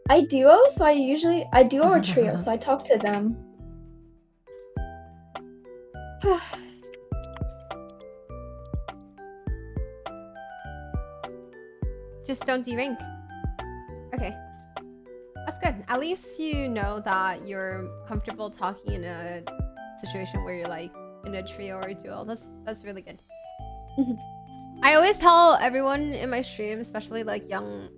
I duo, so I duo or trio, so I talk to them. Just don't de-rank. Okay. That's good. At least you know that you're comfortable talking in a situation where you're like in a trio or a duo. That's really good. I always tell everyone in my stream, especially like young,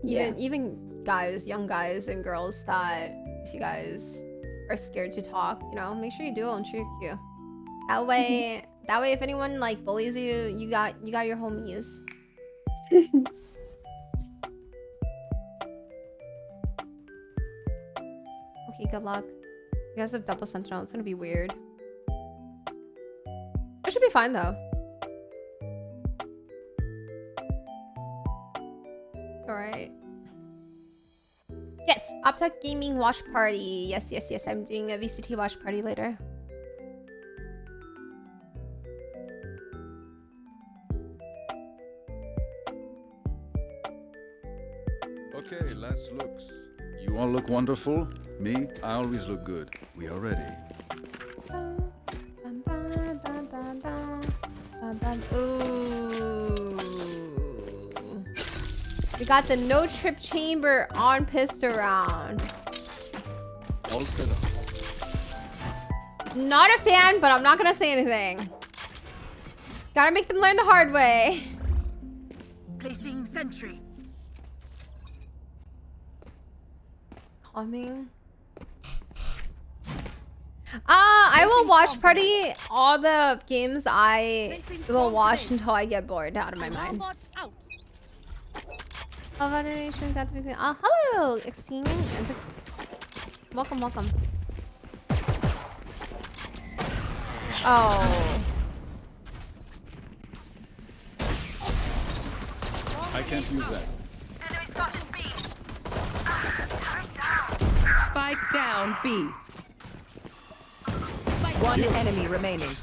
Yeah. even guys, young guys and girls, that if you guys are scared to talk, you know, make sure you duo and trio queue. That way, if anyone like bullies you, you got your homies. Okay, good luck. You guys have double sentinel. It's gonna be weird. It should be fine though. Alright. Yes, OPTIC Gaming watch party. Yes. I'm doing a VCT watch party later. Okay, last looks. You all look wonderful. Me, I always look good. We are ready. Ooh. We got the no trip chamber on pistol round. All set up. Not a fan, but I'm not gonna say anything. Gotta make them learn the hard way. Placing sentry. Coming. I will watch party all the games I will watch until I get bored out of my mind. Oh, validation got to be seen. Oh, hello, Exene. Welcome. Oh. I can't use that. Enemy spotted B. Spike down B. One enemy remaining.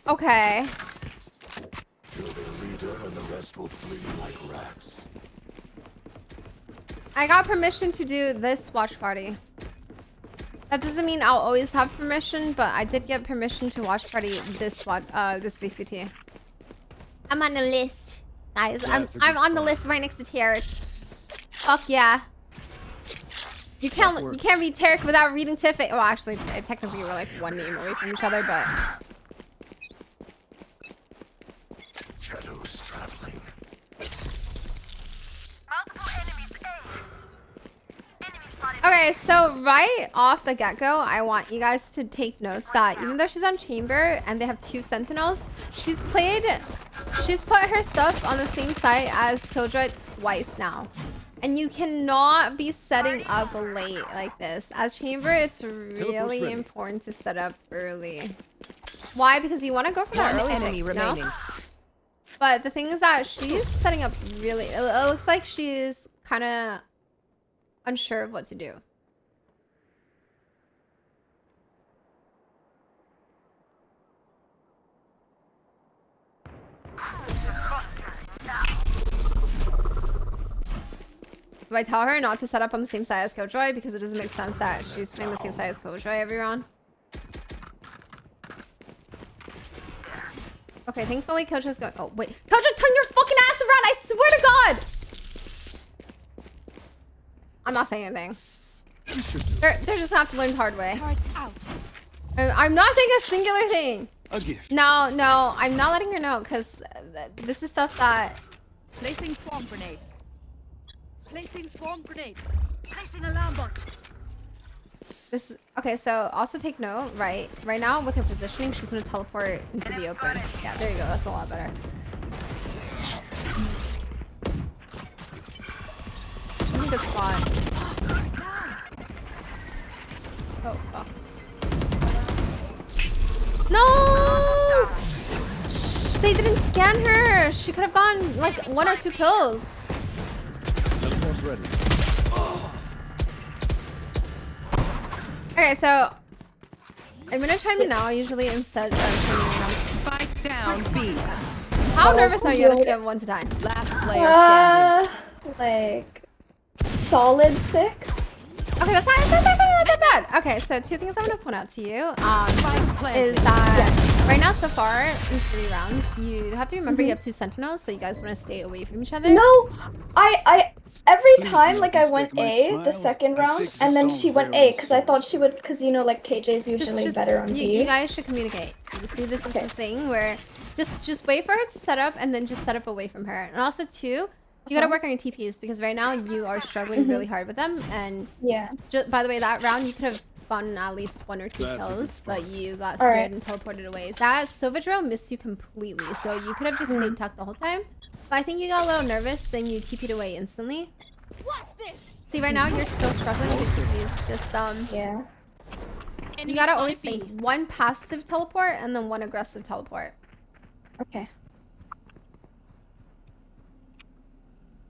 Okay. Kill their leader and the rest will flee like rats. I got permission to do this watch party. That doesn't mean I'll always have permission, but I did get permission to watch party this VCT. I'm on the list, guys. Yeah, I'm on the list right next to Tarek. Fuck yeah. You can't read Tarek without reading Tiffany. Well, actually, technically we're like one name away from each other, but. Shadows traveling. Multiple enemies A. Enemy spotted. Okay, so right off the get-go, I want you guys to take notes that even though she's on chamber and they have 2 sentinels, she's put her stuff on the same site as Killjoy twice now. And you cannot be setting up late like this. As chamber, it's really important to set up early. Why? Because you want to go for that early enemy pick, remaining. you know? But the thing is that she's setting up really... It looks like she's kind of unsure of what to do. Do I tell her not to set up on the same side as Killjoy? Because it doesn't make sense that she's playing the same side as Killjoy every round. Okay, thankfully Killjoy's going... Oh, wait. Killjoy, turn your fucking ass around! I swear to God! I'm not saying anything. They're just gonna have to learn the hard way. I'm not saying a singular thing. A gift. No, I'm not letting her know, because this is stuff that... Placing swarm grenade. Placing swarm grenade. Placing alarm bot. This is, okay, so also take note, right now with her positioning, she's gonna teleport into the open. Yeah, there you go, that's a lot better. She's in a good spot. Oh, fuck. No! They didn't scan her! She could have gone like 1 or 2 kills. Teleport's ready. Okay, so I'm gonna chime in now, usually instead of chiming in. Spike down B. How Oh, nervous are you on a good. scale of 1 to 10? Last player standing. Like solid 6. Okay, that's actually not that bad. Okay, so 2 things I'm gonna point out to you is that right now so far in 3 rounds, you have to remember you have 2 sentinels, so you guys want to stay away from each other. No, I every Please time do like not I went mistake my A the smile. second I round, take this and then song she went very A because I thought she seriously. would, because you know like KJ's usually better on you B. guys should communicate. You see, this is Okay. the thing where just wait for her to set up and then just set up away from her. And also 2, you gotta work on your TPs because right now you are struggling really hard with them. And Yeah. by the way, that round you could have gotten at least 1 or 2 That's a good kills, spot. but you got All scared right. and teleported away. That Sophia drill missed you completely, so you could have just stayed tucked the whole time. But I think you got a little nervous and you TP'd away instantly. What's this? See, right now you're still struggling with your TPs. Just Yeah. you gotta always think 1 passive teleport and then 1 aggressive teleport. Okay.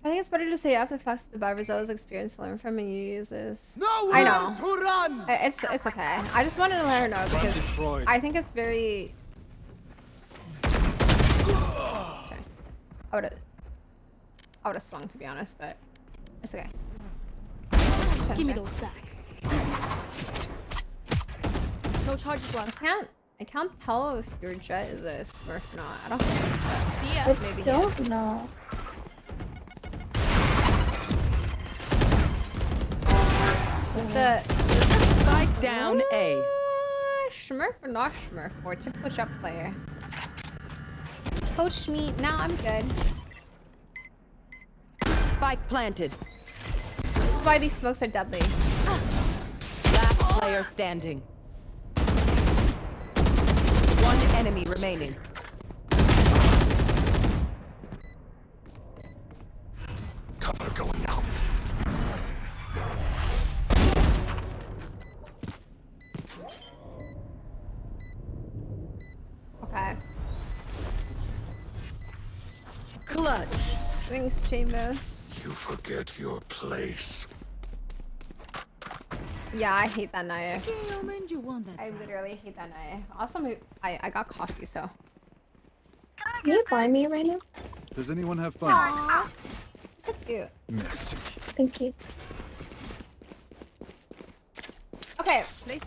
I think it's better to say after the facts that the bad results experience to learn from and you use this. Nowhere I know. to run. It's okay. I just wanted to let her know because destroyed. I think it's very. Okay. I would have swung to be honest, but it's okay. Give me those back. No charges left. I can't tell if your jet is a smurf or not. I don't think so. Yeah. I Maybe he don't know. Is it Spike down A. Smurf or not Smurf? Or typical shop player? Coach me. Now I'm good. Spike planted. This is why these smokes are deadly. Last player standing. 1 enemy remaining. Cover going out. Okay. Clutch. Thanks, Chambos. You forget your place. Yeah, I hate that knife. You want that? I literally hate that knife. Also, I got coffee, so. Can you buy me right now? Does anyone have funds? Aww. So cute. Merci. Thank you. Okay,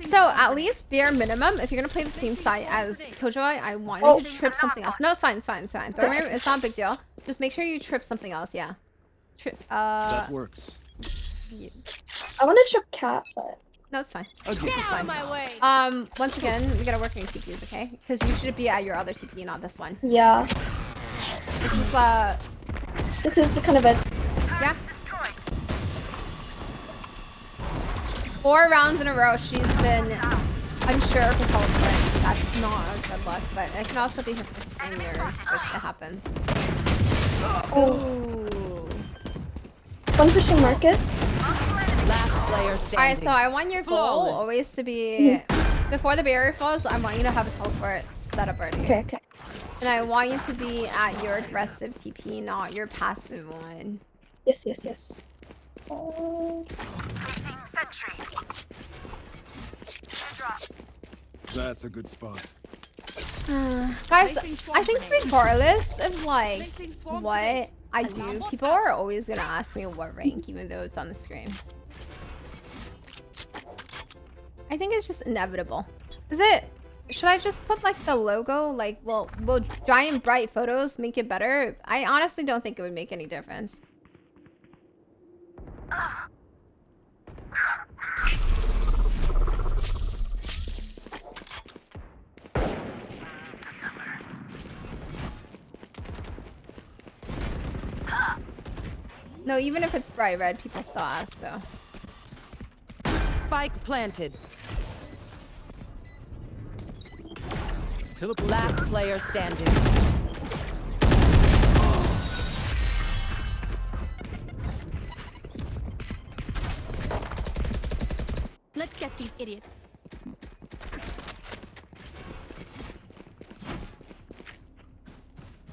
so at least bare minimum, if you're gonna play the same site as Killjoy, I want you to trip something else. No, it's fine, it's fine, it's fine. Don't worry, it's not a big deal. Just make sure you trip something else, yeah. That works. Yeah. I want to trip cat, but No, it's fine. Again. It's fine. Once again, we gotta work on your TPs, okay? Because you should be at your other TP, not this one. yeah. This is This is the kind of a yeah. 4 rounds in a row, she's been unsure of her teleport. That's not a good luck, but it can also be her first time yours, which it happens. Ooh. one pushing market. Last player standing. Alright, so I want your goal Flawless. always to be before the barrier falls. I want you to have a teleport set up already. Okay, okay. And I want you to be at your aggressive TP, not your passive one. Yes, yes, yes. Oh. That's a good spot. Guys, I think regardless of like what I do, people are always gonna ask me what rank, even though it's on the screen. I think it's just inevitable. Should I just put like the logo, like, will giant bright photos make it better? I honestly don't think it would make any difference. No, even if it's bright red, people still ask, so. Spike planted. Teleport. Last player standing. Let's get these idiots.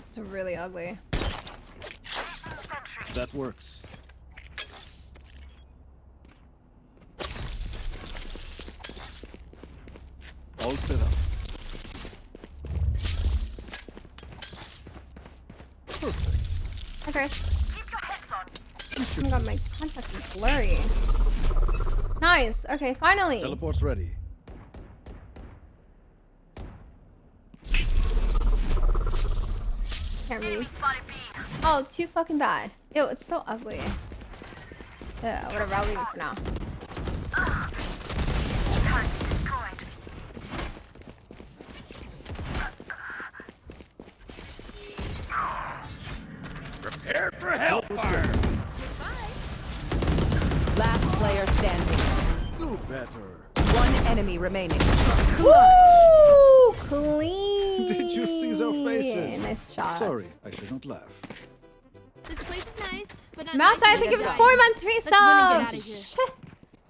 It's really ugly. That works. All set up. Perfect. Okay. Oh my god, my contact is blurry. Nice. Okay, finally. Teleport's ready. Can't read. Oh, too fucking bad. Ew, it's so ugly. Yeah, whatever. I'll leave it for now. Prepare for hellfire! Last player standing. Do better. One enemy remaining. Woo! Clean. Did you see their faces? Nice shot. Sorry, I shouldn't laugh. This place is nice, but not Mouse, nice I think enough it was to 4 die. months, 3 Let's win and get subs. outta here. Shit.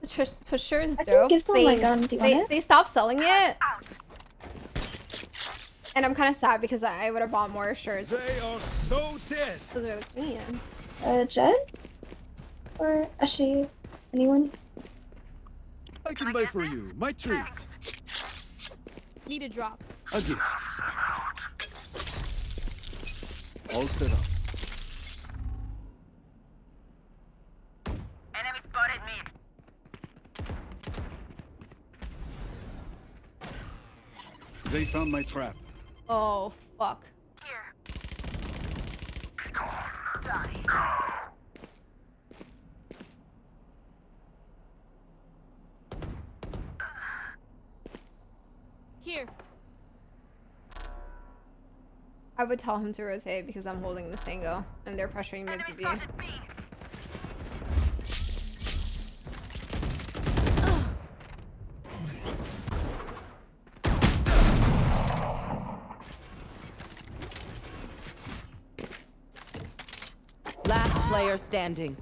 This for sure is I can dope. give someone my gun. Do you want it? They stopped selling it. And I'm kind of sad because I would have bought more shirts. They are so dead. Those are really clean. Jet? Or Ashi? Anyone? I can buy for you. My treat. Need a drop. A gift. All set up. Enemy spotted mid. They found my trap. Oh, fuck. Here. Die. Here. I would tell him to rotate because I'm holding this angle and they're pressuring mid to Enemy be. spotted B. Last player standing.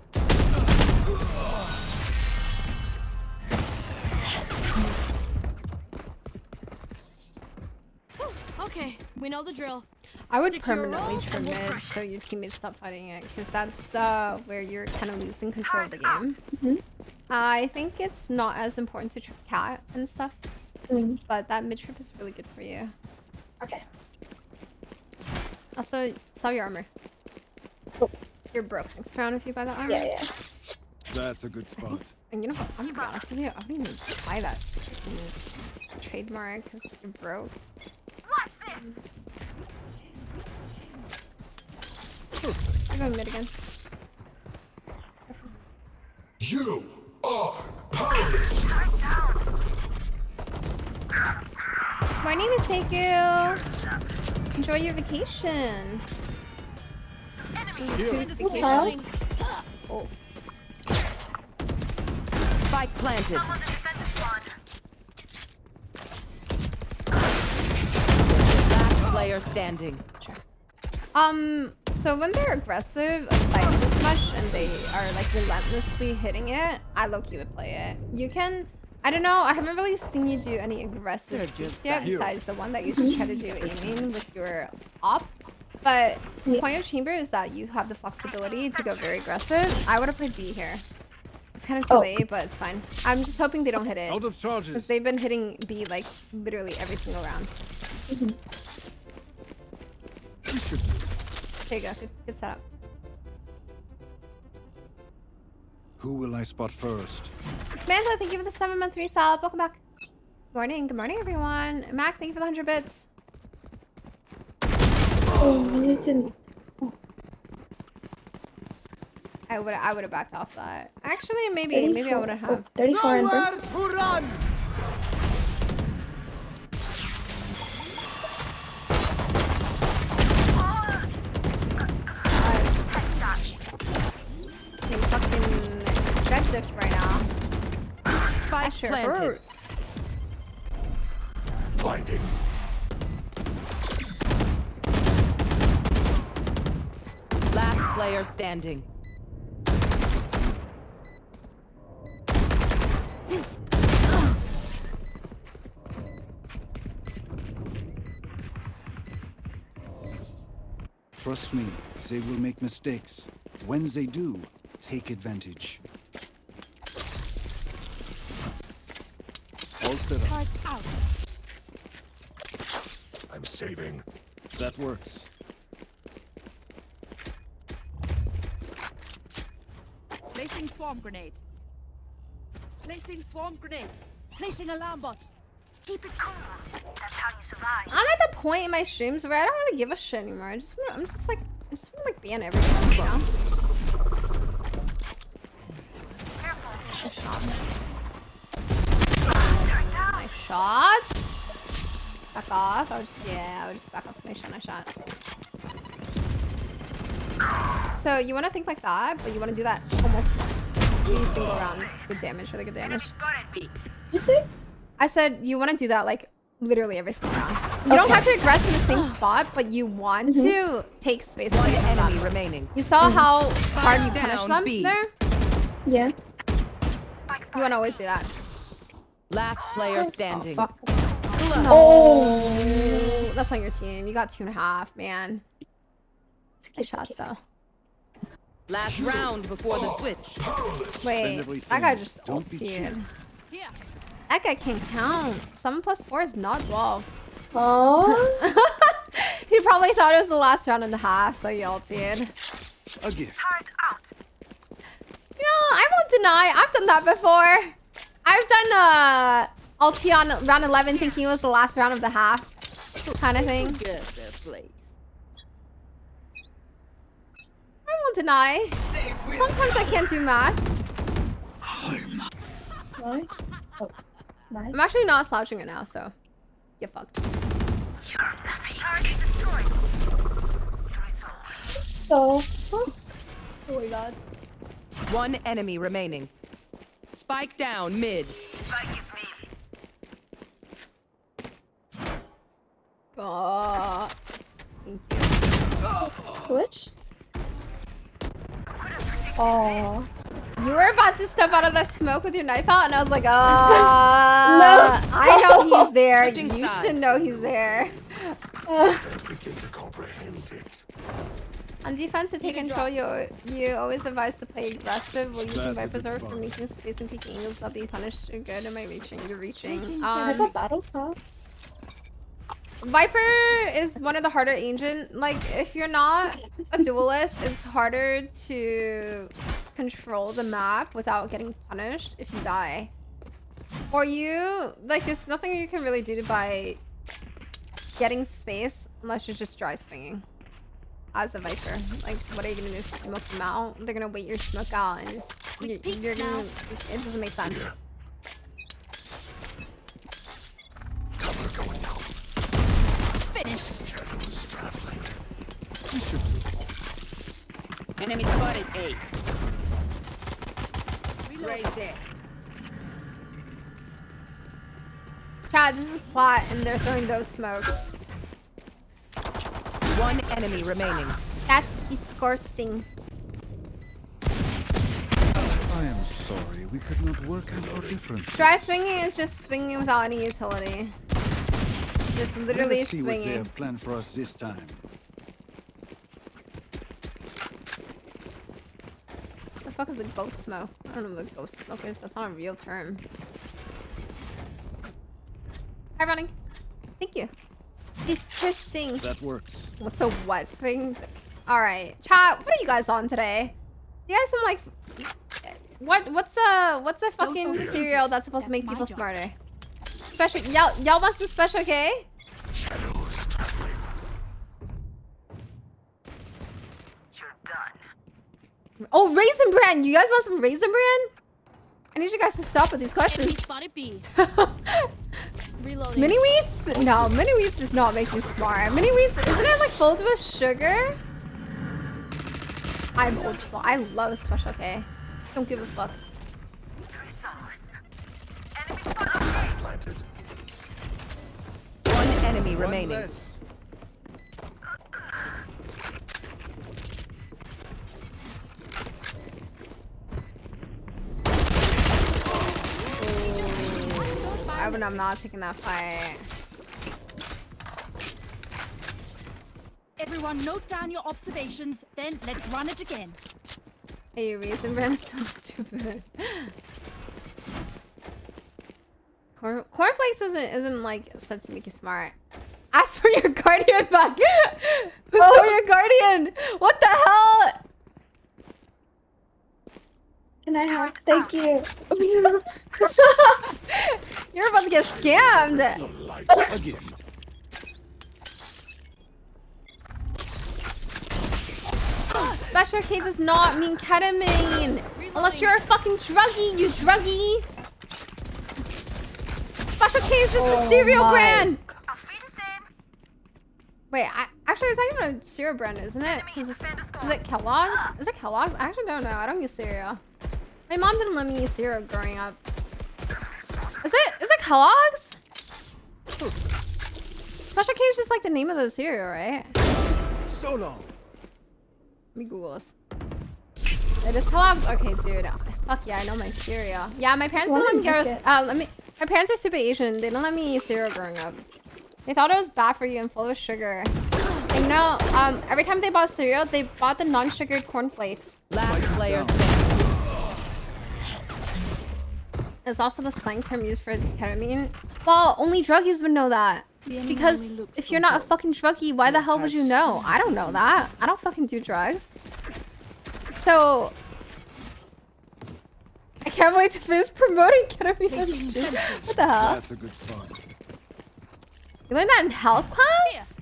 Okay, we know the drill. I would Stick to your permanently roles trim and we'll mid crush so your teammates stop fighting it because that's where you're kind of losing control of the game. Mhm. I think it's not as important to trip cat and stuff, but that mid trip is really good for you. Okay. Also, sell your armor. Oh. You're broke next round if you buy that armor. Yeah, yeah. That's a good spot. And you know what? I'm gonna be honest with you. I don't even buy that freaking trademark because you're broke. Watch this. I'm going mid again. You are powerless. My name is Teiku. Enjoy your vacation. What's child? Oh, Spike planted. On the defensive squad. Last player standing. so when they're aggressive, aside this much, and they are like relentlessly hitting it, I low-key would play it. You can, I don't know, I haven't really seen you do any aggressive They're boosts just yet, bad. besides the one that you should try to do aiming with your op. But the point of chamber is that you have the flexibility to go very aggressive. I would have played B here. It's kind of too late, but it's fine. I'm just hoping they don't hit it. Out of Because charges. they've been hitting B like literally every single round. You should. There you go. Good setup. Who will I spot first? It's Mando. Thank you for the 7-month resub. Welcome back. Good morning. Good morning, everyone. Mac, thank you for the 100 bits. Oh, it didn't. I would have backed off that. Actually, maybe I 34. would have. Oh, 34 Ember. to run! I'm fucking objective right now. That Spike sure planted. hurts. Blinding. Last player standing. Trust me, they will make mistakes. When they do, take advantage. All set up. Card out. saving. That works. Placing swarm grenade. Placing swarm grenade. Placing alarm bot. Keep it cool. That's how you survive. I'm at the point in my streams where I don't really give a shit anymore. I just want to like ban everything, you know? Nice shot. Nice shot. Back off. I would just back off. Nice shot. So you want to think like that, but you want to do that almost every single round. Good damage, really good damage. Spotted B. You see? I said you want to do that like literally every single round. You don't have to aggress in the same spot, but you want to take space. One away from enemy them. remaining. You saw how hard you down, punish them B. there? Yeah. You want to always do that. Last player Oh, standing. fuck. Oh. That's on your team. You got 2.5, man. Good shots, though. Last round before the switch. Wait, everything. that guy just Don't be ulted. Here. That guy can't count. 7 + 4 is not 12. Oh. He probably thought it was the last round and a half, so he ulted. A gift. Turret out. Yeah, I won't deny. I've done that before. I've done ulti on round 11 thinking it was the last round of the half. Kind of thing. I won't deny. Sometimes I can't do math. Nice. Oh. Nice. I'm actually not slouching it now, so get fucked. You're nothing. Target destroyed. So. Oh my god. One enemy remaining. Spike down mid. Spike is me. Thank you. Switch. Oh. You were about to step out of the smoke with your knife out, and I was like, No. I know he's there. Switching You sides. should know he's there. Can't begin to comprehend it. On defense, to take control, you always advise to play aggressive while using That's a Viper's good Orb for spot. making space and peeking angles without being punished. You're good. Am I reaching? You're reaching. Is that battle pass? Viper is one of the harder agent. Like, if you're not a duelist, it's harder to control the map without getting punished if you die. Or there's nothing you can really do by getting space unless you're just dry swinging as a Viper. Like, what are you gonna do? Smoke them out? They're gonna wait your smoke out and just, you're gonna, it doesn't make sense. Here. Cover going out. Finished. Shadows traveling. Enemy spotted A. Raise there. Chad, this is Plat, and they're throwing those smokes. One enemy remaining. That's disgusting. I am sorry. We could not work out our differences. Dry swinging is just swinging without any utility. Just Let literally us see what they swinging. have planned for us this time. What the fuck is a ghost smoke? I don't know what a ghost smoke is. That's not a real term. Hi, running. Thank you. Disgusting. That works. What's a what swing? All right, chat. What are you guys on today? You guys some like what's a fucking cereal that's supposed to make people smarter? Special y'all want some special K? Shadows traveling. You're done. Oh, Raisin Bran. You guys want some Raisin Bran? I need you guys to stop with these Enemy questions. spotted B. Reloading. Mini wheats? No, mini wheats does not make you smart. Mini wheats, isn't it like filled with sugar? I'm old school. I love special K. Don't give a fuck. Enemy spotted. Planted. One enemy One remaining. less. I'm not taking that fight. Everyone note down your observations, then let's run it again. Hey, Raisin Bran's so stupid. Cornflakes isn't like said to make you smart. Ask for your guardian back. Who stole your guardian? What the hell? Can I have? Thank you. You're about to get scammed. Like a gift. Special K does not mean ketamine. Unless you're a fucking druggie, you druggie. Special K is just a cereal brand. Auf Wiedersehen. Wait, actually, it's not even a cereal brand, isn't it? Is it Kellogg's? Is it Kellogg's? I actually don't know. I don't use cereal. My mom didn't let me use cereal growing up. Is it Kellogg's? Special K is just like the name of the cereal, right? So long. Let me Google this. It is Kellogg's? Okay, dude. Fuck yeah, I know my cereal. Yeah, my parents didn't let me get my parents are super Asian. They didn't let me eat cereal growing up. They thought it was bad for you and full of sugar. And you know, every time they bought cereal, they bought the non-sugared cornflakes. Last player standing. It's also the slang term used for ketamine. Well, only druggies would know that. Because if you're not a fucking druggie, why the hell would you know? I don't know that. I don't fucking do drugs. So... I can't wait to finish promoting ketamine. What the hell? That's a good spot. You learned that in health class?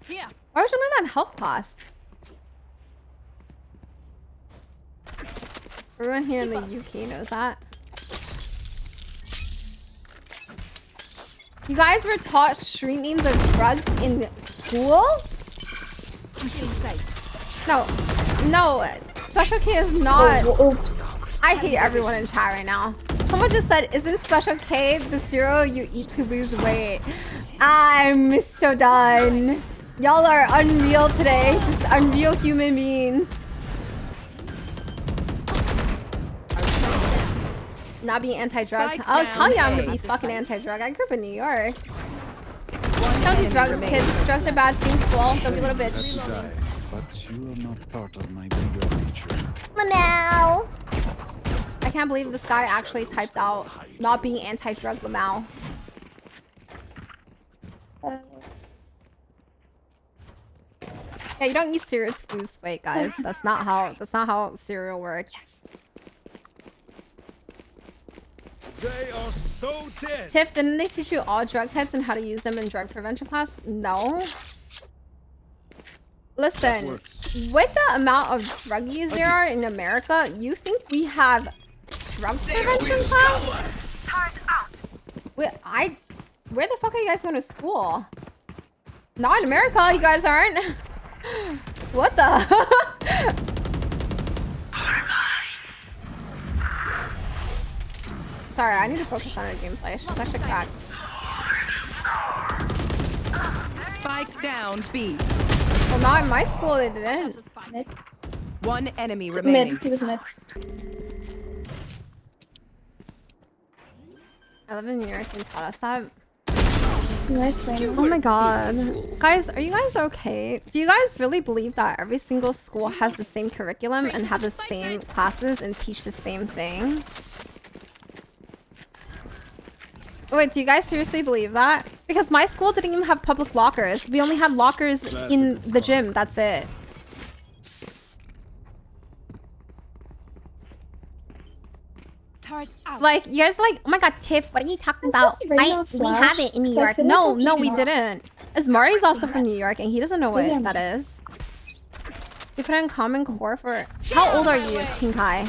Here. Why would you learn that in health class? Everyone here in the UK knows that. You guys were taught street names of drugs in school? No. No. Special K is not. Oh, oops. I hate everyone in chat right now. Someone just said, isn't Special K the cereal you eat to lose weight? I'm so done. Y'all are unreal today. Just unreal human beings. Not being anti-drug. I'll tell you I'm gonna be fucking anti-drug. I grew up in New York. Don't do drugs, kids. Drugs are bad. Stay in school. Don't be a little bitch. Die, but you are not part of my bigger picture. Lamau. I can't believe this guy actually typed out not being anti-drug Lamau. Yeah, you don't use cereal to lose weight, guys. That's not how cereal works. They are so dead. Tiff, didn't they teach you all drug types and how to use them in drug prevention class? No. Listen, with the amount of druggies there are in America, you think we have drug prevention class? Where the fuck are you guys going to school? Not in America, you guys aren't. What the? Sorry, I need to focus on her gameplay. She's actually cracked. Spike down B. Well, not in my school, they didn't. Mid. One enemy remaining. Mid. He was mid. I live in New York and taught us that. Nice ring. Oh my god. Guys, are you guys okay? Do you guys really believe that every single school has the same curriculum and have the same classes and teach the same thing? Wait, do you guys seriously believe that? Because my school didn't even have public lockers. We only had lockers in the gym. That's it. Like, you guys are like, oh my god, Tiff, what are you talking about? We have it in New York. No, we didn't. Asmari's also from New York and he doesn't know what that is. You put in common core for... How old are you, King Kai?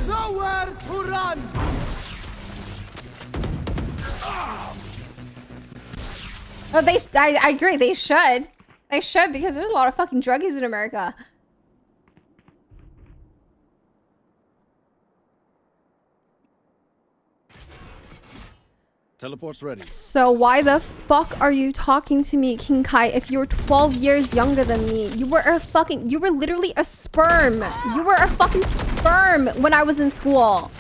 Nowhere to run. Oh, I agree. They should. They should because there's a lot of fucking druggies in America. Teleport's ready. So why the fuck are you talking to me, King Kai, if you're 12 years younger than me? You were literally a sperm. You were a fucking sperm when I was in school.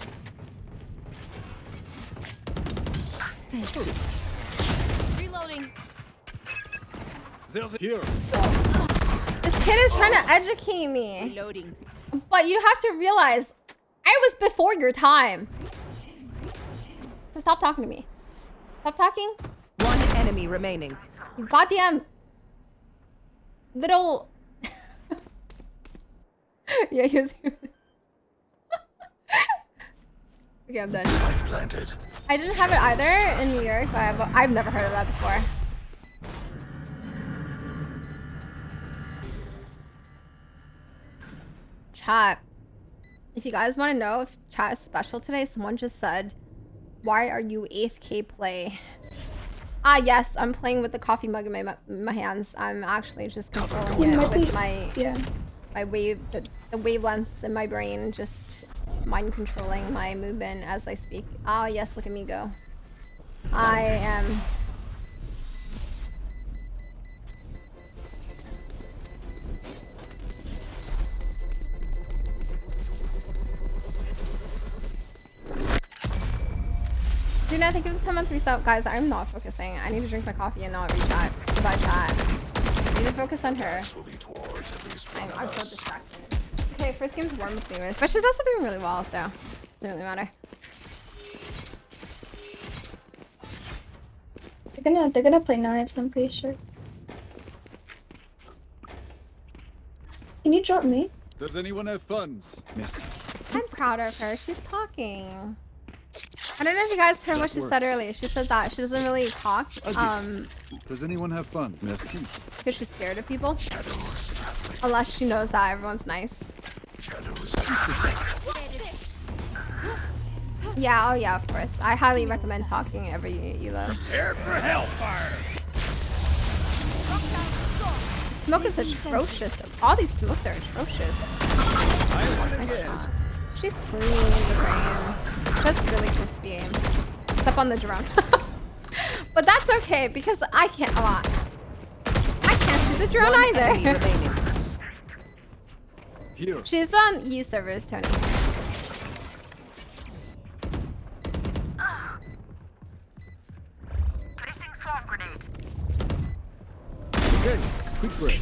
Reloading. There's here. This kid is trying to educate me. Reloading. But you have to realize, I was before your time. So stop talking to me. Stop talking. One enemy remaining. You goddamn little. Yeah, he was. Okay, I'm done. Planted. I didn't have it either in New York, but I've never heard of that before. Chat. If you guys want to know if chat is special today, someone just said, "Why are you AFK play?" Ah, yes, I'm playing with the coffee mug in my hands. I'm actually just controlling it with my the wavelengths in my brain, just mind controlling my movement as I speak. Ah, yes, look at me go. I am. Dude, I think it was 10 month reset. Guys, I'm not focusing. I need to drink my coffee and not read chat. Goodbye, chat. I need to focus on her. I'm so distracted. Okay, first game's warm with me, but she's also doing really well, so it doesn't really matter. They're gonna play knives, I'm pretty sure. Can you drop me? Does anyone have funds? Merci. I'm proud of her. She's talking. I don't know if you guys heard what she said earlier. She said that she doesn't really talk. Does anyone have fun? Merci. Because she's scared of people. Unless she knows that everyone's nice. Yeah, oh yeah, of course. I highly recommend talking every ELO. Prepare for hellfire. Smoke is atrocious. All these smokes are atrocious. I win again. She's clean in the brain. Just really crispy. Except on the drone. But that's okay because I can't. I can't shoot the drone either. Here. She's on EU servers, Tony. Placing swarm grenade. Okay, quick break.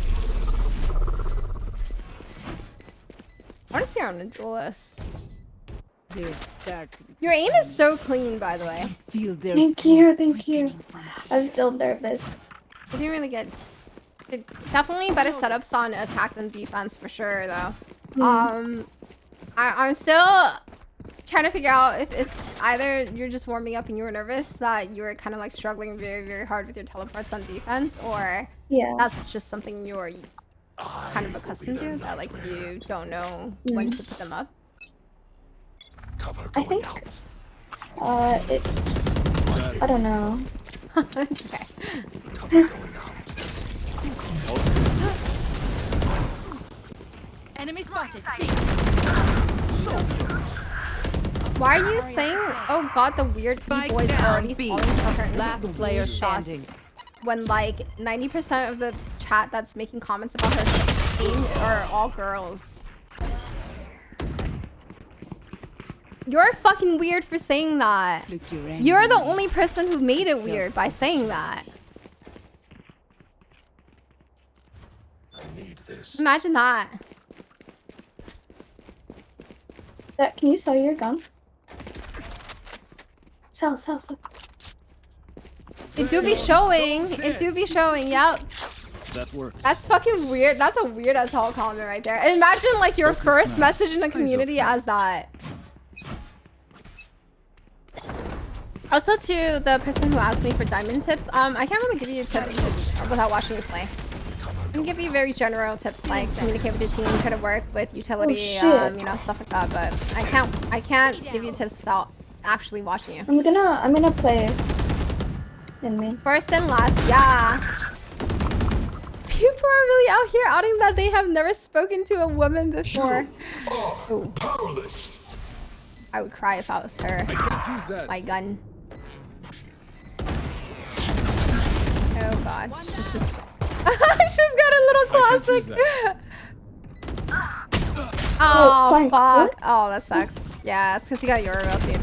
I want to see her on a duelist. They start to Your aim is so clean, by the way. feel their Thank you. I'm still nervous. You're doing really good. Definitely better setups on attack than defense for sure, though. I'm still trying to figure out if it's either you're just warming up and you were nervous that you were kind of like struggling very, very hard with your teleports on defense, or that's just something you're kind of accustomed to, that like you don't know when to put them up. I think I don't know. Okay. Enemy spotted. Why are you saying, oh god, the weird Spike boys down, already B. falling for her Last player standing. when like 90% of the chat that's making comments about her team are all girls? You're fucking weird for saying that. You're the only person who made it weird by saying that. I need this. Imagine that. Can you sell your gun? Sell. It do be showing. It do be showing. Yep. That works. That's fucking weird. That's a weird as hell comment right there. And imagine like your first message in the community as that. Also to the person who asked me for diamond tips, I can't really give you tips without watching you play. I can give you very general tips like communicate with your team, try to work with utility, you know, stuff like that. But I can't give you tips without actually watching you. I'm gonna play in me. First and last, yeah. People are really out here outing that they have never spoken to a woman before. Ooh. Powerless. I would cry if I was her. I can't use that. My gun. Oh god. She's just... She's got a little classic. Oh, fuck. Oh, that sucks. Yeah, it's because you got your ability.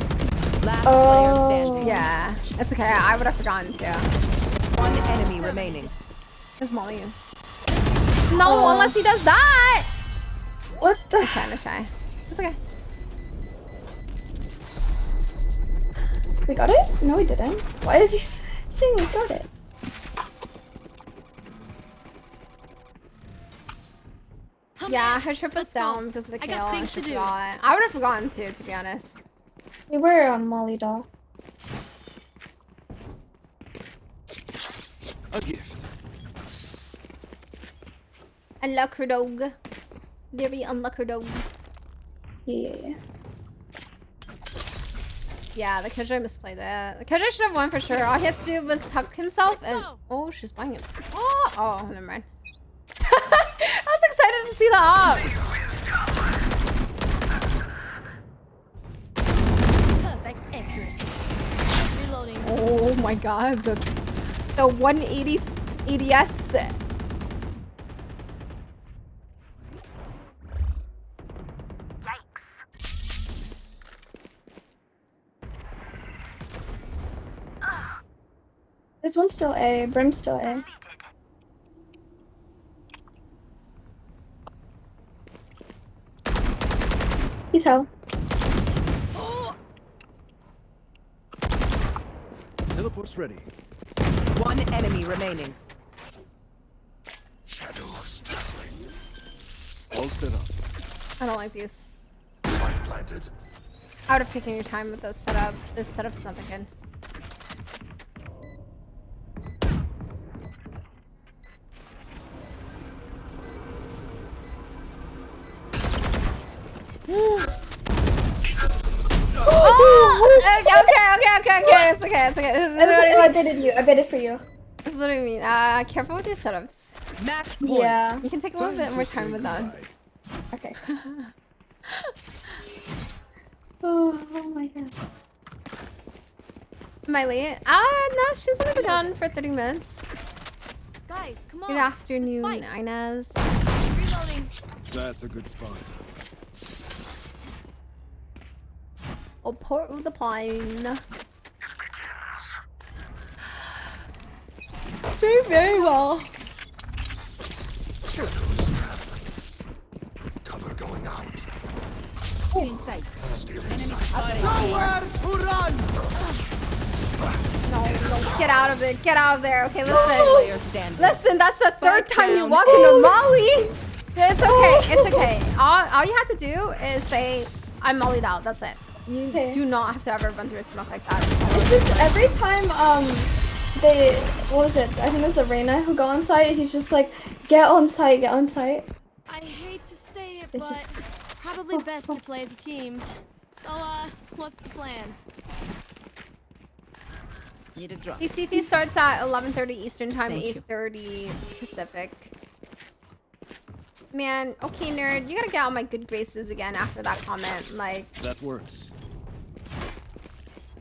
Last player standing. Yeah. It's okay. I would have forgotten too. One enemy remaining. It's Molly. No, unless he does that. What the? Shy. It's okay. We got it? No, we didn't. Why is he saying we got it? Yeah, her trip was Let's go. down because of the I kill. got And things she to do. forgot. I would have forgotten too, to be honest. We were on Molly doll. A gift. Unlock her dog. Very unlock her dog. Yeah. Yeah, the Killjoy misplayed that. The Killjoy should have won for sure. All he had to do was tuck himself and... Oh, she's buying it. Oh, never mind. I was excited to see the op. Perfect accuracy. Reloading. Oh my god, the 180 ADS. There's one still A. Brim's still A. He's hell. Teleport's ready. One enemy remaining. Shadows traveling. All set up. I don't like these. Spike planted. I would have taken your time with this setup. This setup's not that good. Okay. It's okay. This is what I I mean. baited you. I baited for you. This is what I mean. Careful with your setups. Match point. Yeah. You can take a little bit more time with that. Okay. Oh my god. Am I late? No, she's only been gone for 30 minutes. Guys, come on. Good afternoon, Spike. Inez. Reloading. That's a good spot. Oh, port with the plane. Very well. Cover going out. In sight. Stealing sight. No, get out of it. Get out of there. Okay, listen. Player standing. Listen, that's the third time you down. walk into Molly. It's okay. It's okay. All you have to do is say, I'm mollied out. That's it. You do not have to ever run through a smoke like that. It's just every time what was it? I think it was Arena who got on site. He's just like, get on site. I hate to say it, It's but just- probably best to play as a team. So, what's the plan? Need a drop. VCT starts at 11:30 Eastern time, Thank you. 8:30 Pacific. Man, okay, nerd, you gotta get on my good graces again after that comment. Like, That works.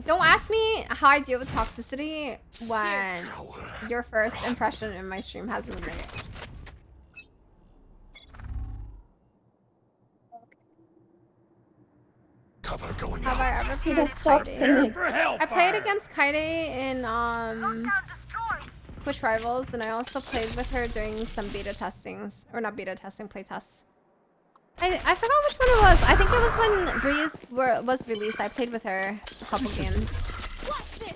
don't ask me how I deal with toxicity when your first impression in my stream hasn't been great. Cover going Have out. I ever You played gotta stop Kaide? singing. For help. I played against Kaide in Down destroyed. Twitch Rivals, and I also played with her during some beta testings, or not beta testing, play tests. I forgot which one it was. I think it was when Breeze was released. I played with her a couple games. Watch this.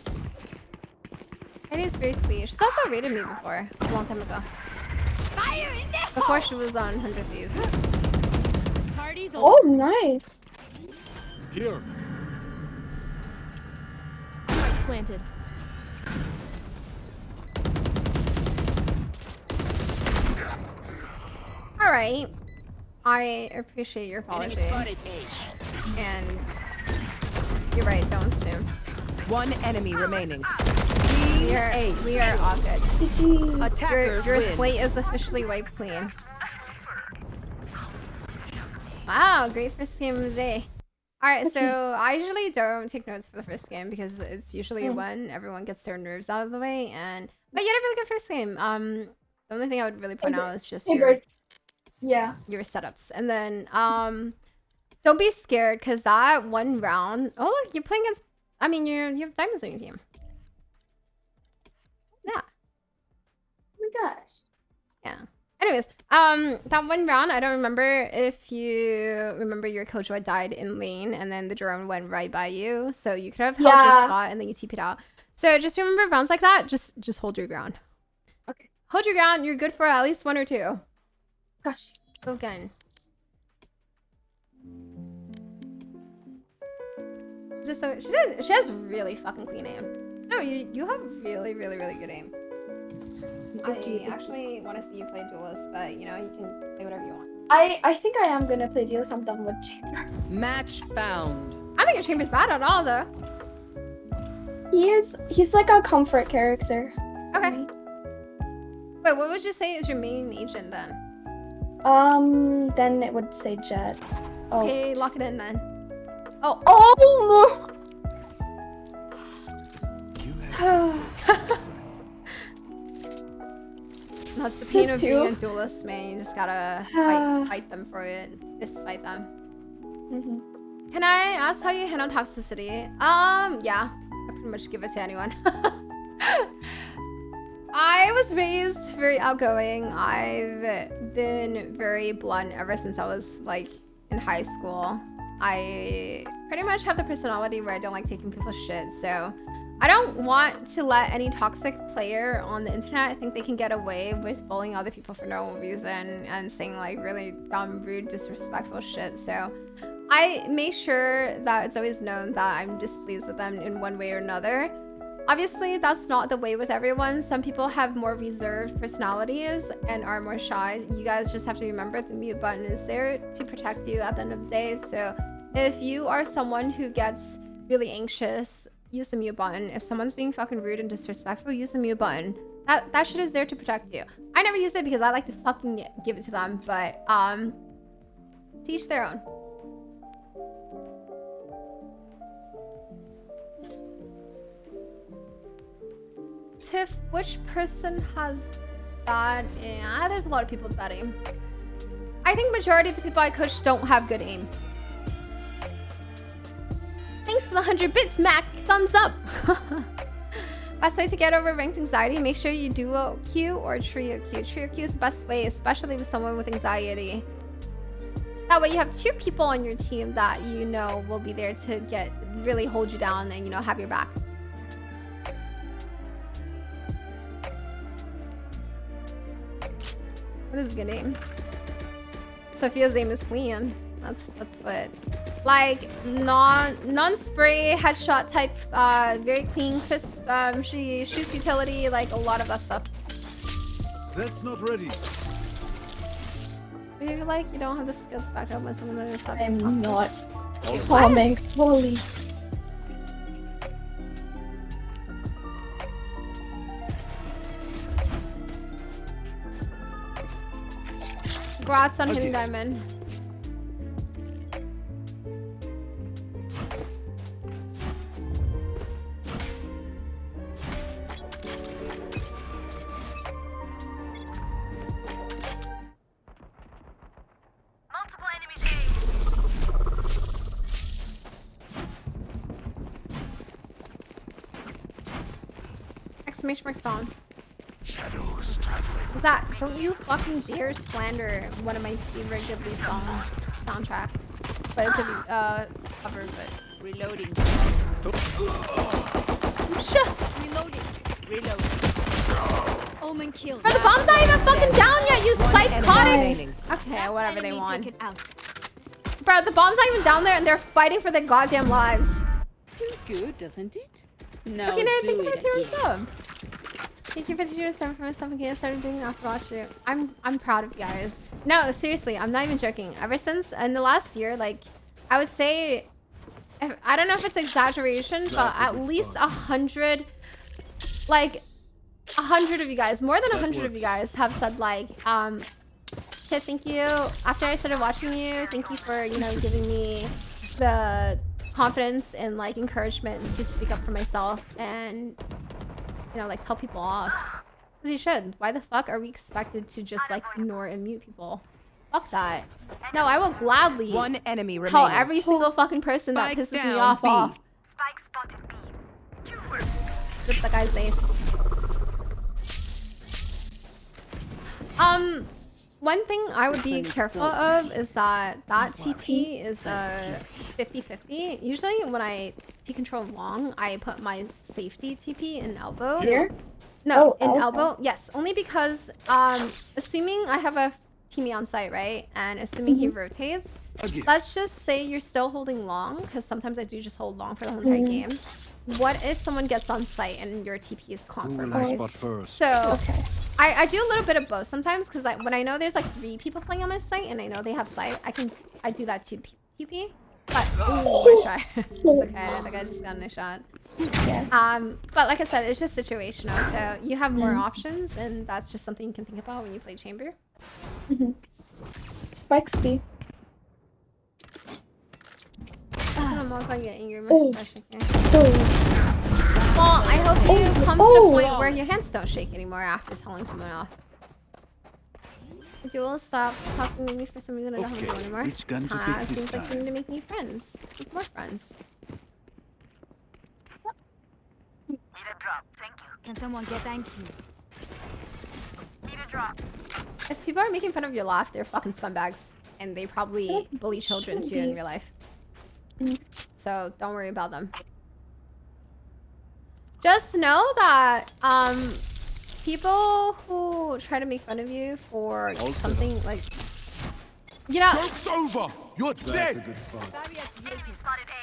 Kaide is very sweet. She's also rated me before, a long time ago. Fire in there. Before she was on 100 Thieves. Party's over. Oh, nice. Here. Spike planted. Alright. I appreciate your Enemy apology. spotted A. And you're right, don't assume. One enemy remaining. We are all good. GG. Attackers Your win. slate is officially wiped clean. Wow, great first game of the day. Alright, so I usually don't take notes for the first game because it's usually when everyone gets their nerves out of the way, but you had a really good first game. The only thing I would really point out is just Hey, your Bird. Yeah. setups. And then don't be scared because that one round, oh look, you're playing against, I mean you have diamonds on your team. Yeah. Oh my gosh. Yeah. Anyways, That one round, I don't remember if you remember your Killjoy died in lane and then the drone went right by you. So you could have held your spot and then you TP'd out. So just remember rounds like that, just hold your ground. Okay. Hold your ground, you're good for at least 1 or 2. Gosh. Okay. Just so she has really fucking clean aim. No, you have really good aim. I actually want to see you play Duelist, but you know, you can play whatever you want. I think I am gonna play Duelist. I'm done with Chamber. Match found. I don't think your Chamber's bad at all, though. He's like a comfort character. Okay. Wait, what would you say is your main agent then? Then it would say Jet. Oh. Okay, lock it in then. Oh. Oh no! That's the pain of being a duelist, man. You just gotta fight them for it. Fist fight them. Can I ask how you handle toxicity? Yeah. I pretty much give it to anyone. I was raised very outgoing. I've been very blunt ever since I was like in high school. I pretty much have the personality where I don't like taking people's shit, so I don't want to let any toxic player on the internet. I think they can get away with bullying other people for no reason and saying like really dumb, rude, disrespectful shit. So I make sure that it's always known that I'm displeased with them in one way or another. Obviously, that's not the way with everyone. Some people have more reserved personalities and are more shy. You guys just have to remember the mute button is there to protect you at the end of the day. So if you are someone who gets really anxious, use the mute button. If someone's being fucking rude and disrespectful, use the mute button. That shit is there to protect you. I never use it because I like to fucking give it to them, but to each their own. Tiff, which person has bad aim? There's a lot of people with bad aim. I think majority of the people I coach don't have good aim. Thanks for the 100 bits, Mac. Thumbs up. Best way to get over ranked anxiety, make sure you duo queue or trio queue. Trio queue is the best way, especially with someone with anxiety. That way you have 2 people on your team that you know will be there to really hold you down and, you know, have your back. What is good aim? Sophia's aim is clean. That's what. Like non-spray headshot type, very clean, crisp. She shoots utility, like a lot of that stuff. That's not ready. Do you feel like you don't have the skills backed up by someone that is stuff? I'm not calming fully. Congrats on hitting diamond. Multiple enemies Exclamation mark song. Shadows traveling. Is that? Don't you fucking dare slander one of my favorite Ghibli soundtracks. But it's a cover, but Reloading. Reloading. Reloading. Omen killed. bro, the bomb's not even fucking down yet, you psychotic. Okay, Last whatever they enemy want. taken out. Bro, the bomb's not even down there and they're fighting for their goddamn lives. Feels good, doesn't it? No, Okay, now do thank you for it the again. sub. Thank you for the 0-7 for myself again. I started doing it after last year. I'm proud of you guys. No, seriously, I'm not even joking. Ever since in the last year, like I would say, I don't know if it's exaggeration, but at least 100, like 100 of you guys, more than 100 of you guys have said like, Tiff, thank you. After I started watching you, thank you for, you know, giving me the confidence and like encouragement to speak up for myself and, you know, like tell people off. Because you should. Why the fuck are we expected to just like ignore and mute people? Fuck that. No, I will gladly One enemy remaining. tell every single fucking person Spike that pisses me down, off B. off. Spike spotted B. Rip the guy's face. One thing I would be This one is careful so of is that TP is a 50-50. Usually when I T-control long, I put my safety TP in elbow. Here? No, Oh, in okay. elbow. Yes, only because assuming I have a teammate on site, right? And assuming he rotates, let's just say you're still holding long, because sometimes I do just hold long for the whole entire game. What if someone gets on site and your TP is compromised? So Okay. I do a little bit of both sometimes, because when I know there's like 3 people playing on my site and I know they have sight, I do that to TP. But ooh, nice try. It's okay. The guy just got a nice shot. Yeah. But like I said, it's just situational. So you have more options, and that's just something you can think about when you play chamber. Spikes B. I don't know if I get angry with Oh. my shaking. Oh. Well, I hope you come to the point where your hands don't shake anymore after telling someone off. Duel, stop talking to me for some reason I don't have to do anymore. Which gun to pick this Seems like you time? need to make new friends. Make more friends. Need a drop. Thank you. Can someone get thank you? Need a drop. If people are making fun of your laugh, they're fucking scumbags. And they probably bully children too in real life. So don't worry about them. Just know that people who try to make fun of you for something like, you know, Joke's over! You're dead! Enemy spotted A.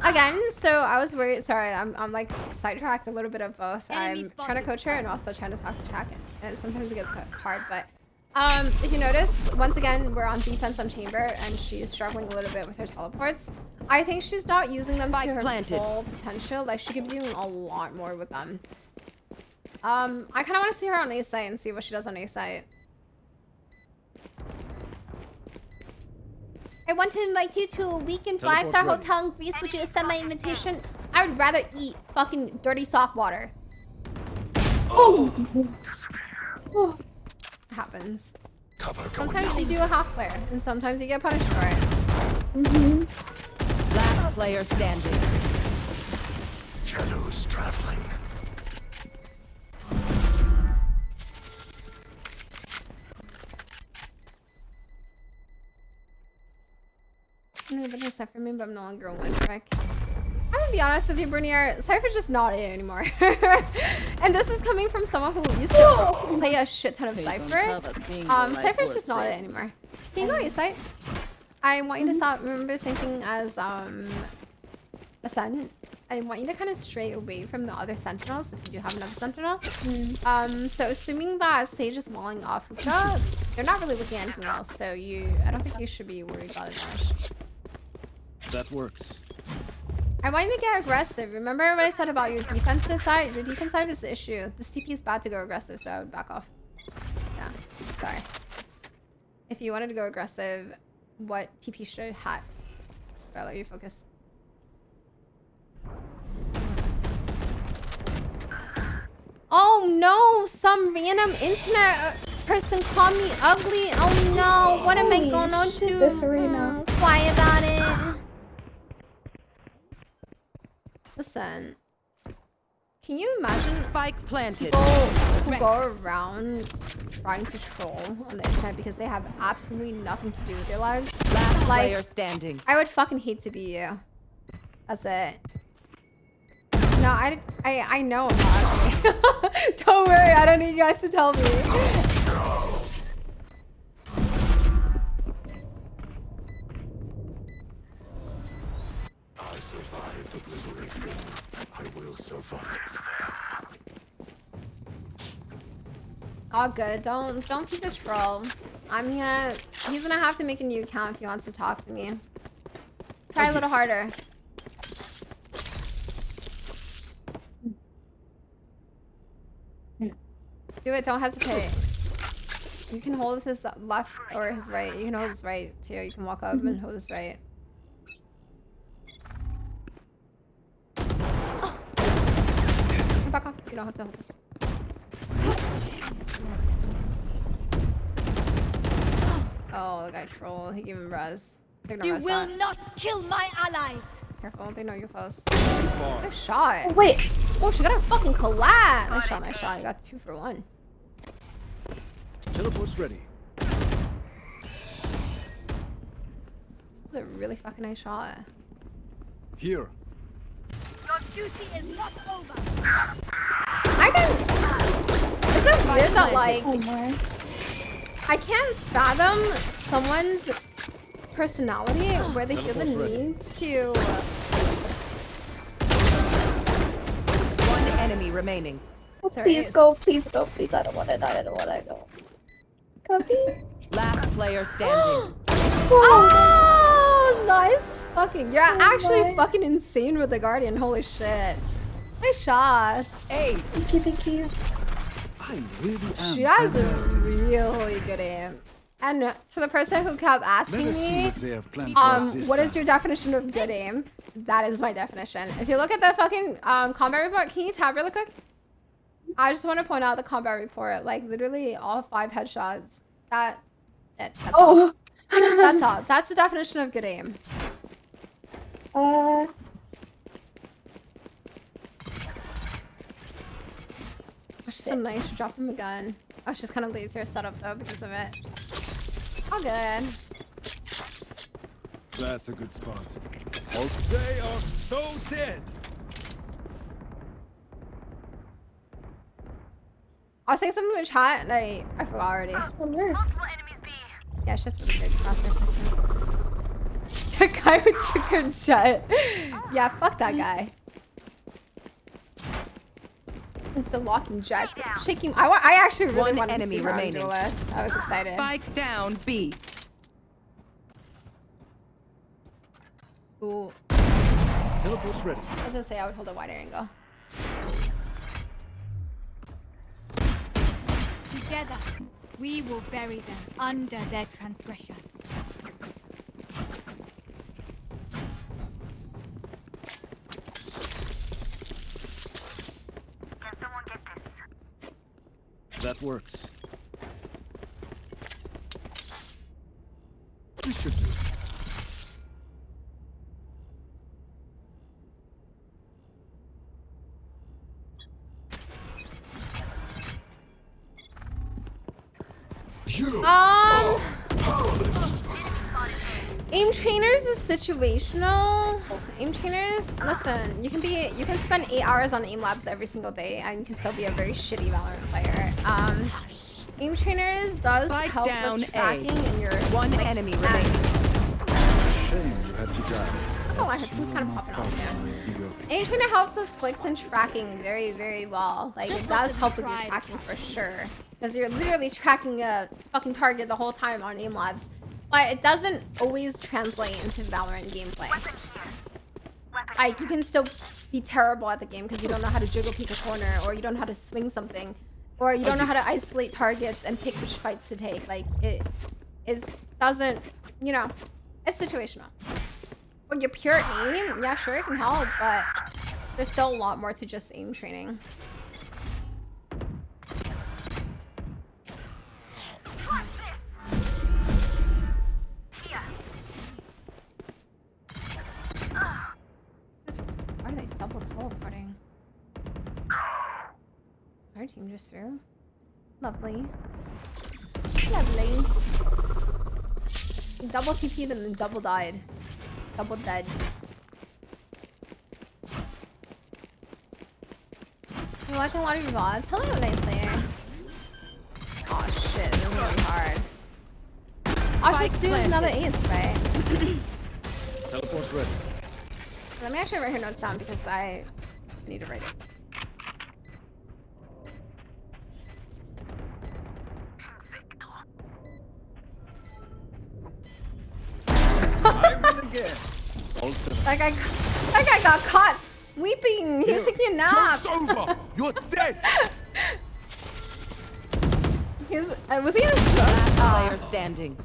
again, so I was worried. Sorry, I'm like sidetracked a little bit of both. Enemy I'm trying to spotted. coach her and also trying to talk to Jack, and sometimes it gets hard. But if you notice, once again, we're on defense on chamber, and she's struggling a little bit with her teleports. I think she's not using them to her full potential. Like she could be doing a lot more with them. I kind of want to see her on A site and see what she does on A site. I want to invite you to a week in 5-star hotel in Greece. Would you accept my invitation? I would rather eat fucking dirty soft water. Oh. Happens. Cover going Sometimes you out. do a half player, and sometimes you get punished for it. Last player standing. Shadows traveling. Nobody's except for me, but I'm no longer a one trick. I'm gonna be honest with you, Brunier. Cypher's just not it anymore. And this is coming from someone who used to play a shit ton of Cypher. Cypher's just not it anymore. Can you go A-site? I want you to stop. Remember the same thing as Ascent. I want you to kind of stray away from the other sentinels if you do have another sentinel. So assuming that Sage is walling off Hookah, they're not really looking at anything else. So I don't think you should be worried about it much. That works. I want you to get aggressive. Remember what I said about your defensive side? Your defense side is the issue. The CP is bad to go aggressive, so I would back off. Yeah, sorry. If you wanted to go aggressive, what TP should I have? I'll let you focus. Oh no! Some random internet person called me ugly. Oh no! What am I gonna do? This arena. Quiet about it. Listen, can you imagine Spike planted. people who go around trying to troll on the internet because they have absolutely nothing to do with their lives? Last Like, player standing. I would fucking hate to be you. That's it. No, I know I'm not ugly. Don't worry, I don't need you guys to tell me. I survived obliteration. I will survive. All good. Don't be the troll. He's gonna have to make a new account if he wants to talk to me. Try a little harder. Do it, don't hesitate. You can hold his left or his right. You can hold his right too. You can walk up and hold his right. Back off. You don't have to hold this. Oh, the guy troll. He gave him res. You will not kill my allies. Careful, they know you're close. Too far. Nice shot. Oh, wait. Oh, she got a fucking collat. Nice shot, nice shot. You got 2 for 1. Teleport's ready. That's a really fucking nice shot. Here. Your duty is not over. I can. Is it weird that like Oh my. I can't fathom someone's personality where they feel the need to. One enemy remaining. Sorry, Please it's- go, please go, please. I don't want to die. I don't want to go. Copy. Last player standing. Oh, nice fucking. You're actually my. fucking insane with the Guardian. Holy shit. Nice shots. Ace. Thank you. I really am. She has a fantastic. really good aim. And to the person who kept asking Let us see me, what they have planned for us this what is time. your definition of good aim? That is my definition. If you look at the fucking combat report, can you tab really quick? I just want to point out the combat report, like literally all 5 headshots. That's all. Oh. That's all. That's the definition of good aim. She's so nice. She dropped him a gun. Oh, she's kind of lazier setup though because of it. All good. That's a good spot. They are so dead. I was saying something in the chat and I forgot already. Multiple enemies B. Yeah, it's just really good. The guy with the good jet. Yeah, fuck that guy. And still locking jets. Shaking. I actually really One wanted enemy to see her on remaining. Duelist. I was excited. Spike down B. Ooh. Teleport's ready. I was gonna say I would hold a wider angle. Together, we will bury them under their transgressions. Can someone get this? That works. This should do it. You Aim trainers is situational. Aim trainers, listen, you can spend 8 hours on aim labs every single day and you can still be a very shitty Valorant player. Aim trainers does Spike help down with A. tracking and your One like, enemy stats. remaining. Shame you had to die. Oh, my head's kind of popping off now. Aim trainer helps with flicks and tracking very, very well. Like Just it let does them help with your try. tracking for sure. Because you're literally tracking a fucking target the whole time on aim labs. But it doesn't always translate into Valorant gameplay. Weapon here. Weapon Like you can still be terrible at the game because you don't know how to jiggle peek a corner, or you don't know how to swing something, or you don't know how to isolate targets and pick which fights to take. Like it doesn't, you know, it's situational. When you're pure aim, yeah, sure it can help, but there's still a lot more to just aim training. here. Why are they double teleporting? Our team just threw. Lovely. Lovely. Double TP'd and then double died. Double dead. You watching a lot of your VODs? Hello, nicely. Oh shit, this is gonna be hard. I'll Spike just do planted. another ace, right? Teleport's ready. Let me actually write her notes down because I need to write it. I win again. All set. That guy got caught sleeping. He was taking a nap. Joke's over. You're dead. Was he in a stroke? Player standing.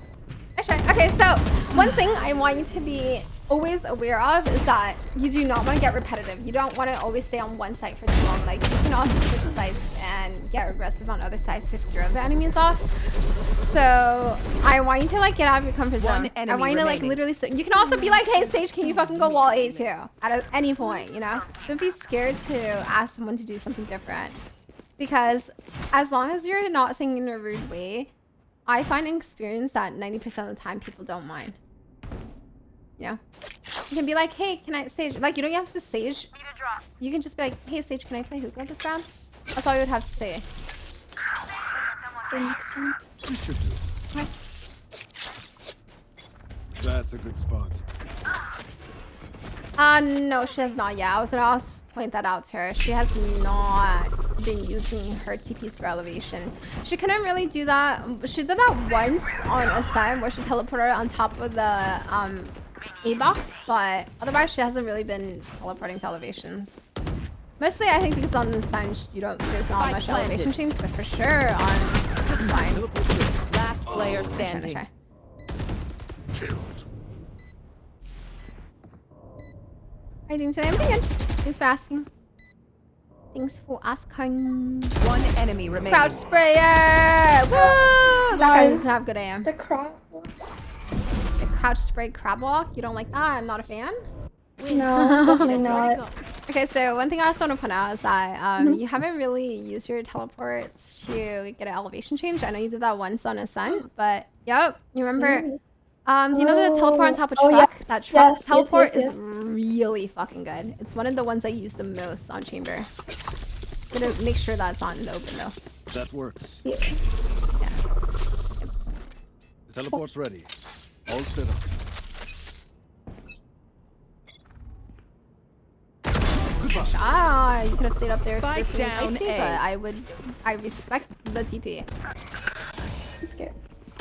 I shy. Okay, so one thing I want you to be always aware of is that you do not want to get repetitive. You don't want to always stay on one site for too long. Like, you can also switch sites and get aggressive on other sites if you're the enemies off. So I want you to like get out of your comfort zone. I want you to like literally. You can also be like, hey Sage, can you fucking go wall A too? At any point, you know. Don't be scared to ask someone to do something different. Because as long as you're not saying in a rude way, I find in experience that 90% of the time people don't mind. You know? You can be like, hey, can I Sage? Like, you don't have to Sage. You can just be like, hey Sage, can I play hookah this round? That's all you would have to say. So next one. You should do. Okay. That's a good spot. No, she has not yet. I was gonna also point that out to her. She has not been using her TPs for elevation. She couldn't really do that. She did that once on a set where she teleported on top of the A box, but otherwise she hasn't really been teleporting to elevations. Mostly I think because on the sun there's not much elevation change, but for sure on fine. Last player standing. Try. How are you doing today? I'm doing good. Thanks for asking. Thanks for asking. One enemy remaining. Crouch sprayer! Woo! That guy doesn't have good aim. The crop. The crouch spray crab walk? You don't like that? I'm not a fan. No, definitely not. Okay, so one thing I also want to point out is that you haven't really used your teleports to get an elevation change. I know you did that once on Ascent, but yep, you remember. Do you know the teleport on top of truck? Yeah. That truck teleport yes. is really fucking good. It's one of the ones I use the most on chamber. Gonna make sure that's on the open though. That works. Yeah. Teleport's ready. All set up. Ah, you could have stayed up there. Spike for down icy, A. but I respect the TP. I'm scared.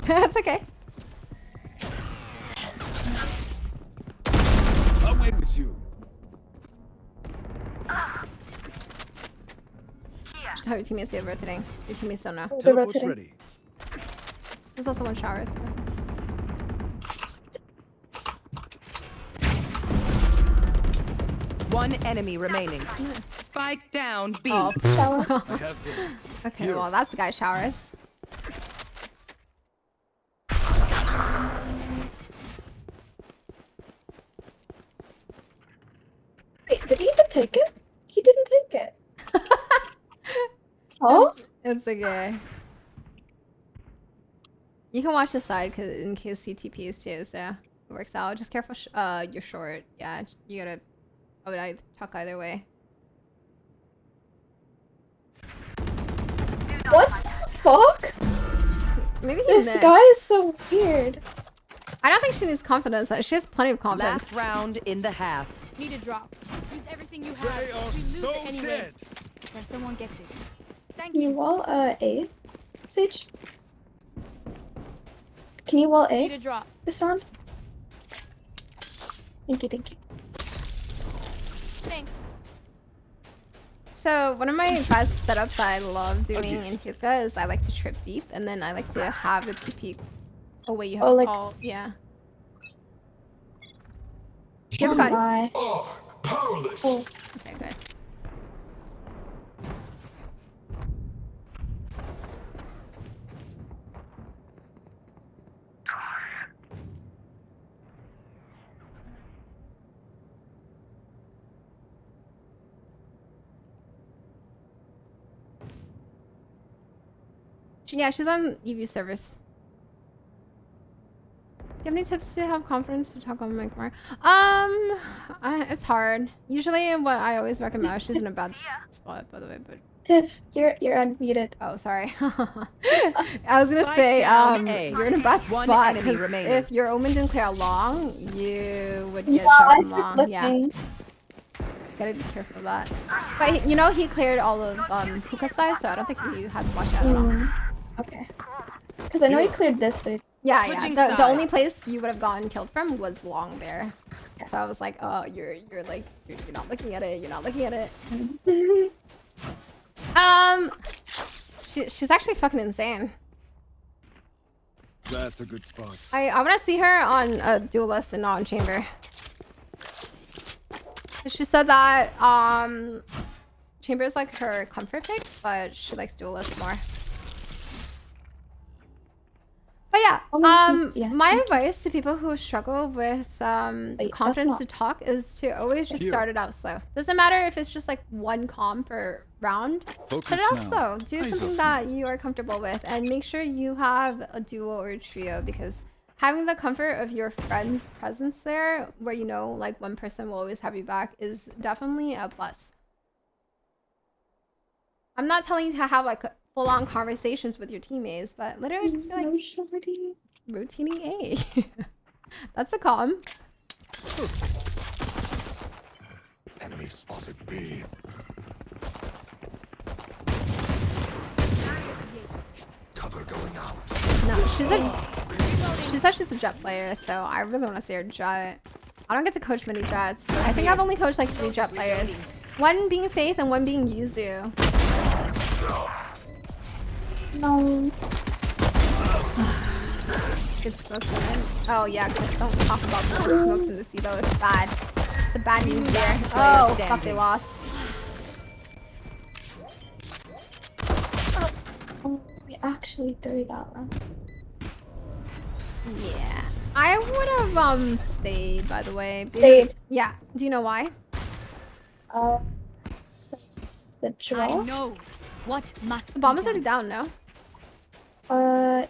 That's okay. Away with you. Just how your teammates are rotating. Your teammates don't know. They're Teleport's rotating. ready. There's also one shower. So. One enemy remaining. Spike down B. Oh. Shower. I have them. Okay, well that's the guy showers. Wait, did he even take it? He didn't take it. Oh? It's okay. You can watch the side in case CTPs too, so it works out. Just careful. You're short. Yeah, you gotta. I would talk either way. What the fuck? Maybe he This missed. guy is so weird. I don't think she needs confidence. She has plenty of confidence. Last round in the half. Need a drop. Use everything you They have. are We lose so it anyway. dead. Can someone get this? Thank Can you you. wall A? Sage? Can you wall Need A a drop. this round? Thank you, thank you. Thanks. So one of my best setups that I love doing in Hookah is I like to trip deep, and then I like to have it TP away. You have Oh, like- all, yeah. Oh my. Powerless. Oh. Okay, good. Yeah, she's on EV service. Do you have any tips to have confidence to talk on mic more? It's hard. Usually, what I always recommend. She's in a bad spot, by the way. But Tiff, you're unmuted. oh, sorry. I was gonna Spike say, down A. you're in a bad One spot enemy because remaining. if your omen didn't clear out long, you would get Yeah, shot I from long. keep Yeah, looking. gotta be careful of that. But you know, he cleared all of Hookah side, so I don't think you had to watch out at all. Okay. Because I know he cleared this, but Yeah, Switching yeah. The only sides. place you would have gotten killed from was long there. So I was like, oh, you're not looking at it. You're not looking at it. She's actually fucking insane. That's a good spot. I want to see her on a duelist and not on chamber. She said that chamber is like her comfort pick, but she likes duelist more. But yeah, yeah, my thank you. advice to people who struggle with Wait, confidence that's to talk is to always just Here. start it out slow. Doesn't matter if it's just like one comp per round. Focus Start it out now. slow. Do Eyes something off that you are comfortable with, and make sure you have a duo or a trio, because having the comfort of your friend's presence there, where you know like one person will always have you back, is definitely a plus. I'm not telling you to have like full-on conversations with your teammates, but literally just be like routining A. That's a calm. Enemy spotted B. Cover going out. No, she said she's a jet player, so I really want to see her jet. I don't get to coach many jets. I think I've only coached like 3 jet players. One being Faith and one being Yuzu. No. Good smokes in it. Oh yeah, Chris, don't talk about the smokes in the sea though. It's bad. It's a bad news here. Oh, fuck, they lost. Oh, we actually threw that one. Yeah. I would have stayed, by the way. Stayed. Yeah. Do you know why? That's the I draw. know what must The bomb be is already done. down, no?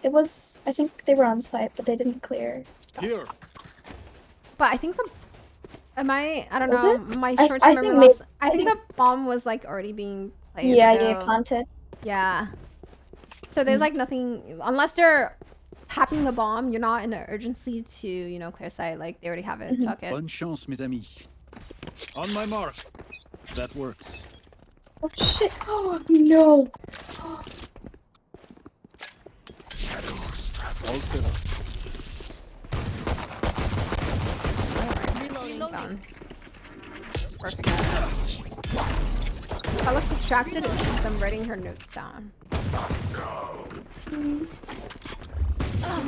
It was. I think they were on site, but they didn't clear. Here. But I think the I don't Was know. it? My I short-term think memory loss. may- I I think think- the bomb was like already being played. Yeah, so, yeah, planted. yeah. So there's like nothing unless they're tapping the bomb. You're not in an urgency to clear sight. Like they already have it. Fuck it. Bonne chance, mes amis. On my mark. That works. Oh shit! Oh no! All set up. Down. Perfect. If I look distracted, it's because I'm writing her notes down. Looking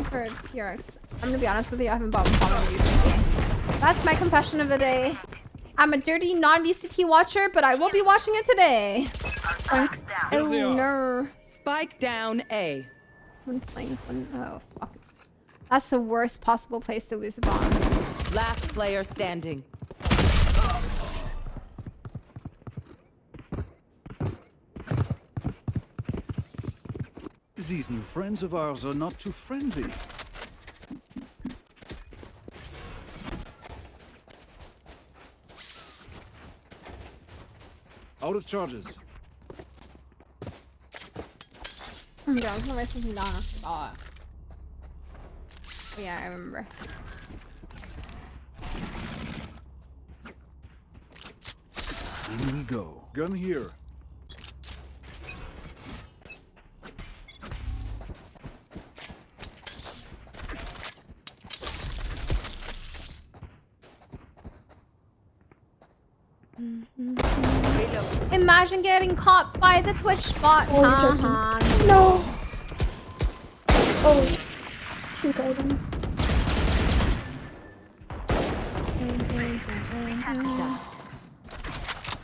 for PRX. I'm gonna be honest with you, I haven't bought a bomb in VCT. That's my confession of the day. I'm a dirty non-VCT watcher, but I will be watching it today. Oh no. Spike down A. One flank, one. Oh fuck. That's the worst possible place to lose a bomb. Last player standing. These new friends of ours are not too friendly. Out of charges. Oh my god, I was gonna write something down. Oh yeah, I remember. In we go. Gun here. Imagine getting caught by the Twitch bot. Oh, you're joking. No! Oh, too guiding.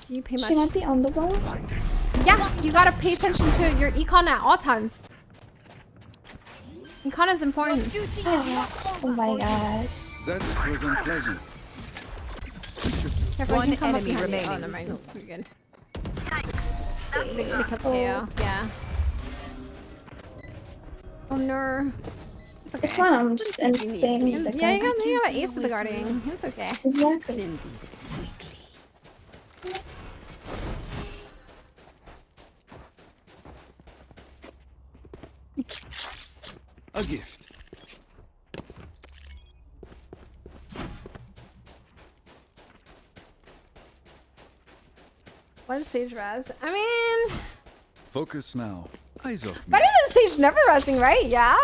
Do you pay much? She might be on the wall. Yeah, you gotta pay attention to your econ at all times. Econ is important. Oh my gosh. That was unpleasant. Careful, One you can come up enemy behind you. remaining. Oh, never mind. You're good. They cut KO. Yeah. Oh no. It's okay. It's fine, I'm just insane with the Yeah, you gun. got an ace of the guardian. It's okay. Exactly. A gift. One stage res. I mean, Focus now. Eyes off me. better than stage never resing, right? Yeah.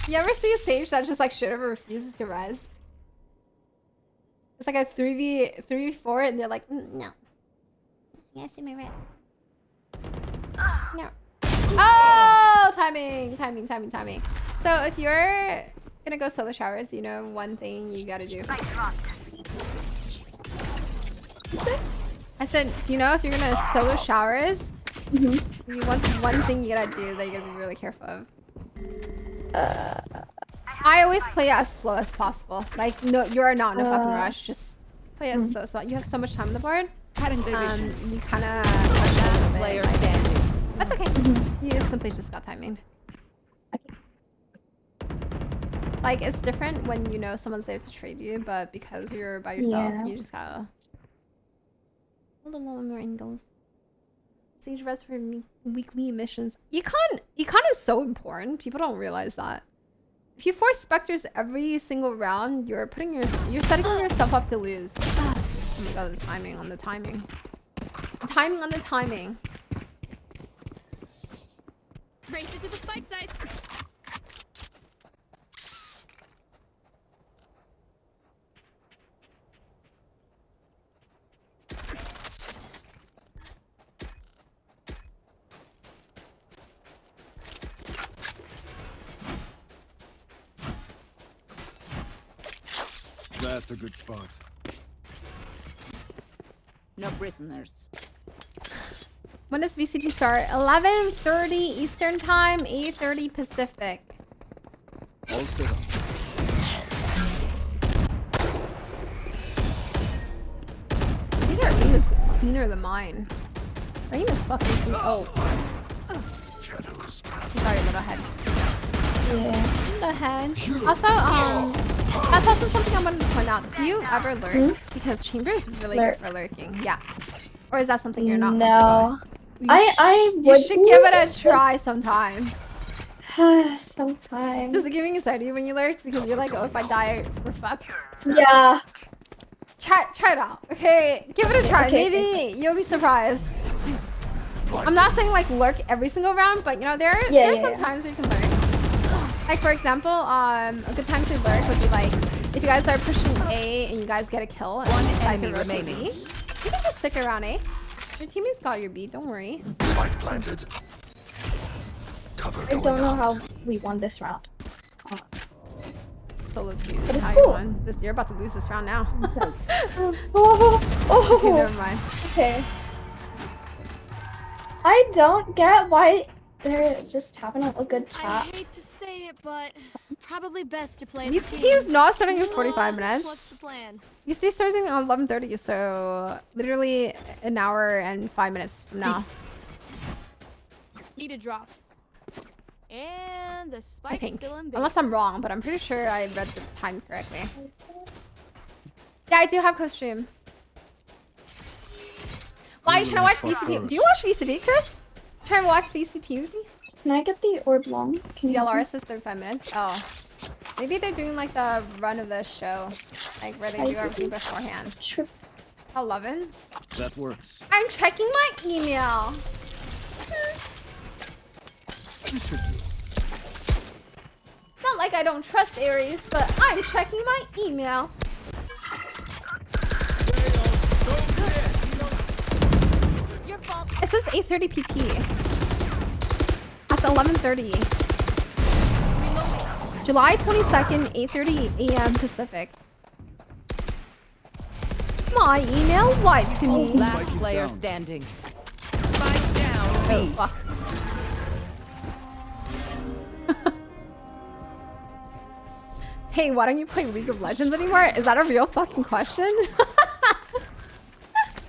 You ever see a stage that just like should have refuses to res? It's like a 3v4 and they're like, no. Yeah, see my res. No. Oh, timing. So if you're gonna go solo showers, you know one thing you gotta do. I said, do you know if you're gonna solo showers, one thing you gotta do that you gotta be really careful of. I always play as slow as possible. Like, no, you're not in a fucking rush. Just play as slow. You have so much time on the board. You kind of Player standing. That's okay. You simply just got timing. Like, it's different when you know someone's there to trade you, but because you're by yourself, you just gotta a little more angles. Sage rest for weekly missions. Econ is so important. People don't realize that. If you force specters every single round, you're setting yourself up to lose. Oh my god, the timing on the timing. Timing on the timing. Race it to the spike site. That's a good spot. No prisoners. When does VCT start? 11:30 Eastern Time, 8:30 Pacific. All set up. I think our aim is cleaner than mine. Our aim is fucking clean. Oh. Sorry, little head. Yeah. Little head. Also, that's also something I wanted to point out. Do you ever lurk? Because chamber is really good for lurking. Yeah. Or is that something you're not? No. You should give it a try sometime. Sometimes. Does it give you anxiety when you lurk? Because you're like, oh, if I die, we're fucked. Yeah. Try it out. Okay, give it a try. Okay, Maybe you'll be surprised. I'm not saying like lurk every single round, but you know there are some times you can lurk. Like for example, a good time to lurk would be like if you guys are pushing A and you guys get a kill and One decide to enemy rotate remaining. B, you can just stick around A. Your teammates got your B. Don't worry. Spike planted. Cover I going don't know out. how we won this round. Solo queue. But it's How cool. you won. You're about to lose this round now. Oh. Okay, never mind. Okay. I don't get why they're just having a good I chat. hate to say it, but probably best to play as a VCT team. is not starting in So, 45 minutes. What's the plan? VCT is starting on 11:30, so literally an hour and 5 minutes from now. Need a drop. And the I spike's think. still in base. Unless I'm wrong, but I'm pretty sure I read the time correctly. Yeah, I do have co-stream. Why are you trying to watch VCT? Do you watch VCT, Chris? Trying to watch VCT with me? Can I get the orb long? Can you? DLR says 35 minutes. Oh. Maybe they're doing like the run of the show. Like where they do everything beforehand. Sure. 11? That works. I'm checking my email. It's not like I don't trust Aries, but I'm checking my email. Your fault. It says 8:30 PT. That's 11:30. July 22nd, 8:30 a.m. Pacific. My email lied to me. Last player down. standing. Spike down. Oh, fuck. Hey, why don't you play League of Legends anymore? Is that a real fucking question?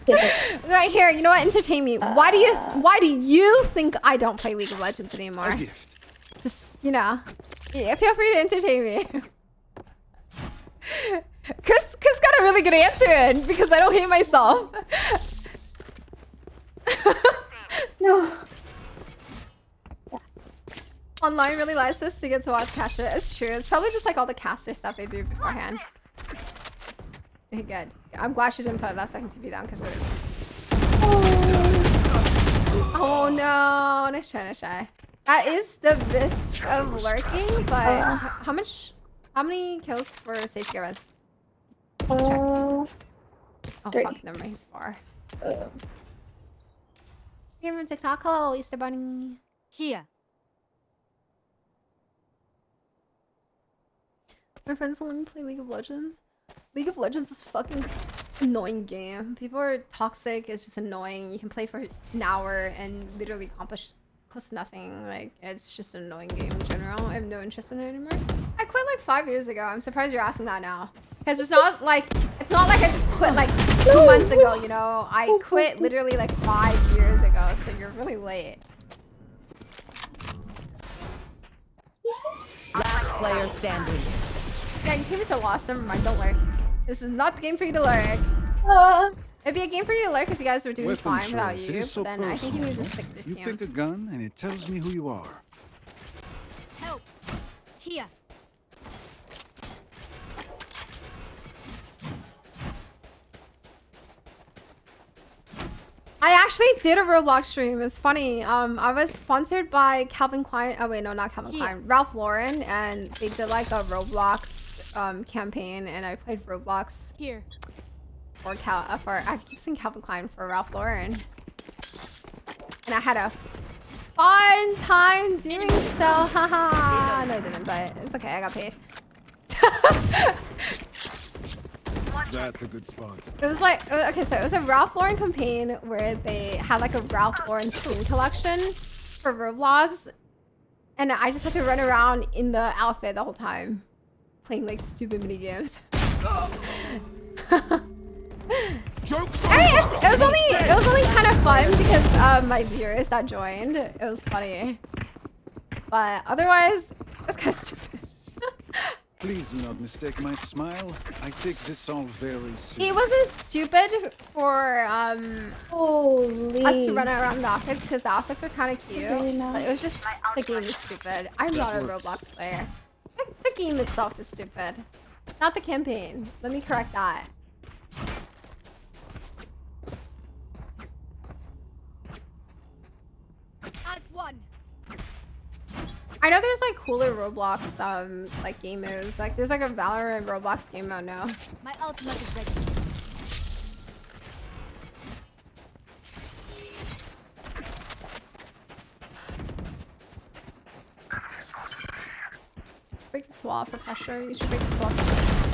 Right here, you know what? Entertain me. Why do you think I don't play League of Legends anymore? A gift. Just, you know, yeah, feel free to entertain me. Chris got a really good answer in because I don't hate myself. No. Online really likes this to get to watch cast it. It's true. It's probably just like all the caster stuff they do beforehand. Okay, good. I'm glad she didn't put that second TV down because it. Oh no! Nice try. That is the risk of lurking, but how many kills for Sage Garrus? Oh 30. fuck, never mind. He's far. Here from TikTok. Hello, Easter Bunny. Here. My friends let me play League of Legends. League of Legends is fucking annoying game. People are toxic. It's just annoying. You can play for an hour and literally accomplish close to nothing. Like, it's just an annoying game in general. I have no interest in it anymore. I quit like 5 years ago. I'm surprised you're asking that now. Because it's not like I just quit like 2 months ago, you know? I quit literally like 5 years ago, so you're really late. Last player standing. Yeah, your team is so lost. Never mind, don't lurk. This is not the game for you to lurk. It'd be a game for you to lurk if you guys were doing fine without you, but then I think you need to stick to the You team. pick a gun and it tells me who you are. Help. Here. I actually did a Roblox stream. It's funny. I was sponsored by Calvin Klein. Oh wait, no, not Calvin Klein. Ralph Lauren, and they did like a Roblox campaign, and I played Roblox Here. for I keep saying Calvin Klein for Ralph Lauren, and I had a fun time doing so. Haha. No, I didn't, but it's okay. I got paid. That's a good spot. It was like, okay, so it was a Ralph Lauren campaign where they had like a Ralph Lauren skin collection for Roblox, and I just had to run around in the outfit the whole time, playing like stupid mini games. It was only kind of fun because my viewers that joined. It was funny, but otherwise, it was kind of stupid. Please do not mistake my smile. I take this all very seriously. It wasn't stupid for us to run around the office because the office were kind of cute. But it was just the game is stupid. I'm not a Roblox player. The game itself is stupid, not the campaign. Let me correct that. As one. I know there's like cooler Roblox like game modes. Like there's like a Valorant Roblox game mode now. My ultimate is ready. Break the wall for pressure. You should break this wall for pressure.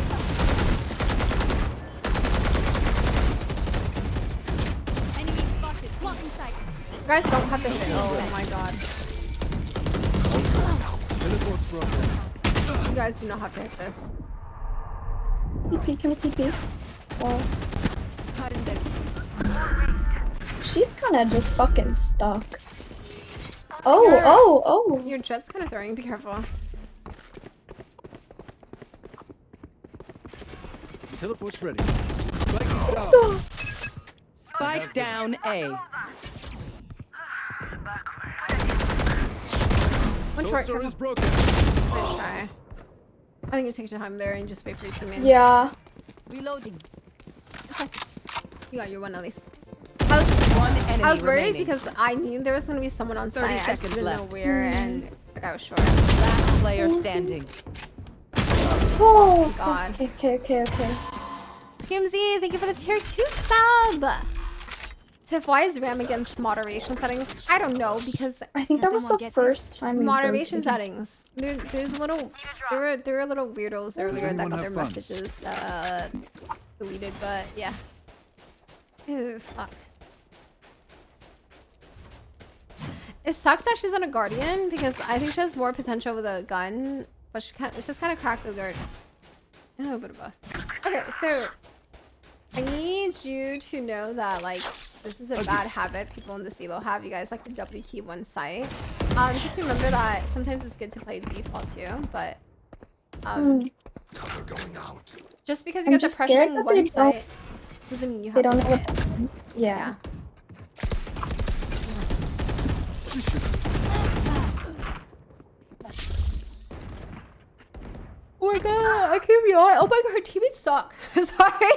Enemy spotted. Block in sight. You guys don't have to hit. Oh my god. Teleport's broken. You guys do not have to hit this. TP, can we TP? Well, she's kind of just fucking stuck. Oh. Your jet's kind of throwing. Be careful. Teleport's ready. Spike is down. Spike down A. One short. Toaster is broken. Nice try. I think you take your time there and just wait for your teammate. Yeah. Reloading. You got your one at least. One enemy I was worried remaining. because I knew there was gonna be someone on 30 site. I just seconds didn't know left. where, and the guy was short. Last player standing. Oh God. Okay. Skimzy, thank you for the tier 2 sub. Tiff, why is RAM against moderation settings? I don't know because I think that was the first time we moderation broke it. settings. There's a little there were little weirdos earlier that anyone got their have fun? messages deleted, but yeah. Ew, fuck. It sucks that she's on a guardian because I think she has more potential with a gun, but she's just kind of cracked with guard. A little bit of both. Okay, so I need you to know that like this is a bad habit people in the CLO have. You guys like the W key one site. Just remember that sometimes it's good to play default too, but Cover going out. just because you I'm guys are just scared pressuring that one they don't- site doesn't mean you They have don't to know play what it. that means. Yeah. Oh my god, I can't be on. Oh my god, her teammates suck. Sorry.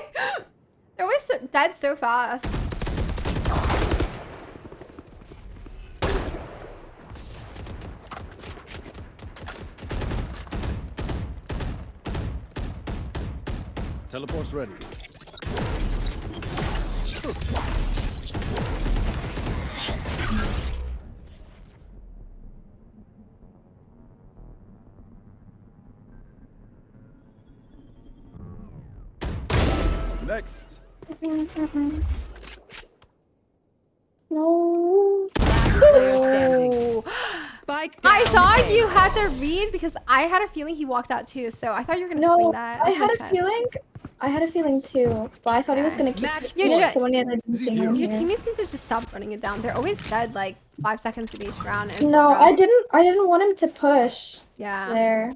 They're always dead so fast. Teleport's ready. Next. No. Player standing. Oh. Spike down. I thought A. you had the read because I had a feeling he walked out too. So I thought you were gonna swing No, that. I was had gonna a try. feeling. I had a feeling too, but I thought he was gonna keep Match You it, just- so when he had a See anyone Your here. teammates need to just stop running it down. They're always dead like 5 seconds in each round. And No, scrub. I didn't want him to push Yeah. there.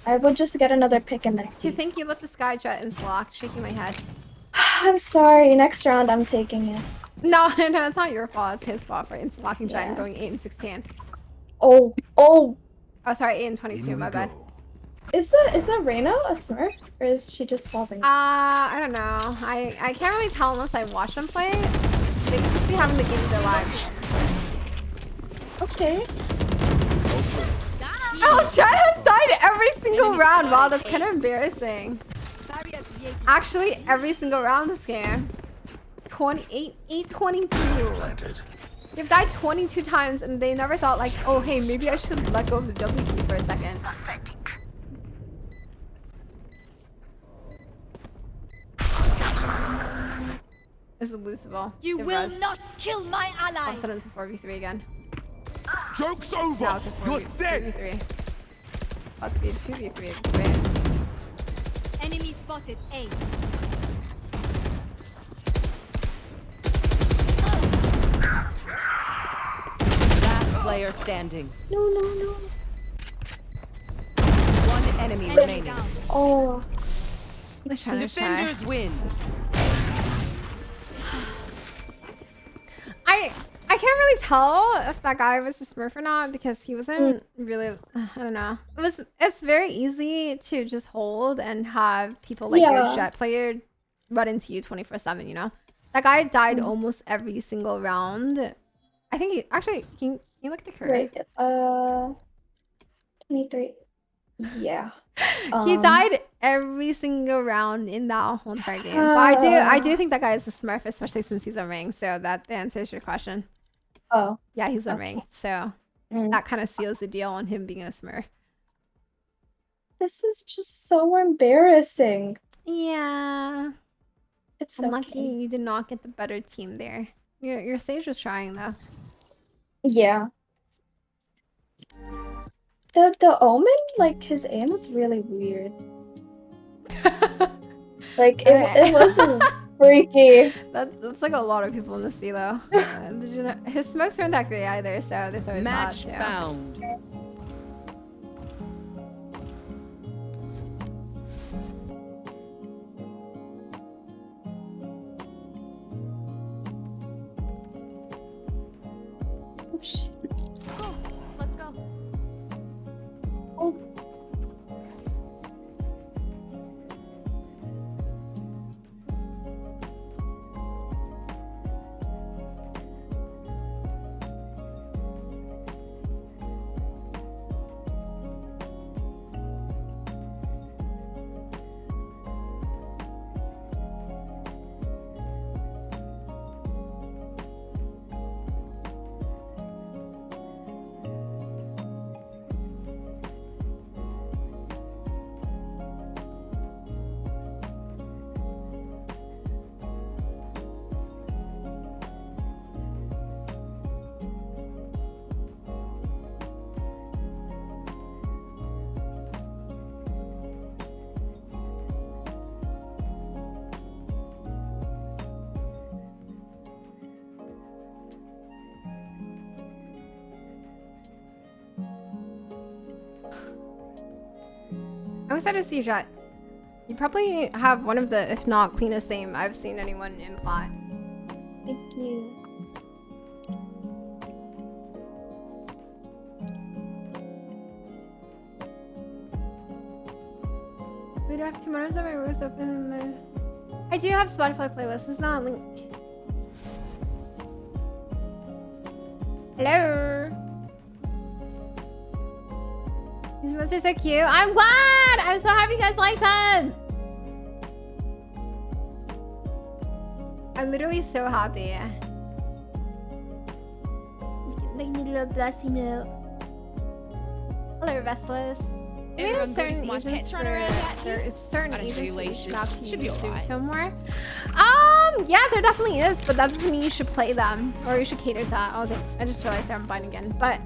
I would just get another pick in there. To think you let the sky jet in lock, shaking my head. I'm sorry. Next round, I'm taking it. No, no, it's not your fault. It's his fault for instant locking giant Yeah. going 8 and 16. Oh. Oh, sorry, 8 and 22. In My we bad. go. Is the Reyna a Smurf, or is she just swapping? I don't know. I can't really tell unless I watch them play. They could just be having the game of their lives. Okay. Oh, Jet has died every single round. Wow, that's kind of embarrassing. Actually, every single round this game. 8-22. Planted. They've died 22 times and they never thought like, oh hey, maybe I should let go of the W key for a second. This is losable. You Give will res. not kill my All of a allies. sudden it's a 4v3 again. Joke's Now over. it's a You're 4v3. dead. About to be a 2v3 at this rate. Enemy spotted. A. Last player standing. No. One enemy remaining. Oh. Let's try. Defenders win. I can't really tell if that guy was a Smurf or not because he wasn't really. I don't know. It's very easy to just hold and have people like your Yeah. Jet player run into you 24/7. You know, that guy died almost every single round. I think he actually. Can you look at the career? Wait. 23. Yeah. He died every single round in that whole entire game. But I do think that guy is a Smurf, especially since he's a ring. So that answers your question. Oh. Yeah, he's a Okay. ring. So Mm. that kind of seals the deal on him being a Smurf. This is just so embarrassing. Yeah. It's Unlucky okay. you did not get the better team there. Your Sage was trying though. Yeah. The Omen, like his aim is really weird. Like it wasn't freaky. That's like a lot of people in the sea though. Did you know his smokes aren't that great either, so there's always Match that too. found. Oh shit. Go. Let's go. Oh. I'm excited to see you, Jet. You probably have one of the, if not cleanest aim I've seen anyone in Plat. Thank you. We do have 2 monitors that my room is open in there. I do have Spotify playlists. It's not a link. Hello. These monsters are so cute. I'm glad. I'm so happy you guys liked them. I'm literally so happy. Like a little blessy note. Hello, Restless. Maybe there's Everyone certain goes my agents pets run around out there here. is certain I don't do agents where you leashes. should have to Should be use alright. Suto more. Yeah, there definitely is, but that doesn't mean you should play them or you should cater to that. Oh, I just realized I'm blind again. But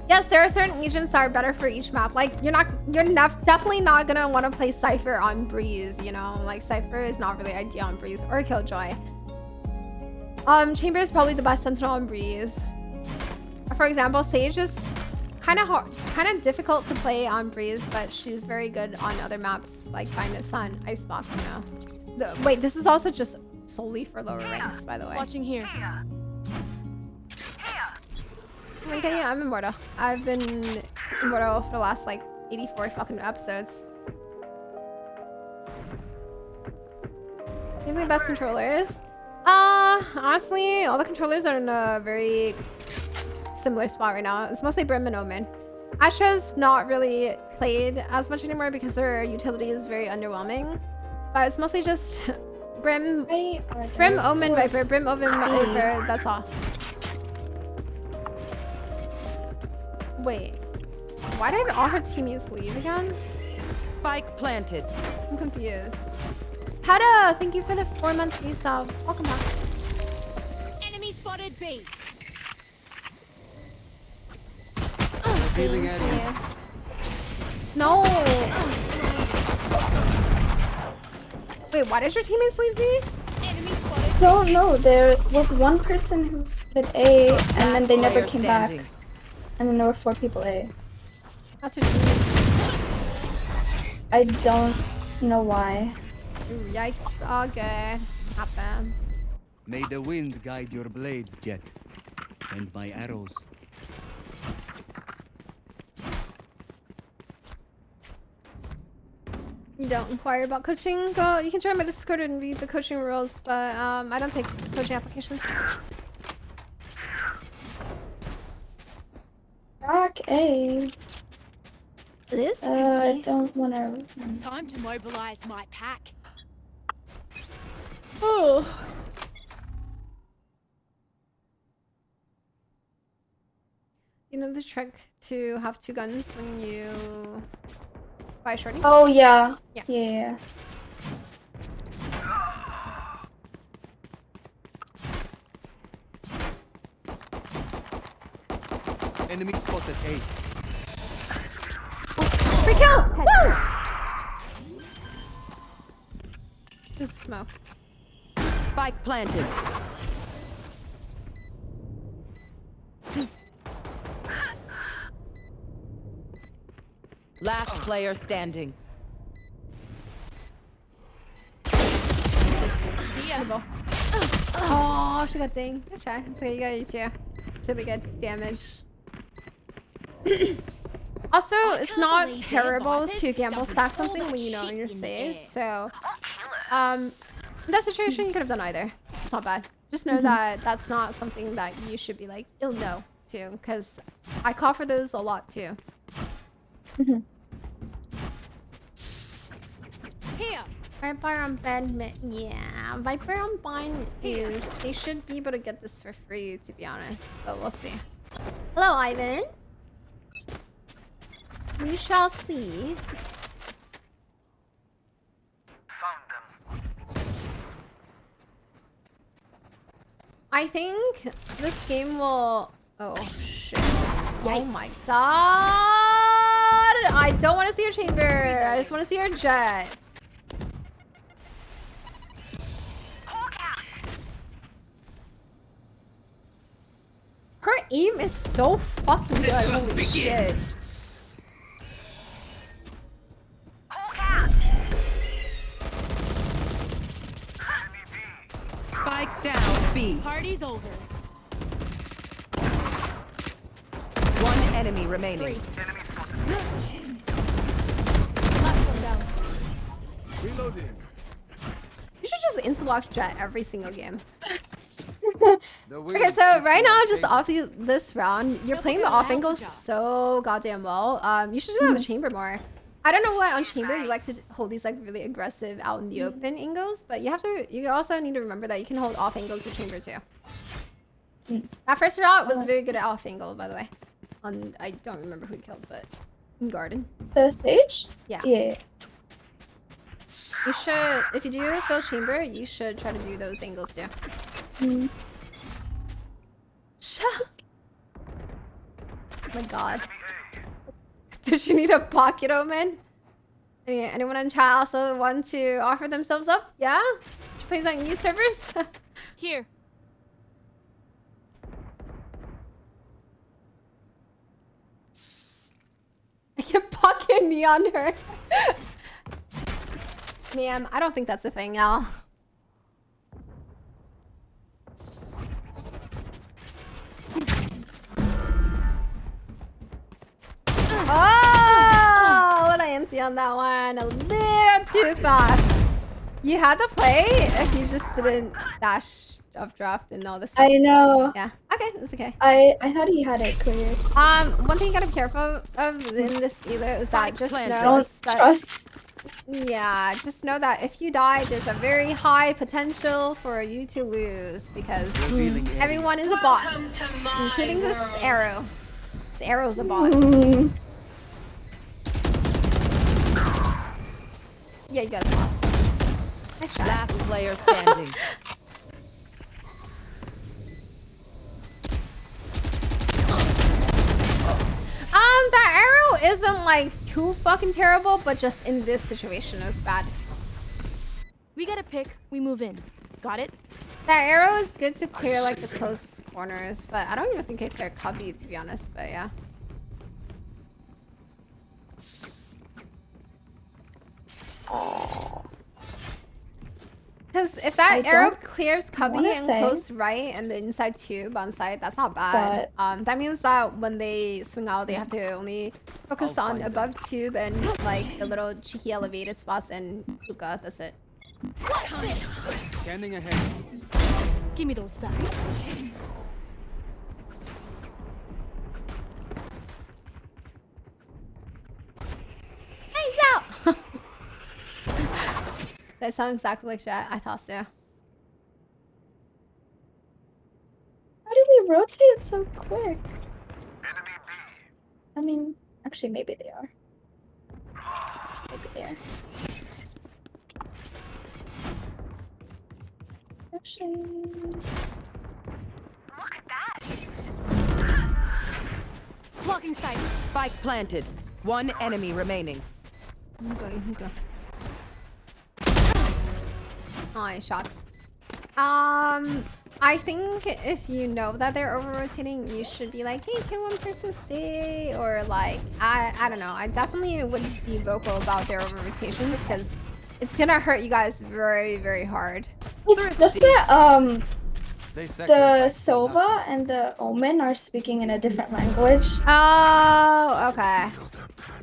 yes, there are certain agents that are better for each map. Like you're definitely not gonna want to play Cypher on Breeze. You know, like Cypher is not really ideal on Breeze or Killjoy. Chamber is probably the best Sentinel on Breeze. For example, Sage is kind of difficult to play on Breeze, but she's very good on other maps like Violet Sun, Icebox, you know. Wait, this is also just solely for lower ranks, by the way. Watching here. Here. Oh my god, yeah, I'm Immortal. I've been Immortal for the last like 84 fucking episodes. These are the best controllers. Honestly, all the controllers are in a very similar spot right now. It's mostly Brim and Omen. Astra's not really played as much anymore because her utility is very underwhelming. But it's mostly just Brim, Omen, Viper, Brim, Omen, Viper, that's all. Wait, why did all her teammates leave again? Spike planted. I'm confused. Hada, thank you for the 4-month resub. Welcome back. Enemy spotted B. Thank you. No. Wait, why did your teammates leave me? Enemy spotted. Don't know. There was one person who split A, and then they never came back. And then there were 4 people A. That's your teammates. I don't know why. Ooh, yikes. All good. Happens. May the wind guide your blades, Jet, and my arrows. You don't inquire about coaching? Go. You can join my Discord and read the coaching rules, but I don't take coaching applications. Rock A. This? I don't want to. Time to mobilize my pack. Oh. You know the trick to have 2 guns when you buy shorty? Oh yeah. Yeah. Yeah. Enemy spotted A. Free kill! Woo! Just smoke. Spike planted. Last player standing. Beautiful. Oh, she got ding. Good try. It's okay, you got you too. It's really good damage. Also, it's not terrible to gamble stack something when you know you're safe. So, in that situation, you could have done either. It's not bad. Just know that that's not something that you should be like, you'll know to, because I call for those a lot too. Here. Viper on bed, yeah. Viper on bind is, they should be able to get this for free, to be honest, but we'll see. Hello, Ivan. We shall see. I think this game will... Oh, shit. Oh my god! I don't want to see your chamber. I just want to see your jet. Her aim is so fucking good. Holy shit. Spike down B. Party's over. One enemy remaining. Last one down. Reloading. You should just insta-lock jet every single game. Okay, so right now, just off this round, you're playing the off angle so goddamn well. You should do that with chamber more. I don't know why on chamber you like to hold these like really aggressive out in the open angles, but you also need to remember that you can hold off angles with chamber too. That first shot was very good at off angle, by the way. I don't remember who he killed, but In garden. The stage? Yeah. Yeah. You should, if you do fill chamber, you should try to do those angles too. Mm. Shut. Oh my god. Does she need a pocket omen? Anyone in chat also want to offer themselves up? Yeah? She plays on new servers? Here. I can pocket neon her. Ma'am, I don't think that's a thing, y'all. Oh, what I empty on that one. A little too fast. You had to play if you just didn't dash of draft and all this stuff. I know. Yeah. Okay, it's okay. I thought he had it cleared. One thing you gotta be careful of in this either is that just know Don't trust. yeah, just know that if you die, there's a very high potential for you to lose because everyone is a bot, including this arrow. This arrow's a bot. Yeah, you guys lost. Nice try. Last player standing. That arrow isn't like too fucking terrible, but just in this situation it was bad. We get a pick, we move in. Got it? That arrow is good to clear like the close corners, but I don't even think it cleared cubby to be honest, but yeah. Because if that arrow clears cubby and close right and the inside tube on side, that's not bad. That means that when they swing out, they have to only focus on above tube and like the little cheeky elevated spots and hookah. That's it. Standing ahead. Give me those back. Hangs out! That sounds exactly like Jet. I thought so. How did we rotate so quick? I mean, actually, maybe they are. Maybe they are. Actually... Look at that. Blocking sight. Spike planted. One enemy remaining. Hookah. Nice shots. I think if you know that they're over-rotating, you should be like, hey, can one person stay? Or like, I don't know. I definitely would be vocal about their over-rotations because it's gonna hurt you guys very, very hard. It's just that, the Sova and the Omen are speaking in a different language. Oh, okay. Well,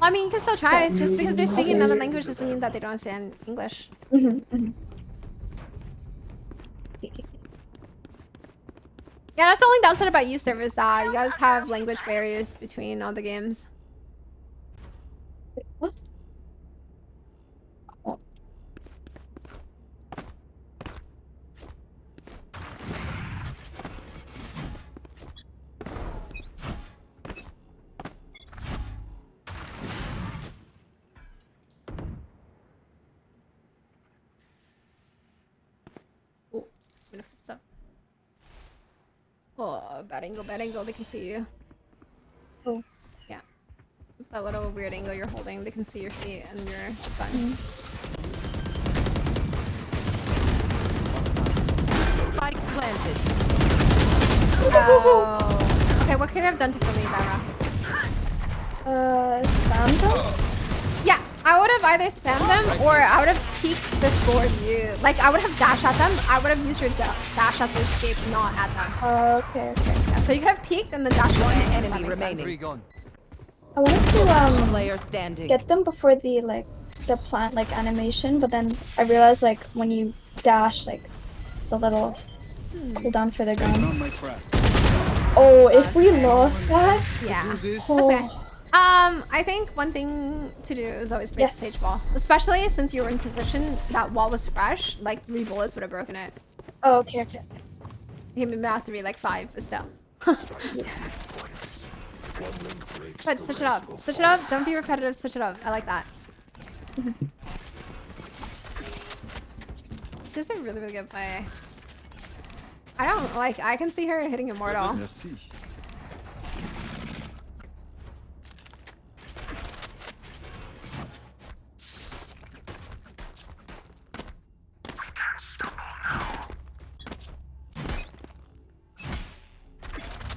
I mean, you can still try it. Just because they're speaking another language doesn't mean that they don't understand English. Yeah, that's the only downside about you servers that you guys have language barriers between all the games. What? Oh. Oh, bad angle, they can see you. Oh. Yeah. That little weird angle you're holding, they can see your feet and your button. Spike planted. Oh. Okay, what could I have done to me, Lyra? Spam them? Yeah, I would have either spammed them or I would have peeked before you. Like, I would have dashed at them. I would have used your dash as to escape, not at them. Okay, okay. Yeah, so you could have peeked and then dashed One away. enemy remaining. I wanted to, Player standing. get them before the, like, the plant, like, animation, but then I realized, like, when you dash, like, it's a little cooldown for the gun. Oh, if we lost that? Yeah. That's Oh. okay. I think one thing to do is always break the stage wall. Especially since you were in position, that wall was fresh, like 3 bullets would have broken it. Oh, okay, okay. You may have to be like 5, but still. One link breaks. But the switch it rest up. will Switch it fall. up. Don't be repetitive. Switch it up. I like that. She's a really, really good play. I don't like. I can see her hitting Immortal. Merci.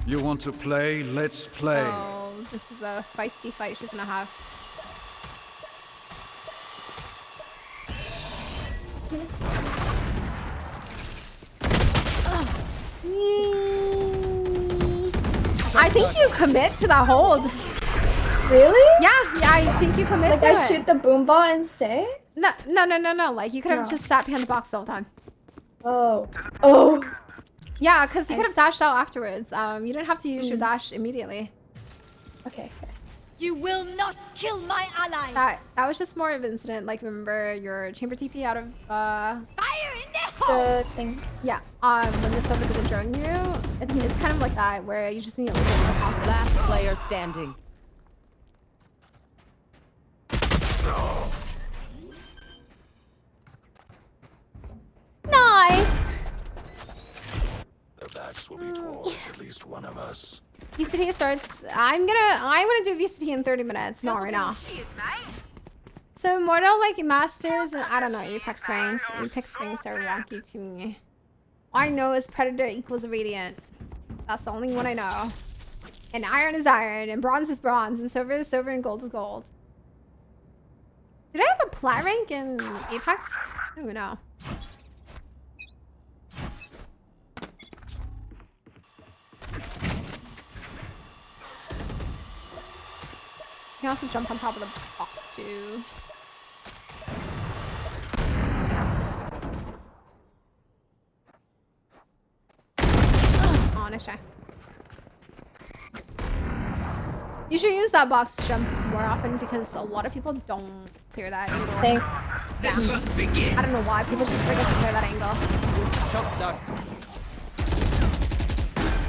You want to play? Let's play. Oh, this is a feisty fight she's gonna have. I think you commit to that hold. Really? Yeah, I think you commit Like to I it. shoot the boom ball and stay? No. Like you could have No. just sat behind the box the whole time. Oh. Oh. Yeah, because you could have dashed out afterwards. You didn't have to use your dash immediately. Okay. You will not kill my ally. That was just more of an incident. Like remember your chamber TP out of Fire in the hole. The thing. yeah. When the Sophia didn't drone you, it's kind of like that where you just need a little bit more confidence. Last player standing. Nice. The backs will be towards at least one of us. VCT starts. I'm gonna do VCT in 30 minutes. Not right now. She is right. So Mortal like Masters and I don't know Apex ranks. Apex ranks are wonky to me. All I know is Predator equals Radiant. That's the only one I know. And Iron is Iron, and Bronze is Bronze, and Silver is Silver, and Gold is Gold. Did I have a Plat rank in Apex? I don't even know. You can also jump on top of the box too. Oh, nice try. You should use that box jump more often because a lot of people don't clear that angle. Thank. I don't know why people just forget to clear that angle.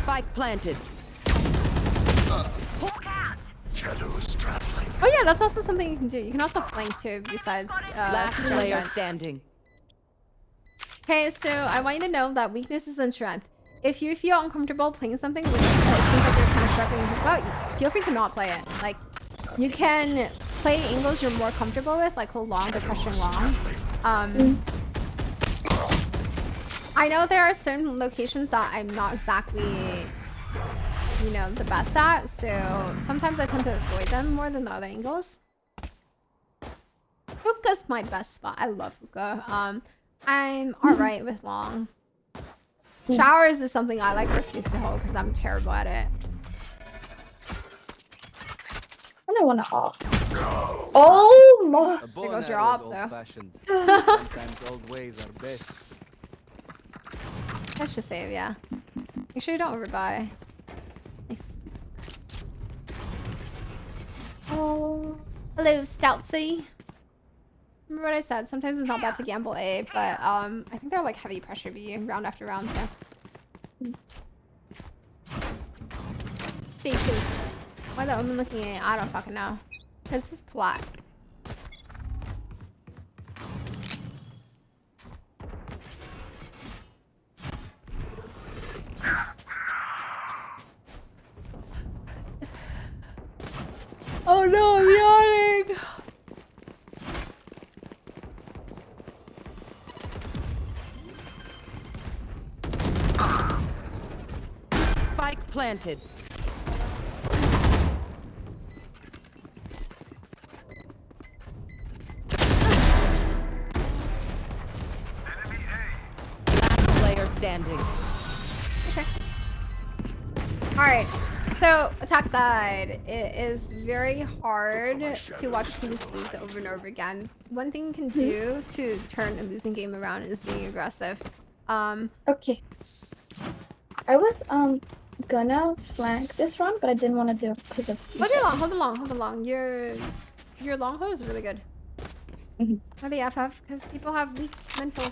Spike planted. Shadows traveling. Oh yeah, that's also something you can do. You can also flank too besides Last strength. player standing. Okay, so I want you to know that weakness is in strength. If you feel uncomfortable playing something which seems like you're kind of struggling with about, feel free to not play it. Like, you can play angles you're more comfortable with, like hold long, but pressuring long. I know there are certain locations that I'm not exactly, you know, the best at, so sometimes I tend to avoid them more than the other angles. Hookah's my best spot. I love hookah. I'm alright with long. Showers is something I like refuse to hold because I'm terrible at it. I don't want to op. Oh my. There goes your op though. Sometimes old ways are best. Let's just save, yeah. Make sure you don't overbuy. Nice. Oh. Hello, Stoutsy. Remember what I said? Sometimes it's not bad to gamble A, but I think they're like heavy pressure B round after round, so. Stay safe. Why the Omen looking at? I don't fucking know. This is Plat. Oh no, I'm yawning! Spike planted. Last player standing. Okay. Alright, so attack side. It is very hard to watch teams lose over and over again. One thing you can do to turn a losing game around is being aggressive. Okay. I was gonna flank this round, but I didn't want to do it because of. Hold your long, hold the long, hold the long. Your long hold is really good. Or the FF, because people have weak mental.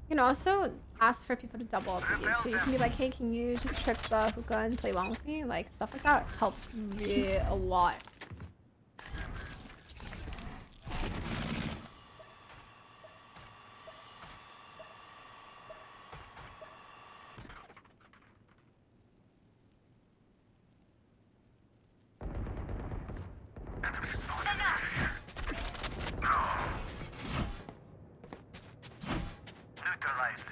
You know, also, ask for people to double up with you too. You can be like, hey, can you just trip the hookah and play long with me? Like stuff like that helps really a lot. Neutralized.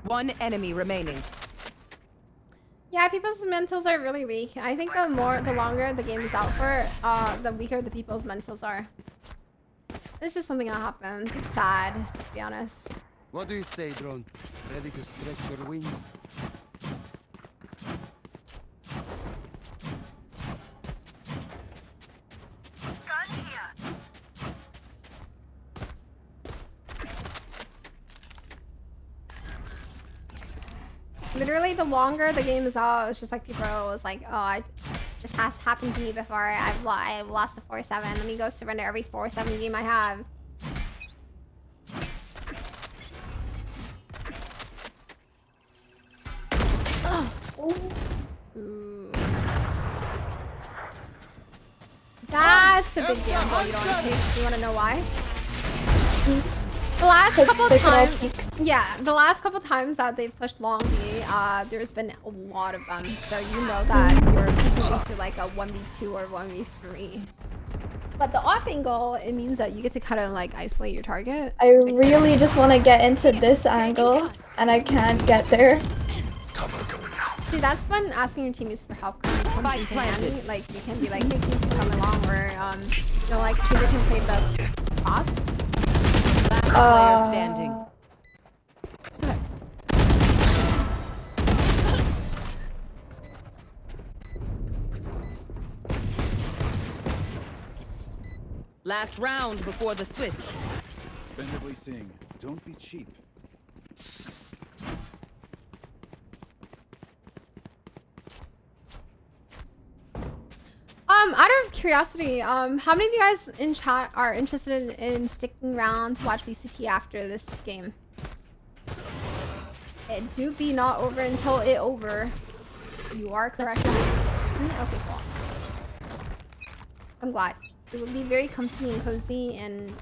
One enemy remaining. Yeah, people's mentals are really weak. I think the longer the game is out for, the weaker the people's mentals are. It's just something that happens. It's sad, to be honest. What do you say, drone? Ready to stretch your wings? Gun here. Literally, the longer the game is out, it's just like people are always like, oh, this has happened to me before. I've lost a 4-7. Let me go surrender every 4-7 game I have. Ooh. That's a big gamble you don't want to take. Do you want to know why? The last couple times, yeah, the last couple times that they've pushed long B, there's been a lot of them. So you know that you're peeking into like a 1v2 or 1v3. But the off angle, it means that you get to kind of like isolate your target. I really just want to get into this angle, and I can't get there. See, that's when asking your teammates for help comes into handy. Like, you can be like, hey, can you come along? Or, you know, like, Trigger can play the boss. Last player standing. Last round before the switch. Spend everything. Don't be cheap. Out of curiosity, how many of you guys in chat are interested in sticking around to watch VCT after this game? It do be not over until it over. You are correct. Okay, cool. I'm glad. It will be very comfy and cozy, and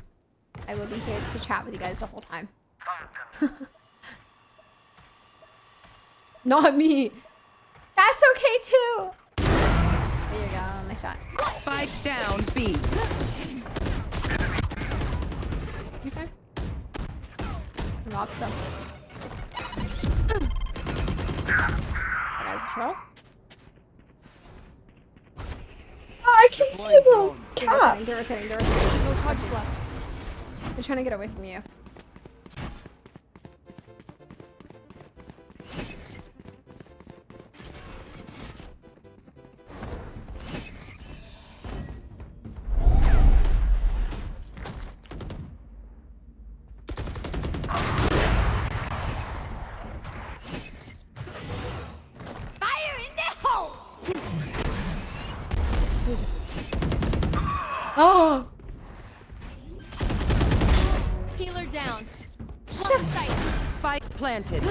I will be here to chat with you guys the whole time. Not me. That's okay too. There you go, nice shot. Spike down B. Okay. Rob stuff. That guy's a troll. Oh, I can see his little cap. They're rotating. They're trying to get away from you. Oh! Healer down. Sight. Spike planted.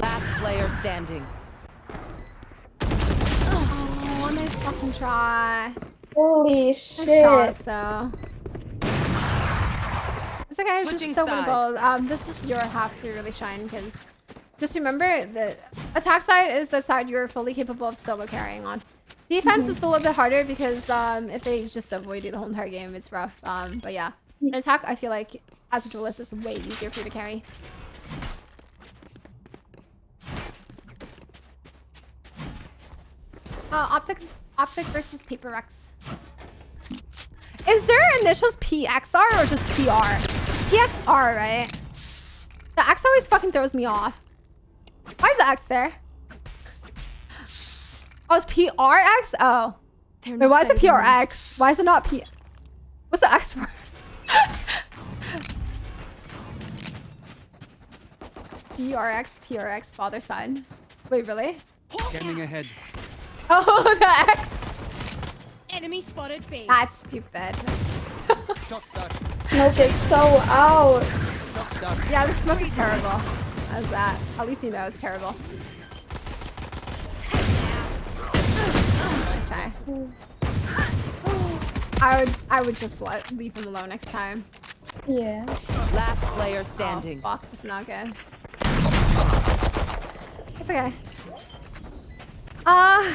Last player standing. Oh, nice fucking try. Holy Nice shit. shots, though. It's okay, this Switching is still one goal. sides. This is your half to really shine, because just remember that attack side is the side you're fully capable of solo carrying on. Defense is a little bit harder because if they just avoid you the whole entire game, it's rough. But yeah, in attack, I feel like as a duelist, it's way easier for you to carry. OPTIC versus Paper Rex. Is their initials PXR or just PR? PXR, right? The X always fucking throws me off. Why is the X there? Oh, it's PRX? Oh. Wait, why is it PRX? Why is it not P? What's the X for? PRX, father side. Wait, really? Scanning ahead. Oh, the X. Enemy spotted B. That's stupid. Smoke is so out. Yeah, the smoke is terrible. How's that? At least you know it's terrible. Nice try. I would just leave him alone next time. Yeah. Last player standing. Oh, fuck, it's not good. It's okay.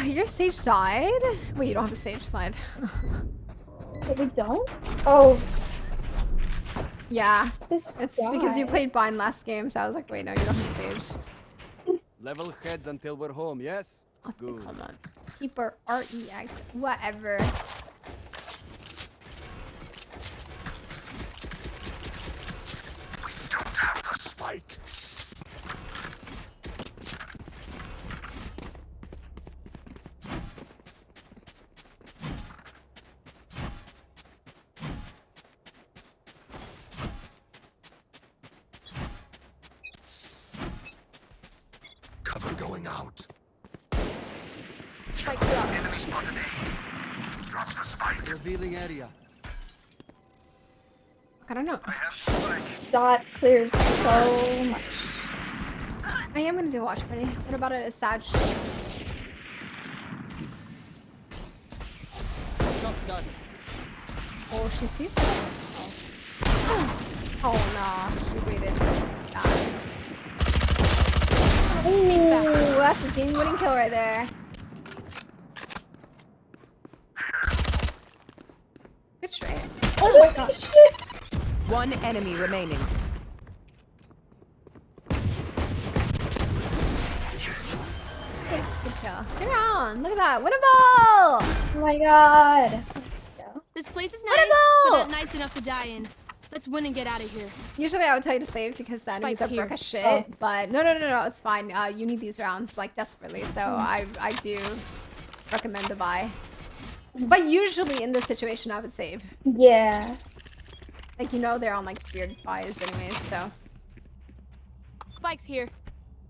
Your sage died? Wait, you don't have a sage slide. But we don't? Oh. Yeah. This It's guy. because you played Bind last game, so I was like, wait, no, you don't have sage. Level heads until we're home, yes? Good. Hold on. Keeper REX. Whatever. Don't have the spike. Cover going out. Spike drop. Enemy spotted A. Drops the spike. Revealing area. I don't know. That clears so much. I am gonna do a watch party. What about it? A Sag? Shotgun. Oh, she sees it. Oh. Oh no, she waited. Ooh, that's a game-winning kill right there. Good straight. Oh my gosh. Shit. One enemy remaining. Good kill. Good round. Look at that. Winnable! Oh my god. Let's go. This place is nice, Winnable! but not nice enough to die in. Let's win and get out of here. Usually I would tell you to save because the enemies are Spike's broke here. as shit. Oh. But no, it's fine. You need these rounds like desperately, so I do recommend to buy. But usually in this situation I would save. Yeah. Like, you know, they're on like weird buys anyways, so. Spike's here.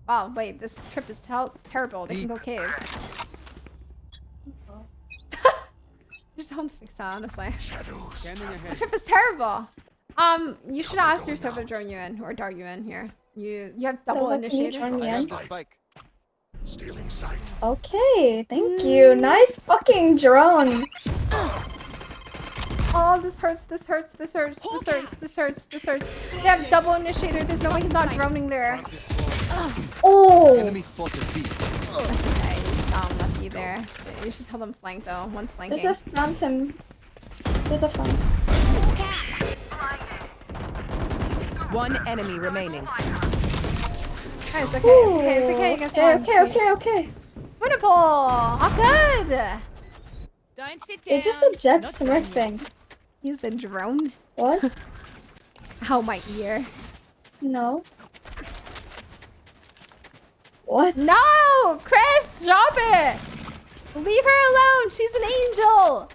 Wow, wait, this trip is terrible. They can go cave. Just don't fix that, honestly. Scanning This ahead. trip is terrible. You should ask your server to join you in, or dart you in here. You have double Server, can you initiator. join me I in? have the spike. Stealing sight. Okay, thank you. Nice fucking drone. Oh, this hurts, this hurts, this hurts, this hurts, this hurts, this hurts. They have double initiator. There's no way he's not droning there. Oh. Enemy spotted B. Okay, you sound lucky there. You should tell them flank though. One's flanking. There's a phantom. There's a phantom. One enemy remaining. Guys, it's okay, it's okay, it's okay, you guys won. Okay. Winnable! Oh, good! Don't sit down. It just said jet smurfing. Use the drone. What? Ow, my ear. No. What? No! Chris, stop it! Leave her alone! She's an angel!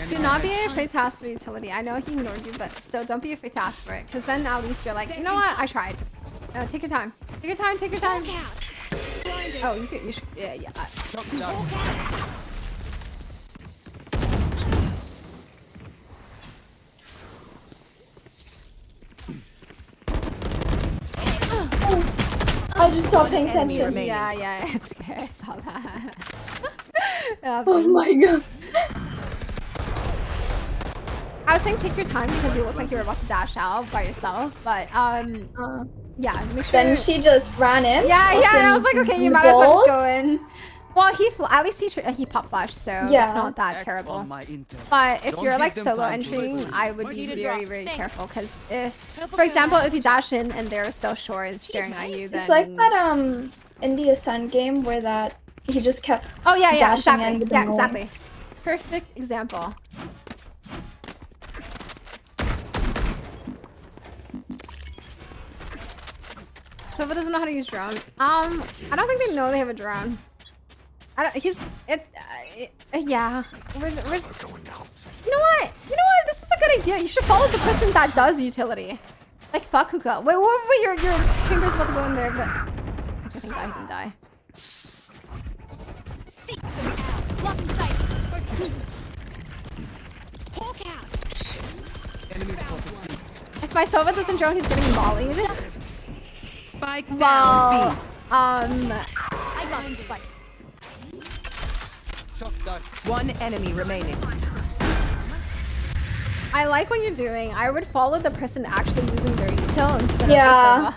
Do not be afraid to ask for utility. I know he ignored you, but still don't be afraid to ask for it. Because then at least you're like, you know what? I tried. No, take your time. Take your time, take your time. Oh, you should, yeah. Shotgun. I just saw paying enemy attention. remaining. Yeah, it's okay. I saw that. Oh my god. I was saying take your time because you look like you were about to dash out by yourself, but yeah, make sure. Then she just ran in. Yeah, and I was like, okay, you might as well balls. just go in. Well, at least he pop flashed, so Yeah. it's not that Act terrible. on my intel. But if Don't you're give like them solo time to entering, regroup. I would be Need a very, drop. very Thanks. careful because if, Helpful for example, guy. if you dash in and they're still short and staring at you, then It's like that India Sun game where that he just kept oh yeah, dashing exactly, in with yeah, the exactly. Perfect example. Silva doesn't know how to use drone. I don't think they know they have a drone. I don't. He's it. Yeah. We're just, you know what? You know what? This is a good idea. You should follow the person that does utility. Like fuck hookah. Wait, wait, your chamber's about to go in there, but I think I can die. Seek them out. Blocking sight. Hawk out. If my Sova doesn't drone, he's getting mollied. Spike Well, down. I got the spike. One enemy remaining. I like what you're doing. I would follow the person actually using their util instead Yeah. of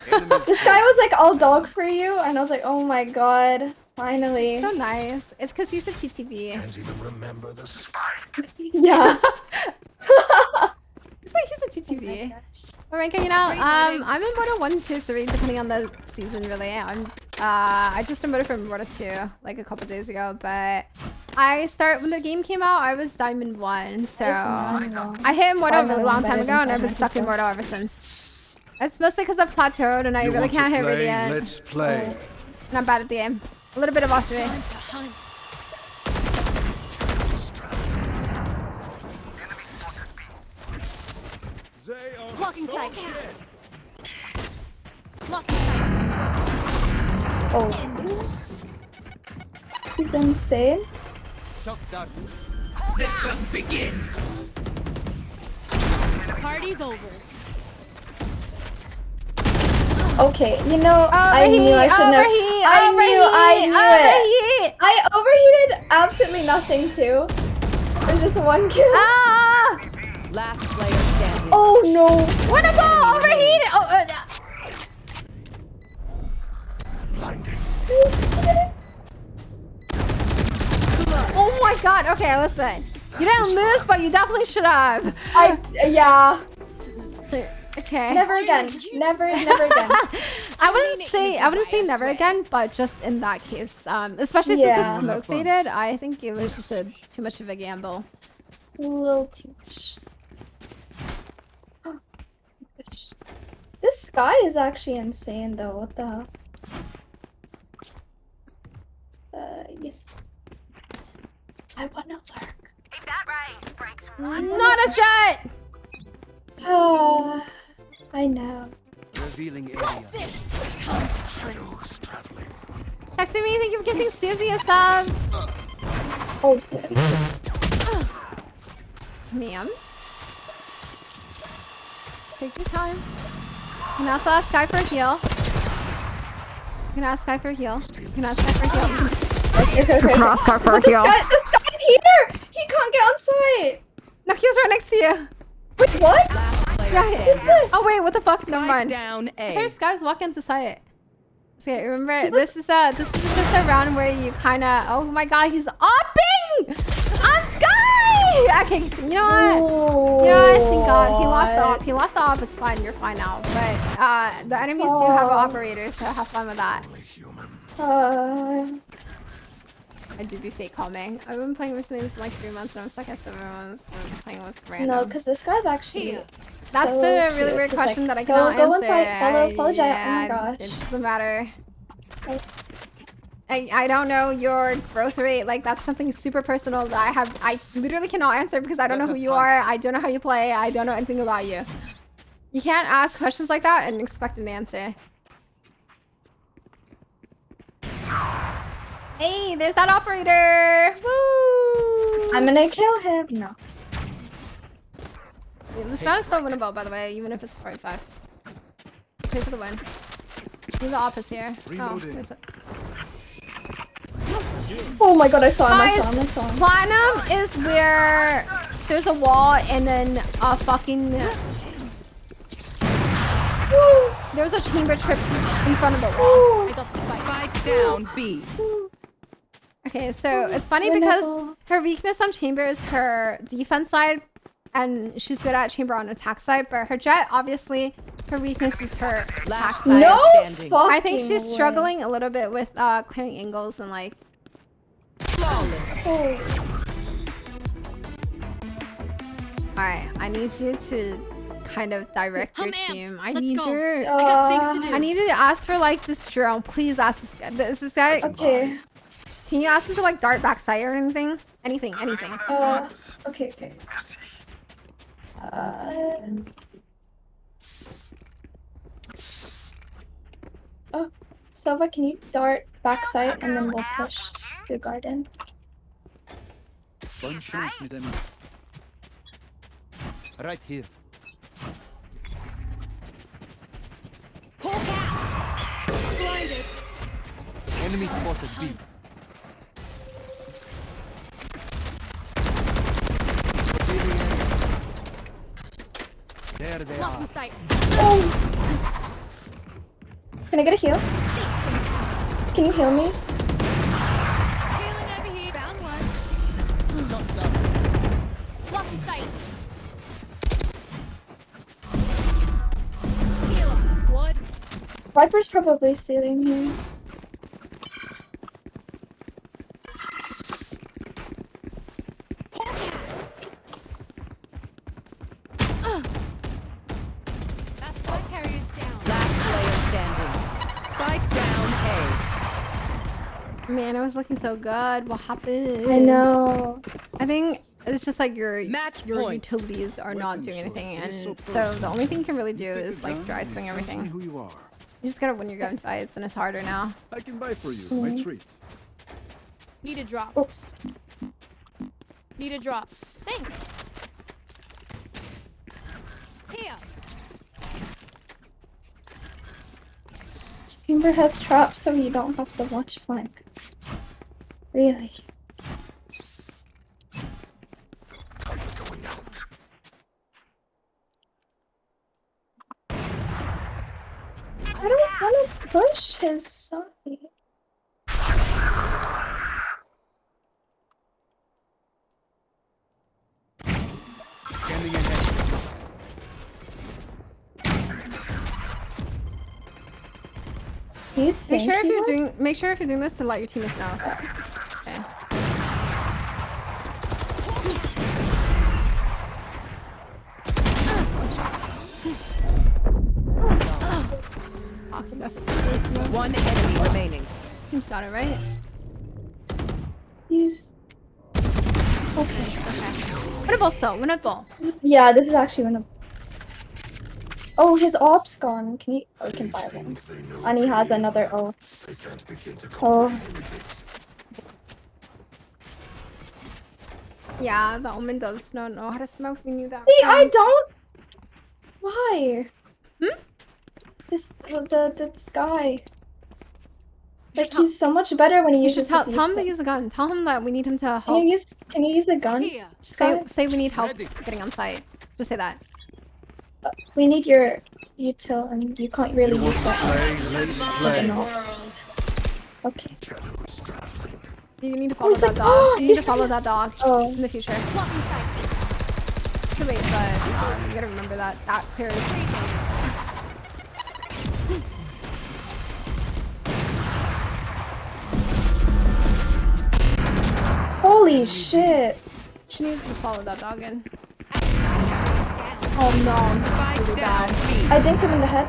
the Sova. This guy was like all dog for you, and I was like, oh my god, finally. So nice. It's because he's a TTB. Can't even remember the spike. Yeah. It's like he's a TTB. What rank are you now? I'm in Mortal 1, 2, 3, depending on the season, really. I just demoted from Mortal 2 like a couple days ago, but when the game came out, I was Diamond 1, so I hit Mortal a really long time ago, and I've been stuck in Mortal ever since. It's mostly because I've plateaued, and I really can't hit Radiant. Let's play. And I'm bad at the game. A little bit of all three. Blocking sight. Blocking sight. Oh. He's insane. The hunt begins. The party's over. Okay, you know, I knew I shouldn't have. I knew it. I overheated absolutely nothing too. There's just one kill. Ah! Last player standing. Oh no! Winnable! Overheated! Oh, Blinding. oh my god, okay, listen. You didn't lose, but you definitely should have. Yeah. Okay. Never again. Never again. I wouldn't say never again, but just in that case, especially since the smoke faded, I think it was just too much of a gamble. A little too much. This sky is actually insane though, what the hell? Yes. I wanna lurk. Ain't that right? Breaks Not a jet! I know. Revealing area. Shadows traveling. Texting me, thank you for gifting Susie a sub. Oh, Ma'am. Take your time. You can also ask Sky for a heal. You can ask Sky for a heal. You can ask Sky for a heal. Okay. Sky for a heal. This guy's here! He can't get on site! No, he was right next to you. Wait, what? Yeah, Who's this? Oh wait, what the fuck? Never Spike mind. down A. There's guys walking into site. Okay, remember this is just a round where you kind of. Oh my god, he's opping on Sky. Okay, you know what? Yeah, thank God he lost the op. He lost the op. It's fine. You're fine now. But the enemies do have operators, so have fun with that. I do be fake calming. I've been playing with names for like 3 months and I'm stuck at 7 months. I'm playing with random. No, because this guy's actually. That's so a really cute. weird Just question like, that I cannot go answer. inside. Follow Jet. Oh my gosh. It doesn't matter. Nice. I don't know your growth rate. Like that's something super personal that I literally cannot answer because I don't know who you are. I don't know how you play. I don't know anything about you. You can't ask questions like that and expect an answer. Hey, there's that operator! Woo! I'm gonna kill him. No. This round is still winnable, by the way, even if it's 45. Pay for the win. See the op is here. Oh, there's it. Oh my god, I saw him. Guys, Platinum is where there's a wall and then a fucking... There was a chamber trip in front of the wall. I got the spike. Spike down B. Okay, so it's funny because her weakness on chamber is her defense side, and she's good at chamber on attack side, but her jet, obviously, her weakness is her attack side. No standing. I think she's struggling a little bit with clearing angles and like... Alright, I need you to kind of direct your team. I need your... I got things to do. I need you to ask for like this drone. Please ask this guy. Okay. Can you ask him to like dart backside or anything? Anything. Okay. Oh, Sova, can you dart backside and then we'll push the garden? Bonne chance, mes amis. Right here. Hawk out! Blinded. Enemy spotted B. There they Lock are. in sight. Oh! Can I get a heal? Can you heal me? Healing over here. Found one. Shot down. Lock in sight. Heal up, squad. Viper's probably stealing him. That spike carrier's down. Last player standing. Spike down A. Man, it was looking so good. What happened? I know. I think it's just like your Match your point. utilities are not Weapon doing anything, choice is and so so the only thing you can really do Pick is a like gun dry and swing tell me everything. who you are. You just gotta win your gunfights, and it's harder now. I can buy for you. My treat. Need a drop. Oops. Need a drop. Thanks. Here. Chamber has traps so you don't have to watch flank. Really? Going out. I don't want to push his side. Scanning ahead. Do you think Make sure if you're doing this to let your teammates know. Okay. Okay, that's One enemy remaining. team's got it right. He's... Okay. Winnable still. Winnable. Yeah, this is actually one of... Oh, his op's gone. Can you... Oh, we can buy one. They know And he has pain. another O. They can't begin to Oh. comprehend it. Yeah, the Omen does not know how to smoke. We knew that. See, I don't... Why? The sky. Like, he's so much better when he You should uses his tell him to util. use a gun. Tell him that we need him to Can help. you use a gun? Here. Sky? Say we need help Ready. getting on site. Just say that. We need your util, and you can't really use that. Let's Okay, no. Okay. Shadows traveling. You need to follow it's that like, dog. oh, You need to he's- follow that dog Oh. in the future. Lock in sight. It's too late, but you gotta remember that. That pair is... Holy shit. She needs to follow that dog in. Oh no. Spike down B. I dinked him in the head.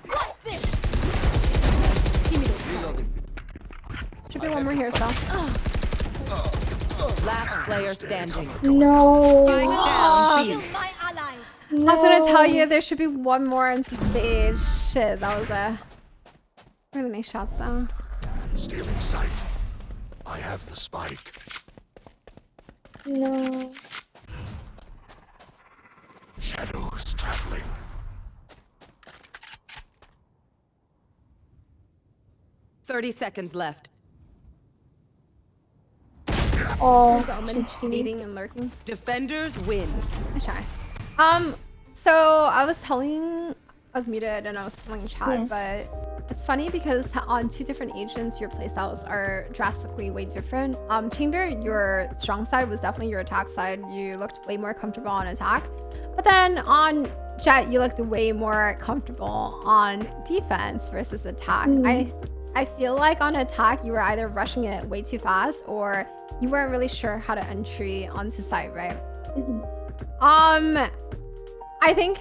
What's this? Give me the Reloading. Should be one more here, so. Last player standing. No. Spike down Kill B. my allies. No. I was gonna tell you there should be one more into stage. Shit, that was a really nice shots though. Stealing sight. I have the spike. No. Shadows traveling. $30 seconds left. Oh. Waiting and lurking. Defenders win. Nice try. So I was muted and I was telling chat, but it's funny because on two different agents, your playstyles are drastically way different. Chamber, your strong side was definitely your attack side. You looked way more comfortable on attack, but then on Jet, you looked way more comfortable on defense versus attack. I feel like on attack, you were either rushing it way too fast or you weren't really sure how to entry onto site, right? I think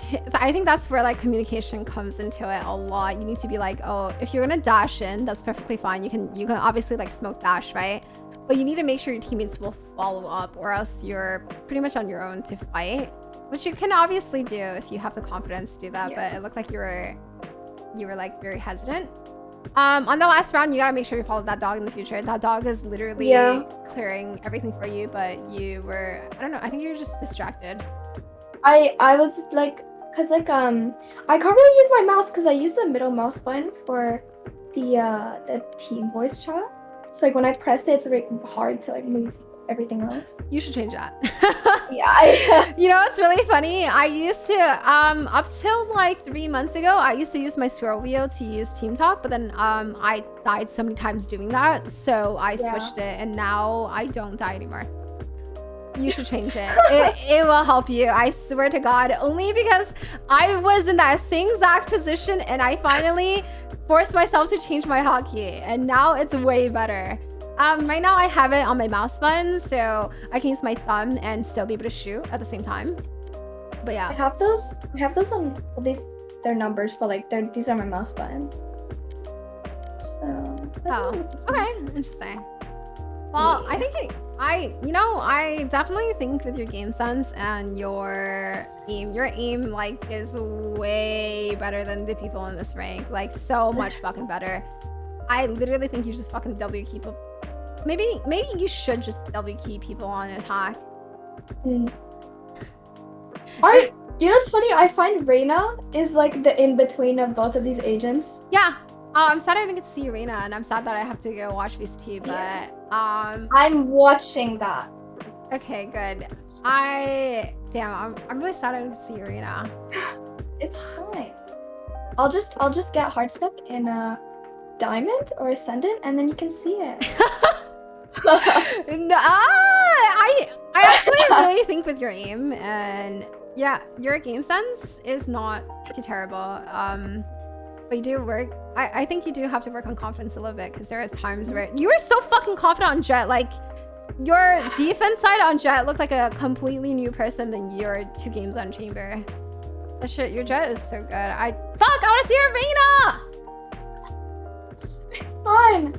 that's where like communication comes into it a lot. You need to be like, oh, if you're gonna dash in, that's perfectly fine. You can obviously like smoke dash, right? But you need to make sure your teammates will follow up, or else you're pretty much on your own to fight, which you can obviously do if you have the confidence to do that. Yeah. But it looked like you were like very hesitant. On the last round, you gotta make sure you follow that dog in the future. That dog is literally clearing everything for you, but you were, I don't know, I think you were just distracted. I was like, cause like I can't really use my mouse because I use the middle mouse button for the team voice chat. So like when I press it, it's really hard to like move everything else. You should change that. Yeah. You know, it's really funny. I used to, up till like 3 months ago, I used to use my scroll wheel to use Team Talk, but then I died so many times doing that, so I switched it, and now I don't die anymore. You should change it. It will help you. I swear to God. Only because I was in that same exact position, and I finally forced myself to change my hotkey, and now it's way better. Right now I have it on my mouse button, so I can use my thumb and still be able to shoot at the same time. But yeah. I have those on, well, they're numbers, but like these are my mouse buttons. So. Oh, okay, interesting. Well, I think I definitely think with your game sense and your aim like is way better than the people in this rank. Like so much fucking better. I literally think you just fucking W key people. Maybe you should just W key people on attack. You know what's funny? I find Reyna is like the in-between of both of these agents. Yeah. I'm sad I didn't get to see Reyna, and I'm sad that I have to go watch VCT, but I'm watching that. Okay, good. I'm really sad I didn't see Reyna. It's fine. I'll just get hardstuck in Diamond or Ascendant, and then you can see it. No, I actually really think with your aim, and yeah, your game sense is not too terrible. But you do work. I think you do have to work on confidence a little bit, because there is times where you were so fucking confident on Jet. Like your defense side on Jet looked like a completely new person than your 2 games on Chamber. That shit, your Jet is so good. I want to see Arena. It's fine.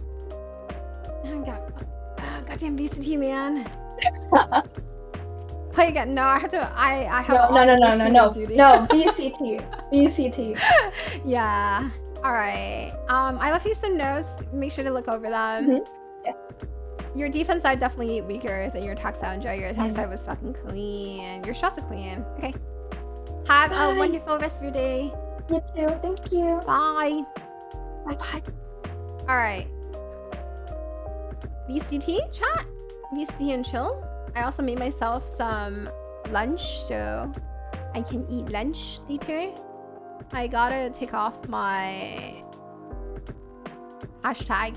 Goddamn VCT, man. Play again. No, I have to. I have no. duty. No, VCT. Yeah. All right. I left you some notes. Make sure to look over them. Yes. Your defense side definitely weaker than your attack side, Joe. Your attack side was fucking clean. Your shots are clean. Okay. Have a wonderful rest of your day. You too. Thank you. Bye. Bye. All right. VCT chat. VCT and chill. I also made myself some lunch, so I can eat lunch later. I gotta take off my hashtag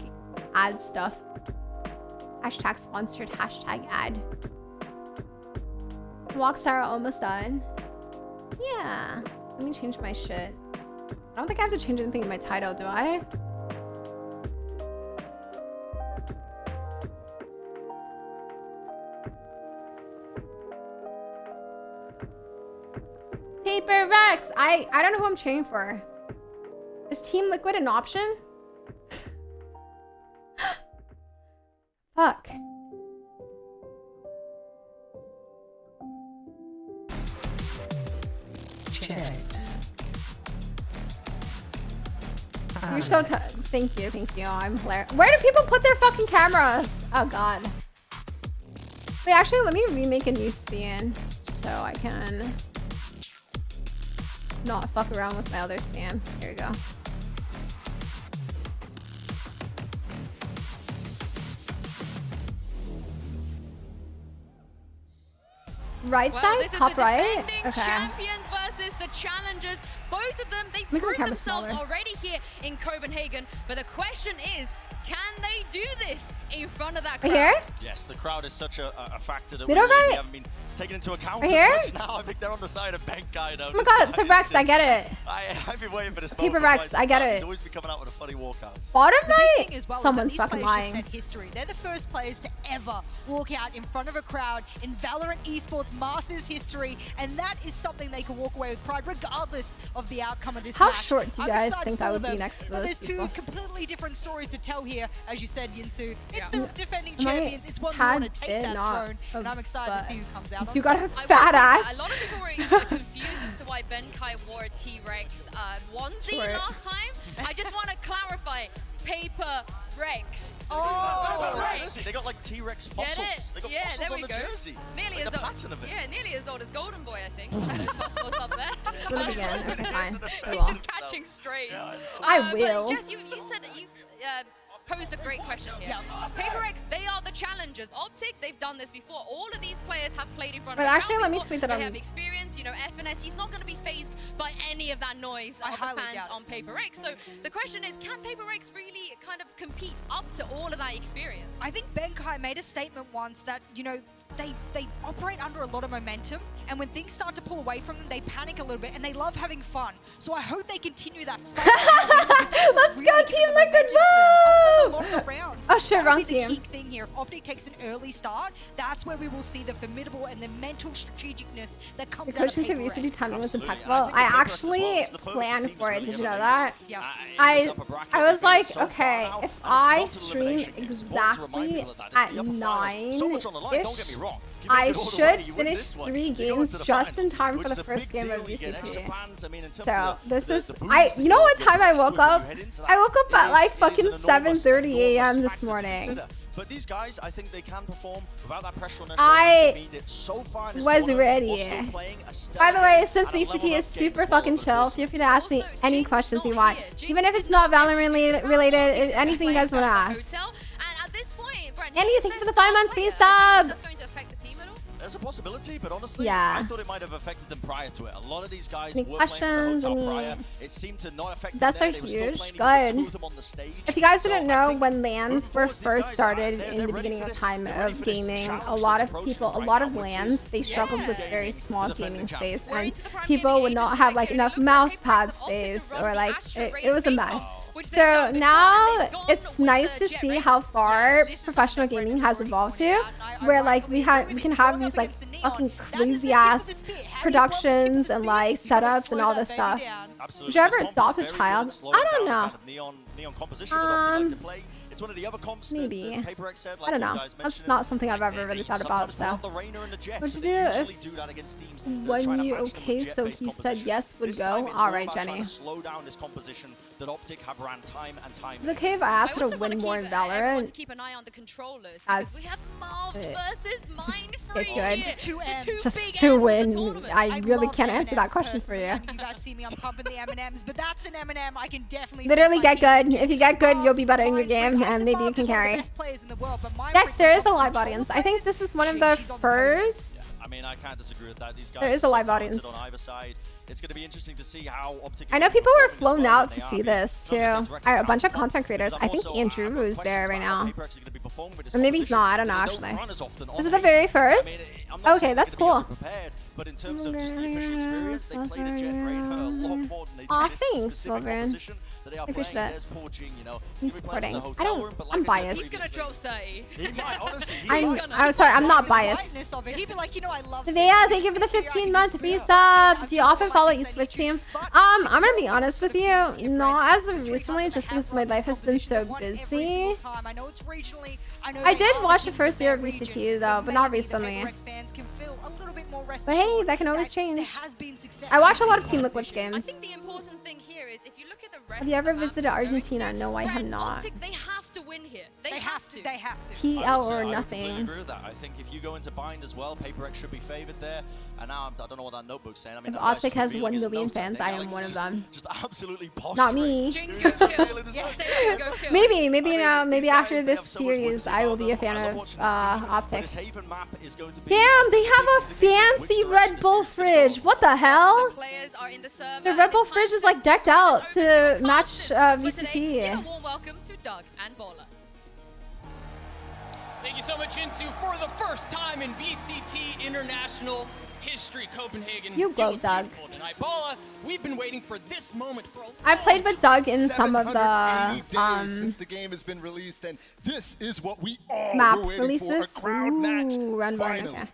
ad stuff. Hashtag sponsored, hashtag ad. Walk Sarah almost done. Yeah. Let me change my shit. I don't think I have to change anything in my title, do I? Paper Rex! I don't know who I'm cheering for. Is Team Liquid an option? Fuck. You're so thank you. I'm hilarious. Where do people put their fucking cameras? Oh god. Wait, actually, let me remake a new scene so I can not fuck around with my other scene. Here we go. Right side, top right. Okay. Champions versus the challengers. Both of them, they proved themselves already here in Copenhagen. But the question is, can they do this in front of that crowd? Here? Yes, the crowd is such a factor that Middle we really right. haven't been taken into account Right here? as much now. I think they're on the side of Benkai though. Oh my god, it's a Rex, I get it. I've been waiting for this Paper moment. Rex, I get it. He's always been coming out with a funny walkout. Bottom The right? big thing as well is that Someone's these fucking players lying. just set history. They're the first players to ever walk out in front of a crowd in Valorant Esports Masters history, and that is something they can walk away with pride regardless of the outcome of this How match. short do you I'm guys excited think I for would be them, next to but those there's people? two completely different stories to tell here, as you said, Yinsu. It's the defending Am I champions. It's one who tad want to take bit that not throne, and I'm excited to see who comes out. You on got a top. fat ass. A lot of people were confused as to why Benkai wore a T-Rex onesie Short. last time. I just want to clarify, Paper Rex. Right. They got like T-Rex Get fossils. it? They got Yeah, fossils there on we the go. jersey. Nearly Like as the old. pattern of it. Yeah, nearly as old as Golden Boy, I think. What's up there? It's gonna begin. Okay, fine. He's Well. just catching strays. I will. But Jess, you said you posed a great question here. Paper X, they are the challengers. OPTIC, they've done this before. All of these players have played in front of But a actually, crowd let me before. tweet that They on- have experience. You know, FNS, he's not going to be phased by any of that noise of the fans on Paper X. So the question is, can Paper X really kind of compete up to all of that experience? I think Benkai made a statement once that, you know, they operate under a lot of momentum, and when things start to pull away from them, they panic a little bit, and they love having fun. So I hope they continue that fun. Let's go, Team Liquid, move! Oh shit, wrong team. The key thing here, if OPTIC takes an early start, that's where we will see the formidable and the mental strategicness that The comes out of coaching to Paper VCT X. timing was impeccable. I actually planned for it. Did you know that? Yeah. I was like, okay, if I stream exactly at 9-ish, I should finish 3 games just in time for the first game of VCT. So this is, you know what time I woke up? I woke up at like fucking 7:30 a.m. this morning. But these guys, I think they can perform without that pressure on their I so far in this was tournament, ready. while still playing a By the way, since at a level VCT is up game super as well, fucking of chill, course. feel free to ask me any questions you want. Even if it's not Valorant related, anything you guys want to ask. And you think for the 5-month free sub? There's a possibility, but honestly, Yeah. I thought it might have affected them prior to it. A lot of these guys Any were questions? playing for the hotel prior. It seemed to not affect That's them so there. They were still huge. playing with Good. two of them on the stage. If you guys So didn't I know, think when LANs were first started they're in the ready beginning for of this. time They're ready of for this gaming, challenge a lot that's of approaching people, a right lot now, of which LANs, is they struggled with very gaming small the defending gaming champions. space, and people would not have like enough mouse pad space, or like it was a mess. So now it's nice to see how far professional gaming has evolved to, where like we can have these like fucking crazy ass productions and like setups and all this stuff. Would you ever adopt a child? I don't know. Neon composition that Optic like to play. It's one of the other comps Maybe. that Paper X said, like I don't you know. guys That's mentioned. not something I've ever really thought about. So, what'd you do if when you okay? So he said yes would go. All right, Jenny. Slow down this composition that Optic have ran time and time. Is it okay if I ask her to win more in Valorant? To keep an eye on the controllers. As We have Marv versus get Mindfree. good. Just to win. I really can't answer that question for you. You guys see me, I'm pumping the M&Ms, but that's an M&M I can definitely Literally see my get team. good. If you get good, you'll be better in your game, and maybe you can carry. Yes, there is a live audience. I think this is one of the first. I mean, I can't disagree with that. These guys There is a live audience. on either side. It's going to be interesting to see how Optic. I know people were flown out to see this too. A bunch of content creators. I think Andrew is there right now. Or maybe he's not. I don't know actually. Is it the very first? Okay, that's cool. But in terms of just the official experience, they played a Jet Rain a lot more than they did Aw, this thanks, specific Wolverine. composition that they are I appreciate playing. that. There's poor Jing, you know. I'm He's gonna be playing in supporting. the I hotel don't. room, but I'm like I said biased. He's gonna drop 30. He might, honestly. I'm sorry. I'm not biased. He'd be like, you know, I love Yeah, thank you for the 15-month free sub. Do you often follow esports team? I'm gonna be honest with you, not as of recently, just because my life has been so busy. I did watch the first year of VCT though, but not recently. But hey, that can always change. I watch a lot of Team Liquid's I games. think the important thing here is if you look at the rest Have you ever of the map, visited Argentina? No, I have not. Optic, they have to win here. They have to. They have to. TL or I completely nothing. agree with that. I think if you go into bind as well, Paper X should be favored there. And now I don't know what that notebook's saying. I mean, If that guy's Optic just has revealing 1 his million notes, fans, think I am Alex one is of them. Just absolutely posturing. Not me. Jing goes kill. Yeah, say go kill. Maybe after this series, I will be a fan of Optic. Damn, they have a fancy Red Bull fridge. What the hell? Players are in the server. The Red Bull fridge is like decked out to match VCT. Warm welcome to Doug and Baller. Thank you so much, Insu, for the first time in VCT International history, Copenhagen. You go, Doug. Tonight. Paula, we've been waiting for this moment for I played with Doug in some of the since the game has been released, and this is what we all map were waiting releases. for, a crowd match. Run Finally. okay.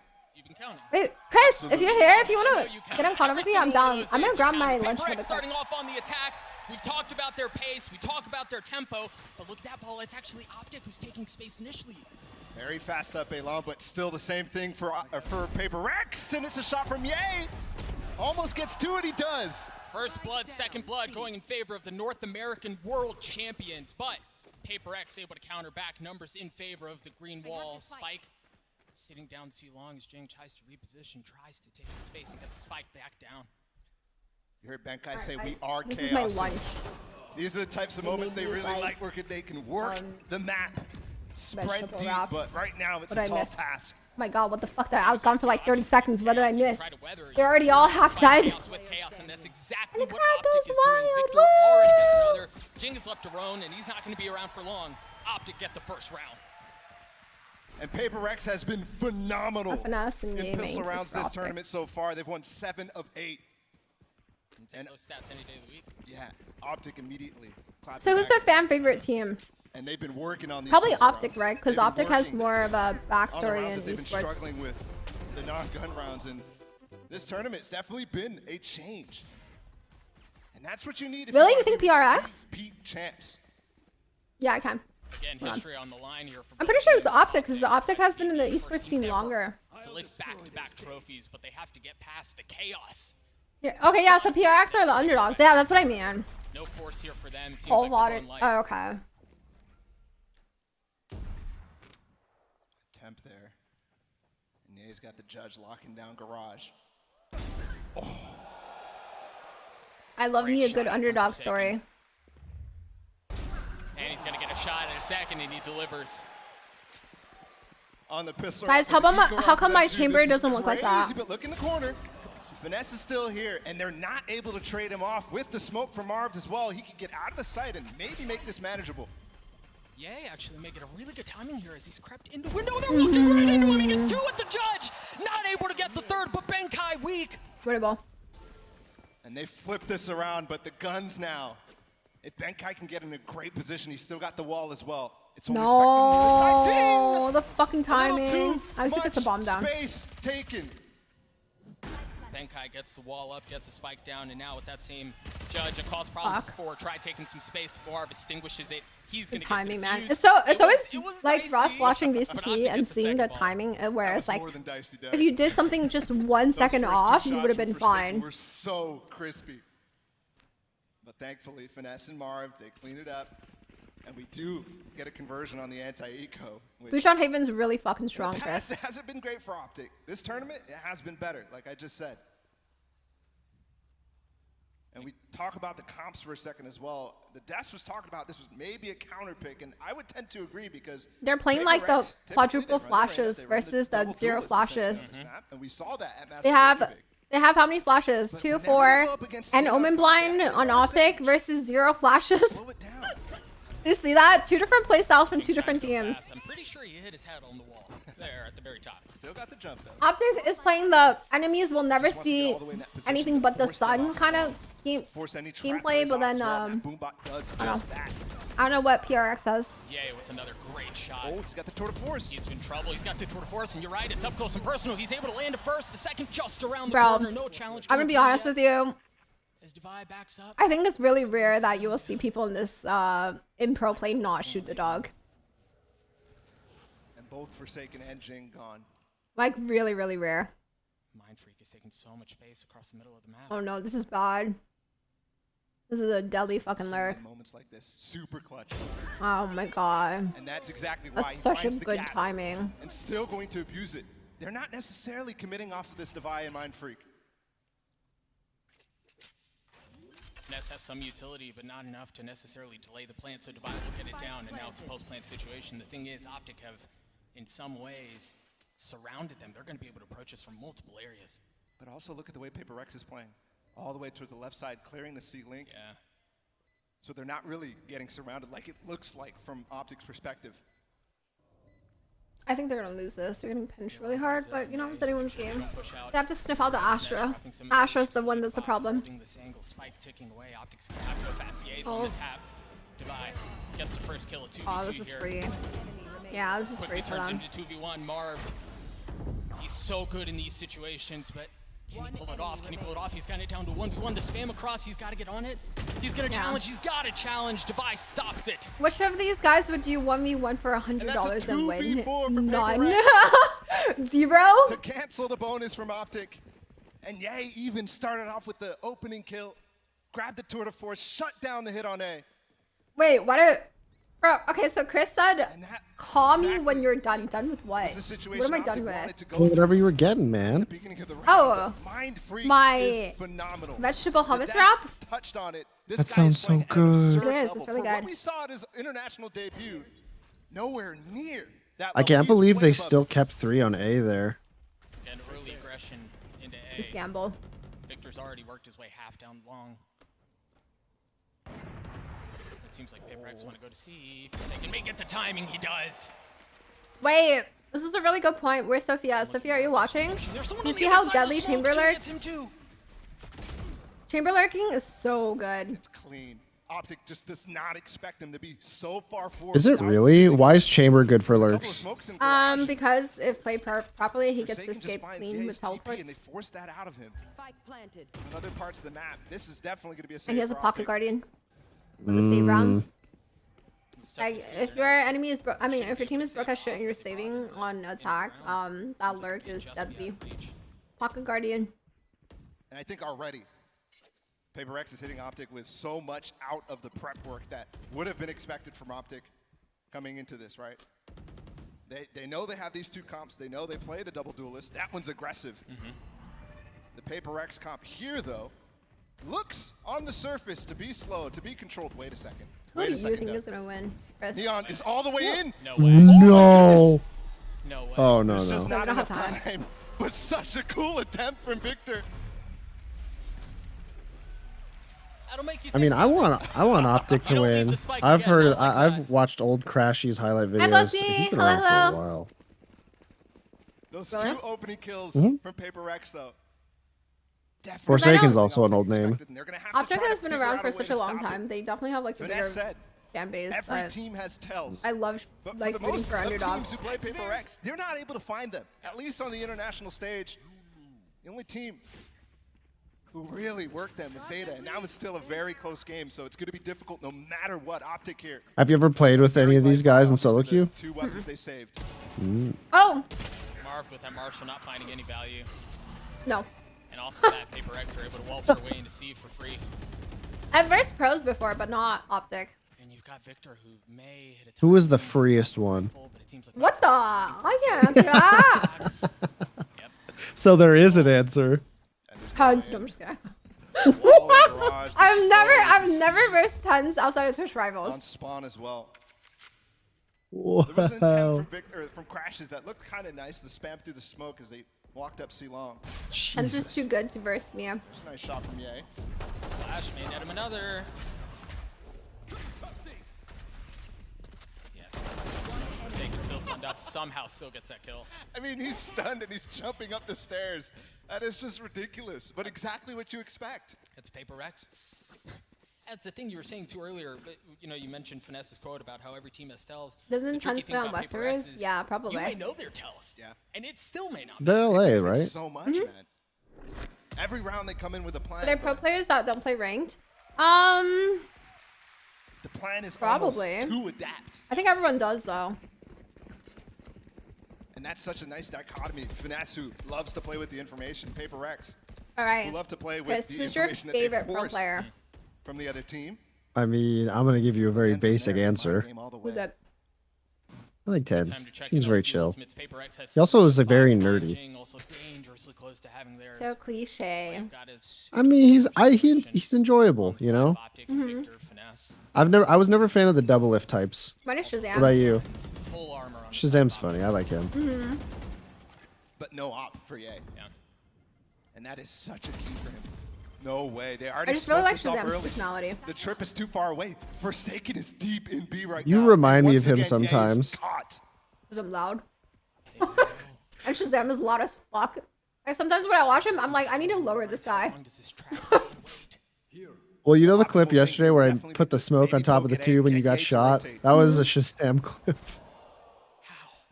Wait, Chris, if you're here, if you want to get on Call Every with me, I'm single one down. of those I'm gonna days grab are my counted. lunch Paper for X the starting off on the attack. We've talked about their pace. We talk about their tempo. But look at that ball. It's actually OPTIC who's taking space initially. Very fast up Elan, but still the same thing for Paper Rex, and it's a shot from Ye. Almost gets to it, he does. First blood, second blood going in favor of the North American World Champions. But Paper X able to counter back numbers in favor of the green wall. Spike sitting down too long as Jing tries to reposition, tries to take the space and get the spike back down. You heard Benkai say, we are This chaos. is my lunch. These are the types of moments they really like where they can work the map, spread deep, wraps. but right now it's What a did I tall miss? task. Oh my god, what the fuck? I was gone for like 30 seconds. What did I miss? They're already all half died. Chaos, and that's exactly what OPTIC is doing. Victor already gets another. Jing is left to Roan, and he's not going to be around for long. OPTIC get the first round. And Paper Rex has been phenomenal in pistol rounds this tournament so far. They've won 7 of 8. And those stats any day of the week. Yeah, OPTIC immediately. So who's their fan favorite team? And they've been working on these. Probably pistol OPTIC, rounds. right? Because They've been OPTIC has working more of a on the backstory rounds in that they've been esports. struggling with the non-gun rounds, and this tournament's definitely been a change. And that's what you need. If Really? you You think want to PRX? beat champs. Yeah, I can. Again, Hold on. history on the line here. For I'm pretty sure it's OPTIC because the OPTIC has been in the esports scene longer. to lift back-to-back trophies, but they have to get past the chaos. Yeah, okay, yeah, so PRX are the underdogs. Yeah, that's what I mean. No force here for them. It seems Whole like water. they're going light. Oh, okay. Temp there. And Ye's got the judge locking down Garage. I love me a good underdog story. And he's going to get a shot in a second, and he delivers. On the pistol. Guys, how come my chamber doesn't look like that? But look in the corner. Finesse is still here, and they're not able to trade him off with the smoke from Marv as well. He could get out of the sight and maybe make this manageable. Yay, actually making a really good timing here as he's crept into window. They're looking right into him. He gets 2 with the judge. Not able to get the third, but Benkai weak. Winnable. And they flip this around, but the guns now. If Benkai can get in a great position, he's still got the wall as well. It's only No, the fucking timing. At least he gets the bomb down. Space taken. Benkai gets the wall up, gets the spike down, and now with that same judge, a cause problem before. Try taking some space. Marv extinguishes it. He's going to get timing, man. confused. It's always like Ross watching but VCT OPTIC and gets the seeing the second ball. timing, where it's like, More than dicey, if you did something just 1 second off, you would have been fine. We're so crispy. But thankfully, Finesse and Marv, they clean it up. And we do get a conversion on the anti-eco. Bouchon Haven's really fucking strong, In the past, Chris. it hasn't been great for OPTIC. This tournament, it has been better, like I just said. And we talk about the comps for a second as well. The Des was talking about this was maybe a counter pick, and I would tend to agree because They're playing like the quadruple flashes versus the 0 flashes. And we saw that at They have how many flashes? 2, 4, and Omen Blind on OPTIC versus 0 flashes. You see that? 2 different playstyles from 2 different teams. I'm pretty sure he hit his head on the wall there at the very top. Still got the jump though. OPTIC is playing the enemies will never see anything but the sun kind of gameplay, but then I don't know what PRX says. Yay with another great shot. Oh, he's got the tour de force. He's in trouble. He's got the tour de force, and you're right. It's up close and personal. He's able to land it first. The second just around the Bro, corner. No challenge. I'm gonna be honest with you. As Divide backs up. I think it's really rare that you will see people in this in pro play not shoot the dog. And both Forsaken and Jing gone. Like really, really rare. Mind Freak is taking so much space across the middle of the map. Oh no, this is bad. This is a deadly fucking lurk. Moments like this, super clutch. Oh my god. And that's exactly why That's such a finds the good gaps timing. and still going to abuse it. They're not necessarily committing off of this Divide and Mind Freak. Ness has some utility, but not enough to necessarily delay the plant, so Divide will get it down, and now it's a post-plant situation. The thing is, OPTIC have, in some ways, surrounded them. They're going to be able to approach us from multiple areas. But also look at the way Paper Rex is playing. All the way towards the left side, clearing the C-Link. Yeah. So they're not really getting surrounded like it looks like from OPTIC's perspective. I think they're gonna lose this. They're gonna pinch really hard, but you know, it's anyone's game. They have to sniff out the Astra. Astra's the one that's the problem. Oh. Gets the first kill of 2v2 Oh, this is free. Yeah, this is free for them. Into 2v1. Marv, he's so good in these situations, but can he pull it off? Can he pull it off? He's got it down to 1v1. The spam across, he's got to get on it. He's gonna challenge. He's got to challenge. Device stops it. Which of these guys would you 1v1 for $100 and win? None. 0? To cancel the bonus from OPTIC. And Ye even started off with the opening kill, grabbed the tour de force, shut down the hit on A. Wait, what are... Bro, okay, so Chris said, call me when you're done. Done with what? What am I done with? Whatever you were getting, man. Oh, my vegetable hummus wrap? That sounds so good. It is, it's really good. When we saw it as international debut, nowhere near that. I can't believe they still kept 3 on A there. And early aggression into A. This gamble. Victor's already worked his way half down long. It seems like PaperX want to go to C. If they can make it the timing, he does. Wait, this is a really good point. Where's Sophia? Sophia, are you watching? You see how deadly Chamber lurks? Chamber lurking is so good. It's clean. OPTIC just does not expect him to be so far forward. Is it really? Why is Chamber good for lurks? Because if played properly, he gets to escape clean with teleports. And they force that out of him. Spike planted. On other parts of the map, this is definitely going to be a save. And he has a for pocket OPTIC. guardian. For the save rounds. Like, if your enemy is, if your team is broke as shit and you're saving on attack, that lurk is deadly. Pocket guardian. And I think already, PaperX is hitting OPTIC with so much out of the prep work that would have been expected from OPTIC coming into this, right? They know they have these 2 comps. They know they play the double duelist. That one's aggressive. The PaperX comp here, though, looks on the surface to be slow, to be controlled. Wait a second. Who do you think is gonna win? Chris? Neon is all the way in. No way. No. No way. Oh, no, There's no. just not enough time. But such a cool attempt from Victor. I mean, I want OPTIC to win. I've heard, I've watched old Crashy's highlight videos. He's been around for a while. Those 2 opening kills from PaperX, though. Forsaken's also an old name. OPTIC has been around for such a long time. They definitely have like the bigger fan base. Every team has tells. I love like for the rooting most for underdogs. teams who play PaperX, they're not able to find them. At least on the international stage, the only team who really worked them was Zeta, and now it's still a very close game, so it's going to be difficult no matter what. OPTIC here. Have you ever played with any of these guys in solo queue? 2 weapons they saved. Oh. Marv with that Marshall not finding any value. No. And off of that, PaperX are able to waltz their way into C for free. I've versed pros before, but not OPTIC. And you've got Victor, who may hit a Who is the freest one? What the? I can't answer that. So there is an answer. Tons. No, I'm just kidding. I've never versed tons outside of Twitch rivals. On spawn as well. Wow. There was an attempt from Crashes that looked kind of nice. The spam through the smoke as they walked up C long. Tons is too good to verse me. Nice shot from Ye. Flash may net him another. Yeah, Forsaken still stunned up, somehow still gets that kill. I mean, he's stunned and he's jumping up the stairs. That is just ridiculous, but exactly what you expect. It's PaperX. That's the thing you were saying too earlier, but you know, you mentioned Finesse's quote about how every team has tells. Doesn't Tons play on Westeros? Yeah, probably. You may know their tells. Yeah. And it still may not. They're LA, right? So much, man. Every round they come in with a plan. Are there pro players that don't play ranked? The plan is probably almost to adapt. I think everyone does though. And that's such a nice dichotomy. Finesse, who loves to play with the information. PaperX, all right, who love to play with the who's your information favorite that they pro force player from the other team. I mean, I'm gonna give you a very basic answer. Who's that? I like Ted's. Seems very chill. He also is like very nerdy. So cliche. I mean, he's enjoyable, you know. I was never a fan of the double lift types. Mine is Shazam. What about you? Shazam's funny. I like him. But no op for Ye. Yeah. And that is such a key for him. No way. They already I just really like smoked this off Shazam's early. personality. The trip is too far away. Forsaken is deep in B right now. You remind me Once of him again, Ye is sometimes. caught. Is it loud? And Shazam is loud as fuck. Like sometimes when I watch him, I'm like, I need to lower this guy. Well, you know the clip yesterday where I put the smoke on top of the tube when you got shot? That was a Shazam clip.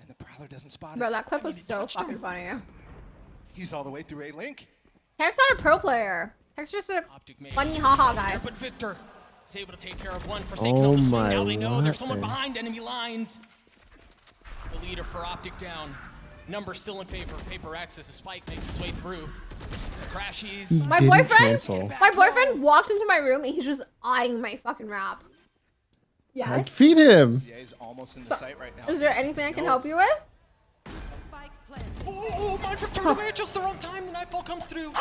And the Prowler doesn't spot it. Bro, that clip was so fucking funny. He's all the way through A-Link. Tech's not a pro player. Tech's just a funny haha guy. But Victor is able to take care of one Forsaken Oh on the swing. my Now they know there's someone God. behind enemy lines. The leader for Optic down. Number still in favor of Paper X as a spike makes its way through. The crashies. My boyfriend walked into my room and he's just eyeing my fucking rap. Yes. Feed him. Is almost in the sight right now. Is there anything I can help you with? Oh, my Victor away at just the wrong time. The nightfall comes through.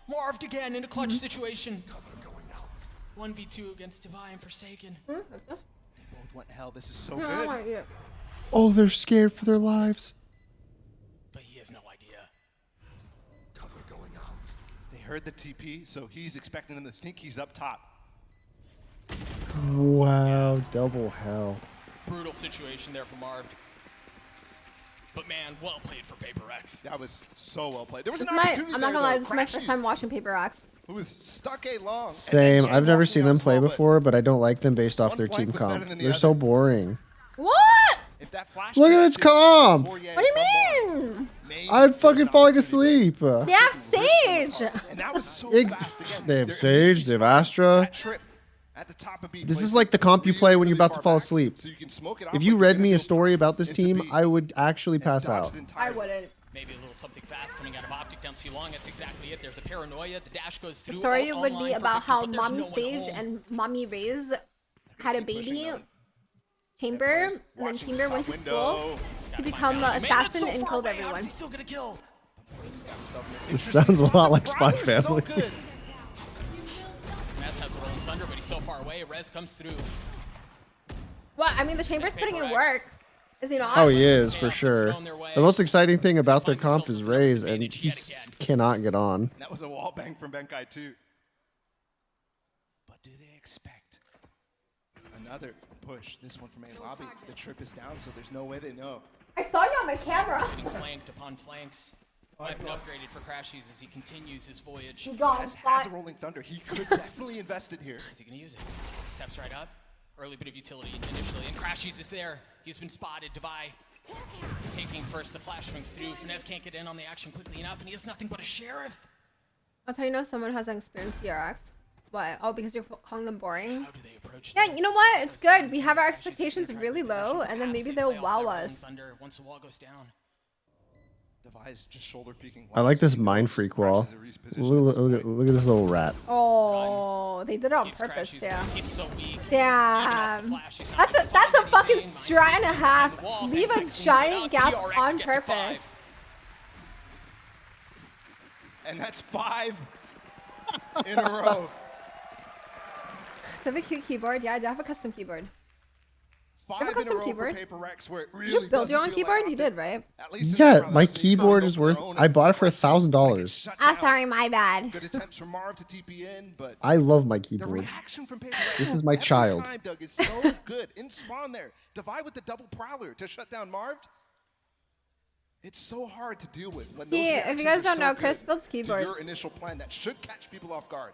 Marved again in a clutch situation. 1v2 against Divine Forsaken. They both went hell. This is so good. Oh, they're scared for their lives. But he has no idea. Cover going out. They heard the TP, so he's expecting them to think he's up top. Wow, double hell. Brutal situation there for Marved. But man, well played for Paper X. That was so well played. There was I'm an not opportunity gonna there, lie, though. this is my first time watching Paper X. Who was stuck A long. Same. I've never seen them play before, but I don't like them based off their team comp. They're so boring. What? If that flash Look at this comp. What do you mean? I'd fucking falling asleep. They have Sage. And that was so fast again. They have Sage, they have Astra. At the top of B. This is like the comp you play when you're about to fall asleep. If you read me a story about this team, I would actually pass out. I wouldn't. Maybe a little something fast coming out of Optic down too long. That's exactly it. There's a paranoia. The dash goes through. The story would be online for about Victor, how but there's Mommy no one Sage home. and Mommy Raze had a baby. Chamber, and then Chamber went to school to become an assassin and killed everyone. He's still gonna kill. This sounds a lot like Spy Family. Maz has a rolling thunder, but he's so far away. Rez comes through. What? I mean, the Chamber's putting in work. Is he not? Oh, he is, for sure. The most exciting thing about their comp is Raze, and he cannot get on. That was a wall bang from Benkai too. But do they expect another push? This one from A lobby. The trip is down, so there's no way they know. I saw you on my camera. Getting flanked upon flanks. Weapon upgraded for Crashies as he continues his voyage. He got has a rolling thunder. He could definitely invest it here. Is he gonna use it? Steps right up. Early bit of utility initially, and Crashies is there. He's been spotted. Devi taking first. The flash swings through. Finesse can't get in on the action quickly enough, and he has nothing but a sheriff. That's how you know someone has an experienced PRX. What? Oh, because you're calling them boring? How do they approach Yeah, this? you know what? It's good. We have our expectations really low, and then maybe they'll wow us. Thunder once the wall goes down. Devi's just shoulder peeking. I like this Mind Freak wall. Look at this little rat. Oh, they did it on purpose, yeah. He's so weak. Damn. That's a fucking strat and a half. Leave a giant gap on purpose. And that's 5 in a row. Do you have a cute keyboard? Yeah, I do have a custom keyboard. 5 in a row for Paper X, where it really Did you build your own keyboard? You did, right? Yeah, my keyboard is worth. I bought it for $1,000. Ah, sorry, my bad. Good attempts from Marv to TP in, but I love my the keyboard. reaction from Paper X. This is my every child. time, Doug, is so good. In spawn there, Devi with the double prowler to shut down Marv. It's so hard to deal with when those If you reactions guys are don't so know, Chris good builds to keyboards. your initial plan that should catch people off guard.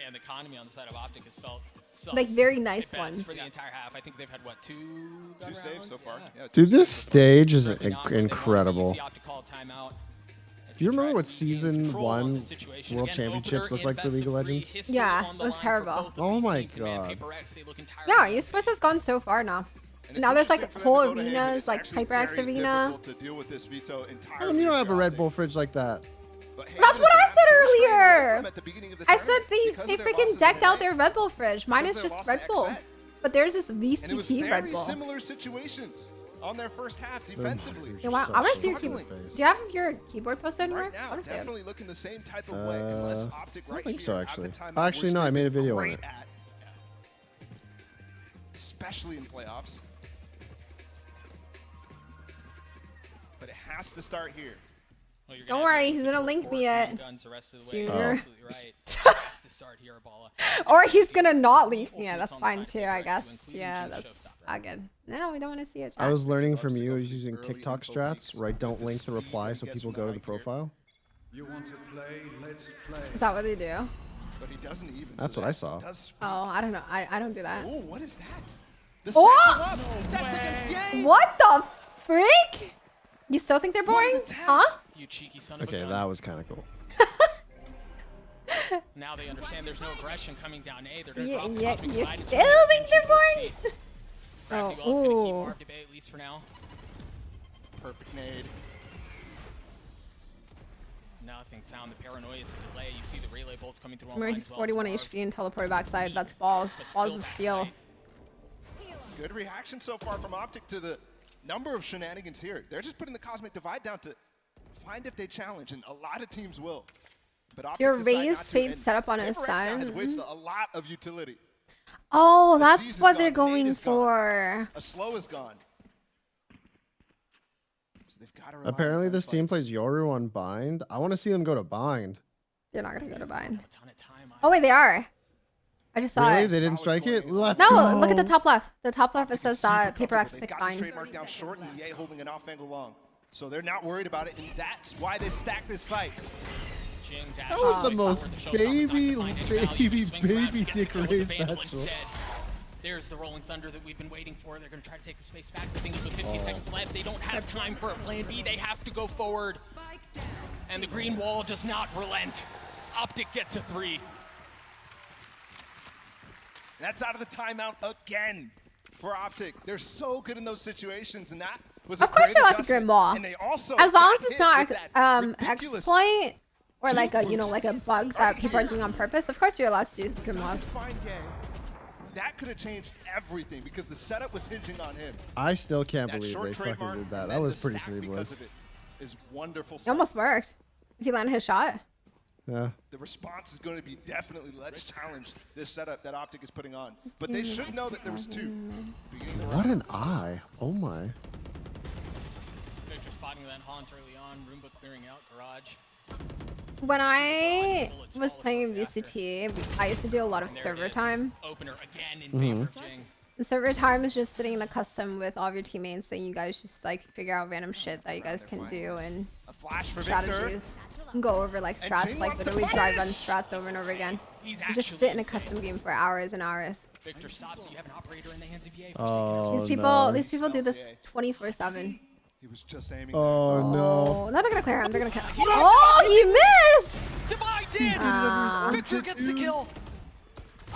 And the economy on the side of Optic has felt Like very nice at best ones. for the entire half. I think they've had what, two saves so far. Yeah, Dude, this stage is incredible. Do you remember what Season 1 World Championships looked like for League of Legends? Yeah, it was terrible. Oh my god. Yeah, esports has gone so far now. Now there's like whole arenas, like Hyper X Arena. You You don't have a Red Bull fridge like that. That's what I said earlier! I said they freaking decked out their Red Bull fridge. Mine is just Red Bull. But there's this VCT Red Bull. Similar situations on their first half defensively. Yeah, wow, I want to see your keyboard. Do you have your keyboard posted anywhere? Right now, I want to see it. definitely looking the same type of way, unless Optic I right don't think here so, have actually. the timeout, Actually, which no, I they've made a been video on great it. at, especially in playoffs. But it has to start here. Well, Don't worry, he's gonna link me it sooner. Or he's gonna not link me it. That's fine too, I guess. Yeah, that's not good. No, we don't want to see it. I was learning from you using TikTok strats where I don't link the reply so people go to the profile. You want to play? Let's play. Is that what they do? But he doesn't even. That's what I saw. Oh, I don't know. I don't do that. Oh, what is that? The Oh! up. That's against Ye. What the freak? You still think they're boring? Huh? You cheeky son of a Okay, gun. that was kind of cool. Now they understand there's no aggression coming down A. They're Yeah, drop the yeah, cosmic you divide still into think they're boring? Bradley Oh, Well's gonna keep ooh. Marv to bay at least for now. Perfect nade. Nothing found the paranoia to delay. You see the relay bolts coming through on Remember, line he's as well. 41 HP and teleported backside. That's balls. Balls with steel. Good reaction so far from OPTIC to the number of shenanigans here. They're just putting the cosmic divide down to find if they challenge, and a lot of teams will. But OPTIC Your decide raised not to, fade and setup on his Paper X side. has wasted a lot of utility. Oh, The that's C's is what gone, they're the nade going is gone. for. A slow is gone. So they've got to rely Apparently on this team fights. plays Yoru on bind. I want to see them go to bind. They're not gonna go to bind. Oh wait, they are. I just saw Really? it. They didn't strike it? Let's No, go. look at the top left. The top left it says Super Paper X comfortable. They've pick got the bind. trademark down short, and Ye holding an off angle long. So they're not worried about it, and that's why they stacked this site. That was the most baby dick race satchel. There's the rolling thunder that we've been waiting for. They're going to try to take the space back. The thing is, with 15 seconds left, they don't have time for a plan B. They have to go forward. And the green wall does not relent. OPTIC get to 3. That's out of the timeout again for OPTIC. They're so good in those situations, and that was Of course, a you great want to grim wall. And they also As long got as it's hit not with that ridiculous exploit or like a like a bug that people are doing on purpose. Of course, you're allowed to do grim walls. Find Ye. That could have changed everything because the setup was hinging on him. I still can't That believe short they fucking trademark did that. and That then was the pretty stack because seamless. of it is wonderful. It almost worked. If he landed his shot. Yeah. The response is going to be definitely let's challenge this setup that OPTIC is putting on. But they should know that there was 2. What an eye. Oh my. Victor spotting that haunt early on. Roomba clearing out garage. When I was playing VCT, I used to do a lot of server time. Opener again in favor of Jing. The server time is just sitting in a custom with all of your teammates, and you guys just like figure out random shit that you guys can do and flash for strategies. Victor. And go over like And strats, Jing like wants to literally dry run punish. strats over and over again. He's You just sit in a custom game for hours and hours. Victor stops it. You have an operator in the hands of Ye. Oh These people, no. these people do this 24/7. He was just aiming. Oh no. No, they're gonna clear him. They're gonna kill him. Oh, he missed! Divide did! Ah. Victor gets the kill.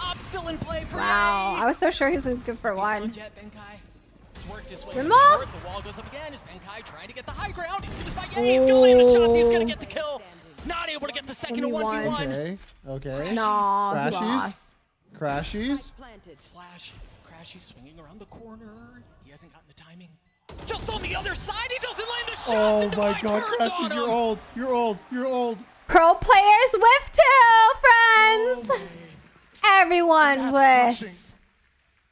Op still in play for Wow, Ye. I was so sure he was good for one. Jet, Benkai. It's worked his way Remo? short. The wall goes up again. Is Benkai trying to get the high ground? He's gonna spot Ye. He's gonna land a shot. He's gonna get the kill. Not able to get the second Only 1v1. Okay. Okay. No, he Crashies. lost. Crashies. Flash. Crashy swinging around the corner. He hasn't gotten the timing. Just on the other side, he doesn't land the shot. Oh The my divide god, turns Crashies, on you're him. old. You're old. You're old. Pro players whiff too, friends. Everyone That's whiffs. crushing.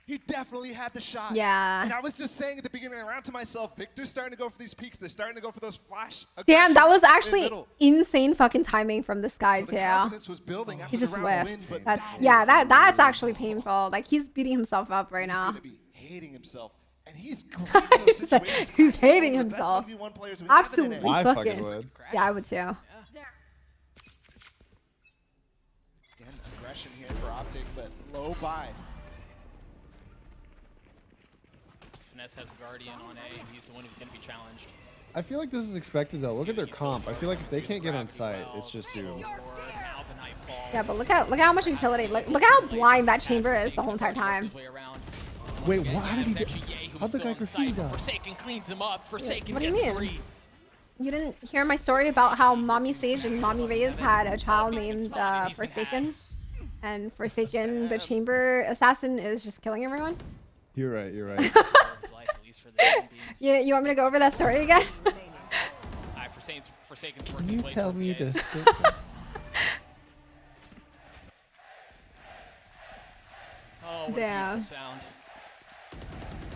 He definitely had the shot. Yeah. And I was just saying at the beginning of the round to myself, Victor's starting to go for these peaks. They're starting to go for those flash. Damn, that was aggressions in actually middle. insane fucking timing from this guy So the too. confidence was building after He just the round whiffed. win, but That's, yeah, that's actually painful. Like he's beating himself up right now. gonna be hating himself. And he's great in those situations. He's hating Absolutely the best himself. 1v1 players we have in Absolutely NA. I fucking. fucking would. Yeah, I would too. Again, aggression here for OPTIC, but low buy. Finesse has Guardian on A. He's the one who's going to be challenged. I feel like this is expected though. Look at their comp. I feel like if they can't get on site, it's just doomed. Yeah, but look at how much utility. Look at how blind that chamber is the whole entire time. Wait, what? How did he get? How'd the guy graffiti die? Forsaken cleans him up. Forsaken What do you gets mean? 3. You didn't hear my story about how Mommy Sage and Mommy Reyes had a child named Forsaken? And Forsaken, the chamber assassin, is just killing everyone? You're right. You're right. You want me to go over that story again? Forsaken's Can you tell me this? Oh, what Damn. a beautiful sound.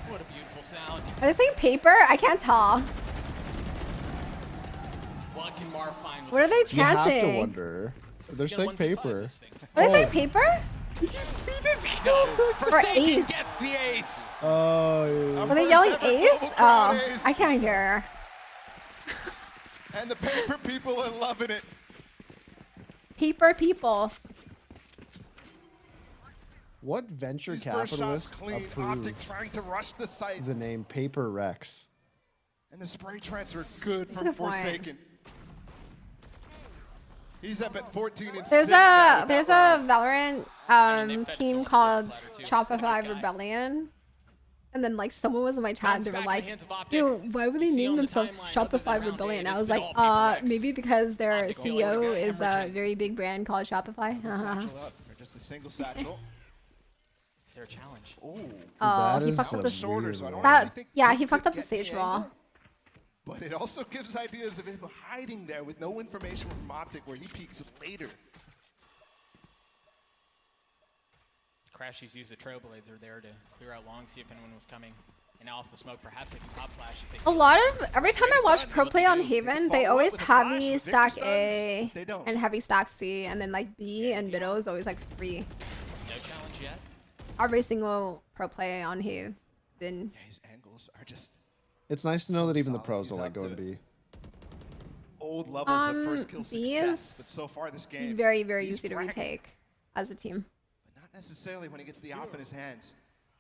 What a beautiful sound. Are they saying paper? I can't tell. What can Mar find? What are they You have to chanting? wonder. They're saying paper. Are they saying paper? Or Forsaken ace? gets the ace. Oh, yeah. Are they yelling ace? Oh, I can't hear. And the paper people are loving it. Paper people. What venture These first shots capitalist clean. approved OPTIC trying to rush the site. the name Paper Rex? And the spray transfer good That's a from good point. Forsaken. He's up at 14 and 6 There's now a with there's that a round. Valorant team called Shopify Rebellion. And then like someone was in my chat and they were like, dude, why would they name themselves Shopify Rebellion? I was like, maybe because their CEO is a very big brand called Shopify. Satchel up, or just a single satchel. Is there a challenge? Oh, That he is fucked up the so weird. So I don't that. actually think Yeah, he he could fucked up the get the stage angle. wall. But it also gives ideas of him hiding there with no information from OPTIC where he peeks later. Crashies used a trailblazer there to clear out long, see if anyone was coming. And now off the smoke, perhaps they can pop flash if they A lot of every time I watch pro play on Haven, they always heavy stack A and heavy stack C, and then like B and middle is always like free. No challenge yet. Every single pro play on Haven. Yeah, his angles are just It's nice to know that even the pros don't like up going to B. old levels of first kill B success. is But so far this game, very, very he's easy to fracking. retake as a team. But not necessarily when he gets the op in his hands.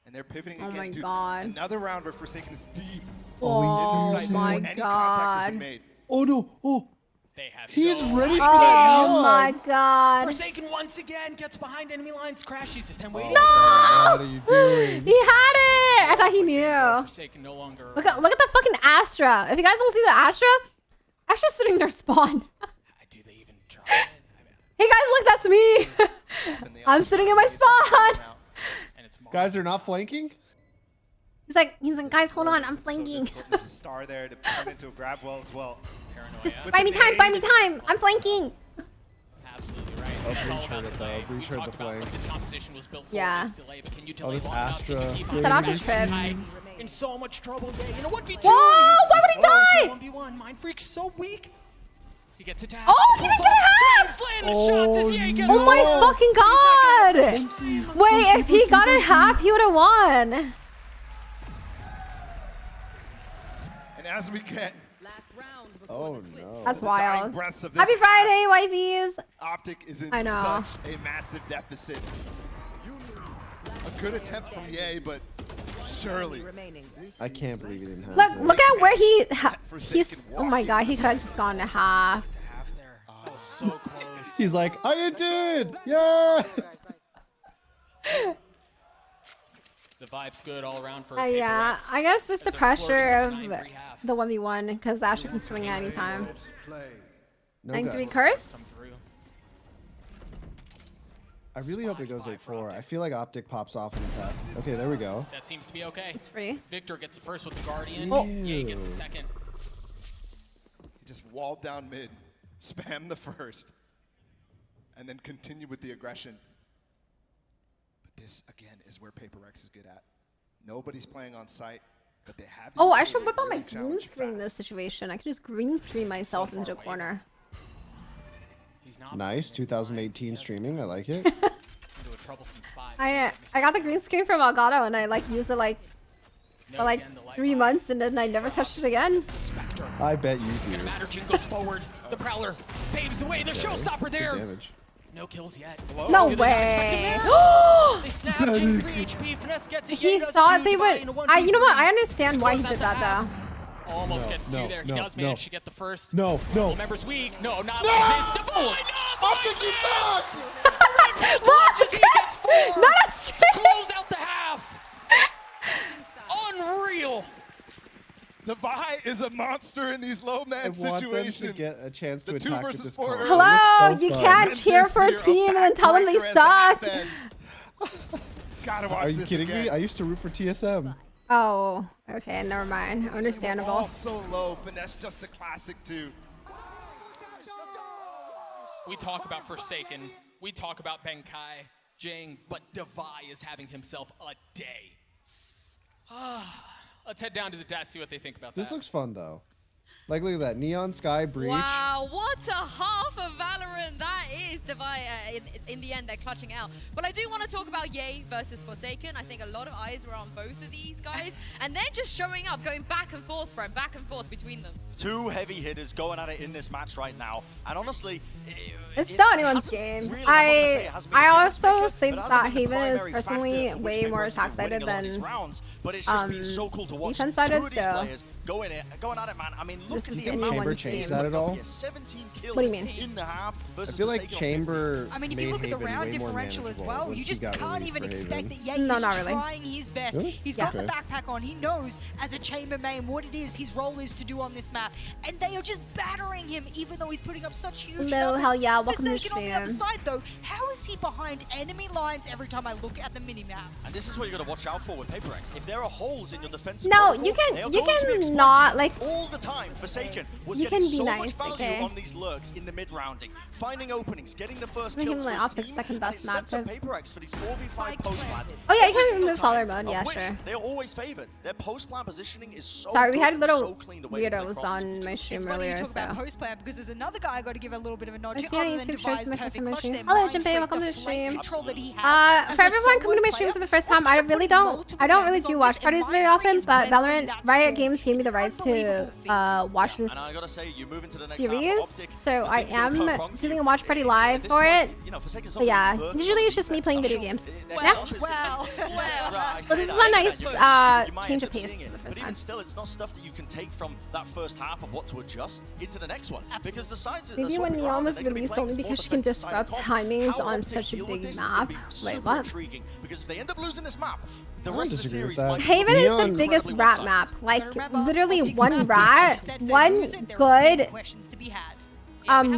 And they're pivoting Oh again my to God. another round where Forsaken is deep Oh in the site my before any contact has been God. made. Oh no! Oh, They have he's no ready for idea. that Oh one. my God. Forsaken once again gets behind enemy lines. Crashies this time waiting. No! What are you doing? He had it! I thought he knew. Forsaken no longer. Look at the fucking Astra. If you guys don't see the Astra, Astra's sitting in their spawn. Do they even try? Hey guys, look, that's me. I'm sitting in my spawn. Guys are not flanking? He's like, guys, hold on, I'm flanking. There's a star there to turn into a grab well as well. Just buy me time, I'm flanking. Absolutely right. Oh, It's all Breach heard about it the though. delay. We Breach heard talked the about flank. what this composition was built for, Yeah. this delay, but can you Oh, delay this long enough to Astra. keep Set off the trip. in so much trouble? Yeah, you know what? V2. Whoa, why would he die? 1v1. Mind Freak's so weak. He gets attacked. Oh, he didn't get a half! Oh my fucking God! Wait, if he got it half, he would have won. And as we get Oh no. That's the dying wild. breaths of this Happy Friday, wifeys. OPTIC is in I know. such a massive deficit. A good attempt from Ye, but surely. I can't believe he didn't have Look at where he's. Forsaken Oh my God, he could have just gone to half. That was so close. He's like, I did! Yeah! The vibe's good all around for Yeah, Paper Rex. I guess it's the As they're pressure flirting of with 9-3 half. the 1v1 because Asher can swing at any time. No 9-3 guts. curse? I really hope it goes 8-4. I feel like OPTIC pops off in attack. Okay, there we go. That seems to be okay. It's free. Victor gets the first with the Guardian. Oh. Ye gets the second. He just walled down mid, spam the first, and then continue with the aggression. But this, again, is where Paper Rex is good at. Nobody's playing on site, but they have. Oh, I should whip out my green screen in this situation. I could just green screen myself into the corner. Nice, 2018 streaming. I like it. Into a troublesome spot. I got the green screen from Elgato and I like used it like for like 3 months and then I never touched it again. I bet you do. Matter Jin goes forward. The Prowler paves the way. The showstopper there. Damage. No kills yet. No Do they not expect him way. there? They snap Jin 3 HP. Finesse gets it. He Ye does thought too. they Divide would. in a You know what? 1v3 I understand to why he close out did the that half. though. Almost gets two there. He does manage to get the first. No. Couple members weak. No, not like this. Divine. OPTIC, you suck! Launches, he gets 4 That's to close out the half. Unreal. Devi is a monster in these low man I want situations. them to get a chance to The 2 attack versus with this 4 card. early. Hello, It looks so you fun. can't And cheer this for a year, team and then tell them they backbreaker as the half suck. ends. Gotta watch Are you this kidding again. me? I used to root for TSM. Oh, okay, never mind. All Understandable. so low. Finesse just a classic too. We talk about Forsaken. We talk about Benkai, Jang, but Devi is having himself a day. Let's head down to the desk, see what they think about This that. looks fun though. Like, look at that. Neon Sky Breach. Wow, what a half of Valorant that is. In the end, they're clutching out. But I do want to talk about Ye versus Forsaken. I think a lot of eyes were on both of these guys. And they're just showing up, going back and forth, Brent, back and forth between them. Two heavy hitters going at it in this match right now. And honestly, it's still anyone's game. Really, I also say that Haven is personally way more attack-sided than but it's just been so cool to watch defense-sided, so going at it, man. I mean, look at the amount Chamber changed that at all? 17 kills what do you mean? in the half I feel like Chamber. I mean, if you look at the round differential as well, you just can't even expect that Ye is trying his best. Really? He's got the backpack on. He knows as a Chamber main what it is his role is to do on this map, and they are just battering him, even though he's putting up such huge numbers. Hell yeah, welcome to the stream. On the other side, though, how is he behind enemy lines every time I look at the minimap? And this is what you got to watch out for with PaperX. If there are holes in your defensive no, protocol, you can not like all the time. Forsaken was you getting can be so nice, much value okay? on these lurks in the mid-rounding, finding openings, getting the first Make kills him for like his team, second best and it sets up matchup. PaperX for these 4v5 post-plans. Oh yeah, you can remove follower mode, yeah, sure. They're always favored. Their post-plan positioning is so Sorry, we had little so clean the way weirdos on my stream earlier, It's funny you talk so. about post-plan because there's another guy I got to give a little bit of a nod to. I see on Other than YouTube shows Devi's my perfect first clutch, stream. their Hello, mind Jinpei, freak, welcome the to the flame stream. control that he has For as a everyone coming to my solo stream for player, the first time, I really don't really do watch parties very often, but Valorant Riot Games gave me the rights to watch this series, so I am doing a watch party live for it. But yeah, usually it's just me playing video games. Yeah. So this is a nice change of pace for the first But time. even still, it's not stuff that you can take from that first half of what to adjust into the next one. Because the sides are Maybe when Neon was released only because she can disrupt timings on such a big map. Wait, what? Because if they end up losing this map, the I rest of the disagree with series that. might be Haven is the Neon biggest incredibly rat one-sided. map. Like literally one rat, one good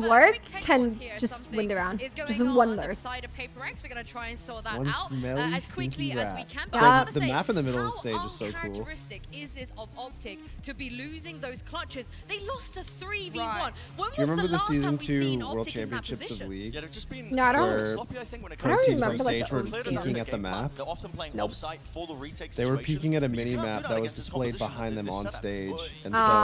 lurk can just win the round. Just one lurk. We're gonna try and sort that One out smelly, as quickly stinky as we rat. can. The- I wanna the say, map in the middle of the how stage is so cool. uncharacteristic is this of OPTIC to be losing those clutches? They lost a 3v1. Right. When Do you was remember the last time season we've seen 2 World OPTIC in that Championships of position? League? Yeah, they've just been No, I don't- Where sloppy, I think, when it I don't comes to teams on remember, like, stage the were old Clearly that's peeking the at the game plan. map. They're often playing offsite for the retake They were situations. peeking at a But you mini can't do map that that was against this displayed opposition behind them with on this setup. stage, Well, and Aw. so there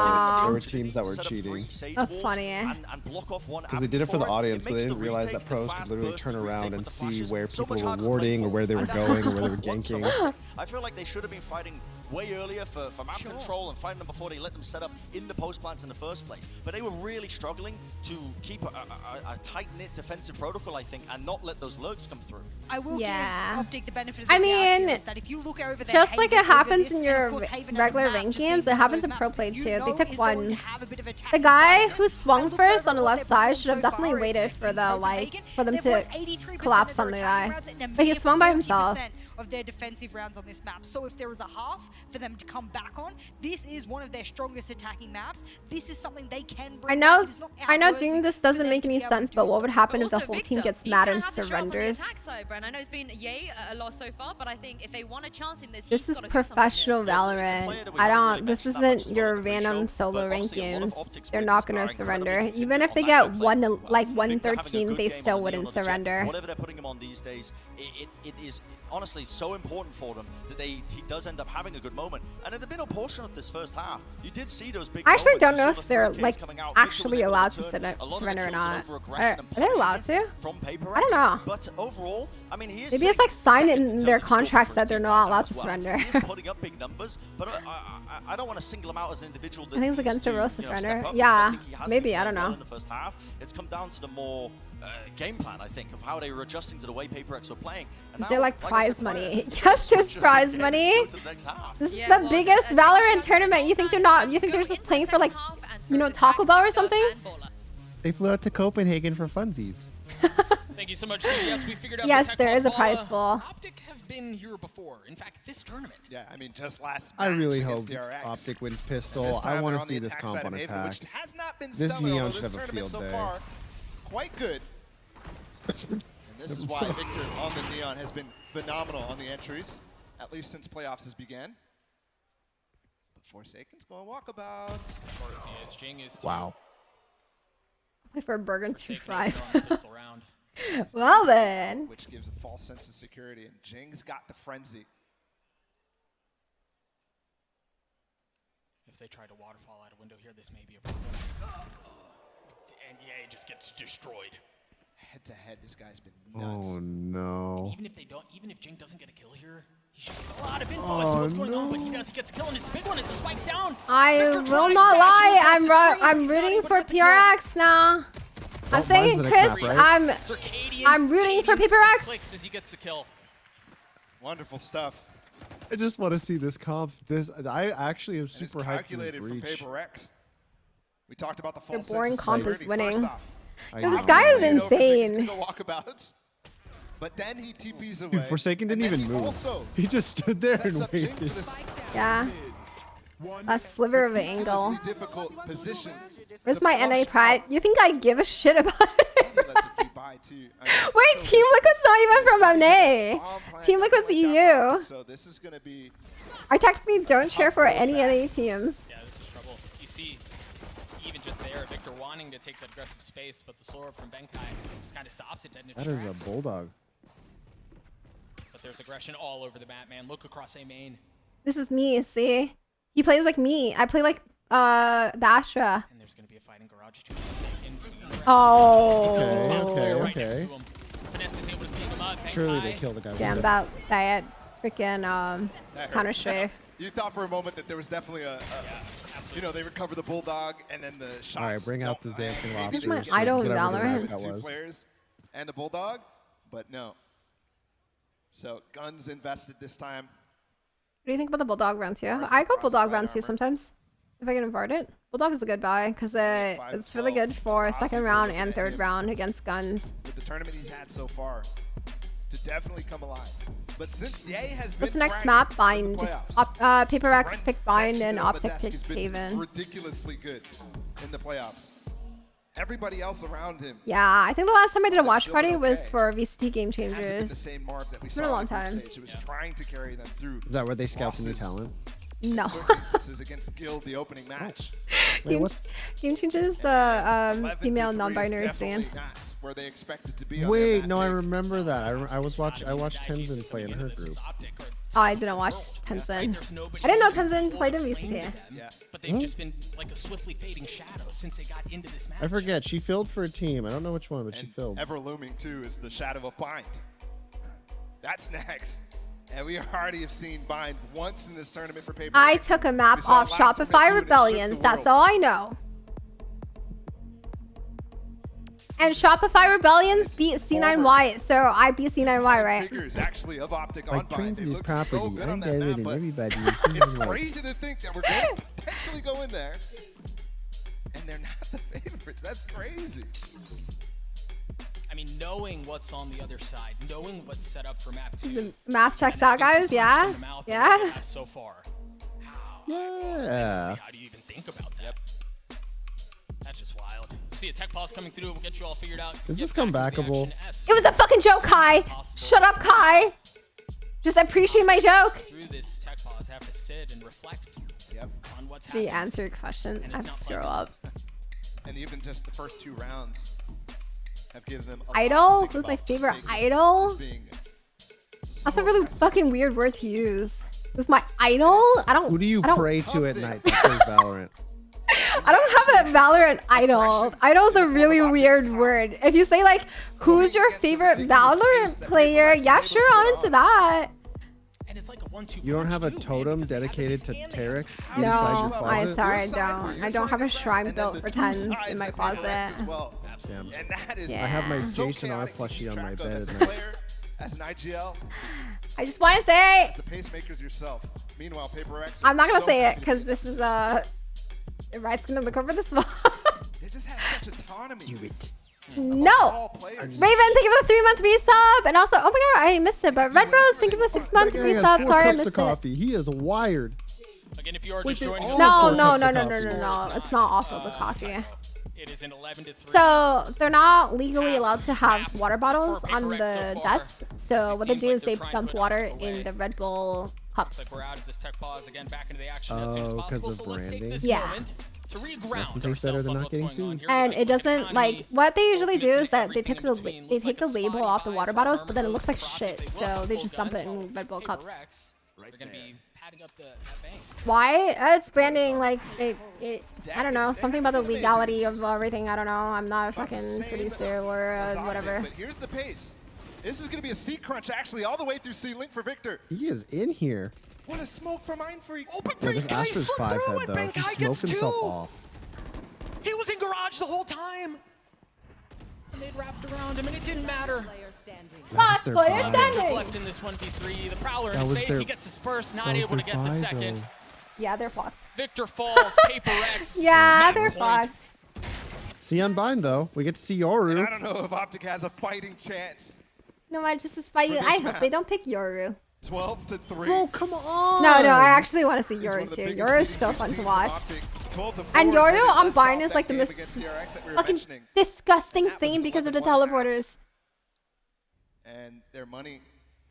were opportunity teams that to were set up cheating. 3 sage That's walls funny. And block off one Because they did it for the avenue audience, it but they makes didn't the realize retake, that pros the could fast literally burst turn retake around with and the see flashes where so people much were harder to warding or play where they for. were And that's going or what where they were makes it ganking. so I feel like they should have been fighting way earlier for map control and fighting them before they let them set up in the post plants in the first place. But they were really struggling to keep a tight-knit defensive protocol, I think, and not let those lurks come through. I will give OPTIC the benefit of the I doubt mean, here is that if you look over their just like Haven it happens over in this, your and of course Haven as a regular map, ranked just being games, it one of happens those in pro maps play that too. you They know took is going to ones. have a bit of attacking The guy side. who swung looked first over on the what left they've side done should have so definitely far waited in for the Copenhagen. for them They've to won 83% collapse of their on the attacking guy. rounds and a But he mere swung by himself. 40% of their defensive rounds on this map. So if there was a half for them to come back on, this is one of their strongest attacking maps. This is something they can bring I know, back. It is not I know outworthy doing this for doesn't them make to any be able to sense, do but what so. would happen But if the also whole Victor, team gets he's mad gonna and have to show up on the surrenders? attack side, Bren. I know it's been Ye a loss so far, but I think if they want a chance in this, This he's is gotta do something professional Yeah, it's a Valorant. player that we I haven't don't. really This mentioned that much isn't as your well in the pre-show, random but solo ranked obviously a lot of games. OPTIC's They're wins not gonna are incredibly surrender. contingent Even if on they that get good play. like Victor having a 113, good they game still on the wouldn't Neon or the Jet, surrender. Whatever they're putting him on these days, it is honestly so important for them that he does end up having a good moment. And in the middle portion of this first half, you did see those big I actually moments. don't You know saw if the they're 3Ks like coming out. Victor was actually able to allowed to turn a lot of the surrender or kills not. over aggression and Are they allowed punishment to? from PaperX. I don't know. But overall, I mean, he is Maybe it's sitting like signed second in terms their of scoring contracts for that his they're team not right now allowed as to well. surrender. He is putting up big numbers, but I don't want to single him out as an individual that I think it's needs against the to, Rose you know, surrender. step up, because Yeah, I think he has maybe, been I don't playing well know. in the first half. It's come down to the more game plan, I think, of how they were adjusting to the way PaperX were playing. And Is there now, like I prize said, money? they're Yes, there's switching prize again money. to go to the next half. This is Yeah, the well, biggest the Valorant Champions tournament. You think they're not? You think they're just playing for like, you know, Taco Bell or something? They flew out to Copenhagen for funsies. Thank you so much. So yes, we figured out Yes, the tech there is a ball. prize pool. OPTIC have been here before. In fact, this tournament. Yeah, I mean, just last I match really against hope DRX. OPTIC wins And pistol. this I time want they're to on the see this attack comp side on of Haven, attack. which has not been This stellar, Neon although should this have a tournament field so day. far quite good. And this is why Victor on the Neon has been phenomenal on the entries, at least since playoffs has began. But Forsaken's going walkabouts. Of course he is. Jing is too. Wow. Play for a burger and 2 Forsaken fries. is throwing the pistol round. Well then. Which gives a false sense of security, and Jing's got the frenzy. If they try to waterfall out a window here, this may be a problem. And yeah, it just gets destroyed. Head to head, this guy's been nuts. Oh no. And even if Jing doesn't get a kill here, he should get a lot of info as to what's going on, but he does. He gets a kill, and it's a big one as the spike's down. I will not lie. I'm rooting for PRX now. I'm saying, Chris, I'm rooting for PRX. As he gets the kill. Wonderful stuff. I just want to see this comp. I actually am super hyped for this calculated breach. from Paper X. We talked about the Your full boring comp is winning. Know. This guy is insane. But then he TPs away. Dude, Forsaken didn't even move. He just stood there and waited. Yeah. A sliver of an angle. Difficult position. Where's my NA pride? You think I give a shit about it? Wait, Team Liquid's not even from NA. Team Liquid's EU. So this is gonna be. I technically don't cheer for any NA teams. Yeah, this is trouble. You see, even just there, Victor wanting to take that aggressive space, but the slow up from Benkai just kind of stops it dead in its That is tracks. a bulldog. But there's aggression all over the map, man. Look across A main. This is me, see? He plays like me. I play like the Astra. And there's gonna be a fight in garage too. Oh. Okay. Surely they kill the guy. Damn, that freaking counter strafe. You thought for a moment that there was definitely you know, they recover the bulldog and then the shots. All right, bring out the dancing lobsters. Here's my idol in Valorant. Two players and a bulldog, but no. So guns invested this time. What do you think about the Bulldog round 2? I go Bulldog round 2 sometimes. If I can invert it. Bulldog is a good buy because it's really good for second round and third round against guns. With the tournament he's had so far, to definitely come alive. But since Ye has been what's the next map? Bind. Paper X picked Bind and OPTIC picked Haven. Ridiculously good in the playoffs. Everybody else around him. Yeah, I think the last time I did a watch party was for VCT Game Changers. The same mark that we it's been a long time. It was trying to carry them through. Is that where they scout the new talent? No. Against Guild, the opening match. Game Changers, the female non-binary scene. Where they expected to be. Wait, no, I remember that. I watched Tenzin play in her group. Oh, I didn't watch Tenzin. I didn't know Tenzin played in VCT. Yeah, but they've just been like a swiftly fading shadow since they got into this match. I forget. She filled for a team. I don't know which one, but she filled. Ever looming too is the shadow of Bind. That's next. And we already have seen Bind once in this tournament for Paper. I took a map off Shopify Rebellions. That's all I know. And Shopify Rebellions beat C9Y, so I beat C9Y, right? Figures actually of OPTIC on Bind. They look so good on that map, but everybody. it's crazy to think that we're going to potentially go in there, and they're not the favorites. That's crazy. I mean, knowing what's on the other side, knowing what's set up for map 2. The math checks out, guys. Yeah. Yeah. So far. Yeah. How do you even think about that? That's just wild. See a tech pause coming through. We'll get you all figured out. Is this comebackable? It was a fucking joke, Kai. Shut up, Kai. Just appreciate my joke. Through this tech pause, have to sit and reflect on what's happening. The answer your question. I have to throw up. And even just the first 2 rounds have given them idol? Who's my favorite idol? That's a really fucking weird word to use. Who's my idol? Who do you pray to at night that plays Valorant? I don't have a Valorant idol. Idol is a really weird word. If you say like, who's your favorite Valorant player? Yeah, sure, I'm into that. You don't have a totem dedicated to Terex inside your No, closet? I'm sorry, I don't. I don't have a shrine built for tens in my closet. Damn. Yeah. I have my Jason R plushie on my bed at night. As an IGL, I just want to say, the pacemakers yourself. Meanwhile, Paper X. I'm not gonna say it because this is Right's gonna look over this one. They just have such autonomy. Do it. No! Raven, thank you for the 3-month resub. And also, oh my god, I missed it. But Red Rose, thank you for the 6-month resub. Sorry, I missed it. Coffee. He is wired. Again, if you are just joining us, no. It's not off of the coffee. It is an 11-3. So they're not legally allowed to have water bottles on the desk. So what they do is they dump water in the Red Bull cups. Looks like we're out of this tech pause again, back into the action as soon as possible. Because of branding. Yeah. To reground tastes better than not getting sued. And it doesn't like what they usually do is that they take the label off the water bottles, but then it looks like shit. So they just dump it in Red Bull cups. They're gonna be padding up that bank. Why? It's branding, like, I don't know, something about the legality of everything. I don't know. I'm not a fucking producer or whatever. But here's the pace. This is going to be a C crunch, actually, all the way through C link for Victor. He is in here. What a smoke for Mind Freak. Oh, but this Astra's 5 head, though. He smoked himself off. He was in garage the whole time. And they'd wrapped around him, and it didn't matter. Last player standing. Just left in this 1v3. The Prowler in his face. He gets his first, not able to get the second. Yeah, they're fucked. Victor falls. Paper X. Yeah, they're fucked. See Unbind, though. We get to see Yoru. And I don't know if OPTIC has a fighting chance. No, I just despite you. I hope they don't pick Yoru. 12-3. Bro, come on. No, I actually want to see Yoru too. Yoru is so fun to watch. And Yoru on Barn is like the most fucking disgusting thing because of the teleporters. And their money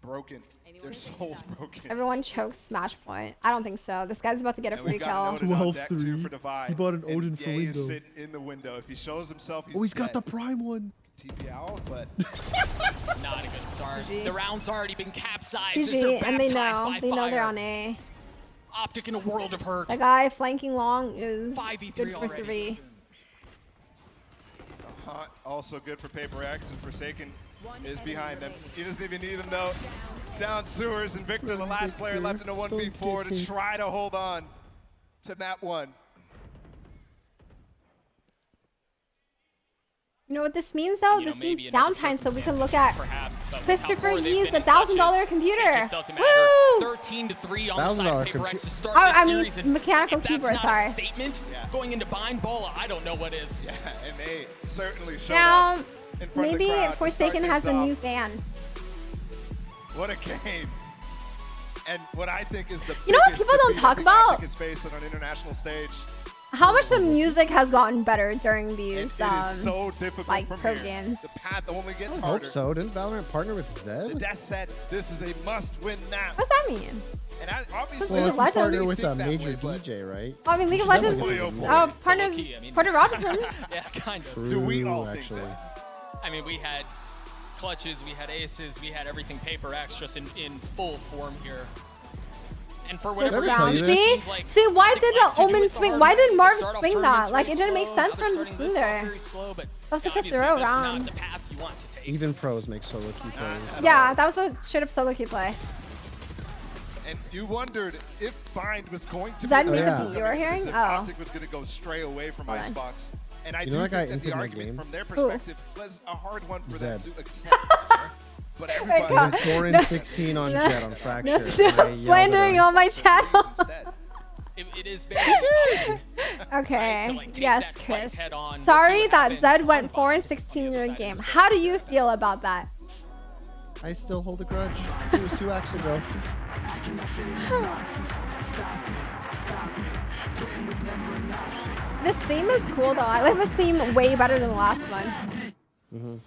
broken. Their souls broken. Everyone chokes Smash Point. I don't think so. This guy's about to get a free kill. 12-3. He bought an Odin for He's window. sitting in the window. If he shows himself, he's He's got the prime one. TP out, but not a good start. GG. The round's already been capsized. GG, and they know they're on A. OPTIC in a world of hurt. The guy flanking long is 5v3 good for already. 3. Also good for Paper X, and Forsaken is behind them. He doesn't even need them though. Down sewers, and Victor, the last player left in a 1v4 to try to hold on to that one. You know what this means though? This means downtime so we can look at Christopher Yee's $1,000 computer. Woo! 13-3 on the side of Paper X to start this series. Mechanical if keyboard, that's not sorry. a statement going into bind ball, I don't know what is. Yeah, and they certainly showed Now, up in front maybe of the crowd to Forsaken start has a things new off. fan. What a game. And what I think is the You know what biggest people don't defeat talk I think about? OPTIC is facing on an international stage. How much the music has gotten better during these It is so difficult like from pro here. games. The path only gets I harder. hope so. Didn't Valorant partner with Zed? The Death said this is a must-win map. What's that mean? And obviously, Well, if you Legends. partner with a think that major way, but DJ, right? I mean, League of You should Legends definitely is get more. partner Porter Robinson. Yeah, kind of. True, Do we all think actually. that? I mean, we had clutches, we had aces, we had everything Paper X just in full form here. And for whatever Did I ever reason, tell you it See? seems like See, why they did like the to do Omen it the swing? hard Why way. did They Marv start off swing tournaments that? Like, very it didn't make slow, sense they're for him to starting swing this off there. very slow, but That was such a obviously throw that's not round. the path you want to take. Even pros make solo queue plays. Yeah, that was a straight up solo queue play. And you wondered if Bind was going to Does that be mean the better beat you were because hearing? if Oh. OPTIC was going to go stray away from Hold on. Icebox. And I You do know that guy think that the entered my argument game? from their perspective was a hard one for them Zed. to accept. But everybody God. Went 4 and 16 on Jet on Fracture. No, and I still yelled at slandering him. on my channel. It is very Okay. to, like, take Yes, that fight Chris. head on. We'll see Sorry what that happens Zed on went 4 and Bind. 16 in On the a other game. side, How do you feel about that? I still hold a grudge. It was 2 acts ago. This theme is cool though. I like this theme way better than the last one.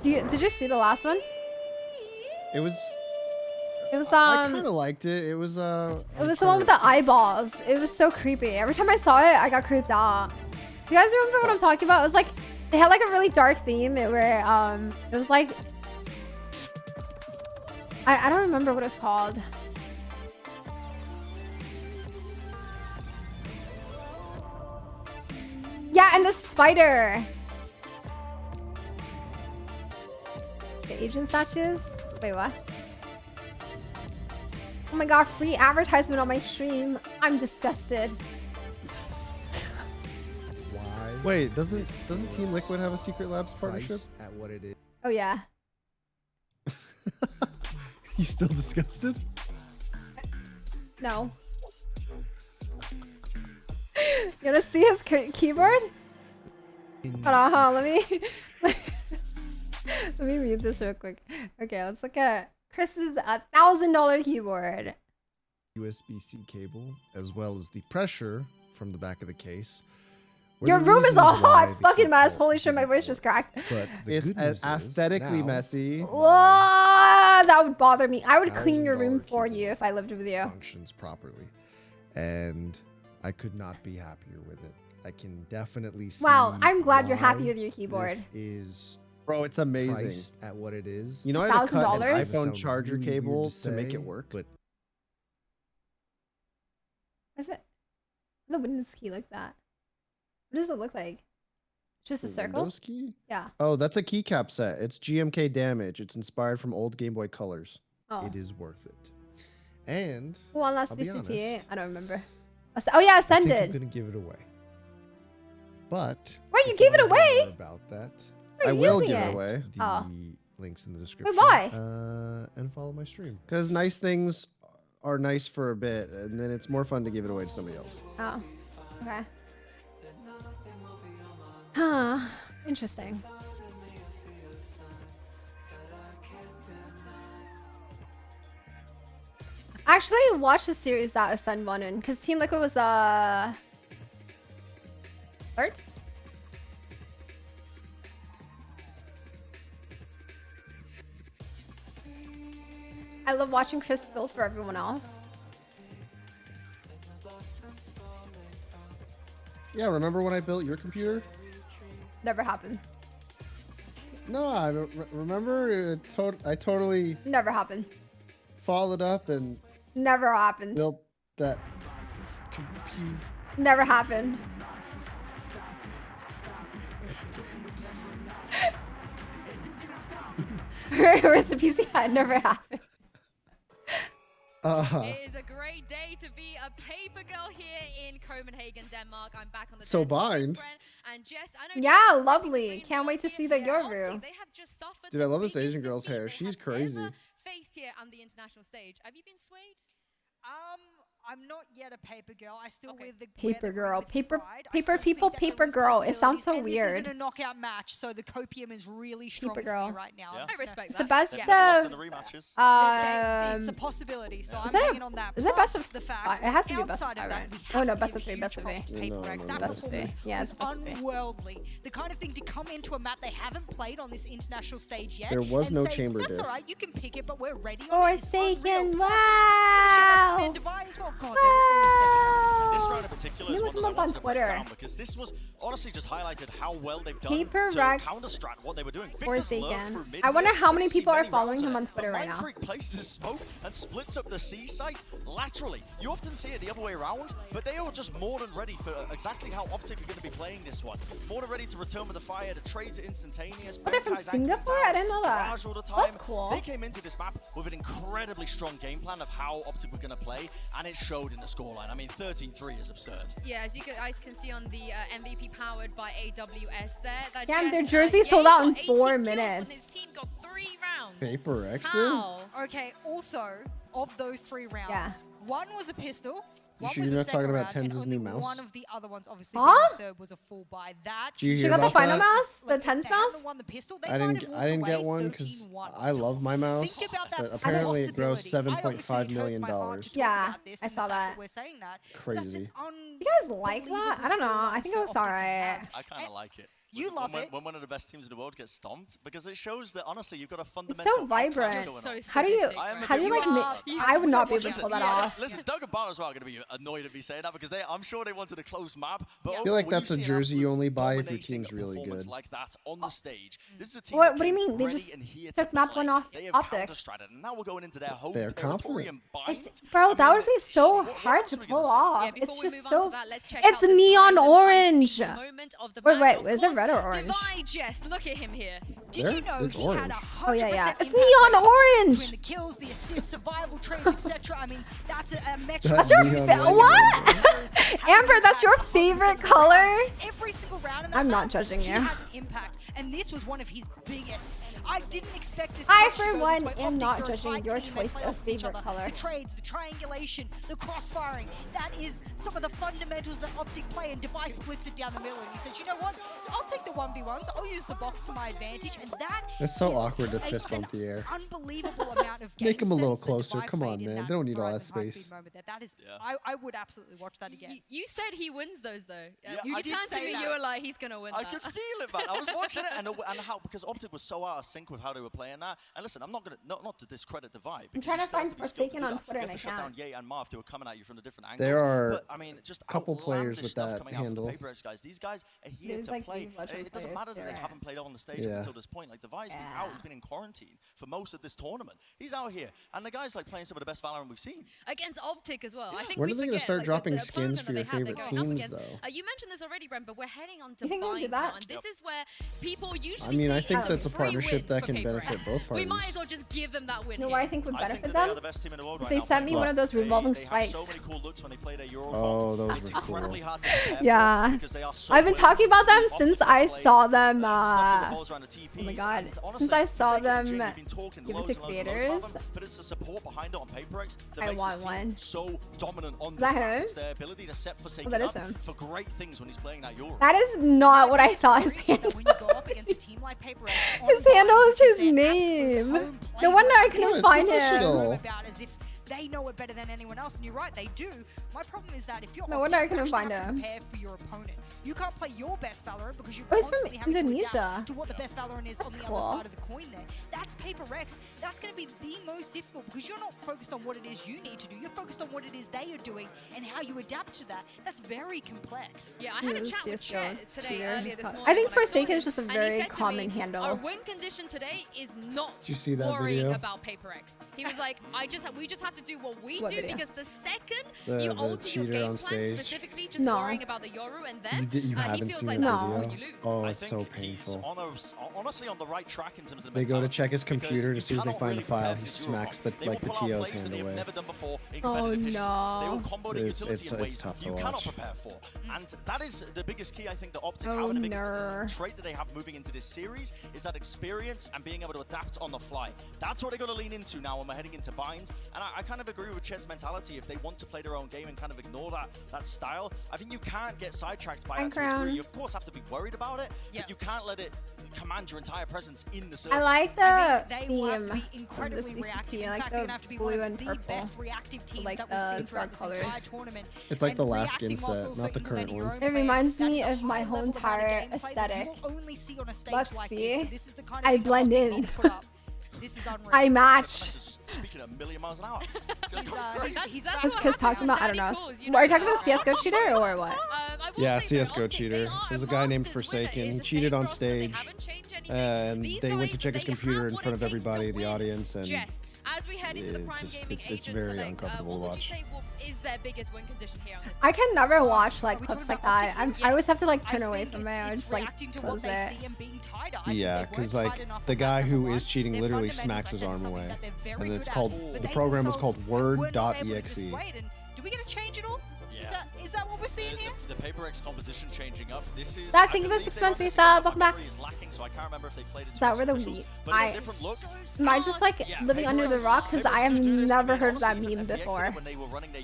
Did you see the last one? It was. It was I kind of liked it. It was It was the one with the eyeballs. It was so creepy. Every time I saw it, I got creeped out. Do you guys remember what I'm talking about? It was like they had like a really dark theme. It was like I don't remember what it's called. Yeah, and the spider. The agent statues? Wait, what? Oh my god, free advertisement on my stream. I'm disgusted. Wait, doesn't Team Liquid have a Secret Labs partnership? At what it is. Oh yeah. You still disgusted? No. You wanna see his keyboard? Hold on, let me let me read this real quick. Okay, let's look at Chris's $1,000 keyboard. USB-C cable, as well as the pressure from the back of the case. were Your the room is a reasons why hot the fucking mess. keyboard Holy shit, my didn't voice work. just cracked. But the It's good news is aesthetically now messy. Whoa, that would bother me. I would clean your room $1,000 for you if I lived with you. functions properly, and I could not be happier with it. I can definitely see. Wow, I'm glad you're happy why with your keyboard. This is Bro, it's amazing. priced at what it is. You know, I had to cut an $1,000? iPhone charger cable to make it work. But Is it? The Windows key like that. What does it look like? Just a circle? Windows key? Yeah. Oh, that's a keycap set. It's GMK Damage. It's inspired from old Game Boy Colors. Oh. It is worth it. And One last I'll be VCT. honest, I don't remember. Oh yeah, I think Ascended. I'm gonna give it away. But Wait, you if gave you it wanna hear away? more about that, You're I will using give it it. away. the Oh. links in the description. why? And follow my stream. Because nice things are nice for a bit, and then it's more fun to give it away to somebody else. Oh. Okay. Huh. Interesting. I actually watched the series that Ascend won in because Team Liquid was third. I love watching Chris build for everyone else. Yeah, remember when I built your computer? Never happened. No, I remember. I totally Never happened. followed up and Never happened. built that computer. Never happened. Where's the PC? It never happened. It is a great day to be a paper girl here in Copenhagen, Denmark. I'm back on the So desk with bind. Brent and Jess. I know Yeah, Jess lovely. Can't wait to see the Yoru. They have just suffered Dude, the I love this biggest Asian girl's defeat hair. they She's have crazy. ever faced here on the international stage. Have you been swayed? I'm not yet a paper girl. I still wear the Paper girl. with Paper pride. I people, still think that there paper was girl. It sounds so possibilities, and This weird. isn't a knockout match, so the copium is really strong Paper for girl. me right now. Yeah. I respect It's that. the best They've never lost in of the rematches. It's a possibility, so Is I'm that hanging on that. is that best Plus of the fact five? It has to be best of outside five, that, right? we Oh have no, to best give of three, huge best of three. props to Paper X. That Best of three. performance Yeah, was it's best of three. unworldly. The kind of thing to come into a map they haven't played on this international stage yet. There was and no say, chamber That's diff. alright, you can pick it, but we're ready. Forsaken, wow! And Divide as well. God, they were all stepping up. This round in particular You is look one that I them up on wanted to break Twitter. down because this was honestly just highlighted how well they've done Paper to Rex counter-strat what they were doing. Victor's lurk Forsaken. through mid I wonder here. how We many see people are many following rounds him of on it. Twitter But right now. Mindfreak places smoke and splits up the C site laterally. You often see it the other way around, but they are just more than ready for exactly how OPTIC are going to be playing this one. More than ready to return with the fire. The trades are instantaneous. Oh, they're from Benkai's anchoring Singapore? down, I didn't know that. barrage all the That's time. cool. They came into this map with an incredibly strong game plan of how OPTIC were going to play, and it showed in the scoreline. I mean, 13-3 is absurd. Yeah, as you guys can see on the MVP powered by AWS there. That Damn, their Jess, jersey Ye sold out got in 18 4 kills minutes. and his team got 3 rounds. Paper X. How? Okay, also, of those 3 rounds, Yeah. one was a pistol. You One sure was you're a not talking second about round, and Tenz's only new mouse? One of the other ones, obviously, Huh? being the third was a full buy. That Did you She hear got the about final that? mouse? The like, if 10th they mouse? hadn't won the pistol, they I might didn't. have I didn't walked get away one because 13-1. I love my mouse. Think about that But as a apparently it grows possibility. $7.5 million. Yeah, this I and the saw fact that. We're saying that. Crazy. You guys like that? I don't know. I think it looks alright. I kind of like it. You love when, it. When one of the best teams in the world gets stomped, because it shows that honestly you've got a fundamental. It's so vibrant. outclass going on. How do you? How do you like? I would not be able to pull that off. Listen, Doug and Bar as well are going to be annoyed at me saying that because I'm sure they wanted a close map. But I feel like when that's you a see an jersey you absolute only buy if your dominating team's really performance good. like that on the stage. This is a team. What that do you came mean? They ready just and here took to map play. one off They have OPTIC. counter-stratted, and now we're going into their home They're territory and bind. Bro, that would be so hard to pull off. Yeah, It's before we just move on to so. that, let's check It's out this neon Rise and orange. High Speed moment of the Wait, match. wait, Of is it course, red or orange? Divide, Jess, look at him here. Did you know It's he had orange. 100% Oh yeah, yeah. It's impact neon rate orange. between the kills, the assists, survival trades, etc. I mean, that's a metric. That's your Neon orange. what? Amber, that's your favorite color? Every single round in that I'm not map, judging he you. had an impact, and this was one of his biggest. I didn't expect this. I, much to for go one, this way. am Optic, not they're a judging tight your team, they choice play of off each favorite other. color. The trades, the triangulation, the crossfiring. That is some of the fundamentals that Optic play, and Device splits it down the middle. And he says, you know what? I'll take the 1v1s. I'll use the box to my advantage, and that. It's so is awkward to a- fist bump an the air. Unbelievable amount of Make game him a little sense that closer. Divide Come on, played in man. that They don't need all that Horizon High space. Speed moment there. That is, Yeah. I would absolutely watch that again. You said he wins those though. Yeah, you I did turned to say me, that. you were like, he's gonna win I that. could feel it, man. I was watching it, and how because Optic was so out of sync with how they were playing that. And listen, I'm not gonna not to discredit Divide. I'm because trying you to still have find be skilled to Forsaken do on that. Twitter You and have I to shut down can't. Ye and Marv who are coming at you from the different angles. There are but, I mean, just couple players outlandish with stuff that coming out from the handle. Paper X guys. These guys are here There's to like play. It doesn't matter that they haven't played on the stage up until this point. Like, Devi's been out. He's been in quarantine for most of this tournament. He's out here, and the guy's like playing some of the best Valorant we've seen. Against OPTIC as well. I think When we are they going to start dropping skins for your favorite teams, though? You mentioned this already, Brent, but we're heading on to You think they'll do that? and this is where people usually I mean, I see think as that's a free partnership wins that for can benefit PaperX. both parties. We might as well just give them that win. You know what I think would benefit them? If If they sent me one of those revolving spikes. So many cool looks when they play their Euro. Oh, those were cool. Yeah. I've been talking about them since I saw them. Oh my god. Since I saw them give it to creators. But it's the support behind it on PaperX that I makes want this one. team so dominant on Is this that map. him? It's their ability to set Forsaken that is up him. for great things when he's playing that Euro. That is not what I thought his handle His handle is his name. No wonder I couldn't find him. They know it better than anyone else, and you're right, they do. My problem is that if you're No wonder I couldn't find him. prepare for your opponent, you can't play your best Valorant because you're Oh, he's from constantly having to Indonesia. adapt to what the best Valorant is on the cool. other side of the coin there. That's PaperX. That's going to be the most difficult because you're not focused on what it is you need to do. You're focused on what it is they are doing and how you adapt to that. That's very complex. Yeah, I had a chat with Chet today earlier this morning. I think when Forsaken saw is just a him, and he very said to common me, handle. Our win condition today is not Did you see that worrying video? about PaperX. He was like, we just have to do what we What do video? because the second The you alter your cheater game on plan, stage. specifically just No. worrying about the Yoru and then You he haven't feels seen like that that's video? when you lose. Oh, I it's think so he's painful. honestly on the right track in terms of the They go to mentality, check his because computer you as soon as they cannot find really the file. prepare He for this smacks Euro. the They will pull out TO's plays that hand they have away. never done before in Oh, competitive history. no. They will combo the It's- utility in it's ways tough to you cannot watch. prepare for. And that is the biggest key, I think, that OPTIC Oh, have, and the biggest no. trait that they have moving into this series is that experience and being able to adapt on the fly. That's what they're going to lean into now when we're heading into Bind. And I kind of agree with Chet's mentality. If they want to play their own game and kind of ignore that style, I think you can't get sidetracked by it to a degree. You, of course, have to be worried about it, but you can't let it command your entire presence in the circle. I like the They will have to theme be of the incredibly reactive. CCT, In like fact, they're the going to have to be blue one and of the purple. best reactive teams Like that we've the seen throughout dark this colors. entire tournament. It's like And the last reacting skin whilst set, also not the current implementing your one. own It play. reminds That me is a of my high whole level amount of entire gameplay that aesthetic. You will only see on a stage Look, like see? this. So this is the kind of I thing that blend OPTIC in. put up. This is unreal. I match. Speaking a million miles an hour. He's What's Chris talking about? I don't know. Are you talking about CSGO cheater or what? Yeah, CSGO cheater. There's a guy named Forsaken. He cheated on stage, and they went to check his computer in front of everybody, the audience, and As we head into the Prime Gaming it's very Select, uncomfortable to what would you watch. say is their biggest win condition here on this? I can never watch like clips like that. I always have to like turn away from it or just like reacting to what close they it. see and being tied up. Yeah, because like the guy who is cheating literally smacks his arm away, and it's called the program is called Word.exe. Do we get to change it all? Is that what we're seeing here? The PaperX composition changing up. This is. Zach, thank you for 6 months resub. Welcome back. Is lacking, so I can't remember if they played it. Is that where the wheat? Am I just like living under the rock because I have never heard of that meme before,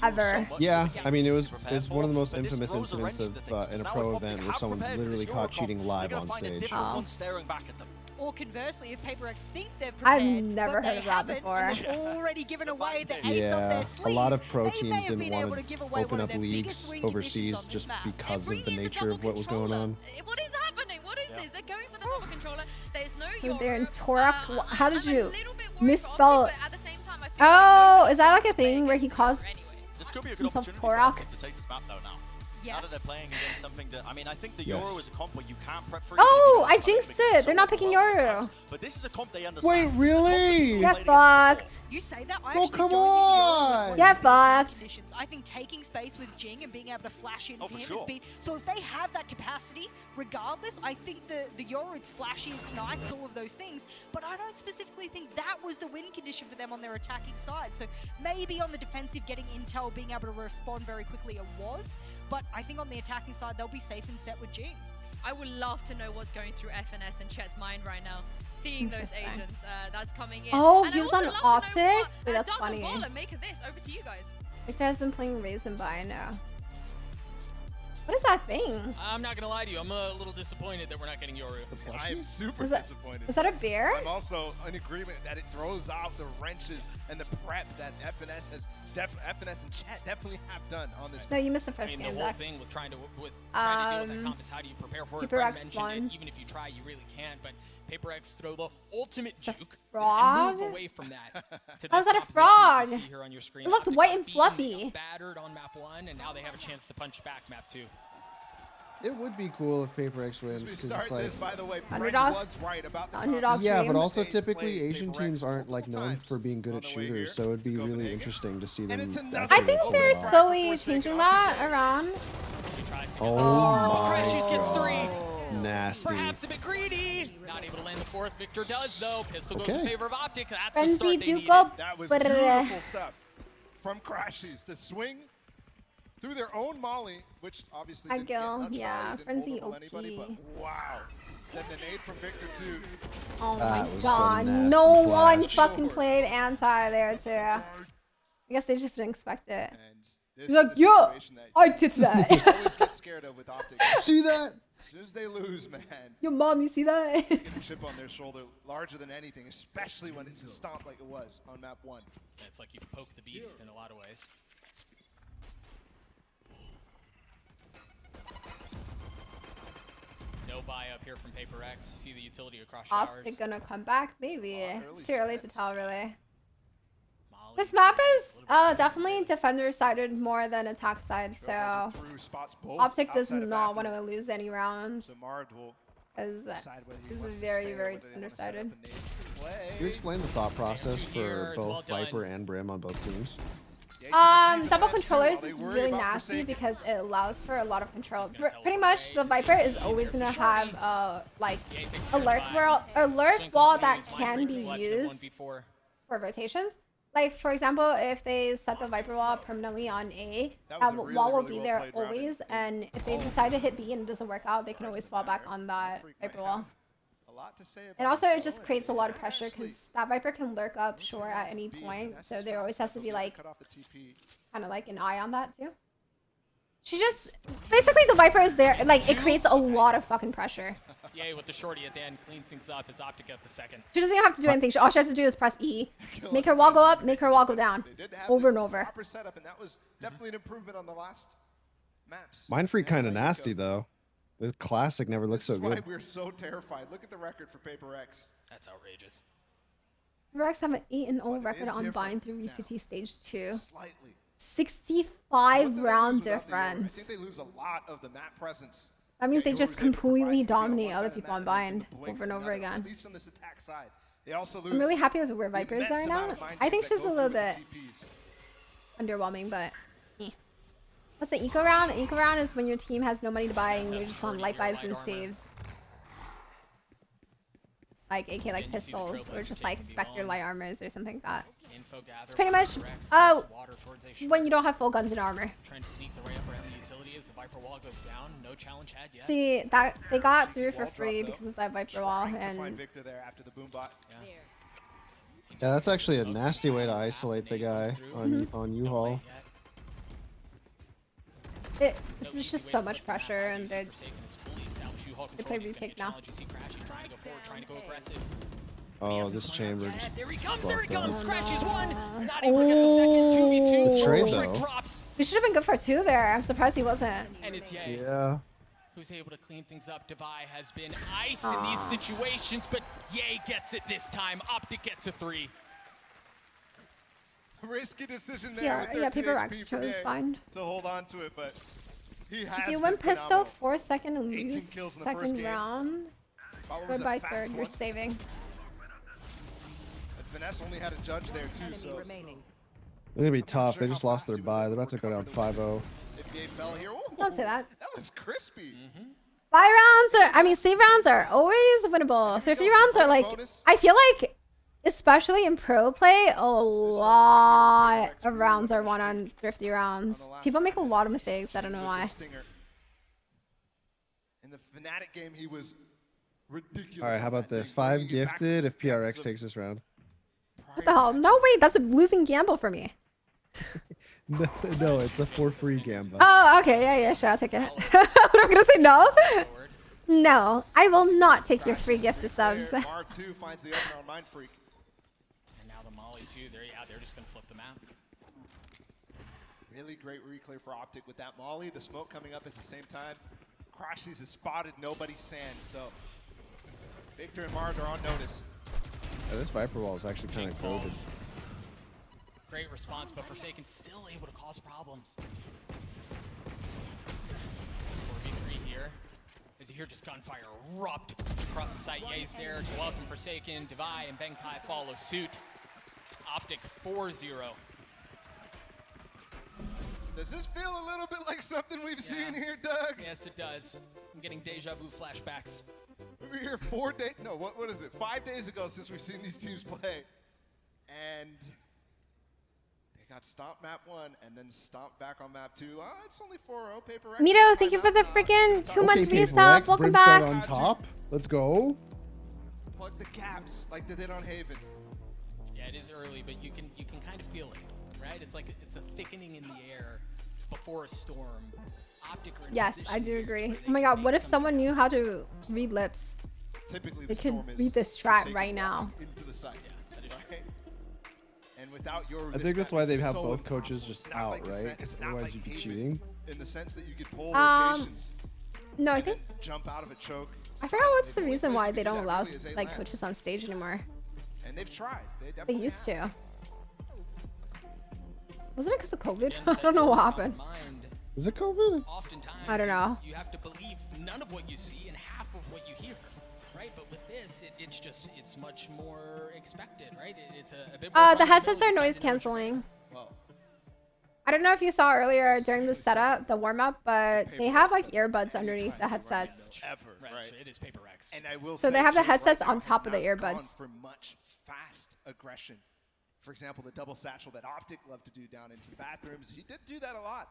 ever. Yeah, I mean it was one of the most infamous incidents of in a pro event where someone's literally caught cheating live on stage. Staring back at them. Or conversely, if PaperX think they're prepared, I've never but heard they of that haven't, before. and they've already given away the ace up Yeah, their a sleeve. lot of pro They may teams have didn't been want able to give away open one up of their leagues biggest win overseas conditions on this just map. because They're of the bringing the nature of double what was going controller. on. What is happening? What is this? They're going for the double controller. There's no They're in Yoru. Torak. How did you little bit worried for misspell? OPTIC, but at the same time, I feel Oh, like is that like a thing where he calls This could be a good himself opportunity Torak? for them to take this map though now. Yes. Now that they're playing against something that, I mean, I think the Yes. Euro is a comp where you can't prep for it. Oh, I jinxed it. They're not picking Yoru. But this is a comp they understand. Wait, really? Get fucked. You say that? I Oh, actually come don't think the Euro was one of Get the biggest fucked. conditions. I think taking space with Jing and being able to flash in Oh, for for him sure. has been. So if they have that capacity, regardless, I think the Euro, it's flashy, it's nice, it's all of those things. But I don't specifically think that was the win condition for them on their attacking side. So maybe on the defensive, getting intel, being able to respond very quickly, it was. But I think on the attacking side, they'll be safe and set with Jing. I would love to know what's going through FNS and Chet's mind right now, seeing those Interesting. agents that's coming in. Oh, And he I was also on love to know OPTIC? what, Wait, that's Dark funny. and Baller make of this. Over to you guys. Victor has been playing Raisin by now. What is that thing? I'm not gonna lie to you. I'm a little disappointed that we're not getting Yoru. I am super Is that- disappointed. Is that a bear? I'm also in agreement that it throws out the wrenches and the prep that FNS and Chat definitely have done on this. No, you missed the I first mean, game, the whole Zach. thing with trying to deal with that comp is how do you prepare for it? Paper Brian X mentioned won. it. Even if you try, you really can't. But PaperX throw the ultimate juke frog? and move away from that. To How is this that a composition frog? you see here on your screen. It looked Optic white got and beaten, they fluffy. got battered on map 1, and now they have a chance to punch back map 2. It would be cool if Paper X wins We because start it's like this, by the way, Brent Underdog. was right about the Underdog. yeah, Dream. but also They typically played Asian Paper X teams aren't like multiple known times for being good on at the way here shooters, so it'd be to really Copenhagen. interesting to see them. it's another I actually think pull they're it off. slowly changing that around. Oh my Crashies gets three. god. Nasty. Perhaps a bit greedy. Not able to land the fourth. Victor does though. Pistol goes in Okay. favor of Optic. That's the Frenzy start they do needed. go. That was beautiful stuff from Crashies to swing through their own molly, which obviously didn't get much yeah, value, didn't Frenzy hold up anybody, OP. but wow. Then the nade from Victor too. Oh That my was god, some nasty no one flash. fucking played anti there too. I guess they just didn't expect it. This He's like, is a yeah, situation that I did that. you always get scared of with Optic. See that? As soon as they lose, man, Your mom, you see that? get a chip on their shoulder larger than anything, especially when it's a stomp like it was on map 1. It's like you've poked the beast in a lot of ways. No buy up here from Paper X. See the utility across showers. Optic gonna come back? Maybe. It's too early to tell, really. Molly's This map is definitely defender sided more than attack side, so Through spots both Optic does outside of not bathroom. want to lose any rounds. So Mard will Because decide whether he this wants is to very, stay or very whether they wanna set up defender-sided. a nade to play. Can you explain the thought process for here, it's well both done. Viper and Brim on both teams? Double controllers is really nasty because it allows for a lot of control. Pretty much, the Viper is always gonna have like alert wall that can be used for rotations. Like for example, if they set the Viper wall permanently on A, that wall will be there always. And if they decide to hit B and it doesn't work out, they can always fall back on that Viper wall. And also, it just creates a lot of pressure because that Viper can lurk up shore at any point. So there always has to be like kind of like an eye on that too. She just basically the Viper is there, like it creates a lot of fucking pressure. Yay with the shorty at the end, cleans things up as Optic at the second. She doesn't even have to do anything. All she has to do is press E, make her wall go up, make her wall go down, over and over. Proper setup, and that was definitely an improvement on the last maps. Mindfreak kind of nasty though. The classic never looked so That's why good. we're so terrified. Look at the record for Paper X. That's outrageous. Rex have an 8-0 record on bind through VCT stage 2. Slightly. 65 round I difference. think they lose a lot of the map presence. That means they just completely dominate other people on bind over and over again. At least on this attack side. They also lose I'm really happy with where Viper is right now. I think she's a little bit underwhelming, but eh. What's an eco round? An eco round is when your team has no money to buy and you're just on light buys and saves. Like AK like pistols or just like Spectre light armors or something like that. It's pretty much when you don't have full guns and armor. Trying to sneak the right upper end of the utility as the Viper wall goes down. No challenge had yet. See that they got through for free because of that Viper wall Find and Victor there after the boom bot. Yeah, that's actually a nasty way to isolate the guy on U-Haul. it's just so much pressure and they play retake now. Oh, this chamber just There he comes, blocked out. Crashes one. Not able to get the second. 2v2. Good trade, Trick though. drops. He should have been good for 2 there. I'm surprised he wasn't. And it's Ye. Yeah. Who's able to clean things up. Devi has been ice in these situations, but Ye gets it this time. Optic gets a 3. Risky decision there. Yeah, with 13 Paper HP Rex for chose Ye fine. to hold on to it, but he has If you been win pistol phenomenal. 4 second and 18 lose kills in the first second game. round, Follow was a goodbye fast third. You're one. saving. And Finesse only had a judge there too, so They're gonna be tough. They just lost their bye. They're about to go down 5-0. if Ye fell here, Don't say that. that was crispy. Bye rounds are, I mean, save rounds are always winnable. 50 rounds are like, I feel like, especially in pro play, a lot of rounds are won on thrifty rounds. People make a lot of mistakes. I don't know why. In the Fnatic game, he was ridiculous. All right, how about this? 5 gifted if PRX takes this round. What the hell? No, wait, that's a losing gamble for me. No, it's a for free gamble. Oh, okay, yeah, sure, I'll take it. What am I gonna say? No? No, I will not take your free gifted subs. R2 finds the opener on Mindfreak. And now the Molly too. They're just gonna flip the map. Really great reclay for Optic with that Molly. The smoke coming up at the same time. Crashies has spotted nobody's sand, so Victor and Mars are on notice. Yeah, this Viper wall is actually kind of goated. Great response, but Forsaken still able to cause problems. 4v3 here. As you hear just gunfire erupt across the site. Ye's there to welcome Forsaken. Divai and Benkai follow suit. OPTIC 4-0. Does this feel a little bit like something we've seen here, Doug? Yes, it does. I'm getting deja vu flashbacks. We were here 5 days ago since we've seen these teams play. And they got stomped map 1 and then stomped back on map 2. It's only 4-0 Paper X. Mito, thank you for the freaking 2 months Paper resub. X, Welcome Brimstone back. on top. Let's go. Plug the gaps like they did on Haven. Yeah, it is early, but you can kind of feel it, right? It's like it's a thickening in the air before a storm. OPTIC are in Yes, position I do here agree. where they Oh my can god, make what if some someone knew how to read lips? Typically, They the could storm is read the strat Forsaken right now. into the site. Yeah, that is right. And without your, I think that's why they have so both coaches impossible. just It's not out, like right? Ascent, Because it's not otherwise like you'd be Haven cheating. In the sense that you could pull Um, rotations. No, I and think then jump out of a choke. I forgot what's the only reason place why you they can do don't that allow really is 8 like lands. coaches on stage anymore. And they've tried. They They definitely used have. to. Wasn't it because of COVID? I don't know what happened. Is it COVID? Oftentimes, I don't know. You have to believe none of what you see and half of what you hear, right? But with this, it's much more expected, right? It's a bit more The headsets are run-of-the-mill noise kind of canceling. Well, I don't know if you saw earlier during the setup, the warm up, but they have like earbuds underneath the headsets. Ever, right? It is Paper X. And I will So say, they have the Jake right headsets now on top has of the not gone earbuds. for much fast aggression. For example, the double satchel that OPTIC loved to do down into the bathrooms. He did do that a lot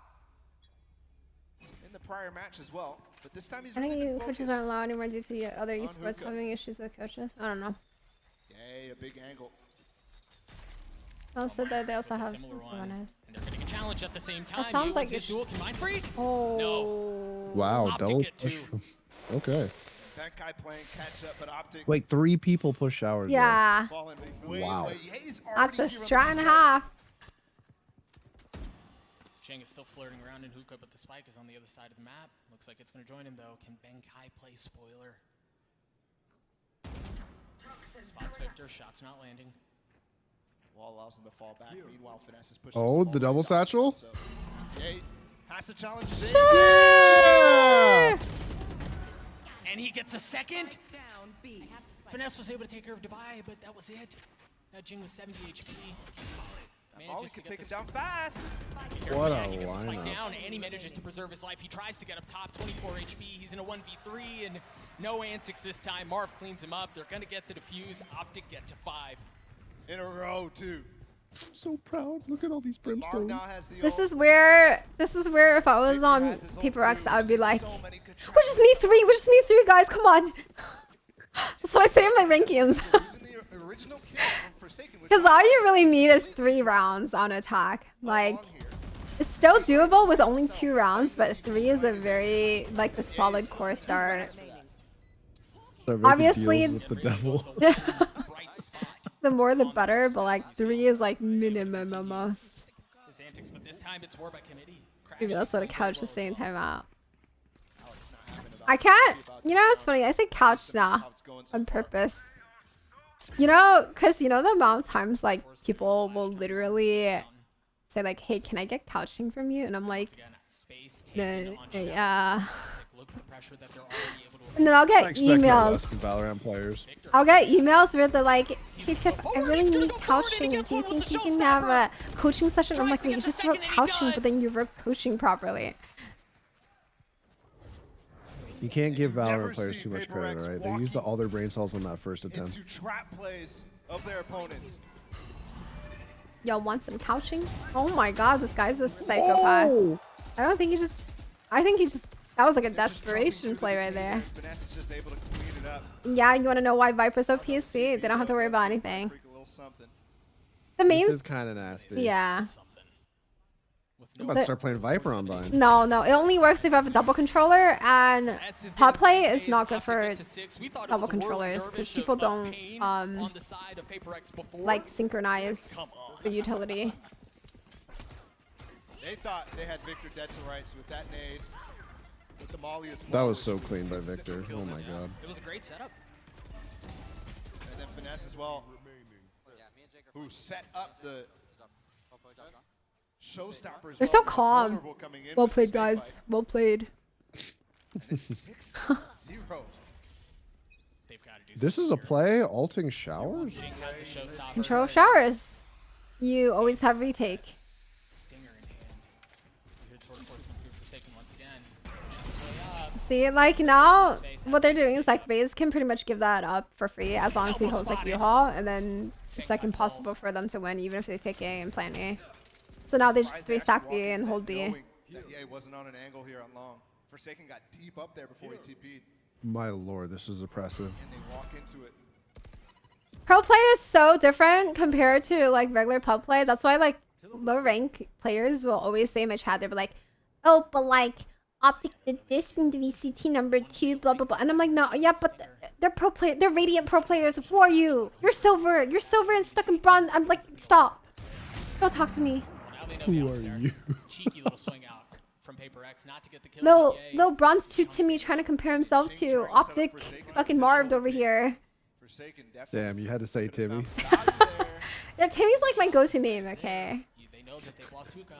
in the prior match as well. But this time he's I think really been coaches focused aren't allowed anymore due to the other on esports hookah. having issues with coaches. I don't know. Yay, a big angle. Also, that they also have similar one. runners. And they're getting a challenge at the same time. That sounds like his duel can mind free. Oh. No. Wow, OPTIC double get push. two. Okay. That guy playing catch up, but OPTIC Wait, 3 people push showers. Yeah. falling Wow. That's a strat and a half. Cheng is still flirting around in hookah, but the spike is on the other side of the map. Looks like it's going to join him, though. Can Benkai play spoiler? Spots Victor, shots not landing. Wall allows him to fall back. Meanwhile, Finesse is pushing. Oh, the double satchel? So, Yay has to challenge his Yeah! And he gets a second. Finesse was able to take care of Divai, but that was it. Now Jing with 70 HP. Molly can take it down fast. What a He gets the spike lineup. down, and he manages to preserve his life. He tries to get up top, 24 HP. He's in a 1v3, and no antics this time. Marv cleans him up. They're going to get the defuse. OPTIC get to 5. In a row, too. I'm so proud. Look at all these brimstones. Now has the This is where if I was on Paper X, I would be like, we just need 3. We just need 3 guys. Come on. That's what I say in my rankings. Because all you really need is 3 rounds on attack. Like, it's still doable with only 2 rounds, but 3 is a very, like, the solid core start. So Ricky Obviously, deals with the devil. the more the better, but like 3 is like minimum almost. His antics, but this time it's war by committee. Maybe that's what a couch is saying time out. I can't, you know, it's funny, I say couch now on purpose. You know, because you know the amount of times like people will literally say like, hey, can I get couching from you? And I'm like, yeah. And then I'll get I expect no less emails. from Valorant players. I'll get emails where they're like, hey Tiff, I really need couching. Do you think you can have a coaching session? I'm like, wait, you just wrote couching, but then you wrote coaching properly. You can't give Valorant players too much credit, right? They used all their brain cells on that first attempt. Into trap plays of their opponents. Y'all want some couching? Oh my god, this guy's a psychopath. Oh! I don't think he just, I think he just, that was like a desperation play right there. Finesse is just able to clean it up. Yeah, you want to know why Viper's OP? See, they don't have to worry about anything. The main, This is kind of nasty. yeah. I'm about to start playing Viper on Bind. No, it only works if you have a double controller, and hot play is not good for double controllers because people don't like synchronize the utility. They thought they had Victor dead to rights with that nade. With the Molly as well. That was so clean by Victor. Oh my god. It was a great setup. And then Finesse as well. Who set up the showstoppers. They're so calm. Well played, guys. Well played. It's 6-0. They've got to do This is a play. Alting showers. Jing has a showstopper. Control of showers. You always have retake. Stinger in hand. Good sword force through Forsaken once again. See, like now, what they're doing is like Raze can pretty much give that up for free as long as he holds like U-Haul, and then it's like impossible for them to win even if they take A and plan A. So now they just 3-stack B and hold B. That EA wasn't on an angle here on long. Forsaken got deep up there before he TP'd. My lord, this is oppressive. And they walk into it. Pro play is so different compared to like regular pub play. That's why like low rank players will always say in my chat, they'll be like, oh, but like OPTIC did this in the VCT number 2, blah blah blah. And I'm like, no, yeah, but they're pro play, they're Radiant pro players. Who are you? You're silver and stuck in bronze. I'm like, stop. Don't talk to me. Who are you? Cheeky little swing out from Paper X, not to get the kill. Little bronze 2 Timmy trying to compare himself to OPTIC fucking Marved over here. Damn, you had to say Timmy. Yeah, Timmy's like my go-to name, okay? They know that they've lost Hookah.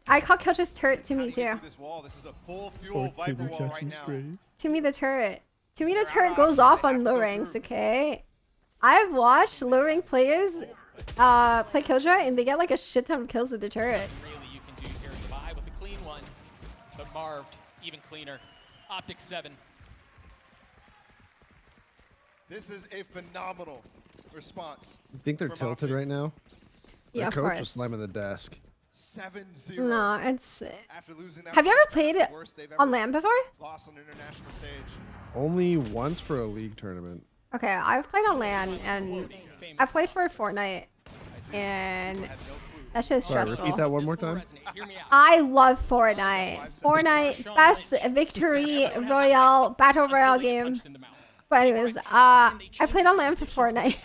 I caught Killjoy's turret Timmy too. This is a full fuel Viper wall right now. Timmy the turret. Timmy the turret goes off on low ranks, okay? I've watched low rank players play Killjoy and they get like a shit ton of kills with the turret. Really, you can do here Dubai with a clean one, but Marved even cleaner. OPTIC 7. This is a phenomenal response. You think they're tilted right now? Yeah, of Their coach course. was slamming the desk. 7-0. No, it's. After losing that Have you ever played worst they've on ever LAN before? lost on international stage. Only once for a league tournament. Okay, I've played on LAN and I played for Fortnite, and that shit is Sorry, stressful. repeat that one more time. I love Fortnite. Fortnite, best victory royale battle royale game. But anyways, I played on LAN for Fortnite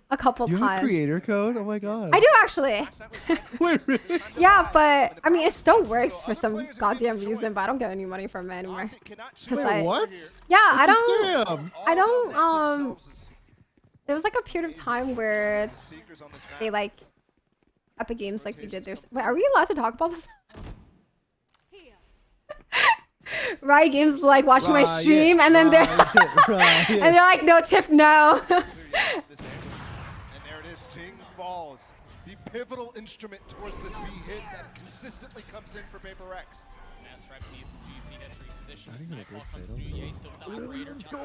a couple You have a times. creator code? Oh my god. I do actually. Wait, really? Yeah, but I mean, it still works for some goddamn reason. But I don't get any money from it anymore. Wait, what? Yeah, It's a scam. I don't. There was like a period of time where they like Epic Games like we did their. Wait, are we allowed to talk about this? Riot Games like watching my stream and then they're and they're like, no tip, no. And there it is, Jing falls. The pivotal instrument towards this B hit that consistently comes in for Paper X.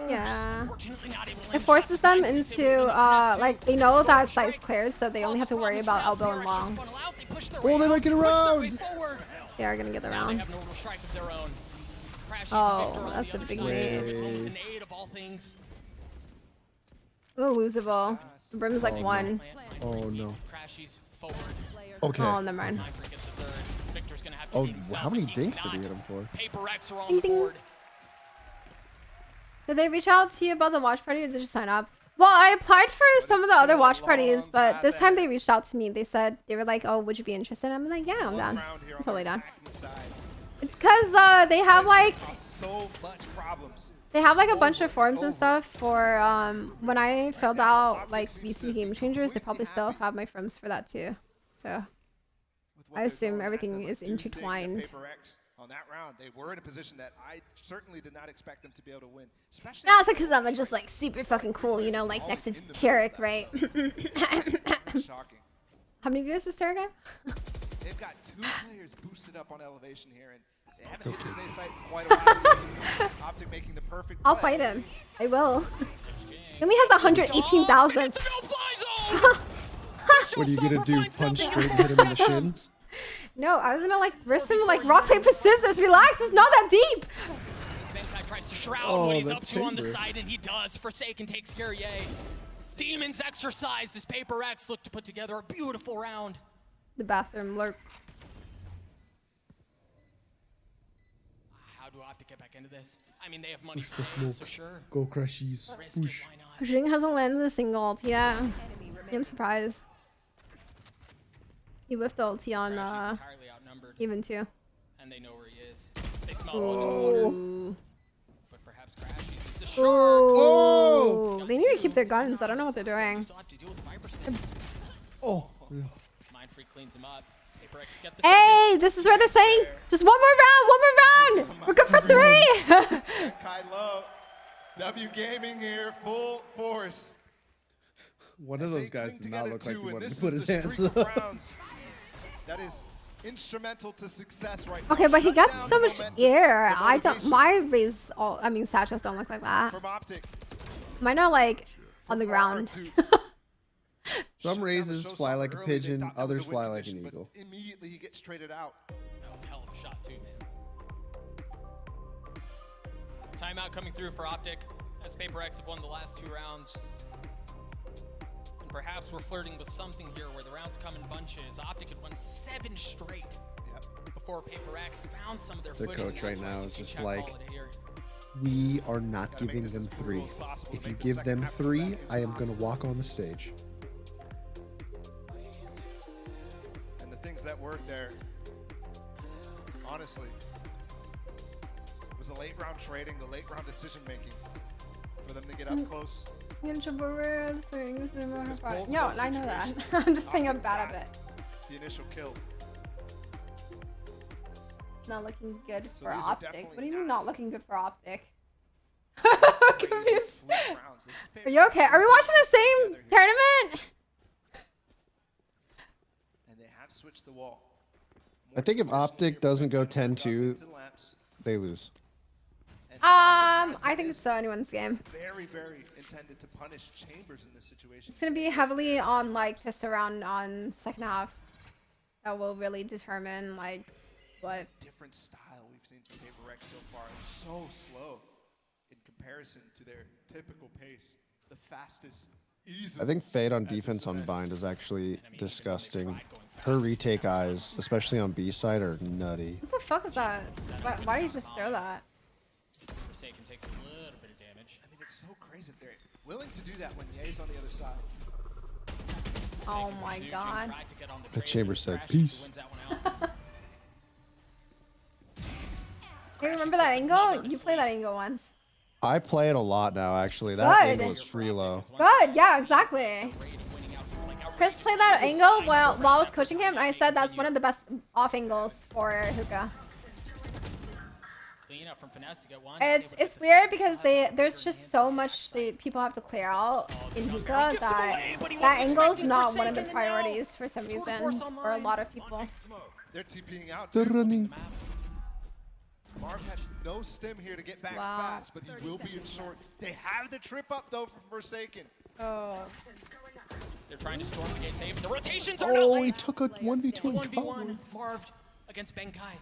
Yeah. It forces them into like they know that site's clear, so they only have to worry about elbow and long. Oh, they might get around. They are gonna get around. Oh, that's a big nade. Oh, losable. Brim's like 1. Oh no. Okay. Oh, never mind. Oh, how many dinks did he hit him for? Ding, ding. Did they reach out to you about the watch party or did you sign up? Well, I applied for some of the other watch parties, but this time they reached out to me. They said, they were like, oh, would you be interested? I'm like, yeah, I'm down. I'm totally down. It's because they have like a bunch of forums and stuff for when I filled out like VCT Game Changers. They probably still have my forums for that too. So I assume everything is intertwined. On that round, they were in a position that I certainly did not expect them to be able to win. Especially no, it's because I'm just like super fucking cool, you know, like next to Tarek, right? Shocking. How many viewers does Tarek have? They've got 2 players boosted up on elevation here, and they haven't hit this A site in quite a while. OPTIC making the perfect I'll play. fight him. I will. He only has 118,000. What are you gonna do? Punch straight and hit him in the shins? No, I was gonna like risk him like rock, paper, scissors. Relax, it's not that deep. Svenkai tries to shroud what he's up to on the side, and he does. Forsaken takes care of Ye. Demons exercise as Paper X look to put together a beautiful round. The bathroom lurk. How do OPTIC get back into this? I mean, they have money Push the for it, smoke. so sure. Go crashies. Push. Jing hasn't landed a single ult. Yeah, I'm surprised. He whiffed the ulti on even 2. And they know where he is. They smell Ooh. But perhaps Crashies is a shark. Oh, they need to keep their guns. I don't know what they're doing. Still have to deal with the Viper. Oh. Mindfree cleans him up. PaperX get the Hey, this is where they're saying, just one more round. We're good for 3. Kai Low, W Gaming here, full force. One of those guys did not look like he and wanted to this put is his the hands streak of up. rounds that is instrumental to success right now. Okay, but he Shut got down so the much momentum, air. the I don't. motivation My rays, all. I mean, Satchels don't look like that. from OPTIC. Mine are like on the ground. Some raises fly like a pigeon, others fly like an eagle. Immediately he gets traded out. That was a hell of a shot too, man. Timeout coming through for OPTIC as PaperX have won the last 2 rounds. And perhaps we're flirting with something here where the rounds come in bunches. OPTIC had won 7 straight before PaperX found some of their The footing. coach right now is just check like, call it here. we are not giving them 3. If you give them 3, I am going to walk on the stage. And the things that worked there, honestly, was the late round trading, the late round decision making for them to get up close. Yo, I know that. I'm just saying I'm bad at it. The initial kill. Not looking good So for these are OPTIC. definitely What do you mean not looking good for OPTIC? Confused. Are you okay? Are we watching the same tournament? And they have switched the wall. I think if OPTIC doesn't go 10-2, they lose. I think it's anyone's game. Very, very intended to punish Chambers in this situation. It's gonna be heavily on like just around on second half. That will really determine like what. Different style we've seen from PaperX so far. So slow in comparison to their typical pace. The fastest. I think Fade on defense on Bind is actually disgusting. Her retake eyes, especially on B side, are nutty. What the fuck is that? Why did you just throw that? Forsaken takes a little bit of damage. I mean, it's so crazy that they're willing to do that when Ye's on the other side. Oh my god. The Chamber said, peace. Hey, remember that angle? You played that angle once. I play it a lot now, actually. That Good. angle is free low. Good, yeah, exactly. Chris played that angle while I was coaching him, and I said that's one of the best off angles for hookah. Clean up from finesse to get one. It's weird because there's just so much people have to clear out in hookah that angle's not one of the priorities for some reason for a lot of people. They're TPing out. They're running. Marv has no stim here to get back fast, but he will be in short. They have the trip up though from Forsaken. Oh. They're trying to storm the gate safe. The rotations are not late. He took a 1v2 It's a and 1v1. Marv against Benkai.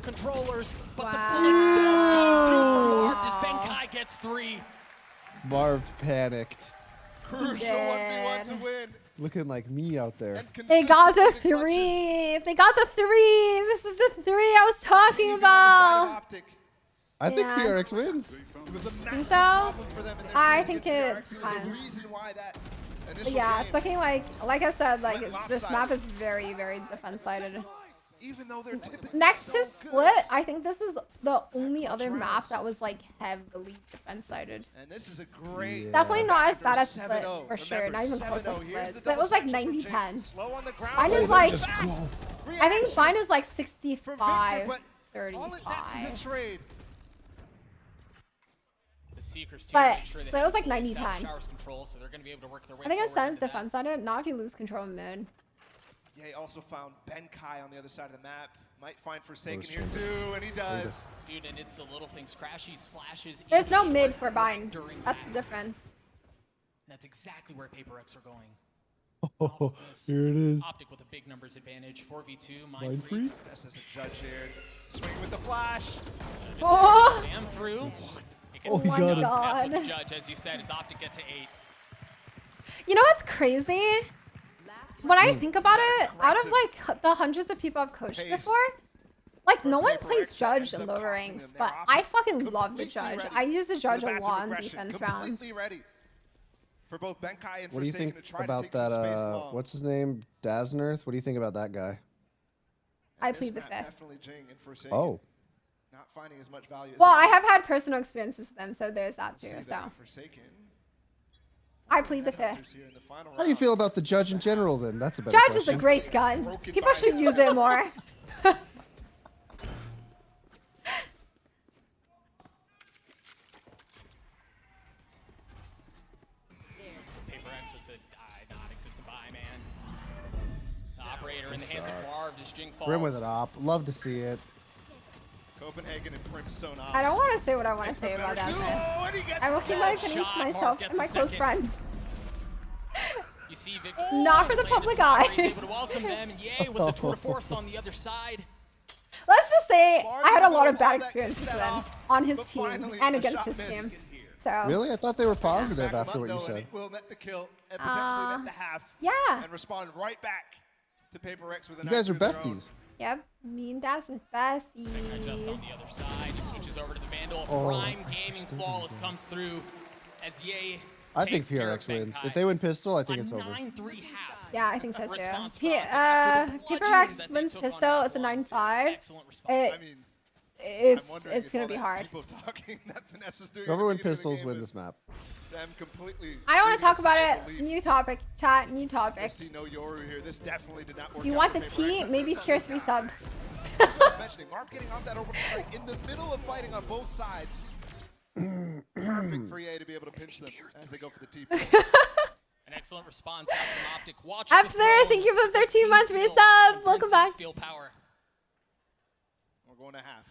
Controllers, but wow. the bullets don't come through for Marv as Benkai gets 3. Marv panicked. Crucial 1v1 to win. Looking like me out there. They got the 3. They got the 3. This is the 3 I was talking about. I think PRX wins. Think so? I think it's fine. Yeah, it's looking like I said, like this map is very, very defense-sided. Even though they're next to Split, I think this is the only other map that was like heavily defense-sided. And this is a great. Definitely not as bad as Split for sure. Not even close to Split. Split was like 90-10. Mine is like, I think mine is like 65-35. But Split was like 90-10. I think it sends defense-sided, not if you lose control in mid. Yeah, he also found Benkai on the other side of the map. Might find Forsaken here too, and he does. Dude, and it's the little things. Crashies, flashes. There's no mid for Bind. That's the difference. That's exactly where PaperX are going. Oh, here it is. OPTIC with a big numbers advantage. 4v2, Mind Freak. That's as a judge here. Swing with the flash. Oh! Spam through. Oh, he got God. The judge, as you said, is OPTIC get to 8. You know what's crazy? When I think about it, out of like the hundreds of people I've coached before, like no one plays judge in lower ranks, but I fucking love the judge. I use the judge a lot on defense rounds. For both Benkai and What do you think to try about to take some space that? long. What's his name? Daznirth? What do you think about that guy? I plead the fifth. Definitely Jing and Forsaken. Oh. Not finding as much value. Well, I have had personal experiences with them, so there's that too. So. Forsaken. I plead the fifth. How do you feel about the judge in general then? That's a better Judge question. is a great gun. People should use it more. Paper X with a non-existent buy, man. The operator in the hands of Marv as Jing falls. Brim with an op. Love to see it. Copenhagen and Brimstone ops. I don't want to say what I want to say about that. I will keep my opinions to myself and my close friends. You see Victor Not for the public eye. able to welcome them, and yay with the tour de force on the other side. Let's just say I had a lot of bad experiences with him on his team and against his team. So Really? I thought they were positive after what you said. Will net the kill and potentially net the half. yeah. And respond right back to Paper X with a You guys are knife through their own. besties. Yep. Me and Das is besties. Just on the other side, he switches over to the Vandal. Oh, Prime Gaming Flawless comes through as Ye. I think PRX wins. If they win pistol, I think it's over. 9-3 half. Yeah, I think so too. Paper X wins pistol. It's a 9-5. It's gonna be hard. Whoever wins pistols win this map. I don't want to talk about it. New topic. Chat. New topic. This definitely did not work. Do you want the tea? Maybe tier 3 sub. That's what I was mentioning. Marv getting off that open strike in the middle of fighting on both sides. Perfect for EA to be able to pinch them as they go for the TP. An excellent response out from Optic. Watch Up there, thank you for the 13 months me sub. Welcome back. Field power. We're going to half.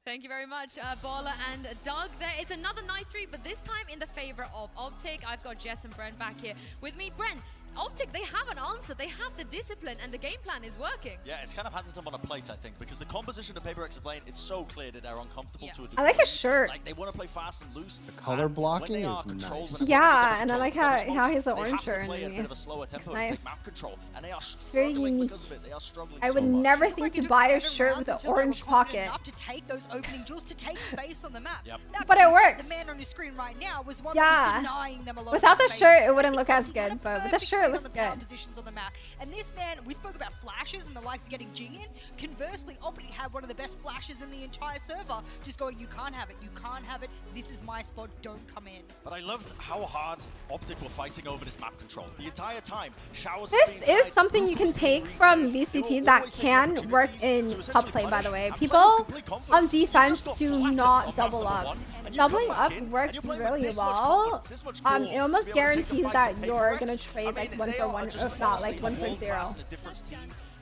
Thank you very much, Baller and Doug. There is another 9-3, but this time in the favor of OPTIC. I've got Jess and Brent back here with me. Brent, OPTIC, they have an answer. They have the discipline, and the game plan is working. Yeah, it's kind of handed them on a plate, I think, because the composition of Paper X playing, it's so clear that they're uncomfortable to a degree. I like his shirt. Like, they want to play fast and loose. The color blocking is nice. Yeah, and I like how he has the orange shirt underneath. underneath. It's nice. Map control, and they are It's very unique. because of it. They are struggling I would so much. never think to buy a shirt with an orange pocket. Enough to take those opening jewels to take space on the map. Yep. That But it being said, works. The man on your screen right now was one Yeah. that was denying them a lot Without of the space. shirt, it wouldn't look as good, but with the shirt, it looks On the power good. positions on the map. And this man, we spoke about flashes and the likes of getting Jing in. Conversely, OPTIC had one of the best flashes in the entire server, just going, you can't have it, you can't have it, this is my spot, don't come in. But I loved how hard OPTIC were fighting over this map control. The entire time, showers This is something you can take from VCT that can work in pub play, by the way. People on defense do not double up. Doubling up works really well. It almost guarantees that you're gonna trade like 1-for-1, if not like 1-for-0.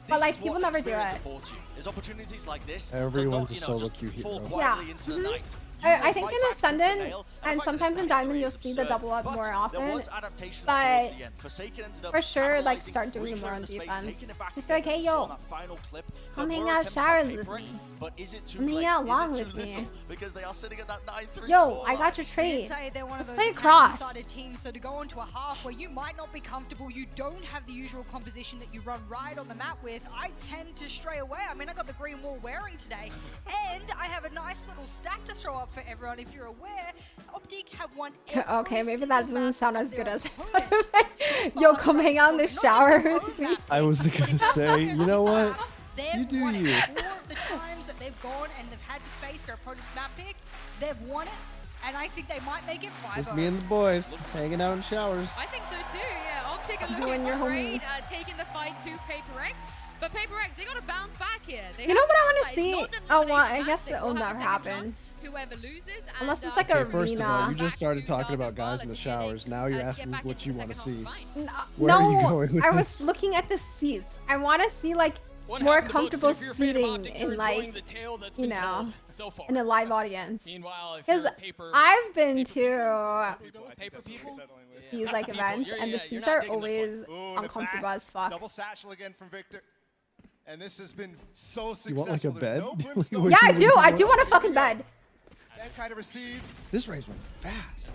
But like people never do it. There's opportunities like this. Everyone's a solo queue hero. Yeah. I think in Ascendant and sometimes in Diamond you'll see the double up more often, but for sure like start doing it more on defense. Just be like, hey yo, come hang out showers with me. Come hang out long with me. Yo, I got your trade. Let's play across. Teams, so to go into a half where you might not be comfortable, you don't have the usual composition that you run right on the map with, I tend to stray away. I mean, I got the green wall wearing today, and I have a nice little stack to throw up for everyone. If you're aware, OPTIC have won. Okay, maybe that doesn't sound as good as yo, come hang out in the shower with me. I was gonna say, you know what? You do you. 4 of the times that they've gone and they've had to face their opponent's map pick, they've won it, and I think they might make it 5-0. It's me and the boys hanging out in showers. I think so too, yeah. OPTIC are You and your looking homie. great, taking the fight to Paper X. But Paper X, they got to bounce back here. They You know have what I to want to see? not an Oh, well, elimination I match. guess They it will will have never a second happen. chance. Whoever loses, Unless and, it's like a Okay, first of all, you arena. just started talking about guys in the showers. Now you're asking me what you want to see. Where No, are you going with I was this? looking at the seats. I want to see like more comfortable seating in like, you know, in a live audience. Because I've been to these like events and the seats are always uncomfortable as fuck. Double satchel again from Victor. And this has been so successful. You want like a bed? Yeah, I do. I do want a fucking bed. That kind of received. This race went fast.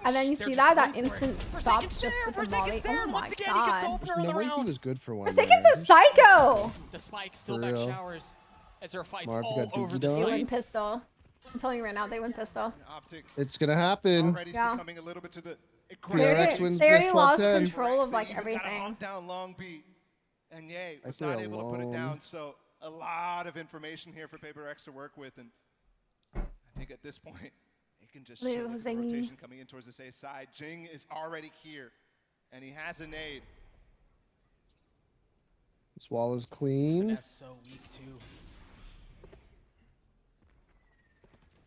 And then you see that instant stop just with the molly. Oh my god. There's no way he was good for one. Forsaken's a psycho! The spike still For back real. showers as there are fights Marv, you all got over Dookie the Dog? They site. win pistol. I'm telling you right now, they win pistol. It's gonna happen. Already Yeah. succumbing a little bit to the PRX wins They already this lost 12-10. control of like Even got a everything. down long beat. And Ye I was play not able to put it alone. down. So a lot of information here for Paper X to work with. And I think at this point, they Forsaken just showed the Losing. rotation coming in towards this A side. Jing is already here, and he has a nade. This wall is clean. That's so weak too.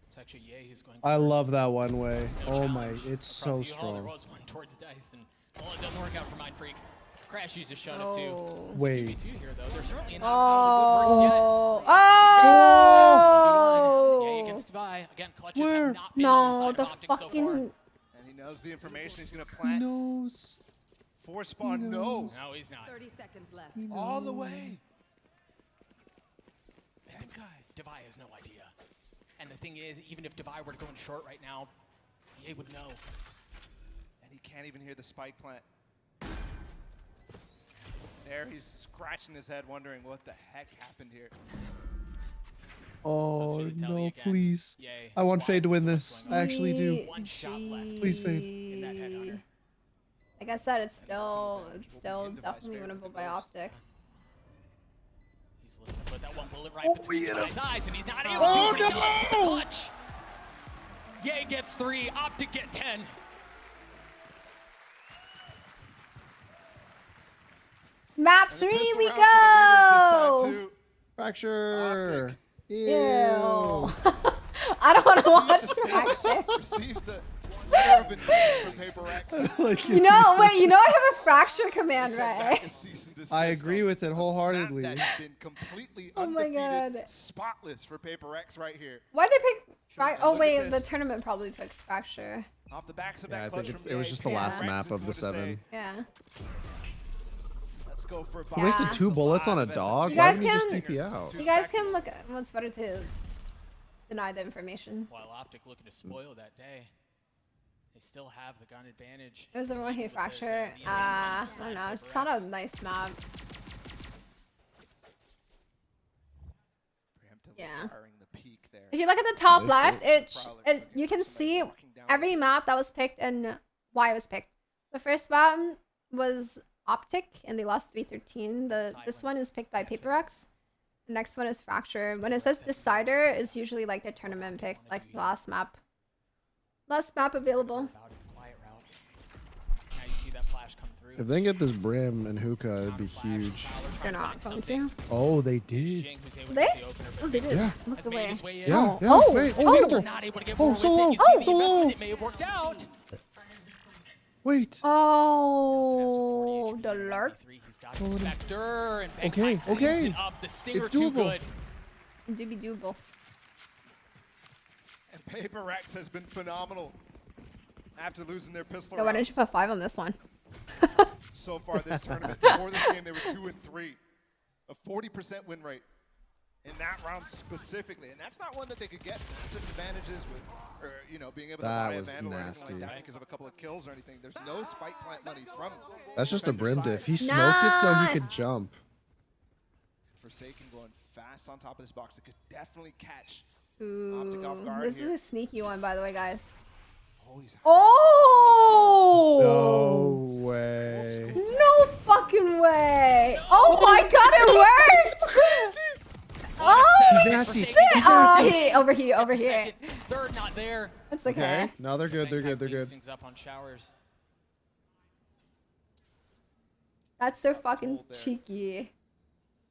It's actually Ye who's going. I first. love that one way. No Oh my, challenge it's across so the hall. strong. There was one towards Dice, and well, it doesn't work out for Mind Freak. Crash uses shut up too. Wait. 2v2 here though. There's certainly not Oh. how Oh. the good works yet. Ye against Devi. Again, clutches Where? have not been on No, the the side of Optic so far. fucking. And he knows the information. He's going to plant. Knows. Force spawn, no. No, he's not. 30 seconds left. All the way. That guy. Devi has no idea. And the thing is, even if Devi were to go in short right now, Ye would know. And he can't even hear the spike plant. There, he's scratching his head, wondering what the heck happened here. Oh no, again. please. Yay. I want Fade to win Wants this. what's I actually do. One shot left. Please, Fade. In that headhunter. Like I said, it's still definitely winnable by Optic. He's looking to put that one bullet right between Devi's eyes, and he's not able Oh, to. But he no! does with the clutch. Ye gets 3. Optic get 10. Map And 3, the pistol we round for the leaders this time, go. too. Fracture. Ew. I don't want to watch Fracture. Received the letter of intent from Paper X. Like, You know, wait, you know I have a Fracture command, Sent back right? a cease and desist I agree on with it a wholeheartedly. map that has been completely Oh my undefeated, God. spotless for Paper X right here. Why'd they pick Fracture? Oh Look at wait, the this. tournament probably took Fracture. Off the backs of Yeah, that I clutch think from it was Ye, just the Paper last X map is of the going to 7. Yeah. Let's go for He wasted Yeah. 2 bullets on a dog? You Why guys didn't he just can- TP out? You guys can look at what's better to deny the information. While Optic looking to spoil that day, they still have the gun advantage. It was everyone hate With the- Fracture. the I investment don't side know. of It's Paper not a X. nice map. Preemptively Yeah. firing the peak there. If you look at the top This left, Prowler it looking you for can somebody see walking down every the- map that was picked and why it was picked. The first one was Optic, and they lost 3-13. This one is picked by Paper X. The next one is Fracture. When it says Decider, it's usually like the tournament pick, like the last map. Last map available. About it, the quiet route. Now you see that flash come through. If they can get this Brim and Hookah, it'd be huge. They're not going to. Oh, they did. Jing, who's able to They? get the opener, but Oh, they did. Yeah. Looked has made away. his way in. Yeah, yeah. Oh, Wait, oh. oh, They're not able to get Oh, more so with it. low, You see so the investment, low. it may have worked out. Wait. Oh, the lurk. He's got the Spectre and Bang Okay, Bang okay. cleans it up. The Stinger It's too doable. good. Do be doable. And Paper X has been phenomenal after losing their pistol So why don't rounds. you put 5 on this one? So far this tournament. Before this game, they were 2-3. A 40% win rate in that round specifically. And that's not one that they could get massive advantages with, or, you know, being able to That buy a was Vandal or anything nasty. like that because of a couple of kills or anything. There's no spike plant money from That's just a defender Brim diff. side. He smoked it so he Nice. could jump. Forsaken going fast on top of this box. It could definitely catch. Ooh, Optic off guard this here. is a sneaky one, by the way, guys. Oh, he's Oh! No way. No fucking way! Oh my god, it worked! Oh, He's nasty. shit! He's Oh, nasty. he over here, over here. Second, third, not there. It's okay. No, they're good. They're Bang good. They're Bang good. cleans things up on showers. That's so fucking cold there. cheeky.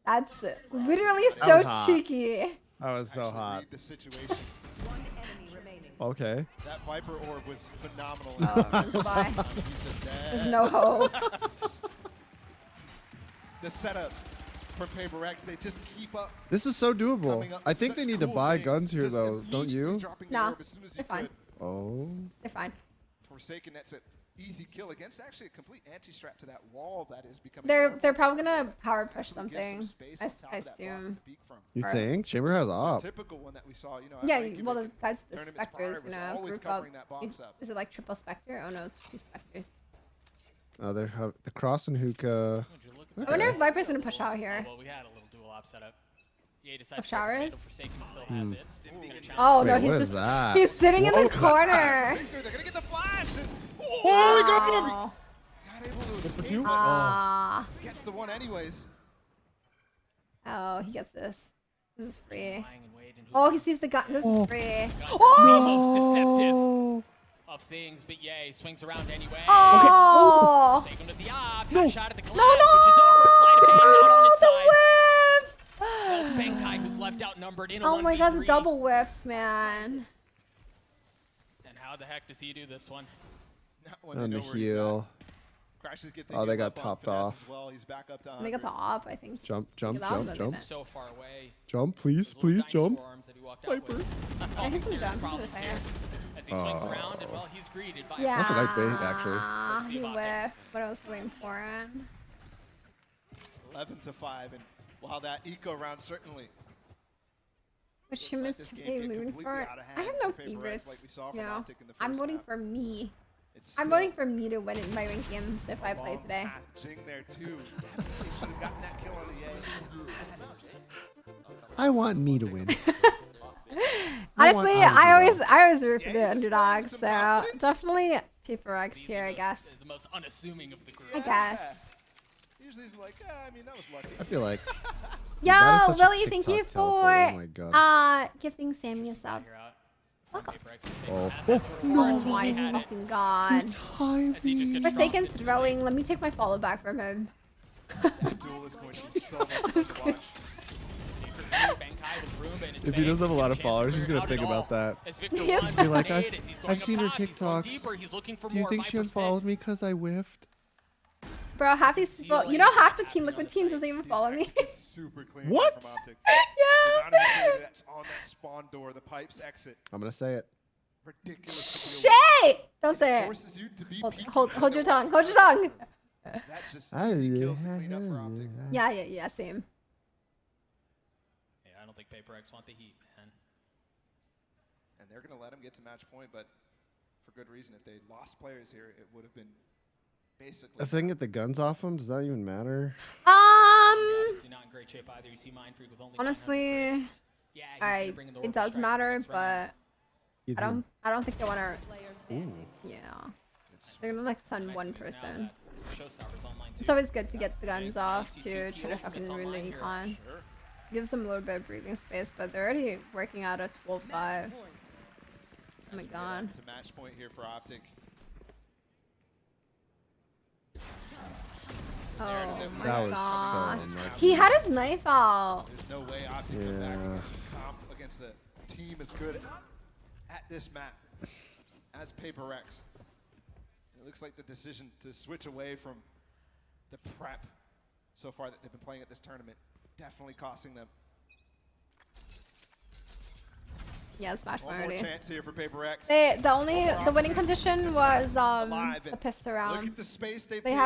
That's literally That was so hot. cheeky. That was so Actually hot. read the situation. One enemy remaining. Okay. That Viper orb was phenomenal. Goodbye. He's There's dead. no hope. The setup for Paper X, they just keep up. This is so doable. coming up I with think such they need to cool buy things, guns here, just though. Don't immediately you? dropping the No, orb as soon as they're you fine. could. Oh. They're fine. Forsaken, that's an easy kill against actually a complete anti-strap to that wall that is becoming. They're probably gonna power push Actually get some something. space I on top of that block assume. to peek from. You Or- think? Chamber has op. Typical one that we saw, you know. Yeah, at Reykjavik well the guys with the tournaments specters, prior you was know, always group up. covering that box up. Is it like triple specter? Oh no, it's 2 specters. Oh, they're the cross and hookah. Would you look I wonder Okay. if Viper's gonna push out Oh, here. well, we had a little dual op setup. Ye decides Of to go for Vandal. showers? Forsaken still has it. Gonna challenge Oh no, Wait, he's what just is that? he's sitting in What the was corner. Victor, they're gonna get the flash. And, Oh, he got him! Oh. not able to escape. you? but Ah. Gets the one anyways. Oh, he gets this. This is free. Oh, he sees the gun. This is free. The Oh! most deceptive of things, but yay, swings around anyway. Oh! Forsaken with the op. No. Shot at the collapse, No. which is over. Sleight of hand not on his The side. whip! Well, Benkai, who's left outnumbered in a Oh my god, the 1v3. double whiffs, man. And how the heck does he do this one? On the heel. Oh, they got topped off. They got the op, I think. Jump. So far away. Jump, please, jump. Viper. I think some jump is fair. As he swings around, and well, he's greeted by Yeah. That's a nice bait, actually. He whiffed, but I was waiting for him. 11-5, and while that eco round certainly. Which team is today rooting for? I have no favorites. You know, I'm voting for me. I'm voting for me to win in my rankings if I play today. Jing there too. Definitely should have gotten that kill on the I want me to win. Honestly, I always root for the underdog, so definitely Paper X here, I guess. The most unassuming of the group. I guess. Usually he's like, I mean, that was lucky. I feel like. Yo, That is such a Lily, thank you TikTok teleport. Oh my for God. gifting Sammy a sub. Welcome. Oh Oh my fucking god. Timing. Forsaken's throwing. Let me take my follow back from him. That duel is going to be so much fun to watch. If he doesn't have a lot of followers, he's gonna think about that. Yes. Be like, I've seen her TikToks. Do you think she unfollowed me because I whiffed? Bro, half these people, you know, half the Team Liquid team doesn't even follow me. Super clean. What? From OPTIC. Yeah. The amount of activity that's on that spawn door, the pipes exit. I'm gonna say it. Ridiculous. Shit! Don't say it. Forces you to be Hold your tongue. Hold your tongue. That's just easy kills to clean up for OPTIC. Yeah, same. Yeah, I don't think Paper X want the heat, man. And they're going to let him get to match point, but for good reason. If they lost players here, it would have been basically. If they can get the guns off him, does that even matter? Obviously not in great shape either. You see Mind Freak with only honestly, it does matter, but I don't think they want to. Yeah, they're gonna like send one person. It's always good to get the guns off to try to fucking ruin the econ. Gives them a little bit of breathing space, but they're already working out at 12-5. Oh my god. To match point here for OPTIC. Oh my That was god. so unlucky. He had his knife out. There's no way OPTIC come back and comp against a team as good at this map as Paper X. It looks like the decision to switch away from the prep so far that they've been playing at this tournament definitely costing them. Yeah, smash One already. more chance here for Paper X. The winning condition was the pistol Look round. at the space they've Paper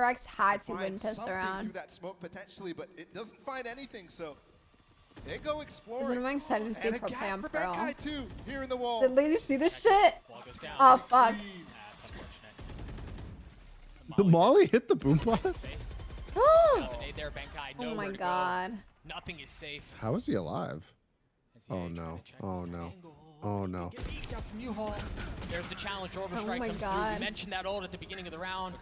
X had to win pistol something round. through that smoke potentially, but it doesn't find anything. So they go Isn't exploring. I'm excited to see And a pro play gap on for pro. Benkai too here in the wall. Did ladies see this shit? Oh fuck. The Molly hit the boom bot? Oh There, Benkai, my nowhere to go. god. Nothing is safe. How is he alive? Oh no. Oh no. Oh no. There's the challenge. Oh Overstrike my comes through. God. We mentioned that ult at the beginning of the round.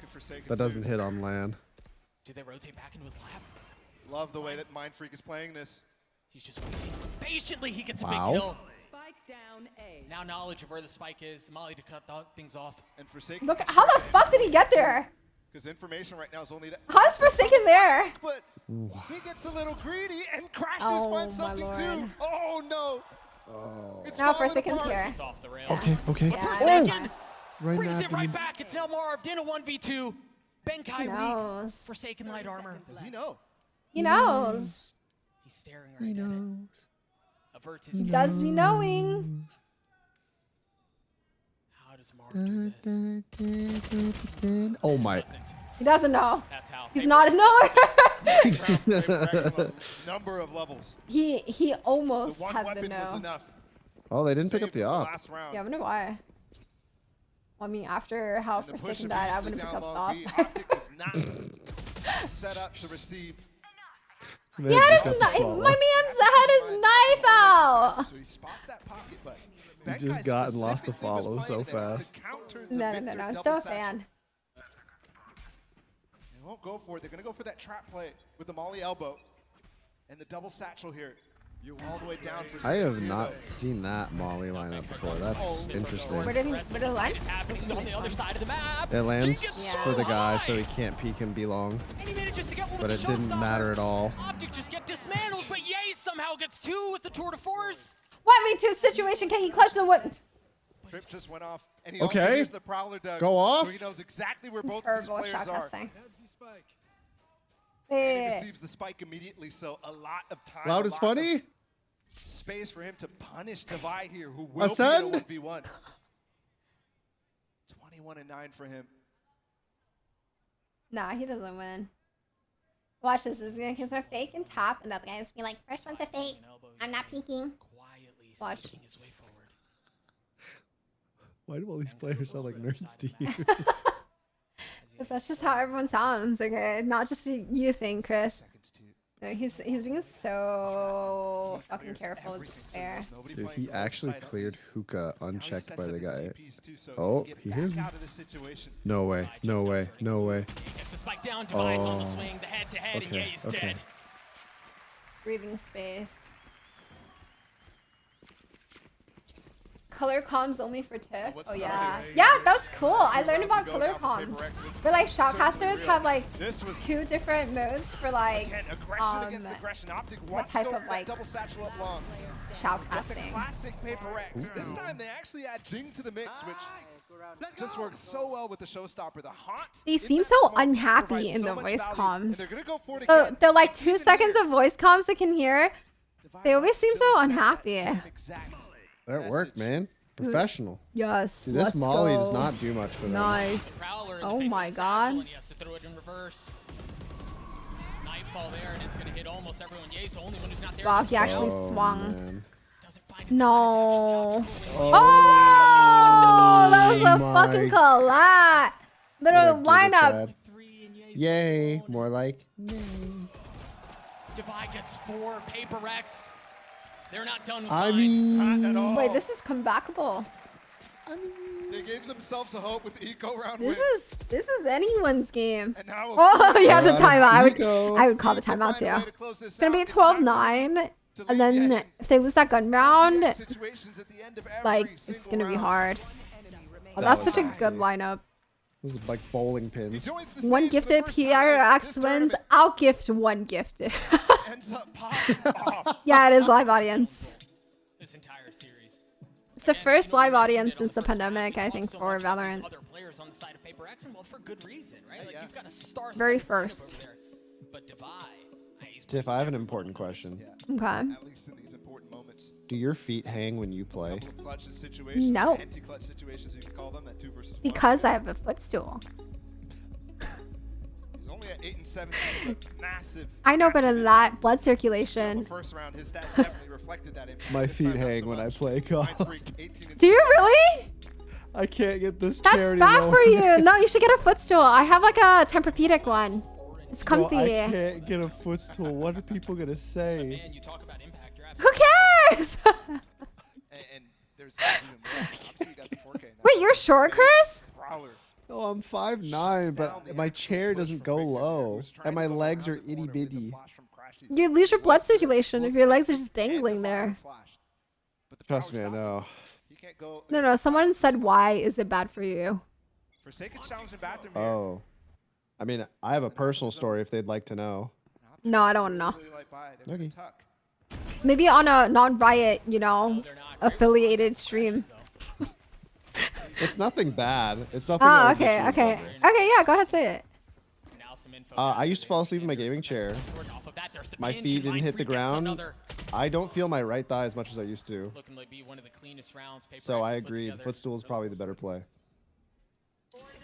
That doesn't hit on land. Do they rotate back into his lap? Love the way that Mind Freak is playing this. He's just waiting. Patiently, he gets a Wow. big kill. Spike down A. Now knowledge of where the spike is. The Molly to cut things off. And Forsaken. Look, how the fuck did he get there? Because information right now is only that. How's Forsaken there? But he gets a little greedy and crashes Oh, finds my something lord. too. Oh no. Oh. It's Now falling Forsaken's apart. here. It's off the rail. Okay. Yeah, Forsaken Right brings now. it right back. It's now Marved in a 1v2. Benkai knows? weak. Forsaken light armor. Does he know? He knows. He's staring right He at it. knows. Averts his He gaze. does be knowing. How does Marv do this? Oh my. He doesn't know. That's how. He's not a knower. Number of levels. He almost The one had the weapon was no. enough. Oh, they didn't pick up Save the for op. last round. Yeah, I wonder why. Well, I mean, after how And the push Forsaken of died, I usually wouldn't pick down up long the B, op. OPTIC was not set up to receive. Man He had just his got the knife. follow. My man's had his knife out. So he spots that pocket, but He just got and lost the follow so fast. No. I'm still a fan. They won't go for it. They're going to go for that trap play with the Molly elbow. And the double satchel here. All the way down for I have not seen that Molly lineup before. That's interesting. Where did it land? On the other side of the map. It lands for the guy so he can't peek and be long. And he manages to get one But with it the didn't matter at all. OPTIC just get dismantled, but Yay somehow gets 2 with the tour de force. 1v2 situation. Can he clutch the whip? Trip just went off. And he Okay. also hears the Prowler dug. Go off. So he knows exactly where both of these Turbo players shot are. casting. And he receives the spike immediately, so a lot of time. Loud is funny. Space for him to punish Devi here, who will Ascend. be in a 1v1. 21-9 for him. Nah, he doesn't win. Watch this. He's gonna fake and top, and the other guy's be like, first one's a fake. I'm not peeking. Watch. Why do all these players sound like nerds to you? Because that's just how everyone sounds, okay? Not just you think, Chris. No, he's being so fucking careful. It's fair. Dude, he actually cleared hookah unchecked by the guy. Oh, he hears me. No way, no way, no way. Oh, okay, okay. Breathing space. Color comms only for Tiff? Oh yeah. Yeah, that was cool. I learned about color comms. Where like shoutcasters have like 2 different modes for like what type of like shoutcasting. Classic Paper X. This time they actually add Jing to the mix, which just works so well with the showstopper. The haunt. They seem so unhappy in the voice comms. They're like 2 seconds of voice comms they can hear. They always seem so unhappy. That worked, man. Professional. Yes. Dude, this Molly does not do much for them. Nice. Oh my god. Nightfall there, and it's gonna hit almost everyone. Yay's the only one who's not there. Wow, he actually swung. Man. No. Oh, that was a fucking collat. Little lineup. Yay. More like. Yay. Devi gets 4. Paper X. They're not done with I 9. mean, not at all. Wait, this is comebackable. They gave themselves a hope with the eco round This win. is anyone's game. And now Oh yeah, the timeout. I Eco. would call the timeout too. It's gonna be 12-9, and then if they lose that gun round, like it's gonna be hard. Oh, that's such a good lineup. This is like bowling pins. One gifted PRX wins. I'll gift 1 gifted. Yeah, it is live audience. This entire series. It's the first live audience since the pandemic, I think, for Valorant. Other players on the side of Paper X, and well, for good reason, right? Like you've got a star. Very first. But Devi. Tiff, I have an important question. Okay. At least in these important moments. Do your feet hang when you play? Clutch situations, No. anti-clutch situations, you can call them, that 2 versus 1. Because I have a footstool. He's only at 8 and 17, but massive. I know better than that. Blood circulation. First round, his stats definitely reflected that. My feet hang when I play golf. Do you really? I can't get this That's chair bad anymore. for you. No, you should get a footstool. I have like a Tempur-Pedic one. It's No, comfy. I can't get a footstool. What are people gonna say? Who cares? And there's even more. Obviously, you got the 4K now. Wait, you're short, Chris? Prowler. No, I'm 5'9", but my chair doesn't go low, and my legs are itty bitty. You lose your blood circulation if your legs are just dangling there. Trust me, I know. No, someone said, why is it bad for you? Oh. I mean, I have a personal story if they'd like to know. No, I don't want to know. Okay. Maybe on a non-Riot, you know, affiliated stream. It's nothing bad. It's nothing. Oh, okay. Yeah, go ahead, say it. I used to fall asleep in my gaming chair. My feet didn't hit the ground. I don't feel my right thigh as much as I used to. So I agree. The footstool is probably the better play.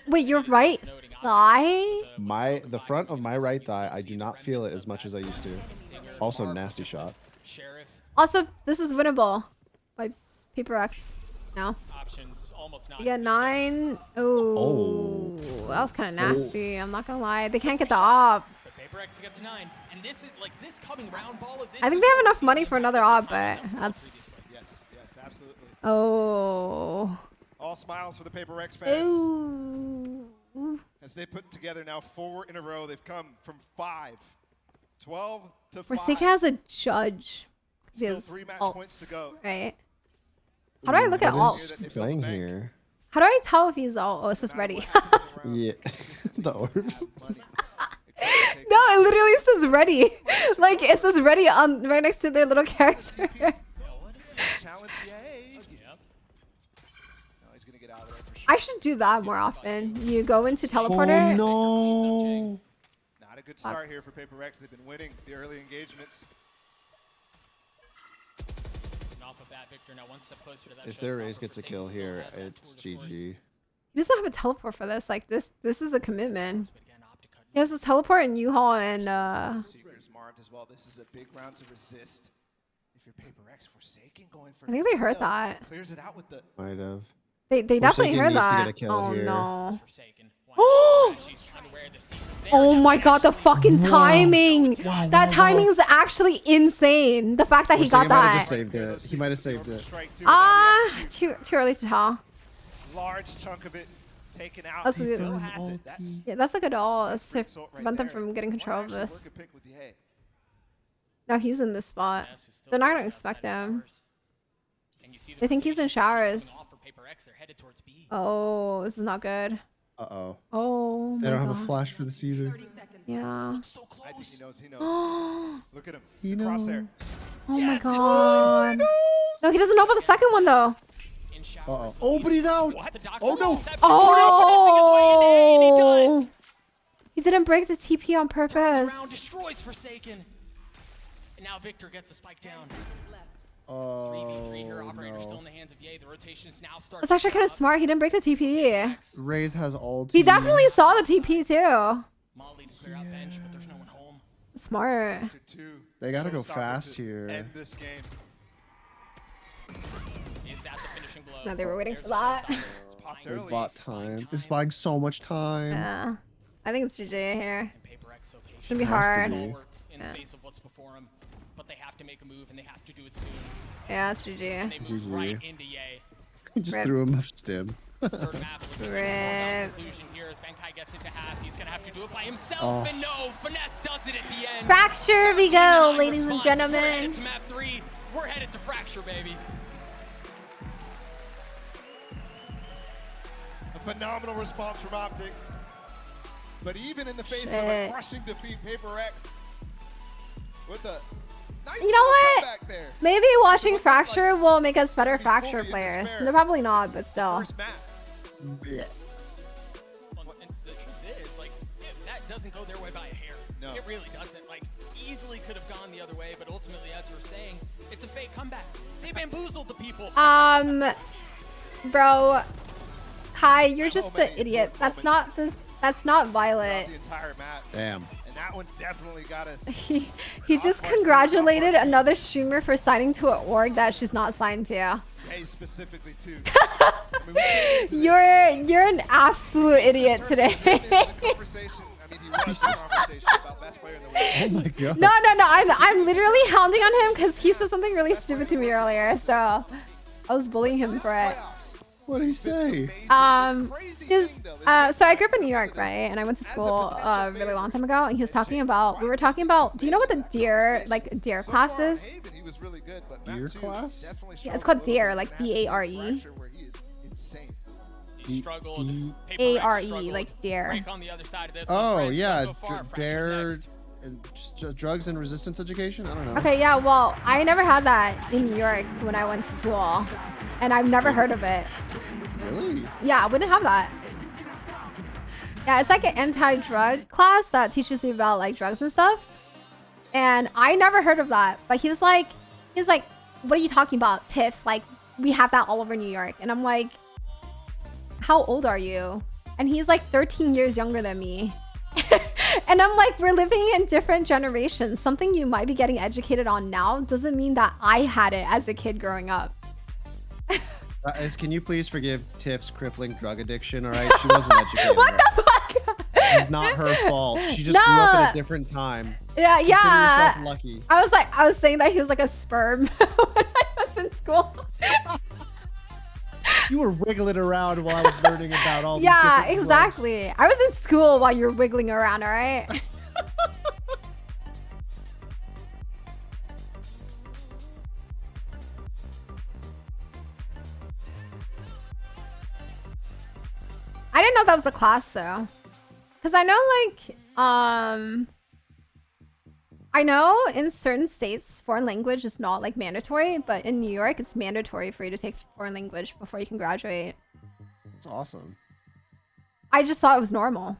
Wait, your right thigh? The front of my right thigh, I do not feel it as much as I used to. Also, nasty shot. Also, this is winnable by Paper X. No. You get 9. Oh, that was kind of nasty. I'm not gonna lie. They can't get the op. I think they have enough money for another op, but that's. Yes, absolutely. Oh. All smiles for the Paper X fans. Ooh. As they put together now 4 in a row, they've come from 5 12 to 5. Forsaken has a judge. He has 3 match ults, points to go. right? How do I look at What is ults? playing here? How do I tell if he's ult? Oh, it says ready. Yeah, the orb. No, it literally says ready. Like it says ready on right next to their little character. I should do that more often. You go into teleporter. Oh no! Not a good start here for Paper X. They've been winning the early engagements. And off of that, Victor now one step closer to that. If their Raze gets a kill here, it's GG. He doesn't have a teleport for this. Like this is a commitment. He has a teleport in U-Haul and Seeker's marked as well. This is a big round to resist. If you're Paper X, Forsaken going for I think they heard that. Clears it out with the Might have. They definitely heard needs to that. get a kill Oh here. no. Oh my god, the fucking timing. That timing's actually insane. The fact that he got Forsaken might have that. just saved it. He might have saved it. Too early to tell. large chunk of it taken out. That's He a good still has it. That's Yeah, that's a good ult. That's to right prevent them there. from getting control of Actually, this. work a pick with Ye. No, he's in this spot. They're not gonna expect him. They think he's in showers. Oh, this is not good. Uh-oh. Oh They my don't have a God. flash for this either. Yeah. I think he knows. He knows. Look at him. He The knows. crosshair. Oh my God. No, he doesn't know about the second one though. Uh-oh. Oh, but he's out. Oh no. Oh. He didn't break the TP on purpose. Round destroys Forsaken. And now Victor gets a spike down. Oh, 3v3 here, operator still in the hands of Ye. The rotations now start. That's actually kind of smart. He didn't break the TP. Raze has ult. He definitely saw the TP too. Molly to clear out bench, but there's no one home. Smart. They gotta go fast here. End this game. Is that the finishing blow? No, they were waiting for that. They bought time. This is buying so much time. Yeah. I think it's GG here. It's gonna be Has to hard. be. In Yeah. the face of what's before him, but they have to make a move and they have to do it soon. Yeah, it's GG. And they move GG. right into Ye. He just Rip. threw him off stim. Third map with Rip. conclusion here as Benkai gets into half. He's gonna have to do it by himself, Oh. and no, Finesse does it at the end. Fracture we go, ladies and Responses. We're gentlemen. headed to map 3. We're headed to Fracture, baby. A phenomenal response from OPTIC. But even in the face of a Shit. crushing defeat, Paper X with a nice You know what? comeback there. Maybe watching Fracture will make us better Fracture players. They're probably not, but still. First map. And the truth is, like, that doesn't go their way by a hair. No. It really doesn't. Like, easily could have gone the other way, but ultimately, as you were saying, it's a fake comeback. They bamboozled the people. Bro, Kai, you're just an idiot. That's not this. That's not Violet. The entire map. Damn. And that one definitely got us. He just congratulated another streamer for signing to an org that she's not signed to. Hey, specifically too. I mean, we came into You're an absolute idiot today. conversation. I mean, he was the conversation about best player in the world. Oh my God. No. I'm literally hounding on him because he said something really stupid to me earlier. So I was bullying him for it. What did he say? So I grew up in New York, right? And I went to school a really long time ago. And he was talking about, we were talking about, do you know what the deer class is? He was really good, but Deer class? Yeah, it's called deer, like DARE. He struggled. ARE, like deer. Break on the other side of this. Oh Friends yeah, don't go far. Fracture's dare, next. drugs and resistance education. I don't know. Okay, yeah, well, I never had that in New York when I went to school. And I've never heard of it. Really? Yeah, we didn't have that. Yeah, it's like an anti-drug class that teaches you about like drugs and stuff. And I never heard of that. But he was like, what are you talking about, Tiff? Like, we have that all over New York. And I'm like, how old are you? And he's like 13 years younger than me. And I'm like, we're living in different generations. Something you might be getting educated on now doesn't mean that I had it as a kid growing up. Guys, can you please forgive Tiff's crippling drug addiction? All right, she wasn't educated. What the fuck? It's not her fault. She just grew up at a different time. Yeah. Consider yourself lucky. I was saying that he was like a sperm when I was in school. You were wiggling around while I was learning about all these Yeah, different exactly. I was in school while you were wiggling around, all right? I didn't know that was a class though. Cause I know like, I know in certain states, foreign language is not like mandatory, but in New York, it's mandatory for you to take foreign language before you can graduate. That's awesome. I just thought it was normal.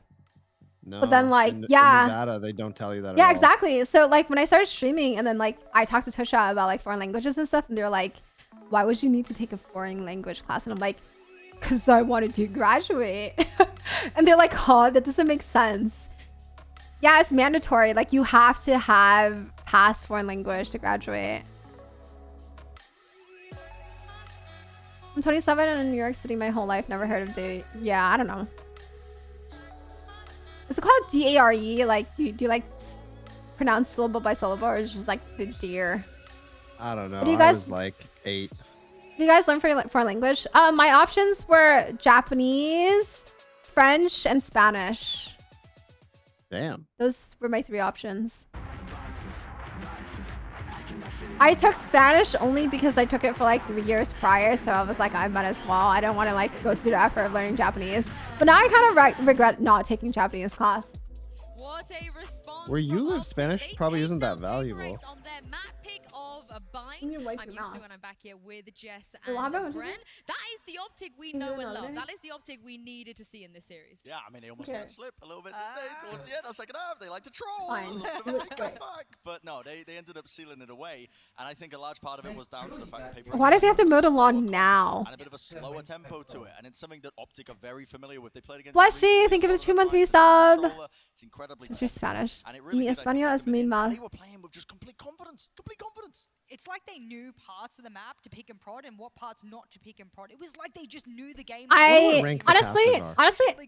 No, but then like, in Nevada, they don't tell you that yeah, at all. exactly. So like when I started streaming and then like I talked to Tusha about like foreign languages and stuff, and they're like, why would you need to take a foreign language class? And I'm like, because I wanted to graduate. And they're like, huh, that doesn't make sense. Yeah, it's mandatory. Like you have to have passed foreign language to graduate. I'm 27 and in New York City my whole life. Never heard of DARE. Yeah, I don't know. Is it called DARE? Like, do you like pronounce syllable by syllable, or is it just like the deer? I don't know. What do you guys, I was like 8. What do you guys learn for language? My options were Japanese, French, and Spanish. Damn. Those were my 3 options. I took Spanish only because I took it for like 3 years prior, so I was like, I might as well. I don't want to like go through the effort of learning Japanese. But now I kind of regret not taking Japanese class. What a response. Where you live, Spanish probably isn't that valuable. I'm used to when I'm back here with Jess and Bren. That is the OPTIC we know and love. That is the OPTIC we needed to see in this series. Yeah, I mean, they almost let slip a little bit towards the end. The second half, they like to troll. Fine. But no, they ended up sealing it away. And I think a large part of it was down to the fact that Paper Why does he have to mow the lawn now? and a bit of a slower tempo to it. And it's something that OPTIC are very familiar with. They played against Blushy, thank you for the 2-month resub. It's incredibly It's your Spanish. and it really Mi did, I think, español es muy mal. they were playing with just complete confidence. Complete confidence. It's like they knew parts of the map to pick and prod and what parts not to pick and prod. It was like they just knew the game. honestly,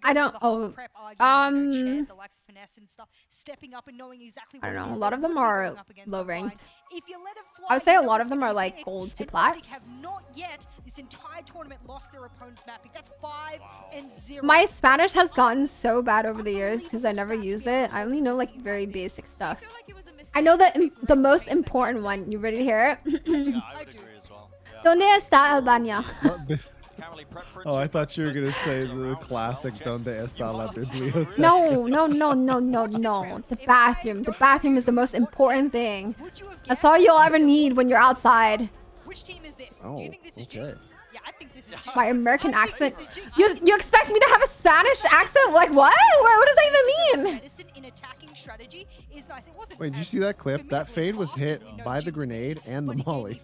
I don't. Oh, the likes of finesse and stuff, stepping up and knowing exactly. I What don't it know. is A lot they of them would be are going up against low online. ranked. If you let it fly, I would say you a know lot it's of them gonna are like pick, gold to and plat. OPTIC have not yet this entire tournament lost their opponent's mapping. That's 5-0. My Spanish has gotten so bad over the years because I never use it. I only know like very basic stuff. I know that the most important one. You ready to hear it? ¿Dónde está Albania? Oh, I thought you were gonna say the classic "Donde está la biblioteca." No. The bathroom. The bathroom is the most important thing. That's all you'll ever need when you're outside. Which team is this? Oh, Do you think this is G? okay. Yeah, I think this is G. My American accent. You expect me to have a Spanish accent? Like what? What does that even mean? Medicine in attacking strategy is nice. It wasn't Wait, did you see that clip? That fade was hit by the grenade and the molly.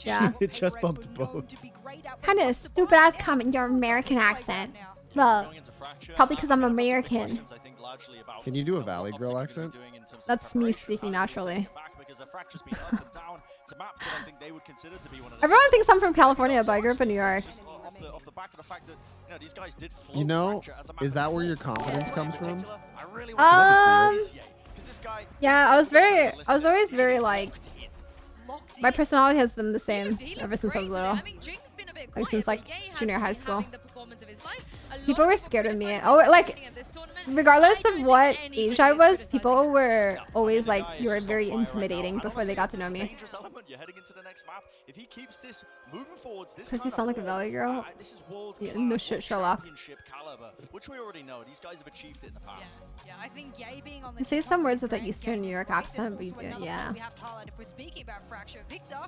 Yeah. It just bumped both. Kind of stupid ass comment. Your American accent. Well, probably because I'm American. Can you do a Valley Girl accent? That's me speaking naturally. Because the fracture's been up and down to map that I think they would consider to be one of the Everyone thinks I'm from California, but I grew up in New York. off the back of the fact that these guys did float You know, fracture as a is that where your confidence comes from? Yeah, I was always very like, my personality has been the same ever since I was little. Like since like junior high school. People were scared of me. Oh, like regardless of what age I was, people were always like, you were very intimidating before they got to know me. Because you sound like a Valley girl. Yeah, no shit, Sherlock. Which we already know. These guys have achieved it in the past. Yeah, I think Ye being on the You say some words with an Eastern New York accent, but you do, yeah. we have to highlight if we're speaking about fracture. Victor,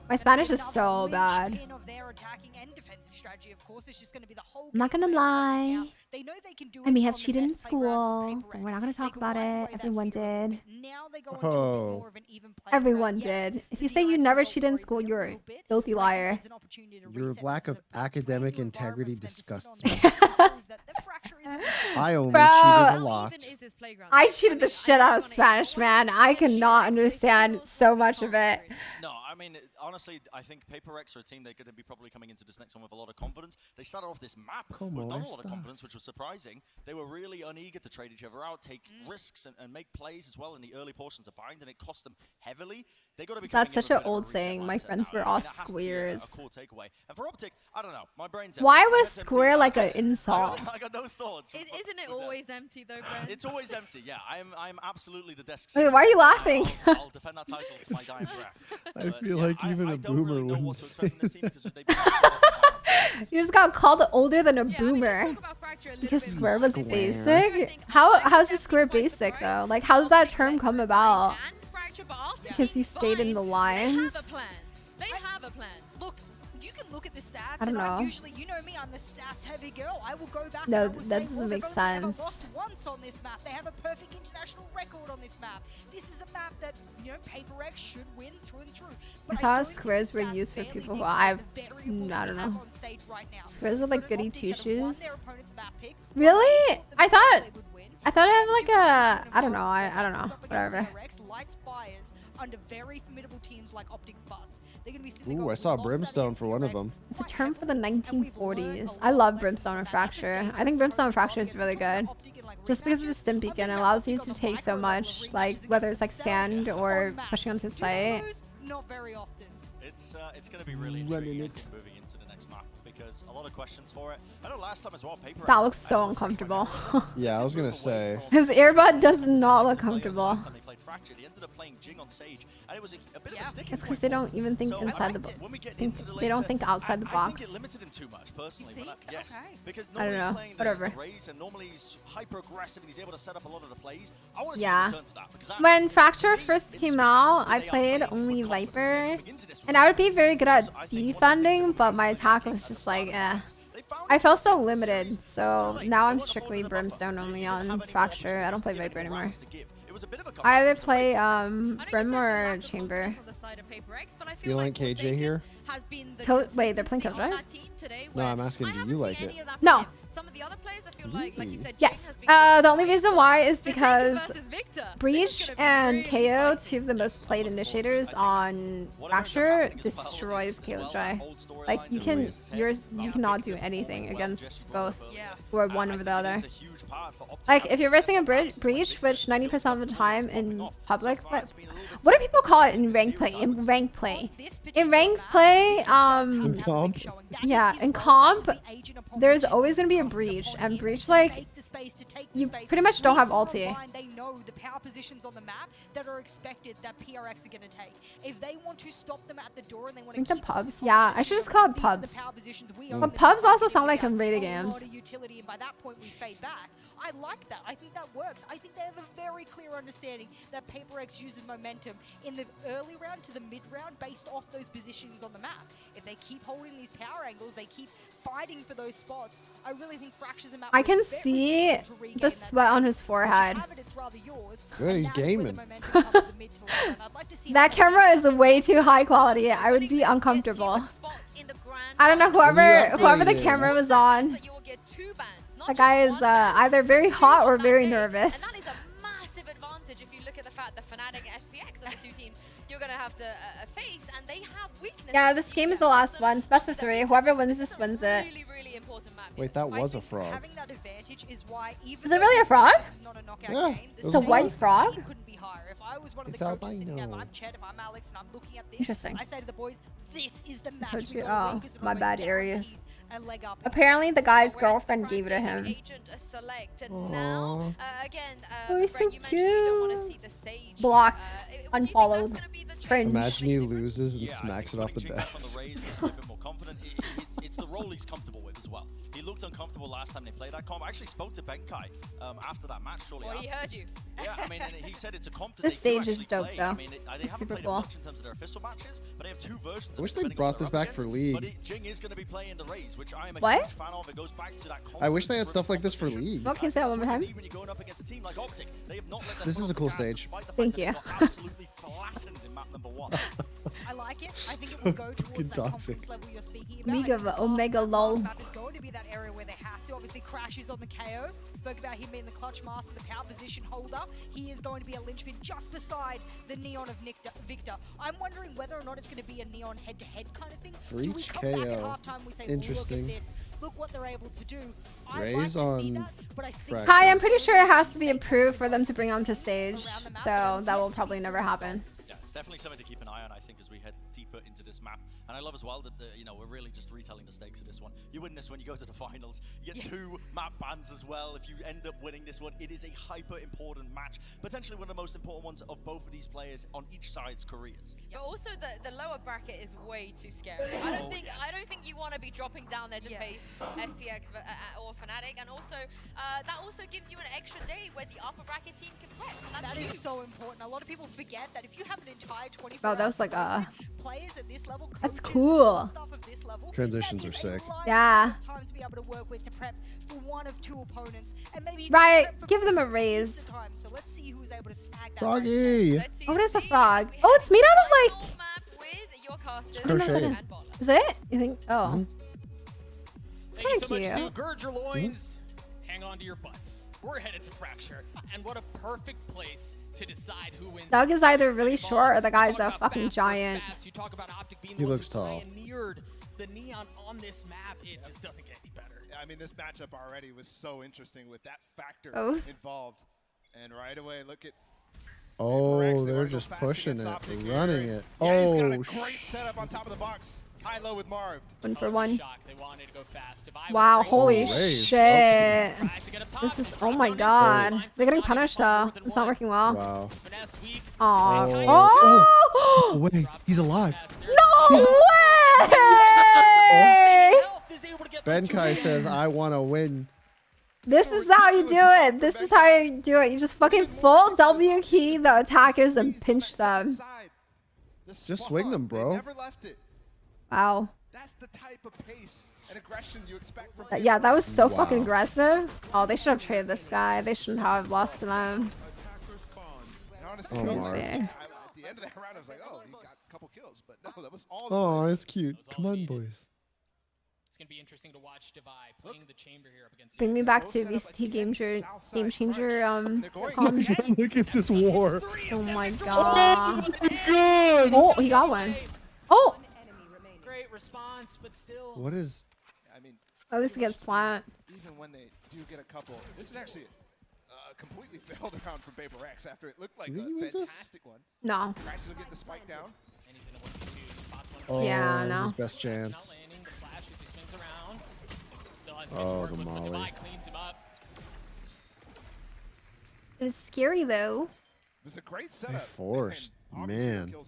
My Spanish is so bad. linchpin of their attacking and defensive strategy, of course, is just going to be the whole I'm not gonna lie. They know they can do I may it have on the cheated in best playground school, but we're not gonna talk about it. Everyone did. Now they go into a bit Oh. more of an even play. Everyone did. If you say you never cheated in school, you're a filthy liar. Your lack of academic integrity disgusts me. I only Bro. cheated a lot. I cheated the shit out of Spanish, man. I cannot understand so much of it. No, I mean, honestly, I think Paper Rex are a team they're going to be probably coming into this next one with a lot of confidence. They started off this map with not a lot of confidence, which was surprising. They were really uneager to trade each other out, take risks, and make plays as well in the early portions of bind, and it cost them heavily. They got to be. That's such an old saying. My friends were all squares. A core takeaway. And for OPTIC, I don't know. My brain's Why was square like an insult? I got no thoughts. Isn't it always empty though, Brent? It's always empty. Yeah, I'm absolutely the desk. Wait, why are you laughing? I'll defend that title to my dying breath. I feel like even a boomer wouldn't say. You just got called older than a boomer. Fracture a little Because bit square more. was basic? How's the square basic though? Like how did that term come about? Fracture, but after Because you stayed in the they lines? have a plan. They have a plan. Look, you can look at the stats. I don't and I'm know. usually, you know me, I'm the stats heavy girl. I will go back No, and I will that say, doesn't well, make they've only ever sense. lost once on this map. They have a perfect international record on this map. This is a map that, you know, Paper X should win through and through. I thought squares were used for people who I don't know. Squares are like goody two shoes. Really? I thought I had like a I don't know. I don't know. Whatever. Lights fires under very formidable teams like OPTIC's Butts. They're gonna be sitting there Ooh, I going, saw "We lost that Brimstone against for one of them. It's a term for the 1940s. I love Brimstone and Fracture. I think Brimstone and Fracture is really good. Just because of the stim beacon, it allows you to take so much, like whether it's like sand or pushing onto site. Not very often. It's going to be really intriguing moving into the next map because a lot of questions for it. I know last time as well, Paper That looks so uncomfortable. Yeah, I was gonna say. His earbud does not look comfortable. Fracture. They ended up playing Jing on Sage, and it was a bit of a sticking It's because point they for don't them. even think So inside the I box. when we get into the They don't later, think outside the I box. think it limited him too much, personally. But yes, because I don't normally he's know. playing Whatever. the Raze, and normally he's hyper aggressive, and he's able to set up a lot of the plays. I want to Yeah. see him return to that because When Fracture first came out, I played only Viper, and I would be very good at defending, but my attack was just like, eh. I felt so limited, so now I'm strictly Brimstone only on Fracture. I don't play Viper anymore. I either play Brim or Chamber. You don't like KJ here? Wait, they're playing Killjoy? No, I'm asking, do you like it? No. Some of the other players, I feel like you said, Yes. The only reason why is because Breach and KO, two of the most played initiators on Fracture, destroys Killjoy. Like you cannot do anything against both or one over the other. Like if you're versing a Breach, which 90% of the time in public, what do people call it in rank play? In rank play, yeah, in comp, there's always gonna be a Breach, and Breach, like, you pretty much don't have ulti. They know the power positions on the map that are expected that PRX are going to take. If they want to stop them at the door and they want to I think the pubs, yeah, I should just call it pubs. But pubs also sound like in rated games. Utility, and by that point we fade back. I like that. I think that works. I think they have a very clear understanding that Paper X uses momentum in the early round to the mid round based off those positions on the map. If they keep holding these power angles, they keep fighting for those spots. I really think Fracture's a map. I can see the sweat on his forehead. Good, he's gaming. That camera is way too high quality. I would be uncomfortable. I don't know, whoever the camera was on. That guy is either very hot or very nervous. And that is a massive advantage if you look at the fact that Fnatic and FPX are the two teams you're going to have to face, and they have weaknesses. Yeah, this game is the last one. It's best of 3. Whoever wins this wins it. Really important map. Wait, that was a frog. Having that advantage is why even Is it really a frog? Yeah. It's a white frog? couldn't be higher. If I was one of It's the coaches sitting albino. there, I'm Chet, if I'm Alex, and I'm looking at this, Interesting. I say to the boys, this is the match. Told we you. gotta win Oh, 'cause it my almost bad, Aries. guarantees a leg up. Apparently, the guy's girlfriend gave it to him. Now, again, Oh, he's so you mentioned you don't want to cute. see the Sage. Blocked. Unfollowed. Cringe. Imagine he loses and Yeah, smacks it I off the think putting Jing back on desk. the Raze, he's a bit more confident. It's the role he's comfortable with as well. He looked uncomfortable last time they played that comp. I actually spoke to Benkai after that match shortly Well, after. he heard you. Yeah, I mean, and he said it's a comp that This they do stage is actually dope, play. though. I mean, they It's haven't super played cool. it much in terms of their official matches, but they have 2 versions I wish of they it, depending on brought what this they're back up for against. League. But Jing is going to be playing the Raze, which I am a What? huge fan of. It goes back to that I wish they had confidence-driven stuff like this for competition. League. What can you say that one more time? When you're going up against a team like OPTIC, they have not let their This is a foot cool off the gas stage. despite the Thank fact that you. they got absolutely flattened in map number 1. I like it. I think So it will go fucking towards that toxic. confidence level you're speaking about. League of Omega LOL. Map is going to be that area where they have to. Obviously, crashes on the KO. Spoke about him being the clutch master, the power position holder. He is going to be a linchpin just beside the Neon of Victor. I'm wondering whether or not it's going to be a Neon head-to-head kind of thing. Do we Breach come back at KO. halftime, we say, Interesting. look at this. Look what they're able to do. I Raze like to see on that, but I think Fracture. Hi, I'm pretty sure it has to be approved for them to bring onto stage, so that will probably never happen. Yeah, it's definitely something to keep an eye on, I think, as we head deep put into this map. And I love as well that you know, we're really just retelling the stakes of this one. You win this one, you go to the finals. You get 2 map bans as well. If you end up winning this one, it is a hyper important match, potentially one of the most important ones of both of these players on each side's careers. But also the lower bracket is way too scary. I don't think you want to be dropping down there to face FPX or Fnatic, and also that also gives you an extra day where the upper bracket team can prep. That is so important. A lot of people forget that if you have an entire 24 Wow, that was like players at this level, that's cool. stuff of this level, Transitions are sick. Yeah. Time to be able to work with to prep for one of 2 opponents, and maybe Right, give them a raise. time. So let's see who's able to snag that. Froggy. Oh, it is a frog. Oh, it's made out of like. Crochet. Is it? You think? Oh. Thank you so much, cute. Sue. Gird your loins. Hang on to your butts. We're headed to Fracture. And what a perfect place to decide who wins. Doug is either really short or the guy's a fucking giant. You talk about OPTIC being He looks tall. pioneered the neon on this map. It just doesn't get any better. Yeah, I mean, this matchup already was so interesting with that factor Both. involved. And right away, look at Oh, they're just pushing it, running it. Oh, he's got a great setup on top of the box. High low with Marv. 1 for 1. They wanted to go fast. Wow, holy raise. shit. This is, oh my god. They're getting punished though. It's not working well. wow. Aw. Oh. Oh! Oh, wait, he's alive. No way! Benkai says, I want to win. This is how you do it. This is how you do it. You just fucking full W key the attackers and pinch them. Just swing them, bro. Never left it. Wow. That's the type of pace and aggression you expect from Yeah, that was so Wow. fucking aggressive. Oh, they should have traded this guy. They shouldn't have lost to them. And honestly, Oh, Marv. at the end of that round, I was like, oh, he got a couple kills. But no, that was all. Oh, it's cute. Come on, boys. It's going to be interesting to watch Divide playing the chamber here up against Bring me back to VCT game changer comms. Look at this war. Oh my god. Good. Oh, he got one. Oh! Great response, but still. What is... I mean, At least against Plat. even when they do get a couple, this is actually a completely failed round from Paper X after it looked like You think he wins a this? fantastic one. No. Crashes will get the spike down. And he's in a 1v2. Spots one. Oh, Yeah, this is no. his best chance. Landing the flash as he swings around. Still has Oh, work the with when molly. Divide cleans him up. It's scary though. It was a great They setup. forced. And obviously the Yeah. Man. kills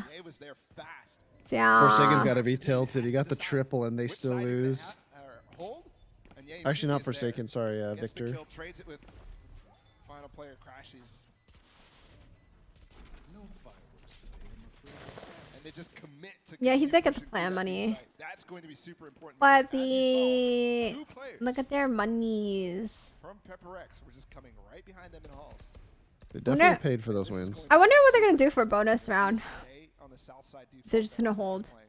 came. It was there fast. Damn. Forsaken's got to be tilted. He got the triple and they Which still side did they lose. hold? And yeah, Actually, not is there. Forsaken. Sorry, Gets the Victor. kill, trades it with final player crashes. No fireworks today, I'm afraid. And they just commit to. Yeah, he did get the pushing plan through that money. side. That's going to be super important. But because as you saw, the... two players Look at their monies. from Pepper X were just coming right behind them in halls. They definitely paid for those wins. I wonder what they're going to do for a bonus round. Stay on the south side default They're just going to that hold. playing.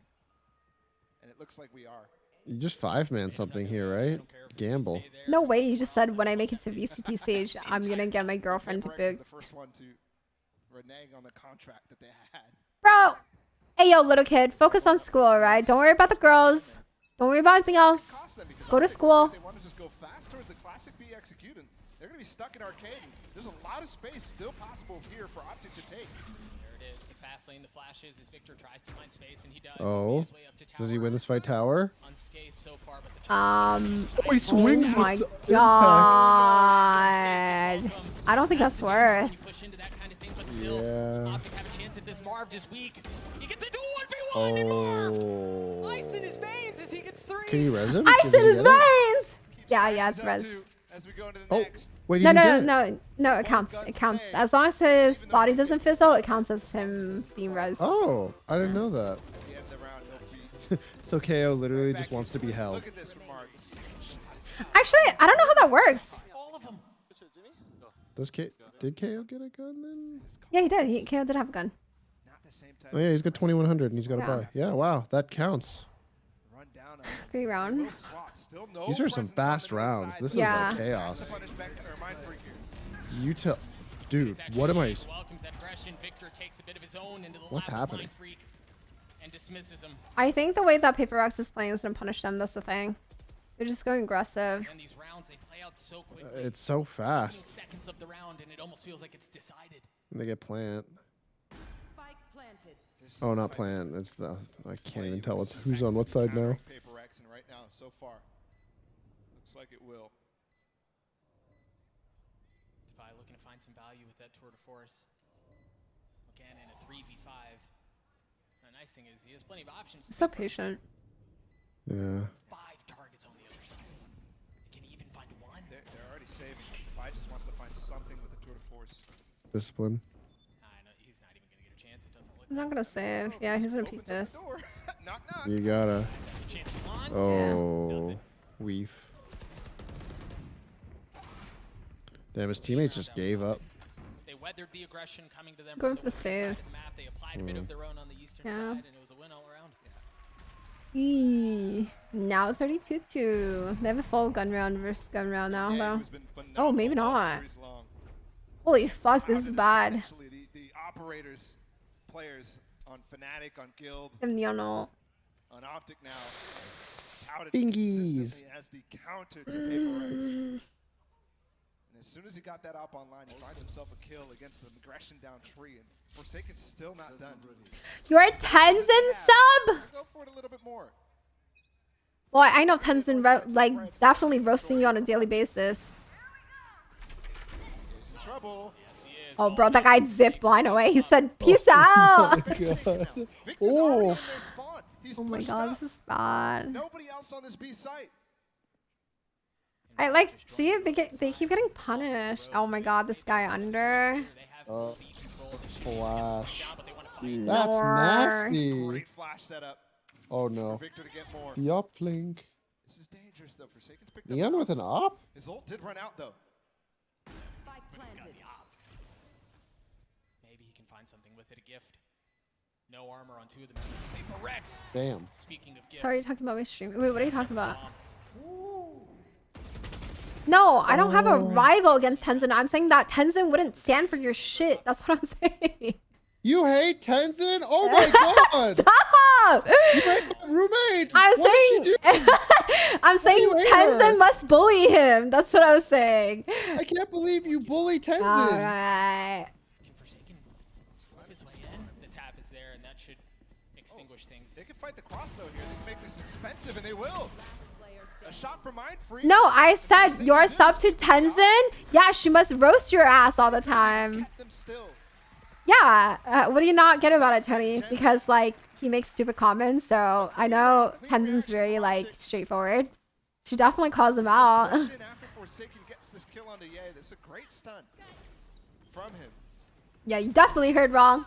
And it looks like we are. You just 5-man something here, right? Gamble. No way, you just said when I make it to VCT stage, I'm going to get my girlfriend to Pepper X is big. the first one to renege on the contract that they had. Bro! Hey, yo, little kid, focus on school, alright? Don't worry about the girls. Don't worry about anything else. Cost them because Let's go to Optic, school. They want to just go fast towards the classic B executing. They're going to be stuck in arcade. There's a lot of space still possible here for Optic to take. There it is. The fast lane, the flashes as Victor tries to find space, and he does. Oh. His way up to tower. Does he win this fight tower? Unscathed so far, but the Oh, he swings Oh my with the god. I don't think that's worth. push into that kind of thing, but still, Yeah. Optic have a chance at this. Marv just weak. He gets to do 1v1 and Marv. Oh. Ice in his veins as he gets 3. Can you res him? Ice Does in he his get it? veins! Yeah, it's res. As we go into the Oh, next. wait, No, you no, get it? no, it counts. It counts. As long as his body doesn't fizzle, it counts as him being res. Oh, I didn't know that. At the end of the round, he'll be So KO literally just wants to be held. Look at this from Mark. Actually, I don't know how that works. All of them. Did KO get a gun then? Yeah, he did. KO did have a gun. Not the same type. Oh yeah, he's got 2100 and he's got a Yeah. buy. Yeah, wow, that counts. Run down. Great round. Swap. Still no These are some presence on the fast north rounds. side. This Yeah. is like chaos. Punish back or mind freak here. You tell, dude, what am I? Welcomes that aggression. Victor takes a bit of his own into the What's lap of happening? Mind Freak and dismisses him. I think the way that Paper Rocks is playing is going to punish them. That's the thing. They're just going aggressive. And these rounds, they play out so quickly. It's so fast. Seconds of the round, and it almost feels like it's decided. And they get plant. Oh, not plant. It's the. I can't even tell who's on what side now. Paper X, and right now, so far, looks like it will. Defy looking to find some value with that tour de force. Again, in a 3v5. The nice thing is he has plenty of options. So patient. Yeah. 5 targets on the other side. Can he even find one? They're already saving. Defy just wants to find something with the tour de force. Discipline. I know he's not even gonna get a chance. It doesn't look. He's not gonna save. Yeah, he's gonna peek this. Knock, knock. You gotta. Oh, weef. Damn, his teammates just gave up. They weathered the aggression coming to them. Going for the save. They applied a bit of their own on the eastern Yeah. side, and it was a win all around. Now it's already 2-2. They have a full gun round versus gun round now, though. Oh, maybe not. Holy fuck, this is bad. The operators, players on Fnatic, on Guild, On on Optic now, touted Fingies. consistently as the counter to Paper X. And as soon as he got that op online, he finds himself a kill against an aggression down tree, and Forsaken's still not done. You're a Tenzin sub? Go for it a little bit more. Well, I know Tenzin like definitely roasting you on a daily basis. Trouble. Oh, bro, that guy zipped line away. He said, "Peace out." Oh. Oh my god, this is bad. Nobody else on this B site. I like see they keep getting punished. Oh my god, this guy under. Flash. North. That's nasty. Great flash setup. Oh no. Victor to get more. The uplink. This is dangerous though. Forsaken's picked Neon up. with an op? His ult did run out though. Maybe he can find something with it, a gift. No armor on 2 of them. Paper Rex. Damn. Speaking of gifts. Sorry, you're talking about my stream. Wait, what are you talking about? No, I don't have a rival against Tenzin. I'm saying that Tenzin wouldn't stand for your shit. That's what I'm saying. You hate Tenzin? Oh my god! Stop! You hate my roommate! I'm What saying, did she do? I'm saying you hate her? Tenzin must bully him. That's what I was saying. I can't believe you bully Tenzin. Alright. Can Forsaken slip his way in? The tap is there, and that should extinguish things. They can fight the cross though here. They can make this expensive, and they will. A shot for Mindfree. No, I said you're sub to Tenzin. Yeah, she must roast your ass all the time. Yeah, what do you not get about it, Tony? Because like he makes stupid comments, so I know Tenzin's very like straightforward. She definitely calls him out. After Forsaken gets this kill onto Ye, that's a great stun from him. Yeah, you definitely heard wrong.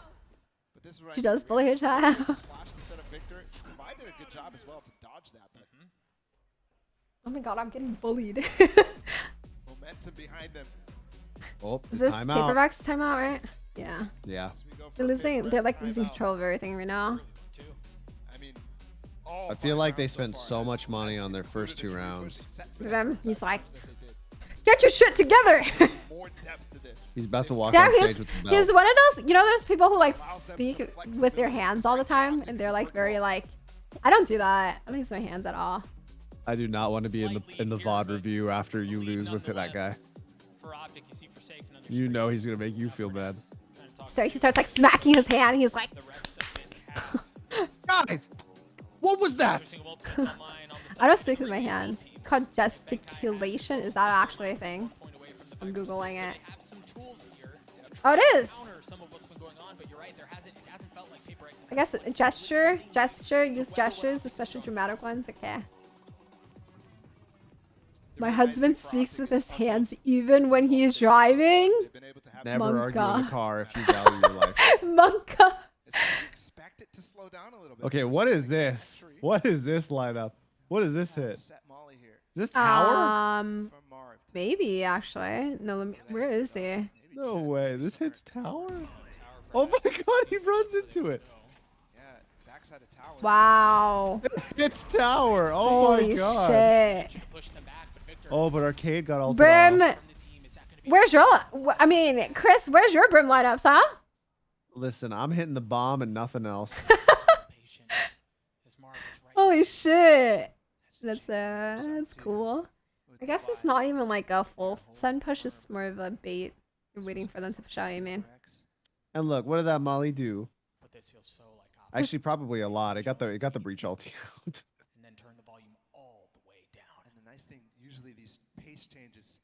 But this is what She does bully her child. Flash to set up Victor. Devi did a good job as well to dodge that, but Oh my god, I'm getting bullied. momentum behind them. Oh, Is this timeout. Paper Rex timeout, right? Yeah. Yeah. They're losing. They're like losing control of everything right now. I mean, I feel like they spent so much money on their first 2 rounds. Look at him. He's like, get your shit together. more depth to this. He's about to walk Damn, on stage with the belt. he's one of those, you know, those people who like speak with their hands all the time, and they're like very like, I don't do that. I don't use my hands at all. I do not want to be in the VOD review after you lose with that guy. For Optic, you see Forsaken on the You know he's gonna make you feel bad. So he starts like smacking his hand. He's like, guys, what was that? I don't speak with my hands. It's called gesticulation. Is that actually a thing? I'm googling it. Oh, it is. I guess gesture, use gestures, especially dramatic ones. Okay. My husband speaks with his hands even when he's driving. Never argue in the car if you value your life. Monka. Okay, what is this? What is this lineup? What is this hit? Is this tower? Maybe actually. No, let me, where is he? No way. This hits tower? Oh my god, he runs into it. Wow. It's tower. Oh Holy my god. shit. Oh, but Arcade got all Brim. Where's your? I mean, Chris, where's your Brim lineups, huh? Listen, I'm hitting the bomb and nothing else. Holy shit. That's cool. I guess it's not even like a full sun push, it's more of a bait. You're waiting for them to push out, you mean? And look, what did that Molly do? this feels so like Actually, probably a lot. It got the breach ulti out. and then turn the volume all the way down. And the nice thing, usually these pace changes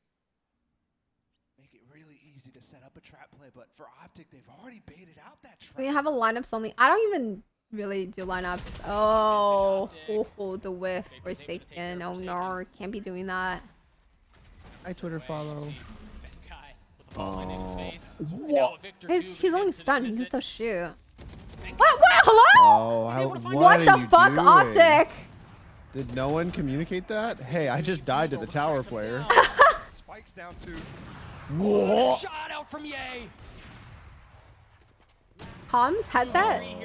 make it really easy to set up a trap play, but for Optic, they've already baited out that trap. We have a lineups only. I don't even really do lineups. Oh, the whiff Forsaken. Oh no, can't be doing that. Hi, Twitter follow. What? He's only stunned. He can still shoot. What? Hello? Oh, what the fuck, doing? Optic? Did no one communicate that? Hey, I just died to the tower player. Spikes down to. Whoa! Shot out from Ye. Comms? Headset? Okay.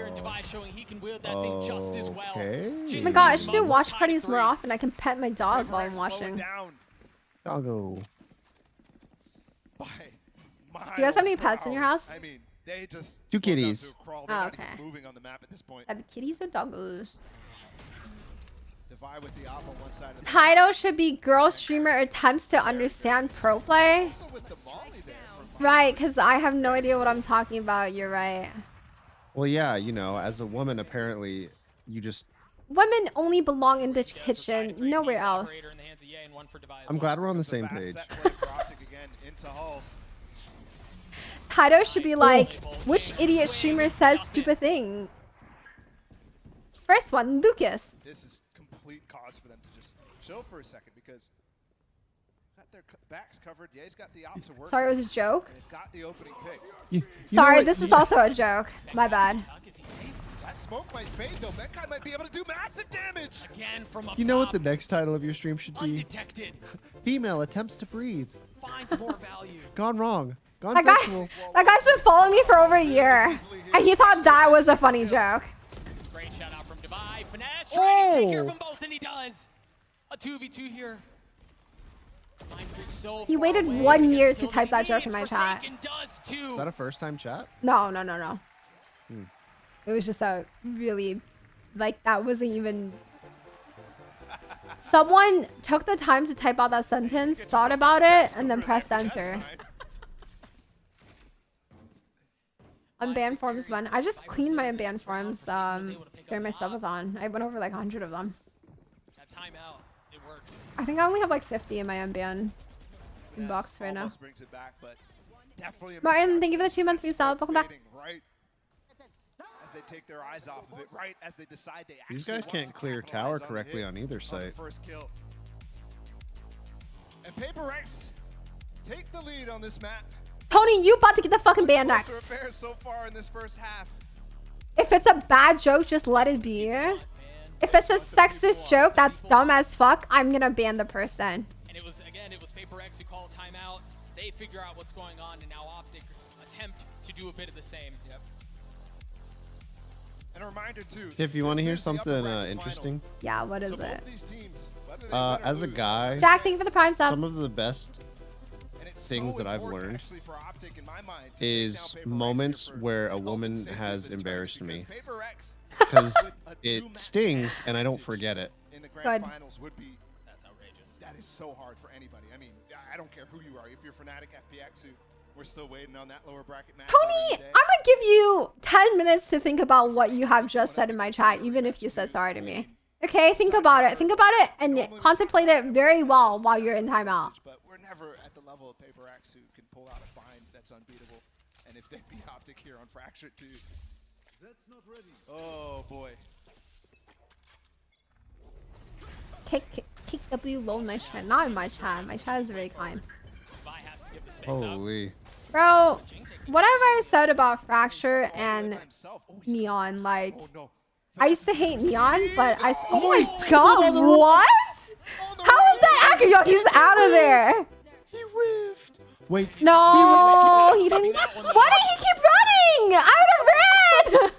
Oh my god, I should do watch parties more often. I can pet my dog while I'm watching. Doggo. Do you guys have any pets in your house? I mean, they just 2 kitties. Oh, okay. moving on the map at this point. Are the kitties or doggos? Divide with the op on one side of the Title should be girl streamer attempts to understand pro play. Right, because I have no idea what I'm talking about. You're right. Well, yeah, you know, as a woman, apparently, you just... Women only belong in the kitchen, nowhere else. I'm glad we're on the same page. Title should be like, which idiot streamer says stupid thing? First one, Lucas. This is complete cause for them to just chill for a second because got their backs covered. Yeah, he's got the ops to work. Sorry, it was a joke. They've got the opening pick. Sorry, this is also a joke. My bad. That smoke might fade though. That guy might be able to do massive damage. Again from up You know what top. the next title of your stream should be? Undetected. Female attempts to breathe. Finds more value. Gone wrong. Gone That sexual. guy's been following me for over a year, and he thought that was a funny joke. Great shout out from Divide. Finesse. Trying to take care of them both, and he does. A 2v2 here. He waited 1 year to type that joke in my chat. Is that a first time chat? No. Hmm. It was just a really, like, that wasn't even... Someone took the time to type out that sentence, thought about it, and then pressed enter. Unbanned forms one. I just cleaned my unbanned forms during my subathon. I went over like 100 of them. That timeout, it worked. I think I only have like 50 in my unbanned inbox right now. Martin, thank you for the 2-month resub. Welcome back. As they take their eyes off of it, right as they decide they These guys can't clear tower correctly on either site. First kill. And Paper X take the lead on this map. Tony, you about to get the fucking ban next. So far in this first half. If it's a bad joke, just let it be. If it's a sexist joke that's dumb as fuck, I'm gonna ban the person. And it was Paper X who called timeout. They figure out what's going on, and now Optic attempt to do a bit of the same. Yep. And a reminder too. If you want to hear something interesting, yeah, what is it? as a guy, Jack, thank you for the prime sub. Some of the best things that I've learned is moments where a woman has embarrassed me, because it stings and I don't forget it. In the grand finals would be that's outrageous. That is so hard for anybody. I mean, I don't care who you are. If you're Fnatic FPX, who we're still waiting on that lower bracket match. Tony, I'm gonna give you 10 minutes to think about what you have just said in my chat, even if you said sorry to me. Okay, think about it. Think about it and contemplate it very well while you're in timeout. But we're never at the level of Paper X who can pull out a bind that's unbeatable. And if they beat Optic here on Fractured too. That's not ready. Oh boy. Kick W low, nice chat. Not in my chat. My chat is very kind. Holy. Bro, what have I said about Fracture and Neon? Like, I used to hate Neon, but oh my god, what? How is that accurate? Yo, he's out of there. He whiffed. Wait. No, he didn't. Why did he keep running? I would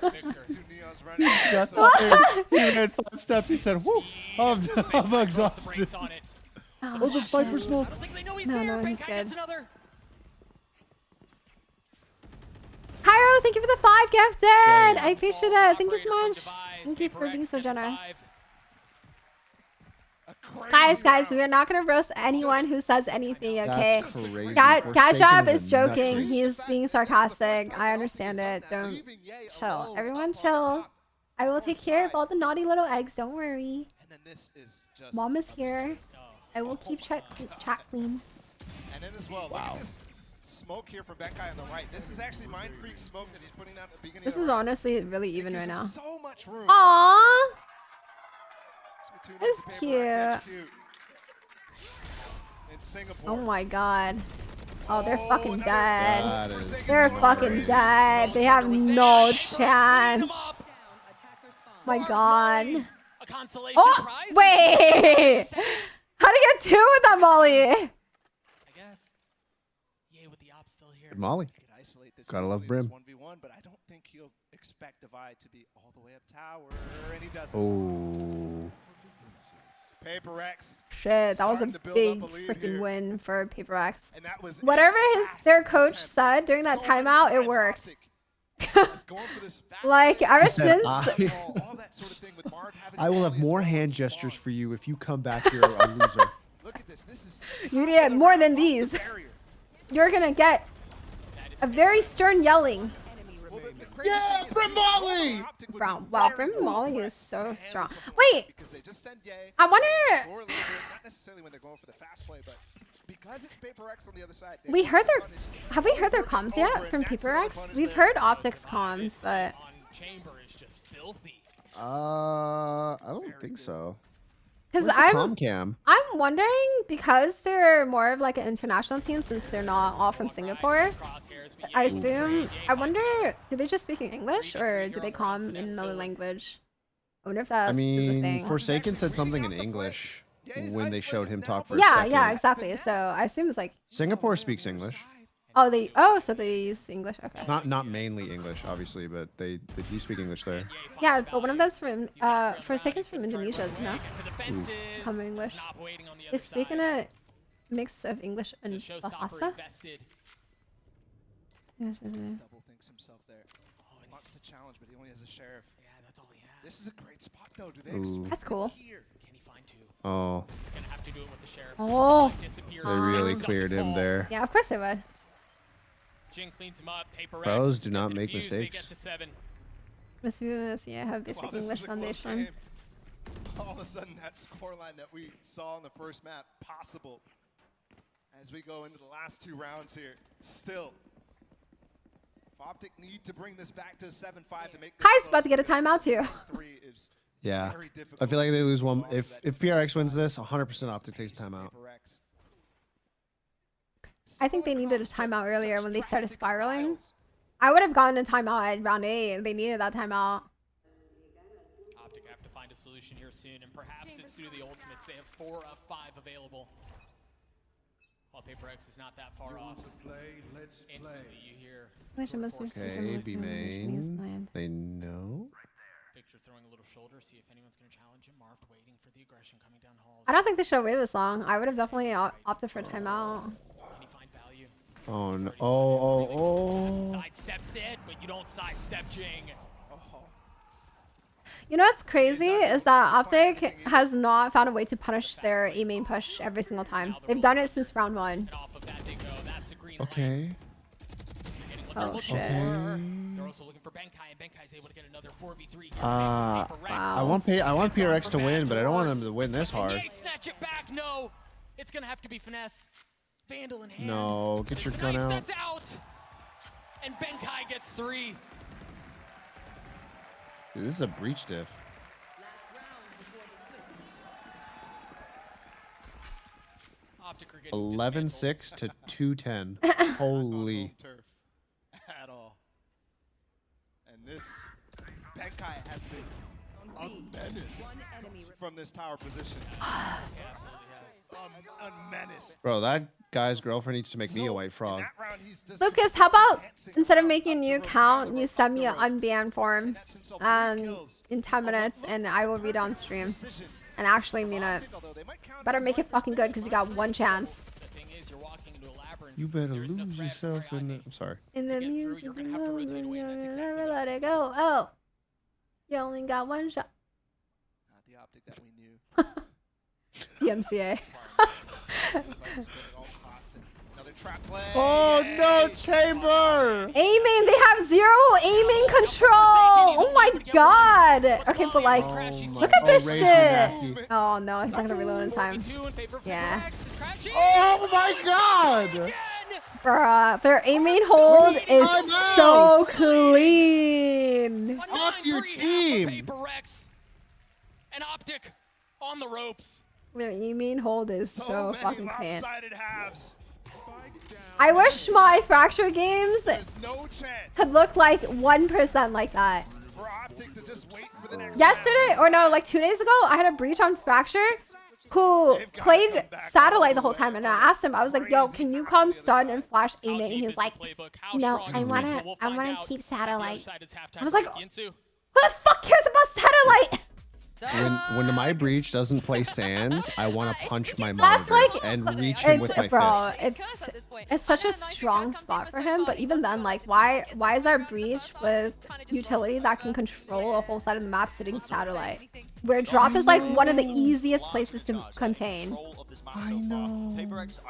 have ran. That's all right. He ran 5 steps. He said, "Whoo, I'm exhausted." Oh, the Viper smoke. No, he's good. Cairo, thank you for the 5 gifted. I appreciate it. Thank you so much. Thank you for being so generous. Guys, we're not gonna roast anyone who says anything, okay? That's crazy. Gajab Forsaken is a joking. nutcase. He's being sarcastic. I understand it. Don't chill. Everyone chill. I will take care of all the naughty little eggs. Don't worry. And then this is just Mom is here. I will keep chat clean. And then as well, look at this smoke here from Benkai on the right. This is actually Mind Freak smoke that he's putting out at the beginning. This of is the round. honestly really even right now. So much room. Aww. So It's cute. In Singapore. Oh my god. Oh, they're fucking dead. That is They're fucking dead. They have no chance. My god. A consolation Oh, prize. wait. How do you get two with that molly? I guess. Yay with the op still here. Good Molly. Gotta love Brim. 1v1, but I don't think he'll expect Divide to be all the way up tower, and he doesn't. Oh. Paper X. Shit, that was a starting to build big up a lead freaking here. win for Paper X. And that was Whatever their coach said during that timeout, it worked. Like ever He said, since I will have more hand gestures for you if you come back here a loser. Look at this. This is you get more than these. You're gonna get a very stern yelling. Yeah, Brim Molly! Wow, Brim Molly is so strong. Wait, I wonder. not necessarily when they're going for the fast play, but because it's Paper X on the other side. We heard their. Have we heard their comms yet from Paper X? We've heard OPTIC's comms, but. Chamber is just filthy. I don't think so. Because Where's the Comcam? I'm wondering because they're more of like an international team since they're not all from Singapore. I assume. I wonder, do they just speak in English or do they comm in another language? I wonder if that is a thing. Forsaken said something in English when they showed him talk for a Yeah, second. yeah, exactly. So I assume it's like. Singapore speaks English. Oh, so they use English. Okay. Not mainly English, obviously, but they do speak English there. Yeah, but one of them's from Forsaken's from Indonesia, no? Ooh. Come English. They speak in a mix of English and Bahasa. Double thinks himself there. Wants the challenge, but he only has a sheriff. Yeah, that's all he has. This is a great spot though. Do they Ooh. expect That's cool. here? Can he find two? Oh. He's gonna have to do it with the sheriff. Oh. They really cleared him there. Yeah, of course they would. Jin cleans him up. Paper Pros X, do not get make defused, they mistakes. get to 7. Must be yeah, have basic Wow, this English is a close foundation. game. All of a sudden, that scoreline that we saw on the first map possible as we go into the last 2 rounds here. Still, OPTIC need to bring this back to 7-5 to make. Kai's about to get a timeout too. Yeah. I feel like they lose one. If PRX wins this, 100% OPTIC takes timeout. I think they needed a timeout earlier when they started spiraling. I would have gotten a timeout at round 8. They needed that timeout. OPTIC have to find a solution here soon, and perhaps it's through the ultimates. They have 4 of 5 available. While Paper X is not that far off. Instantly you hear. Okay, B main. They know. Victor throwing a little shoulder, see if anyone's going to challenge him. Marv waiting for the aggression coming down halls. I don't think they should have waited this long. I would have definitely opted for a timeout. Oh no. Oh. Sidesteps it, but you don't sidestep Jing. You know what's crazy is that OPTIC has not found a way to punish their A main push every single time. They've done it since round 1. Okay. Oh shit. They're also looking for Benkai, and Benkai's able to get another 4v3. Wow. I want PRX to win, but I don't want them to win this hard. Yay, snatch it back. No, it's gonna have to be finesse. Vandal in hand. No, get your gun out. That's out. And Benkai gets 3. Dude, this is a breach diff. OPTIC are getting 11-6 to 210. Holy. At all. And this Benkai has been a menace from this tower position. A menace. Bro, that guy's girlfriend needs to make me a white frog. Lucas, how about instead of making a new account, you send me an unbanned form in 10 minutes and I will read on stream. And actually mean it. Better make it fucking good because you got 1 chance. You better lose yourself in the... I'm sorry. In the music, never let it go. Oh, you only got 1 shot. Not the OPTIC that we knew. DMCA. Oh no, Chamber! Aiming, they have 0 aiming control. Oh my god. Okay, but like, look at this shit. Oh no, he's not gonna reload in time. Yeah. Oh my god! Bruh, their aiming hold is so clean. Off your team. And OPTIC on the ropes. Their aiming hold is so fucking clean. I wish my Fracture games could look like 1% like that. Yesterday, or no, like 2 days ago, I had a breach on Fracture who played Satellite the whole time, and I asked him, I was like, yo, can you come stun and flash aiming? And he was like, no, I wanna keep Satellite. I was like, who the fuck cares about Satellite? When my breach doesn't play Sands, I want to punch my monitor and reach him with my fist. It's such a strong spot for him, but even then, like, why is our breach with utility that can control a whole side of the map sitting Satellite? Where drop is like one of the easiest places to contain. I know.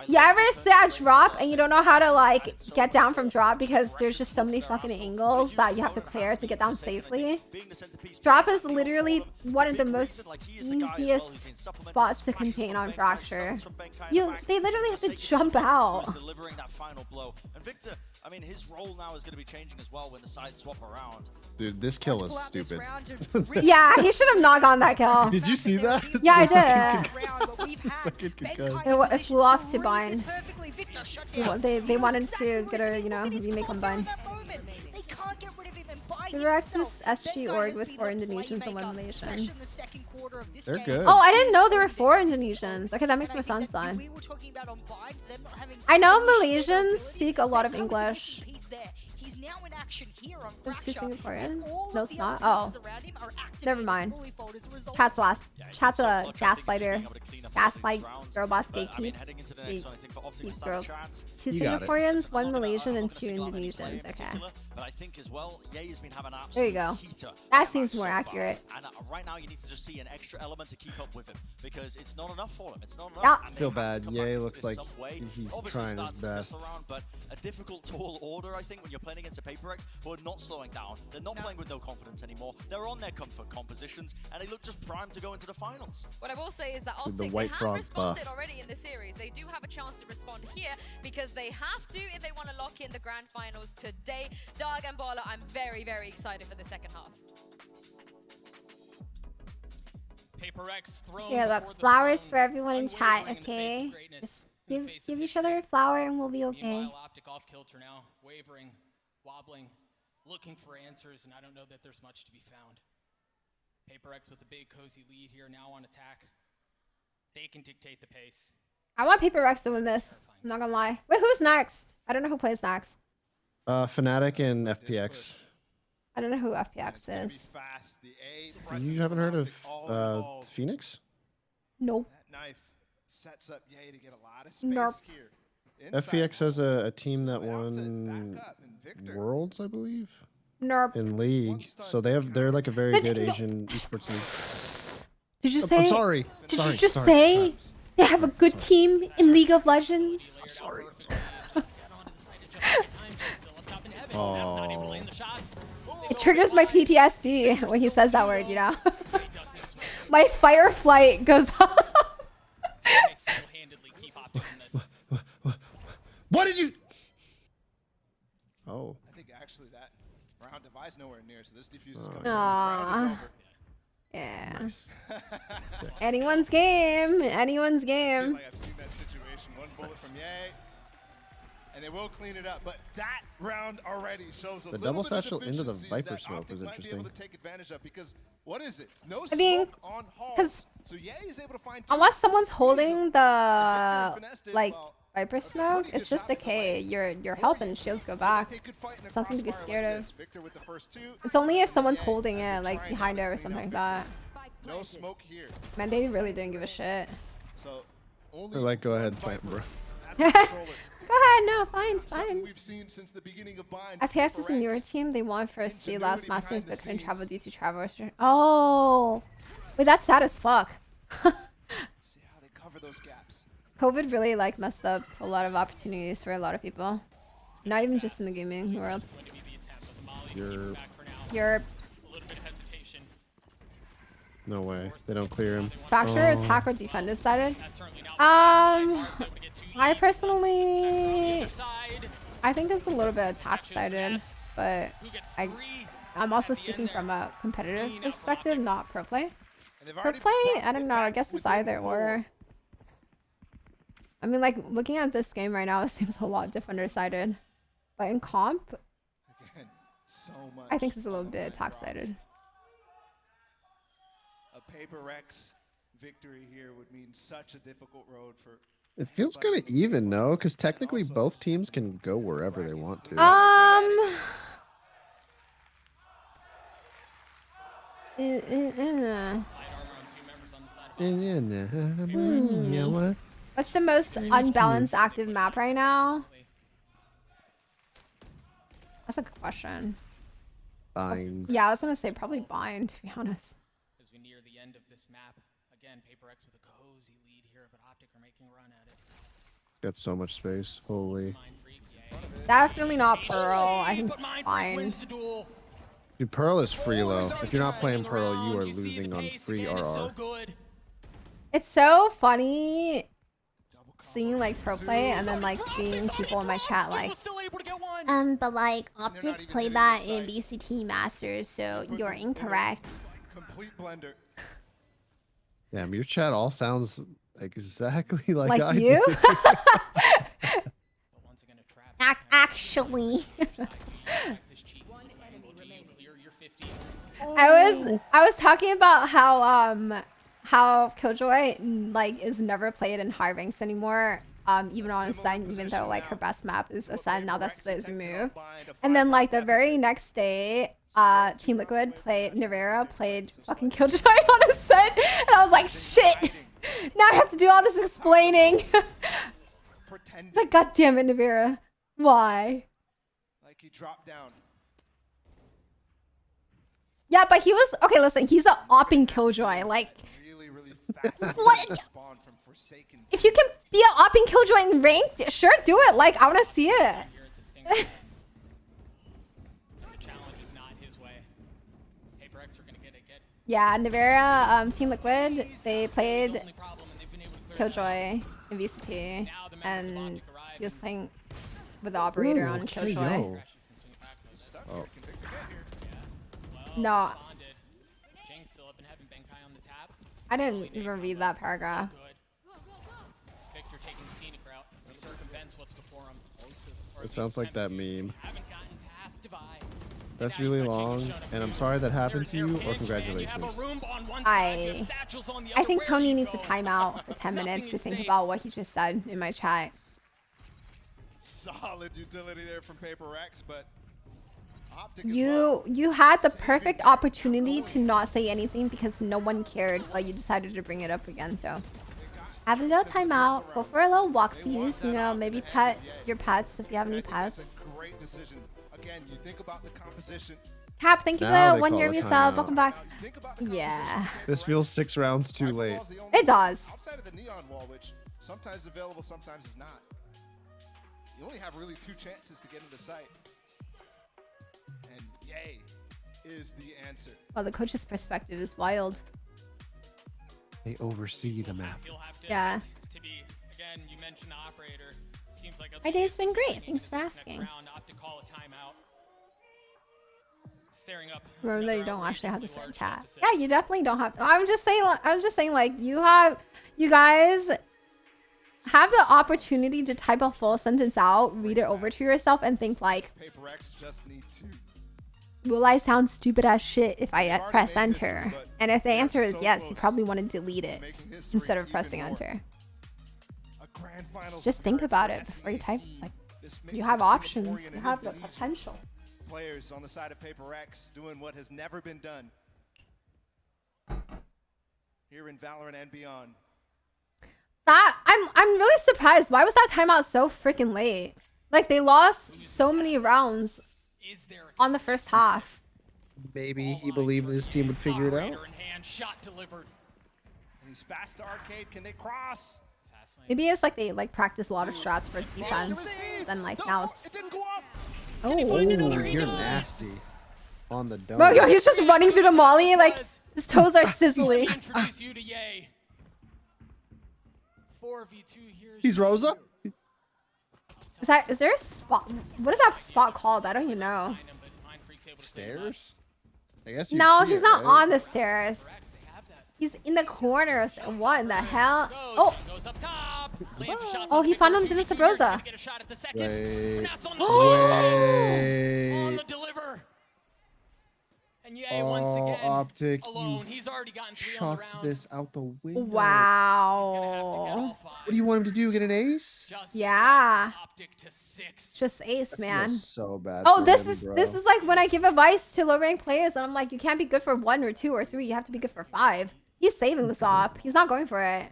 You ever sit at drop and you don't know how to like get down from drop because there's just so many fucking angles that you have to clear to get down safely? Drop is literally one of the most easiest spots to contain on Fracture. They literally have to jump out. I mean, his role now is going to be changing as well when the sides swap around. Dude, this kill is stupid. Yeah, he should have not gotten that kill. Did you see that? Yeah, I did. Second concuss. It flew off to bind. They wanted to get a, you know, remake on bind. Rex's SG org with 4 Indonesians and 1 Malaysian. They're good. Oh, I didn't know there were 4 Indonesians. Okay, that makes more sense then. I know Malaysians speak a lot of English. The 2 Singaporean? No, it's not. Oh, never mind. Chat's last. Chat's a gaslighter. Gaslight girl boss gatekeep. Girl. 2 Singaporeans, 1 Malaysian, and 2 Indonesians. Okay. But I think as well, Ye has been having an There you absolute go. heater. That seems more accurate. And right now, you need to just see an extra element to keep up with him because it's not enough for him. It's not enough. Yeah. I feel bad. Ye looks like he's trying his best. Around, but a difficult tall order, I think, when you're playing against a Paper X who are not slowing down. They're not playing with no confidence anymore. They're on their comfort compositions, and they look just primed to go into the finals. What I will say is that With the OPTIC, White they Frog have responded buff. already in the series. They do have a chance to respond here because they have to if they want to lock in the grand finals today. Dark and Baller, I'm very, very excited for the second half. Paper X thrown Here, look, flowers for everyone in chat, okay? Just give each other a flower and we'll be okay. Meanwhile, OPTIC off kilter now, wavering, wobbling, looking for answers, and I don't know that there's much to be found. Paper X with a big cozy lead here now on attack. They can dictate the pace. I want Paper Rex to win this. I'm not gonna lie. Wait, who's next? I don't know who plays next. Fnatic and FPX. I don't know who FPX is. You haven't heard of Phoenix? Nope. That knife sets up Ye to get a lot of space Nope. here. FPX has a team that won Worlds, I believe. Nope. In League, so they're like a very good Asian esports league. Did you say? I'm sorry. Did sorry, you just sorry, say sorry. they have a good team in League of Legends? I'm sorry. Oh. It triggers my PTSD when he says that word, you know? My fight or flight goes up. What did you? Oh. I think actually that round device nowhere near, so this defuse is coming. Aww. Yeah. Anyone's game. Anyone's game. Like I've seen that situation. One bullet from Ye, and they will clean it up. But that round already shows a The little double bit of satchel into the deficiencies Viper that smoke was OPTIC might be able interesting. to take advantage of because what is it? No I mean, smoke on Hall. 'cause So Ye is able to find unless someone's holding the like Viper smoke, it's just okay. Your health and shields go back. It's nothing to be scared of. It's only if someone's holding it, like behind it or something like that. No smoke here. Man, they really didn't give a shit. So They're like, go ahead, plant, bro. Go ahead, no, fine, it's fine. We've seen since the beginning of Bind. FPS is a newer team. They won first seed last Masters, but couldn't travel due to travel restrictions. Oh, wait, that's sad as fuck. those gaps. COVID really like messed up a lot of opportunities for a lot of people. Not even just in the gaming world. Europe. No way. They don't clear him. Is Factor attack or defend decided? I personally, I think it's a little bit attack sided, but I'm also speaking from a competitive perspective, not pro play. Pro play, I don't know. I guess it's either or. I mean, like looking at this game right now, it seems a lot defender sided, but in comp, Again, so much I think it's a little bit attack sided. A Paper Rex victory here would mean such a difficult road for. It feels kind of even, no? Because technically both teams can go wherever they want to. What's the most unbalanced active map right now? That's a good question. Bind. Yeah, I was gonna say probably bind, to be honest. As we near the end of this map, again, Paper X with a cozy lead here, but Optic are making a run at it. Got so much space. Holy. Definitely not Pearl. I think bind. Dude, Pearl is free though. If you're not playing Pearl, you are losing on free RR. It's so funny seeing like pro play and then like seeing people in my chat like, but like Optic played that in VCT Masters, so you're incorrect. Complete blender. Damn, your chat all sounds exactly like I you? do. Actually. I was talking about how Killjoy like is never played in high ranks anymore, even on Ascent, even though like her best map is Ascent. Now that split is removed, and then like the very next day, Team Liquid played Nivera played fucking Killjoy on Ascent, and I was like, shit. Now I have to do all this explaining. It's like, god damn it, Nivera, why? Like he dropped down. Yeah, but he was okay. Listen, he's a opping Killjoy. Like, what? If you can be an opping Killjoy in ranked, sure, do it. Like, I want to see it. Yeah, Nivera, Team Liquid, they played Killjoy in VCT, and he was playing with the operator on Killjoy. Oh. No. I didn't even read that paragraph. It sounds like that meme. That's really long, and I'm sorry that happened to you, or congratulations. I think Tony needs a timeout for 10 minutes to think about what he just said in my chat. Solid utility there from Paper Rex, but Optic you had the perfect opportunity to not say anything because no one cared, but you decided to bring it up again. So have a little timeout, go for a little walksies, you know, maybe pet your pets if you have any pets. Great decision. Again, you think about the composition. Cap, thank you for the 1 year resub. Welcome back. Yeah. This feels 6 rounds too late. It does. Outside of the neon wall, which sometimes is available, sometimes is not. You only have really 2 chances to get into sight. And yay is the answer. Well, the coach's perspective is wild. They oversee the map. Yeah. Again, you mentioned the operator. Seems like My day's been great. Thanks for asking. Remember that you don't actually have to send chat. Yeah, you definitely don't have to. I'm just saying like you guys have the opportunity to type a full sentence out, read it over to yourself, and think like, will I sound stupid as shit if I press enter? And if the answer is yes, you probably want to delete it instead of pressing enter. Just think about it before you type. Like, you have options. You have the potential. Players on the side of Paper X doing what has never been done here in Valorant and beyond. That I'm really surprised. Why was that timeout so freaking late? Like, they lost so many rounds on the first half. Maybe he believed his team would figure it out. And he's fast to arcade. Can they cross? Maybe it's like they like practice a lot of strats for defense, and like now it's. Oh, you're nasty. On the dome. Bro, yo, he's just running through the molly like his toes are sizzling. Introduce you to Ye. 4v2 here. He's Rosa. Is there a spot? What is that spot called? I don't even know. Stairs? I guess. No, he's not right? on the stairs. He's in the corners. What in the hell? Oh! Oh, he found him in the Sabrosa. Wait. On the deliver. And Ye once again Optic, alone. He's already gotten 3 on the chucked round. this out the window. Wow. What do you want him to do? Get an ace? Yeah. Optic to 6. Just ace, man. So bad. Oh, for this him, is bro. this is like when I give advice to low rank players, and I'm like, you can't be good for 1 or 2 or 3. You have to be good for 5. He's saving this op. He's not going for it.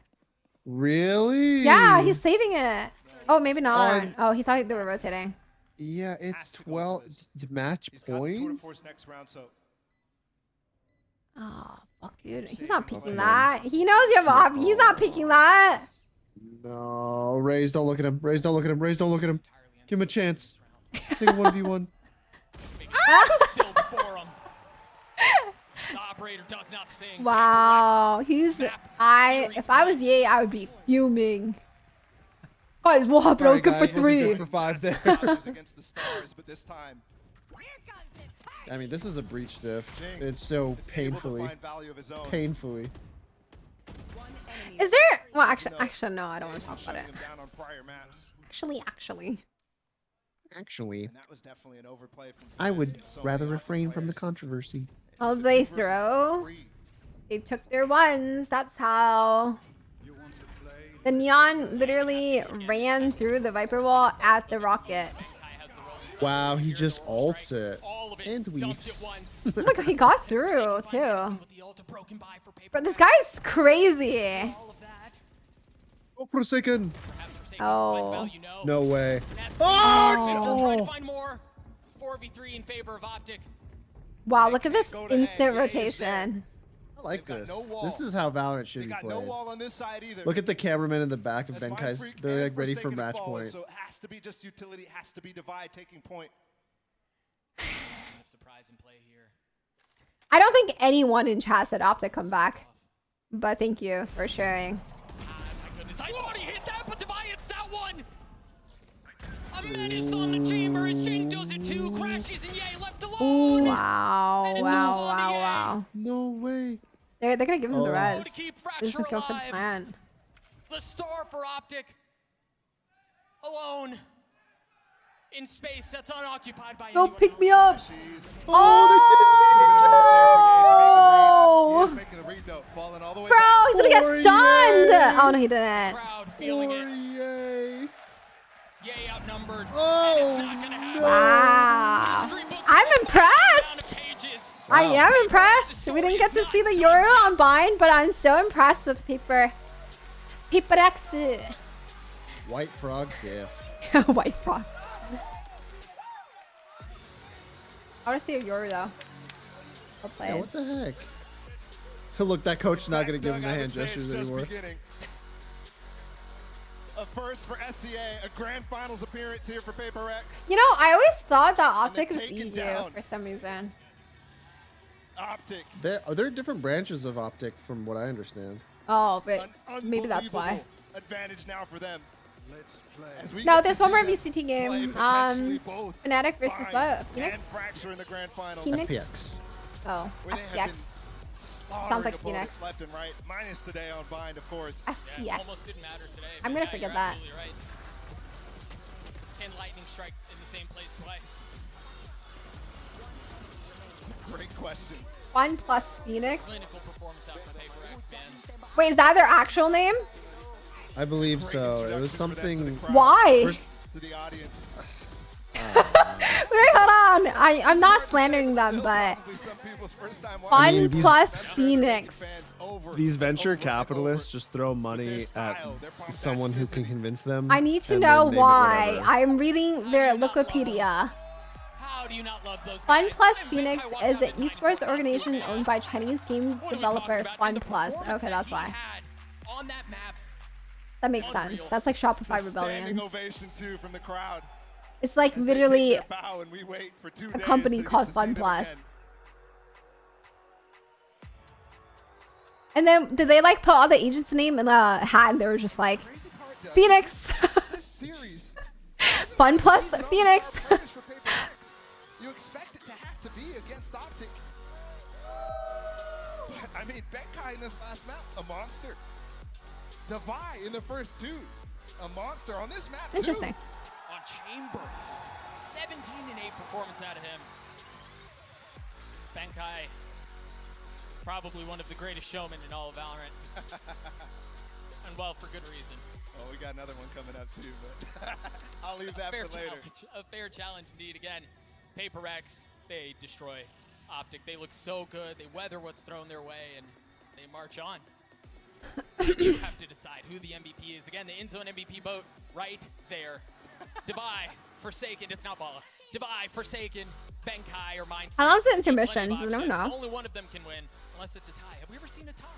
Really? Yeah, he's saving it. Oh, maybe not. Oh, he thought they were rotating. Yeah, it's 12 match points. Next round, so. Oh, fuck, dude. He's not peeking that. He knows you have op. He's not peeking that. No, Raze, don't look at him. Raze, don't look at him. Raze, don't look at him. Give him a chance. Take a 1v1. Still before him. The operator does not sing. Wow, he's if I was Ye, I would be fuming. Guys, what happened? I was good for 3. Good for 5 there. Against the stars, but this time. I mean, this is a breach diff. It's so painfully. Painfully. Is there? Well, actually, no, I don't want to talk about it. Actually. That was definitely an overplay from I would rather refrain from the controversy. Oh, they throw. They took their ones. That's how. The Neon literally ran through the Viper wall at the rocket. Wow, he just ults it. And weaves. Oh my god, he got through too. But this guy's crazy. Oh, for a second. Oh. No way. Oh. 4v3 in favor of Optic. Wow, look at this instant rotation. I like this. This is how Valorant should be played. No wall on this side either. Look at the cameraman in the back of Benkai's. They're like ready for match point. So it has to be just utility, has to be divide taking point. Surprise and play here. I don't think anyone in chat said Optic come back. But thank you for sharing. My goodness, I thought he hit that, but Divide hits that one. A menace on the chamber as Jing does it too. Crashes and Ye left alone. Wow, wow. No way. They're gonna give him the res. They're just go for the alive. plan. The star for Optic. Alone. In space that's unoccupied by Go anyone pick else. me up. Oh! Bro, he's gonna get stunned. Oh no, he didn't. Crowd feeling it. Ye outnumbered. Oh, Wow. I'm impressed. I am impressed. We didn't get to see the Euro on Bind, but I'm so impressed with Paper X. White frog diff. White frog. I want to see a Euro though. I'll play Yeah, it. what the heck? Look, that coach is not going to give him the hand gestures anymore. A first for SCA, a grand finals appearance here for Paper X. You know, I always thought that Optic was EU for some reason. Optic. Are there different branches of Optic from what I understand? Oh, but maybe that's why. Advantage now for them. No, there's one more VCT game. Fnatic versus what? Phoenix? Phoenix? FPX. Oh, FPX. Sounds like Phoenix. Left and right. Minus today on Bind, of course. FPX. Almost didn't matter today. I'm gonna forget that. Right. Can lightning strike in the same place twice? Great question. 1+ Phoenix. Clinical performance out from Paper X, man. Wait, is that their actual name? I believe so. It was something. Why? To the audience. Wait, hold on. I'm not slandering them, but 1+ Phoenix. These venture capitalists just throw money at someone who can convince them. I need to and know then name it why. whatever. I'm reading their Wikipedia. How do you not love those 1+ Phoenix is an esports organization owned by Chinese game developer 1+. Okay, that's why. On that map, That makes sense. That's like Shopify Standing rebellions. ovation too from the crowd. It's like As they take literally their bow and we wait for 2 a days company to get called to see Fun them Plus. again. And then did they like put all the agents' name in the hat and they were just like Phoenix. This series, Fun Plus Phoenix. you expect it to have to be against OPTIC. But, I mean, Benkai in this last map, a monster. Divai in the first 2, a monster on this map Interesting. On Chamber, 17-8 performance out of him. Benkai, probably one of the greatest showmen in all of Valorant. And well, for good reason. Oh, we got another one coming up too, but I'll leave that for later. A fair challenge indeed. Again, Paper X, they destroy OPTIC. They look so good. They weather what's thrown their way, and they march on. You have to decide who the MVP is. Again, the in-zone MVP boat right there. Divai, Forsaken. It's not Bala. Divai, Forsaken, Benkai, or Mind. How long is it intermissions? I don't know. Only one of them can win, unless it's a tie. Have we ever seen a tie?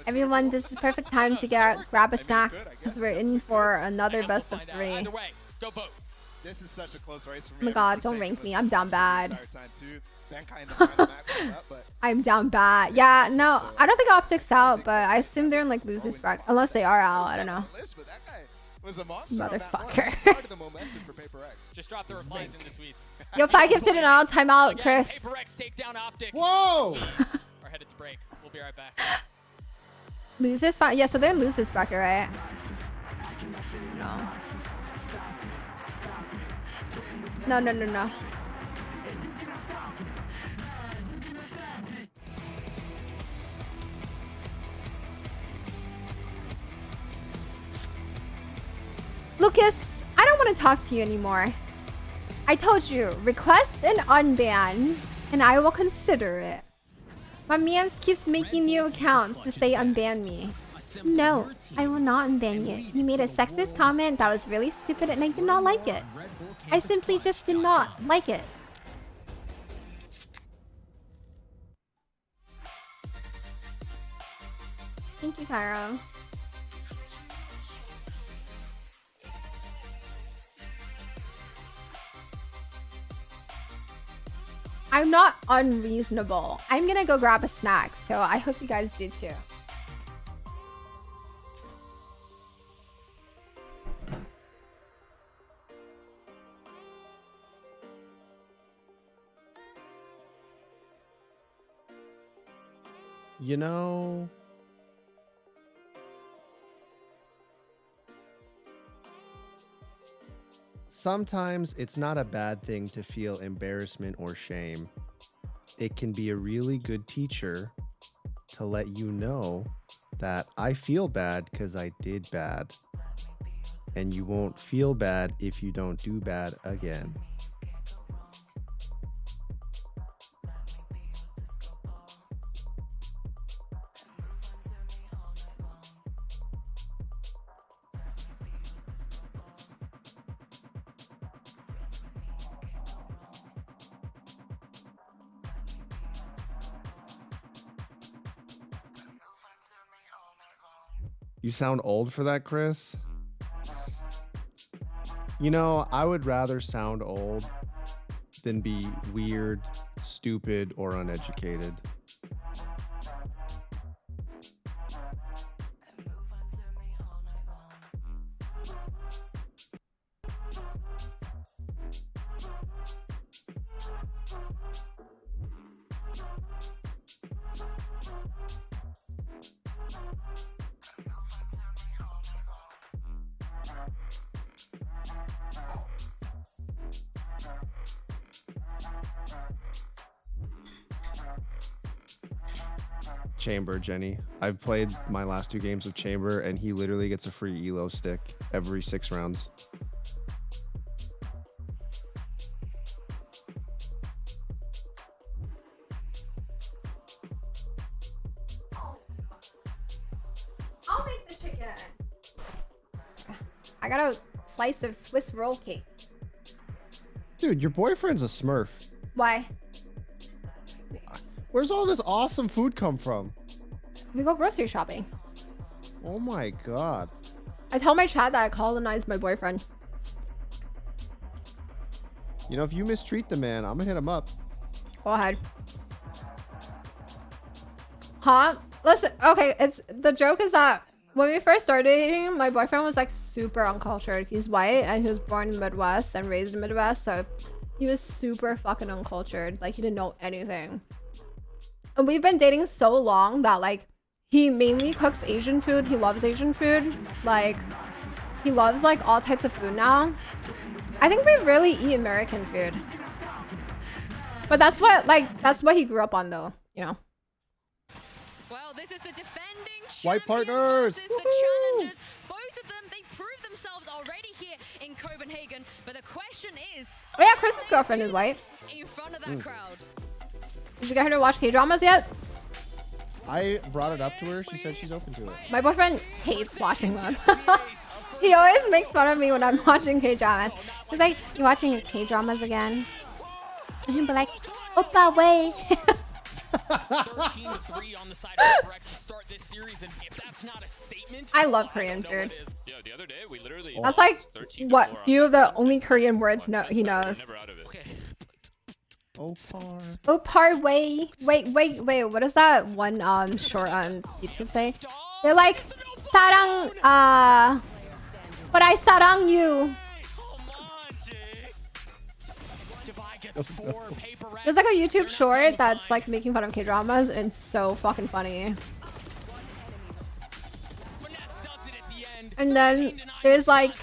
Everyone, this is perfect time to grab a snack because we're in for another best of 3. Either way, go vote. This is such a close race for me. Oh my god, don't rank me. I'm down bad. But I'm down bad. Yeah, no, I don't think OPTIC's out, but I assume they're in like losers bracket. Unless they are out, I don't know. was a monster. Motherfucker. The momentum for Paper X. Just drop the replies in the tweets. Yo, 5 gifted and all timeout, Chris. Paper X take down OPTIC. Whoa! We're headed to break. We'll be right back. Losers bracket? Yeah, so they're in losers bracket, right? No. No. Lucas, I don't want to talk to you anymore. I told you, request an unban, and I will consider it. My mans keeps making new accounts to say unban me. No, I will not unban you. You made a sexist comment that was really stupid and I did not like it. I simply just did not like it. Thank you, Cairo. I'm not unreasonable. I'm gonna go grab a snack, so I hope you guys do too. You know, sometimes it's not a bad thing to feel embarrassment or shame. It can be a really good teacher to let you know that I feel bad because I did bad. And you won't feel bad if you don't do bad again. You sound old for that, Chris. You know, I would rather sound old than be weird, stupid, or uneducated. Chamber, Jenny. I've played my last 2 games of Chamber, and he literally gets a free elo stick every 6 rounds. I'll make the chicken. I got a slice of Swiss roll cake. Dude, your boyfriend's a smurf. Why? Where's all this awesome food come from? We go grocery shopping. Oh my god. I tell my chat that I colonized my boyfriend. You know, if you mistreat the man, I'm gonna hit him up. Go ahead. Huh? Listen, okay, the joke is that when we first started dating, my boyfriend was like super uncultured. He's white and he was born in the Midwest and raised in the Midwest, so he was super fucking uncultured. Like, he didn't know anything. And we've been dating so long that like he mainly cooks Asian food. He loves Asian food. Like, he loves like all types of food now. I think we really eat American food. But that's what he grew up on though, you know. Well, this is the defending White partners. versus the challengers. Both of them, they proved themselves already here in Copenhagen. But the question is, oh yeah, Chris's girlfriend is white. In front of that crowd. Did you get her to watch K-dramas yet? I brought it up to her. She said she's open to it. My boyfriend hates watching them. He always makes fun of me when I'm watching K-dramas. He's like, you watching K-dramas again? And he'll be like, Oppa, way. 13-3 on the side of HyperX to start this series, and if that's not a statement, I love Korean food. Yeah, the other day we literally That's like what few of the only Korean words he knows. Opar. Opar way. Wait. What does that one short on YouTube say? They're like, sarang but I sarang you. There's like a YouTube short that's like making fun of K-dramas, and it's so fucking funny. And then there's like,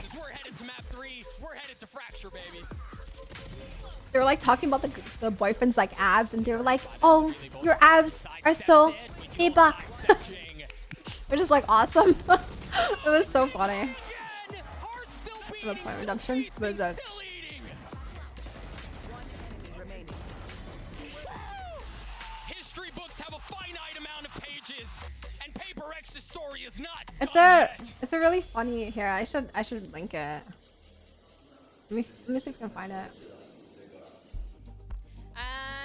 they were like talking about the boyfriend's like abs, and they were like, oh, your abs are so 대박. Which is like awesome. It was so funny. The point redemption. What is that? History books have a finite amount of pages, and Paper X's story is not. It's a really funny here. I should link it. Let me see if I can find it.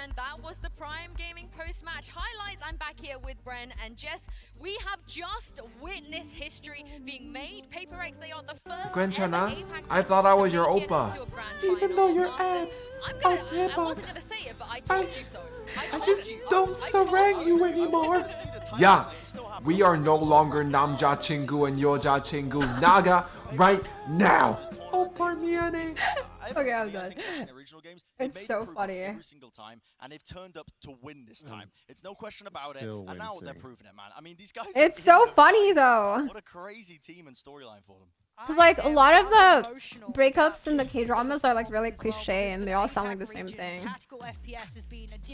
And that was the Prime Gaming post-match highlights. I'm back here with Bren and Jess. We have just witnessed history being made. Paper X, they are the first Gwenchana, I thought I was your oppa. Even though your abs are I 대박. wasn't gonna say it, but I told you so. I just don't sarang you anymore. Yeah, we are no longer 남자 친구 and 여자 친구 나가 right now. Opar miane. Okay, I'm done. It's so funny. Every single time, and they've turned up to win this time. It's no question about Still it. And now they're wincing. proving it, man. I mean, these guys. It's so funny though. What a crazy team and storyline for them. Cause like a lot of the breakups in the K-dramas are like really cliche, and they all sound like the same thing.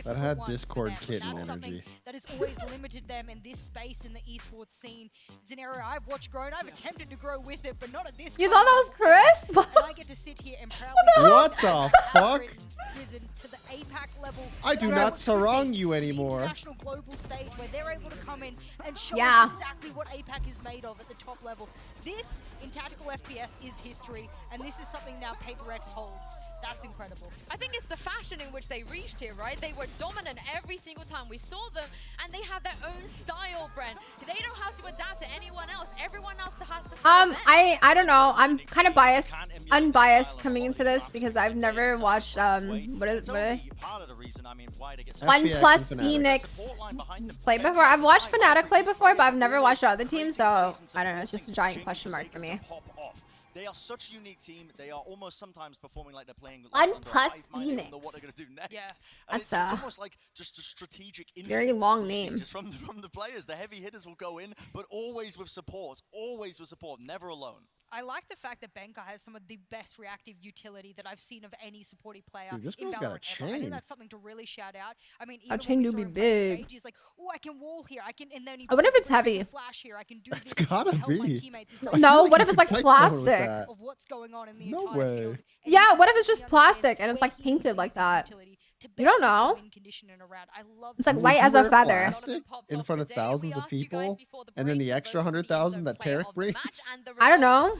That had Discord kitten energy. That has always limited them in this space in the esports scene. It's an area I've watched grow, and I've attempted to grow with it, but not at this. You thought that was Chris? And I get to sit here and proudly What the fuck? risen to the APAC level. I do not sarang you anymore. International global stage where they're able to come in and show Yeah. us exactly what APAC is made of at the top level. This in tactical FPS is history, and this is something now Paper X holds. That's incredible. I think it's the fashion in which they reached here, right? They were dominant every single time we saw them, and they have their own style, Bren. They don't have to adapt to anyone else. Everyone else has to. I don't know. I'm kind of unbiased coming into this because I've never watched what is it? One Plus Phoenix play before. I've watched Fnatic play before, but I've never watched the other team, so I don't know. It's just a giant question mark for me. They are such a unique team. They are almost sometimes performing like they're playing One under Plus a hive mind. They don't know Phoenix. what they're going to do next. Yeah. And That's it's almost like just a strategic very long name. Just from the players. The heavy hitters will go in, but always with support. Always with support. Never alone. I like the fact that Benka has some of the best reactive utility that I've seen of any supporting player. Dude, this in girl's got a Valorant ever. I chain. think that's something to really shout out. I mean, A even chain when we do saw be him play big. Sage, he's like, oh, I can wall here. I can, and then he I wonder if plays it's the heavy. flash here. I can do It's this gotta to help my be. teammates. It's I not feel No, like what you if it's could like fight someone with plastic? that. of what's going on in the No entire way. field. And Yeah, you what if it's really just understand plastic and it's like playing painted versus like that? utility. to You don't know. win condition in a round. I love It's like that. light Would as you a wear feather. plastic in front of thousands of people, and then the extra 100,000 that Tarek brings? I don't know.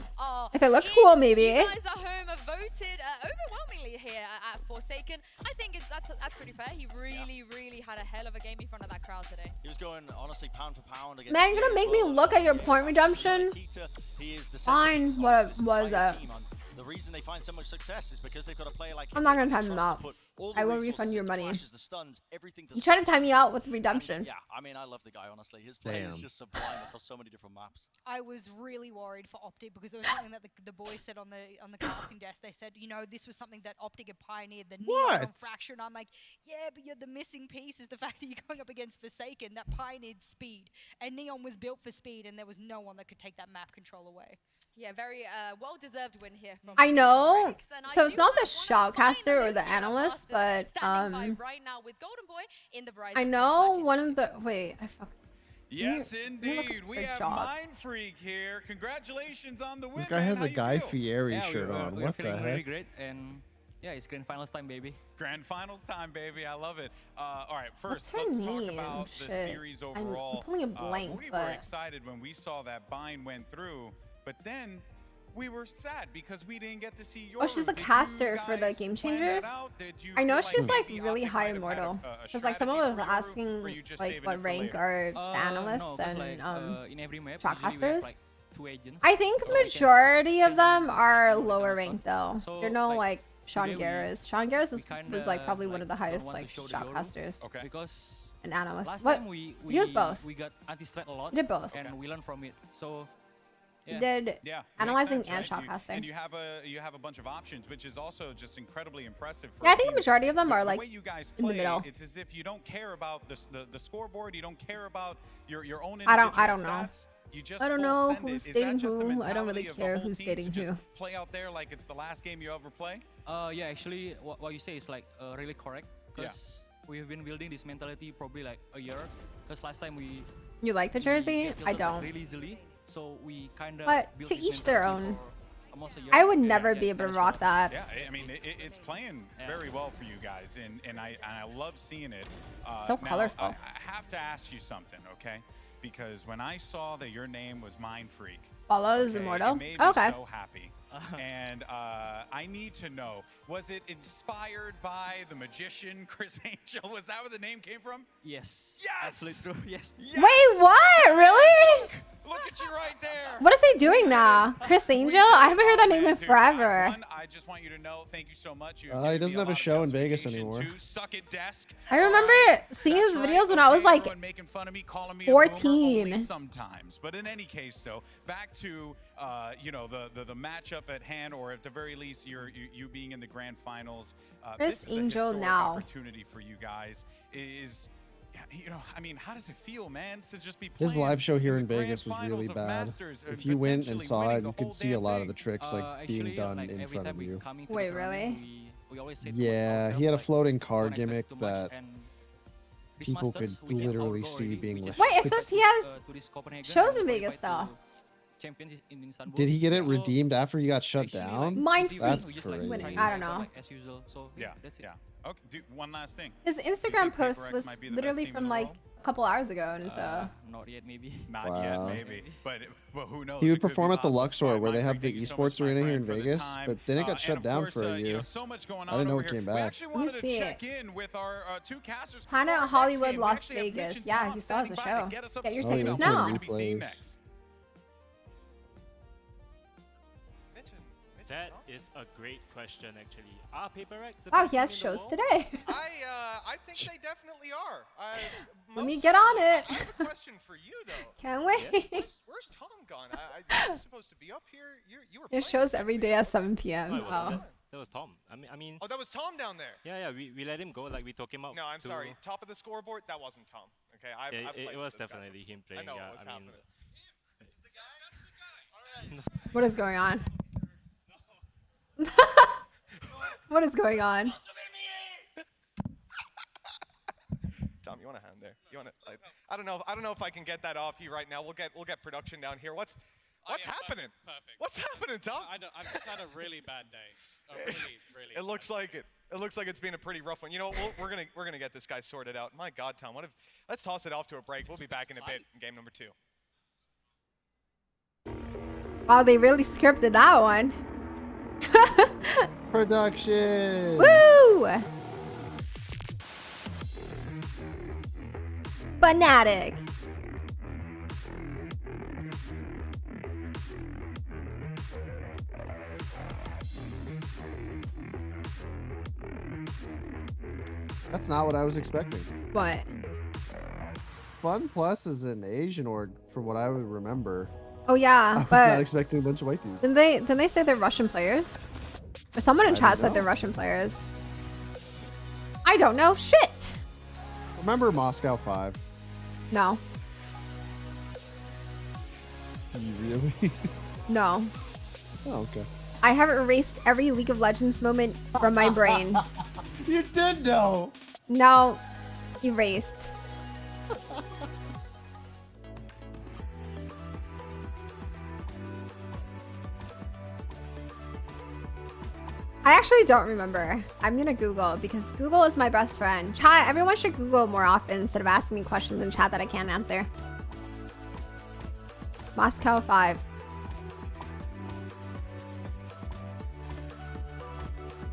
If it looked cool, maybe. You guys at home have voted overwhelmingly here at Forsaken. I think that's pretty fair. He really had a hell of a game in front of that crowd today. He was going, honestly, pound for pound against. Man, you're gonna make me look at your point redemption? Fine, what was it? The reason they find so much success is because they've got a player like I'm not gonna time them out. I will refund your money. You try to time me out with redemption. Yeah, I mean, I love the guy, honestly. His play is just sublime across so many different maps. I was really worried for OPTIC because there was something that the boys said on the casting desk. They said, you know, this was something that OPTIC had pioneered, the neon fracture. And I'm like, yeah, but you're the missing piece is the fact that you're going up against Forsaken that pioneered speed. And Neon was built for speed, and there was no one that could take that map control away. Yeah, very well-deserved win here from I know. So it's not the shoutcaster or the analyst, but right now with Golden Boy in the I know one of the I fuck. Yes, indeed. We have Mind Freak here. Congratulations on the win. This guy has a Guy Fieri shirt on. We're What the feeling really heck? great, and yeah, it's grand finals time, baby. Grand finals time, baby. I love it. All right, first, let's talk about the series overall. I'm pulling a blank, we were excited when we saw that bind went through, but then we were sad because we didn't get to see your. Oh, she's a caster for the Game Changers. I know she's like really high immortal. Because like someone was asking like what rank are the analysts and in every map, shoutcasters. like 2 agents. I think majority of them are lower ranked though. They're no like Sean Garris. Sean Garris was like probably one of the highest like shoutcasters. Okay. Because an analyst. Last What? time we used both. We got anti-strat a lot. Did both. And we learned from it. So. Yeah. Did analyzing and right? shoutcasting. And you have a bunch of options, which is also just incredibly impressive. For Yeah, I think the majority of them are like the way you guys in play, the middle. It's as if you don't care about the scoreboard. You don't care about your own I individual don't know. stats. You just I don't full know send who's it. Is that dating just the who. I don't really mentality of the care whole who's team dating to just who. play out there like it's the last game you ever play? Yeah, actually, what you say is like really correct. Because we have been building this mentality probably like a year. Because last time we. You like the jersey? I don't. Really easily. So we kind of. But to each their own. I would never be able to rock that. Yeah, I mean, it's playing very well for you guys, and I love seeing it. So now, colorful. I have to ask you something, okay? Because when I saw that your name was Mind Freak, Follows Immortal. it made me Okay. so happy. And I need to know, was it inspired by the magician Chris Angel? Was that where the name came from? Yes. Yes. Absolutely true. Yes. Wait, what? Really? Look at you right there. What is he doing now? Chris Angel? I haven't heard that name in forever. I just want you to know, thank you so much. He doesn't have a show in Vegas anymore. Suck it, desk. I remember seeing his videos when I was like 14. Sometimes, but in any case, though, back to you know the matchup at hand, or at the very least, you being in the grand finals. Chris This is a Angel historic now. opportunity for you guys. You know, I mean, how does it feel, man, to just be playing His live show here in the grand Vegas was finals really of bad. Masters If you went and potentially saw winning it, the you could whole see a damn lot of the thing? tricks like being done in front of you. Wait, really? We always say to Yeah, ourselves, he had a like, floating car don't expect gimmick too much, that and this people could Masters, we can literally outgo see already. being We just lifted. Wait, it says he has to this Copenhagen shows and in Vegas qualified though. to Champions in Istanbul. Did he get it So, redeemed after he got shut down? Mind That's Freak crazy. winning. I don't know. like, as usual. So Yeah, that's it. yeah. Okay, dude, one last thing. His Do you Instagram think post PaperX was might be the best literally team in from the like world? a couple hours ago, and so. Not yet, maybe. Not Wow. yet, maybe. But who knows? He It would could be perform at the possible. Luxor, All right, where they Mike, have the thank you so much, esports my arena here friend, in for the Vegas, time. but then it got And shut of down course, for a you year. know, so much going I on didn't know over it here. came We back. actually Let me wanted to see check it. in with our two casters. Planet for our Hollywood, next game. We Las actually have Mitch Vegas. and Yeah, Tom you saw the standing by show. to get us up Get your to speed tickets on now. what we're going to be seeing next. That is a great question, actually. Are PaperX the Wow, best he has team in the shows world? today. I think they definitely are. Let me get on it. I have a question for you, though. Can't wait. Where's Tom gone? I was supposed to be up here. You were It shows every day at 7 p.m. No, it was Oh. that was Tom. I mean. Oh, that was Tom down there. Yeah, we let him go. Like we took him out. No, I'm to- sorry. Top of the scoreboard, that wasn't Tom. Okay, I've Yeah, played it with was this guy definitely before. him playing. I know Yeah, what was I mean. happening. What is going on? What is going on? Tom, you want a hand there? You want to? Like, I don't know if I can get that off you right now. We'll get production down here. What's happening? Perfect. What's happening, Tom? I've just had a really bad day. Really. It looks like it. It looks like it's been a pretty rough one. You know, we're gonna get this guy sorted out. My God, Tom, what if? Let's toss it off to a break. We'll be back in a bit in game number 2. Wow, they really scripted that one. Production. Woo! Fanatic. That's not what I was expecting. What? Fun Plus is an Asian org, from what I would remember. Oh yeah, I was but not expecting a bunch of white dudes. didn't they say they're Russian players? Or someone in I chat don't said know. they're Russian players. I don't know shit. Remember Moscow 5? No. Do you really? No. Oh, okay. I have erased every League of Legends moment from my brain. You did know. No. Erased. I actually don't remember. I'm gonna Google because Google is my best friend. Chat, everyone should Google more often instead of asking me questions in chat that I can't answer. Moscow 5.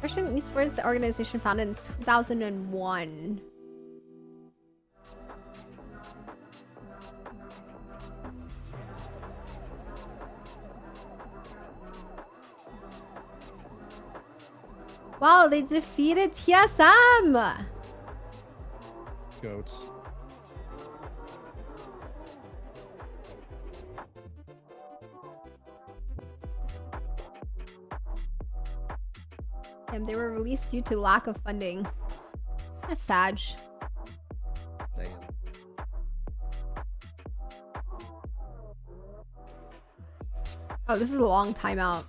Russian esports organization founded in 2001. Wow, they defeated TSM! Goats. And they were released due to lack of funding. That's sad. Damn. Oh, this is a long timeout.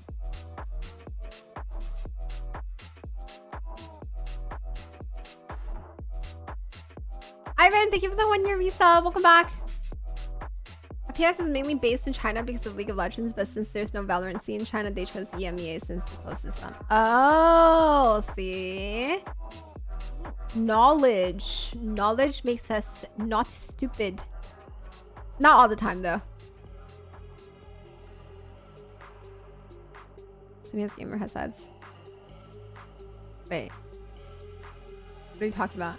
Ivan, thank you for the 1-year resub. Welcome back. FPS is mainly based in China because of League of Legends, but since there's no Valorant scene in China, they chose EMEA since it's closest to them. Oh, see? Knowledge. Knowledge makes us not stupid. Not all the time, though. Sonia's gamer headsets. Wait. What are you talking about?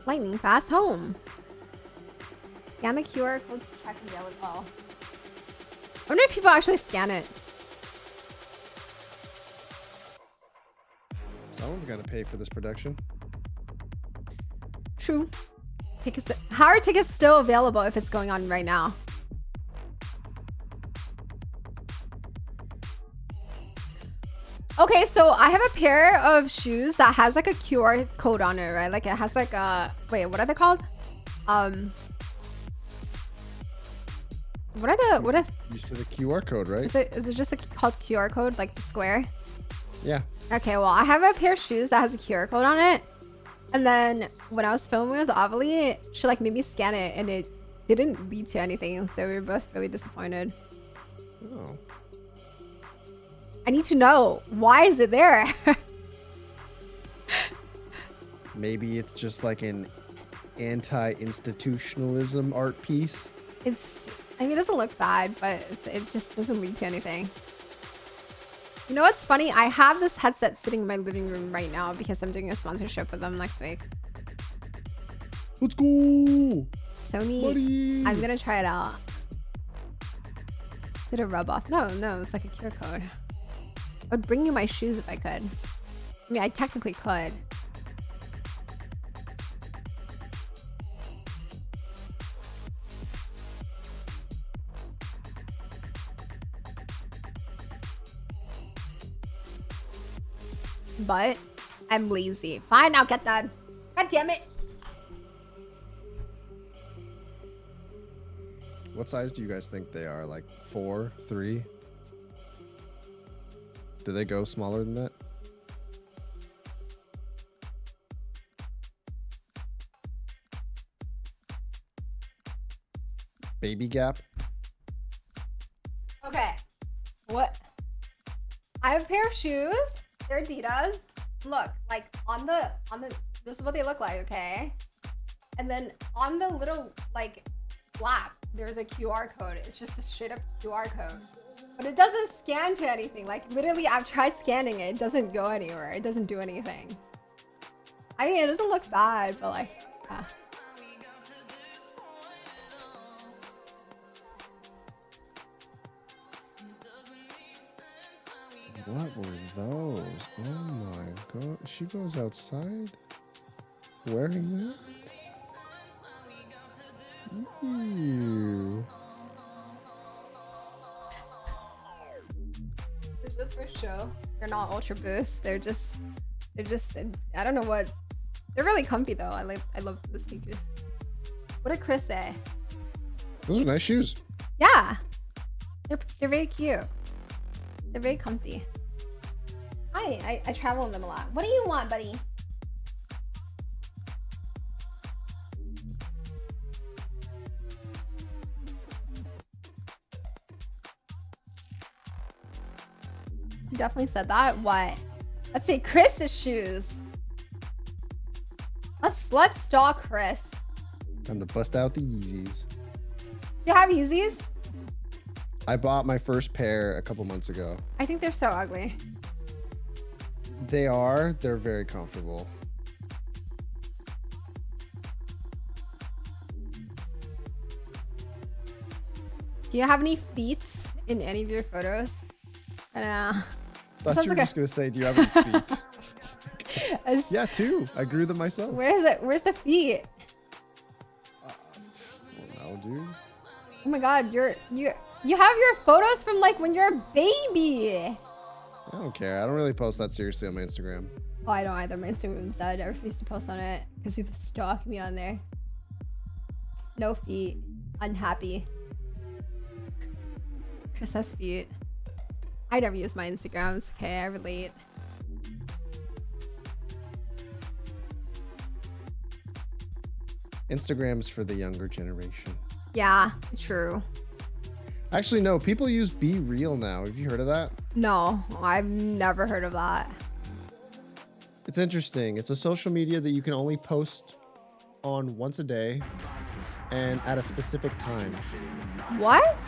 Lightning fast home. Scan the QR code to check the yellow ball. I wonder if people actually scan it. Someone's got to pay for this production. True. Tickets. How are tickets still available if it's going on right now? Okay, so I have a pair of shoes that has like a QR code on it, right? Like it has like a, wait, what are they called? What are You said a QR code, right? is it just called QR code, like the square? Yeah. Okay, well, I have a pair of shoes that has a QR code on it. And then when I was filming with Avali, she like made me scan it and it didn't lead to anything. So we were both really disappointed. Oh. I need to know, why is it there? Maybe it's just like an anti-institutionalism art piece. I mean, it doesn't look bad, but it just doesn't lead to anything. You know what's funny? I have this headset sitting in my living room right now because I'm doing a sponsorship with them next week. Let's go! Sony, buddy. I'm gonna try it out. Did it rub off? No, it's like a QR code. I would bring you my shoes if I could. I mean, I technically could. But I'm lazy. Fine, I'll get them. God damn it. What size do you guys think they are? Like 4, 3? Do they go smaller than that? Baby gap? Okay. What? I have a pair of shoes. They're Adidas. Look, like on the this is what they look like, okay? And then on the little like flap, there's a QR code. It's just a straight up QR code. But it doesn't scan to anything. Like literally I've tried scanning it. It doesn't go anywhere. It doesn't do anything. I mean, it doesn't look bad, but like, What were those? Oh my god. She goes outside wearing that? Ew. it's just for show. They're not Ultra Boost. They're just, I don't know what. They're really comfy though. I love the sneakers. What did Chris say? Those are nice shoes. Yeah. They're very cute. They're very comfy. I travel in them a lot. What do you want, buddy? You definitely said that. What? Let's say Chris's shoes. Let's stalk Chris. Time to bust out the Yeezys. You have Yeezys? I bought my first pair a couple months ago. I think they're so ugly. They're very comfortable. Do you have any feet in any of your photos? I know. Thought you were just gonna say, do you have any feet? Yeah, two. I grew them myself. Where is it? Where's the feet? Well, now, dude. Oh my god, you have your photos from like when you're a baby. I don't care. I don't really post that seriously on my Instagram. Oh, I don't either. My Instagram's dead. I refuse to post on it because people stalk me on there. No feet. Unhappy. Chris has feet. I never use my Instagrams. Okay, I relate. Instagram's for the younger generation. Yeah, true. Actually, no. People use Be Real now. Have you heard of that? No, I've never heard of that. It's interesting. It's a social media that you can only post on once a day and at a specific time. What?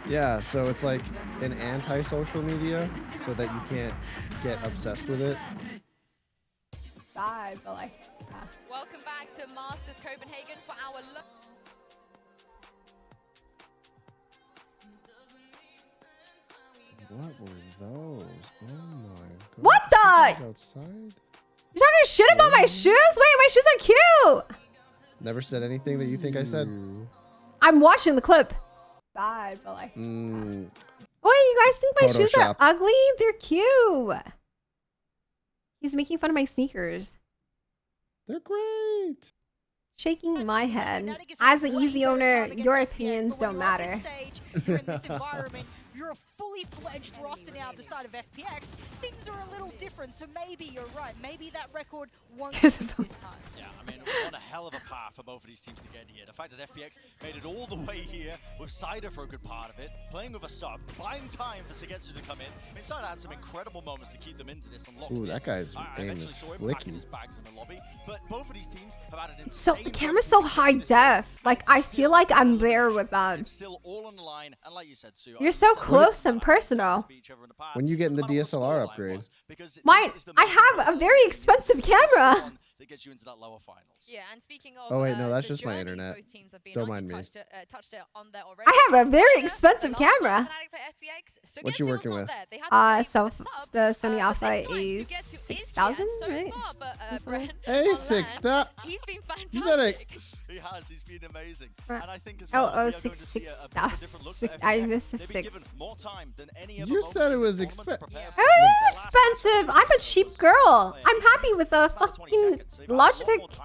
Yeah, so it's like an anti-social media so that you can't get obsessed with it. Bad, but like, Welcome back to Masters Copenhagen for our What were those? Oh my god. What the? Outside? You're talking shit about my shoes? Wait, my shoes are cute. Never said anything that you think I said. I'm watching the clip. Bad, but like. Wait, you guys think my shoes are ugly? They're cute. He's making fun of my sneakers. They're great. Shaking my head. As an easy owner, your opinions don't matter. You're in this environment. You're a fully fledged roster now at the side of FPX. Things are a little different, so maybe you're right. Maybe that record won't be this time. Yeah, I mean, what a hell of a path for both of these teams to get here. The fact that FPX made it all the way here with Cider for a good part of it, playing with a sub, buying time for Sugetsu to come in. I mean, Cider had some incredible moments to keep them into this and locked in. Ooh, that guy's aim is flicky. His bags in the lobby, but both of these teams have had an So the camera's so high def. Like I feel like I'm there with them. It's still all on the line, and like you said, Sue, You're so close and personal. When you get in the DSLR upgrade. Mine, I have a very expensive camera. That gets you into that lower finals. Yeah, and speaking of, oh wait, no, that's just my internet. Don't mind me. Touched it on there already. I have a very expensive camera. What you working with? So the Sony Alpha A6000, right? A6, he's been fantastic. You said it. He has. He's been amazing. And I think as well, I missed a 6. You said it was expensive. Expensive. I'm a cheap girl. I'm happy with a fucking Logitech. It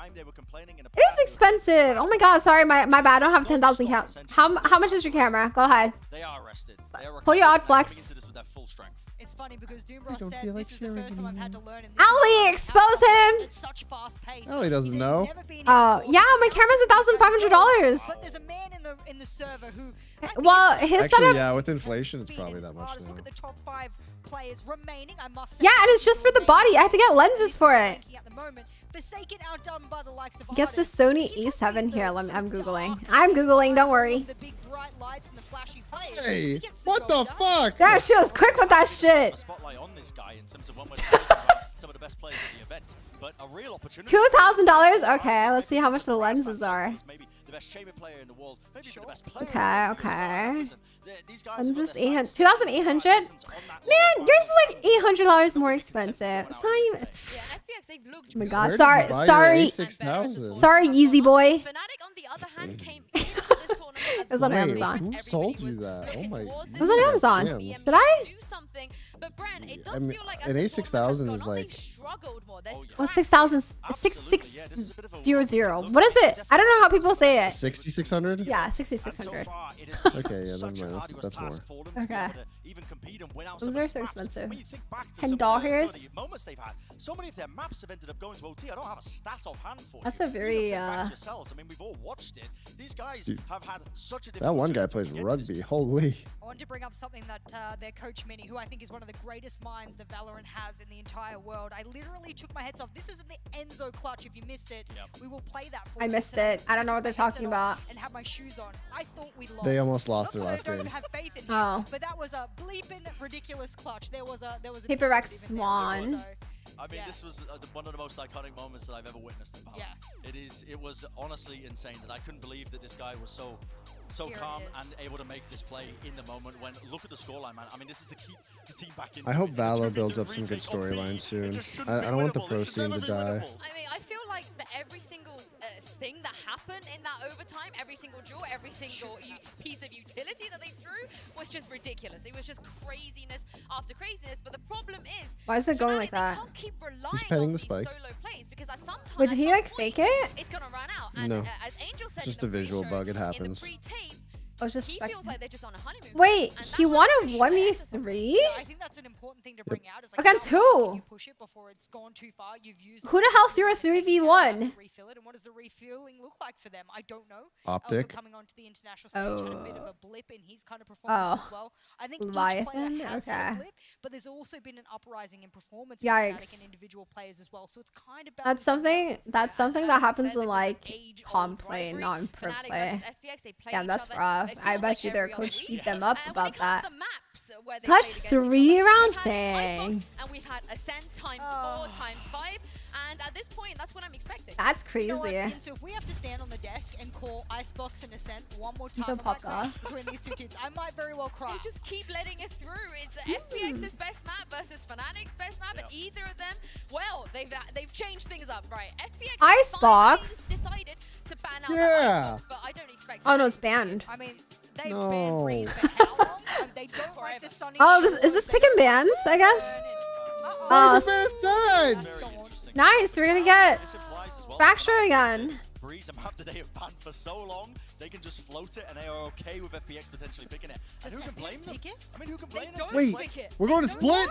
is expensive. Oh my god, sorry, my bad. I don't have 10,000 count. How much is your camera? Go ahead. They are rested. Pull your odd flex. It's funny because Doombra said this is the first time I've had to learn. Ali, expose him. It's such fast pace. Ali doesn't know. Oh yeah, my camera's $1,500. But there's a man in the in the server who. Well, his Actually, setup. yeah, with inflation, it's probably that much now. Look at the top 5 players remaining. I must say. Yeah, and it's just for the body. I had to get lenses for it. At the moment, Forsaken outdone by the likes of Guess the Sony A7 here. I'm googling. I'm googling. Don't worry. the big bright lights and the flashy players. Hey, what the fuck? Yeah, she was quick with that shit. Spotlight on this guy in terms of when we're talking about some of the best players at the event, but a real opportunity. $2,000. Okay, let's see how much the lenses are. Maybe the best chamber player in the world. Maybe the best player. Okay. Lenses 800, 2,800. Man, yours is like $800 more expensive. It's not even. Oh my god, sorry, sorry, Yeezy boy. It was on Amazon. Who sold you that? Oh my. It was on Amazon. Did I? An A6000 is like. Well, 6,000, 6600. What is it? I don't know how people say it. 6,600? Yeah, 6,600. Okay, yeah, never mind. That's more. Okay. Those are so expensive. $10. So many of their maps have ended up going to OT. I don't have a stat offhand for you. That's a very I mean, we've all watched it. These guys have had such a That one guy plays rugby. Holy. I want to bring up something that their coach Minnie, who I think is one of the greatest minds that Valorant has in the entire world. I literally took my heads off. This isn't the Enzo clutch. If you missed it, we will play that for I missed it. I don't know what they're talking about. And have my shoes on. I thought we lost. They almost lost their last game. Have faith in oh. But that was a bleeping ridiculous clutch. There was a Paper Rex Swan. I mean, this was one of the most iconic moments that I've ever witnessed in Valorant. Yeah. It was honestly insane that I couldn't believe that this guy was so calm and able to make this play in the moment when, look at the scoreline, man. I mean, this is to keep the team back in. I hope Valo builds up some good storylines soon. I don't want the pro scene to die. I mean, I feel like that every single thing that happened in that overtime, every single duel, every single piece of utility that they threw was just ridiculous. It was just craziness after craziness. But the problem is, why is it going like that? Keep relying He's petting on the spike. solo plays because at some time, Wait, did he like fake it? It's gonna run out. And, No, as Angel said, it's just a visual bug. It happens. Oh, just he feels like they're just on a honeymoon. Wait, he won a 1v3? I think that's an important thing to bring out. Is like against who? You push it before it's gone too far. You've used who the hell threw a 3v1? Refill it, and what does the refueling look like for them? I don't know. OPTIC. Coming onto the international stage had a bit of a blip in his kind of performance as well. I think each player has had a blip, but there's also been an uprising in performance for Fnatic and individual players as well. So it's kind of that's something that happens in like comp play, not in pro play. Yeah, that's rough. I bet you their coach beat them up about that. Clutch 3 rounds, dang. And we've had Ascent times 4 times 5. And at this point, that's what I'm expecting. That's crazy. So if we have to stand on the desk and call Icebox and Ascent one more time between these two teams, I might very well cry. You just keep letting it through. It's FPX's best map versus Fnatic's best map, and either of them, well, they've changed things up, right? FPX Icebox decided to ban out Icebox, but I don't expect. Oh no, it's banned. I mean, they've banned Breeze for how long? They don't like the Sunny. Oh, is this pick and bans? I guess. Nice. We're gonna get Fracture again. Breeze, a map that they have banned for so long, they can just float it, and they are okay with FPX potentially picking it. And who can blame them? I mean, who can blame them? Wait, we're going to split?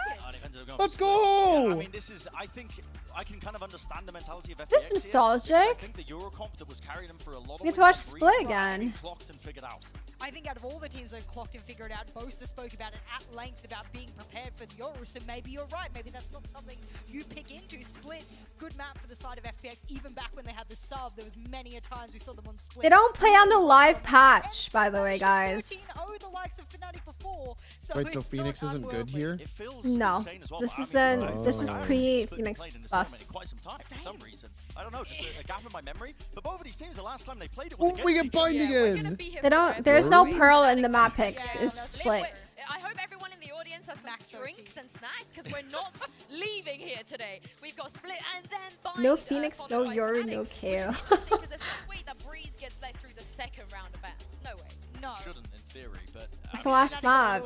Let's go! I mean, this is, I think, I can kind of understand the mentality of FPX. This is nostalgic. I think the Eurocomp that was carrying them for a lot of we get to watch Split again. Clocked and figured out. I think out of all the teams that have clocked and figured out, Boaster spoke about it at length about being prepared for the Euros, so maybe you're right. Maybe that's not something you pick into. Split, good map for the side of FPX. Even back when they had the sub, there was many a times we saw them on Split. They don't play on the live patch, by the way, guys. 13-0 the likes of Fnatic before. Wait, so Phoenix isn't good here? No, this isn't. This is pre-Phoenix buffs. Quite some time for some reason. I don't know, just a gap in my memory. But both of these teams, the last time they played it was against we get bind again. They don't. There's no Pearl in the map picks. It's Split. I hope everyone in the audience has some drinks and snacks because we're not leaving here today. We've got Split and then Bind. No Phoenix, no Yuri, no KO. Because there's no way that Breeze gets let through the second round of bans. No way. No. Shouldn't in theory, but it's the last map.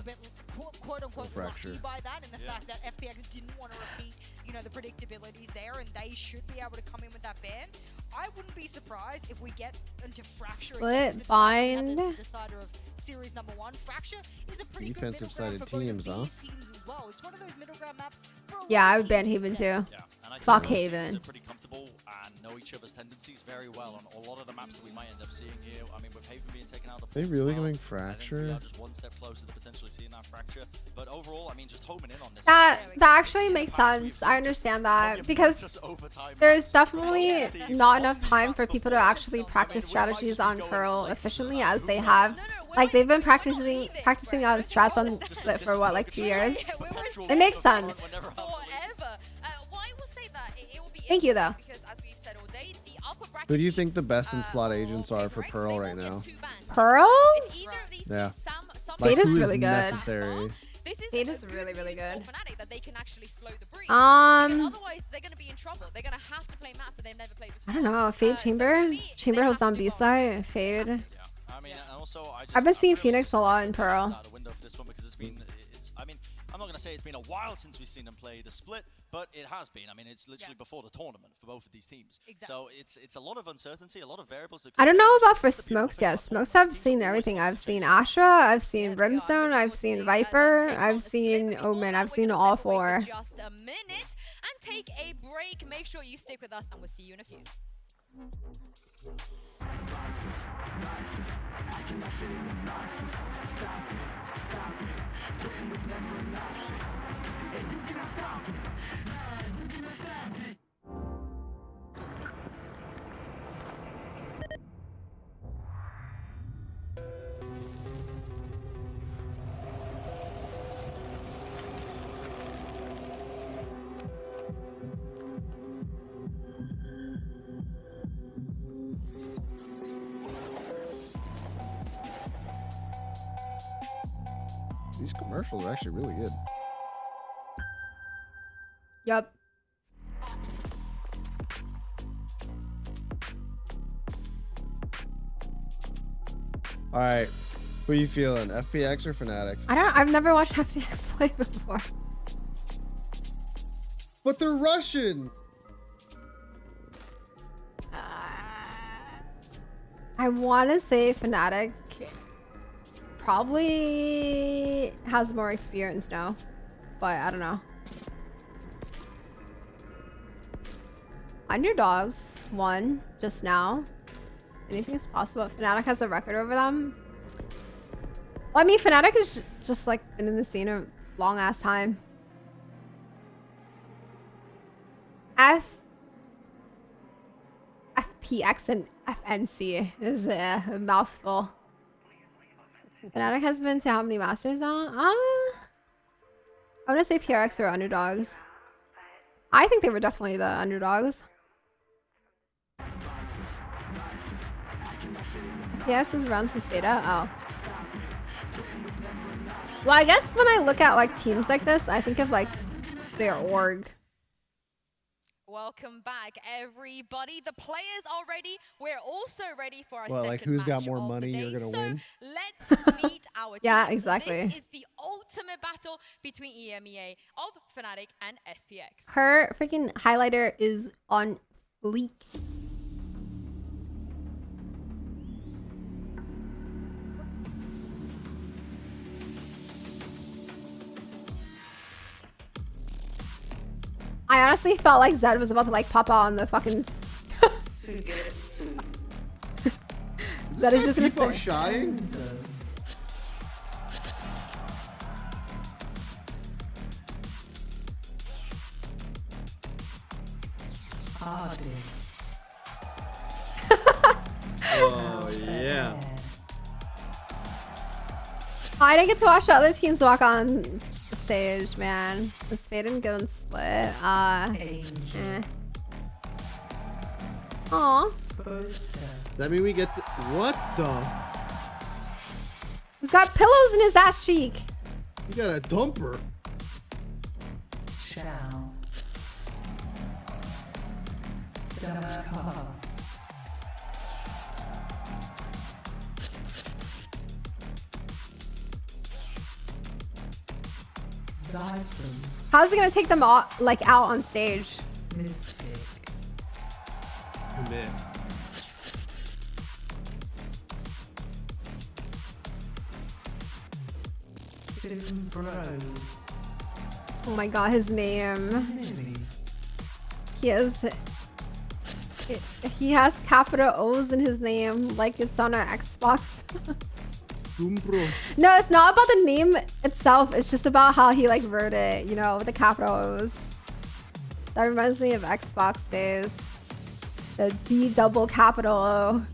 Quote unquote lucky by that, and the fact that FPX didn't want to repeat, you know, the predictabilities there, and they should be able to come in with that ban. I wouldn't be surprised if we get into Fracture. Split, Bind. Decider of series number 1. Fracture is a pretty defensive sided teams, huh? Teams as well. It's one of those middle ground maps. Yeah, I would ban Haven too. Yeah, fuck Haven. Pretty comfortable and know each each other's tendencies very well on a lot of the maps that we might end up seeing here. I mean, with Haven being taken out of the They really going we fracture? are just one step closer to potentially seeing that fracture. But overall, I mean, just homing in on this. That actually makes sense. I understand that because there's definitely not enough time for people to actually practice strategies on Pearl efficiently as they have. Like they've been practicing strats on Split for what, like 2 years? It makes sense. Thank you though. Who do you think the best in slot agents are for Pearl right now? Pearl? Yeah. Fade is who really good. Necessary? Fade is really, really good. That they can actually flow the breeze. Otherwise, they're going to be in trouble. They're going to have to play maps that they've never played before. I don't know. Fade Chamber? Chamber holds on B side. Fade. I mean, and also, I've been seeing Phoenix a lot in Pearl. I mean, I'm not going to say it's been a while since we've seen them play the Split, but it has been. I mean, it's literally before the tournament for both of these teams. So it's a lot of uncertainty, a lot of variables. I don't know about for Smokes yet. Smokes, I've seen everything. I've seen Astra, I've seen Brimstone, I've seen Viper, I've seen Omen. I've seen all four. Just a minute and take a break. Make sure you stick with us and we'll see you in a few. These commercials are actually really good. Yep. All right, who you feeling, FPX or Fnatic? I've never watched FPX play before. But they're Russian. I want to say Fnatic probably has more experience now, but I don't know. Underdogs won just now. Anything is possible. Fnatic has a record over them. Well, I mean, Fnatic is just like been in the scene a long ass time. FPX and FNC is a mouthful. Fnatic has been to how many masters now? I want to say PRX were underdogs. I think they were definitely the underdogs. PRX is around since beta. Oh. Well, I guess when I look at like teams like this, I think of like their org. Welcome back, everybody. The players are ready. We're also ready for our Well, like who's got more money, you're gonna win. Let's meet our team. Yeah, exactly. This is the ultimate battle between EMEA of Fnatic and FPX. Her freaking highlighter is on fleek. I honestly felt like Zed was about to like pop out on the fucking. Zed is just gonna keep on say. shying. Oh yeah. I didn't get to watch the other teams walk on stage, man. Was Fade and Gillen split? Eh. Aw. That mean we get to, what the? He's got pillows in his ass cheek. You got a dumper. How's he gonna take them all like out on stage? Commit. Oh my god, his name. He He has capital O's in his name, like it's on an Xbox. No, it's not about the name itself. It's just about how he like wrote it, you know, with the capital O's. That reminds me of Xbox days. The D double capital O.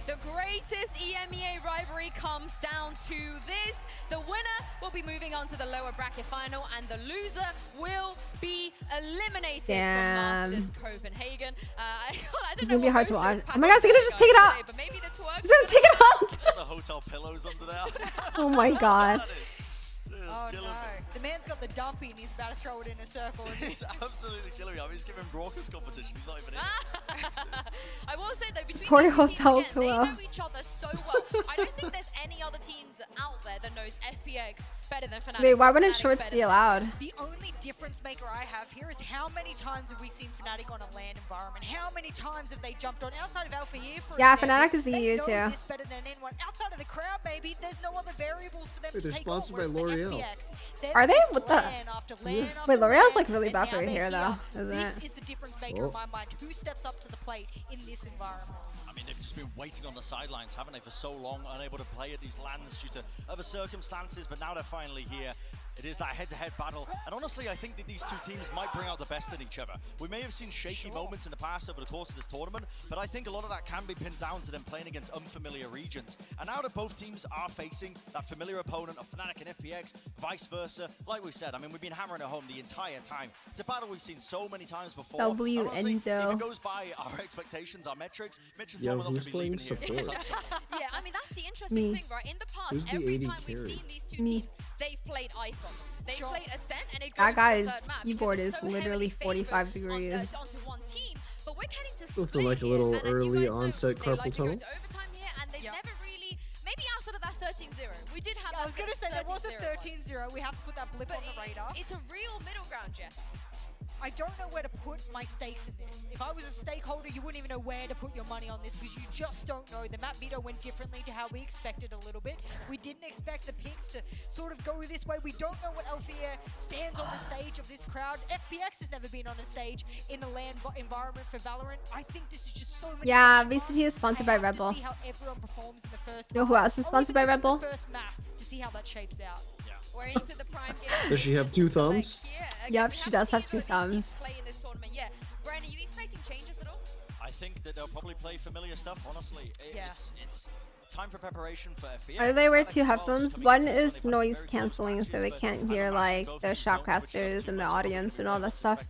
The greatest EMEA rivalry comes down to this. The winner will be moving on to the lower bracket final, and the loser will be eliminated from Masters Copenhagen. I don't It's know gonna be what hard to most watch. of the Oh my gosh, they're gonna just take it out. today, but maybe the twerk. He's gonna take it out. The hotel pillows under there. Oh my god. Oh no. The man's got the dumpy and he's about to throw it in a circle. He's absolutely killing me. I mean, he's giving raucous competition. He's not even in. I will say though, between Poor these two teams, hotel again, pillow. they know each other so well. I don't think there's any other teams out there that knows FPX better than Fnatic. Wait, why wouldn't Fnatic shorts better be than allowed? The only difference maker I have here is how many times have we seen Fnatic on a land environment? How many times have they jumped on outside of Alpha here, for Yeah, example, Fnatic is they EU know too. this better than anyone. Outside of the crowd, maybe there's no other variables for them Wait, to they're take on. sponsored by Whereas for L'Oreal. FPX, they've Are they? missed What the? LAN after LAN after Wait, L'Oreal's LAN, like really and bad now for your they're hair though, here. isn't This it? is the difference maker in my mind. Who steps up to the plate in this environment? I mean, they've just been waiting on the sidelines, haven't they, for so long, unable to play at these lands due to other circumstances, but now they're finally here. It is that head-to-head battle, and honestly, I think that these two teams might bring out the best in each other. We may have seen shaky moments in the past over the course of this tournament, but I think a lot of that can be pinned down to them playing against unfamiliar regions. And now that both teams are facing that familiar opponent of Fnatic and FPX, vice versa, like we said, I mean, we've been hammering it home the entire time. It's a battle we've seen so many times before. W Honestly, Enzo. if it goes by our expectations, our metrics, Mitch and Yo, Tom are not going who's to be leaving playing here. support? Yeah, I mean, that's the interesting Me. thing, right? In the past, Who's the every 80 time we've carry? seen these two Me. teams, they've played Ice Bomb. They've played Ascent, and it goes That guy's to the third map keyboard because it's is so literally heavily 45 favored degrees. onto one team. But we're heading to Still split feel like a here, little and as you early guys know, onset they carpal like to go tunnel. to overtime here, and they've never really, maybe outside of that 13-0. We did have I was going to say, there was a 13-0 13-0. We have to put that blip on the radar. It's a real middle ground, Jess. I don't know where to put my stakes in this. If I was a stakeholder, you wouldn't even know where to put your money on this because you just don't know. The map veto went differently to how we expected a little bit. We didn't expect the picks to sort of go this way. We don't know what Althea stands on the stage of this crowd. FPX has never been on a stage in a LAN environment for Valorant. I think this is just so many Yeah, question VCT is sponsored by Red Bull. to see how everyone performs in the first You know who half. else is Or sponsored even by Red Bull? the first map to see how that shapes out. We're into the prime game. Does she have two thumbs? Yep, she does have two thumbs. Play in this tournament. Yeah. Brian, are you expecting changes at all? I think that they'll probably play familiar stuff, honestly. It's time for preparation for FPX. Or they wear Fnatic two as well, headphones. just coming One into this is when they play noise very close canceling, matches, so they but can't I hear imagine like both the teams don't switch it up shoutcasters too and the much, audience and all that stuff.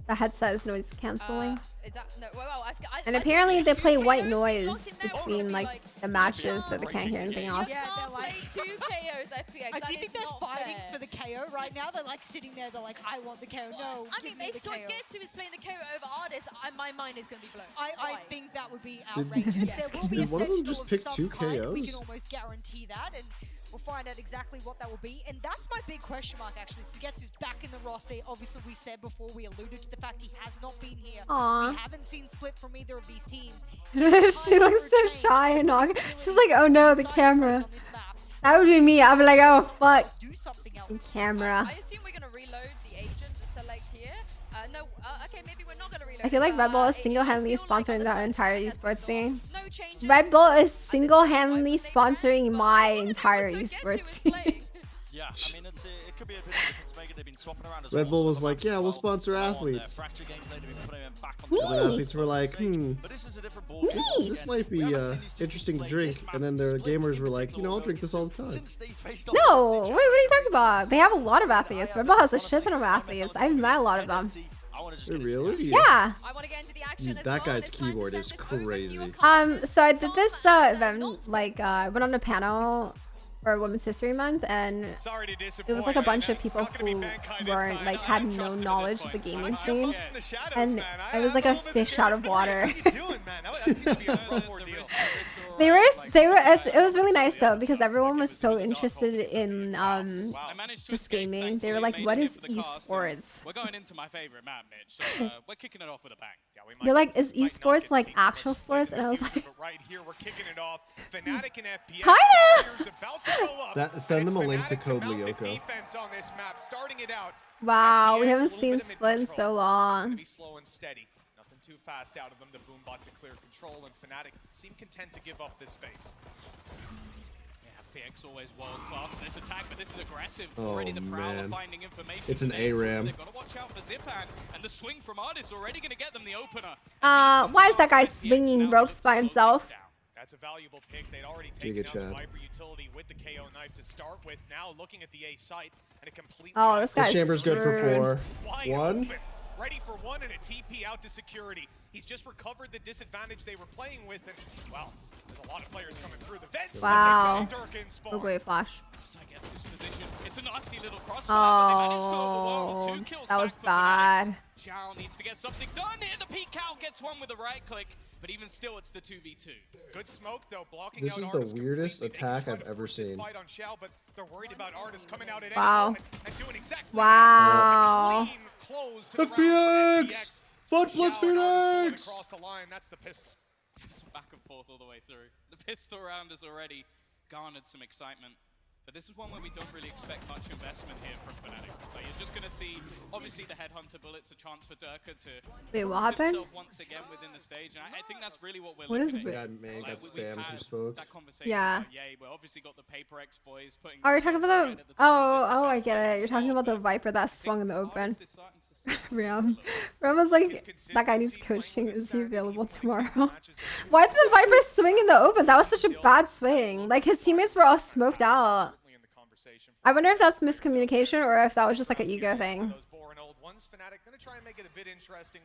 The headset is noise canceling. Is that no? Well, And apparently they play white noise between like the matches, so they can't hear anything else. Yeah, they're like two KOs FPX. Do you think they're fighting for the KO right now? They're like sitting there, they're like, I want the KO. No, I give mean, me if the KO. Sogetsu is playing the KO over Ardis, my mind is going to be blown. I think that would be Did- outrageous. There will be a did one of them sentinel just of pick some two kind. We KOs? can almost guarantee that, and we'll find out exactly what that will be. And that's my big question mark, actually. Sogetsu's back in the roster. Obviously, we said before, we alluded to the fact he has not been here. Aw. We haven't seen split from either of these teams. She looks so shy and awkward. She's like, oh no, the camera. That would be me. I'd be like, oh fuck. The camera. I assume we're going to reload the agent to select here. No, okay, maybe we're not going to reload. I feel like it, Red Bull is it single-handedly feels like sponsoring the entire esports scene. no changes. Red Bull is single-handedly sponsoring my entire esports scene. Yeah, I mean, it could be a bit of a difference maker. They've been swapping around as Red well. Bull was like, yeah, we'll sponsor athletes. Fracture gameplay, they've been putting them back on And the the athletes were like, But this is a different ball. this might be interesting to drink. And then the gamers were like, I'll drink this all the time. No, wait, what are you talking about? They have a lot of athletes. Red Bull has a shit ton of athletes. I've met a lot of them. Really? Yeah. That guy's keyboard is crazy. So I did this event, like, went on a panel for Women's History Month, and it was like a bunch of people who weren't, like, had no knowledge of the gaming scene, and it was like a fish out of water. They were it was really nice though because everyone was so interested in just gaming. They were like, what is esports? We're going into my favorite map, Mitch. So we're kicking it off with a bang. They're like, is esports like actual sports? And I was like, right here we're kicking it off. Fnatic and FPX. Kinda. Send them a link to Code Lyoko. Defense on this map, starting it out. Wow, we haven't seen Split in so long. Be slow and steady. Nothing too fast out of them. The Boombot to clear control, and Fnatic seem content to give up this space. FPX always world class in this attack, but this is aggressive. Oh, Already the Prowler man. finding information. It's an ARAM. They've got to watch out for Zipan, and the swing from Artis already going to get them the opener. Why is that guy swinging ropes by himself? That's a valuable pick. They'd already taken out the Viper utility with the KO knife to start with. Now looking at the A site and a complete. Oh, this guy's chamber's good for 4. Wide One. open. Ready for one and a TP out to security. He's just recovered the disadvantage they were playing with, and well, there's a lot of players coming through the vents. Wow. Great flash. It's a nasty little crossfire, Oh, but they managed to overwhelm 2 kills that back was for bad. Fnatic. Zhao needs to get something done here. The PCal gets one with a right click, but even still, it's the 2v2. Good smoke though, blocking This out is Artis the weirdest completely. attack They I've tried to ever force this seen. fight on Xiao, but they're worried about Artis coming out at any Wow. moment and doing exactly Wow. that. Clean close to the round for FPX! Fun plus Xiao and Artis pulling Phoenix! across the line. That's the pistol. Just back and forth all the way through. The pistol round has already garnered some excitement. But this is one where we don't really expect much investment here from Fnatic. Like, you're just going to see, obviously, the Headhunter bullet's a chance for Durka to Wait, what prove happened? himself once again within the stage. And I think that's really what we're What is looking it? at. Yeah, man, got we've spammed had who spoke. that conversation Yeah. about Yay. We've obviously got the Paper X boys putting... Oh, you're talking about the I get it. You're talking about the Viper that swung in the open. Ram was like, that guy needs coaching. Is he available tomorrow? Why did the Viper swing in the open? That was such a bad swing. Like, his teammates were all smoked out. I wonder if that's miscommunication or if that was just like an ego thing.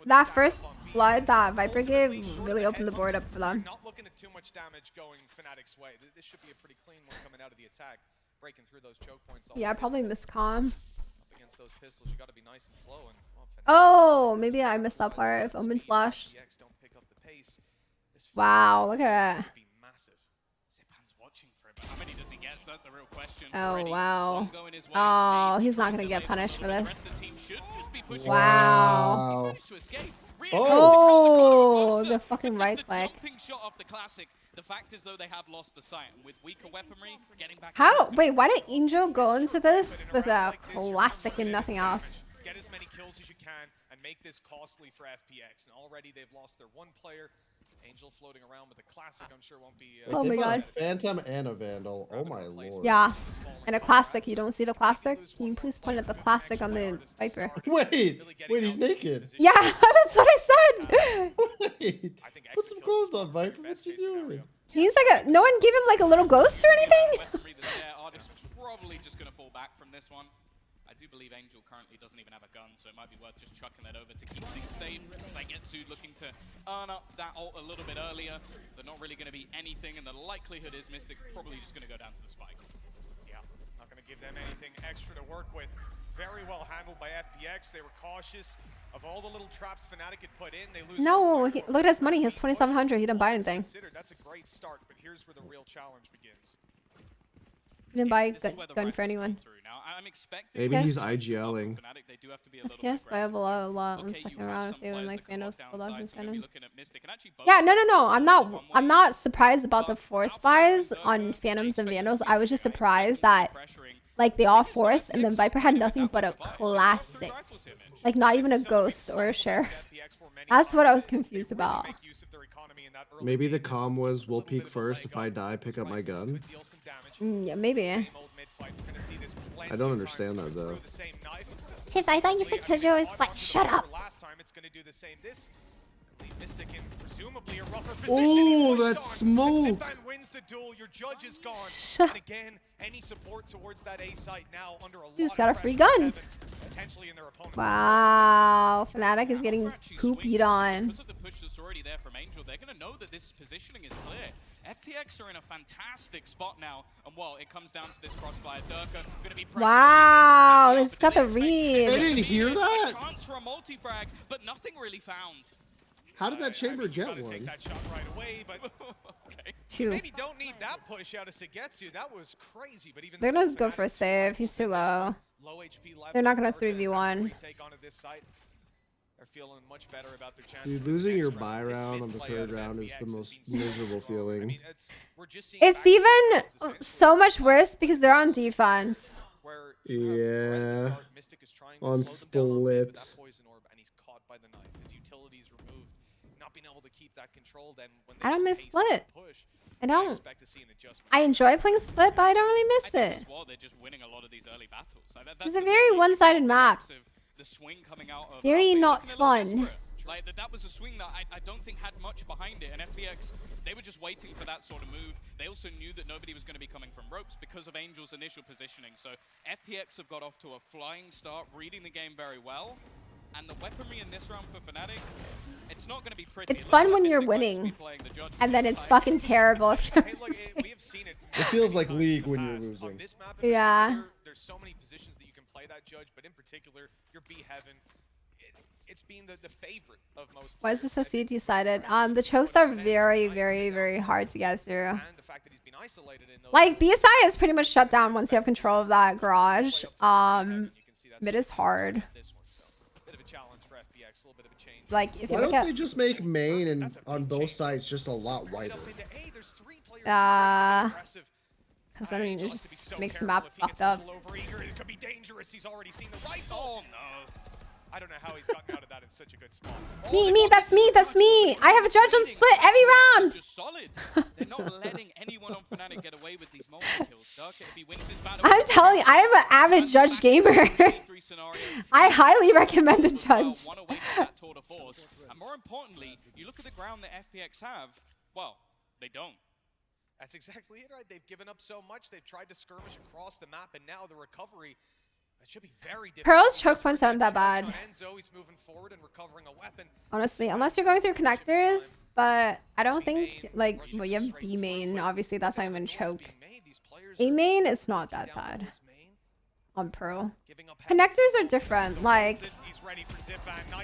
That first blood that Viper gave really opened the board up for them. Not looking at too much damage going Fnatic's way. This should be a pretty clean one coming out of the attack, breaking through those choke points. Yeah, I probably miscomm. Up against those pistols, you got to be nice and slow. And Oh, maybe I missed that part. If Omen flashed. Wow, look at that. How many does he get? That's the real question. Oh, wow. Oh, he's not going to get punished for this. Wow. Oh, the fucking right click. The fact is, though, they have lost the sight. With weaker weaponry, getting back. How? Wait, why did Angel go into this with a classic and nothing else? Get as many kills as you can and make this costly for FPX. And already they've lost their one player. Angel floating around with a classic, I'm sure won't be. Oh my god. Phantom and a Vandal. Oh my lord. Yeah. And a classic. You don't see the classic? Can you please point at the classic on the Viper? Wait, he's naked. Yeah, that's what I said. Wait, put some clothes on, Viper. What you doing? He's like no one gave him like a little ghost or anything? Artist probably just going to fall back from this one. I do believe Angel currently doesn't even have a gun, so it might be worth just chucking that over to keep things safe. Saigetsu looking to earn up that ult a little bit earlier. They're not really going to be anything, and the likelihood is Mystic probably just going to go down to the spike. Yeah, not going to give them anything extra to work with. Very well handled by FPX. They were cautious of all the little traps Fnatic had put in. They lose. No, look at his money. He has 2,700. He didn't buy anything. That's a great start, but here's where the real challenge begins. He didn't buy a gun for anyone. Maybe he's IGLing. Yes, but I have a lot in the second round if they win like Vandals, Bulldogs, and Phantoms. Yeah, no. I'm not surprised about the force buys on Phantoms and Vandals. I was just surprised that like they all forced and then Viper had nothing but a classic. Like not even a ghost or a sheriff. That's what I was confused about. Maybe the comm was, we'll peek first. If I die, pick up my gun. Yeah, maybe. I don't understand that though. Tiff, I thought you said Kojo is like, shut up. Last time it's going to do the same. This Mystic in presumably a rougher position. Oh, that smoke! Wins the duel. Your judge is gone. And again, any support towards that A site now under a lot He just got a free gun. Potentially in their opponent's Wow, Fnatic is getting poopied on. Because of the push that's already there from Angel, they're going to know that this positioning is clear. FPX are in a fantastic spot now, and well, it comes down to this crossfire. Durka going to be wow, they just got the read. They didn't hear that? Chance for a multi-frag, but nothing really found. How did that chamber you get gotta one? take that shot right away, but okay. Two. You maybe don't need that push out of Segetsu. That was crazy, but even They're still, gonna go for a save. He's too low. low HP left. They're not gonna Urgent 3v1. retake onto this site. They're feeling much better about their chances. Dude, in the losing next your round. buy This round on the mid-play out third of round is FPX the has most been so miserable strong. I feeling. mean, we're just seeing It's even so much worse because they're on defense. where Yeah. Mystic is trying to On slow them down on mid with split. that poison orb, and he's caught by the knife. His utilities removed, not being able to keep that control. Then when they I don't miss just hasten split. the push, I don't. expect to see an adjustment. I enjoy playing split, but I don't really miss it. Well, they're just winning a lot of these early battles. Like It's a very one-sided map. The swing coming out of Very Outfit not looking a little fun. desperate. Like that was a swing that I don't think had much behind it, and FPX, they were just waiting for that sort of move. They also knew that nobody was going to be coming from ropes because of Angel's initial positioning. So FPX have got off to a flying start, reading the game very well. And the weaponry in this round for Fnatic, it's not going to be pretty. It's fun when you're winning, and then it's fucking terrible if you're losing. It feels like League when you're losing. Yeah. There's so many positions that you can play that judge, but in particular, your B Heaven, it's been the favorite of most. Why is this so decided? The chokes are very, very, very hard to get through. And the fact that he's been isolated in those Like BSI is pretty much shut down once you have control of that garage. Mid is hard. bit of a challenge for FPX, a little bit of a change. Like if you Why look don't at they just make main and on both sides just a lot wider? because then it just makes the map fucked up. It could be dangerous. He's already seen the rifle. Oh no. I don't know how he's gotten out of that in such a good spot. Me, that's me. I have a judge on split every round. Just solid. They're not letting anyone on Fnatic get away with these multi-kills. Dark, if he wins this battle, I'm telling you, I am an avid judge gamer. I highly recommend the judge. One away from that tour de force. And more importantly, you look at the ground that FPX have, well, they don't. That's exactly it, right? They've given up so much. They've tried to skirmish across the map, and now the recovery, it should be very difficult. Pearl's choke points aren't that bad. Enzo, he's moving forward and recovering a weapon. Honestly, unless you're going through connectors, but I don't think, like, well, you have B main, obviously that's not even choke. A main is not that bad on Pearl. Connectors are different, like,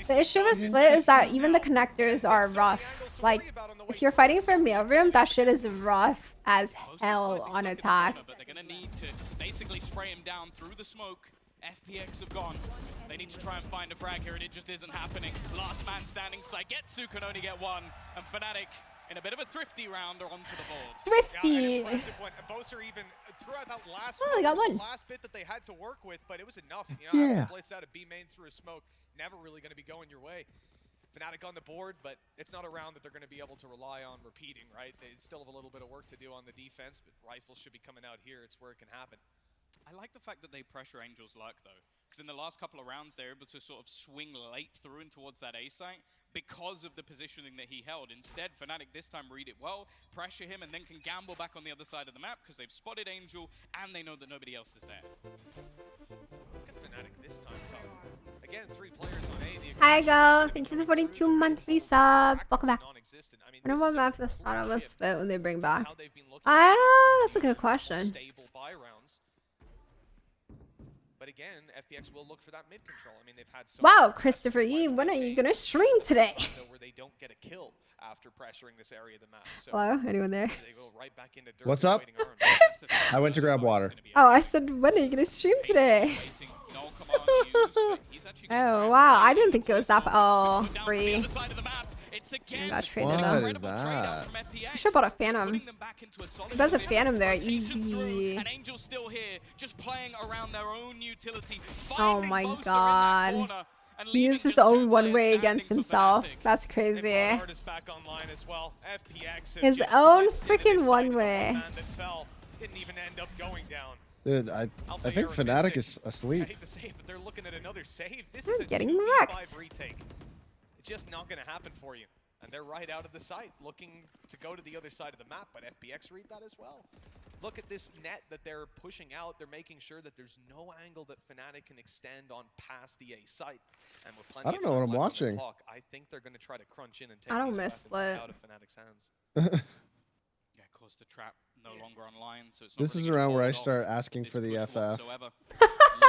the issue with split is that even the connectors are rough. Like, if you're fighting for mailroom, that shit is rough as hell on attack. But they're going to need to basically spray him down through the smoke. FPX have gone. They need to try and find a frag here, and it just isn't happening. Last man standing, Saigetsu can only get one, and Fnatic, in a bit of a thrifty round, are onto the board. Thrifty! Boser even threw out that last they got one. last bit that they had to work with, but it was enough. You know, Yeah. blitz out of B main through a smoke, never really going to be going your way. Fnatic on the board, but it's not a round that they're going to be able to rely on repeating, right? They still have a little bit of work to do on the defense, but rifles should be coming out here. It's where it can happen. I like the fact that they pressure Angel's luck, though, because in the last couple of rounds, they're able to sort of swing late through and towards that A site because of the positioning that he held. Instead, Fnatic this time read it well, pressure him, and then can gamble back on the other side of the map because they've spotted Angel and they know that nobody else is there. Look at Fnatic this time, Tom. Again, 3 players on A. Hi, go. Thank you for the 42-month resub. Welcome back. I don't know what map the start of a split when they bring back. That's a good question. Stable buy rounds. But again, FPX will look for that mid control. I mean, they've had so Wow, Christopher E, when are you gonna stream today? where they don't get a kill after pressuring this area of the map. So Hello, anyone there? they go right back into dirt. What's up? I went to grab water. Oh, I said, when are you gonna stream today? Oh, wow, I didn't think it was that oh, free. I got traded What though. is that? I should have bought a Phantom. If there's a Phantom there, easy. And Angel's still here, just playing around their own utility. Oh my god. He used his own one-way against himself. That's crazy. His own freaking one-way. Didn't even end up going down. Dude, I think Fnatic is asleep. I hate to say it, but they're looking at another save. This They're is a getting 2v5 wrecked. retake. It's just not going to happen for you. And they're right out of the site, looking to go to the other side of the map, but FPX read that as well. Look at this net that they're pushing out.Ey're making sure that there's no angle that Fnatic can extend on past the A site. And with plenty I don't know what I'm watching. Clock, I think they're going to try to crunch in and take I don't these miss weapons Split. out of Fnatic's hands. course, the trap no longer online, so it's not This really is gonna around where I hold off start asking this for the push FF. whatsoever.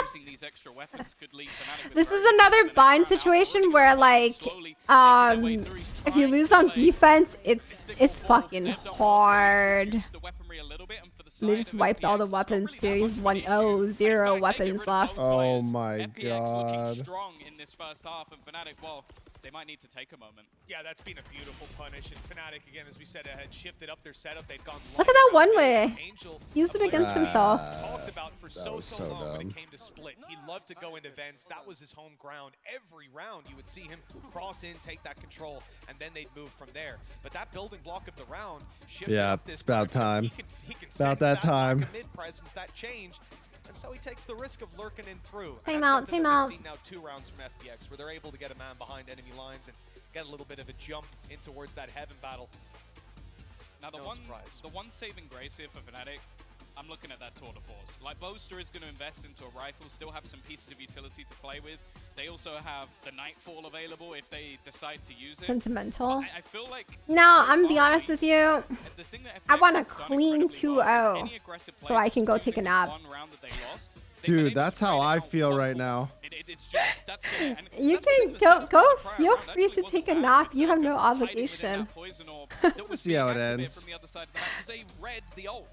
Losing these extra weapons could leave Fnatic with This very is another bind situation where like if you lose on defense, it's fucking hard. And they just wiped all the weapons too. He's 1-0, 0 weapons left. Oh my FPX looking god. strong in this first half, and Fnatic, well, they might need to take a moment. Yeah, that's been a beautiful punish. And Fnatic, again, as we said, had shifted up their setup. They'd gone Look at that one way. Used it against himself. Talked about for so long when dumb. it came to split. He loved to go into vents. That was his home ground. Every round, you would see him cross in, take that control, and then they'd move from there. But that building block of the round shifted Yeah, up this it's about time. He can About sense that time. lack of mid-presence, that changed. And so he takes the risk of lurking in through. Time And out, that's something time that out. we've seen now 2 rounds from FPX, where they're able to get a man behind enemy lines and get a little bit of a jump in towards that heaven battle. Now the one saving grace here for Fnatic, I'm looking at that tour de force. Like Boaster is going to invest into a rifle, still have some pieces of utility to play with. They also have the Nightfall available if they decide to use it. Sentimental. I feel like Now, I'm gonna be honest with you. I want a clean 2-0 so I can go take a nap. Dude, that's how I feel right now. You can go. Feel free to take a nap. You have no obligation. We'll see how it ends.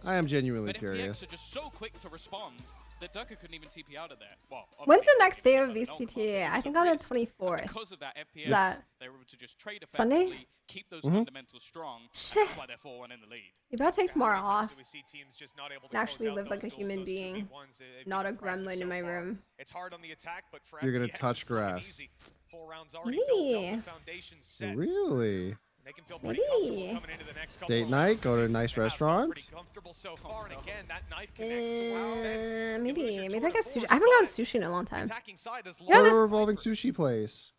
I am genuinely curious. FPX are just so quick to respond that Ducker couldn't even TP out of there. Well, When's the next day of VCT? I think on the 24th. because of that, FPX, That they were able to just trade Sunday? effectively, keep those fundamentals strong. Shit. That's why they're 4-1 in the lead. You better take tomorrow off We see teams just not able to and actually close out live like a those human duels, those being, 2v1s. They've not a been impressive gremlin so in my far. room. It's hard on the attack, but for You're gonna FPX, touch it's looking grass. easy. 4 rounds already built up, the foundation set. Really? They can feel pretty comfortable coming into the next couple Date of night? Go to a nice restaurant? pretty comfortable so far, and again, that knife connects to Maybe I got sushi. I haven't gotten sushi in a long time. attacking side as You know Go to a this- revolving sushi place.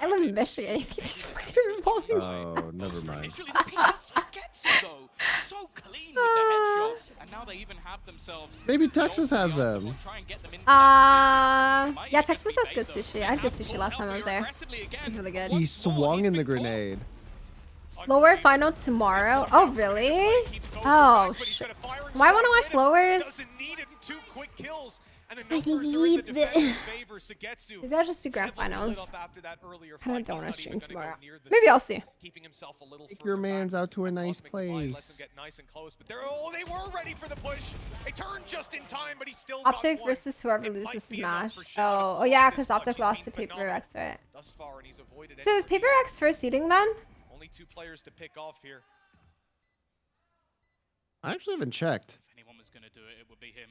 I live in Michigan. I think it's fucking revolving. Oh, never mind. So clean with the headshot, and now they even have themselves. Maybe Texas has them. Yeah, Texas has good sushi. I had good sushi last time I was there. It was really good. He swung in the grenade. Lower final tomorrow. Oh, really? Oh, shit. Why want to watch lowers? Two quick kills, and the I numbers are in the hate defender's favor. Sugetsu Maybe I'll just do grand finals. lit up after that earlier Kind fight. of don't He's want not to even stream gonna go tomorrow. near the Maybe side, I'll see. keeping himself a little Take your further mans back. out to a nice Cosmic Divide lets place. him get nice and close, but they were ready for the push. They turned just in time, but he still Optic got one. versus whoever It might loses be enough Smash. for Shadow Oh to yeah, block because this much. Optic He's lost to been Paper phenomenal X, right? Thus far, and he's avoided So is any Paper X first seeding then? Only 2 players to pick off here. I actually haven't checked. If anyone was going to do it, it would be him.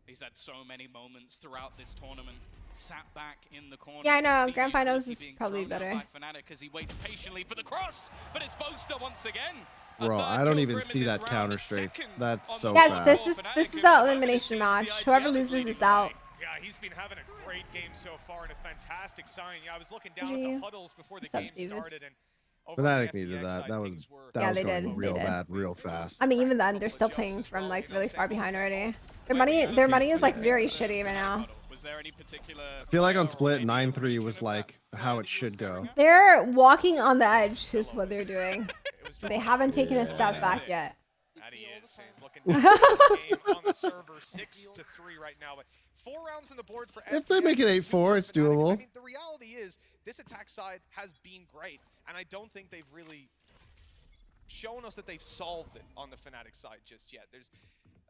He's had so many moments throughout this tournament. Sat back in the corner. Yeah, I know. See Grand finals utility is being probably thrown out better. by Fnatic as he waits patiently for the cross, but it's Boaster once again. Bro, I don't even see that counter strafe. That's so Yes, fast. this is the elimination match. Whoever loses is out. Yeah, he's been having a great game so far and a fantastic sign. Yeah, I was looking down at GG. the huddles before the What's up, game David? started, and over on Fnatic the needed FPX that. side, That was things were Yeah, they going did. real They did. bad, real fast. I mean, even then, they're still playing from like really far behind already. Their money is like very shitty right now. Was there any particular I feel like on split 9-3 was like how it should go. They're walking on the edge is what they're doing. They haven't taken a step back yet. That he is. He's looking down at the game on the server, 6-3 right now. But 4 rounds on the board for If they make it 8-4, it's doable. I mean, the reality is this attack side has been great, and I don't think they've really shown us that they've solved it on the Fnatic side just yet. There's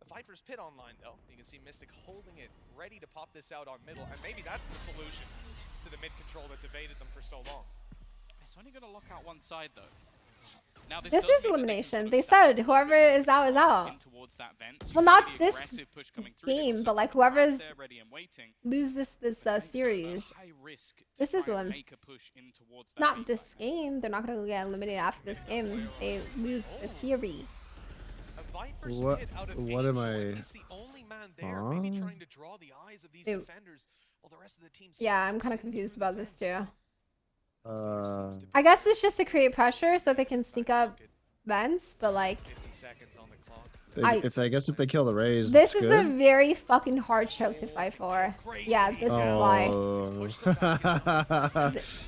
a Viper's Pit online, though. You can see Mystic holding it, ready to pop this out on middle, and maybe that's the solution to the mid control that's evaded them for so long. It's only going to lock out one side, though. Now, This does is mean that they can elimination. sort of They stack said whoever is out is out. in towards that vent. So you Well, can not see the this aggressive push coming through. They game, also but like got the Plat whoever's there ready and waiting. loses this series. High risk to This is try and elim. make a push in towards that Not B this side. game. They're not gonna get eliminated after this game. They lose the series. What? What am I? He's the only man there, maybe trying to draw the eyes of these Ew. defenders, while the rest of the team. Yeah, I'm kind of confused about this too. I I guess it's just to create pressure so they can sneak up vents, but like, 50 seconds on the clock. I guess if they kill the Rays, this it's is good. a very fucking hard choke to fight for. Yeah, this is why.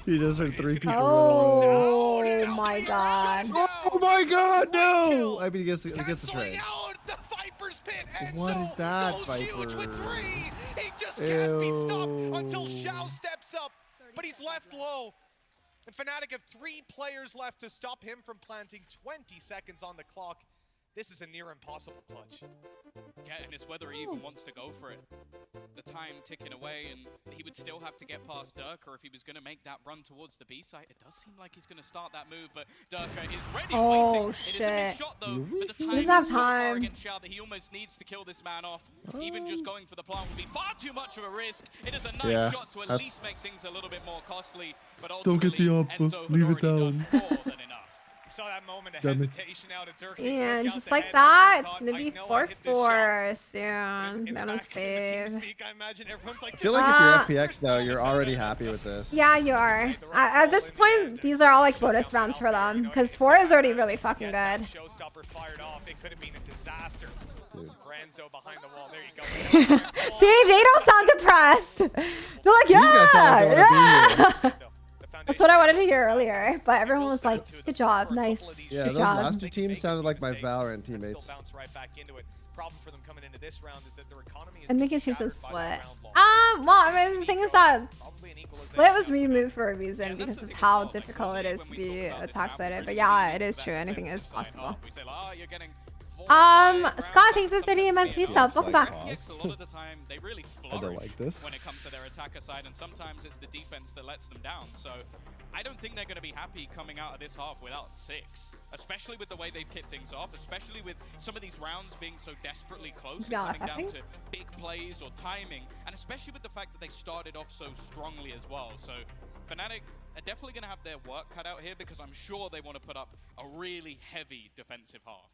You just heard 3 people. Oh my god. Oh my my god, no! I mean, he gets the trade. Out the Viper's pit. What is that, goes huge Viper? with 3. He just can't be stopped Ew. until Xiao steps up, but he's left low. And Fnatic have 3 players left to stop him from planting. 20 seconds on the clock. This is a near impossible clutch. Yeah, and it's whether he even wants to go for it. The time ticking away, and he would still have to get past Durka if he was going to make that run towards the B site. It does seem like he's going to start that move, but Durka is ready. Oh, waiting. shit. It is a missed shot, though, but the He time doesn't have is so far time. against Xiao that he almost needs to kill this man off. Even just going for the plant would be far too much of a risk. It is a nice Yeah, shot to at that's- least make things a little bit more costly, but Don't get the ultimately, up, Enzo had leave it already down. done more than enough. You saw that moment of Damn it. hesitation out of Durka. And just like that, it's gonna be 4-4 soon. That'll I save. imagine everyone's like, I feel like if you're FPX though, you're already happy with this. Yeah, you are. At this point, these are all like bonus rounds for them because 4 is already really fucking good. Showstopper fired off. It could have been a disaster. Ranzo behind the wall. There you go. See, they don't sound depressed. They're like, These guys sound like they yeah, wanna be yeah. That's what I wanted to hear earlier, but everyone was like, good job, nice, Yeah, good those job. last 2 teams sounded like my Valorant Still teammates. bounce right back into it. Problem for them coming into this round is that their economy is I think it's just a shattered by split. the round loss. Well, I mean, the thing is that split was removed for a reason because of how difficult it is to be attack sided. But yeah, it is true. Anything is possible. Scott, thank you for 30 month resub. Welcome back. A lot of the time, they really I don't like this. when it comes to their attacker side, and sometimes it's the defense that lets them down. So I don't think they're going to be happy coming out of this half without 6, especially with the way they've kicked things off, especially with some of these rounds being so desperately close and Yeah, coming down affecting. to big plays or timing, and especially with the fact that they started off so strongly as well. So Fnatic are definitely going to have their work cut out here because I'm sure they want to put up a really heavy defensive half.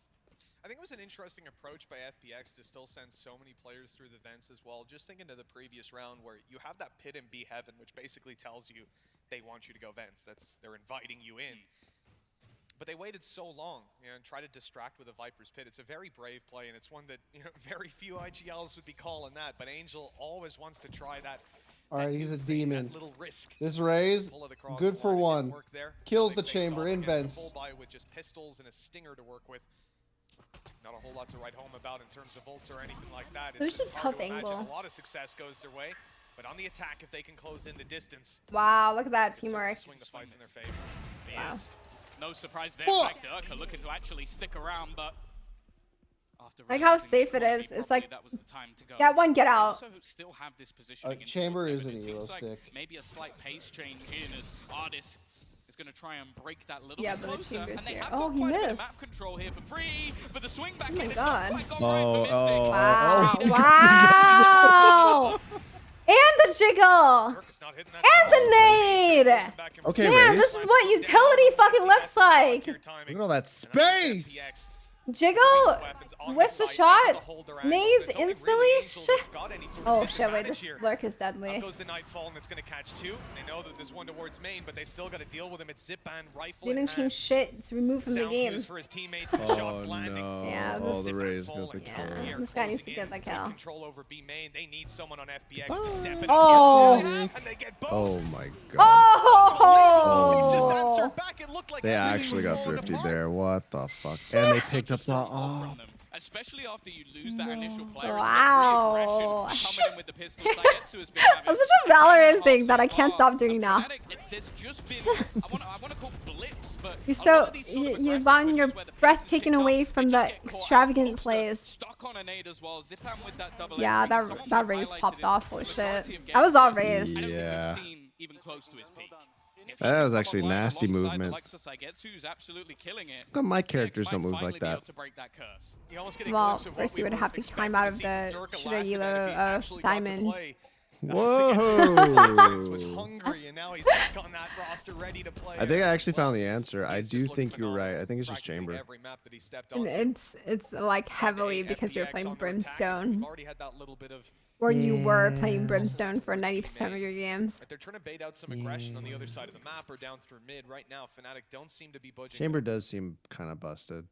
I think it was an interesting approach by FPX to still send so many players through the vents as well. Just thinking to the previous round where you have that pit in B heaven, which basically tells you they want you to go vents. They're inviting you in. But they waited so long, and tried to distract with a Viper's Pit. It's a very brave play, and it's one that very few IGLs would be calling that. But Angel always wants to try that. Alright, he's a demon. Little risk. This raise, good for 1. Kills the chamber, Full invents. buy with just pistols and a stinger to work with. Not a whole lot to write home about in terms of ults or anything like that. This is It's hard tough to imagine angle. a lot of success goes their way, but on the attack, if they can close in the distance, Wow, look at that it starts to teamwork. swing the fights in their favor. Wow. Yes. No surprise there. Oh. Like Durka looking to actually stick around, but after Like how realizing safe it probably is. It's like, that was the time to go. get one, get They out. also still have this positioning in Chamber towards is them, an but it elo seems like stick. maybe a slight pace change in as Artis is going to try and break that little Yeah, bit but the closer. chamber's And they here. have Oh, got he quite a bit of missed. map control here for free, but the swing back Oh my in is God. not quite gone right for Mystic. Wow. Speed Wow. And the jiggle. And the nade. Okay, Man, Raze. this is what utility fucking looks like. Look at all that space! Jiggle with the shot. Nades instantly. Shit. Oh shit, wait, this lurk is deadly. Goes the Nightfall, and it's going to catch 2. They know that there's one towards main, but they've still got to deal with him. It's zip band rifle. They didn't change shit. It's removed from the Sound game. cues for his teammates and the shots landing. Yeah, Oh, this- the Raze got the kill. Yeah, this guy needs to get the kill. Control over B main. They need someone on FBX to step in. Oh. And they get both. Oh my god. Oh. Just answered back. It looked like They everything actually was got falling thrifty apart. there. What the fuck? And they picked up the. Oh. Especially after you lose that initial player. Wow. It's that reaggression coming in with the pistol. Sagetsu has been having That's such a Valorant thing that I can't stop doing now. There's just been, I want to call blips, but You're so you've gotten your breath taken away from the extravagant plays. stuck on a nade as well. Zipan with that double Yeah, entry, someone that who raise highlighted popped his off. Holy physicality shit. and That was all getting raise. I don't think Yeah. we've seen even close to his peak. If he That can was come actually online nasty alongside the movement. likes of Sagetsu, who's absolutely killing it, How come my FPX characters might don't move finally like be able that? to break that curse. You almost get a Well, glimpse of what first we you would would've have to expected climb out of see the from Durka shooter last event if he elo actually got to diamond. play. Whoa! Was hungry, and now he's back on that roster, ready to play. I think I actually found the answer. I do think you're right. I think it's just chamber. Every map that he stepped And onto. it's like heavily because you're FPX playing on their attack, Brimstone. we've already had that little bit of Or you were playing Brimstone for 90% of your games. They're trying to bait out some aggression on the other side of the map or down through mid. Right now, Fnatic don't seem to be budging. Chamber does seem kind of busted.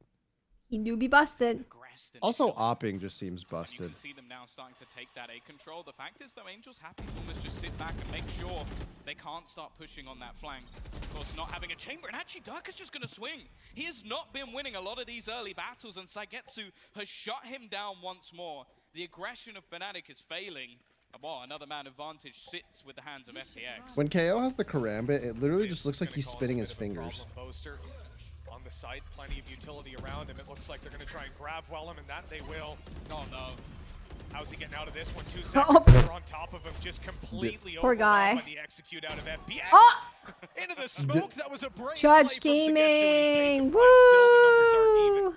He do be busted. destiny. Also, opping just seems You busted. can see them now starting to take that A control. The fact is, though, Angel's happy to almost just sit back and make sure they can't start pushing on that flank. Of course, not having a chamber, and actually Dark is just going to swing. He has not been winning a lot of these early battles, and Saigetsu has shut him down once more. The aggression of Fnatic is failing. Well, another man advantage sits with the hands of FPX. When KO has the karambit, it literally just looks like he's spinning his fingers. Boaster on the site, plenty of utility around him. It looks like they're going to try and grab Wellham, and that they will. Oh no. How's he getting out of this one? 2 seconds, and they're on top of him, just completely Poor guy. by the execute out of FPX. Oh! Into the smoke, that was a break. Judge Gaming! Woo!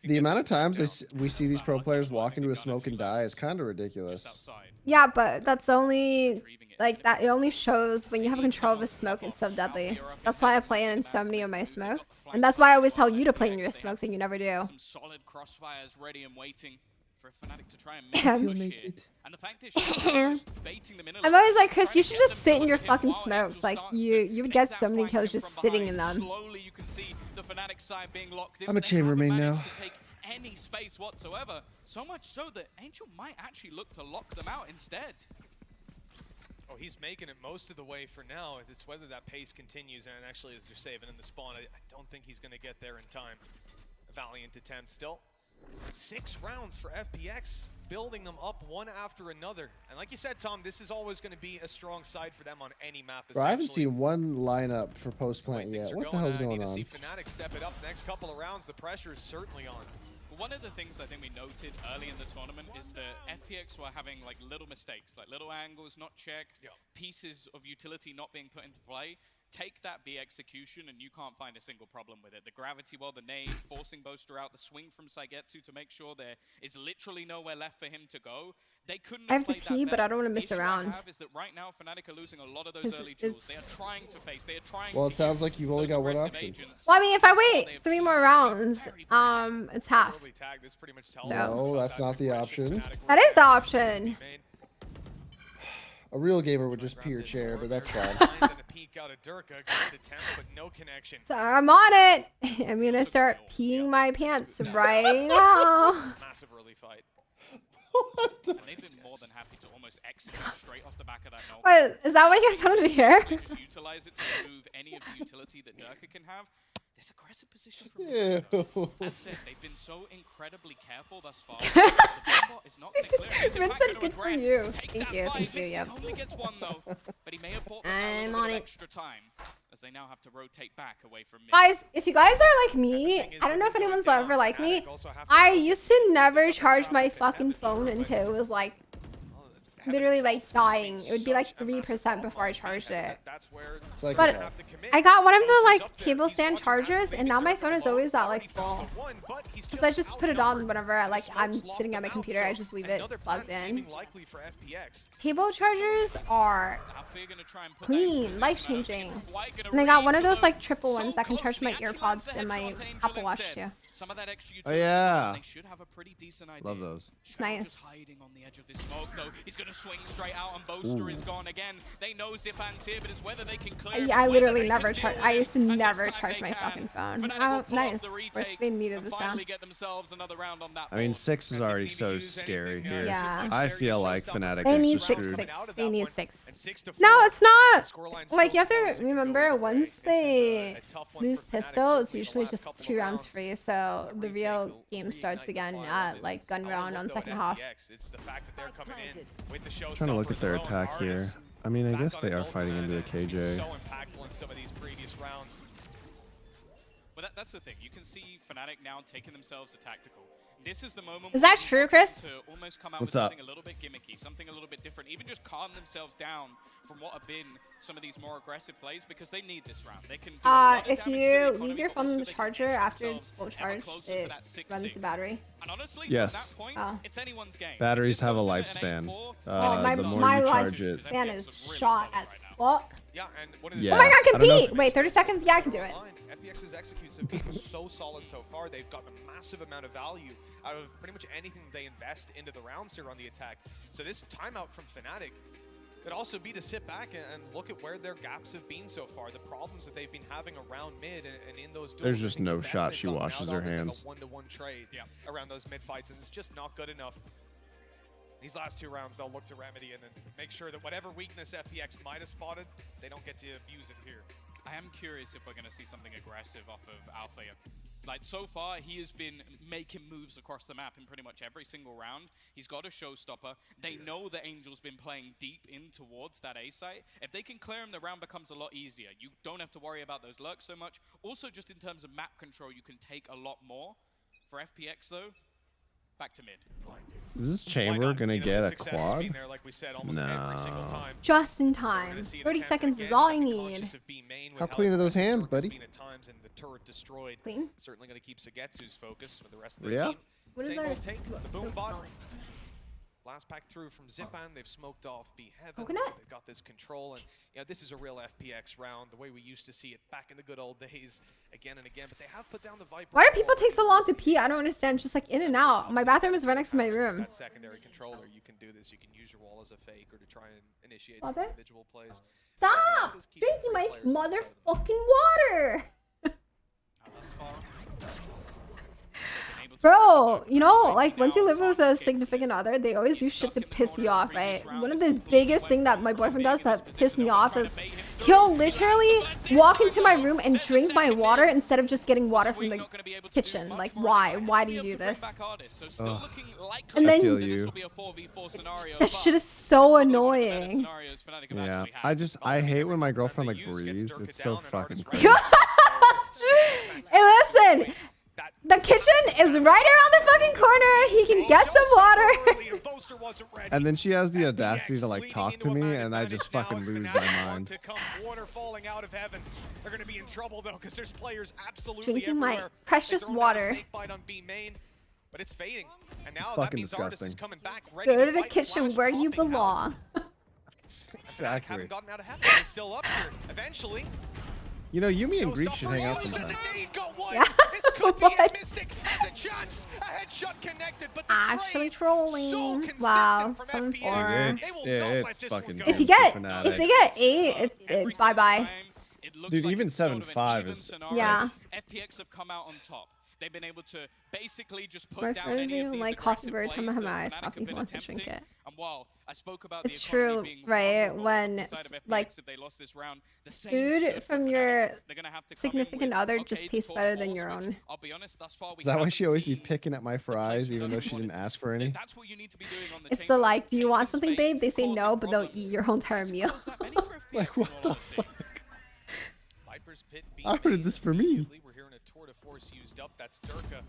The amount of times we see these pro players walk into a smoke and die is kind of ridiculous. Yeah, but that's only like that. It only shows when you have control of a smoke. It's so deadly. That's why I play in so many of my smokes, and that's why I always tell you to play in your smokes, and you never do. Some solid crossfires ready and waiting for Fnatic to try and make push here. And the fact is, she's baiting them in a I'm always like, Chris, you should just sit in your fucking smokes. Like you would get so many kills just sitting in them. Slowly, you can see the Fnatic side being locked in. I'm a chamber main now. To take any space whatsoever. So much so that Angel might actually look to lock them out instead. Oh, he's making it most of the way for now. It's whether that pace continues, and actually as they're saving in the spawn, I don't think he's going to get there in time. A valiant attempt still. 6 rounds for FPX, building them up one after another. And like you said, Tom, this is always going to be a strong side for them on any map. Bro, I haven't seen one lineup for post plant yet. What the hell's going on? See Fnatic step it up next couple of rounds. The pressure is certainly on. One of the things I think we noted early in the tournament is that FPX were having like little mistakes, like little angles not checked, pieces of utility not being put into play. Take that B execution and you can't find a single problem with it. The gravity well, the nade, forcing Boaster out, the swing from Saigetsu to make sure there is literally nowhere left for him to go. They couldn't I have to played pee, that but I don't want to better. miss The issue around. I have is that right now Fnatic are losing a lot of those early duels. They are trying to face, they are trying Well, to it sounds use like you've only those got one aggressive option. agents. Well, I mean, if I wait 3 more rounds, it's half. No, that's not the option. That is the option. A real gamer would just pee your chair, but that's fine. So I'm on it. I'm gonna start peeing my pants right now. Massive early fight. And they've been more than happy to almost execute straight off the back of that null. What? Is that what you guys wanted to hear? Just utilize it to remove any of the utility that Durka can have. This aggressive position from Ew. As said, they've been so incredibly careful thus far. The bot is not clear. It's been such good for you. Thank you. Thank you. Yep. Only gets one though, but he may have bought I'm a on little bit it. of extra time as they now have to rotate back away from mid. Guys, if you guys are like me, I don't know if anyone's ever like me. I used to never charge my fucking phone until it was like literally like dying. It would be like 3% before I charged it. But I got one of the like table stand chargers, and now my phone is always at like full. Because I just put it on whenever I'm sitting at my computer. I just leave it plugged in. Table chargers are clean, life changing. And I got one of those like triple ones that can charge my AirPods and my Apple Watch too. Oh yeah. Love those. It's nice. He's gonna swing straight out, and Boaster is gone again. They know Zipan's here, but it's whether they can clear. I literally never charge. I used to never charge my fucking phone. Oh, nice. First they needed this round. I mean, 6 is already so scary here. Yeah. I feel like Fnatic They is need just 6, screwed. 6. They need 6. No, it's not. Like, you have to remember, once they lose pistol, it's usually just 2 rounds free. So the real game starts again at like gun round on second half. Trying to look at their attack here. I mean, I guess they are fighting into a KJ. So impactful in some of these previous rounds. Well, that's the thing. You can see Fnatic now taking themselves to tactical. This is the moment. Is that true, Chris? To almost come out What's with up? something a little bit gimmicky, something a little bit different. Even just calm themselves down from what have been some of these more aggressive plays, because they need this round. They can. Do a lot of If damage to you the economy, leave your but phone also in the they can charger edge after it's themselves full ever charge, closer to it that 6-6. runs the battery. And honestly, Yes. at that point, Oh. it's anyone's game. Batteries have a This goes in at lifespan. 8-4. The more my you charge it. lifespan is shot as fuck. Yeah, and one of the Yeah. Oh my god, I I can don't know beat! Wait, 30 seconds? Yeah, I can do it. FPX's executes have been so solid so far. They've gotten a massive amount of value out of pretty much anything they invest into the rounds here on the attack. So this timeout from Fnatic Could also be to sit back and look at where their gaps have been so far, the problems that they've been having around mid and in those duels. There's just no shot she washes her hands. Like a 1-to-1 trade around those mid fights, and it's just not good enough. These last 2 rounds, they'll look to remedy and make sure that whatever weakness FPX might have spotted, they don't get to abuse it here. I am curious if we're going to see something aggressive off of Alpha. Like, so far, he has been making moves across the map in pretty much every single round. He's got a showstopper. They know that Angel's been playing deep in towards that A site. If they can clear him, the round becomes a lot easier. You don't have to worry about those lurks so much. Also, just in terms of map control, you can take a lot more. For FPX, though, back to mid. Is this chamber gonna get a quad? No. Just in time. 30 seconds is all I need. How clean are those hands, buddy? Clean. Certainly going to keep Sagetsu's focus with the rest of the Yeah. team. What is Same our will take the boom bot. Last pack through from Zipan. They've smoked off B Heaven. Coconut? So they've got this control, and this is a real FPX round, the way we used to see it back in the good old days, again and again. But they have put down the Viper. Why do people take so long to pee? I don't understand. Just like in and out. My bathroom is right next to my room. That secondary controller, you can do this. You can use your wall as a fake or to try and initiate some Mother? individual plays. Stop drinking my motherfucking water. Bro, you know, like once you live with a significant other, they always do shit to piss you off, right? One of the biggest thing that my boyfriend does that piss me off is he'll literally walk into my room and drink my water instead of just getting water from the kitchen. Like, why? Why do you do this? And then that shit is so annoying. Yeah, I hate when my girlfriend like breathes. It's so fucking crazy. Hey, listen. The kitchen is right around the fucking corner. He can get some water. And then she has the audacity to like talk to me, and I just fucking lose my mind. Water falling out of heaven. They're going to be in trouble though, because there's players absolutely Drinking my everywhere. precious water. But it's fading, and now Fucking that means Artis disgusting. is coming back. Go to the kitchen where you belong. Exactly. Haven't gotten out of heaven. They're still up here. Eventually. You know, Yumi and Greek should hang out sometime. Yeah. What? Actually trolling. Wow. 7-4. It's fucking. If you get, Fnatic. if they get 8, bye bye. Dude, even 7-5 is. Yeah. FPX have come out on top. They've been able to basically just put My down friends any of even these like coffee aggressive bird. plays Tell my that eyes Fnatic coffee have been wants to drink attempting. it. And while I spoke about It's the true, being right? vulnerable When inside of FPX like if they lost this round, the same food stuff from for your Fnatic. They're gonna have to come in significant with, other okay, just the tastes full better than force, your which own. I'll be honest, thus far we Is that why haven't she always be seen picking at my fries, even though she didn't ask for any? That's what you need to be doing on the It's the like, do you want something, babe? They say no, but they'll eat your whole entire meal. It's like, what the fuck? Viper's Pit I ordered this for me. We're hearing a tour de force used up. That's Durka.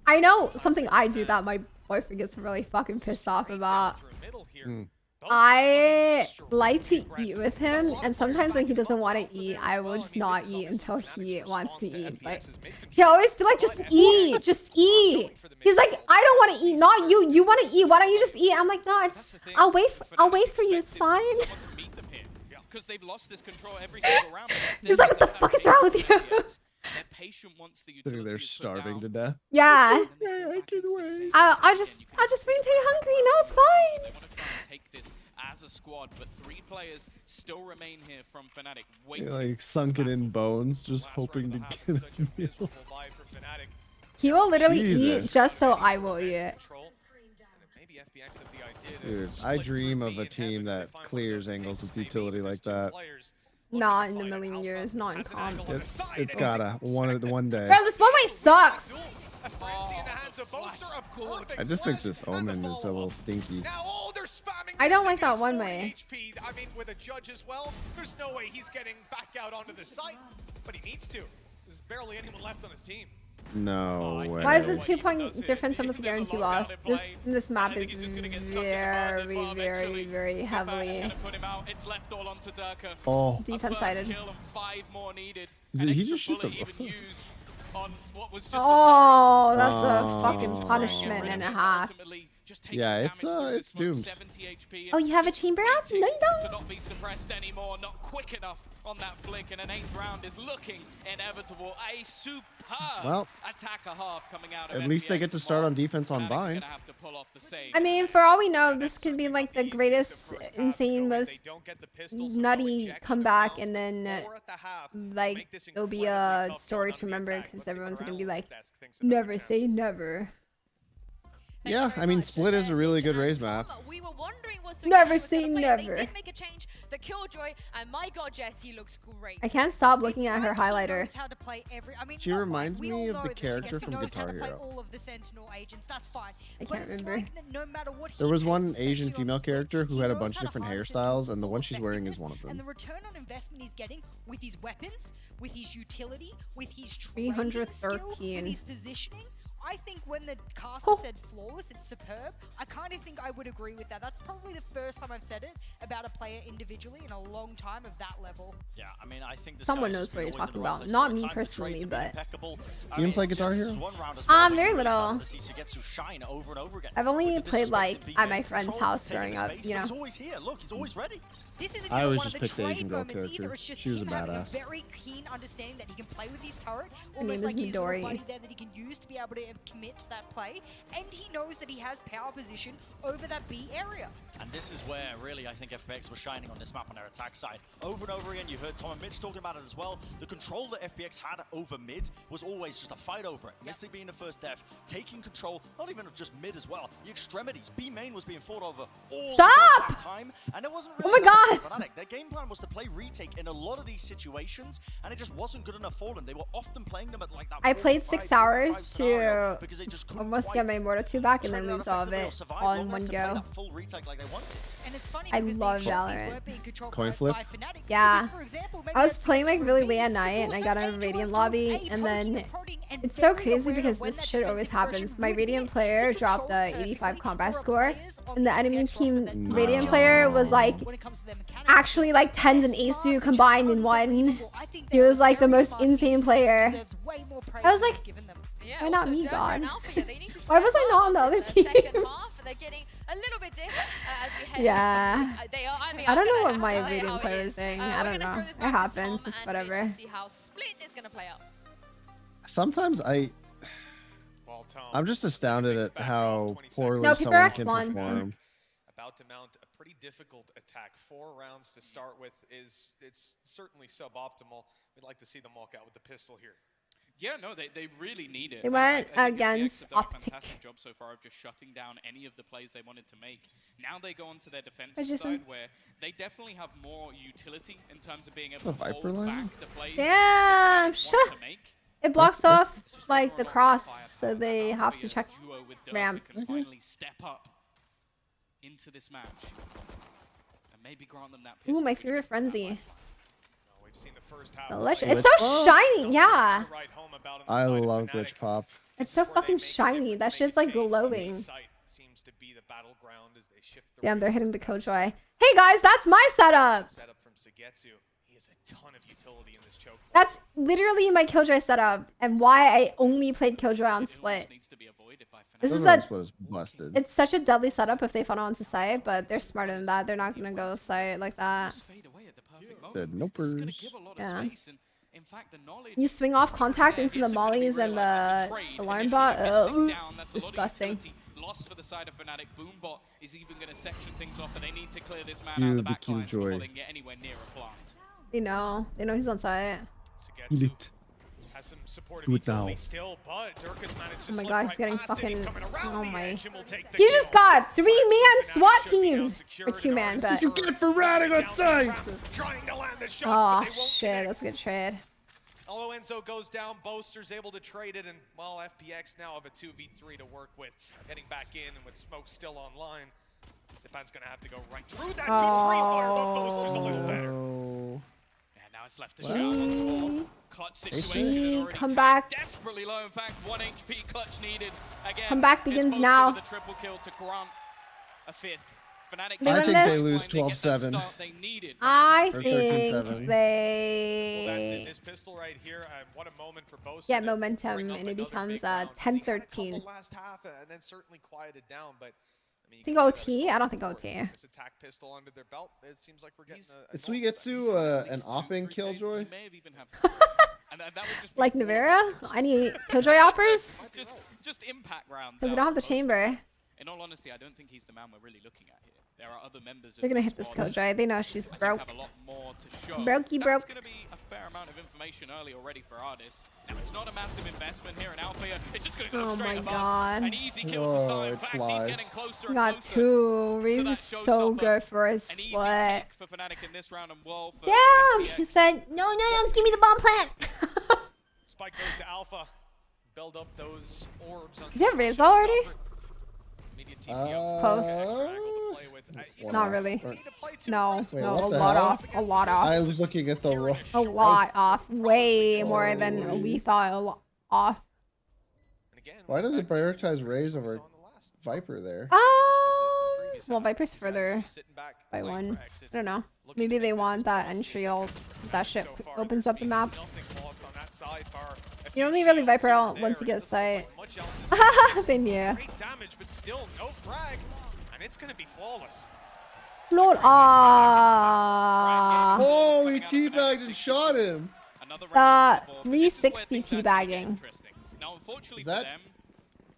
I know something I do that my boyfriend gets really fucking pissed off about. I like to eat with him, and sometimes when he doesn't want to eat, I will just not eat until he wants to eat. But he'll always be like, just eat, just eat. He's like, I don't want to eat, not you. You want to eat? Why don't you just eat? I'm like, no, I'll wait for you. It's fine. Because they've lost this control every single round. He's like, what the fuck is wrong with you? They're patient once the Sitting there starving to death. Yeah. I can wait. I'll just wait until you're hungry. No, it's fine. Take this as a squad, but 3 players still remain here from Fnatic. You're like sunken in bones, just hoping to get a meal. He will literally eat Jesus. just so I will eat. Dude, I dream of a team that clears angles with utility like that. Not in a million years. Not in comp. It's gotta one day. Bro, this one way sucks. I just think this Omen is a little stinky. I don't like that one way. I mean, with a judge as well, there's no way he's getting back out onto the site, but he needs to. There's barely anyone left on his team. No way. Why is the 2-point difference almost a guarantee loss? This map is very heavily defense sided. Did he just shoot the? Oh, that's a fucking punishment and a half. Yeah, it's doomed. Oh, you have a chamber out? No, you To don't. not be suppressed anymore, not quick enough on that flick, and an 8th round is looking inevitable. A superb attacker half coming out of At least they get to start on defense on bind. I mean, for all we know, this could be like the greatest, insane, most nutty comeback, and then like it'll be a story to remember because everyone's gonna be like, never say never. Yeah, I mean, Split is a really good raise map. Never say never. They did make a change. The Killjoy, and my God, Jessie looks great. I can't stop looking at her highlighter. She reminds me of the character from Guitar Hero. All of the Sentinel agents, that's fine. I can't remember. No matter what There was one Asian female character who had a bunch of different hairstyles, and the one she's wearing is one of and the them. return on investment he's getting with his weapons, with his utility, with his training 313. skills, with his positioning. I think when the caster said flawless, it's superb. I kind of think I would agree with that. That's probably the first time I've said it about a player individually in a long time of that level. Yeah, I mean, I think Someone knows what you're talking about. Not me personally, but You can play Guitar Hero? very little. I've only played like at my friend's house growing up, you know. He's always here. Look, he's always ready. This isn't I always one just of the picked the trade Asian girl moments character. either. It's just She was a him having badass. a very keen understanding that he can play with his turret, Her almost name like is he's a little Midori. buddy there that he can use to be able to commit to that play, and he knows that he has power position over that B area. And this is where, really, I think FPX was shining on this map on their attack side. Over and over again, you heard Tom and Mitch talking about it as well. The control that FPX had over mid was always just a fight over it. Mystic being the first death, taking control, not even of just mid as well. The extremities, B main was being fought over all the time. And it wasn't really Fnatic. Their game plan was to play retake in a lot of these situations, and it just wasn't good enough for them. They were often playing them at like that. I played 6 hours to almost get my Immortal 2 back and then lose all of it all in one go. And it's funny I because love these trophies Valorant. were being controlled Coin by flip? Fnatic. Yeah. Because, for example, maybe I was that's playing like Sentinel really being late at night and I got a Radiant lobby and then it's so crazy because this shit always happens. My Radiant player dropped the 85 combat score and the enemy team Radiant player was like actually like 10s and Asu combined in one. He was like the most insane player. I was like, why not me, God? Why was I not on the other team? They're getting a little bit different as we head Yeah. They are, I mean, I don't know I'm what gonna my have to lay it Radiant how player it is saying. We're I don't gonna know. throw this It back to happens. Tom It's and Mitch whatever. to see how Split is gonna play out. Sometimes I'm just astounded at how poorly someone PPRX can won. perform. About to mount a pretty difficult attack. 4 rounds to start with it's certainly suboptimal. We'd like to see them walk out with the pistol here. Yeah, no, they really need it. They went I think against FPX have done a OPTIC. fantastic job so far of just shutting down any of the plays they wanted to make. Now they go onto their defensive Jason? side where they definitely have more utility in terms of being able The to Viper hold line? back the plays. Damn, that they want to make. It blocks off like the cross, so they have to check Duo with Dirk ramp. can finally step up into this match and maybe grant them that Ooh, my favorite frenzy. We've seen the first half. Delicious. Glitch It's so pop? shiny, yeah. I love glitch pop. It's so fucking shiny. That shit's like glowing. Seems to be the battleground as they shift the Damn, they're hitting the Killjoy. Hey guys, that's my setup. setup from Sugetsu. He has a ton of utility in this choke. That's literally my Killjoy setup and why I only played Killjoy on Split. This is Everyone a, Split is busted. it's such a deadly setup if they funnel into site, but they're smarter than that. They're not gonna go site like that. The nopers. Yeah. You swing off contact into the mollies and the alarm bot. Oh, disgusting. Lost for the side of Fnatic. Boombot is even going to section things off, and they need to clear this man You out of the the back lines before Killjoy. they can get anywhere near a plant. They know he's on site. Sugetsu has some supportive Do it now. utility still, but Dirk has managed to Oh my slip god, right he's getting past it. He's fucking. coming around Oh the my. edge and will take the He just kill. got 3-man SWAT team. Or 2-man, but. You get for ratting on site. Trying to land the shots, Oh but they won't shit, connect. that's a good trade. Although Enzo goes down, Boaster's able to trade it, and while FPX now have a 2v3 to work with, getting back in and with smoke still online, Zipan's gonna have to go right through that. Good pre-fire, but Boaster's a little better. Oh. And now it's left to shout once more. Clutch situation is already Come back. desperately low. In fact, 1 HP clutch needed. Again, Comeback begins it's now. With a triple kill to grant a 5th. Fnatic They I win think this? they lose finally get that 12-7. start they needed. I Or think 13-7. Well, that's it. they This pistol right here, what a moment for Boaster. get to momentum bring up and it another becomes big round. 10-13. Couple last half, and then certainly quieted down, but Think OT? I don't think OT. This attack pistol under their belt. It seems like we're getting a So we get to an opping Killjoy. Like Navera? Any Killjoy oppers? Just impact rounds. Because we don't have the chamber. In all honesty, I don't think he's the man we're really looking at here. There are other members. They're gonna hit this Killjoy. They know she's broke. Have a lot more to show. Brokey broke. That's gonna be a fair amount of information early already for Ardis. Now it's not a massive investment here in Alpha. It's just gonna go straight above. God. An easy kill to start. In fact, flies. he's getting closer and Got closer. two. Reese is so good for a split. For Fnatic in this round and well for Damn! FPX. He said, no, give me the bomb plant. Spike goes to Alpha. Build up those orbs on. Does he have Raze already? Post. Not really. No, Wait, no, what a the lot hell? off. A lot off. I was looking at the roll. A lot off. Way more than we thought off. Why did they prioritize Raze over Viper there? Well, Viper's further by one. I don't know. Maybe they want that entry ult. That shit opens up the map. You only really Viper out once you get sight. They knew. Great damage, but still no frag, and it's gonna be flawless. Lord, Oh, he teabagged and shot him. 360 teabagging. Now, unfortunately Is that? for them,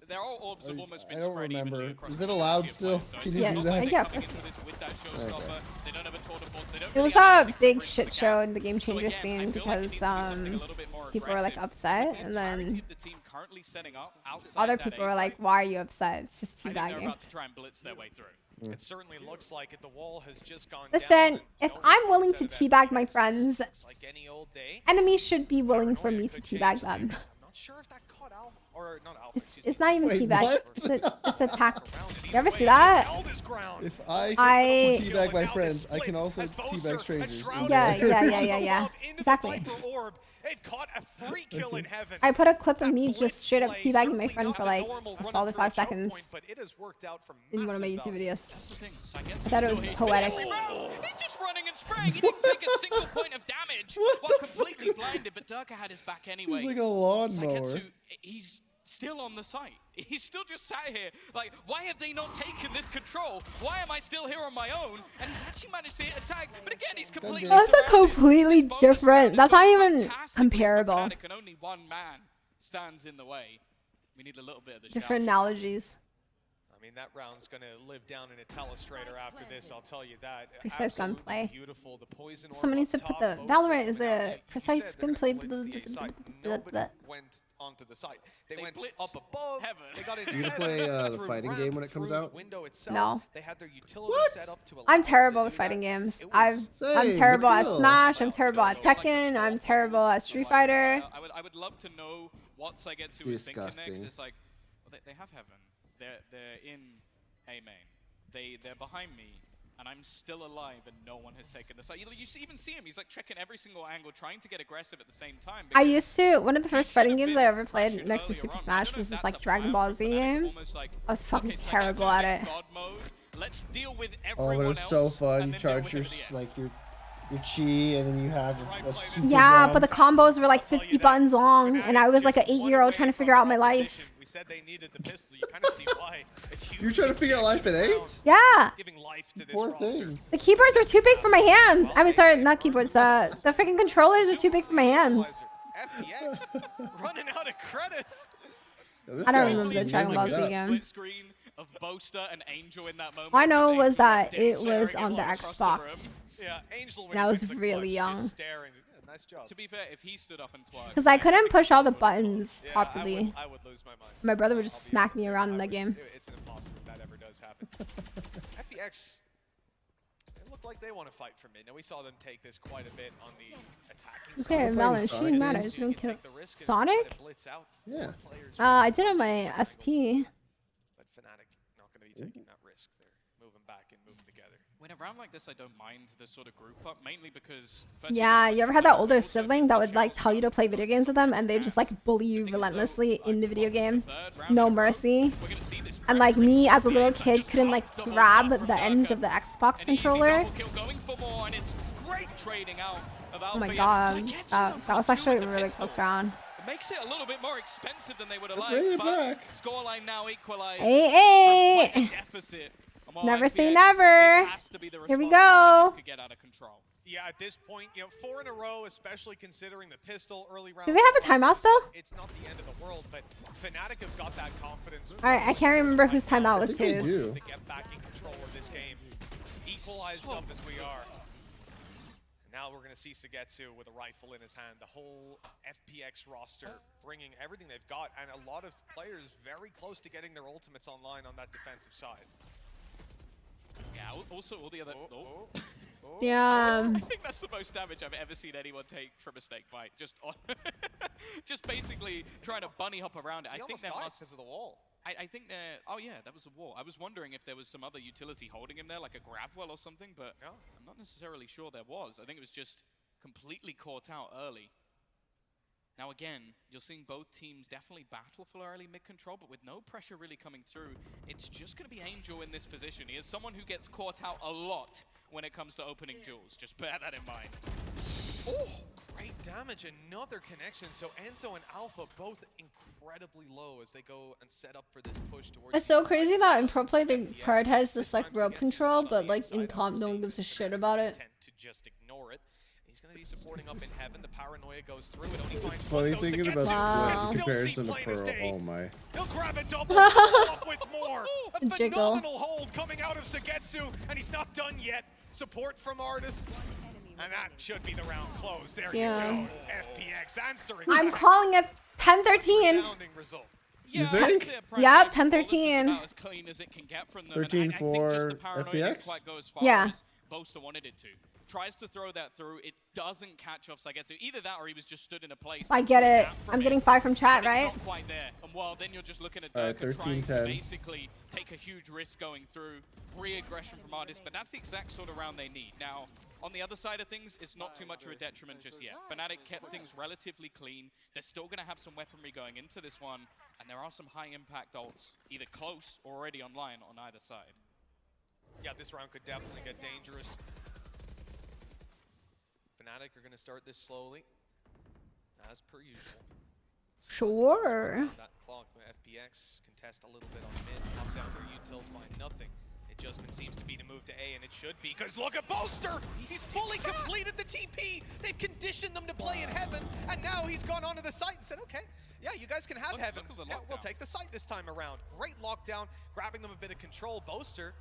their orbs have almost been I don't spread remember. evenly across Is the it allowed majority of still? players. So Can you Yeah, do I that? guess. Coming into this with that showstopper, they don't have a tour de force, they don't It really was have a big shit show in the game changer scene because people were like upset, and then the team currently setting up outside other that people A were like, site. "Why are you upset? It's just I think they're teabagging." about to try and blitz their way through. It certainly looks like it. The wall has just gone Listen, down. if I'm willing to teabag my friends, Like any old day. enemies should be willing for me to teabag them. Not sure if that caught Alpha or not Alpha. It's not even Wait, teabag. what? It's attack. You ever see that? If I I- teabag my friends, I can also teabag strangers. Yeah. Exactly. They've caught a free kill in heaven. I put a clip of me just straight up teabagging my friend for like a solid 5 seconds But it has worked out for in one of my YouTube videos. That's the thing. I thought it was poetic. He's just running and spraying. He didn't take a single point of damage. Well, completely blinded, but Durka had his back anyway. He's like a lawnmower. Sagetsu, he's still on the site. He's still just sat here. Like, why have they not taken this control? Why am I still here on my own? And he's actually managed to hit a tag. But again, he's completely That's a surrounded. completely This bonus different. round That's is not going even fantastically comparable. for Fnatic, and only one man stands in the way. We need a little bit of the Different shout. analogies. I mean, that round's going to live down in a telestrator after this, I'll tell you that. Precise Absolutely gunplay. Beautiful. The poison orb Someone up needs to put top, the most Valorant of is them a out. precise You said they're gunplay. gonna blitz the A site. Nobody went onto the site. They went blitzed up above. heaven. They got in You gonna heaven, play the through fighting ramp, game when it comes through out? the window itself. No. They had their utility set up to allow I'm them terrible to with do fighting that. games. It I'm Same, terrible at still. Smash. I'm terrible at Tekken. I'm terrible at Street Fighter. I would love to know what Sagetsu is thinking next. Disgusting. It's like, well, they have heaven. They're in A main. They're behind me, and I'm still alive, and no one has taken the site. You even see him. He's like checking every single angle, trying to get aggressive at the same time. I used to, one of the first fighting games I ever played next to Super Smash was this like Dragon Ball Z game. I was fucking terrible at it. Let's deal with Oh, but everyone it was so else, fun. and You then deal charge with your it at the end. like your chi, and then you have a super Yeah, but the round. combos were like 50 buttons long, and I was like an 8-year-old trying to figure out my life. We said they needed the pistol. You kind of see why. You're trying to figure out life at 8? Yeah. Giving life to this Poor roster. thing. The keyboards were too big for my hands. I mean, sorry, not keyboards. The freaking controllers are too big for my hands. FPX running out of credits. I don't remember the Dragon Ball Z game. Split screen of Boaster and Angel in that moment. All I know because was that Angel it was staring on the across Xbox. room. Yeah, Angel And I was really young. staring. Yeah, nice job. To be fair, if he stood up and twerked, Because I couldn't push all the buttons properly. I would lose my mind. My brother would just smack me around in that game. It's an impossible if that ever does happen. FPX, they look like they want to fight for mid. Now we saw them take this quite a bit on the attacking side. Okay, Valorant, shooting matters. You don't kill Sonic? Yeah. I did on my SP. But Fnatic not going to be taking that risk. They're moving back and moving together. when a round like this, I don't mind the sort of group up, mainly because. Yeah, you ever had that older sibling that would like tell you to play video games with them and they just like bully you relentlessly in the video game? No mercy. And like me as a little kid couldn't like grab the ends of the Xbox controller. Oh my god, that was actually a really close round. Makes it a little bit more expensive than they would have Bring liked, it but back. scoreline now equalized. Hey, Quite a deficit. And while never say FPX, never. this has to be the Here we response go. this could get out of control. Yeah, at this point, 4 in a row, especially considering the pistol early round. Do they have a timeout still? It's not the end of the world, but Fnatic have got that confidence. I can't remember whose timeout was they whose. do. To get back in control of this game, equalized up as we are. Now we're going to see Sagetsu with a rifle in his hand. The whole FPX roster bringing everything they've got, and a lot of players very close to getting their ultimates online on that defensive side. Yeah, also all the other... Damn. I think that's the most damage I've ever seen anyone take from a snake bite. Just just basically trying to bunny hop around it. I think that must... because of the wall. I think there... Oh yeah, that was a wall. I was wondering if there was some other utility holding him there, like a grav well or something, but I'm not necessarily sure there was. I think it was just completely caught out early. Now again, you're seeing both teams definitely battle for early mid-control, but with no pressure really coming through, it's just going to be Angel in this position. He is someone who gets caught out a lot when it comes to opening duels. Just bear that in mind. Oh, great damage. Another connection. So Enzo and Alpha both incredibly low as they go and set up for this push towards... It's so crazy that in pro play they prioritize this like rope control, but like in comp no one gives a shit about it. To just ignore it. He's going to be supporting up in heaven. The paranoia goes through. It only It's finds funny one, thinking goes about against Split's him. comparison to Pearl. Oh my. He'll grab a double, follow up with more. A Jiggle. phenomenal hold coming out of Sagetsu, and he's not done yet. Support from Artis. And that should be the round close. There you go. FPX answering. I'm calling it 10-13. Result. You think? Yep, 10-13. As clean as it can get from them. 13 and I for think just the paranoia didn't FPX? quite go as far Yeah. as Boaster wanted it to. Tries to throw that through. It doesn't catch off Sagetsu. Either that or he was just stood in a place. I get it. I'm getting 5 from chat, But it's right? not quite there. And well, then you're just looking at Alright, Durka trying to 13-10. basically take a huge risk going through. Re-aggression from Artis, but that's the exact sort of round they need. Now, on the other side of things, it's not too much of a detriment just yet. Fnatic kept things relatively clean. They're still going to have some weaponry going into this one, and there are some high-impact ults, either close or already online on either side. Yeah, this round could definitely get dangerous. Fnatic are going to start this slowly, as per usual. Sure. That clock, FPX contest a little bit on mid, pops down their util, find nothing. Adjustment seems to be to move to A, and it should be, because look at Boaster! He's fully completed the TP! They've conditioned them to play in heaven, and now he's gone onto the site and said, okay, yeah, you guys can have heaven. Yeah, we'll take the site this time around. Great lockdown, grabbing them a bit of control. Boaster.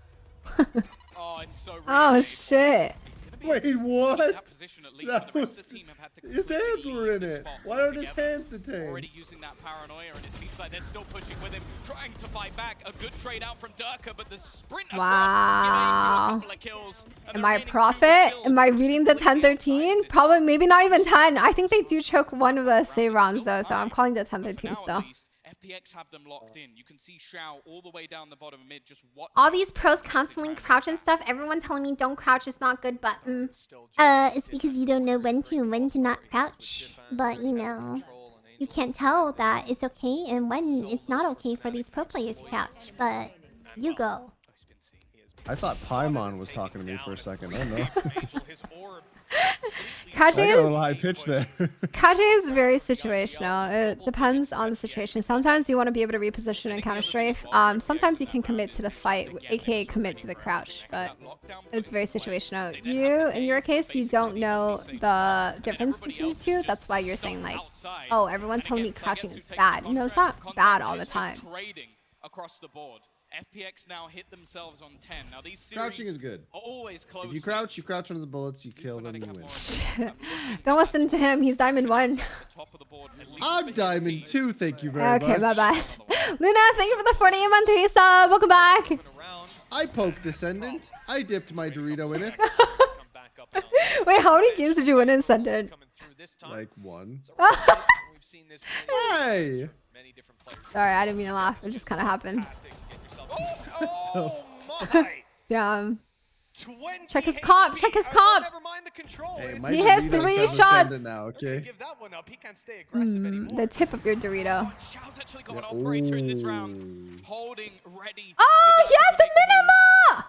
Oh, it's so Oh shit. Wait, what? That was, his hands were in it. Why aren't his hands detained? Already using that paranoia, and it seems like they're still pushing with him, trying to fight back. A good trade out from Durka, but the sprint Wow. across, give Angel a couple of kills. And Am the I a remaining prophet? two Am I reading the 10-13? Probably, maybe not even 10. I think they do choke one of the save rounds though, so I'm calling it 10-13 still. FPX have them locked in. You can see Shao all the way down the bottom of mid, just watching. All these pros constantly crouch and stuff. Everyone telling me don't crouch, it's not good, but it's because you don't know when to not crouch. But you know, you can't tell that it's okay and when it's not okay for these pro players to crouch. But you go. I thought Paimon was talking to me for a second. I don't know. Crouching I got a little high pitch there. Crouching is very situational. It depends on the situation. Sometimes you want to be able to reposition and counter strafe. Sometimes you can commit to the fight, aka commit to the crouch, but it's very situational. You, in your case, you don't know the difference between the two. That's why you're saying like, oh, everyone's telling me crouching is bad. No, it's not bad all the time. Trading across the board. FPX now hit themselves on 10. Now these series Crouching is good. are always close. If you crouch under the bullets, you kill them, you win. Don't listen to him. He's Diamond 1. I'm Diamond 2, thank you very much. Okay, bye-bye. Luna, thank you for the 48 month resub. Welcome back. I poked Descendant. I dipped my Dorito in it. Wait, how many games did you win in Ascendant? Like 1. Hey! Sorry, I didn't mean to laugh. It just kind of happened. Oh my! Damn. Check his comp. Check his comp. Hey, He hit 3 shots. Now, okay? Give that one up. He can't stay aggressive anymore. The tip of your Dorito. Shao's actually got an operator in this round. Holding, ready. Oh, yes, the minima!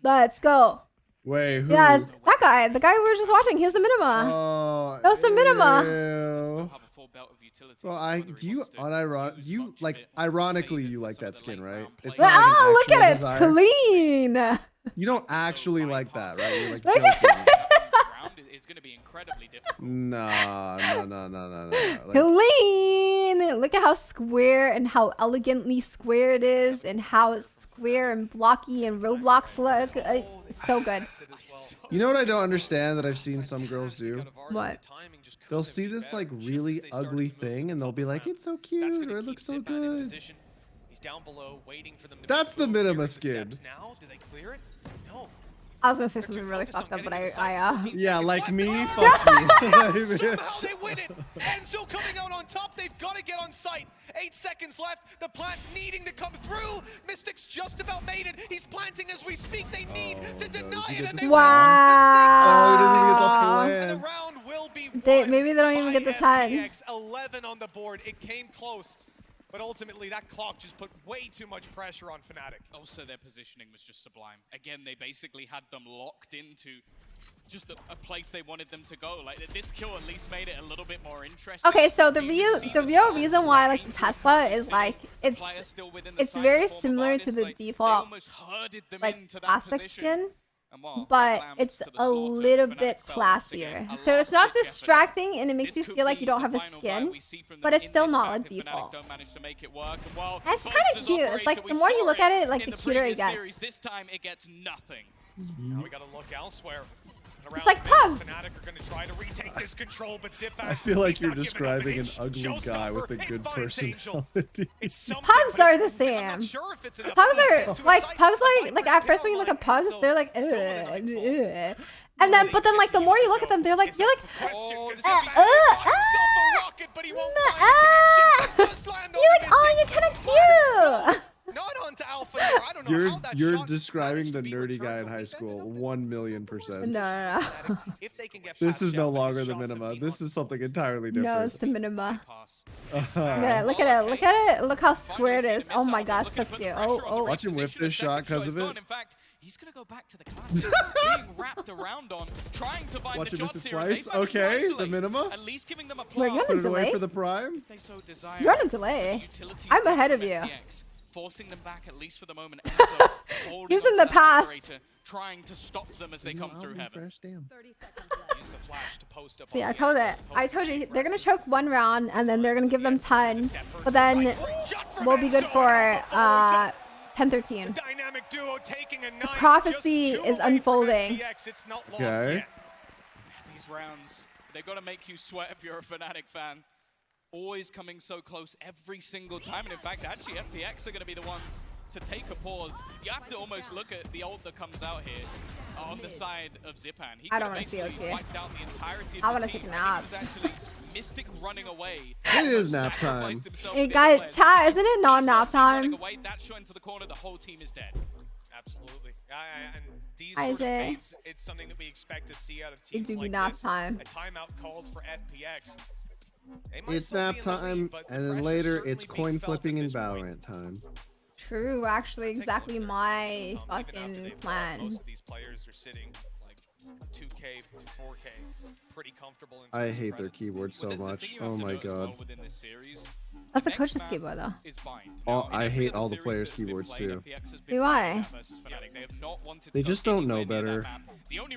Let's go. Wait, who? Yes, that guy. The guy we were just watching. He has the minima. Oh, that was the minima. Ew. utility. Well, do you ironically you like that skin, right? It's Well, not like an oh, look at actual it, it's desire. clean. You don't actually like that, right? You're like Look joking. It's going to be incredibly difficult. No. Like, Clean. Look at how square and how elegantly square it is, and how square and blocky and Roblox look. It's so good. you know what I don't understand that I've seen some girls do? What? They'll see this like really ugly thing and they'll be like, it's so cute or it looks so good. He's down below, waiting for them to That's the minima skin. now. Do they clear it? No. I was gonna say something really fucked up, but Yeah, like me, fuck me. Somehow they win it. Enzo coming out on top. They've got to get on site. 8 seconds left. The plant needing to come through. Mystics just about made it. He's planting as we speak. They need to deny it. And they wow. and the round will be Maybe they don't even get the 10. 11 on the board. It came close. But ultimately, that clock just put way too much pressure on Fnatic. Also, their positioning was just sublime. Again, they basically had them locked into just a place they wanted them to go. Like, this kill at least made it a little bit more interesting. Okay, so the real reason why I like the Tesla is like it's very similar to the default like classic skin, but it's a little bit classier. So it's not distracting and it makes you feel like you don't have a skin, but it's still not a default. It's kind of cute. It's like the more you look at it, like the cuter it gets. This time it gets nothing. Now we got to look elsewhere. It's like pugs. Fnatic are going to try to retake this control, but I feel like you're describing an ugly guy with a good personality. Pugs are the same. Pugs are pugs like at first when you look at pugs, they're like ugh, ugh. And then but then like the more you look at them, they're like you're like you're like oh you're kind of cute. Not onto Alpha. I don't know You're describing the nerdy guy in high school 1,000,000%. No. This is no longer the minima. This is something entirely different. No, it's the minima. Look at it. Look at it. Look how square it is. Oh my god, so cute. Oh. Watch him whip this shot because of it. In fact, he's gonna go back to the classic, being wrapped around on, trying to find the shots here. Twice. Okay, the minima. At least giving them a Wait, you're Put on it a away delay? for the prime. You're on a delay. I'm ahead of you. Forcing them back at least for the moment. He's in the past. Trying to stop them as they come through heaven. See, I told you they're gonna choke one round and then they're gonna give them 10, but then we'll be good for 10-13. The prophecy is unfolding. Okay. These rounds, they've got to make you sweat if you're a Fnatic fan. Always coming so close every single time. And in fact, actually, FPX are going to be the ones to take a pause. You have to almost look at the ult that comes out here on the side of Zipan. He I don't want to see basically OT. wiped out the entirety of I the want to team. take a nap. It was actually Mystic running away. It is nap time. Hey guys, chat, isn't it not nap time? That shot into the corner, the whole team is dead. Absolutely. And these Hi, sort of Jay. fades, it's something that we expect to see out of teams It do be like nap this. time. A timeout called for FPX. They might It's still nap be in the lead, time, but the and then pressure's later certainly it's being coin felt at flipping and this point. Valorant time. True, actually, exactly my Even after fucking they've plan. Most of these players are sitting like 2K to 4K, pretty comfortable. I hate their keyboard so much. Oh my god. That's a coach's keyboard though. I hate all the players' keyboards too. See why? They just don't know better.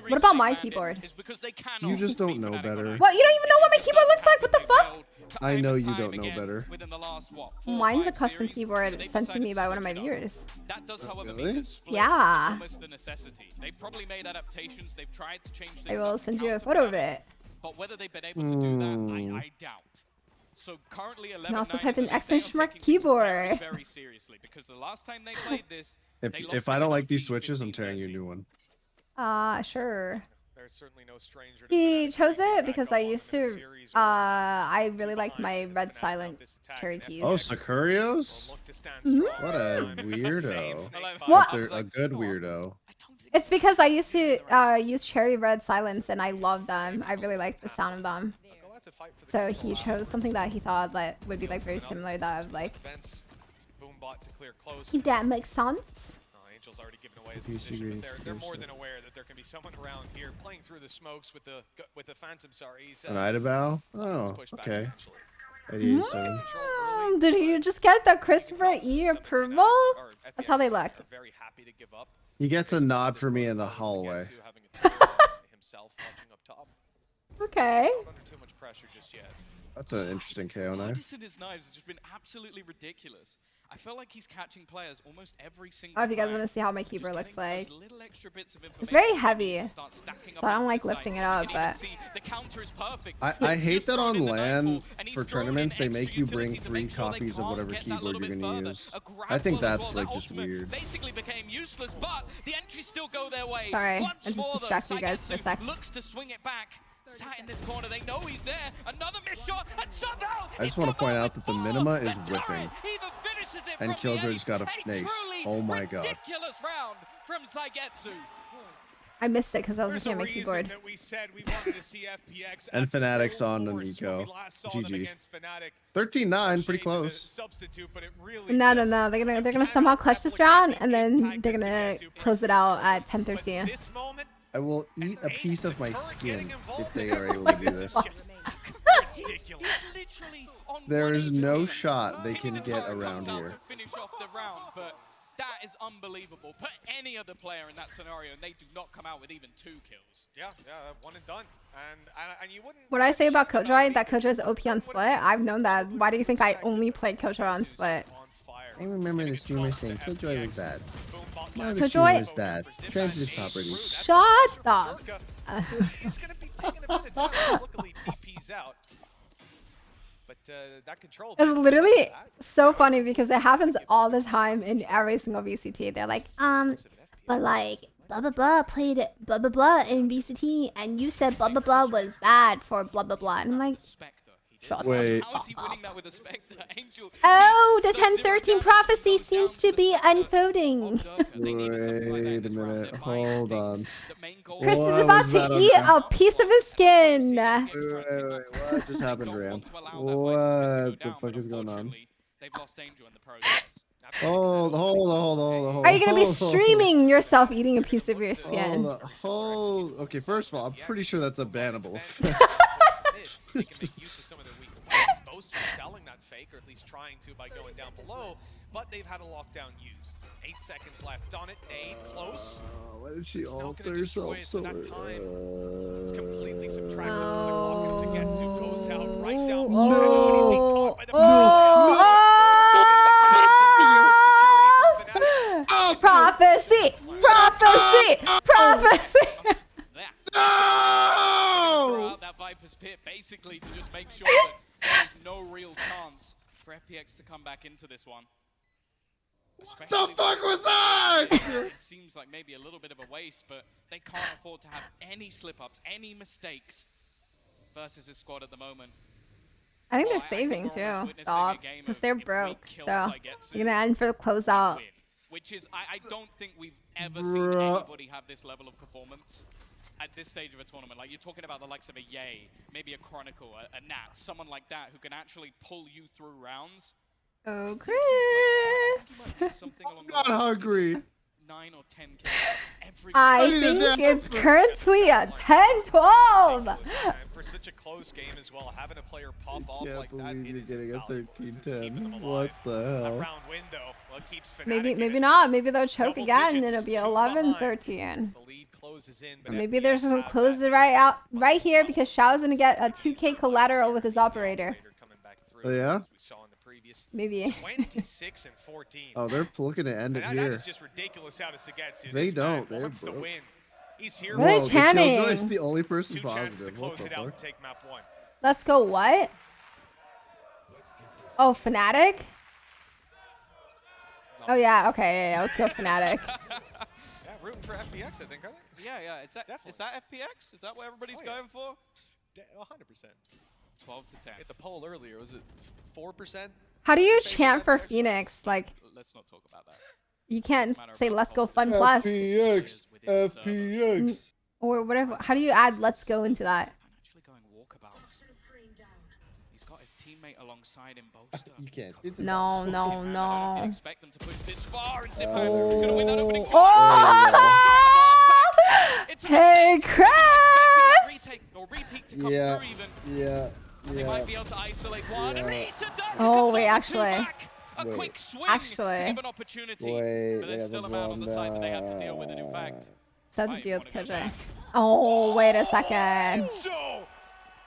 What about my keyboard? You just don't know better. What? You don't even know what my keyboard looks like? What the fuck? I know you don't know better. Mine's a custom keyboard sent to me by one of my viewers. That does, however, Really? be split. Yeah. It's almost a necessity. They've probably made adaptations. They've tried to change things. I will up send you a counter photo of balance, it. But whether they've been able to do that, I doubt. So currently, You can also type in ! keyboard. very seriously because the last time they played this, If I don't like these switches, I'm tearing you a new one. Sure. There's certainly no stranger to He chose it because I used to, I really liked my red silent cherry keys. Oh, Sakurios? What a weirdo. What? But they're a good weirdo. It's because I used to use cherry red silence and I love them. I really like the sound of them. So he chose something that he thought that would be like very similar that I would like. That makes sense. Angel's already given away his position, but they're more than aware that there can be someone around here playing through the smokes with the Phantom. Sorry, he's An Idabao? Oh, okay. 88.7. Did you just get the Christopher E approval? That's how they look. Very happy to give up. He gets a nod for me in the hallway. Himself watching up top. Okay. Not under too much pressure just yet. That's an interesting KO knife. Madison, his knives have just been absolutely ridiculous. I feel like he's catching players almost every single Oh, if you guys time. want to see how my keyboard looks like. Little extra bits of It's very information heavy. to start stacking So up I don't into like the lifting site. it up, You can even but see the counter is perfect. I hate that on LAN for tournaments they make you bring 3 copies of whatever keyboard you're gonna use. I think that's like just weird. Basically became useless, but the entries still go their way. Sorry, Once I just more, though, distracted you guys for a Saigetsu sec. looks to swing it back. Sat in this corner, they know he's there. Another miss shot, and somehow I just want to point out that the minima is whiffing. And Killjoy just got a ace. Oh my god. ridiculous round from Saigetsu. I missed it because I was There's looking a at my reason keyboard. that we said we wanted to see FPX And at Fnatic's full on an force when we eco. last saw them GG. against Fnatic. 13-9, pretty close. Substitute, but it really No. They're gonna somehow clutch this round, and then they're gonna close it out at 10:13. I will eat a piece of my skin if they are able to do this. There is no shot they can get around here. Finish off the round, but that is unbelievable. Put any other player in that scenario, and they do not come out with even 2 kills. Yeah, one and done. And you wouldn't. What I say about Killjoy, that Killjoy is OP on Split, I've known that. Why do you think I only played Killjoy on Split? I remember the streamer saying Killjoy was bad. Now the Killjoy- streamer is bad. Transitive property. Shut up. He's going to be taking a bit of time. Luckily, TP's out. But that control. It's literally so funny because it happens all the time in every single VCT. They're like, but like, blah blah blah played blah blah blah in VCT, and you said blah blah blah was bad for blah blah blah. And I'm like, shut Wait. How is he winning that with a Spectre? Angel. oh, the 1013 prophecy seems to be unfolding. Wait a minute. Hold on. Chris is What about was that to on eat ramp? a piece of his skin. Wait. What just happened, Ramp? What the fuck is going on? They've lost Angel in the process. Hold on. Are you gonna be hold on. streaming yourself eating a piece of your skin? Okay, first of all, I'm pretty sure that's a bannable offense. They can make use of some of their weaker weapons. Most are selling that fake, or at least trying to by going down below, but they've had a lockdown used. 8 seconds left on it. Nade close. Why did she alter herself so It's much? completely subtracted from the clock, and Saigetsu goes out right down No. below. He's being caught by the Prophecy! Throw out that Viper's Pit basically to just make sure that there's no real chance for FPX to come back into this one. What the fuck was that? It seems like maybe a little bit of a waste, but they can't afford to have any slip-ups, any mistakes versus this squad at the moment. I think they're saving too, dog, because they're broke. So you're gonna end for the closeout. Which is, I don't think we've ever seen anybody have this level of performance at this stage of a tournament. Like, you're talking about the likes of a Yay, maybe a Chronicle, a Nat, someone like that who can actually pull you through rounds. Oh, Chris! I'm not hungry. 9 or 10 kills every I think it's currently a 10-12. And for such a close game as well, having a player pop off like that, it is Getting a invaluable. 13-10. What the hell? That round window, well, it keeps Fnatic in Maybe it. not. Maybe they'll choke Double again and digits, it'll be 2 behind. 11-13. The lead closes in, but Or maybe there's some close it right here because Shao's gonna get a 2K collateral with his operator. Oh, yeah? we saw in the previous Maybe. 26 and 14. Oh, they're looking to end it That here. is just ridiculous out of Saigetsu. They This man don't. They're wants to broke. win. He's here. What are they Whoa, chanting? Killjoy's the only person 2 chances to positive. What close the it out and fuck? take map 1. Let's go what? Oh, Fnatic? Oh yeah, okay, yeah, let's go Fnatic. Yeah, rooting for FPX, I think, are they? Yeah, is that FPX? Is that what everybody's going for? 100%. 12 to 10. Hit the poll earlier. Was it 4%? How do you chant for Phoenix? Like, Let's not talk about that. you can't say let's go fun plus. FPX. Or whatever. How do you add let's go into that? Actually going walkabouts. He's got his teammate alongside him, Bolster. You can't. No. I didn't expect them to push this far, and Zippo is going to win that opening. Hey, Chris! Repeat to come through even. They might be able to isolate one. And Easter Duck Oh comes wait, over actually. two back. A quick swing to Actually. give an opportunity. Wait, But there's still a man on the side that they have to deal with. And in fact, So I have to deal with Kojai. Oh, wait a second.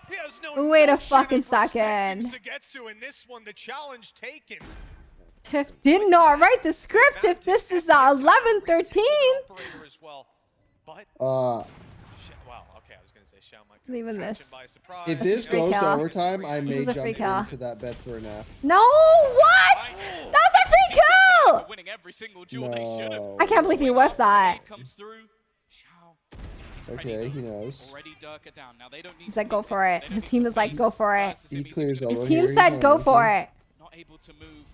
He has no Wait a notion fucking of respecting second. Sugetsu in this one, the challenge taken. Tiff did not write the script if this is 11-13. As well. But Uh, wow, okay, I was gonna say Shao might Leaving catch this. him by surprise. if This this is free goes to kill. overtime, I This may is a free jump kill. into that bet for a nap. No, what? That's a free kill! winning every single duel they should have. No. I can't believe you whiffed that. Comes through. Shao. Okay, he knows. Already Durka down. Now they don't need He said go for it. His team was like, go for it. He clears over His here. team He's said on go the for team. it. Not able to move.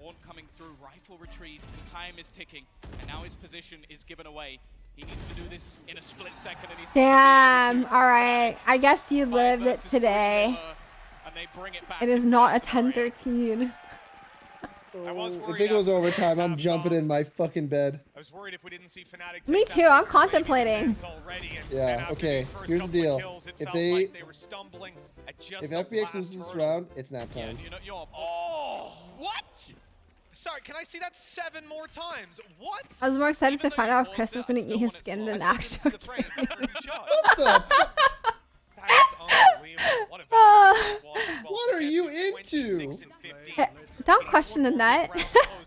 Horn coming through. Rifle retrieved. The time is ticking. And now his position is given away. He needs to do this in a split second. And he's Damn. All right. I guess you lived it today. and they bring it back. It is not a 10-13. If it goes overtime, I'm jumping in my fucking bed. I was worried if we didn't see Fnatic. Me too. I'm contemplating. Yeah, okay. Here's the deal. If they were stumbling at just if the FPX last loses this hurdle. round, it's nap time. Oh, what? Sorry, can I see that 7 more times? What? I was more excited to find out if Chris is going to eat his skin than actual. What the fuck? That is unbelievable. What a value was as well. What are you into? Don't question the net.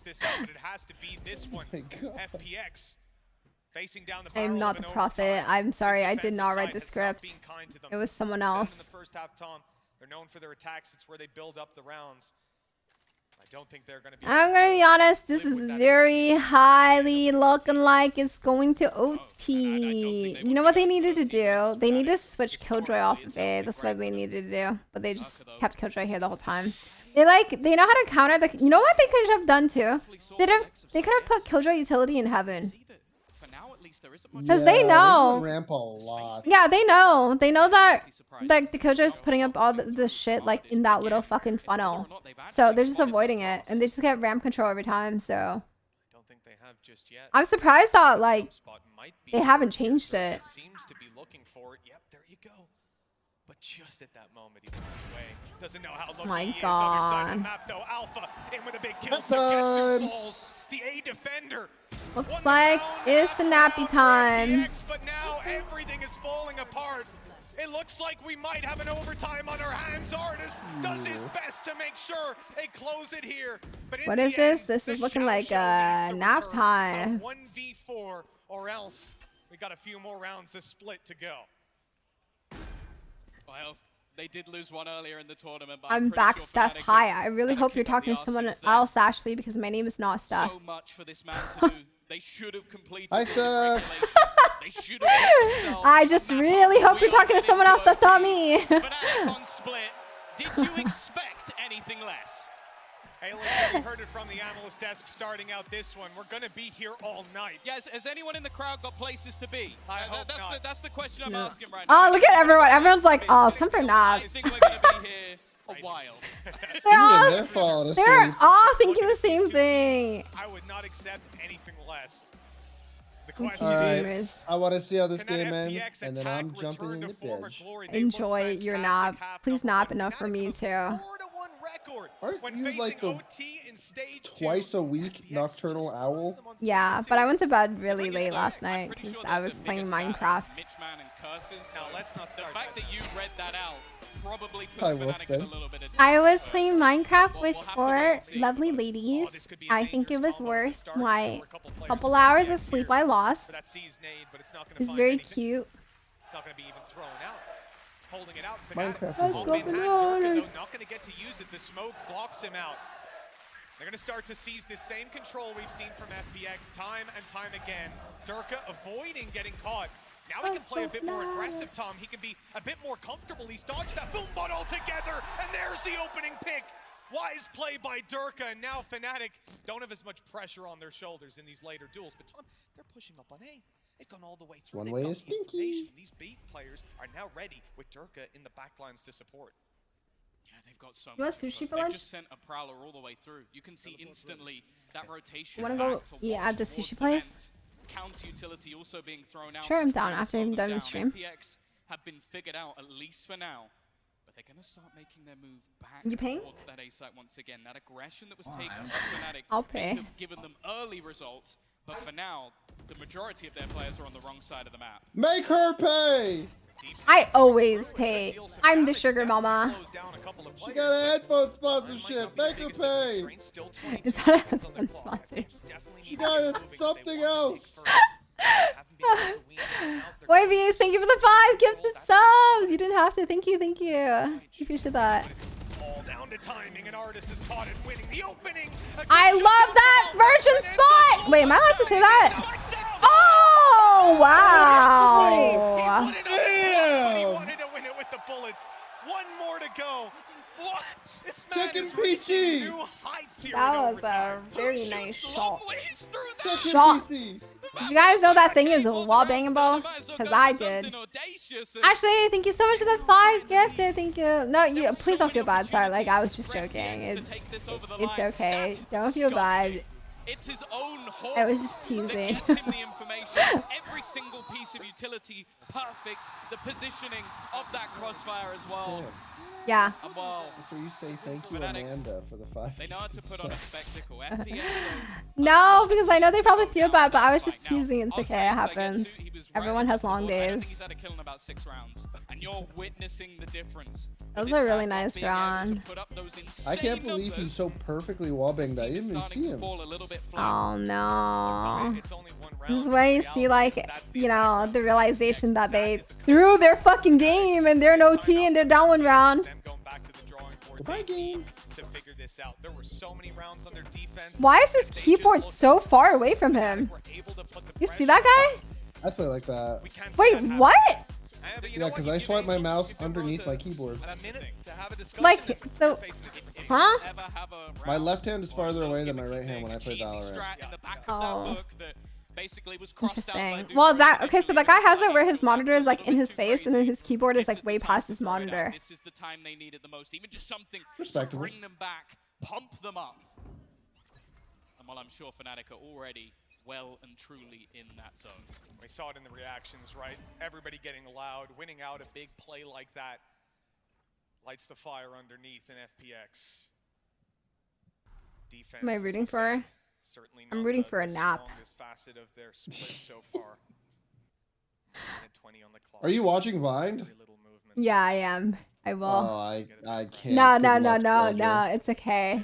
This out, but it has to be this one. FPX facing down the I'm not the prophet. I'm sorry. I did not write the script. It was someone else. In the first half, Tom, they're known for their attacks. It's where they build up the rounds. I don't think they're going to be. I'm going to be honest. This is very highly looking like it's going to OT. You know what they needed to do? They need to switch Killjoy off of it. That's what they needed to do. But they just kept Killjoy here the whole time. They know how to counter the. You know what they could have done too? They could have put Killjoy utility in heaven. Because they know. Ramp a lot. Yeah, they know. They know that like the Killjoy is putting up all the shit like in that little fucking funnel. So they're just avoiding it, and they just get ramp control every time. So I'm surprised that like they haven't changed it. Seems to be looking for it. Yep, there you go. But just at that moment, he moves away. Doesn't know how lucky My he is. God. Other side of the map, though. Alpha in with a big kill. Done. Falls. The A defender. Looks like it's a nappy time. But now everything is falling apart. It looks like we might have an overtime on our hands. Artis does his best to make sure they close it here. But in What the is this? end, This the is looking Shao like Show needs to nap return. time. 1v4 or else we got a few more rounds to split to go. Well, they did lose one earlier in the tournament. But I'm pretty back, sure Steph. Fnatic Hi. have I really hope you're picked up talking the to someone arse since then. else, Ashley, because my name is not Steph. So much for this man to do. They should have completed Hi, this in Steph. regulation. They should have put themselves I just really hope you're talking to someone else that's not me. Fnatic on split. Did you expect anything less? Hey, listen, we heard it from the analyst desk starting out this one. We're going to be here all night. Yeah, has anyone in the crowd got places to be? I hope not. That's the question I'm asking right now. Oh, look at everyone. Everyone's like, oh, it's time for I naps. think we're going to be here a while. They're following us. They're all thinking the same thing. I would not accept anything less. The All question Alright, is, I want to see how this can that game ends, FPX and then attack I'm jumping return in to the former bitch. glory? They Enjoy look your fantastic nap. half Please number nap one. enough for Fnatic me with a too. 4-1 record Aren't when you facing like the OT in stage 2. twice a week nocturnal owl? Yeah, but I went to bed really late last night because I was playing Minecraft. Mitchman and curses. Now let's not The start fact that you read that out probably puts I will Fnatic in a spend. little bit of I was playing Minecraft with We'll have to 4 wait and see. lovely ladies. Oh, this could be a I think it dangerous was combo worth to start. my There were a couple players couple from hours FPX of sleep here I lost. for that sees nade, but it's not going It to was find very anything. cute. It's not going to be even thrown out. Holding it out. Minecraft Fnatic. is All over. in at Durka, though, not going to get to use it. The smoke blocks him out. They're going to start to seize this same control we've seen from FPX time and time again. Durka avoiding getting caught. Now he can play a bit more aggressive, Tom. He can be a bit more comfortable. He's dodged that boom bot altogether, and there's the opening pick. Wise play by Durka, and now Fnatic don't have as much pressure on their shoulders in these later duels. But Tom, they're pushing up on A. They've gone all the way through. One They've way got is the stinky. information. These B players are now ready with Durka in the backlines to support. Yeah, they've got so You want much. sushi for They've lunch? just sent a prowler all the way through. You can see instantly that rotation. Wanna go back eat towards at the towards sushi place? vents. Counter utility also being thrown out. Sure, to I'm try down and after slow I'm them done the down. stream. FPX have been figured out, at least for now. but they're going to start making their move back You paying? towards that A site once again. That aggression that was taken by Fnatic I'll may pay. have given them early results, but for now, the majority of their players are on the wrong side of the map. Make her pay. I always pay. I'm the sugar mama. She got a headphone sponsorship. Make her pay. Is that a headphone sponsor? She got something else. Wavy, thank you for the 5 gifted subs. You didn't have to. Thank you, thank you. Appreciate that. All down to timing, and Artis is caught and winning the opening. I love that virgin spot. Wait, am I allowed to say that? Oh wow! He wanted to win it with the bullets. One more to go. What? This man is reaching new heights here. That was a very nice shot. Shot. Did you guys know that thing is wall bangable? Because I did. Actually, thank you so much for the 5 gifts. Thank you. No, you please don't feel bad. Sorry, like I was just joking. It's okay. Don't feel bad. It's his own hole. I was just teasing. That gets him the information. Every single piece of utility, perfect. The positioning of that crossfire as well. Yeah. Well, That's where you say thank you, Amanda, for the 5. they know how to put on a spectacle. No, because I know they probably feel bad, but I was just teasing. It's okay. It happens. Everyone has long days. He's had a kill in about 6 rounds, and you're witnessing the difference. That was a really nice round. I can't believe he's so perfectly wallbanged that I didn't even see him. Oh no. This is where you see, like, you know, the realization that they threw their fucking game and they're in OT and they're down 1 round. Goodbye, game. To figure this out. There were so many rounds on their defense. Why is his keyboard so far away from him? You see that guy? I play like that. Wait, what? Yeah, because I swipe my mouse underneath my keyboard. Like, the... Huh? My left hand is farther away than my right hand when I play Valorant. Oh. Interesting. Well, that... Okay, so that guy has it where his monitor is, like, in his face, and then his keyboard is, like, way past his monitor. This is the time they needed the most. Even just something Respectable. to bring them back, pump them up. And while I'm sure Fnatic are already well and truly in that zone. We saw it in the reactions, right? Everybody getting loud, winning out a big play like that. Lights the fire underneath in FPX. Defense, Am I rooting for? I'm rooting for a nap. Facet of their split so far. 20 on the clock. Are you watching Vine? Yeah, I am. I will. Oh, I can't. No. It's okay.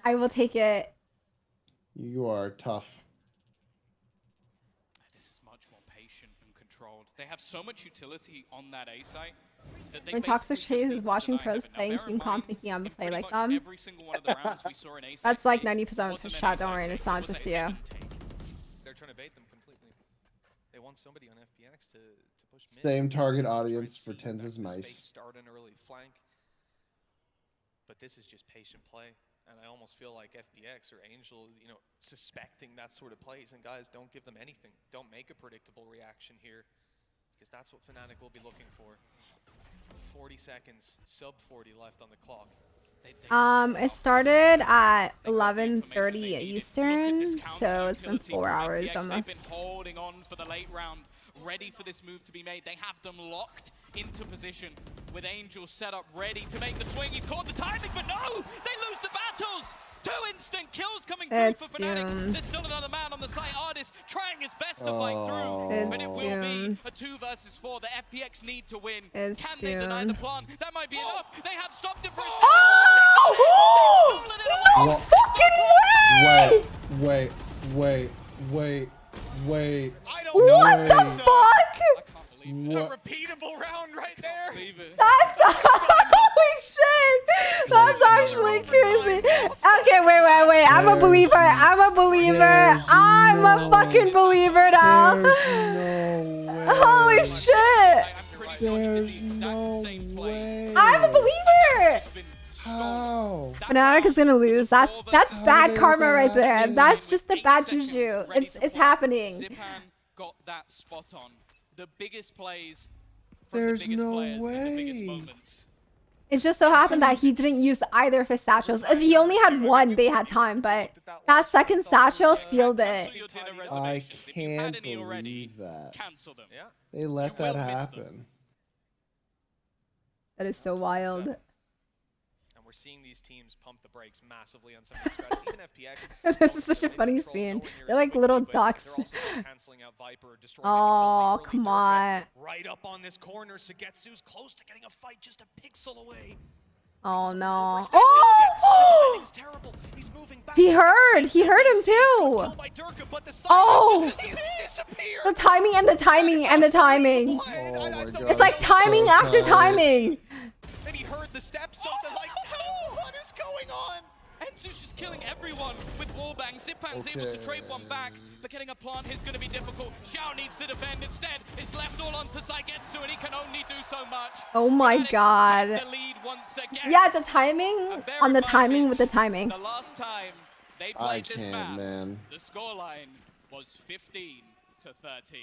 I will take it. You are tough. This is much more patient and controlled. They have so much utility on that A site. When Toxic Chase is watching pros playing team comp thinking I'm gonna play like them. That's like 90% of the chat, don't worry, it's not just you. They're trying to bait them completely. They want somebody on FPX to push mid. Same target audience for Tenz's mice. Start an early flank. But this is just patient play. And I almost feel like FPX or Angel, you know, suspecting that sort of plays. And guys, don't give them anything. Don't make a predictable reaction here. Because that's what Fnatic will be looking for. 40 seconds, sub 40 left on the clock. It started at 11:30 Eastern, so it's been 4 hours almost. They've been holding on for the late round, ready for this move to be made. They have them locked into position with Angel set up, ready to make the swing. He's caught the timing, but no! They lose the battles! 2 instant kills coming through for Fnatic. There's still another man on the site. Artis trying his best to fight through, but it will be a 2 versus 4. The FPX need to win. Can they deny the plan? That might be enough. They have stopped it for a No fucking way! Wait. What the fuck? A repeatable round right there. That's holy shit. That's actually crazy. Okay, wait. I'm a believer. I'm a fucking believer now. Holy shit. There's no way. I'm a believer. How? Fnatic is gonna lose. That's bad karma right there. That's just a bad juju. It's happening. Zipan got that spot on. The biggest plays. There's no way. It just so happened that he didn't use either of his satchels. If he only had one, they had time, but that second satchel sealed it. I can't believe that. They let that happen. That is so wild. And we're seeing these teams pump the brakes massively on some of these strats. Even FPX. This is such a funny scene. They're like little ducks. Oh, come on. Right up on this corner, Sagetsu's close to getting a fight, just a pixel away. Oh no. Oh! He heard him too. Oh! The timing and the timing and the timing. Oh my god. It's like timing so after tight. timing. Maybe heard the steps, something like, no, what is going on? Ensu's just killing everyone with wallbang. Zipan's able to trade one back, but getting a plant is going to be difficult. Xiao needs to defend instead. It's left all onto Saigetsu, and he can only do so much. Oh my god. The lead once again. Yeah, the timing on the timing with the timing. The last time they played this map, man. the scoreline was 15 to 13.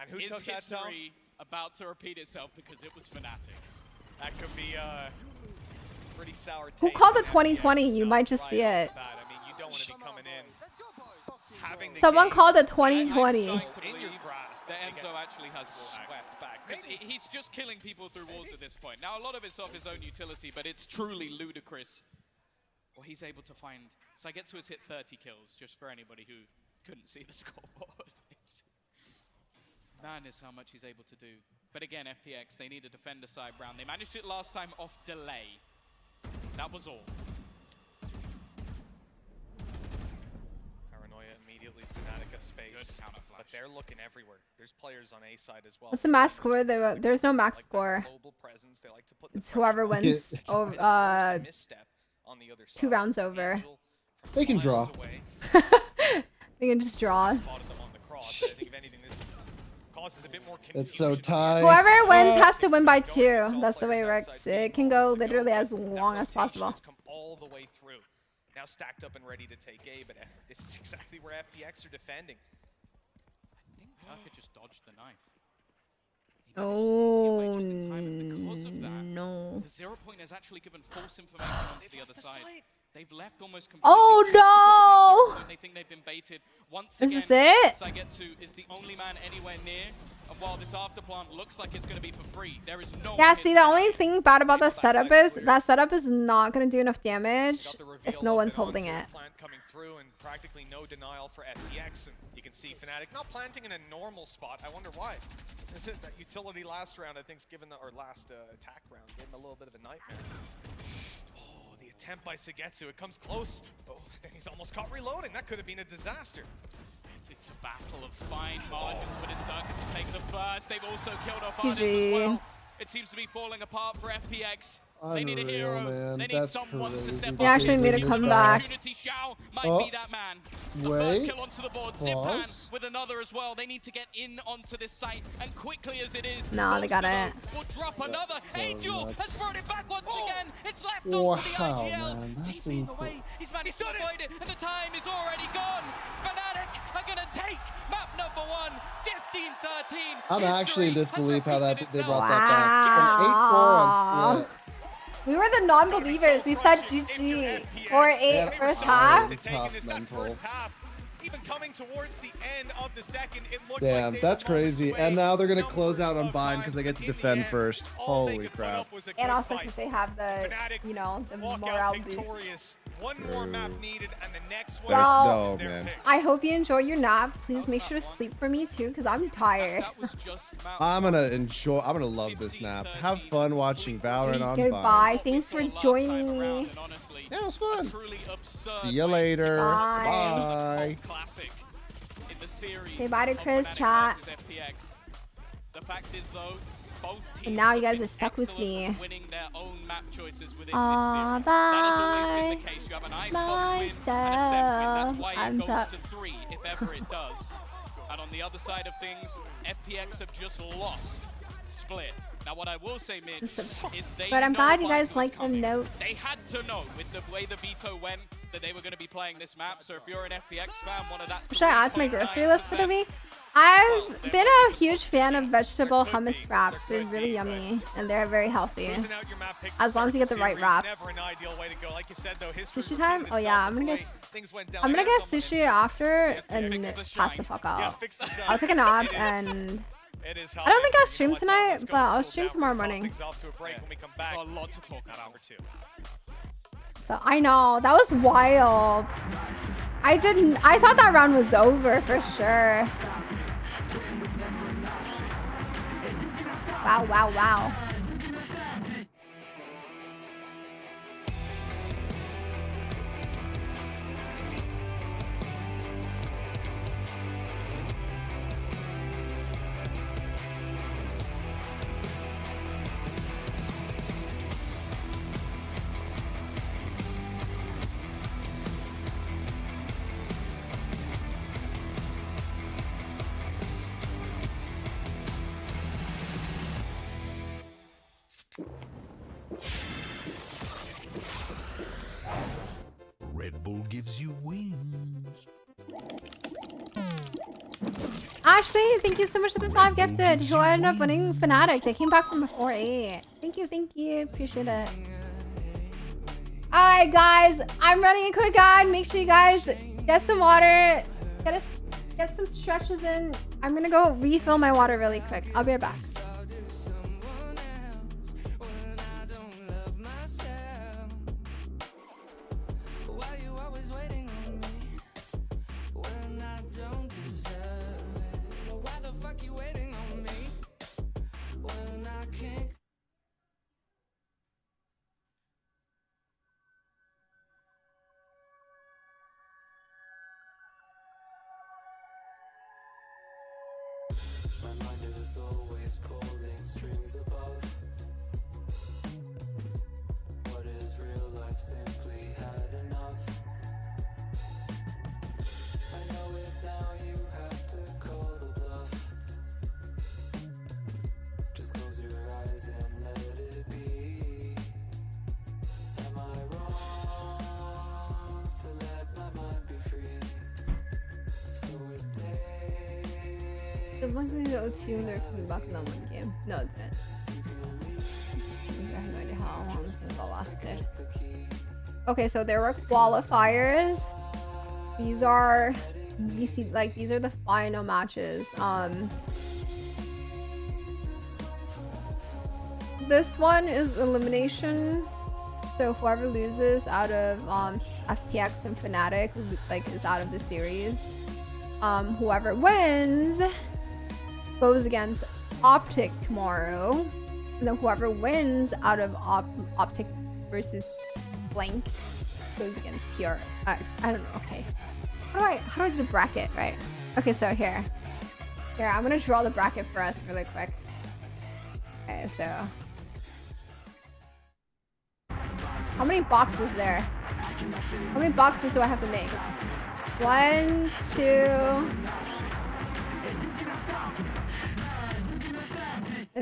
And who Is took that down? history about to repeat itself because it was Fnatic? That could be pretty sour Who taste. called it 2020? You might just see it. I mean, you don't want to be coming in. Having the Someone game called it I'm 2020. starting to in believe your grasp. that Enzo actually has wallbang. Swept back. Because he's just killing people through walls at this point. Now, a lot of it's off his own utility, but it's truly ludicrous. Well, he's able to find... Saigetsu has hit 30 kills, just for anybody who couldn't see the scoreboard. It's madness how much he's able to do. But again, FPX, they need a defender side round. They managed it last time off delay. That was all. Paranoia immediately Fnatic a space. But they're looking everywhere. There's players on A side as well. What's the max score? There's no max score. It's whoever wins over, 2 rounds over. They can draw. They can just draw. It's so tight. Whoever wins has to win by 2. That's the way it works. It can go literally as long as possible. Come all the way through. Now stacked up and ready to take A, but this is exactly where FPX are defending. I think Taka just dodged the knife. Oh, No. The 0 point has actually given false information onto the other side. They've left almost completely. Oh no! They think they've been baited. Once This again, is it? Saigetsu is the only man anywhere near. And while this afterplant looks like it's going to be for free, there is no. Yeah, see, the only thing bad about the setup is that setup is not going to do enough damage if no one's holding it. Plant coming through and practically no denial for FPX, and you can see Fnatic not planting in a normal spot. I wonder why. Is it that utility last round? I think's given or last attack round gave him a little bit of a nightmare. Oh, the attempt by Sagetsu. It comes close. Oh, and he's almost caught reloading. That could have been a disaster. It's a battle of fine margins, but it's Durka to take the first. They've also killed off Artist as GG. well. It seems to be falling apart for FPX. They need a hero. Man. They need That's someone to crazy. step up. They actually made a comeback. Xiao might be that man. The first kill onto the board. Zipan with another as well. They need to get in onto this site, and quickly as it is. No, they got it. Will drop another. So Angel nuts. has brought it back once again. It's left Wow, onto the IGL. man, that's TPing away. He's managed to avoid it, and the time is already gone. Fnatic are gonna take map number 1, 15-13. I'm actually in disbelief how that they brought Wow. that back. From 8-4 on split. We were the non-believers. We said GG. 4-8 first half. Tough mental. Even coming towards the end of the second, it looked Damn, like that's crazy. And now they're gonna close out on Bind because they get to defend first. Holy crap. And also because they have the, you know, the morale boost. One more map needed, and the next one Well, is their man. pick. I hope you enjoy your nap. Please make sure to sleep for me too, because I'm tired. I'm gonna love this nap. Have fun watching Valorant on Bind. Goodbye. Thanks for joining me. Yeah, it was fun. See you later. Bye. Bye. Say bye to Chris, chat. The fact is though, both teams And now you have guys been are stuck with excellent me. at winning their own map choices within Aw, this series. That has always been the case. You have an Icebox win and a Sep win. That's why I'm it goes tough. to 3 if ever it does. And on the other side of things, FPX have just lost Split. Now what I will say, Midge, is they But I'm know glad you Vibe guys was like the coming. notes. They had to know with the way the veto went that they were going to be playing this map. So if you're an FPX fan, one of that. Should I add to my grocery list for the week? I've been a huge fan of vegetable hummus wraps. They're really yummy and they're very healthy. As long as you get the right wraps. Sushi time? Oh yeah, I'm gonna get sushi after and pass the fuck out. I'll take a nap and It is I don't think I'll stream tonight, but I'll stream tomorrow morning. Things off to a break when we come back. A lot to talk about number 2. So I know that was wild. I thought that round was over for sure. Wow, wow, wow. Red Bull gives you wings. Ashley, thank you so much for the 5 gifted. Who ended up winning Fnatic? They came back from before 8. Thank you. Appreciate it. Alright, guys. I'm running a quick ad. Make sure you guys get some water. Get some stretches in. I'm gonna go refill my water really quick. I'll be right back. My mind is always pulling strings above. What is real life? Simply had enough. I know it now, you have to call the bluff. Just close your eyes and let it be. Am I wrong to let my mind be free? So it takes. The one thing the O2 they're coming back in that one game. No, it didn't. I have no idea how long since I lasted. Okay, so there were qualifiers. These are VC, like these are the final matches. This one is elimination. So whoever loses out of FPX and Fnatic like is out of the series. Whoever wins goes against OPTIC tomorrow, and then whoever wins out of OPTIC versus blank goes against PRX. I don't know. Okay, how do I do the bracket right? Okay, so here I'm gonna draw the bracket for us really quick. Okay, so how many boxes there? How many boxes do I have to make? 1, 2.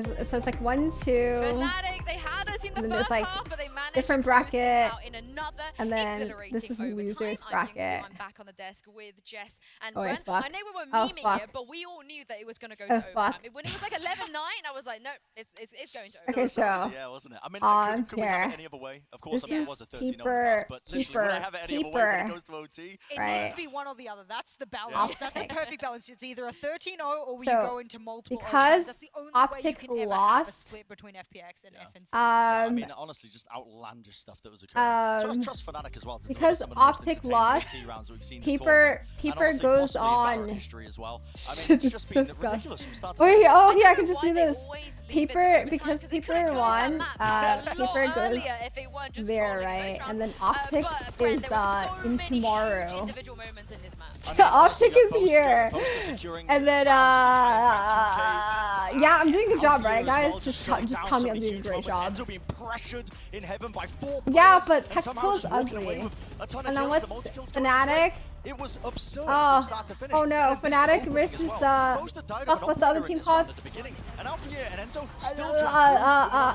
So it's like 1, 2. Fnatic, they had us in the and then first there's like half, but they managed different to close them bracket, out in another and then this is exhilarating losers overtime. bracket. I'm back on the desk with Jess and Oh, wait, Brent. fuck. I know we were Oh, memeing fuck. it, but we all knew that it was going to go Oh, to overtime. fuck. When it was like 11-9, I was like, no, it's going to overtime. Okay, so Yeah, wasn't it? I mean, could we here. have it any other way? Of course, This I mean, it is was a 13 keeper, but literally, would I have it any other way when it goes to OT? It Right. needs to be one or the other. That's the balance. Yeah. That's the perfect balance. It's either a 13-0 or you So, go into multiple because overtimes. That's the only way you OPTIC can ever have a lost, split between FPX and FNC. I mean, honestly, just outlandish stuff that was occurring. Trust Fnatic as well. To because deliver some of the most OPTIC entertaining lost, TT rounds we've seen this Keeper tournament. And honestly, goes possibly in Valorant on. history as well. I mean, it's just been ridiculous from start to Oh, finish. yeah, oh, here I can just see this. Keeper, because Keeper won, Keeper goes there, right? And then OPTIC is in tomorrow. OPTIC is here. And then, yeah, I'm doing a good job, right, guys? Just tell me I'm doing a great job. Yeah, but Textil's ugly. And then what's Fnatic? It was absurd Oh, from start to finish. oh no, And this Fnatic opening versus as well. fuck, what's the other team called? And Alpha and Enzo still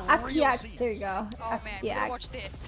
FPX. There you go. Oh man, FPX. watch this.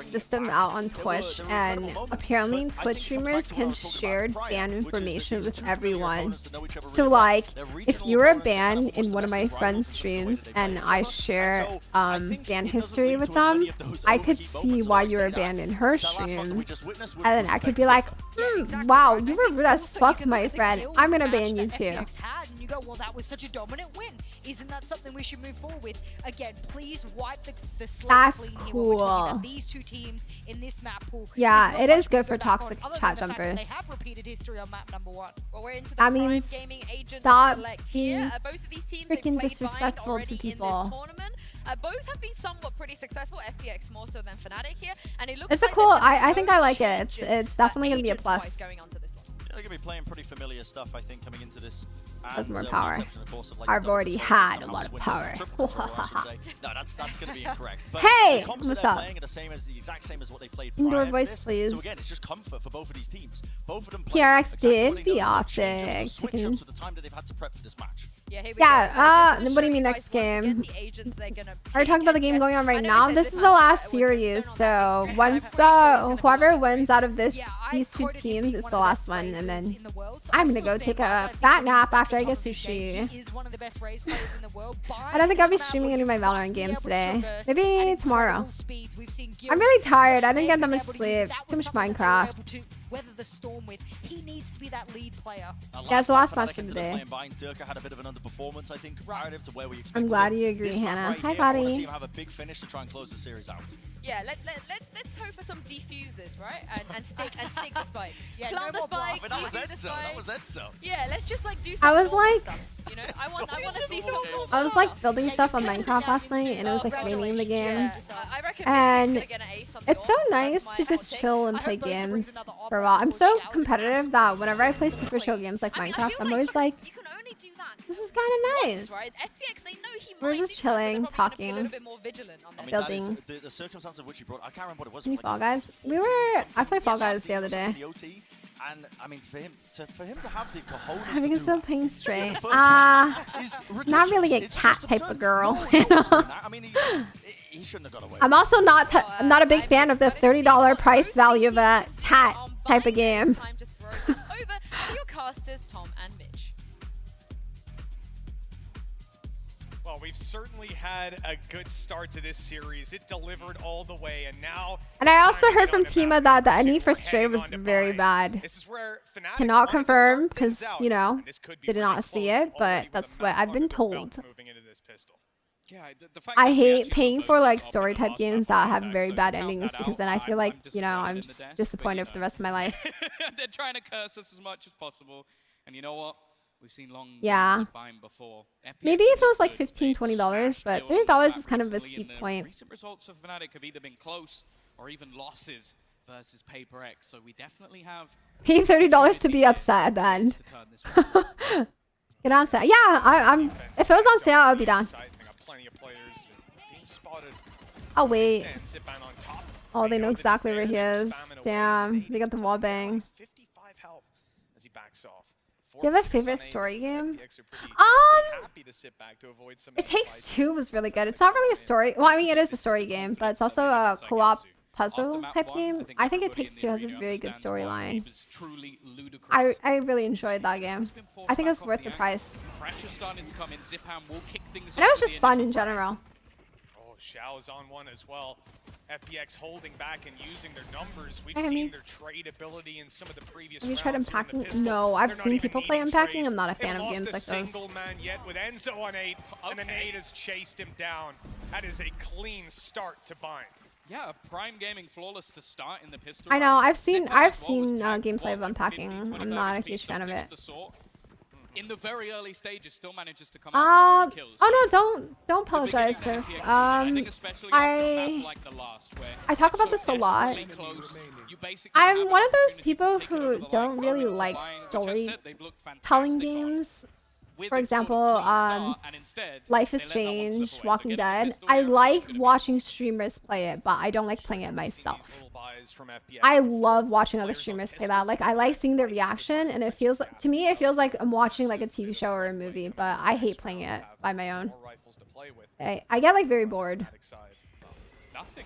new system out on Twitch, and apparently Twitch streamers can share ban information with everyone. So like, if you were banned in one of my friends' streams and I share ban history with them, I could see why you were banned in her stream, and then I could be like, Wow, you were rude as fuck, my friend. I'm gonna ban you too. And you go, well, that was such a dominant win. Isn't that something we should move forward with? Again, please wipe the slate That's clean here when we're talking cool. about these two teams in this map pool. Yeah, There's it not is much good we for can go back on toxic other chat than the fact that jumpers. They have repeated history on map number 1. Well, we're into the That Prime means Gaming Agent stop select being here. Both of these teams they've freaking played disrespectful to already in this people. tournament. Both have been somewhat pretty successful. FPX more so than Fnatic here, and it looks It's a like cool. there's gonna be I think no I like it. changes, It's definitely gonna be a agent-wise plus. going on to this one. They're going to be playing pretty familiar stuff, I think, coming into this. Has more with the power. exception, of course, of, like, I've double already control, had a somehow lot of swindle, power. triple control, I should say. No, that's going to be incorrect. But Hey, the comps that what's they're up? playing are the exact same as what they played Indoor prior to voice, this. please. So again, it's just comfort for both of these teams. Both of them playing PRX exactly what did they be know, there's no changes, no optic. switch ups with the time that they've had to prep for this match. Yeah, here we go. Yeah, Just to what do show you mean guys next once again game? the agents they're gonna Are you talking about the game going on right now? said This this is the match last was series, so once whoever wins out of these two teams, it's the last one, and then I'm gonna go take a fat nap after I get sushi. Is one of the best race players in the world. I don't think I'll be streaming any of my Valorant games today. Maybe tomorrow. I'm really tired. I didn't get that much sleep. Too much Minecraft. Weather the storm with. He needs to be that lead player. Yeah, it's the last match of the day. Durka had a bit of an underperformance, I think, comparative to where we expected. I'm glad him. you agree, This map Hannah. right Hi, here, I want to see buddy. him have a big finish to try and close the series out. Yeah, let's hope for some defuses, right? And stick the spike. Yeah, Plant no the more spike, But that was defuse the Enzo. spike. That was Enzo. Yeah, let's just like do I some was normal like- stuff, you know, I want to see some normal I was stuff. like building stuff on Minecraft last night, and it was like raining in the game. Yeah, I reckon And Mystic's gonna get an ace on the it's so orb. nice That's to my just hot chill take. and play games for a while. I'm so competitive that whenever I play super chill games like Minecraft, I'm always like, this is kind of nice. Right? FPX, they know he We're might just do that, so they're chilling, probably gonna be a talking, little bit more vigilant on I mean, building. that is the circumstance of which he brought. I can't remember what it was. Can you like Fall Guys? I played Fall Guys the other day. The OT, and I mean, for him to have the cojones I think to it's do still that playing straight. in the first place is Not ridiculous. really a It's cat just type of absurd. girl. No you one knows know? that. I mean, he shouldn't have got away. I'm also not not a big fan of the $30 price value of a cat type of game. time to throw this over to your casters, Tom and Mitch. Well, we've certainly had a good start to this series. It delivered all the way, and now. And I also heard from Tima that the ending for Stray was very bad. This is where Fnatic Cannot wanted to confirm start because, things out, you know, and this could be did pretty not see close it, but that's what I've been told. moving into this pistol. Yeah, the fact that I we hate actually paying got for those like up in story the type last games map that on have attack, very so bad to count endings that because out, then I feel like, you know, disappointed I'm in the just desk, but, disappointed for the rest of my life. They're trying to curse us as much as possible, and you know what? We've seen long Yeah. games of buying before. Maybe if it was like $15, $20, but $30 is kind of a steep point. Recent results for Fnatic have either been close or even losses versus Paper X, so we definitely have Pay $30 to be upset at the end. Get on sale. Yeah, I'm. If it was on sale, I would be down. Plenty of players being spotted. I'll wait. And Zipman on top. Oh, they know exactly where he is. Damn, they got the wall bang. 55 health as he backs off. Do you have a favorite story game? Happy to sit back to avoid some It Takes Two was really good. It's not really a story. Well, I mean, it is a story game, but it's also a co-op puzzle type game. I think It Takes Two has a very good storyline. I really enjoyed that game. I think it was worth the price. Pressure starting to come in. Zipan will kick things And it off was for just the fun initial in general. Oh, Xiao's on one as well. FPX holding back and using their numbers. We've Hey, seen Hammy. their trade ability in some of the previous Have you tried rounds with the unpacking? pistol. No, I've They're not seen even people play needing unpacking. trades. I'm not a They've fan of lost games a like those. single man yet with Enzo on 8, and the nade has chased him down. That is a clean start to Bind. Yeah, Prime Gaming flawless to start in the pistol. I know. round. I've seen Zipan as well was gameplay of unpacking. 50, I'm not a 25 huge fan of something it. the sort. In the very early stages, still manages to come out with 3 kills. Oh no, don't apologize, Sif. I talk about this a lot. I'm one of those people who don't really like storytelling games. For example, Life is Strange, Walking Dead. I like watching streamers play it, but I don't like playing it myself. I love watching other streamers play that. Like, I like seeing their reaction, and it feels, to me, it feels like I'm watching like a TV show or a movie, but I hate playing it by my own. I get like very bored. Nothing.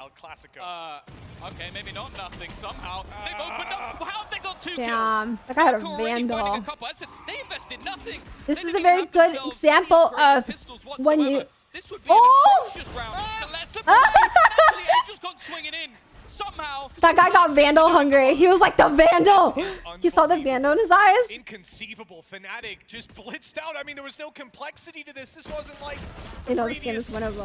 El Clasico. Okay, maybe not nothing. Somehow they've opened up. How have they got 2 Damn, kills? that guy had a Falco already finding vandal. a couple. I said, they invested nothing. This They is a didn't very have good themselves example any great of pistols when you. whatsoever. This would be an atrocious round. The last slip away. Naturally, Angel's gone swinging in. somehow That guy got Vandal hungry. He was like the Vandal. He saw the Vandal in his eyes. Inconceivable. Fnatic just blitzed out. I mean, there was no complexity to this. This wasn't like You know, this game is one of.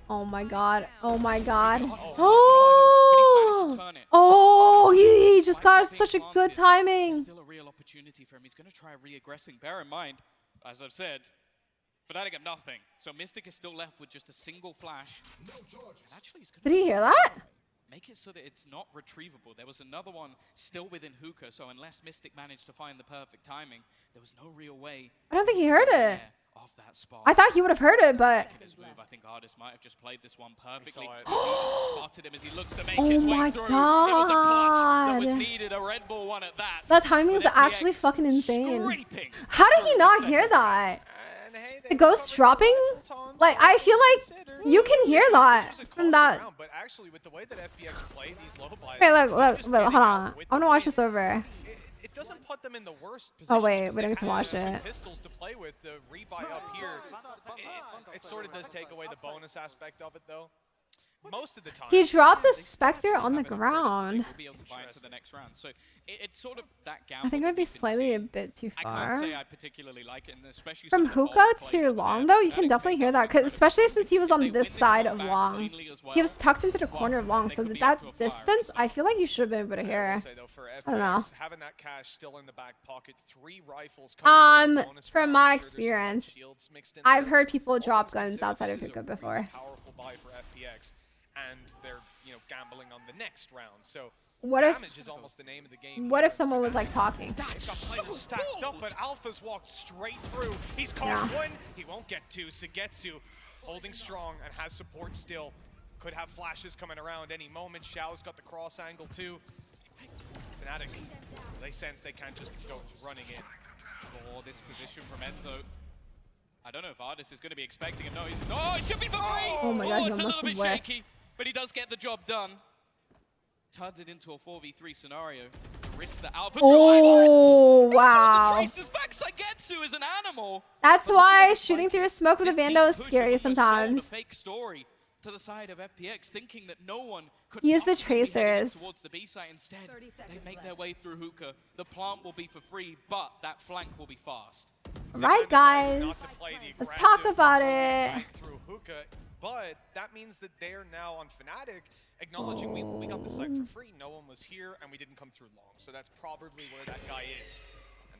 Oh my god. Oh my god. Oh, oh, he just got such a good timing. Still a real opportunity for him. He's going to try re-aggressing. Bear in mind, as I've said, Fnatic have nothing. So Mystic is still left with just a single flash. And actually, he's Did he hear that? make it so that it's not retrievable. There was another one still within hookah, so unless Mystic managed to find the perfect timing, there was no real way. I don't think he heard it. Off that spot. I thought he would have heard it, but. I think Artist might have just played this one perfectly. Spotted him as he looks to make Oh his my way through. It was a clutch that was god. needed, a Red Bull one at that. That timing is actually fucking insane. How did he not hear that? The ghost dropping? Like, I feel like you can hear that from that. But actually, with the way that FPX play these low buys, Wait, look, hold on. I want to watch this over. it doesn't put them in the worst position. Oh wait, because we they don't get to have watch two it. pistols to play with. The rebuy up here, it sort of does take away the bonus aspect of it, though. Most of the time, He dropped the Spectre on the ground. Be able to buy into the next round. So it's sort of that I think it would be slightly a bit too I far. can't say I particularly like it, and especially From hookah to long, though, you can definitely hear that, 'cause especially since he was on this side of long. He was tucked into the corner of long, so that distance, I feel like you should have been able to hear. I don't know. having that cash still in the back pocket, 3 rifles From my experience, I've heard people drop guns outside of hookah before. Powerful buy for FPX, and they're gambling on the next round. So What if? damage is almost the name of the game. What if someone was like talking? They've got players stacked up, but Alpha's walked straight through. He's caught one. He won't get two. Sugetsu holding strong and has support still. Could have flashes coming around any moment. Xiao's got the cross angle too. Fnatic, they sense they can't just go running in. For this position from Enzo. I don't know if Artist is going to be expecting him. No, he's not. It should be for free. Oh my god, he it's a almost little bit whiffed. shaky, but he does get the job done. Turns it into a 4v3 scenario. Risk the Alpha. Oh wow! Traces back. Sugetsu is an animal. That's why shooting through smoke with a Vandal is scary sometimes. Fake story to the side of FPX, thinking that no one could Use the possibly be heading tracers. towards the B site. Instead, they make their way through hookah. The plant will be for free, but that flank will be fast. Right, guys. Let's talk about it. Through hookah, but that means that they're now on Fnatic, acknowledging we got the site for free. No one was here, and we didn't come through long. So that's probably where that guy is.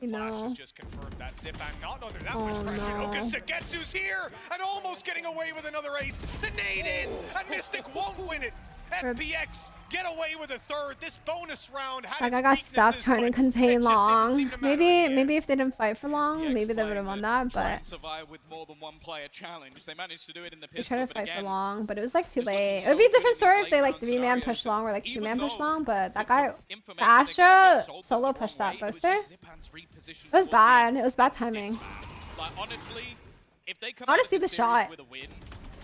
And Flash has just confirmed that Zipan not under that much pressure. Hookah Sugetsu's here and almost getting away with another ace. The nade in, and Mystic won't win it. FPX get away with a third. This bonus round had Like I got stuck trying to contain long. Maybe if they didn't fight for long, maybe they would have won that. But Survive with more than one player challenge. They managed to do it in the they pistol, tried to but fight for again, long, but it was like too late. It would be a different story if they like 3-man push long or like 2-man push long. But that guy Asha solo pushed that booster. It was bad. It was bad timing. Like honestly, if they come I want out to of see this the series shot. with a win,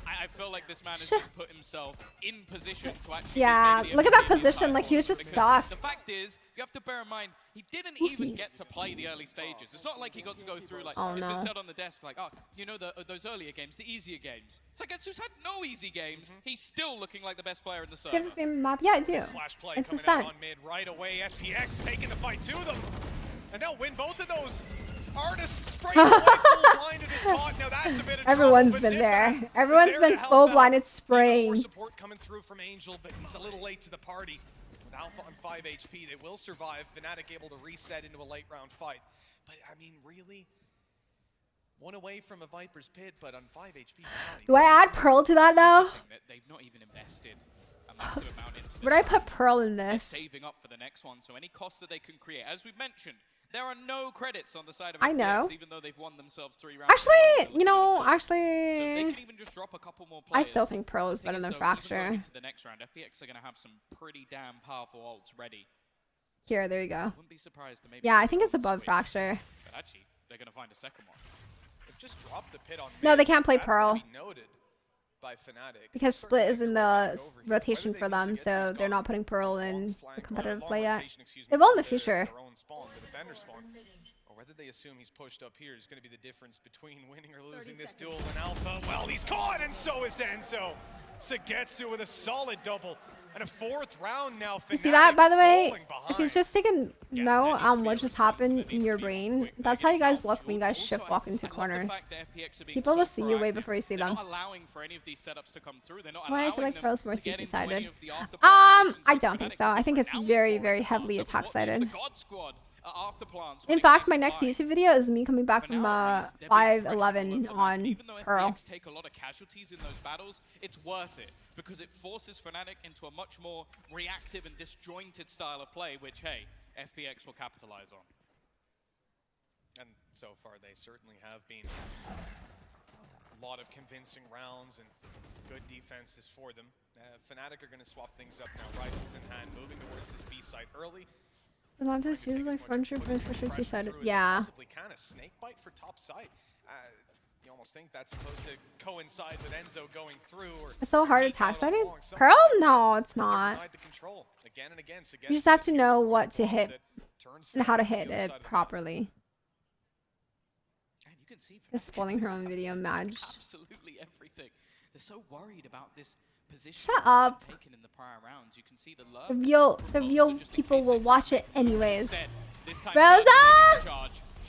I feel like this man has just put himself in position to actually Yeah, be maybe look at the that MVP position. Like he was just stuck. The fact is, you have to bear in mind, he didn't even get to play the early stages. It's not like he got to go through, like, it's been said on the desk, like, oh, you know, those earlier games, the easier games. It's like, Sugetsu's had no easy games. He's still looking like the best player in the server. Give the same map. Yeah, I do. Flash play It's a coming set. out on mid right away. FPX taking the fight to them. And they'll win both of those. Artists spraying away full blinded his spot. Now that's a bit of Everyone's trouble, been but there. Zipan Everyone's is there been to help full out. blinded More spraying. support coming through from Angel, but he's a little late to the party. With Alpha on 5 HP, they will survive. Fnatic able to reset into a late round fight. But I mean, really? One away from a Viper's Pit, but on 5 HP. Do I add Pearl to that now? They've not even invested a massive amount into Would I put Pearl in They're this? saving up for the next one, so any cost that they can create, as we've mentioned, there are no credits on the side of I FPX, know. even though they've won themselves 3 rounds. Actually, you know, So they actually, can even just drop a couple more I players. still think Pearl is The thing better than though, even Fracture. going into the next round, FPX are going to have some pretty damn powerful ults ready. Here, there you go. Wouldn't be surprised to maybe Yeah, I see think it's one above switch, Fracture. But actually, they're going to find a second one. They've just dropped the pit on No, mid. they can't play That's gonna Pearl. be noted by Fnatic. Because Split is in the rotation for them, so they're not putting Pearl in the competitive play yet. It will in the future. Their own spawn, the defender spawn. or whether they assume he's pushed up here is going to be the difference between winning or losing this duel in Alpha. Well, he's caught, and so is Enzo. Sagetsu with a solid double. And a 4th round now. You see that, by the way? If you just take a note on what just happened in your brain, that's how you guys look when you guys shift walk into corners. People will see you way before you see them. Why I feel like Pearl's more CT sided. I don't think so. I think it's very, very heavily attack sided. In fact, my next YouTube video is me coming back from 5-11 on Pearl. Take a lot of casualties in those battles. It's worth it because it forces Fnatic into a much more reactive and disjointed style of play, which, hey, FPX will capitalize on. And so far, they certainly have been a lot of convincing rounds and good defenses for them. Fnatic are going to swap things up now. Rifles in hand, moving towards this B site early. The mom just uses like friendship for sure two-sided. Yeah. Possibly kind of snake bite for top side. You almost think that's supposed to coincide with Enzo going through. Or It's so hard attack sided. Pearl? No, it's not. Again and again, You just have to know what to hit and how to hit it properly. And you can see Just spoiling her own video, Madge. absolutely everything. They're so worried about this position. Shut up. Taken in the prior rounds. You can see the The real people will watch it anyways. Rosa!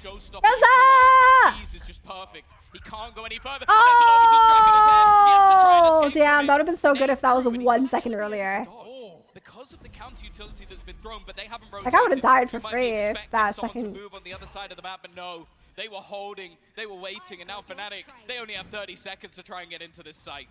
Rosa! Is just perfect. He can't go any further. Oh, damn. That would have been so good if that was 1 second earlier. Because of the counter utility that's been thrown, but they haven't Like, I would have died for free if that second. move on the other side of the map, but no. They were holding, they were waiting, and now Fnatic, they only have 30 seconds to try and get into this site.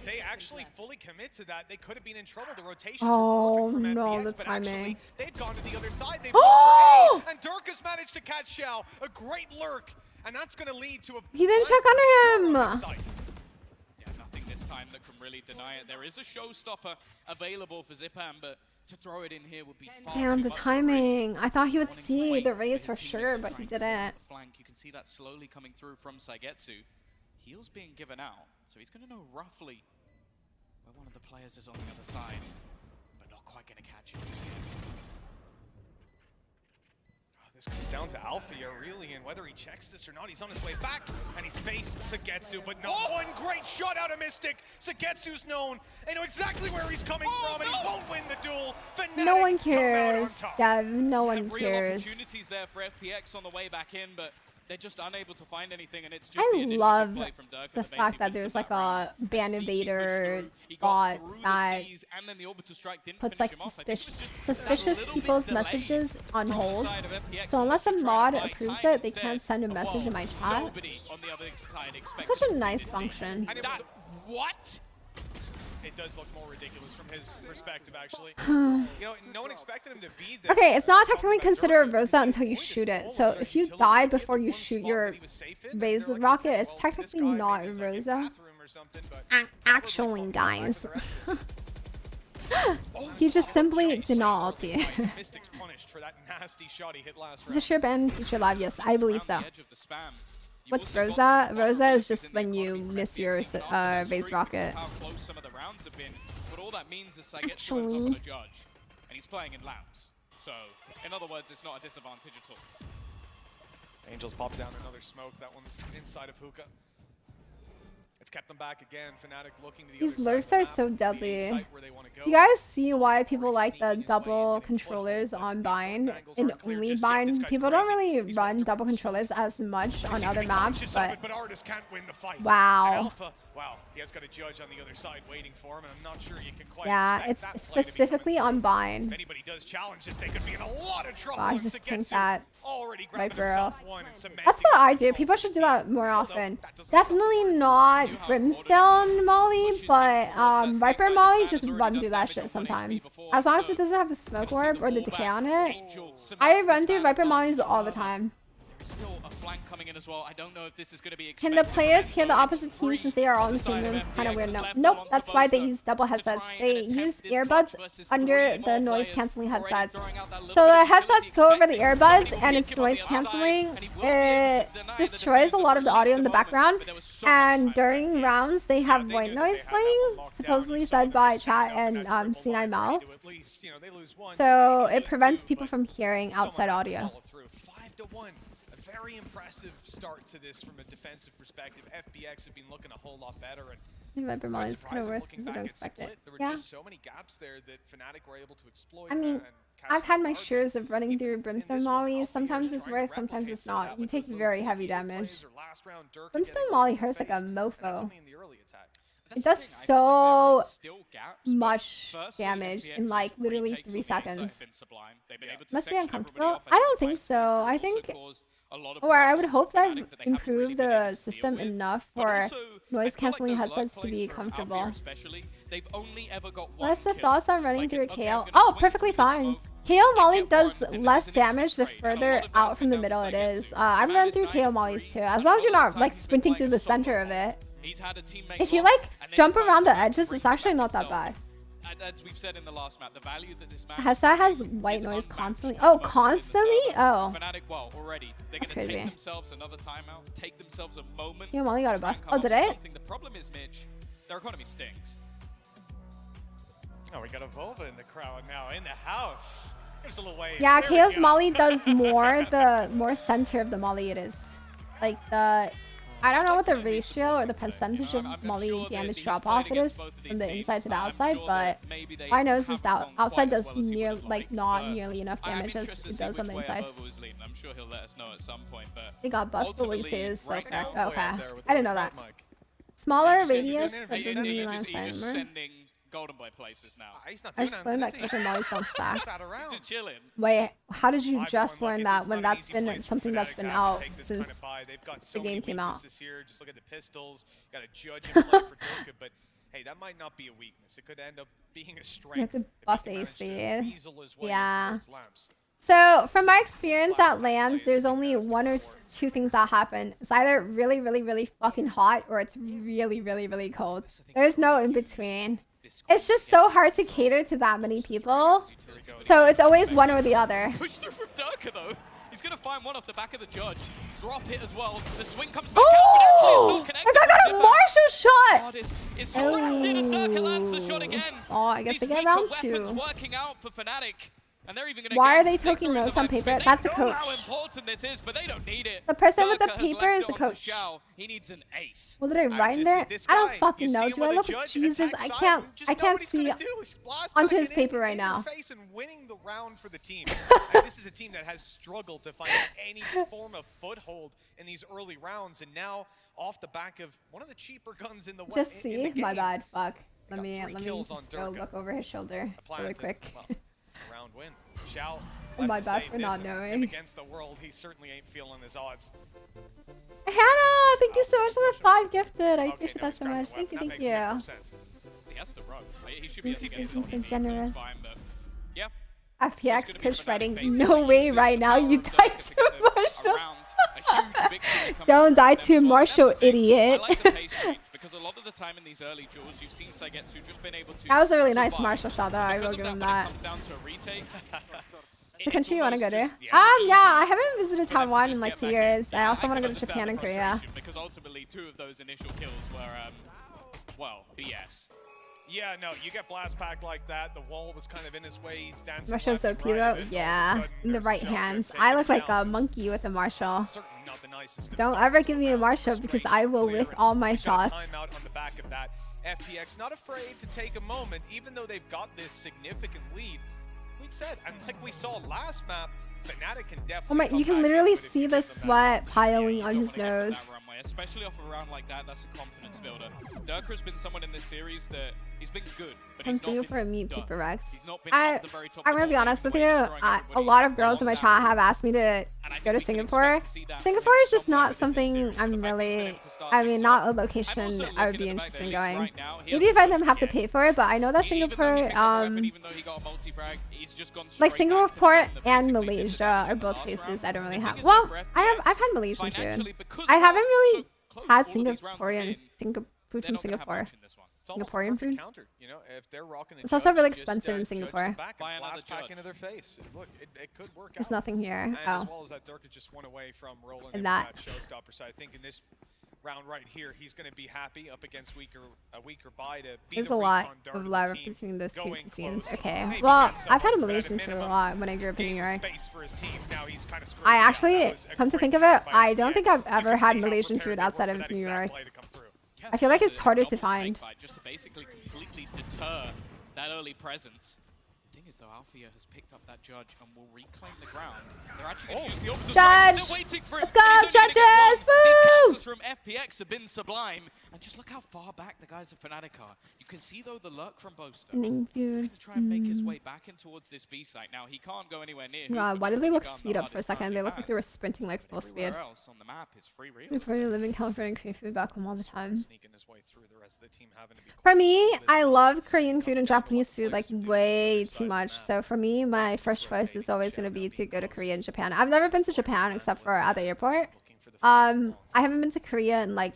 They actually fully commit to that. They could have been in trouble. The rotations Oh were perfect from no, FBX, the but timing. actually, they've gone to the other side. They've Oh! gone for A, and Dirk has managed to catch Xiao. A great lurk, and that's going to lead to a... He didn't check under him. Yeah, nothing this time that can really deny it. There is a showstopper available for Zipan, but to throw it in here would be far Damn, too the much timing. I thought he would see the raise for sure, but he didn't. Flank. You can see that slowly coming through from Saigetsu. Heals being given out, so he's going to know roughly where one of the players is on the other side, but not quite going to catch him just yet. This comes down to Alphia, really, and whether he checks this or not, he's on his way back, and he's faced Sagetsu, but no one great shot out of Mystic. Sagetsu's known, they know exactly where he's coming from, and he won't win the duel. Fnatic No one come out cares, on top. Dev. No one Real cares. opportunities there for FPX on the way back in, but they're just unable to find anything, and it's just the I initiative love play from Dirk the that fact that basically there's wins like a ban invader bot that and then the orbital strike didn't puts finish like him off. I think it was just suspicious that little people's bit delay messages on from the hold. side of FPX, So unless a trying to mod buy approves time it, they instead. can't send a message in my chat. Nobody on the other side expects It's such a it to nice be this function. deep. That, what? It does look more ridiculous from his perspective, actually. You know, no one expected him to be there. Okay, it's not technically considered Rosa until you shoot it. So if you die before you shoot your raise rocket, it's technically not Rosa. Actually, guys. He just simply did not ulti. Mystic's punished for that nasty shot he hit last Is it sure Ben future live? Yes, I believe so. What's Rosa? Rosa is just when you miss your raise rocket. How close some of the rounds have been, but all that means is Saigetsu ends up on a judge, and he's playing in lamps. So, in other words, it's not a disadvantage at all. Angels pop down another smoke. That one's inside of Hookah. It's kept them back again. Fnatic looking to the These other lurks side are of the so map, deadly. the site where they want to go. You guys see why people like the double controllers on Bind? In only Bind, people don't really run double controllers as much on other maps, but Artis can't win the fight. wow. And Alpha, wow, he has got a judge on the other side waiting for him, and I'm not sure you can quite Yeah, expect it's that play to be specifically on Bind. If anybody does challenge this, they could be in a lot of trouble. I and just think Sagetsu that's already grabbing Viper. himself one and That's what I do. People should do that more often. Definitely not Brimstone Molly, but Viper Molly, just run through that shit sometimes. As long as it doesn't have the smoke orb or the decay on it, I run through Viper Mollies all the time. Still a flank coming in as well. I don't know if this is going to be Can the players hear the opposite team since they are all in the same room? It's kind of weird. No. Nope, that's why they use double headsets. They use earbuds under the noise cancelling headsets. So the headsets go over the earbuds and it's noise cancelling. It destroys a lot of the audio in the background. And during rounds, they have white noise playing, supposedly said by chat and C9 Mal. So it prevents people from hearing outside audio. 5-1. A very impressive start to this from a defensive perspective. FBX have been looking a whole lot better. And Viper Molly is kind of worth because I don't expect it. There were Yeah. just so many gaps there that Fnatic were able to exploit. I mean, I've had my shares of running through Brimstone Mollies. Sometimes it's worth, sometimes it's not. You take very heavy damage. Brimstone Molly hurts like a mofo. It does so much damage in like literally 3 seconds. Must be uncomfortable. I don't think so. I think, or I would hope that I've improved the system enough for noise cancelling headsets to be comfortable. What's the thoughts on running through a KO? Oh, perfectly fine. KO Molly does less damage the further out from the middle it is. I've run through KO Mollies too, as long as you're not like sprinting through the center of it. If you like jump around the edges, it's actually not that bad. As we've said in the last map, the value that this map Headset has white noise constantly. Oh, constantly? Oh. Fnatic, well, already. They're That's going to crazy. take themselves another timeout, take themselves a moment. Yeah, Molly got a buff. to Oh, did it? something. The problem is, Mitch, their economy stinks. Oh, we got a Volva in the crowd now, in the house. Gives a little way. Yeah, There we KO's go. Molly does more the more center of the Molly it is. Like the, I don't know what the ratio or the percentage of Molly damage drop off it is from the inside to the outside, but my nose is that outside does not nearly enough damage as it does on the inside. I'm sure he'll let us know at some point, but They got buffed, but what you say is so right correct. now, Okay, there with I didn't know that. Smaller radius, Are but you doesn't mean just around timer. sending Golden Boy places now? He's not I just learned that Christian Molly's don't stack. Just chilling. Wait, how did you just learn that when that's been something that's been out since the game came out? Here. Just look at the pistols. Got a judge in play for Durka, but hey, that might not be a weakness. It could end up being a strength. You have to buff the AC. Yeah. Yeah. So from my experience at LANs, there's only 1 or 2 things that happen. It's either really, really, really fucking hot or it's really, really, really cold. There's no in between. It's just so hard to cater to that many people. So it's always one or the other. Push through from Durka though. He's going to find one off the back of the judge. Drop it as well. The swing comes back Oh! out, but actually it's not I got a Marshall shot! God, it's so rounded and Durka lands the shot again. Oh, I guess they These get round weaker weapons 2. working out for Fnatic. And they're even gonna Why get are they taking notes on paper? That's the coach. how important this is, but they don't need it. The person with the Durka has paper left is the it onto coach. Xiao. He needs an ace. What did I write in there? I don't fucking know. Do I look at Jesus? I can't see onto his paper right now. Face and winning the round for the team. And this is a team that has struggled to find any form of foothold in these early rounds, and now off the back of one of the cheaper guns in the Just see? in the My game. bad. Fuck. Let me kills on just go Durka. look over his shoulder really quick. Round win. Xiao. My left to bad save for this, not and knowing. Against the world, he certainly ain't feeling his odds. Hannah, thank you so much for the 5 gifted. I appreciate that so much. Thank you, thank you. He has the rug. He should be able to get Thank you, something. so generous. Fine, but yeah. FPX push writing. No way right now. You died to Marshall. Don't die to Marshall, idiot. Because a lot of the time in these early duels, you've seen Sagetsu just been able to That was a really nice survive. Marshall shot though. I will give him that. Comes down to a retake. The country you want to go to? Yeah, I haven't visited Taiwan in like 2 years. I also want to go to Japan and Korea. Because ultimately, 2 of those initial kills were, well, BS. Yeah, no, you get blast packed like that. The wall was kind of in his way. He's dancing. Marshall's left OP and right, though. and then Yeah, in the right hands. I look like a monkey with a Marshall. certainly not the nicest. Don't ever give me a Marshall because I will whiff all my shots. Timeout on the back of that. FPX not afraid to take a moment, even though they've got this significant lead. We said, and like we saw last map, Fnatic can definitely. Oh my! You can literally see the sweat piling on his nose. Especially off a round like that, that's a confidence builder. Durka's been someone in this series that he's been good, but I'm he's not single been for a meat done. paper Rex. He's not been at the very top I'm of gonna the be ball honest game with when you. he's destroying A everybody lot of girls for in my long chat have asked me to go to Singapore. Singapore is just not something I'm really. I mean, not a location I would be interested in going. Maybe if I didn't have to pay for it, but I know that Singapore, like Singapore and Malaysia are both places I don't really have. Well, I've had Malaysian food. I haven't really had Singaporean food from Singapore. Singaporean food. Counter, you know, if they're rocking the It's also really judge, expensive in judge them Singapore. back and blast back into their face. Look, it could work There's out. nothing here. And Oh. as well as that, Durka just went away from rolling And in that. showstopper. So I think in this round right here, he's going to be happy up against a weaker buy to beat There's a a lot recon of Dark love team between those two going scenes. close. Okay. Maybe Well, get I've had a someone, but at Malaysian food a minimum, lot when I grew up in New gain York. space for his team. Now he's kind of screwed. I Yeah, actually, that was a come to great think of job it, by I don't FPX. think I've ever had see how Malaysian prepared food they were outside for of that New exact York. play to come through. I feel like it's harder to find. Just to basically completely deter that early presence. The thing is, though, Althea has picked up that judge and will reclaim the ground. They're actually going to use the opposite Judge! They're waiting for Let's it. And go, he's only gonna get judges! one. These Woo! counters from FPX have been sublime. And just look how far back the guys of Fnatic are. You can see, though, the lurk from Boaster. Thank you. He's going to try and make his way back in towards this B site. Now, he can't go anywhere near. God, Hoop why did they look because speed up for a second? They looked like they were sprinting like full speed. everywhere else on the map is free real Before you live in California and Korean food back home all the time. Sneaking his way through the rest of the team, having to be For me, I love Korean food and Japanese food like way too much. So for me, my first choice is always going to be to go to Korea and Japan. I've never been to Japan except for at the airport. I haven't been to Korea in like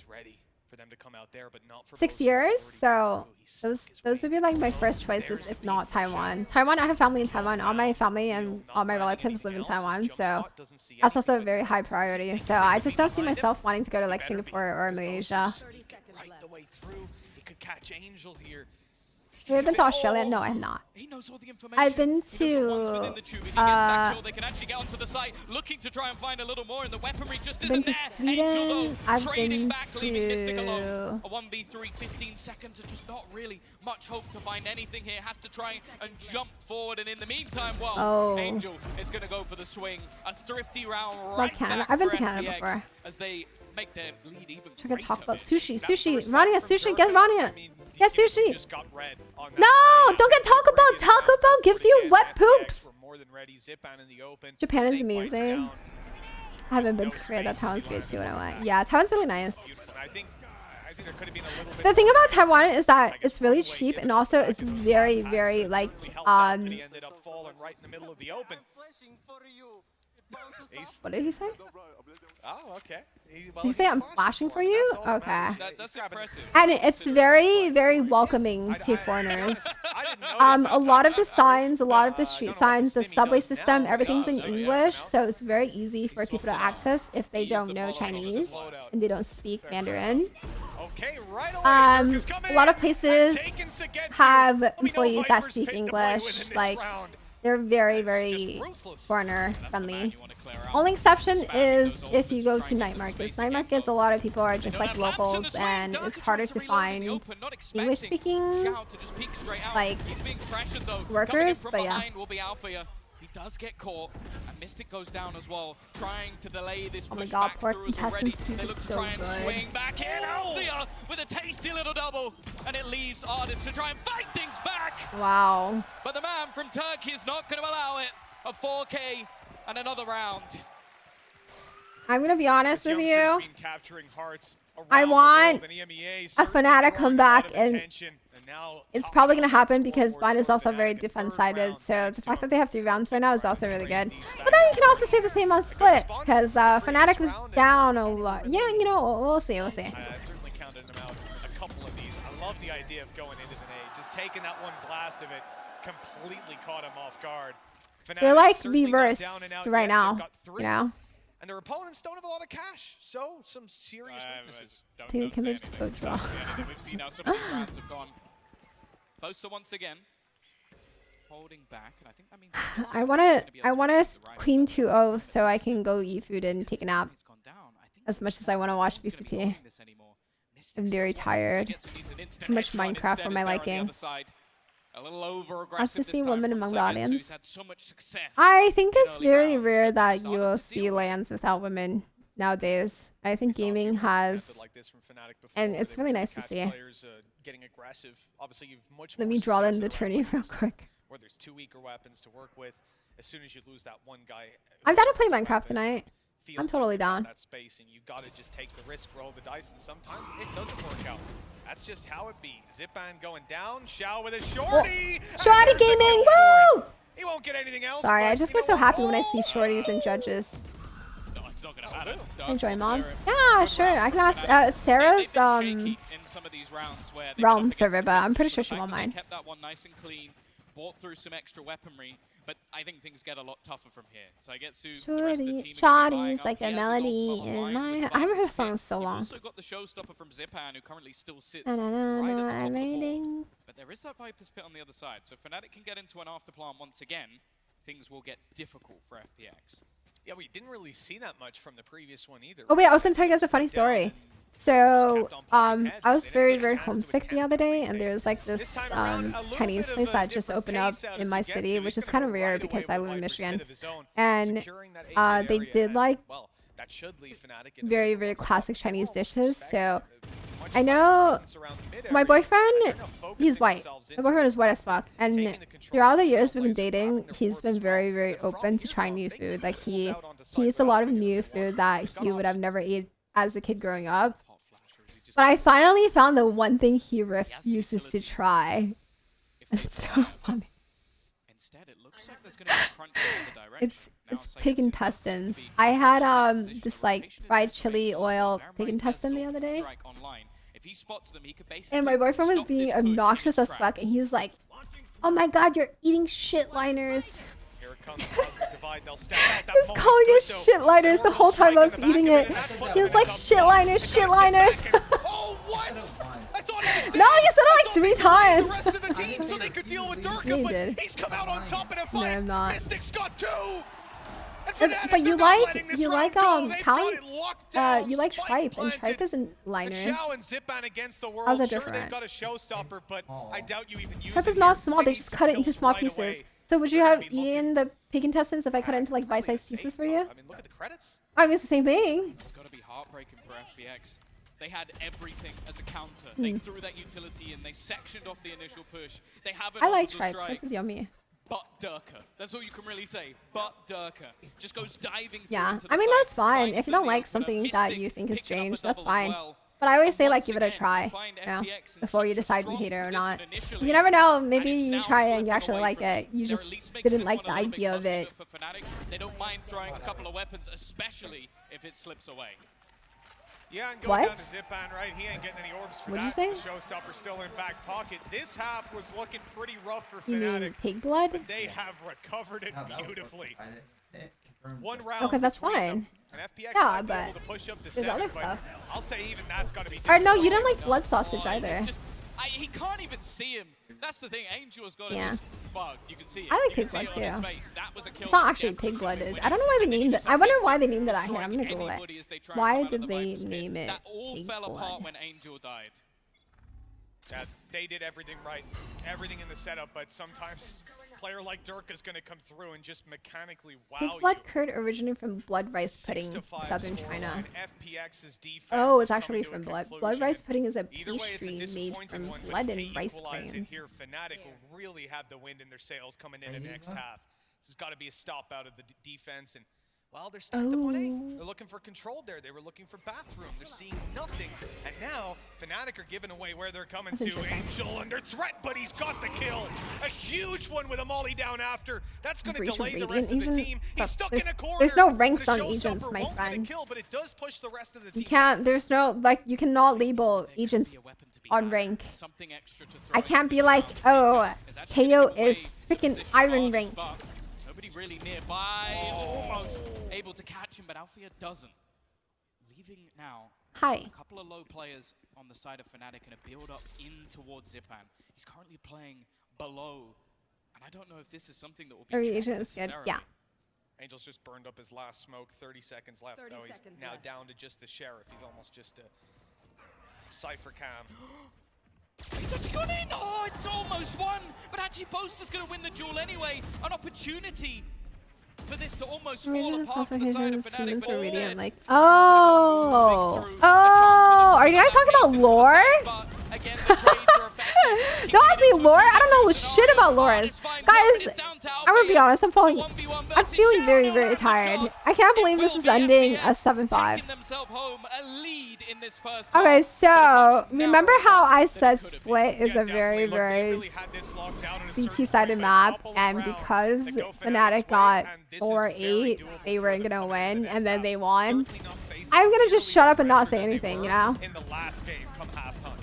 for them to come out there, but not for 6 years. So those would be like my first choices, if not Taiwan. Taiwan, I have family in Taiwan. All my family and all my relatives live in Taiwan. So that's also a very high priority. So I just don't see myself wanting to go to like Singapore or Malaysia. right the way through. He could catch Angel here. Have you been to Australia? No, I have not. I've been to They can actually get onto the site, looking to try and find a little more, and the weaponry just been isn't to there. Angel, though, Sweden. I've trading been back, leaving Mystic alone. to A 1v3, 15 seconds, and just not really much hope to find anything here. Has to try and jump forward, and in the meantime, well, Oh. Angel is going to go for the swing. A thrifty round Like right Canada. back I've been for to Canada FPX before. as they make their lead even Should I greater. talk about sushi? Sushi. Rania, sushi. Get Rania. Get sushi. No, don't get Taco Bell. Taco Bell gives you wet poops. Japan is amazing. I haven't been to Korea. That Taiwan's great too when I went. Yeah, Taiwan's really nice. The thing about Taiwan is that it's really cheap and also it's very, very like What did he say? Oh, okay. Did he say I'm flashing for you? Okay. That's impressive. And it's very, very welcoming to foreigners. A lot of the signs, a lot of the street signs, the subway system, everything's in English, so it's very easy for people to access if they don't know Chinese and they don't speak Mandarin. A lot of places have employees that speak English, like they're very, very foreigner friendly. Only exception is if you go to night markets. Night markets, a lot of people are just like locals, and it's harder to find English-speaking like workers. But yeah. He does get caught, and Mystic goes down as well, trying to delay this Oh my push god, back pork through as intestine already. soup They is look to so try and good. swing back in. Althea with a tasty little double, and it leaves Artist to try and fight things back. Wow. But the man from Turkey is not going to allow it. A 4K and another round. I'm gonna be honest with you. I want a Fnatic comeback, and it's probably gonna happen because Blind is also very defense-sided. So the fact that they have 3 rounds right now is also really good. But then you can also say the same on Split because Fnatic was down a lot. Yeah, you know, we'll see. We'll see. I certainly counted them out a couple of these. I love the idea of going into the nade, just taking that one blast of it, completely caught him off guard. They're like certainly not reversed down and out right yet. now, They've got 3. you know. And their opponents don't have a lot of cash, so some serious weaknesses. Can they just go draw? We've seen how some of these rounds have gone. Boaster once again holding back, and I think that means I wanna clean 2-0 so I can go eat food and take a nap. As much as I want to watch VCT. I'm very tired. Too much Minecraft for my liking. A little over-aggressive As to this see time women from among the Sagan, audience. who's had so much success I think it's early very rounds. rare that you will see lands without women nowadays. I think gaming has, and it's really nice to see. Getting aggressive. Obviously, you've much Let more me draw in the success tourney around real weapons, quick. where there's 2 weaker weapons to work with. As soon as you lose that one guy, I'm down to play Minecraft tonight. I'm totally down. that space, and you gotta just take the risk, roll the dice, and sometimes it doesn't work out. That's just how it be. Zipan going down, Xiao with a shorty. Shorty gaming, woo! He won't get anything else. Sorry, but I just you get know so what? happy when I see shorties and judges. No, it's not gonna matter. Enjoy, mom. Yeah, sure. I can ask Sarah's in some of these rounds where they realm server, but I'm pretty sure she won't mind. Kept that one nice and clean. Bought through some extra weaponry. But I think things get a lot tougher from here. So I get to the rest of the team Shawty's like a melody in my. I haven't heard that song in so long. Also got the showstopper from Zipan, who currently still sits right at the top of the board. But there is that Viper's Pit on the other side. So if Fnatic can get into an afterplant once again, things will get difficult for FPX. Yeah, we didn't really see that much from the previous one either. Oh wait, I was gonna tell you guys a funny story. So, I was very, very homesick the other day, and there's like this Chinese place that just opened up in my city, which is kind of rare because I live in Michigan. And they did like very, very classic Chinese dishes. So, I know my boyfriend, he's white. My boyfriend is white as fuck. And throughout the years we've been dating, he's been very, very open to trying new food. Like he eats a lot of new food that he would have never eaten as a kid growing up. But I finally found the one thing he refuses to try. And it's so funny. Instead, it looks like there's gonna be a crunch in the direction. It's pig intestines. I had this like fried chili oil pig intestine the other day. And my boyfriend was being obnoxious as fuck, and he was like, "Oh my god, you're eating shit liners." He was calling it shit liners the whole time I was eating it. He was like, shit liners, shit liners. Oh, what? I thought he was no, he said it like 3 times. The rest of the team so they could deal with Durka, Yeah, he but did. he's come out on top in a fight. No, I'm not. Mystic's got 2. But you like tripe, and tripe isn't liners. How's that different? Tripe is not small, they just cut it into small pieces. So would you have eaten the pig intestines if I cut it into like bite-sized pieces for you? I mean, look at the credits. I mean, it's the same thing. It's got to be heartbreaking for FPX. They had everything as a counter. They threw that utility and they sectioned off the initial push. They haven't. I like tripe. Tripe is yummy. But Durka. That's all you can really say. But Durka just goes diving. Yeah, I mean that's fine. If you don't like something that you think is strange, that's fine. But I always say like give it a try, you know, before you decide you hate it or not. Because you never know, maybe you try it and you actually like it. You just didn't like the idea of it. They don't mind throwing a couple of weapons, especially if it slips away. Yeah, and going down to Zipan, right? He ain't getting any orbs for What'd that. you say? The showstopper still in back pocket. This half was looking pretty rough for You Fnatic. mean pig blood? But they have recovered it beautifully. One round. Okay, that's fine. Yeah, but there's other stuff. I'll say even that's got to be. Or no, you didn't like blood sausage either. He can't even see him. That's the thing. Angel's got Yeah. his bug. You can see it. I like pig blood too. It's not actually pig blood. I don't know why they named it. I wonder why they named it out here. I'm gonna Google it. Why did they name it That all pig fell apart blood? when Angel died. That they did everything right, everything in the setup, but sometimes a player like Dirk is going to come through and just mechanically Pig wow blood you. curd originated from blood rice pudding, 6-5 southern scoreline. China. FPX's defense Oh, it's is actually coming to from a blood. conclusion. Blood rice pudding is a Either way, it's a pastry made disappointing from one, but blood if they and rice equalize grains. it here, Fnatic will really have the wind in their sails coming in the next half. This has got to be a stop out of the defense, and well, they're stacked up on A. They're looking for control there. They were looking for bathroom. They're seeing nothing, and now Fnatic are giving away where they're coming to. Angel under threat, but he's got the kill. A huge one with a molly down after. That's going to delay the rest of the team. He's stuck in a corner. There's no ranks on agents, my friend. Kill, but it does push the rest of the team. You can't. There's no like. You cannot label agents on rank. I can't be like, oh, KO is freaking iron rank. Nobody really nearby. Almost able to catch him, but Althea doesn't. Leaving now. Hi. A couple of low players on the side of Fnatic and a build up in towards Zipan. He's currently playing below, and I don't know if this is something that will be. Every agent is good. Yeah. Angel's just burned up his last smoke. 30 seconds left. Oh, he's now down to just the sheriff. He's almost just a Cypher cam. He's actually gone in! Oh, it's almost won! But actually, Boaster's going to win the duel anyway. An opportunity for this to almost fall apart from the side of Fnatic. But Radiant, like, oh, are you guys talking about lore? Don't ask me lore. I don't know shit about lore. Guys, I'm gonna be honest. I'm feeling very, very tired. I can't believe this is ending a 7-5. Okay, so remember how I said Split is a very, very CT-sided map, and because Fnatic got 4-8, they were gonna win, and then they won. I'm gonna just shut up and not say anything, you know? In the last game, come halftime.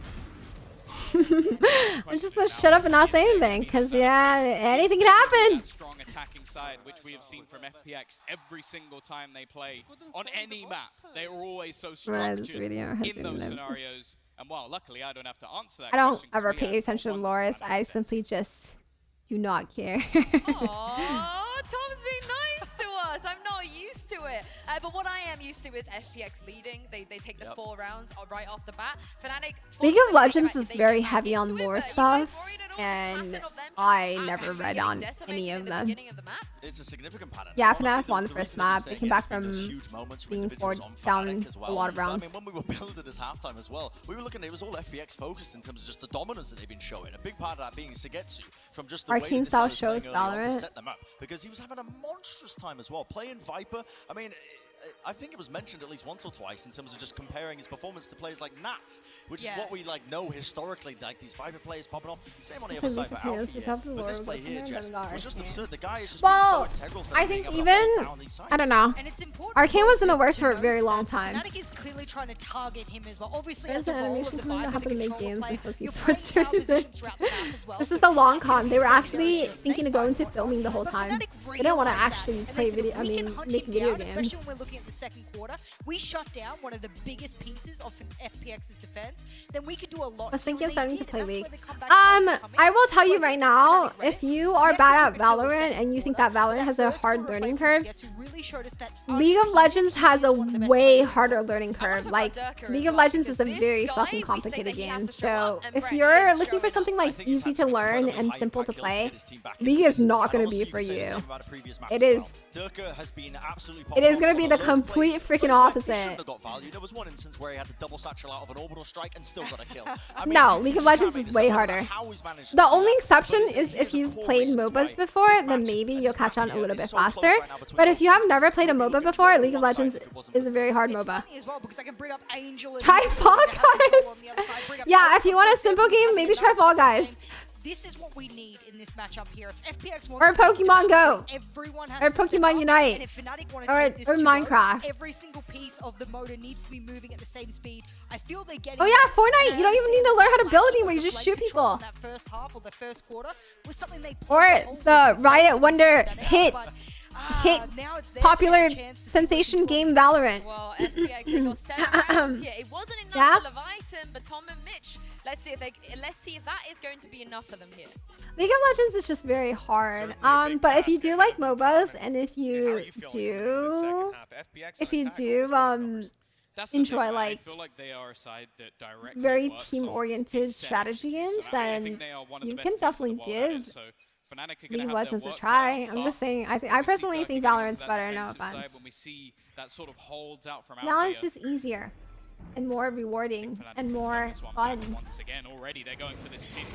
I'm just gonna shut up and not say anything, because, yeah, anything can happen. That strong attacking side, which we have seen from FPX every single time they play on any map. They are always so Right, this structured video has in been those nervous. scenarios. And well, luckily I don't have to answer that I don't question 'cause ever we pay have attention to Loris. I simply just do not care. Aw, Tom's being nice to us. I'm not used to it. But what I am used to is FPX leading. They take the 4 rounds right off the bat. Fnatic. League of Legends is very heavy on lore stuff, and I never read on any of them. It's a significant pattern. Yeah, Honestly, Fnatic won the reason first that we're map. They saying came it back has been from those huge moments for being individuals 4 on down Fnatic as well. a lot of But, I rounds. mean, when we were building this halftime as well, we were looking at it was all FPX focused in terms of just the dominance that they've been showing. A big part of that being Segetsu from just the way Arcane that this guy style was shows playing early on to Valorant. set them up, because he was having a monstrous time as well playing Viper. I mean, I think it was mentioned at least once or twice in terms of just comparing his performance to players like Nats, which is what we like know historically, like these Viper players popping off. Same on the other side for Alfie. But this play here, Jess, was just absurd. The guy is just being so integral for I them being think able to even, hold down these sides. I don't know. And it's important Arcane was in the to works for a note very that long time. Fnatic is clearly trying to target him as well. Obviously, There's as the an role animation of the coming Viper, out how the to make controller games player, and pussy you're sports playing tower tournament. positions throughout the map as well. This So is a long Fnatic con. They were can actually set thinking to go into filming the whole time. They didn't want to actually play video. I mean, make video games. Especially when we're looking at the second quarter, we shut down one of the biggest pieces of FPX's defense. Then we could do a lot. I was thinking of starting to play League. I I will tell you right now, if you are bad at Valorant and you think that Valorant has a hard learning curve, League of Legends has a way harder learning curve. Like, League of Legends is a very fucking complicated game. So, if you're looking for something like easy to learn and simple to play, League is not going to be for you. It is. It is going to be the complete freaking opposite. There was one instance where he had to double satchel out of an orbital strike and still got a kill. I mean, No, League of Legends is way harder. The only exception is if you've played MOBAs before, then maybe you'll catch on a little bit faster. But if you have never played a MOBA before, League of Legends is a very hard MOBA. Try Fall Guys! Yeah, if you want a simple game, maybe try Fall Guys. This is what we need in this matchup here. If FPX wants Or to win Pokemon the Go. matchup, everyone has Or to step Pokemon up. Unite. And if Fnatic want Or- to take this or 2-0, Minecraft. every single piece of the motor needs to be moving at the same speed. I feel they're getting. Oh yeah, Fortnite, you don't even need to learn how to build anymore, you just shoot people. That first half or the first quarter was something they Or the Riot Wonder hit popular sensation game Valorant. Well, FPX, they got 7 rounds here. It wasn't enough Yeah. for Leviathan, but Tom and Mitch, let's see if that is going to be enough for them here. League of Legends is just very hard. But if you do like MOBAs and if you do That's the enjoy thing, I like feel like they are a side that directly very works on team-oriented strategy games, I then think they are one of the you best can teams in the definitely world at it, give so Fnatic are gonna League of have their Legends a work try. cut out, I'm just but saying, I personally think Valorant's better, no defensive side, offense. when we see that sort of holds out from Valorant's Althea, just easier and more rewarding and more fun. once again already they're going for this pinch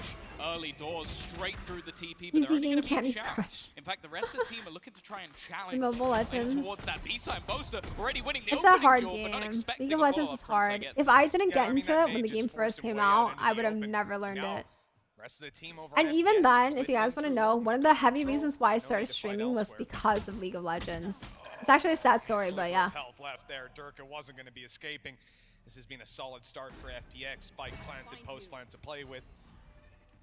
early doors straight through the TP, but Easy they're only game going to be Candy a challenge. Crush. In fact, the rest of the team are looking to try and challenge Mobile Legends. towards that B-side. Boaster already winning the It's a opening hard duel, but not game. expecting League of a Legends follow-up is from hard. Segetsu. If I didn't Yeah, get I mean, into that it when the nade game just forced first him came way out out, into I the would have open. never learned Now, it. rest of the team over And at even FPX then, if blitz you guys in want to through know, one of the heavy control. reasons why I No started need to fight streaming was elsewhere. because of League of Legends. It's actually a sad story, but yeah. Health left there. Durka wasn't going to be escaping. This has been a solid start for FPX. Spike planted, post plans to play with.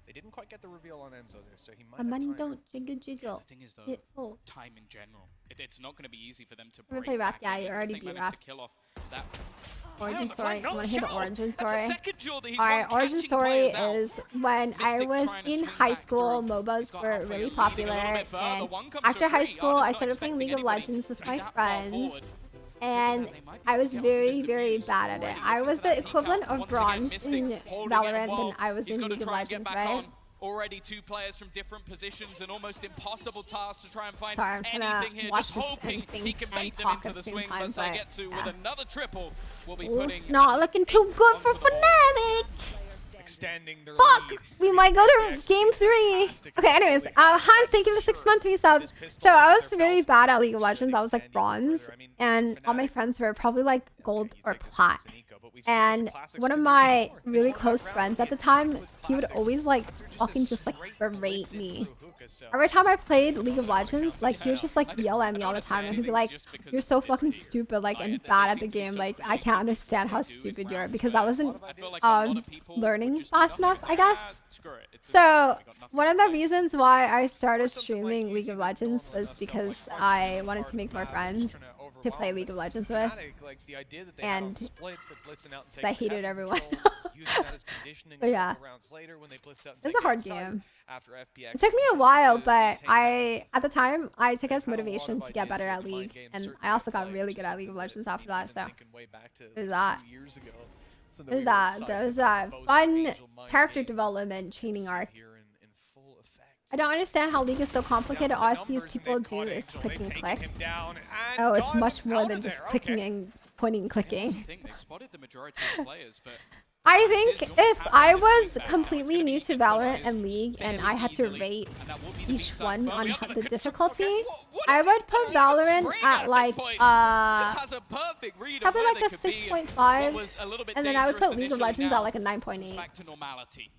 They didn't quite get the reveal on Enzo there, so he might My have money time. don't jiggle jiggle. The thing is, though, It full. time in general. It's not going to be easy for them to Ever break play Raft? back Yeah, in, you even if already they beat manage Raft. to kill off that. Origin the story. front, I no want to hear the shot. origin That's the story. second duel that he's Alright, won, origin catching story players out. is when I Mystic was trying to in swing high back school. through. MOBAs He's got were Alfea really leading a popular, little bit further. and One comes after to high three. school, Ard's I not started playing expecting League of anybody Legends with to my be that far friends. forward. And I was very, very bad at it. I was the equivalent of bronze in Valorant than I was in League of Legends, right? Already two players from different positions, an almost impossible task to try and find Sorry, I'm trying anything to here, watch just this hoping and think he can and bait them talk into at the the same swing, time, but but, Segetsu yeah. with another triple will be Ooh, putting it's not looking too good for Fnatic. Extending their Fuck! lead. We might go to game 3. Okay, anyways, Hans, thank you for the 6-month resub. So I was very bad at League of Legends. I was like bronze, and all my friends were probably like gold or plat. And one of my really close friends at the time, he would always like fucking just like berate me. Every time I played League of Legends, like he would just like yell at me all the time, and he'd be like, "You're so fucking stupid, like, and bad at the game. Like, I can't understand how stupid you are," because I wasn't learning streaming fast enough, I guess. So one of the reasons why I started streaming League of Legends was because I wanted to make more friends to play League of Legends with, and I hated everyone. But yeah, it's a hard game. It took me a while, but at the time I took it as motivation to get better at League, and I also got really good at League of Legends after that. So there's that. There's that fun character development training arc. I don't understand how League is so complicated. All I see is people do is click and click. Oh, it's much more than just clicking and pointing and clicking. I think if I was completely new to Valorant and League and I had to rate each one on the difficulty, I would put Valorant at like probably like a 6.5, and then I would put League of Legends at like a 9.8. Back to normality.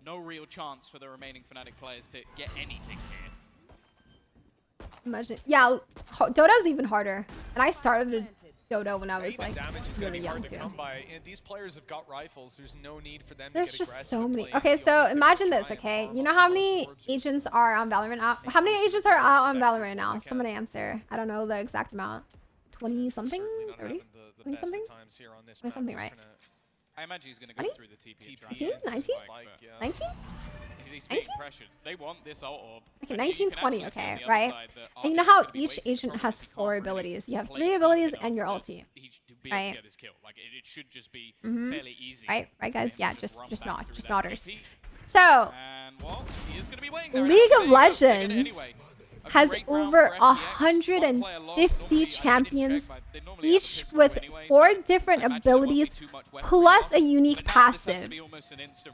No real chance for the remaining Fnatic players to get anything here. Imagine, yeah, Dota's even harder, and I started Dota when I was like really young too. These players have got rifles. There's no need for them There's to get just so many. Okay, so imagine this. Okay, you know how many agents are on Valorant now? How many agents are out on Valorant now? Somebody answer. I don't know the exact amount. 20 something? 30? 20 something? 20 something, right? I imagine he's going to go through the TP. 19? 19? 19? He's being pressured. They want this ult orb. Okay, 19, 20, okay, right? And you know how each agent has 4 abilities. You have 3 abilities and your ulti, right? It should just be fairly easy. Right, guys? Yeah, just nodders. So, League of Legends has over 150 champions, each with 4 different abilities plus a unique passive.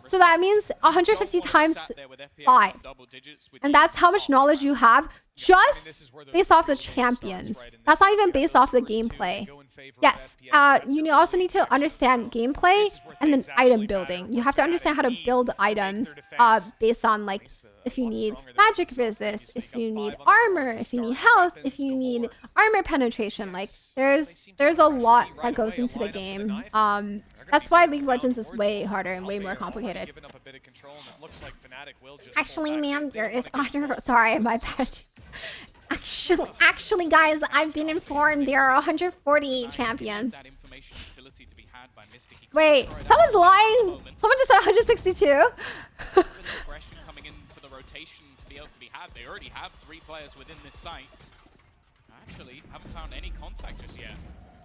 So that means 150 times 5. And that's how much knowledge you have just based off the champions. That's not even based off the gameplay. Yes, you also need to understand gameplay and then item building. You have to understand how to build items based on like if you need magic resist, if you need armor, if you need health, if you need armor penetration. Like there's a lot that goes into the game. That's why League of Legends is way harder and way more complicated. Actually, man, there is sorry, my bad. Actually, guys, I've been informed there are 148 champions. Wait, someone's lying. Someone just said 162. They already have 3 players within this site. Actually, haven't found any contact just yet.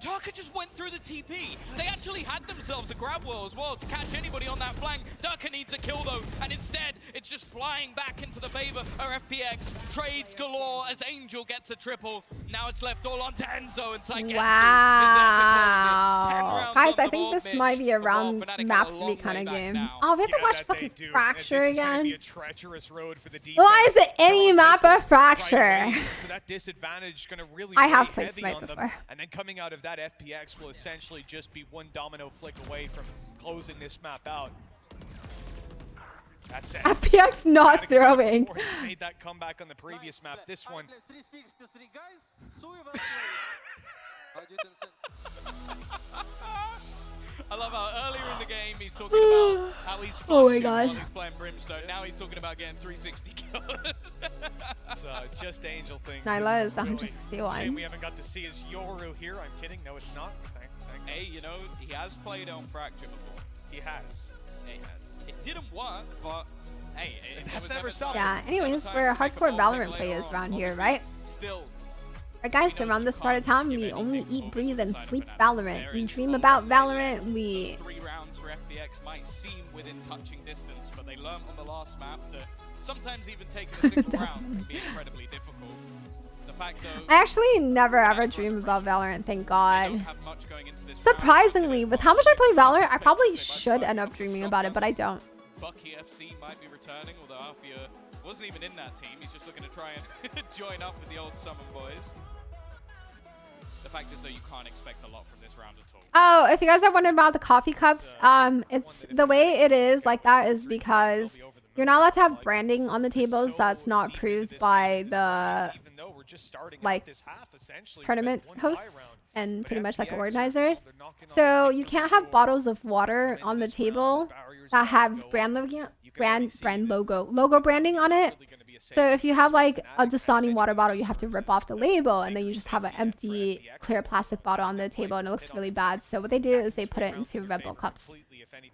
Darker just went through the TP. They actually had themselves a grab wheel as well to catch anybody on that flank. Darker needs a kill though, and instead it's just flying back into the favor of FPX. Trades galore as Angel gets a triple. Now it's left all on to Enzo, and Saigetsu wow. Guys, I think this might be a round map 3 kind of game. Oh, we have to watch fucking Fracture again. Why is it any map of Fracture? So that disadvantage going to really I have played Smite before. And then coming out of that, FPX will essentially just be one domino flick away from closing this map out. That's it. FPX not throwing. Made that comeback on the previous map. This one. I love how earlier in the game he's talking about how he's flashing while he's playing Brimstone. Now he's talking about getting 360 kills. So just Angel things. Nyla is 161. Shame we haven't got to see his Yoru here. I'm kidding. No, it's not. Thank hey, you know, he has played on Fracture before. He has. Yeah, he has. It didn't work, but hey, that's never stopped. Yeah, anyways, we're hardcore Valorant players around here, right? Still. Alright guys, around this part of town, we only eat, breathe, and sleep Valorant. We dream about Valorant, we... 3 rounds for FPX might seem within touching distance, but they learned on the last map that sometimes even taking a single round can be incredibly difficult. The fact though... I actually never ever dream about Valorant, thank God. Surprisingly, with how much I play Valorant, I probably should end up dreaming about it, but I don't. Bucky FC might be returning, although Alfia wasn't even in that team. He's just looking to try and join up with the old Summon boys. The fact is, though, you can't expect a lot from this round at all. Oh, if you guys are wondering about the coffee cups, it's the way it is like that is because you're not allowed to have branding on the tables that's not approved by the just starting like out this half, essentially. tournament We've got one hosts high round, and but pretty much like FPX organizers. they're knocking on So you can't have bottles of water on the table that have brand logo branding on it. So if you have like a Dasani water bottle, you have to rip off the label, and then you just have an empty clear plastic bottle on the table, and it looks really bad. So what they do is they put it into Red Bull cups.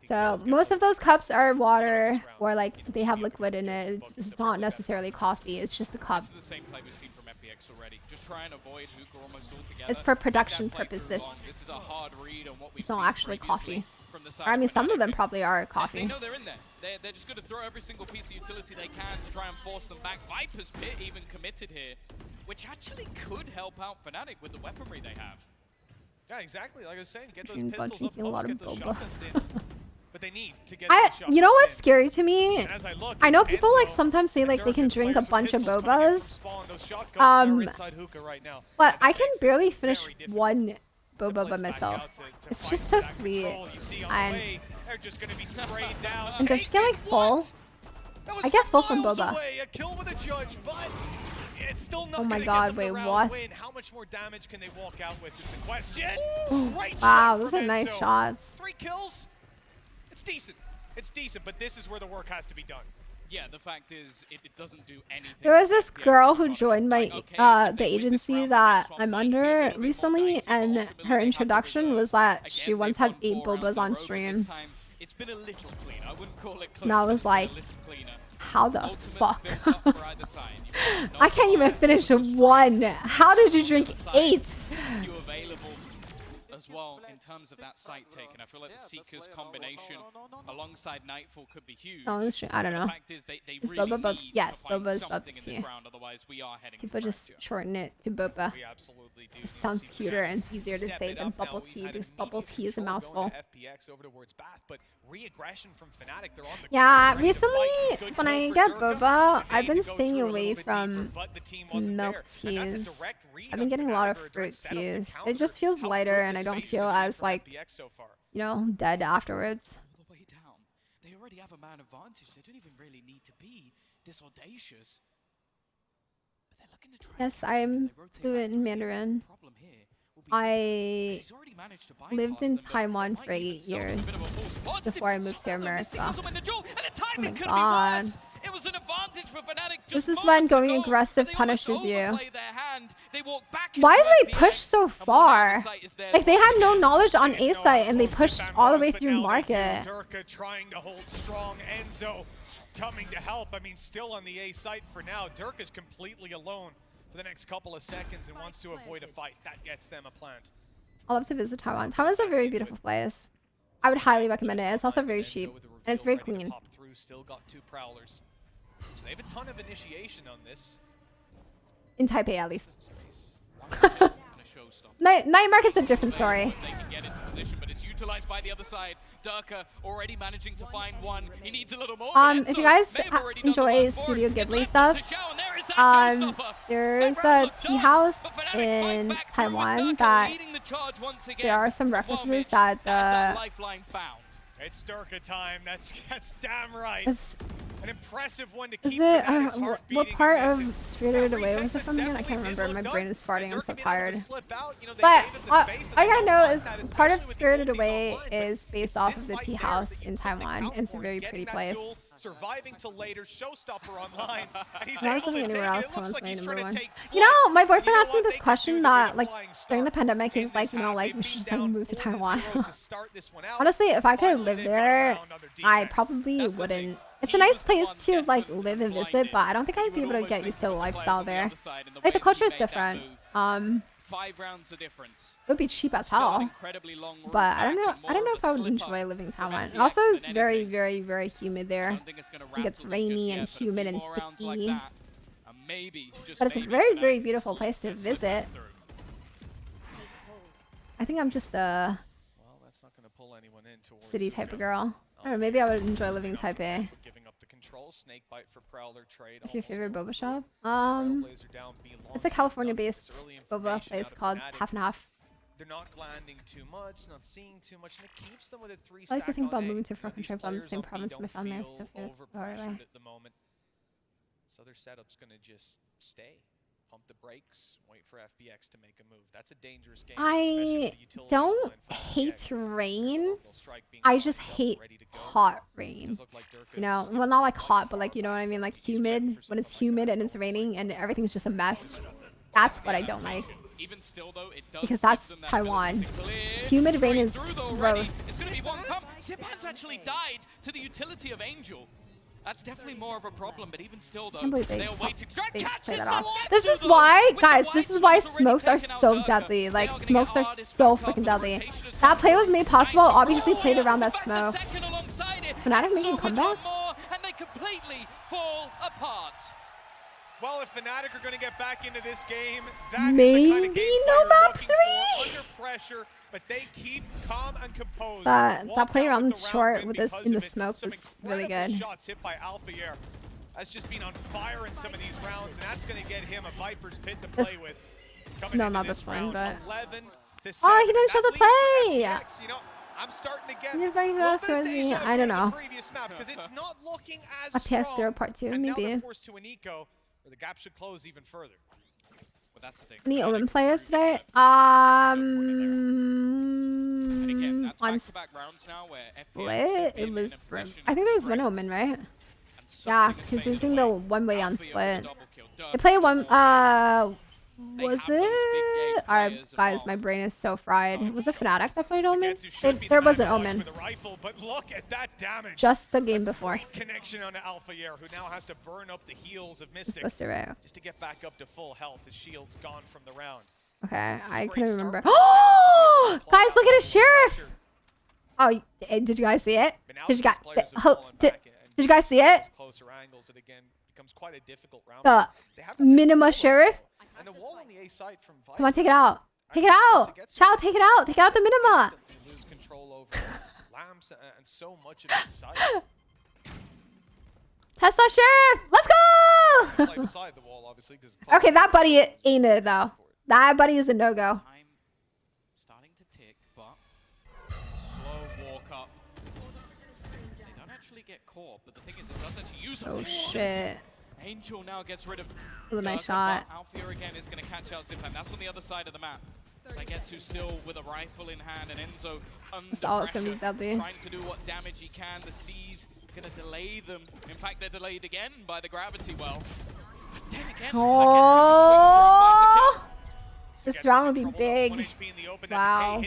So most of those cups are water, or like they have liquid in it. It's not necessarily coffee. It's just a cup. This is the same play we've seen from FPX already. Just try and avoid hookah almost altogether. It's for production purposes. This is a hard read on what we've It's not seen actually coffee. from the side Or, I mean, of some of Fnatic. them probably are They coffee. know they're in there. They're just going to throw every single piece of utility they can to try and force them back. Viper's Pit even committed here, which actually could help out Fnatic with the weaponry they have. Yeah, exactly. Like I was saying, get those Drinking pistols up a lot close, of get those boba. shotguns in. But they need to get those shotguns You know what's in. scary to me? And as I look, I know it's people like Enzo sometimes say like they can drink a bunch of bobas. spawn. Those shotguns are inside hookah right now. But I can barely finish one boba by myself. It's just so sweet. And don't you get like full? I get full from boba. A kill with a judge, but it's still not Oh my gonna god, get them wait, the round what? win. How much more damage can they walk out with is the question. Great Wow, shot those from are nice Enzo. shots. 3 kills. It's decent. It's decent, but this is where the work has to be done. Yeah, the fact is, it doesn't do anything. There was this girl who joined my the agency that I'm under recently, and her introduction was that she once had 8 bobas on stream. It's been a little cleaner. I wouldn't call it And I was like, cleaner. how the fuck? I can't even finish one. How did you drink 8? You available as well in terms of that site taken. I feel like the Seekers combination alongside Nightfall could be huge. Oh, that's true. I don't know. The fact is they Is really boba bubs? need Yes, to find boba is something bubba in this tea. round, otherwise we are heading People to just shorten it to boba. It sounds cuter and it's easier to say than bubble tea because bubble tea is a mouthful. FPX over towards Bath, but re-aggression from Fnatic. They're on the Yeah, recently when I get boba, I've been staying away from milk teas. I've been getting a lot of fruit teas. It just feels lighter and I don't feel as like, you know, dead afterwards. all the way down. They already have a man advantage. They don't even really need to be this audacious. But they're looking to try. Yes, I'm fluent in Mandarin. I lived in Taiwan for 8 years before I moved to America. Oh my god. It was an advantage for Fnatic. This is when going aggressive punishes you. Why did they push so far? Like they had no knowledge on A site and they pushed all the way through market. Durka trying to hold strong. Enzo coming to help. I mean, still on the A site for now. Durka's completely alone for the next couple of seconds and wants to avoid a fight. That gets them a plant. I'd love to visit Taiwan. Taiwan's a very beautiful place. I would highly recommend it. It's also very cheap and it's very clean. Still got 2 prowlers. So they have a ton of initiation on this. In Taipei, at least. Night Market's a different story. They can get into position, but it's utilized by the other side. Durka already managing to find one. He needs a little more. If you guys enjoy Studio Ghibli stuff, there's a tea house in Taiwan that there are some references that the It's Durka time. That's damn right. An impressive one to is keep. it what part of Spirited Away was it from again? I can't remember. My brain is farting. I'm so tired. But I gotta know is part of Spirited Away is based off of the tea house in Taiwan. It's a very pretty place. Surviving till later, showstopper online. And he's I was able living to anywhere take else. it. Looks like he's trying to take You know, my boyfriend asked me this question that, like, during the pandemic, he was like, you know, like, we should just like move to Taiwan. Honestly, if I could live there, I probably wouldn't. It's a nice place to like live and visit, but I don't think I would be able to get used to the lifestyle there. Like the culture is different. 5 rounds of difference. It would be cheap as hell, but I don't know. I don't know if I would enjoy living in Taiwan. It also is very, very, very humid there. It gets rainy and humid and sticky. But it's a very, very beautiful place to visit. I think I'm just a city type of girl. I don't know, maybe I would enjoy living in Taipei. What's your favorite boba shop? It's a California-based boba place called Half and Half. They're not landing too much, not seeing too much, and it keeps them with a 3 I used to stack think on about A. moving to a You know, fucking these trip on the players same don't- province don't my family. feel So far away. overpressured at the moment. So their setup's gonna just stay. pump the brakes, wait for FPX to make a move. That's a dangerous game. I don't hate rain. I just hate hot rain. You know, well, not like hot, but like, you know what I mean? Like humid, when it's humid and it's raining and everything's just a mess. That's what I don't like. Even still, though, it does Because that's Taiwan. Humid rain is gross. It's going to be one pump. Zipan's actually died to the utility of Angel. That's definitely more of a problem, but even still, though, they're waiting. They play that off. This is why, guys, this is why smokes are so deadly. Like, smokes are so freaking deadly. That play was made possible, obviously played around that smoke. Is Fnatic making a comeback? And they completely fall apart. Well, if Fnatic are going to get back into this game, that maybe is the kind of game no map looking 3 for, under pressure, but they keep calm and composed. That play around short with this in the smoke was really good. Shots hit by Alphayer. That's just been on fire in some of these rounds, and that's going to get him a Viper's Pit to play with. No, not this one, but 11 to 7. oh, he didn't show the play. You know, I'm starting to get If I go towards me, I don't know. because it's not looking as A PS0 strong. part 2, And now maybe. they're forced to an eco, where the gap should close even further. But that's the thing. Any Omen players today? On Back rounds now where Split, it was I think there was one Omen, right? Yeah, because he was doing the one way on Split. They play one. Was it? Alright, guys, my brain is so fried. Was it Fnatic that played Omen? There was an Omen. But look at that damage. Just the game before. Connection on Alphayer, who now has to burn up the heals of Mystic Supposed to, right? just to get back up to full health. His shield's gone from the round. Okay, I couldn't remember. Oh, guys, look at his sheriff. Oh, did you guys see it? Did you guys? Did you guys see it? Closer angles, it again becomes quite a difficult round. The Minima sheriff. And the wall on the A side from Viper. Come on, take it out. Take it out. Chow, take it out. Take out the Minima. Lose control over lamps and so much of his side. Tesla sheriff. Let's go. Play beside the wall, obviously, Okay, that buddy ain't it though. That buddy is a no-go. Starting to tick, but it's a slow walk up. They don't actually get caught, but the thing is, it does actually use Oh it. shit. Angel now gets rid of That was a nice shot. Alphayer again is going to catch out Zipan. That's on the other side of the map. Sagetsu still with a rifle in hand, and Enzo under pressure, trying to do what damage he can. The C's going to delay them. In fact, they're delayed again by the gravity well. But then again, oh, this round will be big. Wow.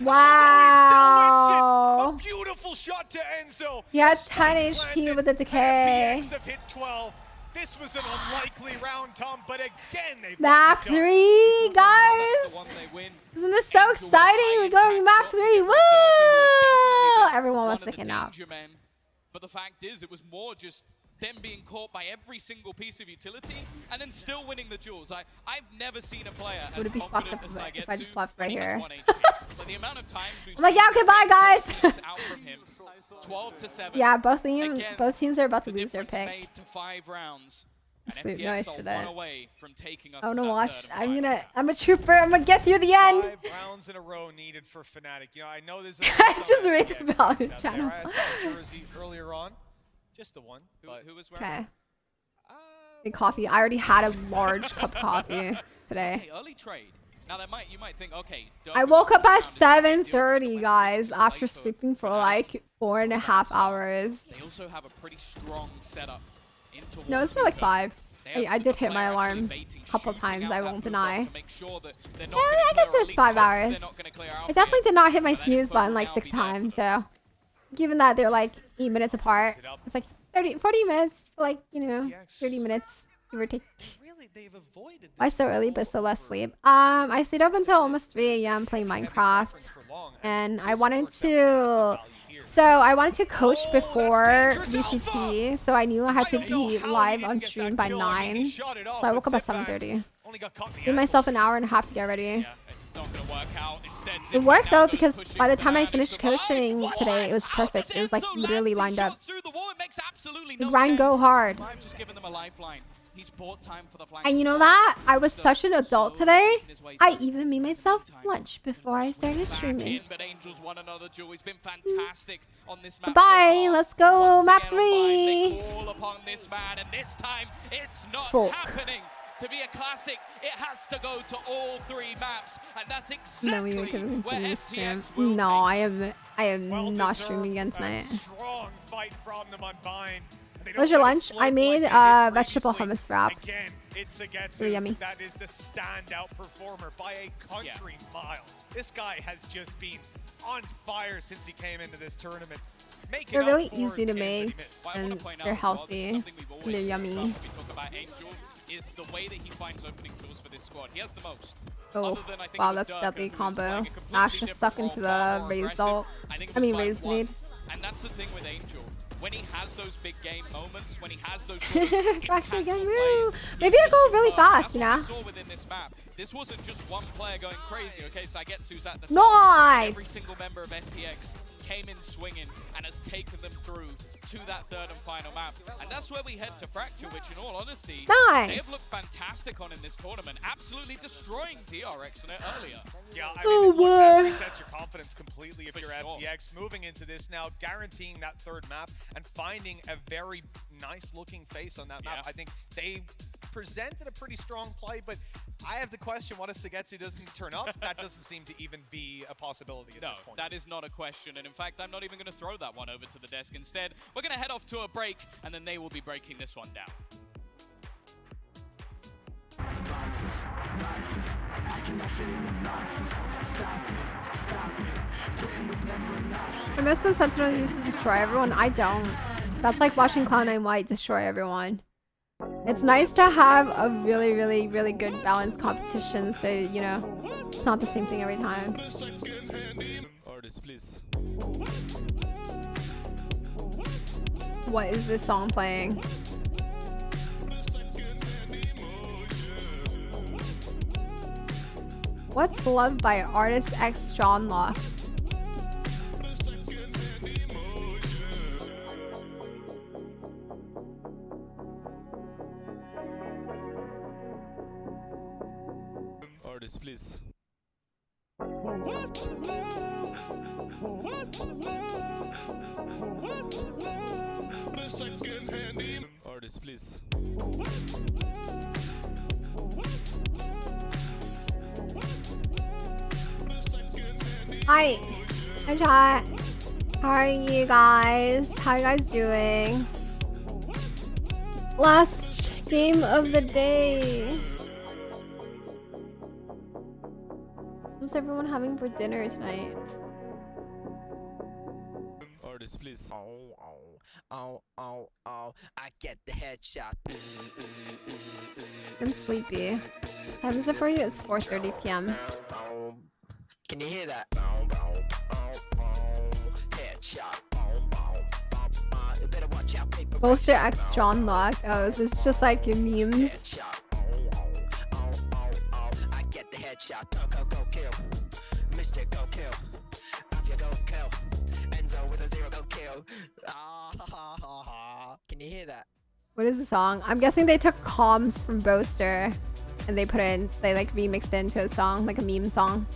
Wow. A beautiful shot to Enzo. He had 10 HP with the decay. FPX have hit 12. This was an unlikely round, Tom, but again they've Map 3, guys. Isn't this so exciting? We're going to map 3. Woo! Everyone was sticking out. But the fact is, it was more just them being caught by every single piece of utility and then still winning the duels. I've never seen a player Would as it be fucked confident up as Sagetsu if I just left right here? But the amount of times we've I'm like, yeah, okay, bye, guys. out from him, 12 to 7. Yeah, both teams are about to lose their pick. Made to 5 rounds. Sleep, no, I shouldn't. I want to watch. I'm a trooper. I'm gonna get through the end. 5 rounds in a row needed for Fnatic. You know, I know there's I just read the value channel. I saw Jersey earlier on. Just the one. Who was wearing? Okay. Big coffee. I already had a large cup of coffee today. Hey, early trade. Now you might think, okay. I woke up at 7:30, guys, after sleeping for like 4.5 hours. They also have a pretty strong setup. No, it's more like 5. I did hit my alarm a couple times, I won't deny. Yeah, I guess it was 5 hours. I definitely did not hit my snooze button like 6 times, so given that they're like 8 minutes apart, it's like 40 minutes, like, you know, 30 minutes, give or take. Why so early but so less sleep? I stayed up until almost 3 a.m. playing Minecraft, and I wanted to coach before VCT, so I knew I had to be live on stream by 9. So I woke up at 7:30. Gave myself an hour and a half to get ready. It worked though, because by the time I finished coaching today, it was perfect. It was like literally lined up. The grind go hard. And you know that? I was such an adult today. I even made myself lunch before I started streaming. Bye. Let's go. Map 3. Folk. To be a classic, it has to go to all 3 maps, and that's No, exactly we can where continue stream. FPX will No, take I am not streaming again tonight. Strong fight from them on Bind. They What was don't your let it lunch? slip I made like they did vegetable previously. hummus wraps. Again, it's They were Sagetsu yummy. that is the standout performer by a country mile. This guy has just been on fire since he came into this tournament. Making They're up really for easy to games that he make, missed. and they're healthy, and they're yummy. when we talk about Angel is the way that he finds opening tools for this squad. He has the most. Oh, Other than, I think, wow, it was that's Durka, deadly who was combo. playing a completely Ash just different stuck role, into far the more raise aggressive. ult. I think it I mean, was raise 5-1. need. And that's the thing with Angel. When he has those big game moments, when he has those Fraction again, woo! Maybe I go really fast, you know? saw within this map, this wasn't just one player going crazy. Okay, Sagetsu's at the top. Nice! Every single member of FPX came in swinging and has taken them through to that 3rd and final map. And that's where we head to Fracture, which in all honesty, Nice. they have looked fantastic on in this tournament, absolutely destroying DRX in it earlier. Yeah, I Oh, mean, look, that boy. resets your confidence completely if you're FPX. Moving into this now, guaranteeing that 3rd map and finding a very nice-looking face on that map. I think they presented a pretty strong play, but I have the question, what if Sagetsu doesn't turn up? That doesn't seem to even be a possibility at this point. That is not a question, and in fact, I'm not even going to throw that one over to the desk. Instead, we're going to head off to a break, and then they will be breaking this one down. I miss when Sentinel used to destroy everyone. I don't. That's like watching Cloud9 White destroy everyone. It's nice to have a really, really, really good balanced competition, so, you know, it's not the same thing every time. Orders, please. What is this song playing? What's Love by Artist X John Law? Orders, please. Orders, please. Hi. Hi, chat. How are you guys? How are you guys doing? Last game of the day. What's everyone having for dinner tonight? Orders, please. I get the headshot. I'm sleepy. What time is it for you? It's 4:30 p.m. Can you hear that? Headshot. You better watch out, paper. Poster X John Locke. Oh, is this just like memes? I get the headshot. Go kill. Mr. Go kill. Sophia go kill. Enzo with a 0 go kill. Can you hear that? What is the song? I'm guessing they took comms from Boaster and they like remixed it into a song, like a meme song.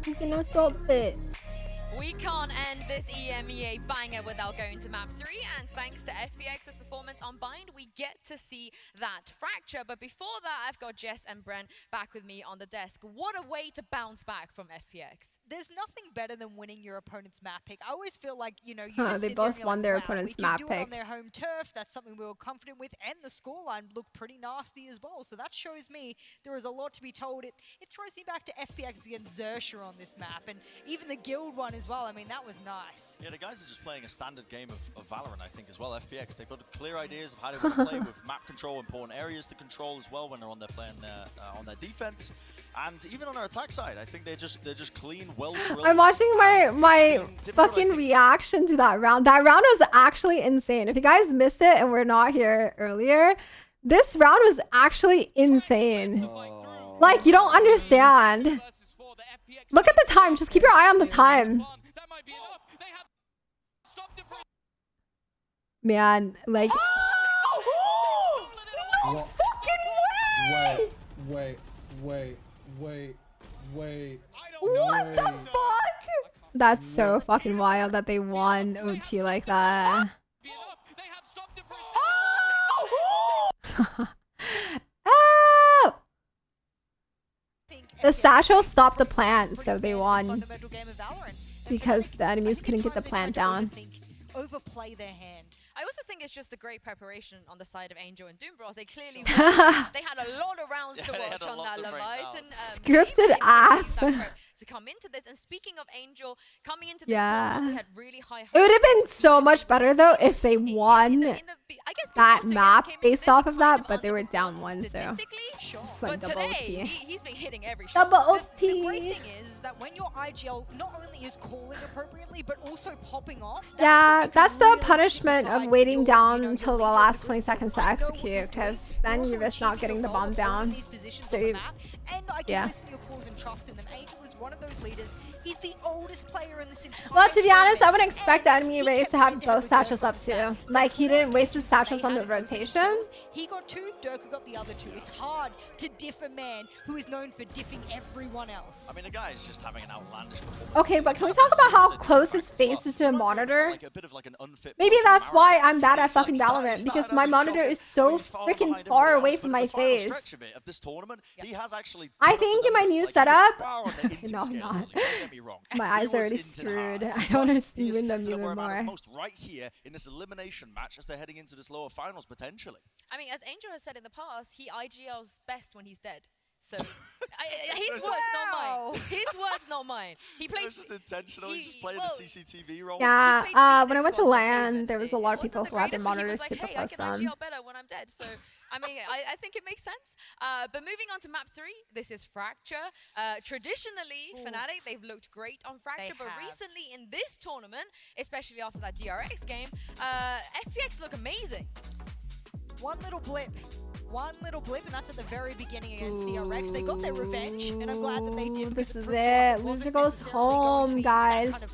You cannot stop it. We can't end this EMEA banger without going to map 3, and thanks to FPX's performance on Bind, we get to see that Fracture. But before that, I've got Jess and Bren back with me on the desk. What a way to bounce back from FPX. There's nothing better than winning your opponent's map pick. I always feel like, you know, you just They sit there and both you're won like, their wow, opponent's we map can do it on pick. their home turf. That's something we were confident with, and the scoreline looked pretty nasty as well. So that shows me there is a lot to be told. It throws me back to FPX against Xersha on this map, and even the guild one as well. I mean, that was nice. Yeah, the guys are just playing a standard game of Valorant, I think, as well. FPX, they've got clear ideas of how they want to play with map control, important areas to control as well when they're on their playing on their defense, and even on their attack side. I think they're just clean, well drilled. I'm watching my fucking reaction to that round. That round was actually insane. If you guys missed it and were not here earlier, this round was actually insane. Like, you don't understand. Look at the time. Just keep your eye on the time. Man, like. Wha- Fucking way! Wait. What the fuck? That's so fucking wild that they won OT like that. Oh! The satchel stopped the plant, so they won. Because the enemies couldn't get the plant down. Overplay their hand. I also think it's just a great preparation on the side of Angel and Doom Bros. They clearly they had a lot of rounds to watch on that Leviathan. Scripted AF. To come into this, and speaking of Angel, coming into this tournament, we had really high hopes. It would have been so much better though if they won that map based off of that, but they were down 1, so just went double OT. He's been hitting every shot. Double The OT. great thing is that when your IGL not only is calling appropriately, but also popping off. Yeah, that's the punishment of waiting down until the last 20 seconds to execute, because then you're just not getting the bomb down. So And I can listen to your calls and trust in them. Angel is one of those leaders. He's the oldest player in this entire Well, to be honest, I wouldn't expect the enemy race to have both satchels up too. Like, he didn't waste his satchels on the rotation. He got 2, Durka got the other 2. It's hard to diff a man who is known for diffing everyone else. I mean, the guy is just having an outlandish performance. Okay, but can we talk about how close his face is to the monitor? Maybe that's why I'm bad at fucking Valorant, because my monitor is so freaking far away from my face. I think in my new setup, no, I'm not. My eyes are already screwed. I don't want to see them anymore. Right here in this elimination match as they're heading into this lower finals potentially. I mean, as Angel has said in the past, he IGLs best when he's dead. So his words, not mine. His words, not mine. He played. Just intentional. He just played the CCTV role. Yeah, when I went to LAN, there was a lot of people who had their monitors super close I on. can IGL better when I'm dead. So I mean, I think it makes sense. But moving on to map 3, this is Fracture. Traditionally, Fnatic, they've looked great on Fracture, but recently in this tournament, especially after that DRX game, FPX look amazing. One little blip, and that's at the very beginning against DRX. They got their revenge, and I'm glad that they did. This is it. Loser goes home, guys.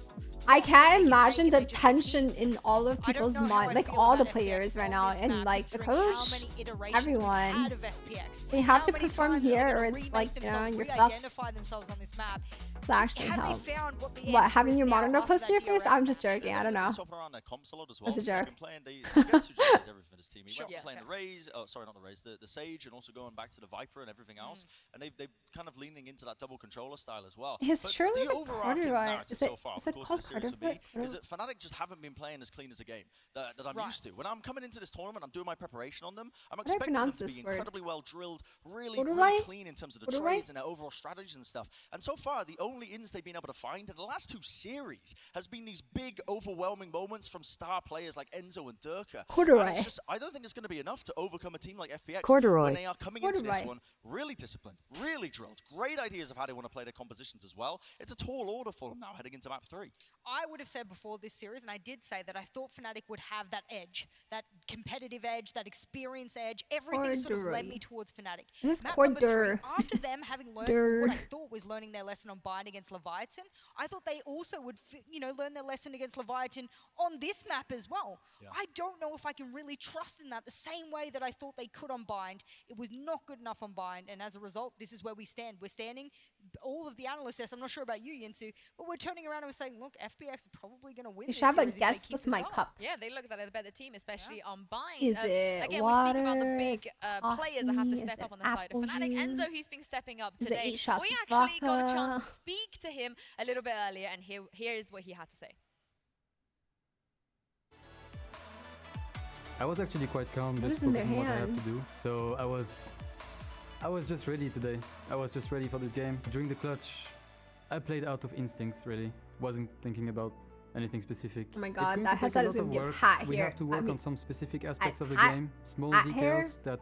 I can't imagine the tension in all of people's mind, like all the players right now, and like the coach, everyone. They have to perform here, or it's like, you know, you're fucked. To actually help. What, having your monitor close to your face? I'm just joking. I don't know. It's a joke. Playing the Raze, sorry, not the Raze, the Sage, and also going back to the Viper and everything else, and they've kind of leaning into that double controller style as well. His surely is a corduroy. Is it Is that Fnatic just haven't been playing as clean as a game that I'm used to. When I'm coming into this tournament, I'm doing my preparation on them. I'm expecting them to be incredibly well drilled, really clean in terms of the trades and their overall strategies and stuff. And so far, the only ins they've been able to find in the last 2 series has been these big, overwhelming moments from star players like Enzo and Durka. Corduroy. And it's just, I don't think it's going to be enough to overcome a team like FPX Corduroy. when they are coming into this one really disciplined, really drilled. Great ideas of how they want to play their compositions as well. It's a tall order for them now heading into map 3. I would have said before this series, and I did say that I thought Fnatic would have that edge, that competitive edge, that experience edge. Everything sort of led me towards Fnatic. Map number 3, after them having learned what I thought was learning their lesson on Bind against Leviathan, I thought they also would, learn their lesson against Leviathan on this map as well. Yeah. I don't know if I can really trust in that the same way that I thought they could on Bind. It was not good enough on Bind, and as a result, this is where we stand. We're standing, all of the analysts, I'm not sure about you, Yinsu, but we're turning around and we're saying, look, FPX is probably going to win this series. You should have a guess what's my cup. Yeah, they look like the better team, especially on Bind. Is it again, water, we speak about the big players that have to step up on the side of Fnatic. Enzo, he's been stepping up today. We actually got a chance to speak to him a little bit earlier, and here is what he had to say. I was actually quite calm, just focusing on what I have to do. So I was just ready today. I was just ready for this game. During the clutch, I played out of instinct, really. Wasn't thinking about anything specific. Oh my god, that headset is going to get hot here. We have to work on some specific aspects of the game, small details that,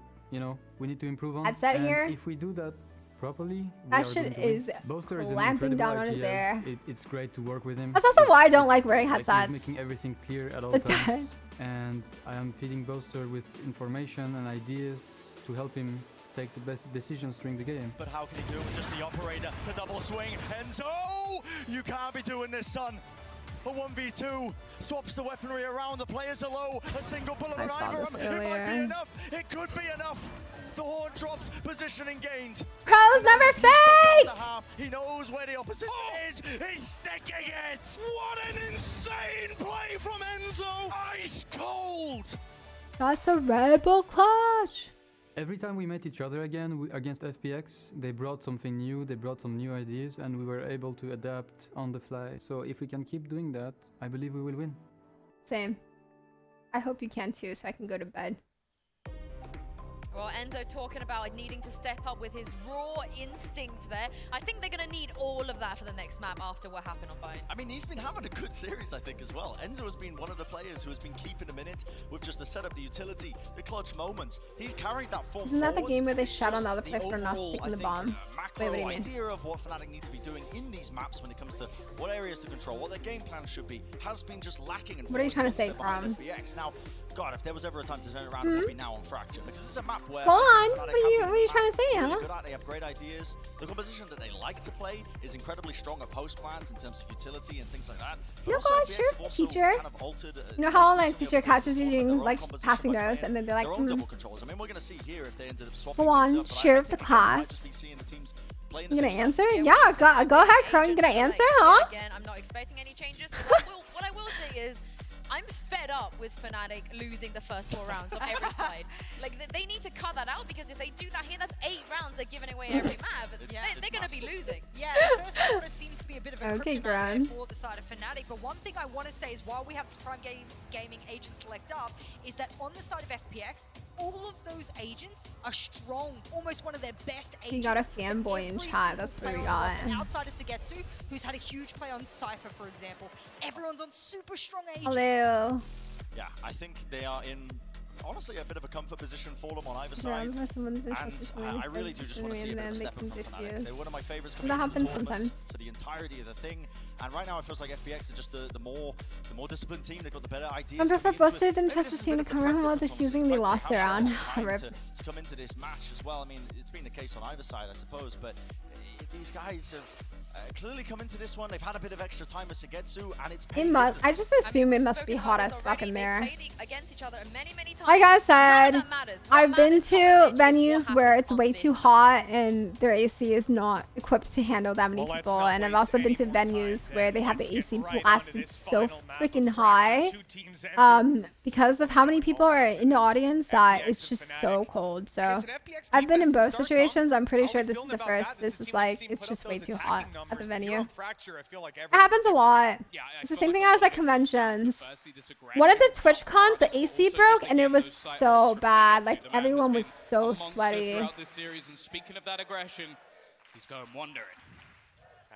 we need to improve on. Headset here. If we do that properly, that shit is clamping down on his air. It's great to work with him. That's also why I don't like wearing headsets. He's making everything clear at all times. And I am feeding Boaster with information and ideas to help him take the best decisions during the game. But how can he do it with just the operator? The double swing. Enzo! You can't be doing this, son. A 1v2. Swaps the weaponry around. The players are low. A single bullet on either of them. It might be enough. It could be enough. The horn dropped. Positioning gained. Pros never fake! He knows where the opposition is. He's sticking it. What an insane play from Enzo. Ice cold. That's a Red Bull clutch. Every time we met each other again against FPX, they brought something new, they brought some new ideas, and we were able to adapt on the fly. So if we can keep doing that, I believe we will win. Same. I hope you can too, so I can go to bed. Well, Enzo talking about needing to step up with his raw instinct there. I think they're going to need all of that for the next map after what happened on Bayern. I mean, he's been having a good series, I think, as well. Enzo has been one of the players who has been keeping him in it with just the setup, the utility, the clutch moments. He's carried that form. Isn't that the game where they shot on the other player for not sticking the bomb? Wait, what do you mean? Idea of what Fnatic need to be doing in these maps when it comes to what areas to control, what their game plan should be, has been just lacking. What are you trying to say, From? Now, God, if there was ever a time to turn it around, it would be now on Fracture, because it's a map where. Go on. What are you trying to say, Emma? They have great ideas. The composition that they like to play is incredibly strong at post plans in terms of utility and things like that. You know what, sure, teacher. You know how like teacher catches you doing like passing notes, and then they're like, I mean, we're gonna see here if they ended up swapping. Go on, share of the class. You gonna answer? Yeah, go ahead, Crow. You gonna answer, huh? Again, I'm not expecting any changes. What I will say is, I'm fed up with Fnatic losing the first 4 rounds on every side. Like, they need to cut that out, because if they do that here, that's 8 rounds they're giving away every map. They're going to be losing. Yeah, the first quarter seems to be a bit of a kryptonite for the side of Fnatic. But one thing I want to say is, while we have this Prime Gaming agent select up, is that on the side of FPX, all of those agents are strong. Almost one of their best agents. You got a fanboy in chat. That's what we got. Outside of Sugetsu, who's had a huge play on Cypher, for example. Everyone's on super strong agents. Hello. Yeah, I think they are in, honestly, a bit of a comfort position for them on either side. And I really do just want to see a bit of a step up from Fnatic. They're one of my favorites coming that happens sometimes for the entirety of the thing. And right now it feels like FPX are just the more disciplined team. They've got the better ideas. I prefer Buster than trust the team to come around while diffusing the lost around. To come into this match as well. I mean, it's been the case on either side, I suppose, but these guys have clearly come into this one. They've had a bit of extra time with Sugetsu, and it's it must. I just assume it must be hot as fuck in there. Against each other many times. Like I said, I've been to venues where it's way too hot and their AC is not equipped to handle that many people, and I've also been to venues where they have the AC blasted so freaking high because of how many people are in the audience that it's just so cold. So I've been in both situations. I'm pretty sure this is the first. This is like, it's just way too hot at the venue. It happens a lot. It's the same thing as at conventions. One of the Twitch cons, the AC broke and it was so bad. Like everyone was so sweaty. This series, and speaking of that aggression, he's going wandering.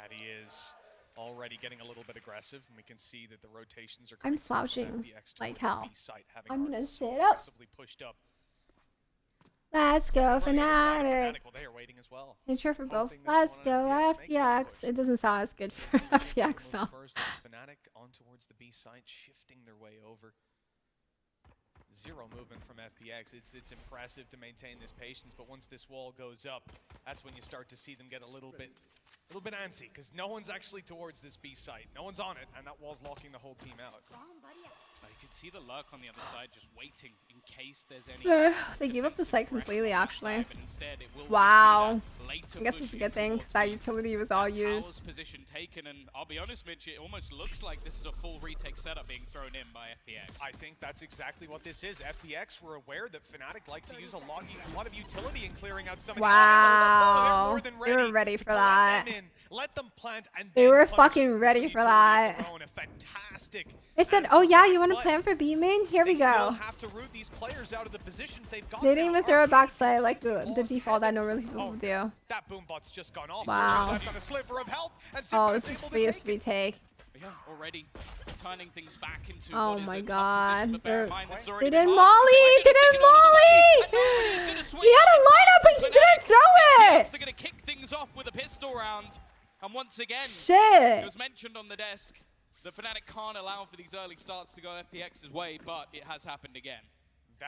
And he is already getting a little bit aggressive, and we can see that the rotations are. I'm slouching like hell. I'm gonna sit up. Pushed up. Let's go Fnatic. Well, they are waiting as well. I'm sure for both. Let's go FPX. It doesn't sound as good for FPX though. First, Fnatic on towards the B site, shifting their way over. Zero movement from FPX. It's impressive to maintain this patience, but once this wall goes up, that's when you start to see them get a little bit antsy, because no one's actually towards this B site. No one's on it, and that wall's locking the whole team out. You can see the lurk on the other side, just waiting in case there's any. They gave up the site completely, actually. Wow. I guess it's a good thing, because that utility was all used. Position taken, and I'll be honest, Mitch, it almost looks like this is a full retake setup being thrown in by FPX. I think that's exactly what this is. FPX were aware that Fnatic like to use a lot of utility in clearing out some of the wow. So they were ready for that. Let them plant, and they were fucking ready for that. Fantastic. They said, "Oh yeah, you want to plan for B main? Here we go." Have to root these players out of the positions they've got. They didn't even throw a backside like the default that normally people do. That boombot's just gone off. Wow. Left on a sliver of health, and oh, this is free retake. Yeah, already turning things back into. Oh my god. They didn't molly! They didn't molly! He had a lineup but he didn't throw it! They're going to kick things off with a pistol round. And once again, shit. It was mentioned on the desk that Fnatic can't allow for these early starts to go FPX's way, but it has happened again.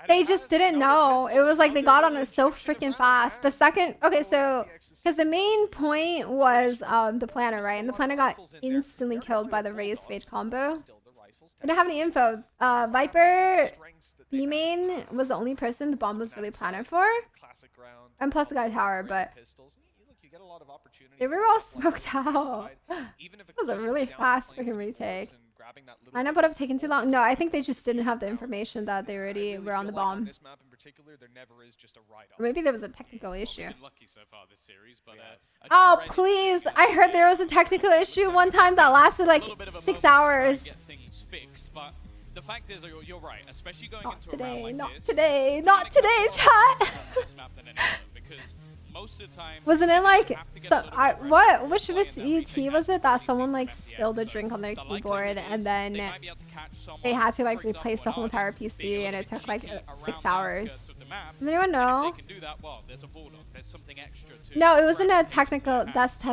They just didn't know. It was like they got on it so freaking fast. The second, okay, so because the main point was the planner, right? And the planner got instantly killed by the raised fade combo. I didn't have any info. Viper B main was the only person the bomb was really planning for, and plus the guy tower, but they were all smoked out. It was a really fast freaking retake. Might not would have taken too long. No, I think they just didn't have the information that they already were on the bomb. Or maybe there was a technical issue. Oh, please. I heard there was a technical issue one time that lasted like 6 hours. The fact is, you're right, especially going into today, a round like not this. today, not today, chat. Because most of the time, wasn't it like so? Which VCT was it that someone like spilled a drink on their keyboard and then they had to like replace the whole entire PC and it took like 6 hours? Does anyone know? No, it wasn't a technical test.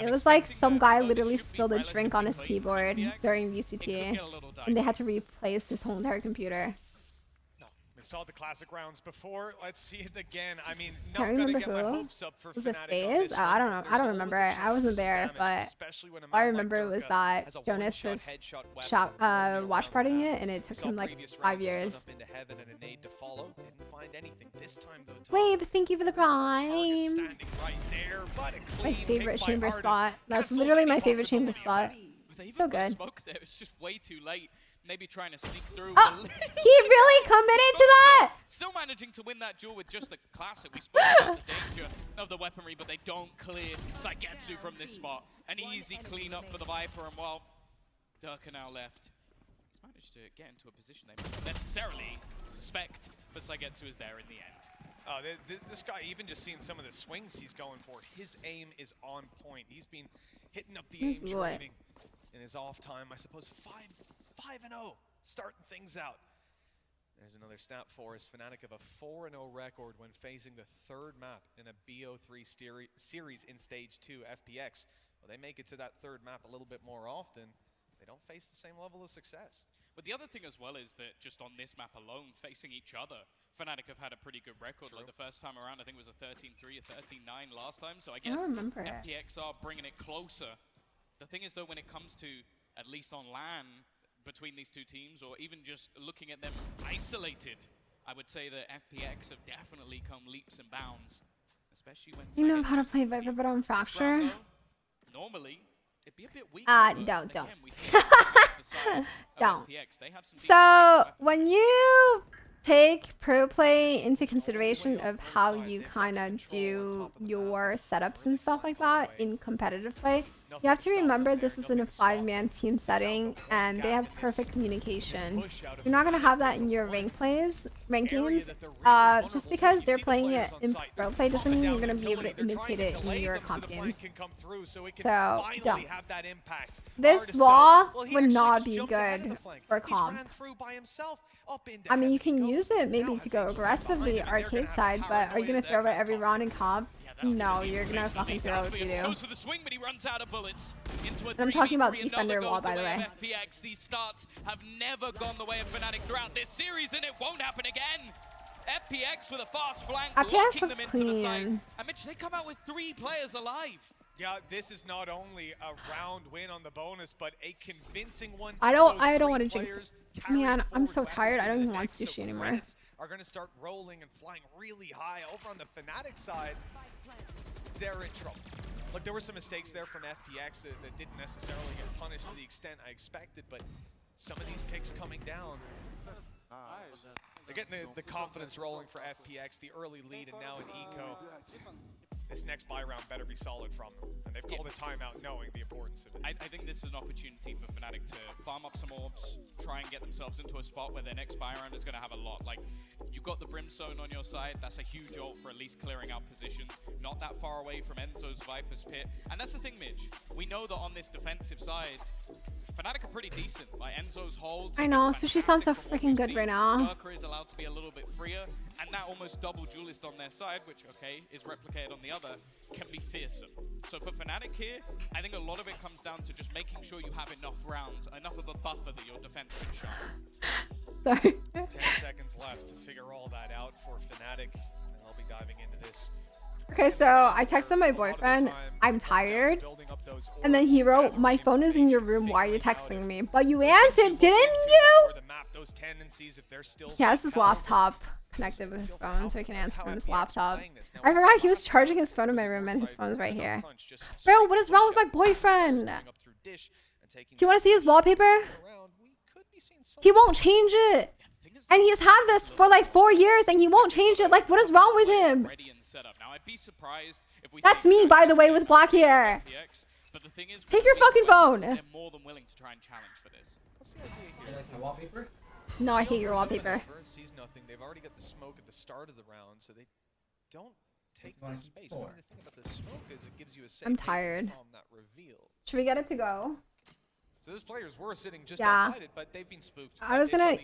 It was like some guy literally spilled a drink on his keyboard during VCT, and they had to replace his whole entire computer. We saw the classic rounds before. Let's see it again. I mean, not gonna get my hopes up for Fnatic. FaZe? Oh, I don't know. I don't remember. I wasn't there, but all I remember it was that Jonas was watch partying it, and it took him like 5 years. Wave, thank you for the prime. My favorite chamber spot. That's literally my favorite chamber spot. So good. It's just way too late. Maybe trying to sneak through. Oh, he really committed to that. Still managing to win that duel with just the classic. We spoke about the danger of the weaponry, but they don't clear Saigetsu from this spot. An easy cleanup for the Viper, and while Durka now left, he's managed to get into a position they don't necessarily suspect, but Saigetsu is there in the end. This guy, even just seeing some of the swings he's going for, his aim is on point. He's been hitting up the aim training in his off time. I suppose 5-0, starting things out. There's another stat for us. Fnatic of a 4-0 record when facing the third map in a BO3 series in Stage 2 FPX. Well, they make it to that third map a little bit more often. They don't face the same level of success. But the other thing as well is that just on this map alone, facing each other, Fnatic have had a pretty good record. Like the first time around, I think it was a 13-3, a 13-9 last time. So I guess FPX are bringing it closer. The thing is, though, when it comes to, at least on LAN, between these two teams, or even just looking at them isolated, I would say that FPX have definitely come leaps and bounds, especially when you know how to play Viper, but on Fracture. Normally, it'd be a bit weak. Don't. Don't. So when you take pro play into consideration of how you kind of do your setups and stuff like that in competitive play, you have to remember this is in a 5-man team setting and they have perfect communication. You're not going to have that in your rankings. Just because they're playing it in pro play doesn't mean you're going to be able to imitate it in your comp games. So don't. This wall would not be good for comp. I mean, you can use it maybe to go aggressively arcade side, but are you going to throw it every round in comp? No, you're gonna fucking throw if you do. I'm talking about defender wall, by the way. FPX, these starts have never gone the way of Fnatic throughout this series, and it won't happen again. FPX with a fast flank, locking them into the site. And Mitch, they come out with 3 players alive. Yeah, this is not only a round win on the bonus, but a convincing one. I don't want to jinx it. Man, I'm so tired. I don't even want sushi anymore. Are going to start rolling and flying really high. Over on the Fnatic side, they're in trouble. Look, there were some mistakes there from FPX that didn't necessarily get punished to the extent I expected, but some of these picks coming down, they're getting the confidence rolling for FPX, the early lead, and now an eco. This next buy round better be solid from them. And they've called a timeout knowing the importance of it. I think this is an opportunity for Fnatic to farm up some orbs, try and get themselves into a spot where their next buy round is going to have a lot. Like, you've got the Brimstone on your side. That's a huge ult for at least clearing out positions. Not that far away from Enzo's Viper's Pit. And that's the thing, Midge. We know that on this defensive side, Fnatic are pretty decent. Like, Enzo's holds. I know, Sushi sounds so freaking good right now. Durka is allowed to be a little bit freer, and that almost double duelist on their side, which, okay, is replicated on the other, can be fearsome. So for Fnatic here, I think a lot of it comes down to just making sure you have enough rounds, enough of a buffer that your defense can shine. Sorry. 10 seconds left to figure all that out for Fnatic, and I'll be diving into this. Okay, so I texted my boyfriend, I'm tired. And then he wrote, my phone is in your room, why are you texting me? But you answered, didn't you? He has his laptop connected with his phone, so he can answer from his laptop. I forgot he was charging his phone in my room and his phone's right here. Bro, what is wrong with my boyfriend? Do you want to see his wallpaper? He won't change it. And he's had this for like 4 years and he won't change it. Like, what is wrong with him? That's me, by the way, with black hair. Take your fucking phone. They're more than willing to try and challenge for this. You like my wallpaper? No, I hate your wallpaper. Sees nothing. They've already got the smoke at the start of the round, so they don't take the space. I mean, the thing about the smoke is it gives you a safe I'm tired. from that reveal. Should we get it to go? So those players were sitting just Yeah. outside it, but they've been spooked. I was gonna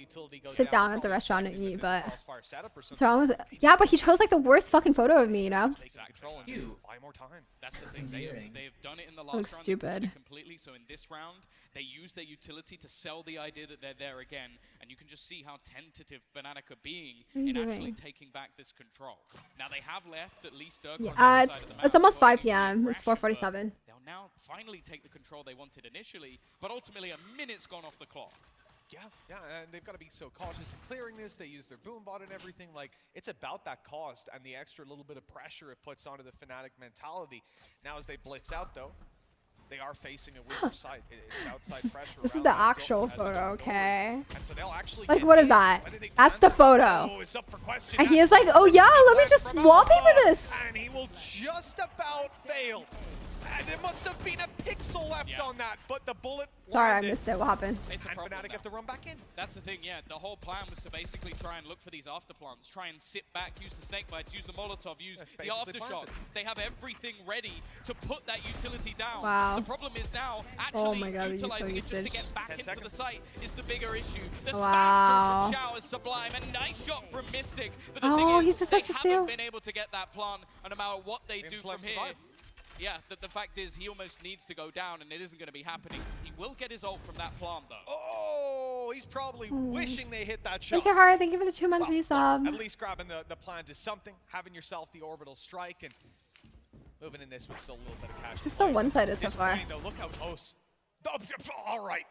sit down at the restaurant and eat, but what's wrong with it? Yeah, but he chose like the worst fucking photo of me, you know? Buy more time. That's the thing. They've done it in the last Looks round. stupid. Completely. So in this round, they use their utility to sell the idea that they're there again, and you can just see how tentative Fnatic are being in actually taking back this control. Now they have left at least Dirk. Yeah, it's almost 5 p.m. It's 4:47. They'll now finally take the control they wanted initially, but ultimately a minute's gone off the clock. Yeah, and they've got to be so cautious in clearing this. They use their boom bot and everything. Like, it's about that cost and the extra little bit of pressure it puts onto the Fnatic mentality. Now, as they blitz out, though, they are facing a weaker side. It's outside pressure. This is the actual photo, okay? And so they'll actually like, what is that? That's the photo. And he is like, oh yeah, let me just wallpaper this. And he will just about fail. And there must have been a pixel left on that, but the bullet Sorry, I missed it. What happened? It's a problem Fnatic have to run back in. That's the thing, yeah. The whole plan was to basically try and look for these after plants, try and sit back, use the snake bites, use the Molotov, use the aftershock. They have everything ready to put that utility down. Wow. The problem is now actually utilizing it just to get back into the site is the bigger issue. The spam from Xiao is sublime, a nice shot from Mystic. But the thing is, they haven't been able to get that plant, and no matter what they do from here. Yeah, the fact is he almost needs to go down, and it isn't going to be happening. He will get his ult from that plant, though. Oh, he's probably wishing they hit that shot. Winter Heart, thank you for the 2-month resub. At least grabbing the plant is something. Having yourself the orbital strike and moving in this with still a little bit of cash. It's so one-sided so far. Though, look how close. All right.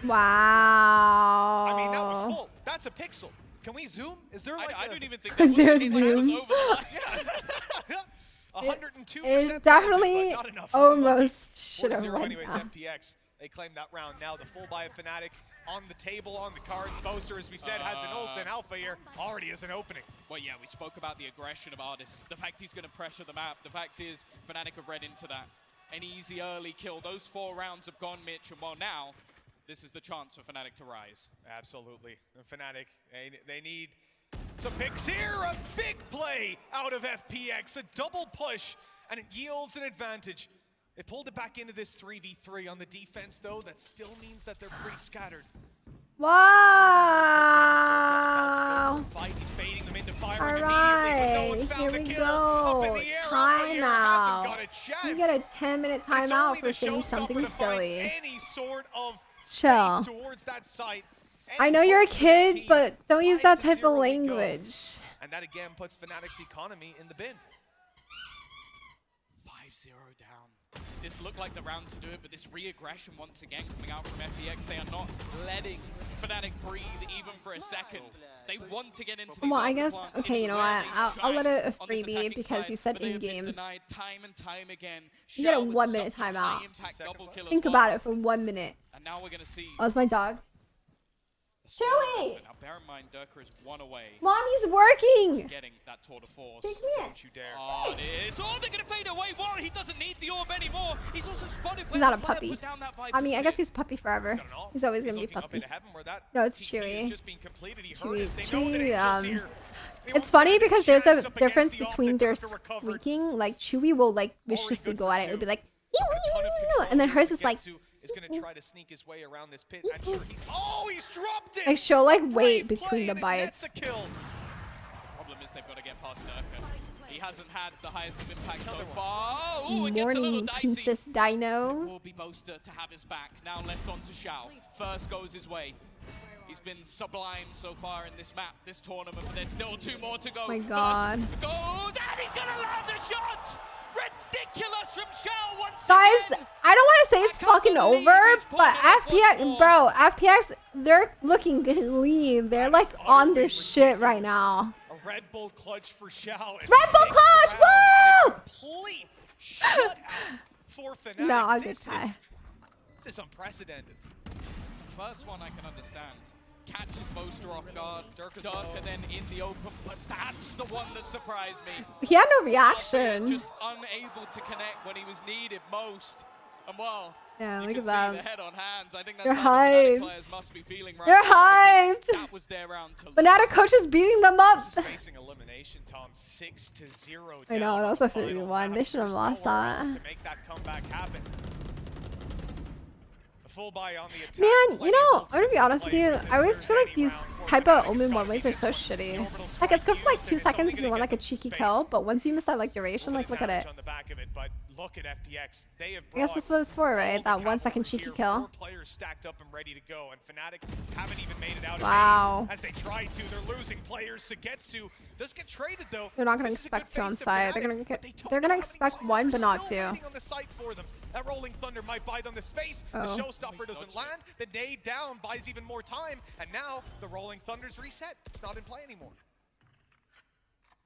Wow. I mean, that was full. That's a pixel. Can we zoom? Is there like I don't even think that zooms. 102%. It definitely almost should have won. Anyways, FPX, they claim that round. Now the full buy of Fnatic on the table, on the cards. Boaster, as we said, has an ult, and Alpha here already is an opening. Well, yeah, we spoke about the aggression of Artis. The fact he's going to pressure the map. The fact is, Fnatic have read into that. An easy early kill. Those 4 rounds have gone, Mitch, and well, now this is the chance for Fnatic to rise. Absolutely. And Fnatic, they need some picks here. A big play out of FPX. A double push, and it yields an advantage. They pulled it back into this 3v3 on the defense, though. That still means that they're pretty scattered. Wow. He's baiting them into fire All right, here we go. Timeout. You get a 10-minute timeout for saying something silly. Any sort of chill. Towards that site. I know you're a kid, but don't use that type of language. And that again puts Fnatic's economy in the bin. 5-0 down. This looked like the round to do it, but this re-aggression once again coming out from FPX. They are not letting Fnatic breathe even for a second. They want to get into these Well, I guess, plants. okay, you know what? I'll let it a freebie because you said in-game. Time and time again. You get a 1-minute timeout. Think about it for 1 minute. And now we're going to see. Oh, it's my dog. Chewy! Now bear in mind, Durka is 1 away. Mommy's working! Getting that tour de force. Don't you dare. Oh, it is. Oh, they're going to fade away. Warren, he doesn't need the orb anymore. He's also spotted. He's not a puppy. I mean, I guess he's puppy forever. He's always going to be puppy. No, it's Chewy. Chewy, it's funny because there's a difference between their squeaking. Like, Chewy will, like, viciously go at it. It'll be like, and then hers is like, is going to try to sneak his way around this pit. I'm sure he's dropped it. Like, she'll like wait between the bites. The problem is they've got to get past Durka. He hasn't had the highest of impact so far. Ooh, it gets a little dicey. Princess Dino. It will be Boaster to have his back. Now left on to Xiao. First goes his way. He's been sublime so far in this map, this tournament, but there's still 2 more to go. My God. First goal, and he's gonna land the shot! Ridiculous from Shell once Guys, again. I don't want to say it's fucking over, but FPX, bro, FPX, they're looking clean. They're like on their shit right now. A Red Bull clutch for Shao. Red Bull clutch, woo! Complete shutout for Fnatic. No, I'll get Kai. This is unprecedented. First one I can understand. Catches Boaster off guard, Durka then in the open, but that's the one that surprised me. He had no reaction. Just unable to connect when he was needed most. And well, Yeah, you look can at see that. the head on hands. I think that's They're how the Fnatic hyped. players must be feeling right They're now, because hyped. That was their round to lose. Fnatic coach is beating them up. This is facing elimination, Tom. 6-0. I know, that was a 3-1. They should have lost that. To make that comeback happen. Full buy on the attack. Man, you know, I'm gonna be honest with you. I always feel like these type of Omen one-ways are so shitty. Like, it's good for like 2 seconds if you want like a cheeky kill, but once you miss that like duration, like look at it. Look at FPX. They have I guess this was for, right? That 1 second cheeky kill. 4 players stacked up and ready to go, and Fnatic haven't even made it out Wow. of as they try to. They're losing players. Sugetsu does get traded though. They're not gonna expect 2 on side. They're gonna expect 1, but not 2. On the site for them. That Rolling Thunder might buy them the space. The Oh. Showstopper doesn't land. The nade down buys even more time, and now the Rolling Thunder's reset. It's not in play anymore.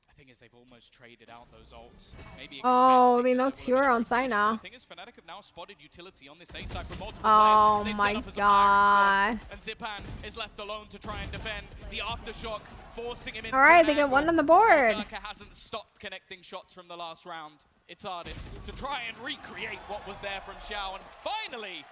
The thing is, they've almost traded out those ults. Maybe Oh, they know 2 are on side now. The thing is, Fnatic have now spotted utility on this A side from multiple Oh players. They set my up as a God. and Zipan is left alone to try and defend. The aftershock forcing him into All right, an they get angle. 1 on the board. Durka hasn't stopped connecting shots from the last round. It's artist to try and recreate what was there from Xiao, and finally,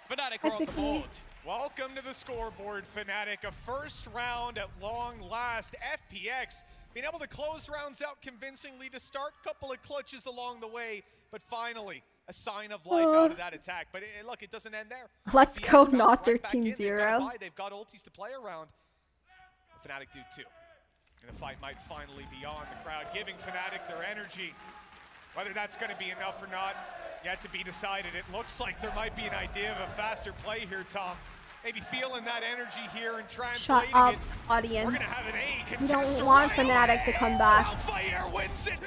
Fnatic are on the board. Welcome to the scoreboard, Fnatic. A first round at long last. FPX being able to close rounds out convincingly to start. Couple of clutches along the way, but finally a sign of life out of that attack. But look, it doesn't end there. Let's FPX go, bounce not right back in. 13-0. They've got ultis to play around. Fnatic do too. And the fight might finally be on. The crowd giving Fnatic their energy. Whether that's going to be enough or not, yet to be decided. It looks like there might be an idea of a faster play here, Tom. Maybe feeling that energy here and translating Shut up, it. audience. We're gonna have an A You contest don't want right Fnatic to come back. Wildfire wins it.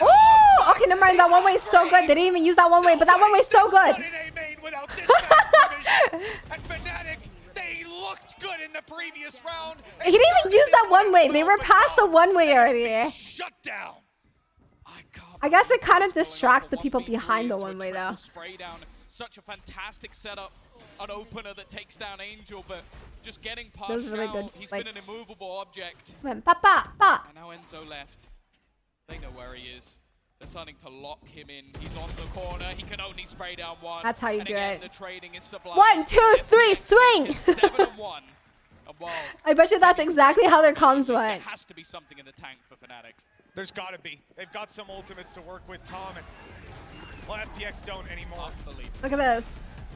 Ooh! Okay, never mind. That 1-way is so good. They didn't even use that 1-way, but that 1-way is so good. And Fnatic, they looked good in the previous round. He didn't even use that 1-way. They were past the 1-way already. Shut down. I guess it kind of distracts the people behind the 1-way though. Spray down. Such a fantastic setup. An opener that takes down Angel, but just getting past Those really Xiao, good he's been an flicks. immovable object. Went pa pa pa. And now Enzo left. They know where he is. They're starting to lock him in. He's on the corner. He can only spray down 1. That's how you and do again, it. The trading is sublime. 1, 2, 3, swing. 7-1. And well, I bet you that's exactly how their comms there went. has to be something in the tank for Fnatic. There's got to be. They've got some ultimates to work with, Tom. And well, FPX don't anymore. Look at this.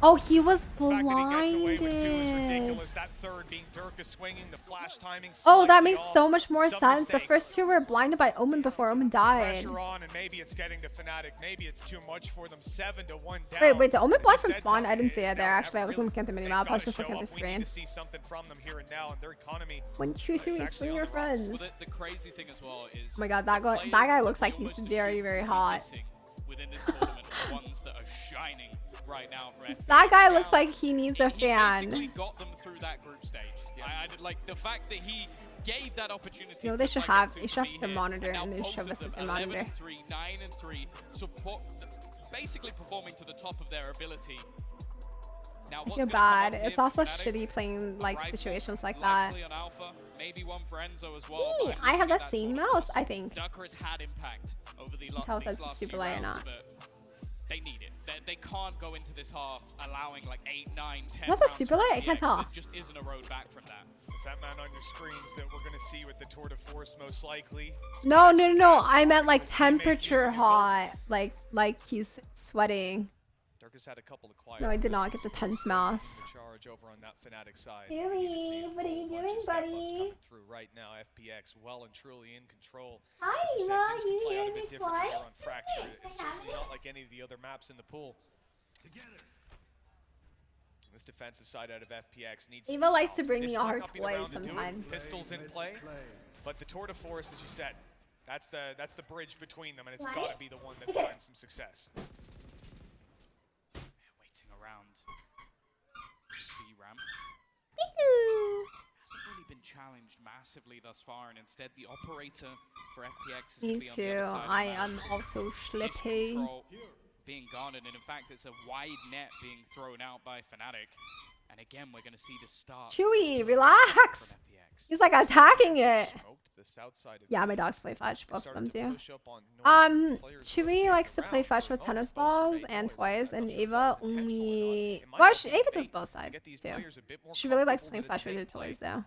Oh, he was The fact that he gets away with 2 is blinded. ridiculous. That third being Durka swinging, the flash timing. Oh, that slightly makes off. so much more Some sense. The mistakes. first 2 were blinded by Omen before Omen died. Pressure on, and maybe it's getting to Fnatic. Maybe it's too much for them. 7-1 down. Wait, the Omen blind from Said spawn? Tom, I didn't see it's it there. now Actually, I never was really. looking at the They've minimap. I was gotta just looking show at the up. We need screen. to see something from them here and now, and their economy. 1, 2, 3, actually swing on your the rocks. friends. Well, the crazy thing as well is. Oh my god, that guy looks like he's very, very hot. Within this tournament, the ones that are shining right now for FPX. That guy looks like he needs a He basically fan. got them through that group stage. I did like the fact that he gave that opportunity. You know, to they should Sagetsu have to the be here, monitor now and they both show of us them, the monitor. 11-3, 9-3, support, basically performing to the top of their ability. Now, I what's feel gonna come bad. up It's here also for Fnatic? shitty playing like Rifle, situations like that. likely on Alpha, maybe one for Enzo as well. Eee, but I have looking that at same tournament, mouse, I think. Ducker has had impact over the Tell if these that's last super few light or rounds, not. but they need it. They can't go into this half allowing like 8, 9, 10 Is that the rounds super from light? I FPX. can't tell. There just isn't a road back from that. Is that man on your screens that we're going to see with the Tour de Force most likely? No. I meant like temperature hot. Like he's sweating. Durka's had a couple of quiet. No, I did not get the tense mouse. Charge over on that Fnatic side. Huey, what are you doing, buddy? Through right now, FPX well and truly in control. Hi, As we said, Ma, things can you play out hear a bit me different twice? here on Fracture. It's certainly not like any of the other maps in the pool. This defensive side out of FPX needs Eva likes to bring This me all might her not be the round toys to do it. sometimes. Pistols in play, but the tour de force, as you said, that's the bridge between them, and it's What? got to be the one that finds some success. Waiting around. B ramp. Peekoo. Hasn't really been challenged massively thus far, and instead the operator for FPX is Me going to be on the too. other side of I the map. am also Mission slippy. control being garnered, and in fact it's a wide net being thrown out by Fnatic. And again, we're going to see the start. Chewy, relax. He's like attacking it. The south side of Yeah, my dogs play fetch. Both of them do. push up on Chewy likes to play fetch with tennis balls and toys, and Ava only. Well, Ava does both types too. She really likes playing fetch with her toys though.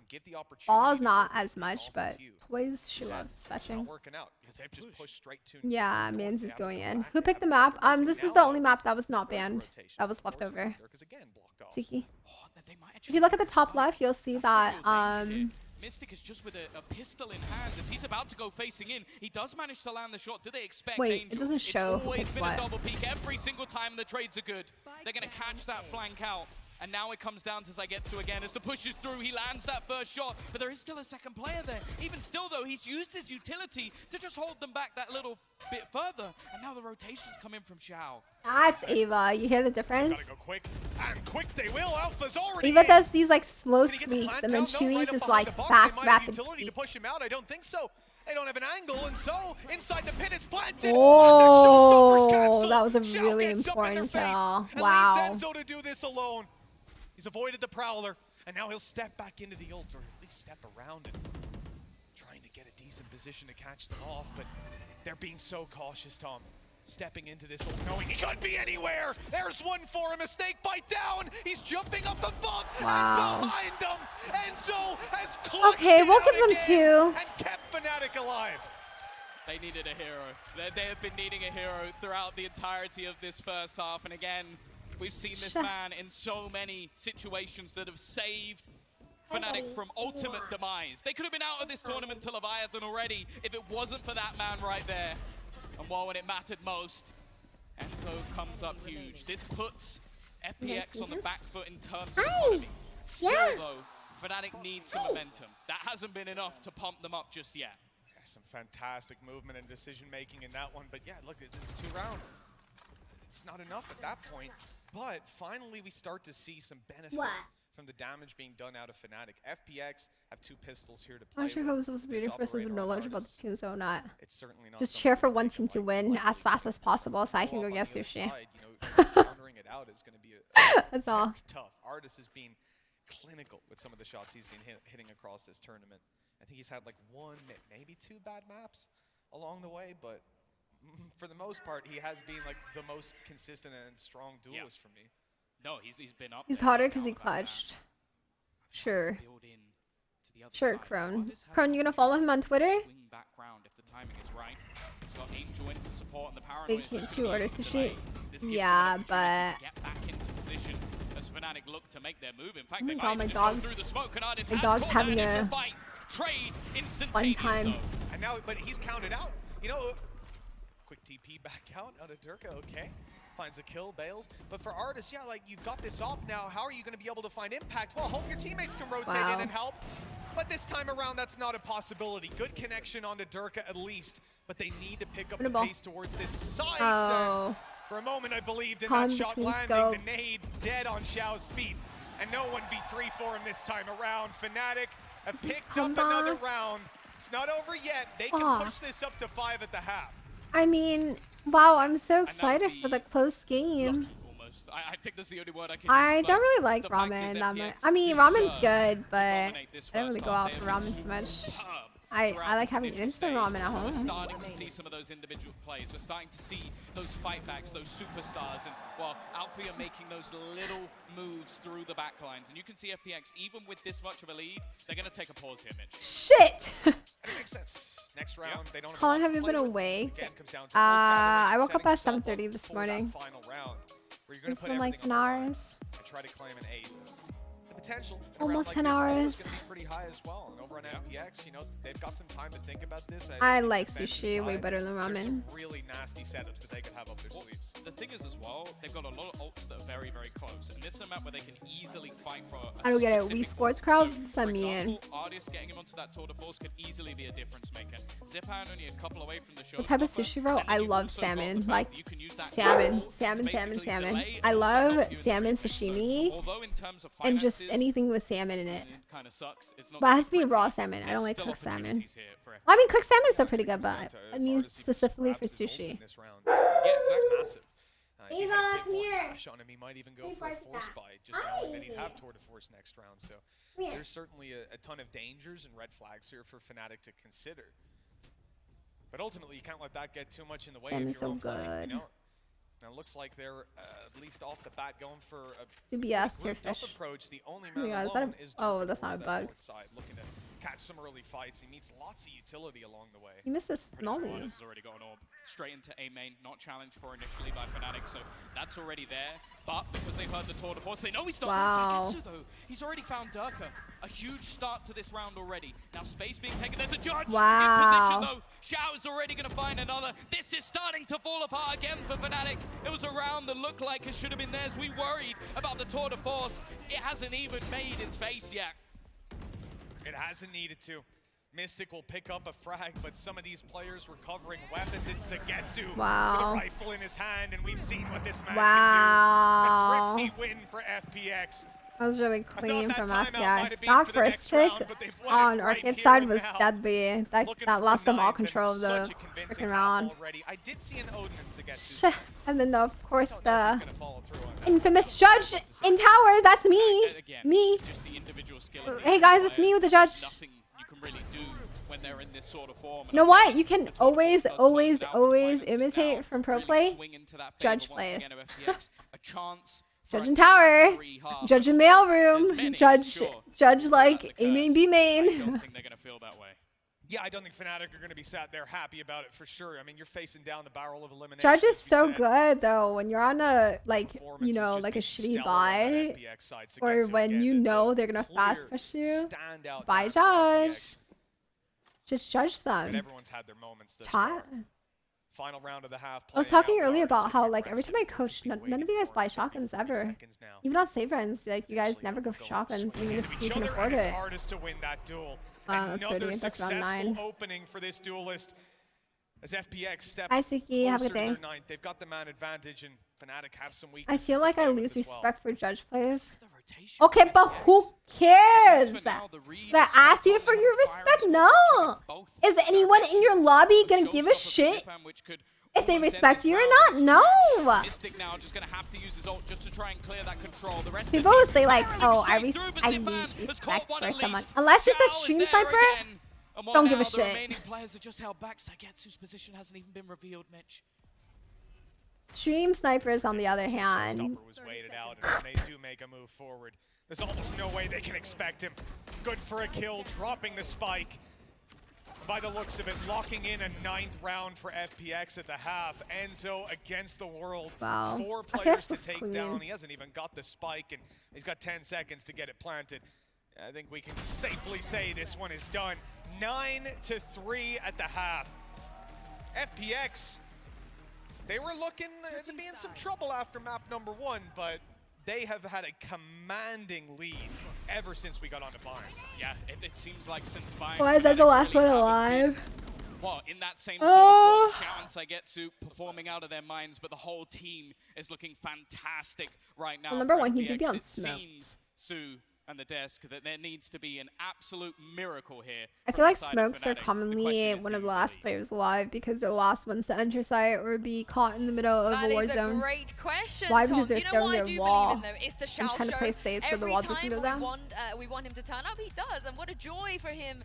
Balls not as much, but toys she loves fetching. working out because they've just pushed straight to Yeah, Mans is going in. Who picked the map? This is the only map that was not banned. That was left over. Suki. If you look at the top left, you'll see that Mystic is just with a pistol in hand as he's about to go facing in. He does manage to land the shot. Do they expect Wait, Angel? it doesn't show It's who always picked been what. a double peek every single time the trades are good. They're going to catch that flank out. And now it comes down to Zagetsu again. As the push is through, he lands that first shot. But there is still a second player there. Even still, though, he's used his utility to just hold them back that little bit further. And now the rotations come in from Xiao. That's Ava. You hear the difference? Gotta go quick, and quick they will. Alpha's already Ava in. does these like slow Did he get squeaks, plant and then down? No, Chewy's right up is behind like the box. fast, They might have rapid utility speed. to push him out. I don't think so. They don't have an angle, and so inside the pit it's planted. Oh, that was a really important kill. Wow. And leaves Enzo to do this alone. He's avoided the Prowler, and now he'll step back into the ult, or at least step around it, trying to get a decent position to catch them off, but they're being so cautious, Tom. Stepping into this ult, knowing he could be anywhere. There's one for him, a snake bite down. He's jumping up the bump, Wow. and behind him, Enzo has clutched Okay, it we'll out give them again two. and kept Fnatic alive. They needed a hero. They have been needing a hero throughout the entirety of this first half. And again, we've seen this man in so many situations that have saved Fnatic from ultimate demise. They could have been out of this tournament to Leviathan already if it wasn't for that man right there. And while when it mattered most, Enzo comes up huge. This puts FPX on the back foot in terms of economy. Still though, Fnatic needs some momentum. That hasn't been enough to pump them up just yet. Some fantastic movement and decision making in that one, but yeah, look, it's 2 rounds. It's not enough at that point, but finally we start to see some benefit from the damage being done out of Fnatic. FPX have 2 pistols here to play. I'm sure with. who's supposed to be This there first operator no on knowledge about Artis, the team, so not. It's certainly not Just something cheer to for one take team to lightly. win as fast as possible, so I can go On get the other sushi. side, countering it out is going to be That's all. tough. Artis has been clinical with some of the shots he's been hitting across this tournament. I think he's had like 1, maybe 2 bad maps along the way, but for the most part, he has been like the most consistent and strong duelist for me. No, he's been up. He's hotter because he clutched. Sure. Sure, Crone. Crone, you gonna follow him on Twitter? Back round if the timing is right. He's got Angel in to support, and the They paranoid can't 2 orders to shoot. This gives Yeah, them an but opportunity to get back into position as Fnatic look to make their move. In fact, Oh they my might God, my even just go dog's- through the smoke, and Artis my has dog's caught having that initial a fight. Trade fun instantaneous time. though. And now, but he's counted out. You know, quick TP back out of Durka, okay. Finds a kill, bails. But for Artis, yeah, like you've got this off now. How are you going to be able to find impact? Well, hope your teammates can rotate in and help. But this time around, that's not a possibility. Good connection onto Durka at least, but they need to pick up the pace towards this side. Oh. For a moment, I believed in Calm that shot between landing. scope. The nade dead on Xiao's feet. And no 1v3 for him this time around. Fnatic have picked up another round. It's not over yet. They can push this up to 5 at the half. I mean, wow, I'm so excited for the close game. I think that's the only word I can I use. don't really like the fact is ramen that much. FPX I mean, ramen's deserve good, but dominate this I don't really first go half. out They for have ramen been too much. superb I throughout like this having initial instant stage. ramen at home. We're starting to see some of those individual plays. We're starting to see those fightbacks, those superstars, and well, Alfia making those little moves through the backlines. And you can see FPX, even with this much of a lead, they're going to take a pause here, Mitch. Shit! That makes sense. Next round, they don't have How long a lot have to you play been with. away? Again, comes down to I woke up setting at yourself up 7:30 this for that morning. final round, where you're gonna It's put been like everything 10 on the line hours. and try to claim an 8. The potential. Almost Like 10 this always hours. gonna be pretty high as well. And over on FPX, you know, they've got some time to think about this. I think like defensive sushi way side, better than there's ramen. some really nasty setups that they could have up their sleeves. The thing is as well, they've got a lot of ults that are very, very close. And this is a map where they can easily fight for a I don't get it. specific Wii Sports ult. crowd? So, Send for me in. example, Ardius getting him onto that tour de force could easily be a difference maker. Zipan only a couple away from the show. What type of sushi roll? I love salmon. Like salmon. I love salmon sashimi and just anything with salmon in it. But it has to be raw salmon. I don't like cooked salmon. Well, I mean, cooked salmon is still pretty good, but I mean specifically for sushi. Yeah, Zach's massive. Ava, come here. On him, he might even go for a force buy, just knowing that he'd have tour de force next round. So there's certainly a ton of dangers and red flags here for Fnatic to consider. But ultimately, you can't let that get too much in the way of your own play, you know? Now it looks like they're at least off the bat going for a UBS, grouped up Turfish. approach. The only Oh my man God, is that alone a- is oh, Dirk that's not a towards that bug. north side, looking to catch some early fights. He meets lots of utility along the way. You missed this molly. Ardius has already got an orb straight into A main, not challenged for initially by Fnatic, so that's already there. But because they've heard the tour de force, they know he's not Wow. Sagetsu though. He's already found Durka. A huge start to this round already. Now space being taken. There's a judge Wow. in position though. Shao is already going to find another. This is starting to fall apart again for Fnatic. It was a round that looked like it should have been theirs. We worried about the tour de force. It hasn't even made its face yet. It hasn't needed to. Mystic will pick up a frag, but some of these players recovering weapons. It's Sagetsu Wow. with a rifle in his hand, and we've seen what this man Wow. can do. A thrifty win for FPX. That was really clean that from timeout might FPX. have been That for the first next pick round, but they've won on it right Orchid here side and was now. deadly. That lost them all control of the freaking round. Already. I did see an Odin and Sagetsu. And then, of course, the infamous judge in tower. That's me. Me. Just the individual skill of Hey these guys, it's me players. with the judge. Nothing you can really do when they're in this sort of form. You know what? You can always imitate from pro play. Judge plays. A chance. Judge in tower. Judge in mailroom. Judge like A main, B main. I don't think they're going to feel that way. Yeah, I don't think Fnatic are going to be sat there happy about it for sure. I mean, you're facing down the barrel of elimination. Judge is as we so said. good though when you're on a like like a shitty buy, or when you know they're gonna fast push you. Buy Judge. Just judge But them. everyone's had their moments this Chat. far. Final round of the half. I was talking earlier about how like every time I coach, none of you guys buy shotguns ever. Even on save runs, like you guys never go for shotguns, even if you can afford It's it. hardest to win that duel. Wow, that's Another dirty. That's round successful 9. opening for this duelist. As FPX step Hi, Suki. Have a closer good day. to their ninth. They've got the man advantage, and Fnatic have some I weaknesses. feel like to I play with lose as well. respect for judge plays. Okay, but who cares? Did I ask you for your respect? No. Is anyone in your lobby gonna give a shit if they respect you or not? No. Mystic now just going to have to use his ult just to try and clear that control. The rest People of will the say team like, barely oh, I squeaked through, but lose Zipan has respect caught one for at someone. least. Unless it's Shao a is stream there sniper, again. And more don't give now, a the shit. remaining players are just held back. Sagetsu's position hasn't even been revealed, Mitch. Stream snipers, on the other hand, Stopper was waited out, and when they do make a move forward, there's almost no way they can expect him. Good for a kill, dropping the spike. By the looks of it, locking in a 9th round for FPX at the half. Enzo against the world. Wow. 4 I players guess to that's take clean. down. He hasn't even got the spike, and he's got 10 seconds to get it planted. I think we can safely say this one is done. 9-3 at the half. FPX, they were looking to be in some trouble after map number 1, but they have had a commanding lead ever since we got onto Bayern. Yeah, it seems like since Bayern. why is that the last one alive? Well, in that same sort of form, Shao and Sagetsu performing out of their minds, but the whole team is looking fantastic right now. Well, number for one, he did FPX. be on It smoke. seems, Sue and the desk, that there needs to be an absolute miracle here. I from feel like the side of smokes are Fnatic. commonly one of the last players alive because they're the last ones to enter site or be caught in the middle of That a war is a zone. great question, Why? Tom. Because Do they're you know throwing what I their do wall believe in, though? It's the and Shao trying to play show. safe so the Every wall doesn't time go down. we want him to turn up, he does, and what a joy for him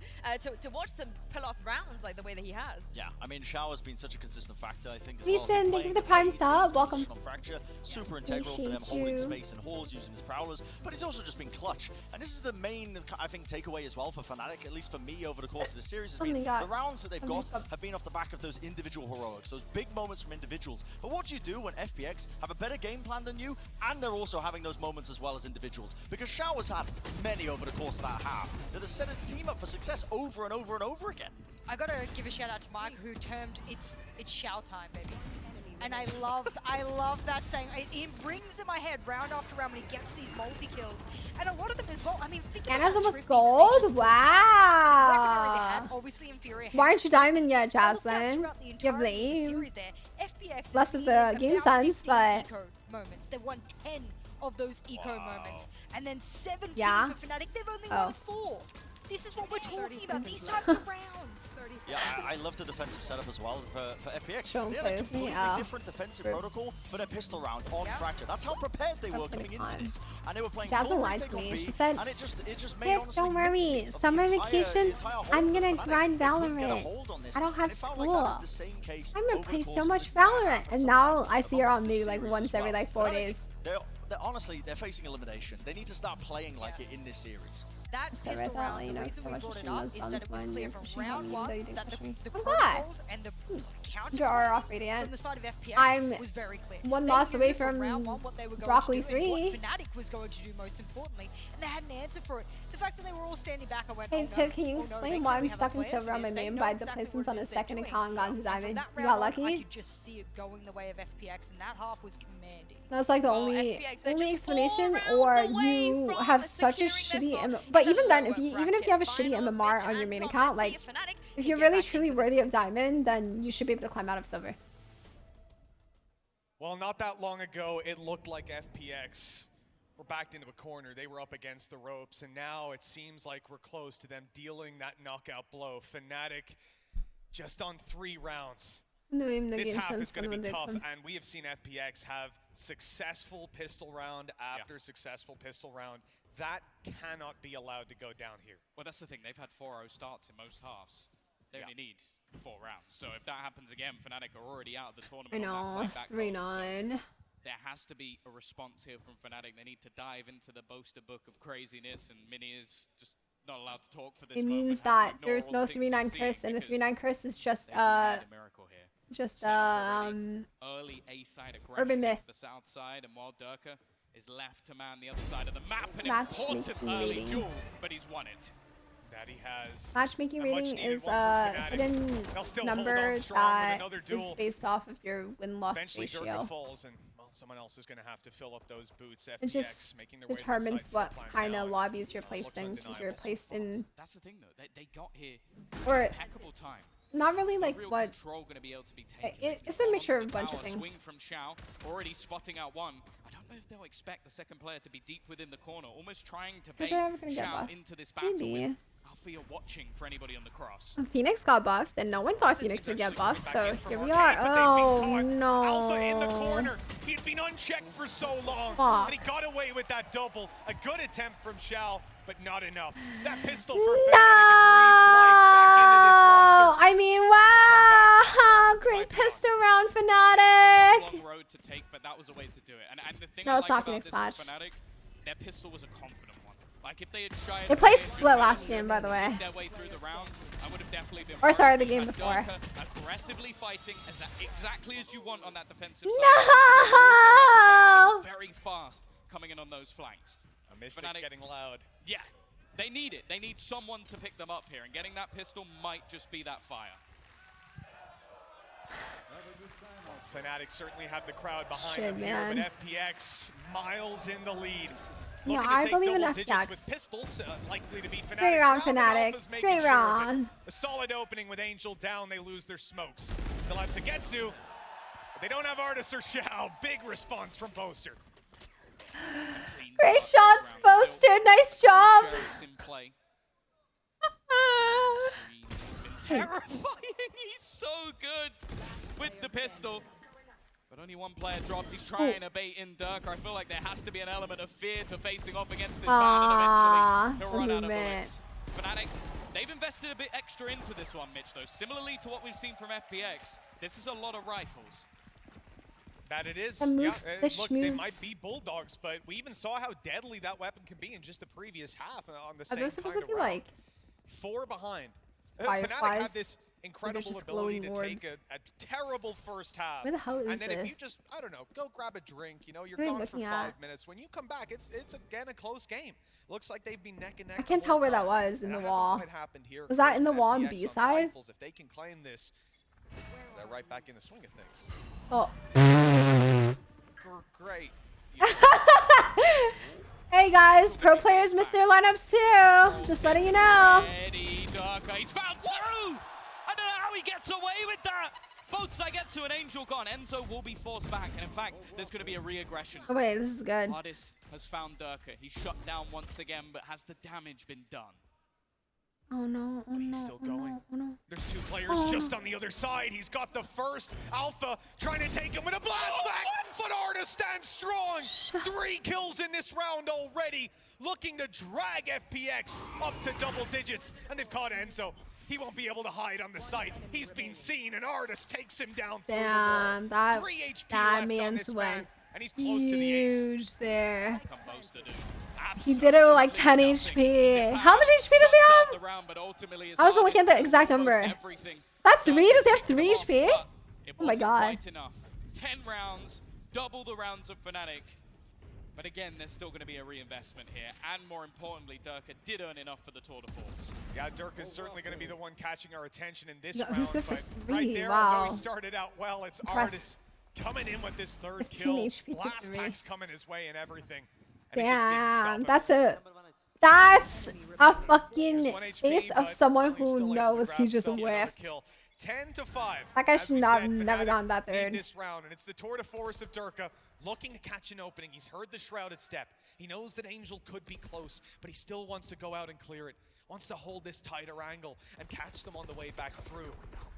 to watch them pull off rounds like the way that he has. Yeah, I mean, Shao has been such a consistent factor, I think, as Reason, well. thank you for the prime sub. Welcome. Fracture, super integral for them, Appreciate holding you. space and halls, using his prowlers, but he's also just been clutch And this is the main, I think, takeaway as well for Fnatic, at least for me over the course of the series, has Oh my been God. the rounds that they've Oh my got God. have been off the back of those individual heroics, those big moments from individuals. But what do you do when FPX have a better game plan than you, and they're also having those moments as well as individuals? Because Xiao has had many over the course of that half that has set his team up for success over and over and over again. I gotta give a shout out to Mike, who termed it's Xiao time, baby. And I love that saying. It rings in my head round after round when he gets these multi-kills. And a lot of them as well. I mean, think about Anna's the almost Trippy that they just gold. pulled out. The weaponry they had, Wow. obviously inferior. Why aren't you diamond yet, I looked out Jaslyn? throughout the You have entirety of the lame. series there. FPX Less has of been the game about sense, 15 but eco moments. They've won 10 of those eco moments. And then 17 Yeah? for Fnatic. They've only Oh. won 4. This is what we're talking about. These types of rounds. Yeah, I love the defensive setup as well for FPX. Don't They had play a with me, completely different defensive protocol for their pistol round on Fracture. That's how prepared they were coming into this. And they were playing Jaslyn full lied retake to on me. B, She said, and it just made "Nick, honestly don't worry. mincemeat of the Summer entire vacation, hold I'm of gonna Fnatic. grind They couldn't get a Valorant. hold on this, I don't and have it felt school. like that was the same case I'm gonna over play the so course of much this half Valorant, and and now sometimes I see her on the me series like as once every well. like 4 Fnatic, days. honestly, they're facing elimination. They need to start playing like it in this series. That So pistol right round, now, the you reason know, we so brought much it up Sheena's is that it was buns clear when from she round had me, one though you didn't that the push me. protocols and the counter Draw her off radiant. from the side of FPX I'm was very clear. one They loss knew away from from round one what they were going Broccoli to do and 3. what Fnatic was going to do most importantly, and they had an answer for it. The fact that they were all standing back, I went, Hey oh, Tiff, no, can you oh, no, explain they why I'm clearly have a stuck in plan silver for on my this. They name know by exactly displacements what on it a is they're second doing. account and gone to And from diamond? that You round got on, I lucky? could just see it going the way of FPX, and that half was commanding. That's like the Well, only FPX, they're only just 4 explanation, rounds or away you from have such a securing shitty their spot but in the even then, lower even if you have a bracket shitty finals. MMR Mitch on your and main Tom, account, let's see like if Fnatic if can you're get really back truly into this worthy of diamond, then you should be able to climb out of silver. Well, not that long ago, it looked like FPX were backed into a corner. They were up against the ropes, and now it seems like we're close to them dealing that knockout blow. Fnatic just on 3 rounds. This half is going to be tough, and we have seen FPX have successful pistol round after successful pistol round. That cannot be allowed to go down here. Well, that's the thing. They've had 4-0 starts in most halves. They only need 4 rounds. So if that happens again, Fnatic are already out of the tournament. I know, 3-9. There has to be a response here from Fnatic. They need to dive into the boaster book of craziness, and Mini is just not allowed to talk for this It moment, means has to that ignore there's all no the things 3-9 he's seeing curse, and the because 3-9 curse is just they've made a miracle here. Early A-side aggression urban myth. to the south side, and while Durka is left to man the other side of the map, an Matchmaking important early rating. duel, but he's won it. That he has. Matchmaking a rating much-needed is one for a Fnatic. hidden They'll still hold number on strong with that another is duel. based off of your win-loss Eventually, ratio. Durka falls, and well, someone else is going to have to fill up those boots. It FPX just making their way to the determines site what for plan kind now, of lobbies you're looks placed in. If undeniable. you're placed in, That's the thing, though. They got here or impeccable time. not really like Real what. control going to be able to be taken. It's a mixture of a bunch of things. Swing from Xiao, already spotting out one. I don't know if they'll expect the second player to be deep within the corner, almost trying to bait Sure, we're gonna get Xiao buffed. into this battle. Maybe. With Althea watching for anybody on the cross. Phoenix got buffed, and no one thought Phoenix would get buffed, so here we are. but they've been Oh caught. no! Alpha in the corner. He'd been unchecked for so long, Fuck. and he got away with that double. A good attempt from Xiao, but not enough. That pistol for No! I mean, wow! Great pistol round, Fnatic. Long road to take, but that was a way to do it. And the thing No, I it's like not about Phoenix this Flash. with Fnatic, their pistol was a confident one. Like if they had shied They played away and split just last managed game, to by the way. sneak their way through the round, I would have definitely been Or worried. sorry, the game You had before. Durka aggressively fighting exactly as you want on that defensive No! side. Very fast coming in on those flanks. A Mystic Fnatic getting loud. Yeah, they need it. They need someone to pick them up here, and getting that pistol might just be that fire. Fnatic certainly have the crowd behind Shit, them man. here, but FPX miles in the lead. Yeah, Looking to I take believe in double digits FPX. with pistols, likely to be Fnatic's Great round, but Fnatic. Alpha's making Great sure of it. round. A solid opening with Angel down, they lose their smokes. Still have Sagetsu, but they don't have Artis or Xiao. Big response from Boaster. Great shots, Boaster. Nice job. Sheriff's in play. He's been terrifying. He's so good with the pistol. But only one player dropped. He's trying to bait in Durka. I feel like there has to be an element of fear to facing off against this man, and eventually he'll run out of bullets. Fnatic, they've invested a bit extra into this one, Mitch, though. Similarly to what we've seen from FPX, this is a lot of rifles. That it is. The move, yeah. the Look, they schmooze. might be bulldogs, but we even saw how deadly that weapon can be in just the previous half on the Are same those supposed kind to of be round. like 4 behind. fireflies? Fnatic have this Or incredible just ability to glowing take a terrible first half. Where the hell is and then if this? you just, I don't know, go grab a drink, you know, you're What are you gone for looking 5 at? minutes. When you come back, it's again a close game. Looks like they've been neck and neck. I can't the tell whole where that time, was in and the it hasn't wall. quite happened here. Was that in the Close wall on FPX B on side? rifles. If they can claim this, they're right back in the swing of things. Oh. Great. Hey guys, pro players miss their lineups too. Just letting you know. Eddie Darker, he's found two! I don't know how he gets away with that! Both Saigetsu and Angel gone. Enzo will be forced back, and in fact, there's going to be a re-aggression. Oh wait, this is good. Artis has found Durka. He's shut down once again, but has the damage been done? Oh no, oh no, still oh going. no, oh no. There's 2 players Oh, just no. on the other side. He's got the first. Alpha trying to take him with a blast back, but Artis stands strong. 3 kills in this round already, looking to drag FPX up to double digits, and they've caught Enzo. He won't be able to hide on the site. He's been seen, and Artis takes him down. Damn, that 3 HP that left on man's this man, went and he's close to the ace. huge there. Composed to do. He did it with like 10 HP. How much HP does he have? I wasn't looking at the exact number. That 3? Does he have 3 HP? Oh my god. Quite enough. 10 rounds, double the rounds of Fnatic. But again, there's still going to be a reinvestment here. And more importantly, Durka did earn enough for the Tour de Force. Yeah, Durka's certainly going to be the one catching our attention in this No, round. he's good for But 3, right there, wow. although he started out well, it's Impressed. Artis coming in with this 3rd 15 kill. HP to Blast 3. packs coming his way and everything. And it just didn't Damn, stop him. that's a fucking One HP, face of but someone he's still who able to knows grab he just himself another whiffed. kill. 10-5. That guy As should we not said, never Fnatic gotten that lead 3rd. this round, and it's the tour de force of Durka looking to catch an opening. He's heard the shrouded step. He knows that Angel could be close, but he still wants to go out and clear it. Wants to hold this tighter angle and catch them on the way back through.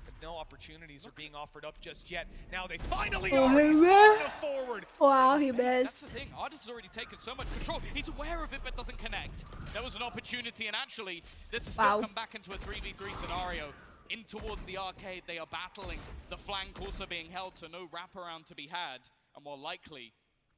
But no opportunities are being offered up just yet. Now they finally Oh, are. He's he far missed. enough forward. Wow, he That's missed. the thing. Artis has already taken so much control. He's aware of it, but doesn't connect. There was an opportunity, and actually, this has still Wow. come back into a 3v3 scenario. In towards the arcade, they are battling. The flank also being held, so no wraparound to be had, and more likely,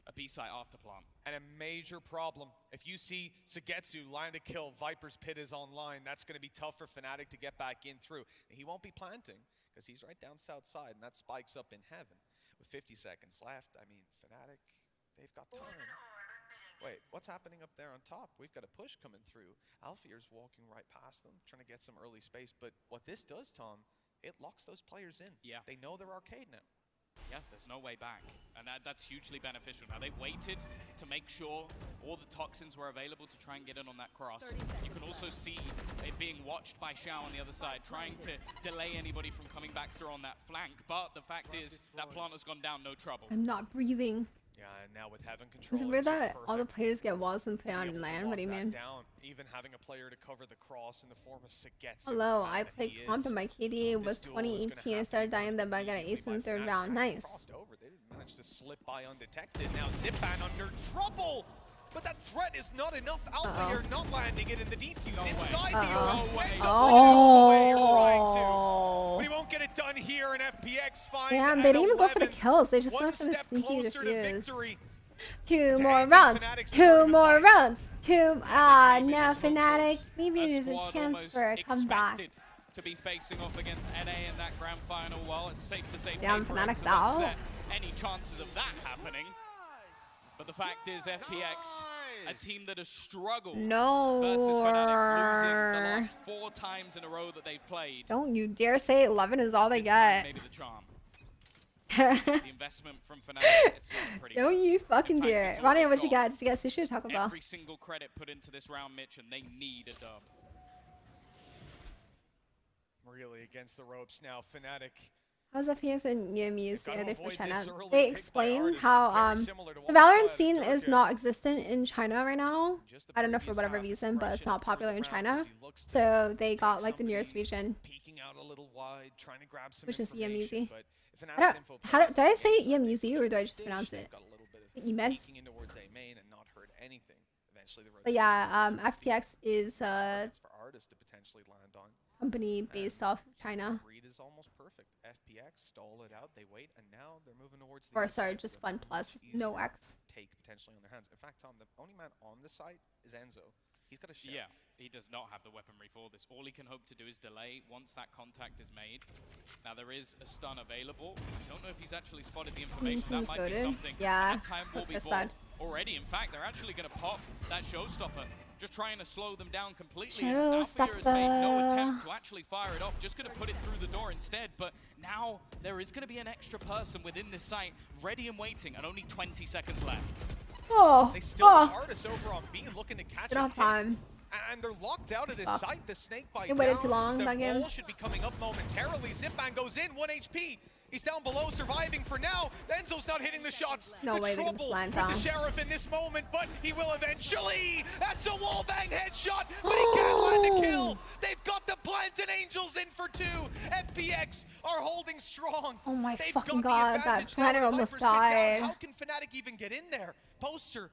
a B-site after plant. And a major problem. If you see Sugetsu line to kill, Viper's Pit is online. That's going to be tough for Fnatic to get back in through. He won't be planting because he's right down south side, and that spikes up in heaven. With 50 seconds left, I mean, Fnatic, they've got time. Wait, what's happening up there on top? We've got a push coming through. Alfier's walking right past them, trying to get some early space. But what this does, Tom, it locks those players in. Yeah. They know they're arcade now. Yeah, there's no way back. And that's hugely beneficial. Now, they waited to make sure all the toxins were available to try and get in on that cross. You can also see it being watched by Xiao on the other side, trying to delay anybody from coming back through on that flank. But the fact is, that plant has gone down, no trouble. I'm not breathing. Yeah, and now with Heaven control, Is it weird it's just that all the perfect. players get walls and play To be on able to land? lock What do you that mean? Down, even having a player to cover the cross in the form of Sugetsu. Hello, the man I that played he comp is. and my KD was duel is gonna 2018. I happen started dying then, but I got an ace in the 3rd round. Nice. Crossed over. They didn't manage to slip by undetected. Now Zipan under trouble. But that threat is not enough. Alpha here not landing it in the defuse. Inside the Oh. But he won't get it done here in FPX. Fine. Damn, they didn't even go for the kills. They just went for the sneaky closer to defuse. victory. 2 more rounds. 2 more rounds. No, Fnatic. Maybe A there's a squad chance almost for a comeback. expected to be facing off against NA in that grand final. Well, it's safe to say Damn, Paper Fnatic's X has out. upset any chances of that happening. But the fact is, FPX, a team that has struggled No. versus Fnatic, losing the last 4 times in a row that they've played. Don't you dare say 11 is all they get. Maybe the charm. The investment from Fnatic, it's looking pretty Don't good. you fucking In fact, dare. it's all Ronnie, they've what you got. got? Did you get sushi or Taco Bell? Every single credit put into this round, Mitch, and they need a dub. Really against the ropes now. Fnatic. How's FPS and EMEs? Are they for avoid China? this early They pick by explain Artis, how very similar to the what we Valorant saw at scene is Durka. not existent in China right now. I don't know for whatever reason, but it's not popular in China. So they got like the nearest region, Peeking out a little wide, trying to grab some which is information, EMEZ. but I Fnatic's info don't. How do, pass do I against say some EMEZ or do I just dish, pronounce they've it? got a little bit of EMEZ. peeking in towards A main and not heard anything. Eventually the But yeah, FPX is for Artis to potentially land on. company based off of China. Read is almost perfect. FPX stall it out, they wait, and now they're moving towards the Or sorry, just Fun Plus, no X. take potentially on their hands. In fact, Tom, the only man on the site is Enzo. He's got a sheriff. Yeah, he does not have the weaponry for this. All he can hope to do is delay once that contact is made. Now there is a stun available. I don't know if he's actually spotted the information. That might be something. Yeah, that time will be bought already. In fact, they're actually going to pop that showstopper. Just trying to slow them down completely. Sophia has made no attempt to actually fire it off. Just going to put it through the door instead. But now there is going to be an extra person within this site, ready and waiting, and only 20 seconds left. Oh, they still have artists over on B looking to catch up. And they're locked out of this site. The snake bite. It waited too long. The ball should be coming up momentarily. Zipman goes in, 1 HP. He's down below, surviving for now. Enzo's not hitting the shots. No way they can plant with the sheriff in this moment, but he will eventually. That's a wallbang headshot, but he can't land a kill. They've got the plant and Angels in for 2. FPX are holding strong. Oh my fucking god, that planner almost died. How can Fnatic even get in there? Poster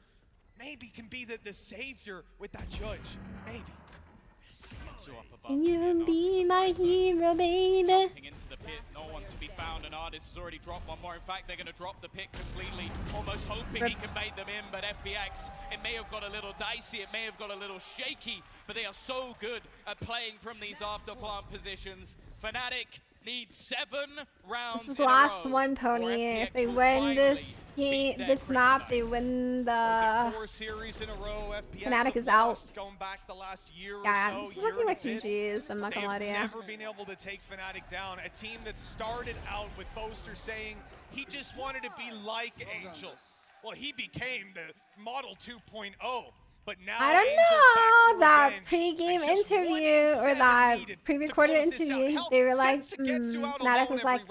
maybe can be the savior with that judge. Maybe. Can you be my hero, baby? Into the pit, no one to be found. An artist has already dropped one more. In fact, they're going to drop the pit completely, almost hoping he can bait them in. But FPX, it may have got a little dicey, it may have got a little shaky, but they are so good at playing from these after plant positions. Fnatic needs 7 rounds. This is the last one, Pony. If they win this game, this map, they win the 4 series in a row. Fnatic is out. Going back the last year yeah, or so, this is looking like GG's. I'm not gonna lie to you. They've never been able to take Fnatic down. A team that started out with Boaster saying he just wanted to be like Angel. Well, he became the model 2.0. But now I don't know, that pre-game interview or that pre-recorded interview, they were like, Fnatic was like,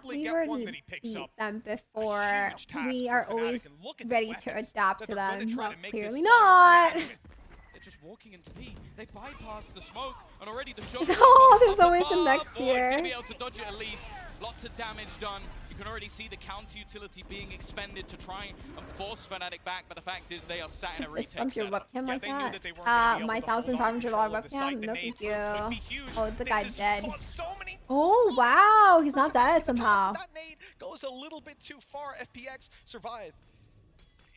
we already beat them before, we are always ready to adapt to them. Well, clearly not. They're just walking into B. They bypassed the smoke, and already the show. Oh, there's always the next year. Gonna be able to dodge it at least. Lots of damage done. You can already see the counter utility being expended to try and force Fnatic back, but the fact is they are sat in a retake Bump your setup. webcam like that? My $1,500 webcam? No, thank you. Oh, the guy's dead. Oh, wow, he's not dead somehow. That nade goes a little bit too far. FPX survive.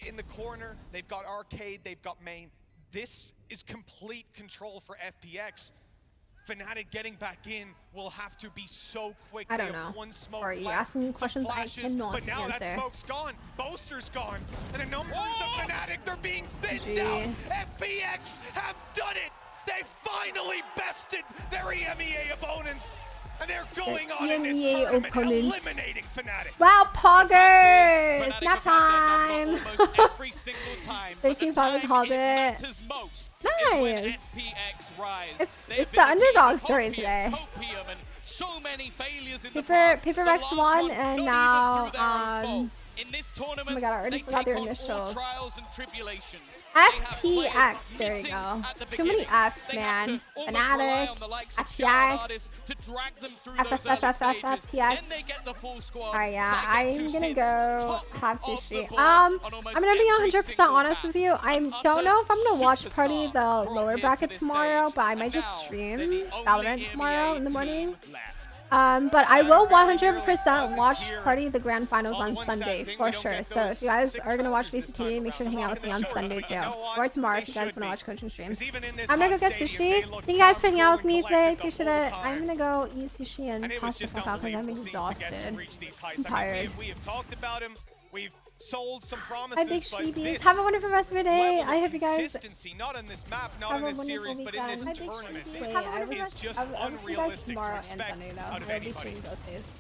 In the corner, they've got Arcade, they've got Main. This is complete control for FPX. Fnatic getting back in will have to be so quick. I don't know. One smoke Are you left, asking me questions I cannot but now answer? that smoke's gone. Boaster's gone. And the numbers of Fnatic, they're being thinned out. FPX have done it. They finally bested their EMEA opponents. And they're going on in this tournament, eliminating Fnatic. Wow, Poggers! Nap time! 13 Poggers called it. Nice! It's the underdog story today. Paper Rex won, and now, in this oh tournament, my god, I already forgot their initials. FPX, FPX, there you go. Too many Fs, man. Fnatic, FPX, FPX. Alright, yeah, I'm gonna go have sushi. I'm gonna be 100% honest with you. I don't know if I'm gonna watch Party the lower brackets tomorrow, but I might just stream Valorant tomorrow in the morning. But I will 100% watch Party the Grand Finals on Sunday for sure. So if you guys are gonna watch VCT, make sure to hang out with me on Sunday too, or tomorrow if you guys wanna watch coaching streams. I'm gonna go get sushi. Thank you guys for hanging out with me today. Appreciate it. I'm gonna go eat sushi and pass the fuck out because I'm exhausted. I'm tired. We have talked about him. We've sold some promises, Hi, Big but Sheebies. Have a wonderful rest of your day. I hope you guys not on this map, not in this series, but in this tournament, is just unrealistic to expect out of anybody.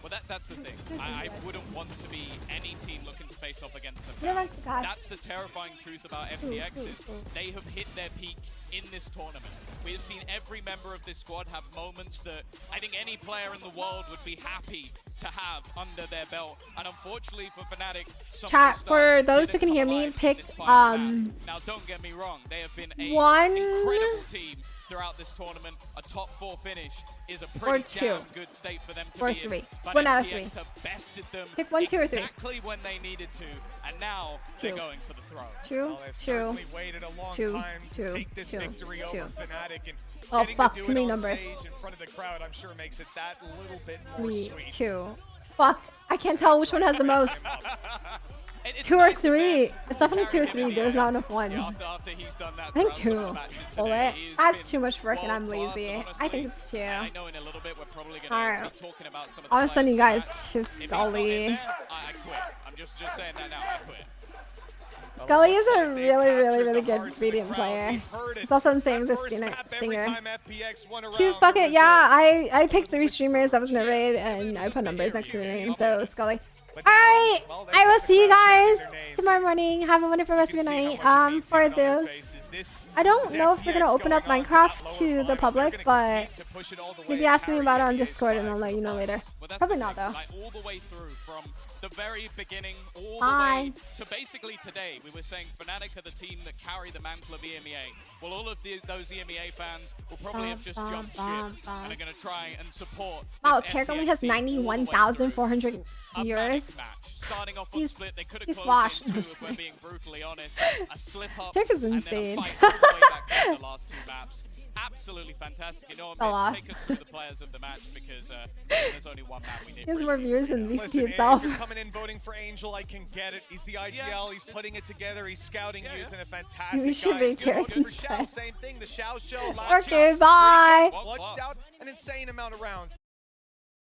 Well, that's the thing. I wouldn't want to be any team looking to face off against them. That's the terrifying truth about FPX is they have hit their peak in this tournament. We have seen every member of this squad have moments that I think any player in the world would be happy to have under their belt. And unfortunately for Fnatic, chat, for those who can hear me, pick now don't get me wrong, they have been a incredible team throughout this tournament. A top 4 finish is a pretty damn good state for them to or be 3. in. But 1 out of 3. FPX have bested them Pick 1, 2, or 3. exactly when they needed to, and now they're going for the throw. 2, 2, waited a long 2, time to 2, take this 2, victory 2. over Fnatic, and Oh getting fuck, to do too it many on numbers. stage in front of the crowd, I'm sure makes it that little bit more 3, sweet. 2. Fuck, I can't tell which one has the most. 2 or 3. It's definitely 2 or 3. There's not enough 1. After he's done that I think throughout some 2. of the matches Well, today, that's too much work and I'm lazy. I think it's 2. I know in a little bit we're probably going to Alright. be talking about some of the I'll send you guys players to in that. If he's not in Scully. there, I quit. I'm just saying that now. I quit. Scully is a really good medium player. He's also insane with this singer. 2, fuck it, yeah, I picked 3 streamers that was in a raid and I put numbers next to the name, so Scully. Alright, I will see you guys tomorrow morning. Have a wonderful rest of your night. For those, I don't know if we're gonna open up Minecraft to the public, but maybe ask me about it on Discord and I'll let you know later. Probably not though. Like all the way through from the very beginning all Bye. the way to basically today, we were saying Fnatic are the team that carry the mantle of EMEA. Well, all of those EMEA fans will probably have just jumped ship and are going to try and support. Wow, Tarek only has 91,400 viewers. Starting off on split, they could have closed washed. into, if we're being brutally honest, a slip up Tarek is and insane. then a fight all the way back down the last 2 maps. Absolutely fantastic. You know what, Mitch, take us through the players of the match because there's only one map we need. He has more viewers than VCT Listen, itself. you're coming in voting for Angel, I can get it. He's the IGL, he's putting it together, he's scouting youth and a fantastic We should guy. be He's gonna Tarek vote for Shao, instead. same thing, the Shao show last Okay, year. bye. Clutched out an insane amount of rounds.